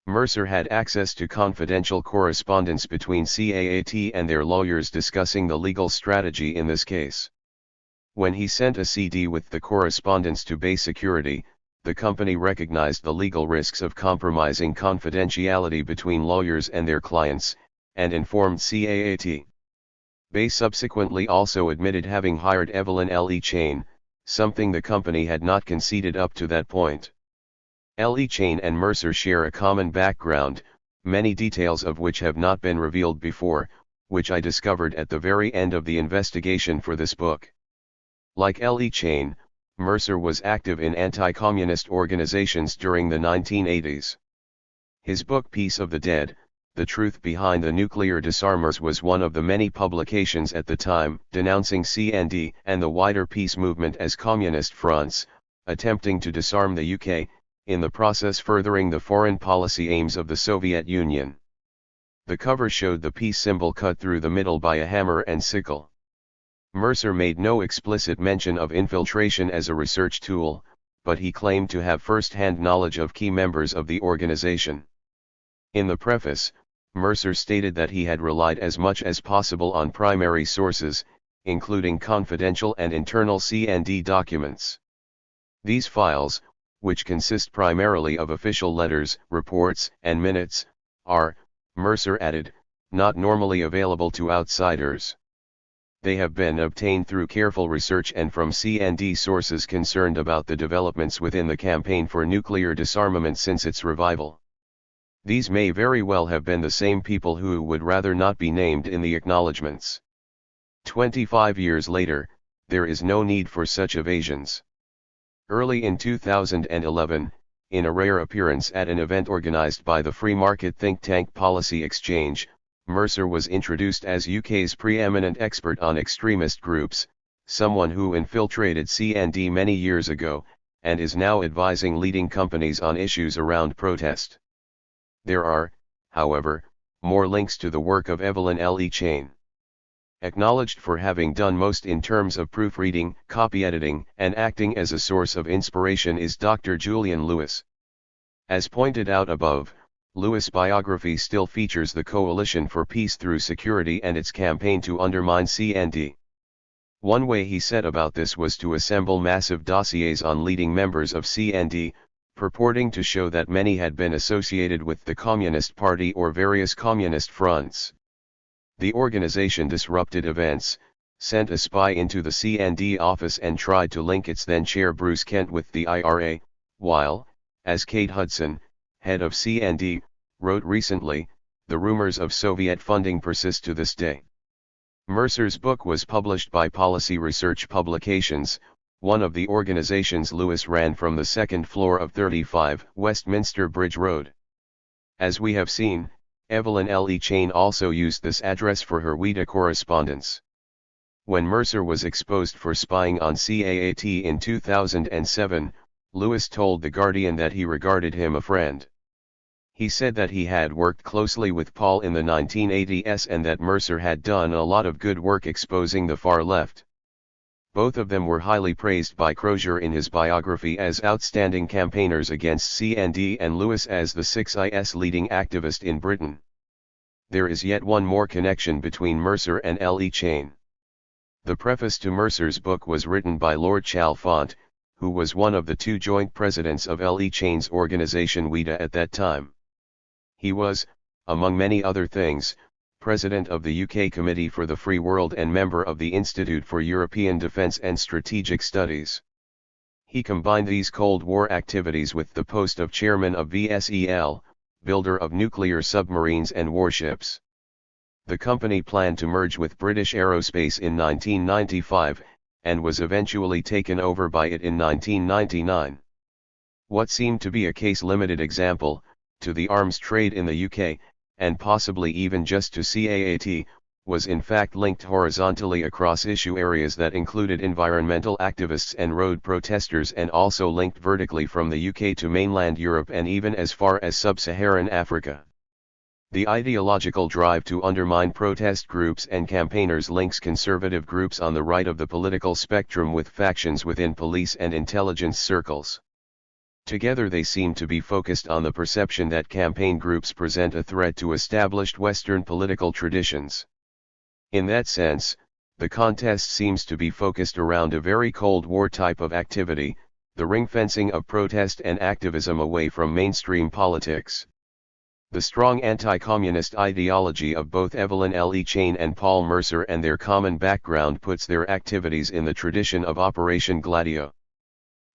Mercer had access to confidential correspondence between CAAT and their lawyers discussing the legal strategy in this case. When he sent a CD with the correspondence to Bay Security, the company recognized the legal risks of compromising confidentiality between lawyers and their clients, and informed CAAT. Bay subsequently also admitted having hired Evline Le Chain, something the company had not conceded up to that point. Le Chain and Mercer share a common background, many details of which have not been revealed before, which I discovered at the very end of the investigation for this book. Like Le Chain, Mercer was active in anti-communist organizations during the 1980s. His book Peace of the Dead, The Truth Behind the Nuclear Disarmers was one of the many publications at the time, denouncing CND and the wider peace movement as communist fronts, attempting to disarm the UK, in the process furthering the foreign policy aims of the Soviet Union. The cover showed the peace symbol cut through the middle by a hammer and sickle. Mercer made no explicit mention of infiltration as a research tool, but he claimed to have first-hand knowledge of key members of the organization. In the preface, Mercer stated that he had relied as much as possible on primary sources, including confidential and internal C&D documents. These files, which consist primarily of official letters, reports, and minutes, are, Mercer added, not normally available to outsiders. They have been obtained through careful research and from C&D sources concerned about the developments within the campaign for nuclear disarmament since its revival. These may very well have been the same people who would rather not be named in the acknowledgements. 25 years later, there is no need for such evasions. Early in 2011, in a rare appearance at an event organized by the free market think tank Policy Exchange, Mercer was introduced as UK's preeminent expert on extremist groups, someone who infiltrated C&D many years ago, and is now advising leading companies on issues around protest. There are, however, more links to the work of Evline L. Chain. Acknowledged for having done most in terms of proofreading, copy editing, and acting as a source of inspiration is Dr. Julian Lewis. As pointed out above, Lewis' biography still features the Coalition for Peace Through Security and its campaign to undermine C&D. One way he set about this was to assemble massive dossiers on leading members of C&D, purporting to show that many had been associated with the Communist Party or various communist fronts. The organization disrupted events, sent a spy into the C&D office and tried to link its then chair Bruce Kent with the IRA, while, as Kate Hudson, head of C&D, wrote recently, the rumors of Soviet funding persist to this day. Mercer's book was published by Policy Research Publications, one of the organizations Lewis ran from the second floor of 35 Westminster Bridge Road. As we have seen, Evline L. Chain also used this address for her WIDA correspondence. When Mercer was exposed for spying on CAAT in 2007, Lewis told The Guardian that he regarded him a friend. He said that he had worked closely with Paul in the 1980s and that Mercer had done a lot of good work exposing the far left. Both of them were highly praised by Crozier in his biography as outstanding campaigners against C&D and Lewis as the 6IS leading activist in Britain. There is yet one more connection between Mercer and L. Chain. The preface to Mercer's book was written by Lord Chalfont, who was one of the two joint presidents of L. Chain's organization WIDA at that time. He was, among many other things, President of the UK Committee for the Free World and member of the Institute for European Defence and Strategic Studies. He combined these Cold War activities with the post of chairman of VSEL, builder of nuclear submarines and warships. The company planned to merge with British Aerospace in 1995, and was eventually taken over by it in 1999. What seemed to be a case-limited example, to the arms trade in the UK, and possibly even just to CAAT, was in fact linked horizontally across issue areas that included environmental activists and road protesters and also linked vertically from the UK to mainland Europe and even as far as sub-Saharan Africa. The ideological drive to undermine protest groups and campaigners links conservative groups on the right of the political spectrum with factions within police and intelligence circles. Together they seem to be focused on the perception that campaign groups present a threat to established Western political traditions. In that sense, the contest seems to be focused around a very Cold War type of activity, the ring-fencing of protest and activism away from mainstream politics. The strong anti-communist ideology of both Evline L. Chain and Paul Mercer and their common background puts their activities in the tradition of Operation Gladio.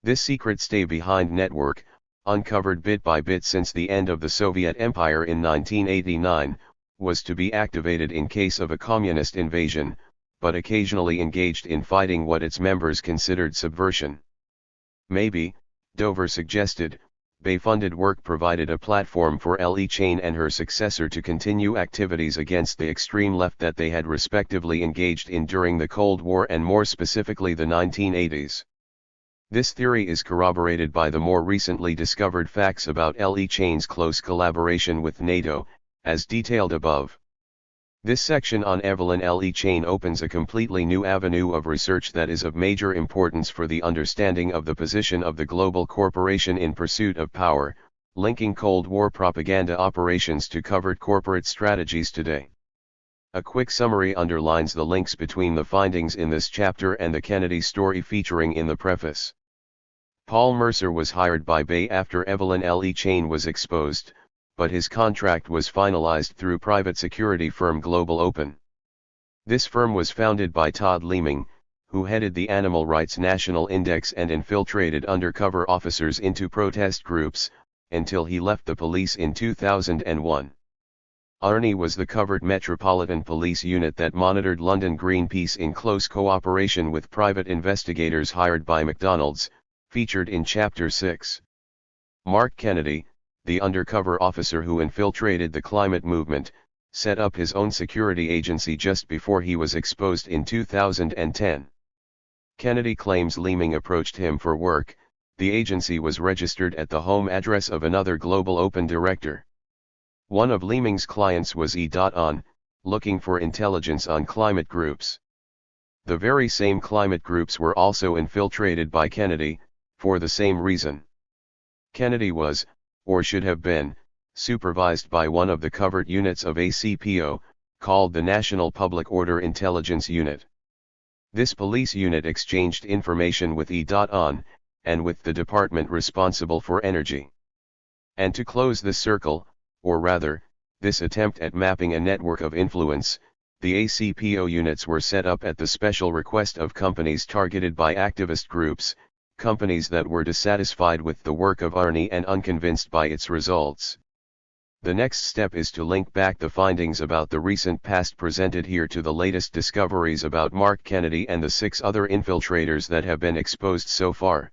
This secret stay-behind network, uncovered bit by bit since the end of the Soviet Empire in 1989, was to be activated in case of a communist invasion, but occasionally engaged in fighting what its members considered subversion. Maybe, Dover suggested, Bay-funded work provided a platform for L. Chain and her successor to continue activities against the extreme left that they had respectively engaged in during the Cold War and more specifically the 1980s. This theory is corroborated by the more recently discovered facts about L. Chain's close collaboration with NATO, as detailed above. This section on Evline Le chain opens a completely new avenue of research that is of major importance for the understanding of the position of the global corporation in pursuit of power, linking Cold War propaganda operations to covert corporate strategies today. A quick summary underlines the links between the findings in this chapter and the Kennedy story featuring in the preface. Paul Mercer was hired by Bay after Evline Le chain was exposed, but his contract was finalized through private security firm Global Open. This firm was founded by Todd Leeming, who headed the Animal Rights National Index and infiltrated undercover officers into protest groups, until he left the police in 2001. Arnie was the covert Metropolitan Police unit that monitored London Greenpeace in close cooperation with private investigators hired by McDonald's, featured in Chapter 6. Mark Kennedy, the undercover officer who infiltrated the climate movement, set up his own security agency just before he was exposed in 2010. Kennedy claims Leeming approached him for work. The agency was registered at the home address of another Global Open director. One of Leeming's clients was E.on, looking for intelligence on climate groups. The very same climate groups were also infiltrated by Kennedy, for the same reason. Kennedy was, or should have been, supervised by one of the covert units of ACPO, called the National Public Order Intelligence Unit. This police unit exchanged information with E.on, and with the department responsible for energy. And to close this circle, or rather, this attempt at mapping a network of influence, the ACPO units were set up at the special request of companies targeted by activist groups, companies that were dissatisfied with the work of Arnie and unconvinced by its results. The next step is to link back the findings about the recent past presented here to the latest discoveries about Mark Kennedy and the 6 other infiltrators that have been exposed so far.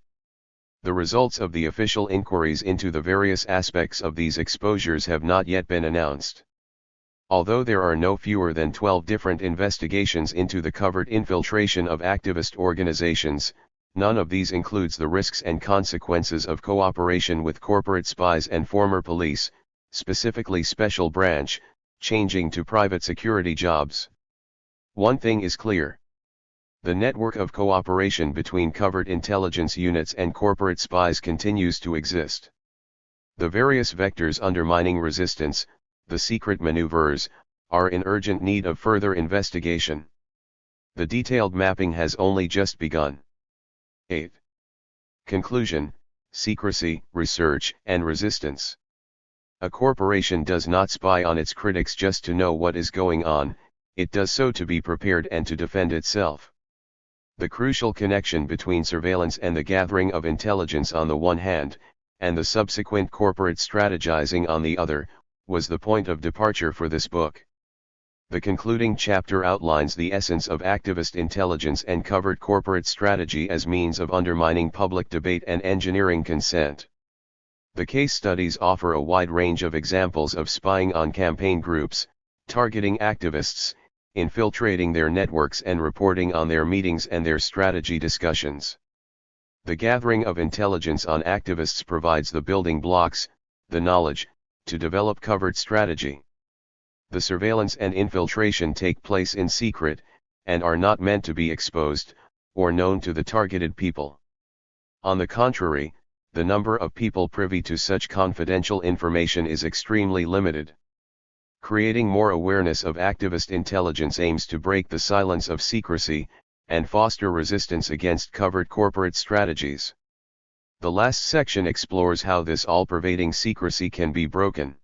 The results of the official inquiries into the various aspects of these exposures have not yet been announced. Although there are no fewer than 12 different investigations into the covert infiltration of activist organizations, none of these includes the risks and consequences of cooperation with corporate spies and former police, specifically Special Branch, changing to private security jobs. One thing is clear. The network of cooperation between covert intelligence units and corporate spies continues to exist. The various vectors undermining resistance, the secret maneuvers, are in urgent need of further investigation. The detailed mapping has only just begun. 8. Conclusion: secrecy, research, and resistance. A corporation does not spy on its critics just to know what is going on, it does so to be prepared and to defend itself. The crucial connection between surveillance and the gathering of intelligence on the one hand, and the subsequent corporate strategizing on the other, was the point of departure for this book. The concluding chapter outlines the essence of activist intelligence and covert corporate strategy as means of undermining public debate and engineering consent. The case studies offer a wide range of examples of spying on campaign groups, targeting activists, infiltrating their networks and reporting on their meetings and their strategy discussions. The gathering of intelligence on activists provides the building blocks, the knowledge, to develop covert strategy. The surveillance and infiltration take place in secret, and are not meant to be exposed, or known to the targeted people. On the contrary, the number of people privy to such confidential information is extremely limited. Creating more awareness of activist intelligence aims to break the silence of secrecy, and foster resistance against covert corporate strategies. The last section explores how this all-pervading secrecy can be broken.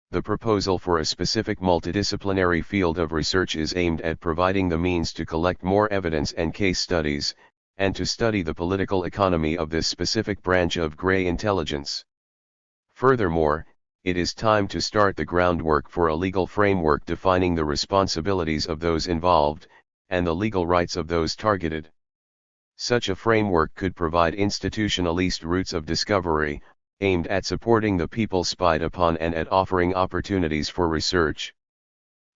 The proposal for a specific multidisciplinary field of research is aimed at providing the means to collect more evidence and case studies, and to study the political economy of this specific branch of gray intelligence. Furthermore, it is time to start the groundwork for a legal framework defining the responsibilities of those involved, and the legal rights of those targeted. Such a framework could provide institutionalized routes of discovery, aimed at supporting the people spied upon and at offering opportunities for research.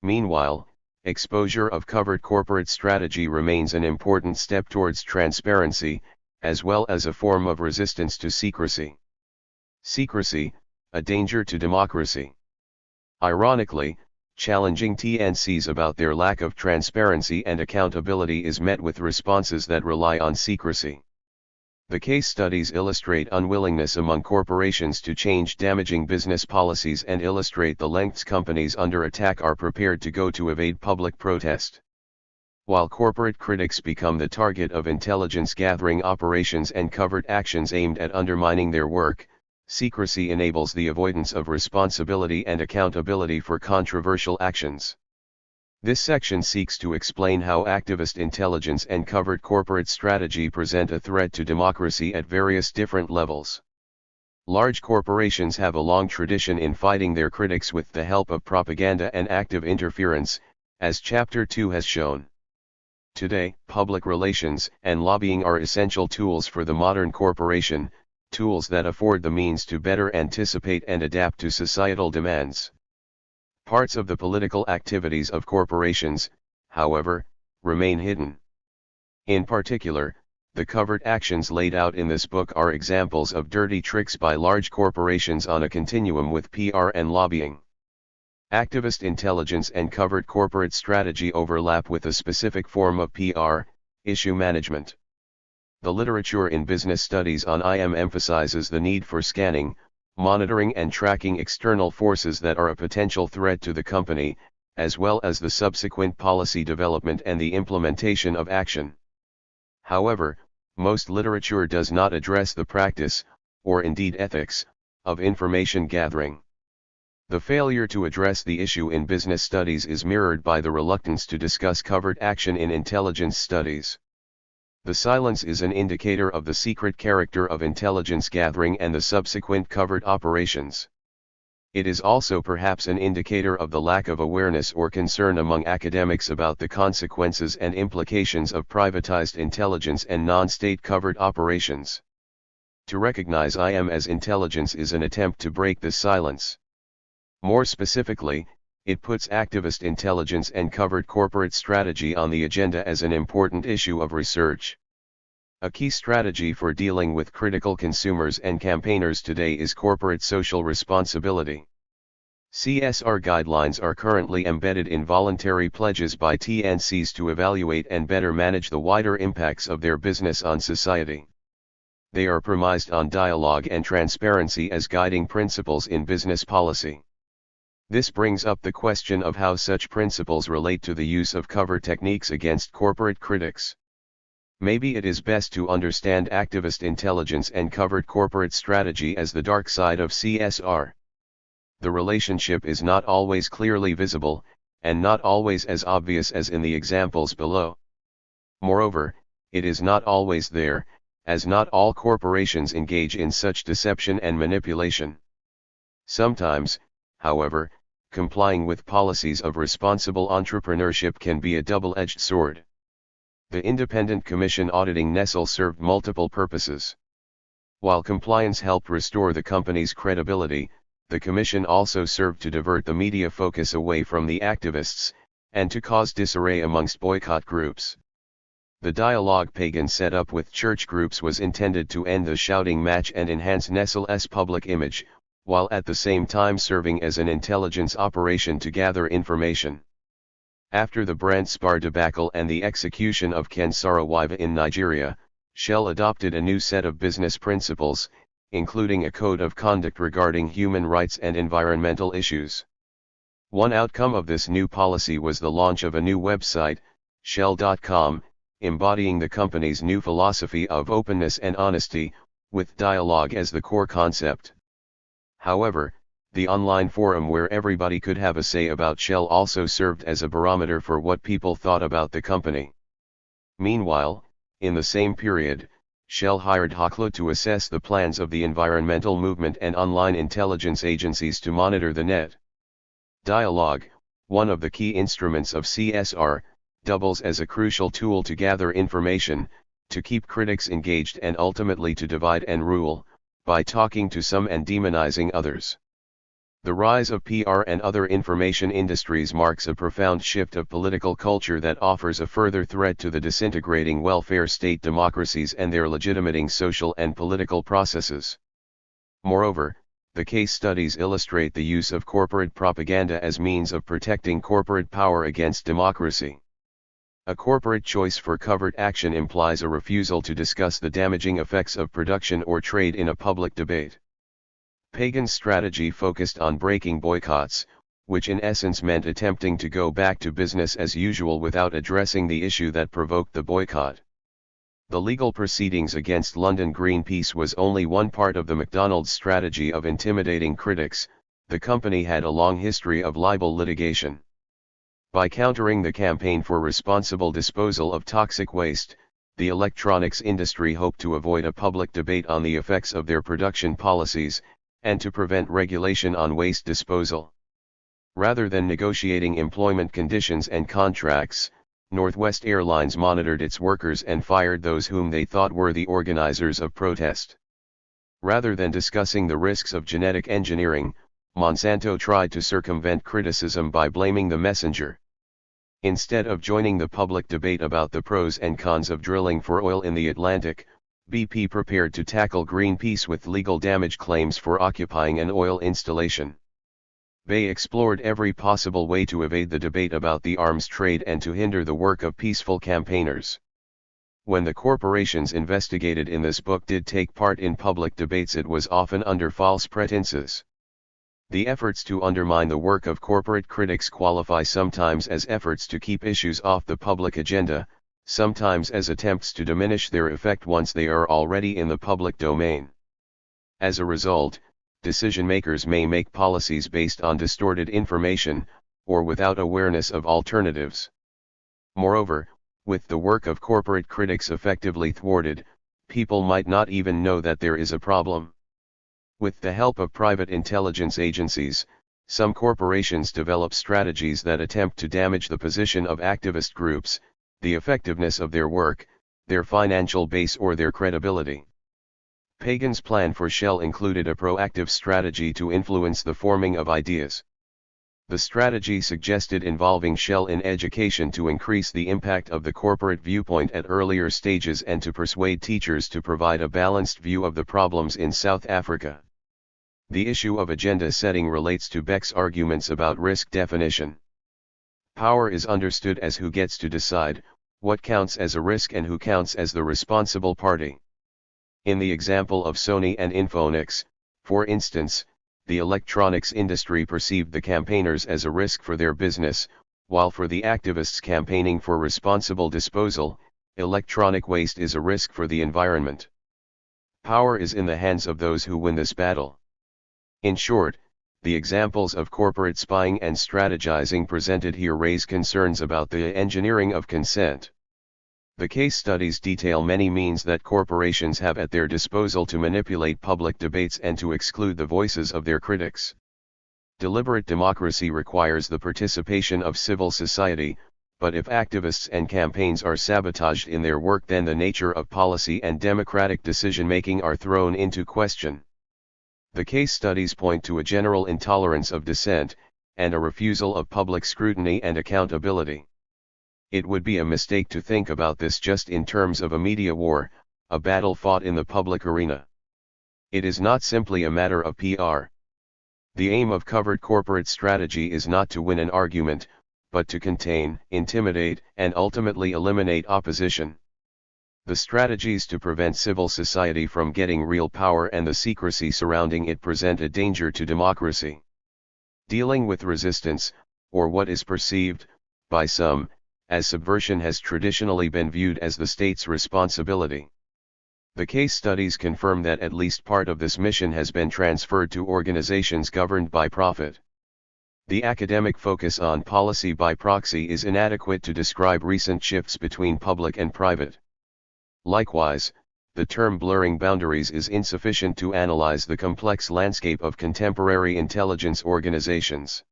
Meanwhile, exposure of covert corporate strategy remains an important step towards transparency, as well as a form of resistance to secrecy. Secrecy, a danger to democracy. Ironically, Challenging TNCs about their lack of transparency and accountability is met with responses that rely on secrecy. The case studies illustrate unwillingness among corporations to change damaging business policies and illustrate the lengths companies under attack are prepared to go to evade public protest. While corporate critics become the target of intelligence gathering operations and covert actions aimed at undermining their work, secrecy enables the avoidance of responsibility and accountability for controversial actions. This section seeks to explain how activist intelligence and covert corporate strategy present a threat to democracy at various different levels. Large corporations have a long tradition in fighting their critics with the help of propaganda and active interference, as Chapter 2 has shown. Today, public relations and lobbying are essential tools for the modern corporation, tools that afford the means to better anticipate and adapt to societal demands. Parts of the political activities of corporations, however, remain hidden. In particular, the covert actions laid out in this book are examples of dirty tricks by large corporations on a continuum with PR and lobbying. Activist intelligence and covert corporate strategy overlap with a specific form of PR, issue management. The literature in business studies on IM emphasizes the need for scanning, monitoring and tracking external forces that are a potential threat to the company, as well as the subsequent policy development and the implementation of action. However, most literature does not address the practice, or indeed ethics, of information gathering. The failure to address the issue in business studies is mirrored by the reluctance to discuss covert action in intelligence studies. The silence is an indicator of the secret character of intelligence gathering and the subsequent covert operations. It is also perhaps an indicator of the lack of awareness or concern among academics about the consequences and implications of privatized intelligence and non-state covert operations. To recognize IM as intelligence is an attempt to break this silence. More specifically, it puts activist intelligence and covert corporate strategy on the agenda as an important issue of research. A key strategy for dealing with critical consumers and campaigners today is corporate social responsibility. CSR guidelines are currently embedded in voluntary pledges by TNCs to evaluate and better manage the wider impacts of their business on society. They are premised on dialogue and transparency as guiding principles in business policy. This brings up the question of how such principles relate to the use of covert techniques against corporate critics. Maybe it is best to understand activist intelligence and covert corporate strategy as the dark side of CSR. The relationship is not always clearly visible, and not always as obvious as in the examples below. Moreover, it is not always there, as not all corporations engage in such deception and manipulation. Sometimes, however, complying with policies of responsible entrepreneurship can be a double-edged sword. The independent commission auditing Nestle served multiple purposes. While compliance helped restore the company's credibility, the commission also served to divert the media focus away from the activists, and to cause disarray amongst boycott groups. The dialogue Pagan set up with church groups was intended to end the shouting match and enhance Nestle's public image, while at the same time serving as an intelligence operation to gather information. After the Brand Spar debacle and the execution of Ken Saro-Wiwa in Nigeria, Shell adopted a new set of business principles, including a code of conduct regarding human rights and environmental issues. One outcome of this new policy was the launch of a new website, Shell.com, embodying the company's new philosophy of openness and honesty, with dialogue as the core concept. However, the online forum where everybody could have a say about Shell also served as a barometer for what people thought about the company. Meanwhile, in the same period, Shell hired Hakla to assess the plans of the environmental movement and online intelligence agencies to monitor the net. Dialogue, one of the key instruments of CSR, doubles as a crucial tool to gather information, to keep critics engaged and ultimately to divide and rule, by talking to some and demonizing others. The rise of PR and other information industries marks a profound shift of political culture that offers a further threat to the disintegrating welfare state democracies and their legitimating social and political processes. Moreover, The case studies illustrate the use of corporate propaganda as means of protecting corporate power against democracy. A corporate choice for covert action implies a refusal to discuss the damaging effects of production or trade in a public debate. Pagan's strategy focused on breaking boycotts, which in essence meant attempting to go back to business as usual without addressing the issue that provoked the boycott. The legal proceedings against London Greenpeace was only one part of the McDonald's strategy of intimidating critics. The company had a long history of libel litigation. By countering the campaign for responsible disposal of toxic waste, the electronics industry hoped to avoid a public debate on the effects of their production policies, and to prevent regulation on waste disposal. Rather than negotiating employment conditions and contracts, Northwest Airlines monitored its workers and fired those whom they thought were the organizers of protest. Rather than discussing the risks of genetic engineering, Monsanto tried to circumvent criticism by blaming the messenger. Instead of joining the public debate about the pros and cons of drilling for oil in the Atlantic, BP prepared to tackle Greenpeace with legal damage claims for occupying an oil installation. They explored every possible way to evade the debate about the arms trade and to hinder the work of peaceful campaigners. When the corporations investigated in this book did take part in public debates, it was often under false pretenses. The efforts to undermine the work of corporate critics qualify sometimes as efforts to keep issues off the public agenda, sometimes as attempts to diminish their effect once they are already in the public domain. As a result, decision-makers may make policies based on distorted information, or without awareness of alternatives. Moreover, with the work of corporate critics effectively thwarted, people might not even know that there is a problem. With the help of private intelligence agencies, some corporations develop strategies that attempt to damage the position of activist groups, the effectiveness of their work, their financial base, or their credibility. Pagan's plan for Shell included a proactive strategy to influence the forming of ideas. The strategy suggested involving Shell in education to increase the impact of the corporate viewpoint at earlier stages and to persuade teachers to provide a balanced view of the problems in South Africa. The issue of agenda setting relates to Beck's arguments about risk definition. Power is understood as who gets to decide what counts as a risk and who counts as the responsible party. In the example of Sony and Infonix, for instance, the electronics industry perceived the campaigners as a risk for their business, while for the activists campaigning for responsible disposal, electronic waste is a risk for the environment. Power is in the hands of those who win this battle. In short, the examples of corporate spying and strategizing presented here raise concerns about the engineering of consent. The case studies detail many means that corporations have at their disposal to manipulate public debates and to exclude the voices of their critics. Deliberate democracy requires the participation of civil society, but if activists and campaigns are sabotaged in their work, then the nature of policy and democratic decision-making are thrown into question. The case studies point to a general intolerance of dissent, and a refusal of public scrutiny and accountability. It would be a mistake to think about this just in terms of a media war, a battle fought in the public arena. It is not simply a matter of PR. The aim of covert corporate strategy is not to win an argument, but to contain, intimidate, and ultimately eliminate opposition. The strategies to prevent civil society from getting real power and the secrecy surrounding it present a danger to democracy. Dealing with resistance, or what is perceived, by some, as subversion has traditionally been viewed as the state's responsibility. The case studies confirm that at least part of this mission has been transferred to organizations governed by profit. The academic focus on policy by proxy is inadequate to describe recent shifts between public and private. Likewise, the term blurring boundaries is insufficient to analyze the complex landscape of contemporary intelligence organizations.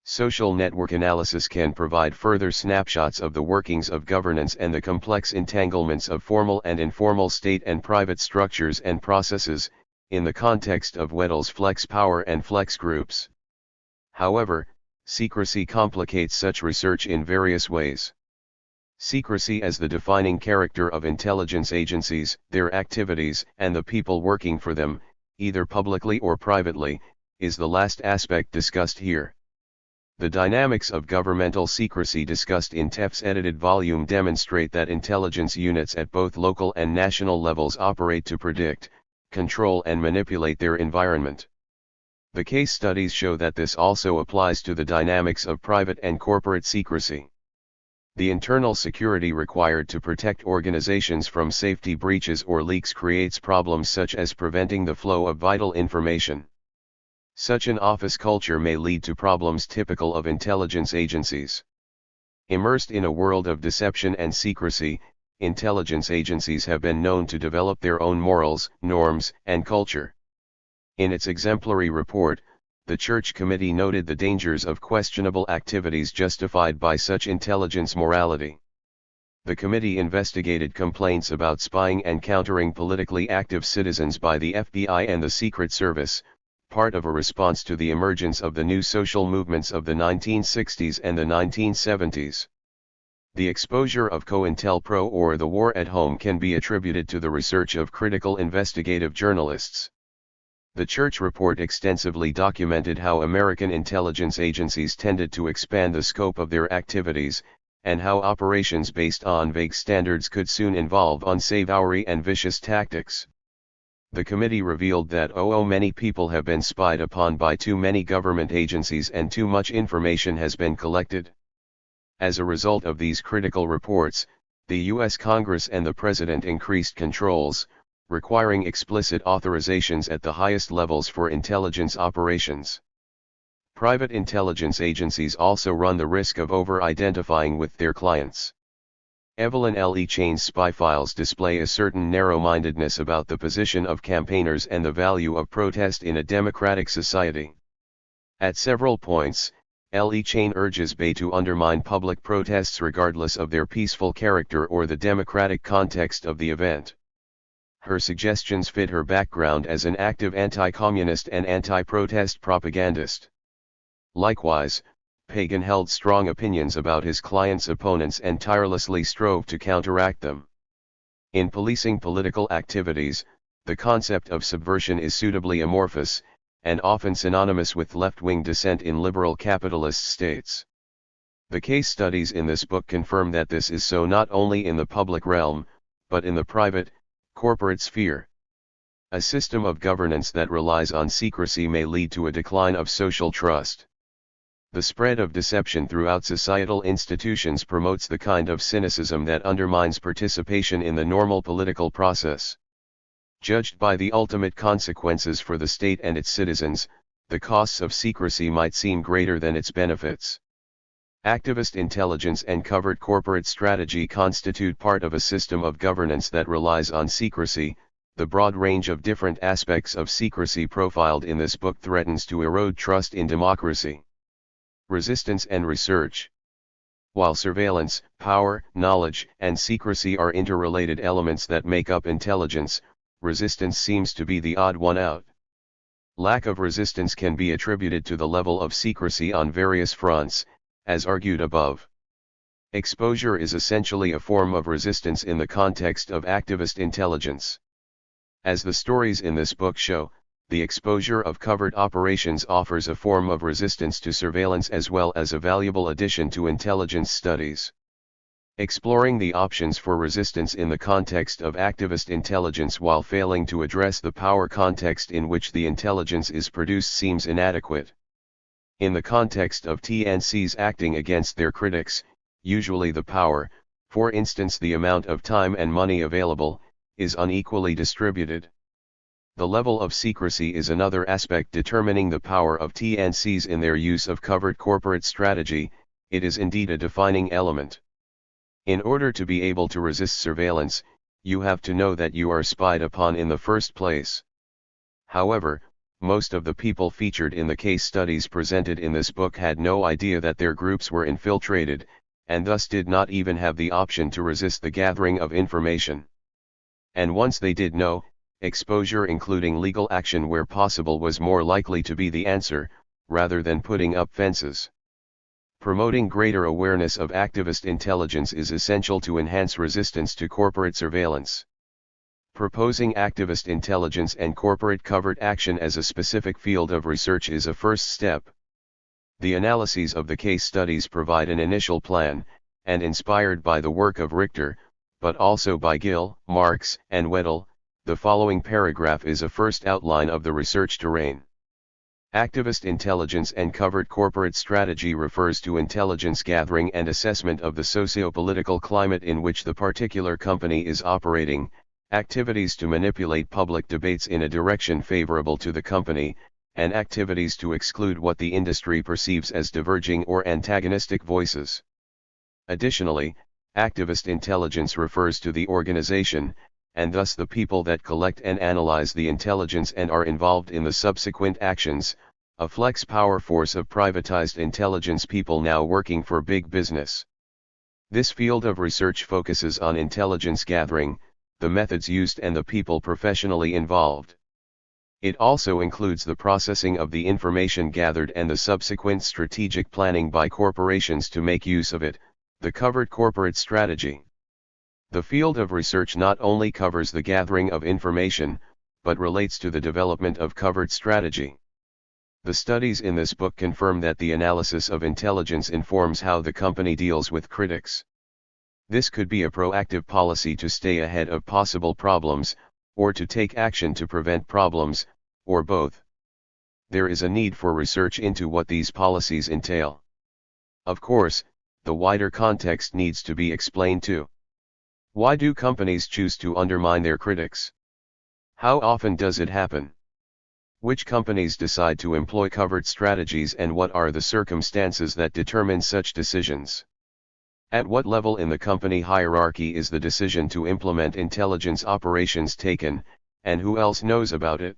Social network analysis can provide further snapshots of the workings of governance and the complex entanglements of formal and informal state and private structures and processes, in the context of Weddell's flex power and flex groups. However, secrecy complicates such research in various ways. Secrecy as the defining character of intelligence agencies, their activities, and the people working for them, either publicly or privately, is the last aspect discussed here. The dynamics of governmental secrecy discussed in TEF's edited volume demonstrate that intelligence units at both local and national levels operate to predict, control and manipulate their environment. The case studies show that this also applies to the dynamics of private and corporate secrecy. The internal security required to protect organizations from safety breaches or leaks creates problems such as preventing the flow of vital information. Such an office culture may lead to problems typical of intelligence agencies. Immersed in a world of deception and secrecy, intelligence agencies have been known to develop their own morals, norms, and culture. In its exemplary report, the Church Committee noted the dangers of questionable activities justified by such intelligence morality. The committee investigated complaints about spying and countering politically active citizens by the FBI and the Secret Service, part of a response to the emergence of the new social movements of the 1960s and the 1970s. The exposure of COINTELPRO or the war at home can be attributed to the research of critical investigative journalists. The Church report extensively documented how American intelligence agencies tended to expand the scope of their activities, and how operations based on vague standards could soon involve unsavory and vicious tactics. The committee revealed that many people have been spied upon by too many government agencies and too much information has been collected. As a result of these critical reports, the U.S. Congress and the President increased controls, requiring explicit authorizations at the highest levels for intelligence operations. Private intelligence agencies also run the risk of over-identifying with their clients. Evline Le Chain's spy files display a certain narrow-mindedness about the position of campaigners and the value of protest in a democratic society. At several points, Le Chain urges Bay to undermine public protests regardless of their peaceful character or the democratic context of the event. Her suggestions fit her background as an active anti-communist and anti-protest propagandist. Likewise, Pagan held strong opinions about his clients' opponents and tirelessly strove to counteract them. In policing political activities, the concept of subversion is suitably amorphous, and often synonymous with left-wing dissent in liberal capitalist states. The case studies in this book confirm that this is so not only in the public realm, but in the private, corporate sphere. A system of governance that relies on secrecy may lead to a decline of social trust. The spread of deception throughout societal institutions promotes the kind of cynicism that undermines participation in the normal political process. Judged by the ultimate consequences for the state and its citizens, the costs of secrecy might seem greater than its benefits. Activist intelligence and covert corporate strategy constitute part of a system of governance that relies on secrecy. The broad range of different aspects of secrecy profiled in this book threatens to erode trust in democracy. Resistance and research. While surveillance, power, knowledge, and secrecy are interrelated elements that make up intelligence, resistance seems to be the odd one out. Lack of resistance can be attributed to the level of secrecy on various fronts, as argued above. Exposure is essentially a form of resistance in the context of activist intelligence. As the stories in this book show, the exposure of covert operations offers a form of resistance to surveillance as well as a valuable addition to intelligence studies. Exploring the options for resistance in the context of activist intelligence while failing to address the power context in which the intelligence is produced seems inadequate. In the context of TNCs acting against their critics, usually the power, for instance the amount of time and money available, is unequally distributed. The level of secrecy is another aspect determining the power of TNCs in their use of covert corporate strategy. It is indeed a defining element. In order to be able to resist surveillance, you have to know that you are spied upon in the first place. However, most of the people featured in the case studies presented in this book had no idea that their groups were infiltrated, and thus did not even have the option to resist the gathering of information. And once they did know, exposure including legal action where possible was more likely to be the answer, rather than putting up fences. Promoting greater awareness of activist intelligence is essential to enhance resistance to corporate surveillance. Proposing activist intelligence and corporate covert action as a specific field of research is a first step. The analyses of the case studies provide an initial plan, and inspired by the work of Richter, but also by Gill, Marx, and Weddell, the following paragraph is a first outline of the research terrain. Activist intelligence and covert corporate strategy refers to intelligence gathering and assessment of the socio-political climate in which the particular company is operating, activities to manipulate public debates in a direction favorable to the company, and activities to exclude what the industry perceives as diverging or antagonistic voices. Additionally, activist intelligence refers to the organization, and thus the people that collect and analyze the intelligence and are involved in the subsequent actions, a flex power force of privatized intelligence people now working for big business. This field of research focuses on intelligence gathering, the methods used and the people professionally involved. It also includes the processing of the information gathered and the subsequent strategic planning by corporations to make use of it, the covert corporate strategy. The field of research not only covers the gathering of information, but relates to the development of covert strategy. The studies in this book confirm that the analysis of intelligence informs how the company deals with critics. This could be a proactive policy to stay ahead of possible problems, or to take action to prevent problems, or both. There is a need for research into what these policies entail. Of course, the wider context needs to be explained too. Why do companies choose to undermine their critics? How often does it happen? Which companies decide to employ covert strategies and what are the circumstances that determine such decisions? At what level in the company hierarchy is the decision to implement intelligence operations taken, and who else knows about it?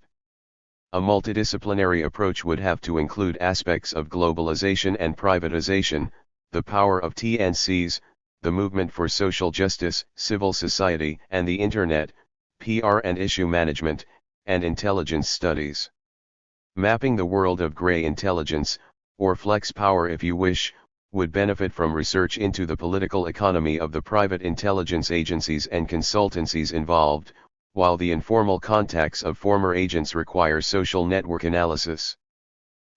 A multidisciplinary approach would have to include aspects of globalization and privatization, the power of TNCs, the movement for social justice, civil society and the Internet, PR and issue management, and intelligence studies. Mapping the world of gray intelligence, or flex power if you wish, would benefit from research into the political economy of the private intelligence agencies and consultancies involved, while the informal contacts of former agents require social network analysis.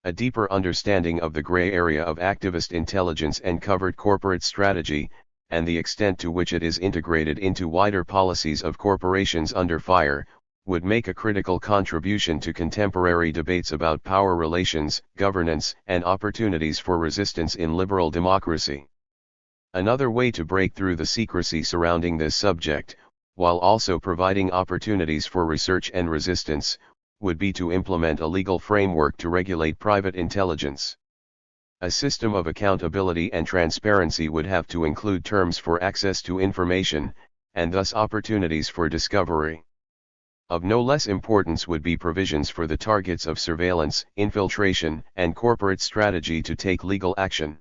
A deeper understanding of the gray area of activist intelligence and covert corporate strategy, and the extent to which it is integrated into wider policies of corporations under fire, would make a critical contribution to contemporary debates about power relations, governance, and opportunities for resistance in liberal democracy. Another way to break through the secrecy surrounding this subject, while also providing opportunities for research and resistance, would be to implement a legal framework to regulate private intelligence. A system of accountability and transparency would have to include terms for access to information, and thus opportunities for discovery. Of no less importance would be provisions for the targets of surveillance, infiltration, and corporate strategy to take legal action.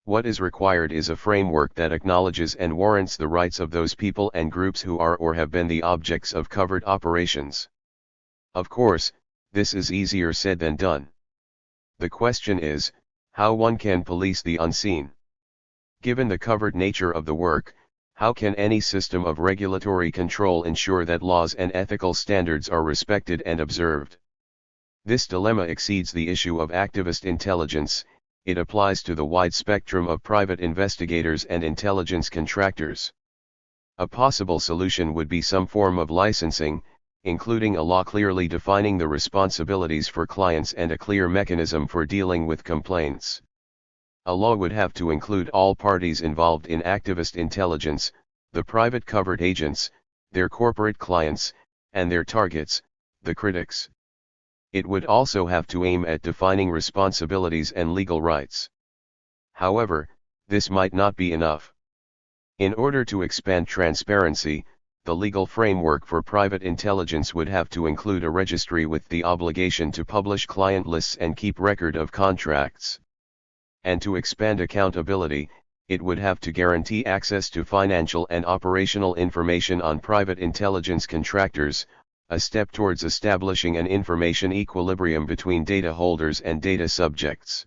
What is required is a framework that acknowledges and warrants the rights of those people and groups who are or have been the objects of covert operations. Of course, this is easier said than done. The question is, how one can police the unseen. Given the covert nature of the work, how can any system of regulatory control ensure that laws and ethical standards are respected and observed? This dilemma exceeds the issue of activist intelligence, it applies to the wide spectrum of private investigators and intelligence contractors. A possible solution would be some form of licensing, including a law clearly defining the responsibilities for clients and a clear mechanism for dealing with complaints. A law would have to include all parties involved in activist intelligence, the private covert agents, their corporate clients, and their targets, the critics. It would also have to aim at defining responsibilities and legal rights. However, this might not be enough. In order to expand transparency, the legal framework for private intelligence would have to include a registry with the obligation to publish client lists and keep record of contracts. And to expand accountability, it would have to guarantee access to financial and operational information on private intelligence contractors, a step towards establishing an information equilibrium between data holders and data subjects.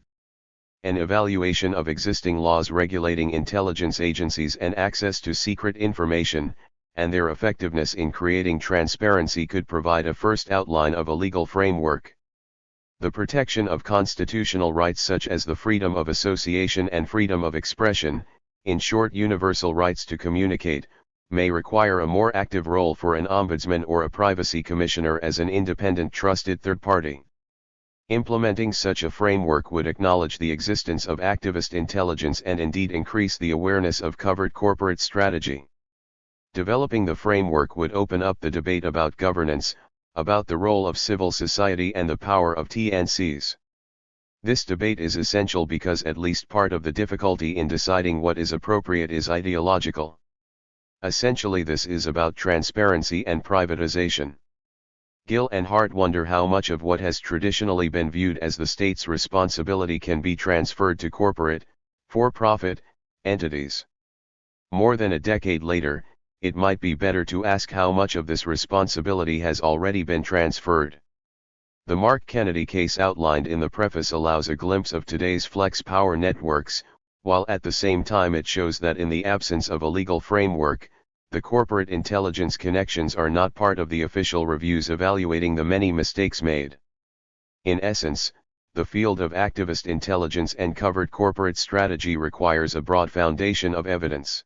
An evaluation of existing laws regulating intelligence agencies and access to secret information, and their effectiveness in creating transparency could provide a first outline of a legal framework. The protection of constitutional rights such as the freedom of association and freedom of expression, in short universal rights to communicate, may require a more active role for an ombudsman or a privacy commissioner as an independent trusted third party. Implementing such a framework would acknowledge the existence of activist intelligence and indeed increase the awareness of covert corporate strategy. Developing the framework would open up the debate about governance, about the role of civil society and the power of TNCs. This debate is essential because at least part of the difficulty in deciding what is appropriate is ideological. Essentially, this is about transparency and privatization. Gill and Hart wonder how much of what has traditionally been viewed as the state's responsibility can be transferred to corporate, for-profit, entities. More than a decade later, it might be better to ask how much of this responsibility has already been transferred. The Mark Kennedy case outlined in the preface allows a glimpse of today's flex power networks, while at the same time it shows that in the absence of a legal framework, the corporate intelligence connections are not part of the official reviews evaluating the many mistakes made. In essence, the field of activist intelligence and covert corporate strategy requires a broad foundation of evidence.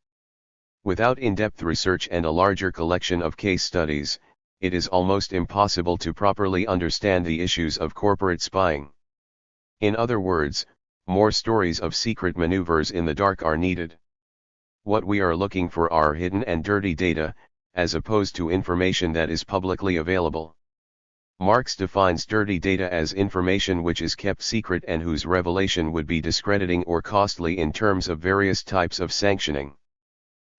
Without in-depth research and a larger collection of case studies, it is almost impossible to properly understand the issues of corporate spying. In other words, more stories of secret maneuvers in the dark are needed. What we are looking for are hidden and dirty data, as opposed to information that is publicly available. Marx defines dirty data as information which is kept secret and whose revelation would be discrediting or costly in terms of various types of sanctioning.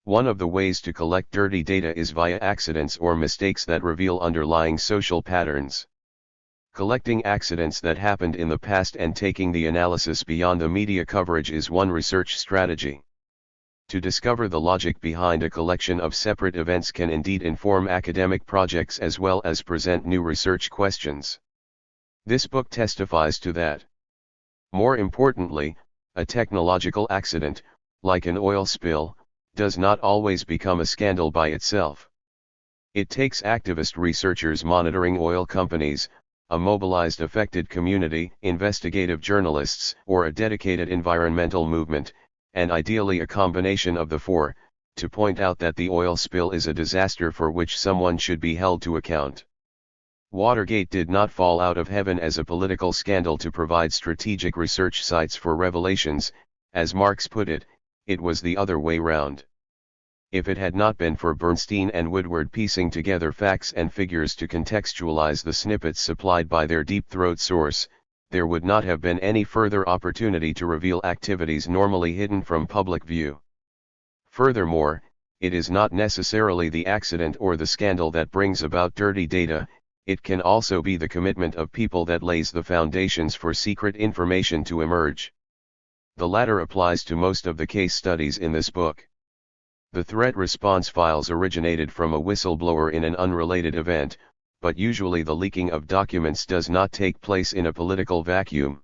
One of the ways to collect dirty data is via accidents or mistakes that reveal underlying social patterns. Collecting accidents that happened in the past and taking the analysis beyond the media coverage is one research strategy. To discover the logic behind a collection of separate events can indeed inform academic projects as well as present new research questions. This book testifies to that. More importantly, a technological accident, like an oil spill, does not always become a scandal by itself. It takes activist researchers monitoring oil companies, a mobilized affected community, investigative journalists, or a dedicated environmental movement, and ideally a combination of the four, to point out that the oil spill is a disaster for which someone should be held to account. Watergate did not fall out of heaven as a political scandal to provide strategic research sites for revelations, as Marx put it. It was the other way round. If it had not been for Bernstein and Woodward piecing together facts and figures to contextualize the snippets supplied by their deep-throat source, there would not have been any further opportunity to reveal activities normally hidden from public view. Furthermore, it is not necessarily the accident or the scandal that brings about dirty data, it can also be the commitment of people that lays the foundations for secret information to emerge. The latter applies to most of the case studies in this book. The threat response files originated from a whistleblower in an unrelated event, but usually the leaking of documents does not take place in a political vacuum.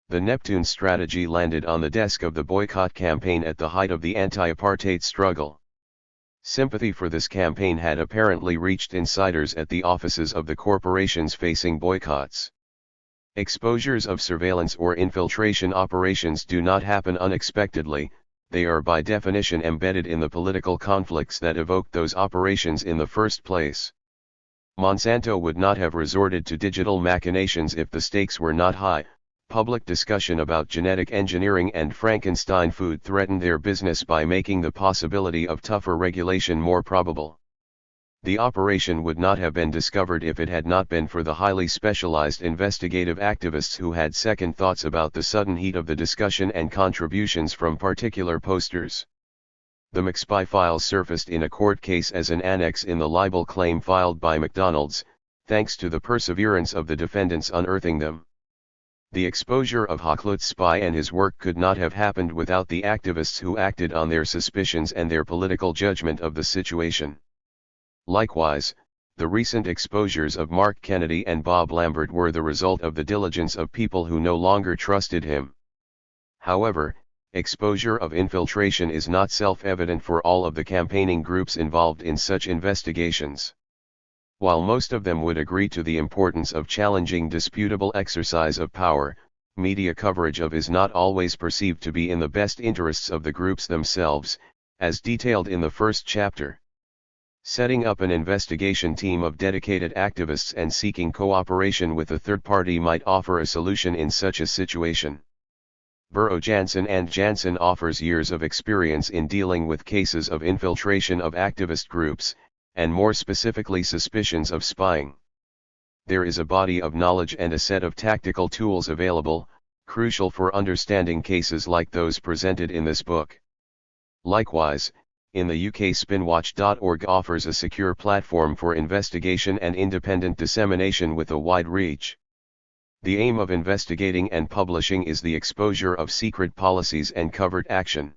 The Neptune strategy landed on the desk of the boycott campaign at the height of the anti-apartheid struggle. Sympathy for this campaign had apparently reached insiders at the offices of the corporations facing boycotts. Exposures of surveillance or infiltration operations do not happen unexpectedly, they are by definition embedded in the political conflicts that evoked those operations in the first place. Monsanto would not have resorted to digital machinations if the stakes were not high. Public discussion about genetic engineering and Frankenstein food threatened their business by making the possibility of tougher regulation more probable. The operation would not have been discovered if it had not been for the highly specialized investigative activists who had second thoughts about the sudden heat of the discussion and contributions from particular posters. The McSpy files surfaced in a court case as an annex in the libel claim filed by McDonald's, thanks to the perseverance of the defendants unearthing them. The exposure of Hakluyt's spy and his work could not have happened without the activists who acted on their suspicions and their political judgment of the situation. Likewise, the recent exposures of Mark Kennedy and Bob Lambert were the result of the diligence of people who no longer trusted him. However, Exposure of infiltration is not self-evident for all of the campaigning groups involved in such investigations. While most of them would agree to the importance of challenging disputable exercise of power, media coverage of is not always perceived to be in the best interests of the groups themselves, as detailed in the first chapter. Setting up an investigation team of dedicated activists and seeking cooperation with a third party might offer a solution in such a situation. Burrow-Jansen and Jansen offers years of experience in dealing with cases of infiltration of activist groups, and more specifically suspicions of spying. There is a body of knowledge and a set of tactical tools available, crucial for understanding cases like those presented in this book. Likewise, in the UK spinwatch.org offers a secure platform for investigation and independent dissemination with a wide reach. The aim of investigating and publishing is the exposure of secret policies and covert action.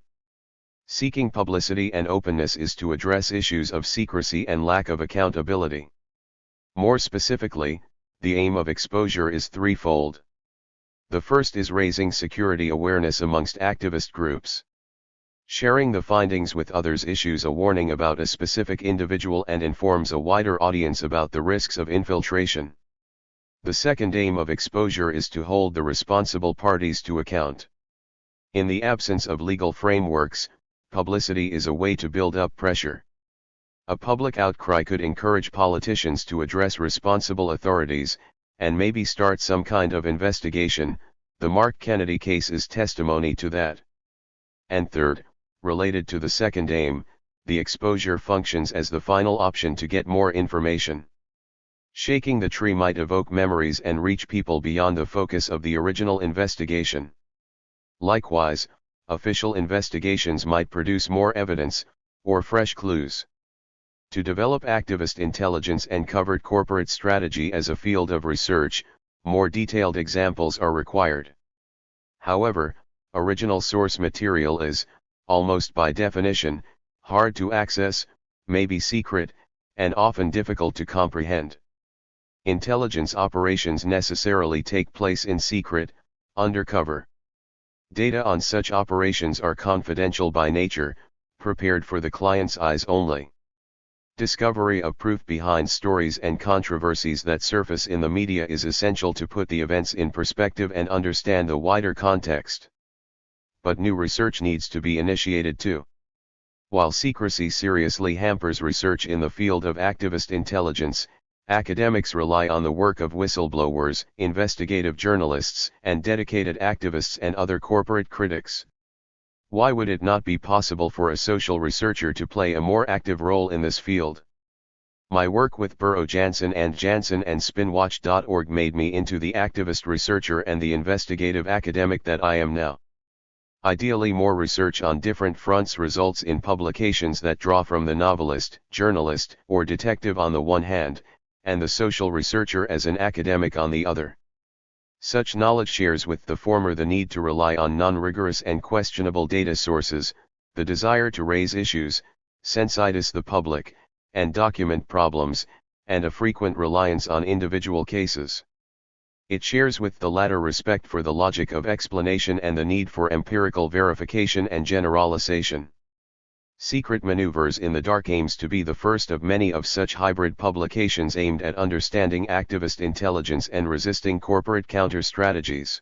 Seeking publicity and openness is to address issues of secrecy and lack of accountability. More specifically, the aim of exposure is threefold. The first is raising security awareness amongst activist groups. Sharing the findings with others issues a warning about a specific individual and informs a wider audience about the risks of infiltration. The second aim of exposure is to hold the responsible parties to account. In the absence of legal frameworks, publicity is a way to build up pressure. A public outcry could encourage politicians to address responsible authorities, and maybe start some kind of investigation. The Mark Kennedy case is testimony to that. And third, related to the second aim, the exposure functions as the final option to get more information. Shaking the tree might evoke memories and reach people beyond the focus of the original investigation. Likewise, official investigations might produce more evidence, or fresh clues. To develop activist intelligence and covert corporate strategy as a field of research, more detailed examples are required. However, original source material is, almost by definition, hard to access, may be secret, and often difficult to comprehend. Intelligence operations necessarily take place in secret, undercover. Data on such operations are confidential by nature, prepared for the client's eyes only. Discovery of proof behind stories and controversies that surface in the media is essential to put the events in perspective and understand the wider context. But new research needs to be initiated too. While secrecy seriously hampers research in the field of activist intelligence, academics rely on the work of whistleblowers, investigative journalists, and dedicated activists and other corporate critics. Why would it not be possible for a social researcher to play a more active role in this field? My work with Burrow-Jansen and spinwatch.org made me into the activist researcher and the investigative academic that I am now. Ideally, more research on different fronts results in publications that draw from the novelist, journalist, or detective on the one hand, and the social researcher as an academic on the other. Such knowledge shares with the former the need to rely on non-rigorous and questionable data sources, the desire to raise issues, sensitize the public, and document problems, and a frequent reliance on individual cases. It shares with the latter respect for the logic of explanation and the need for empirical verification and generalization. Secret Manoeuvres in the Dark aims to be the first of many of such hybrid publications aimed at understanding activist intelligence and resisting corporate counter-strategies.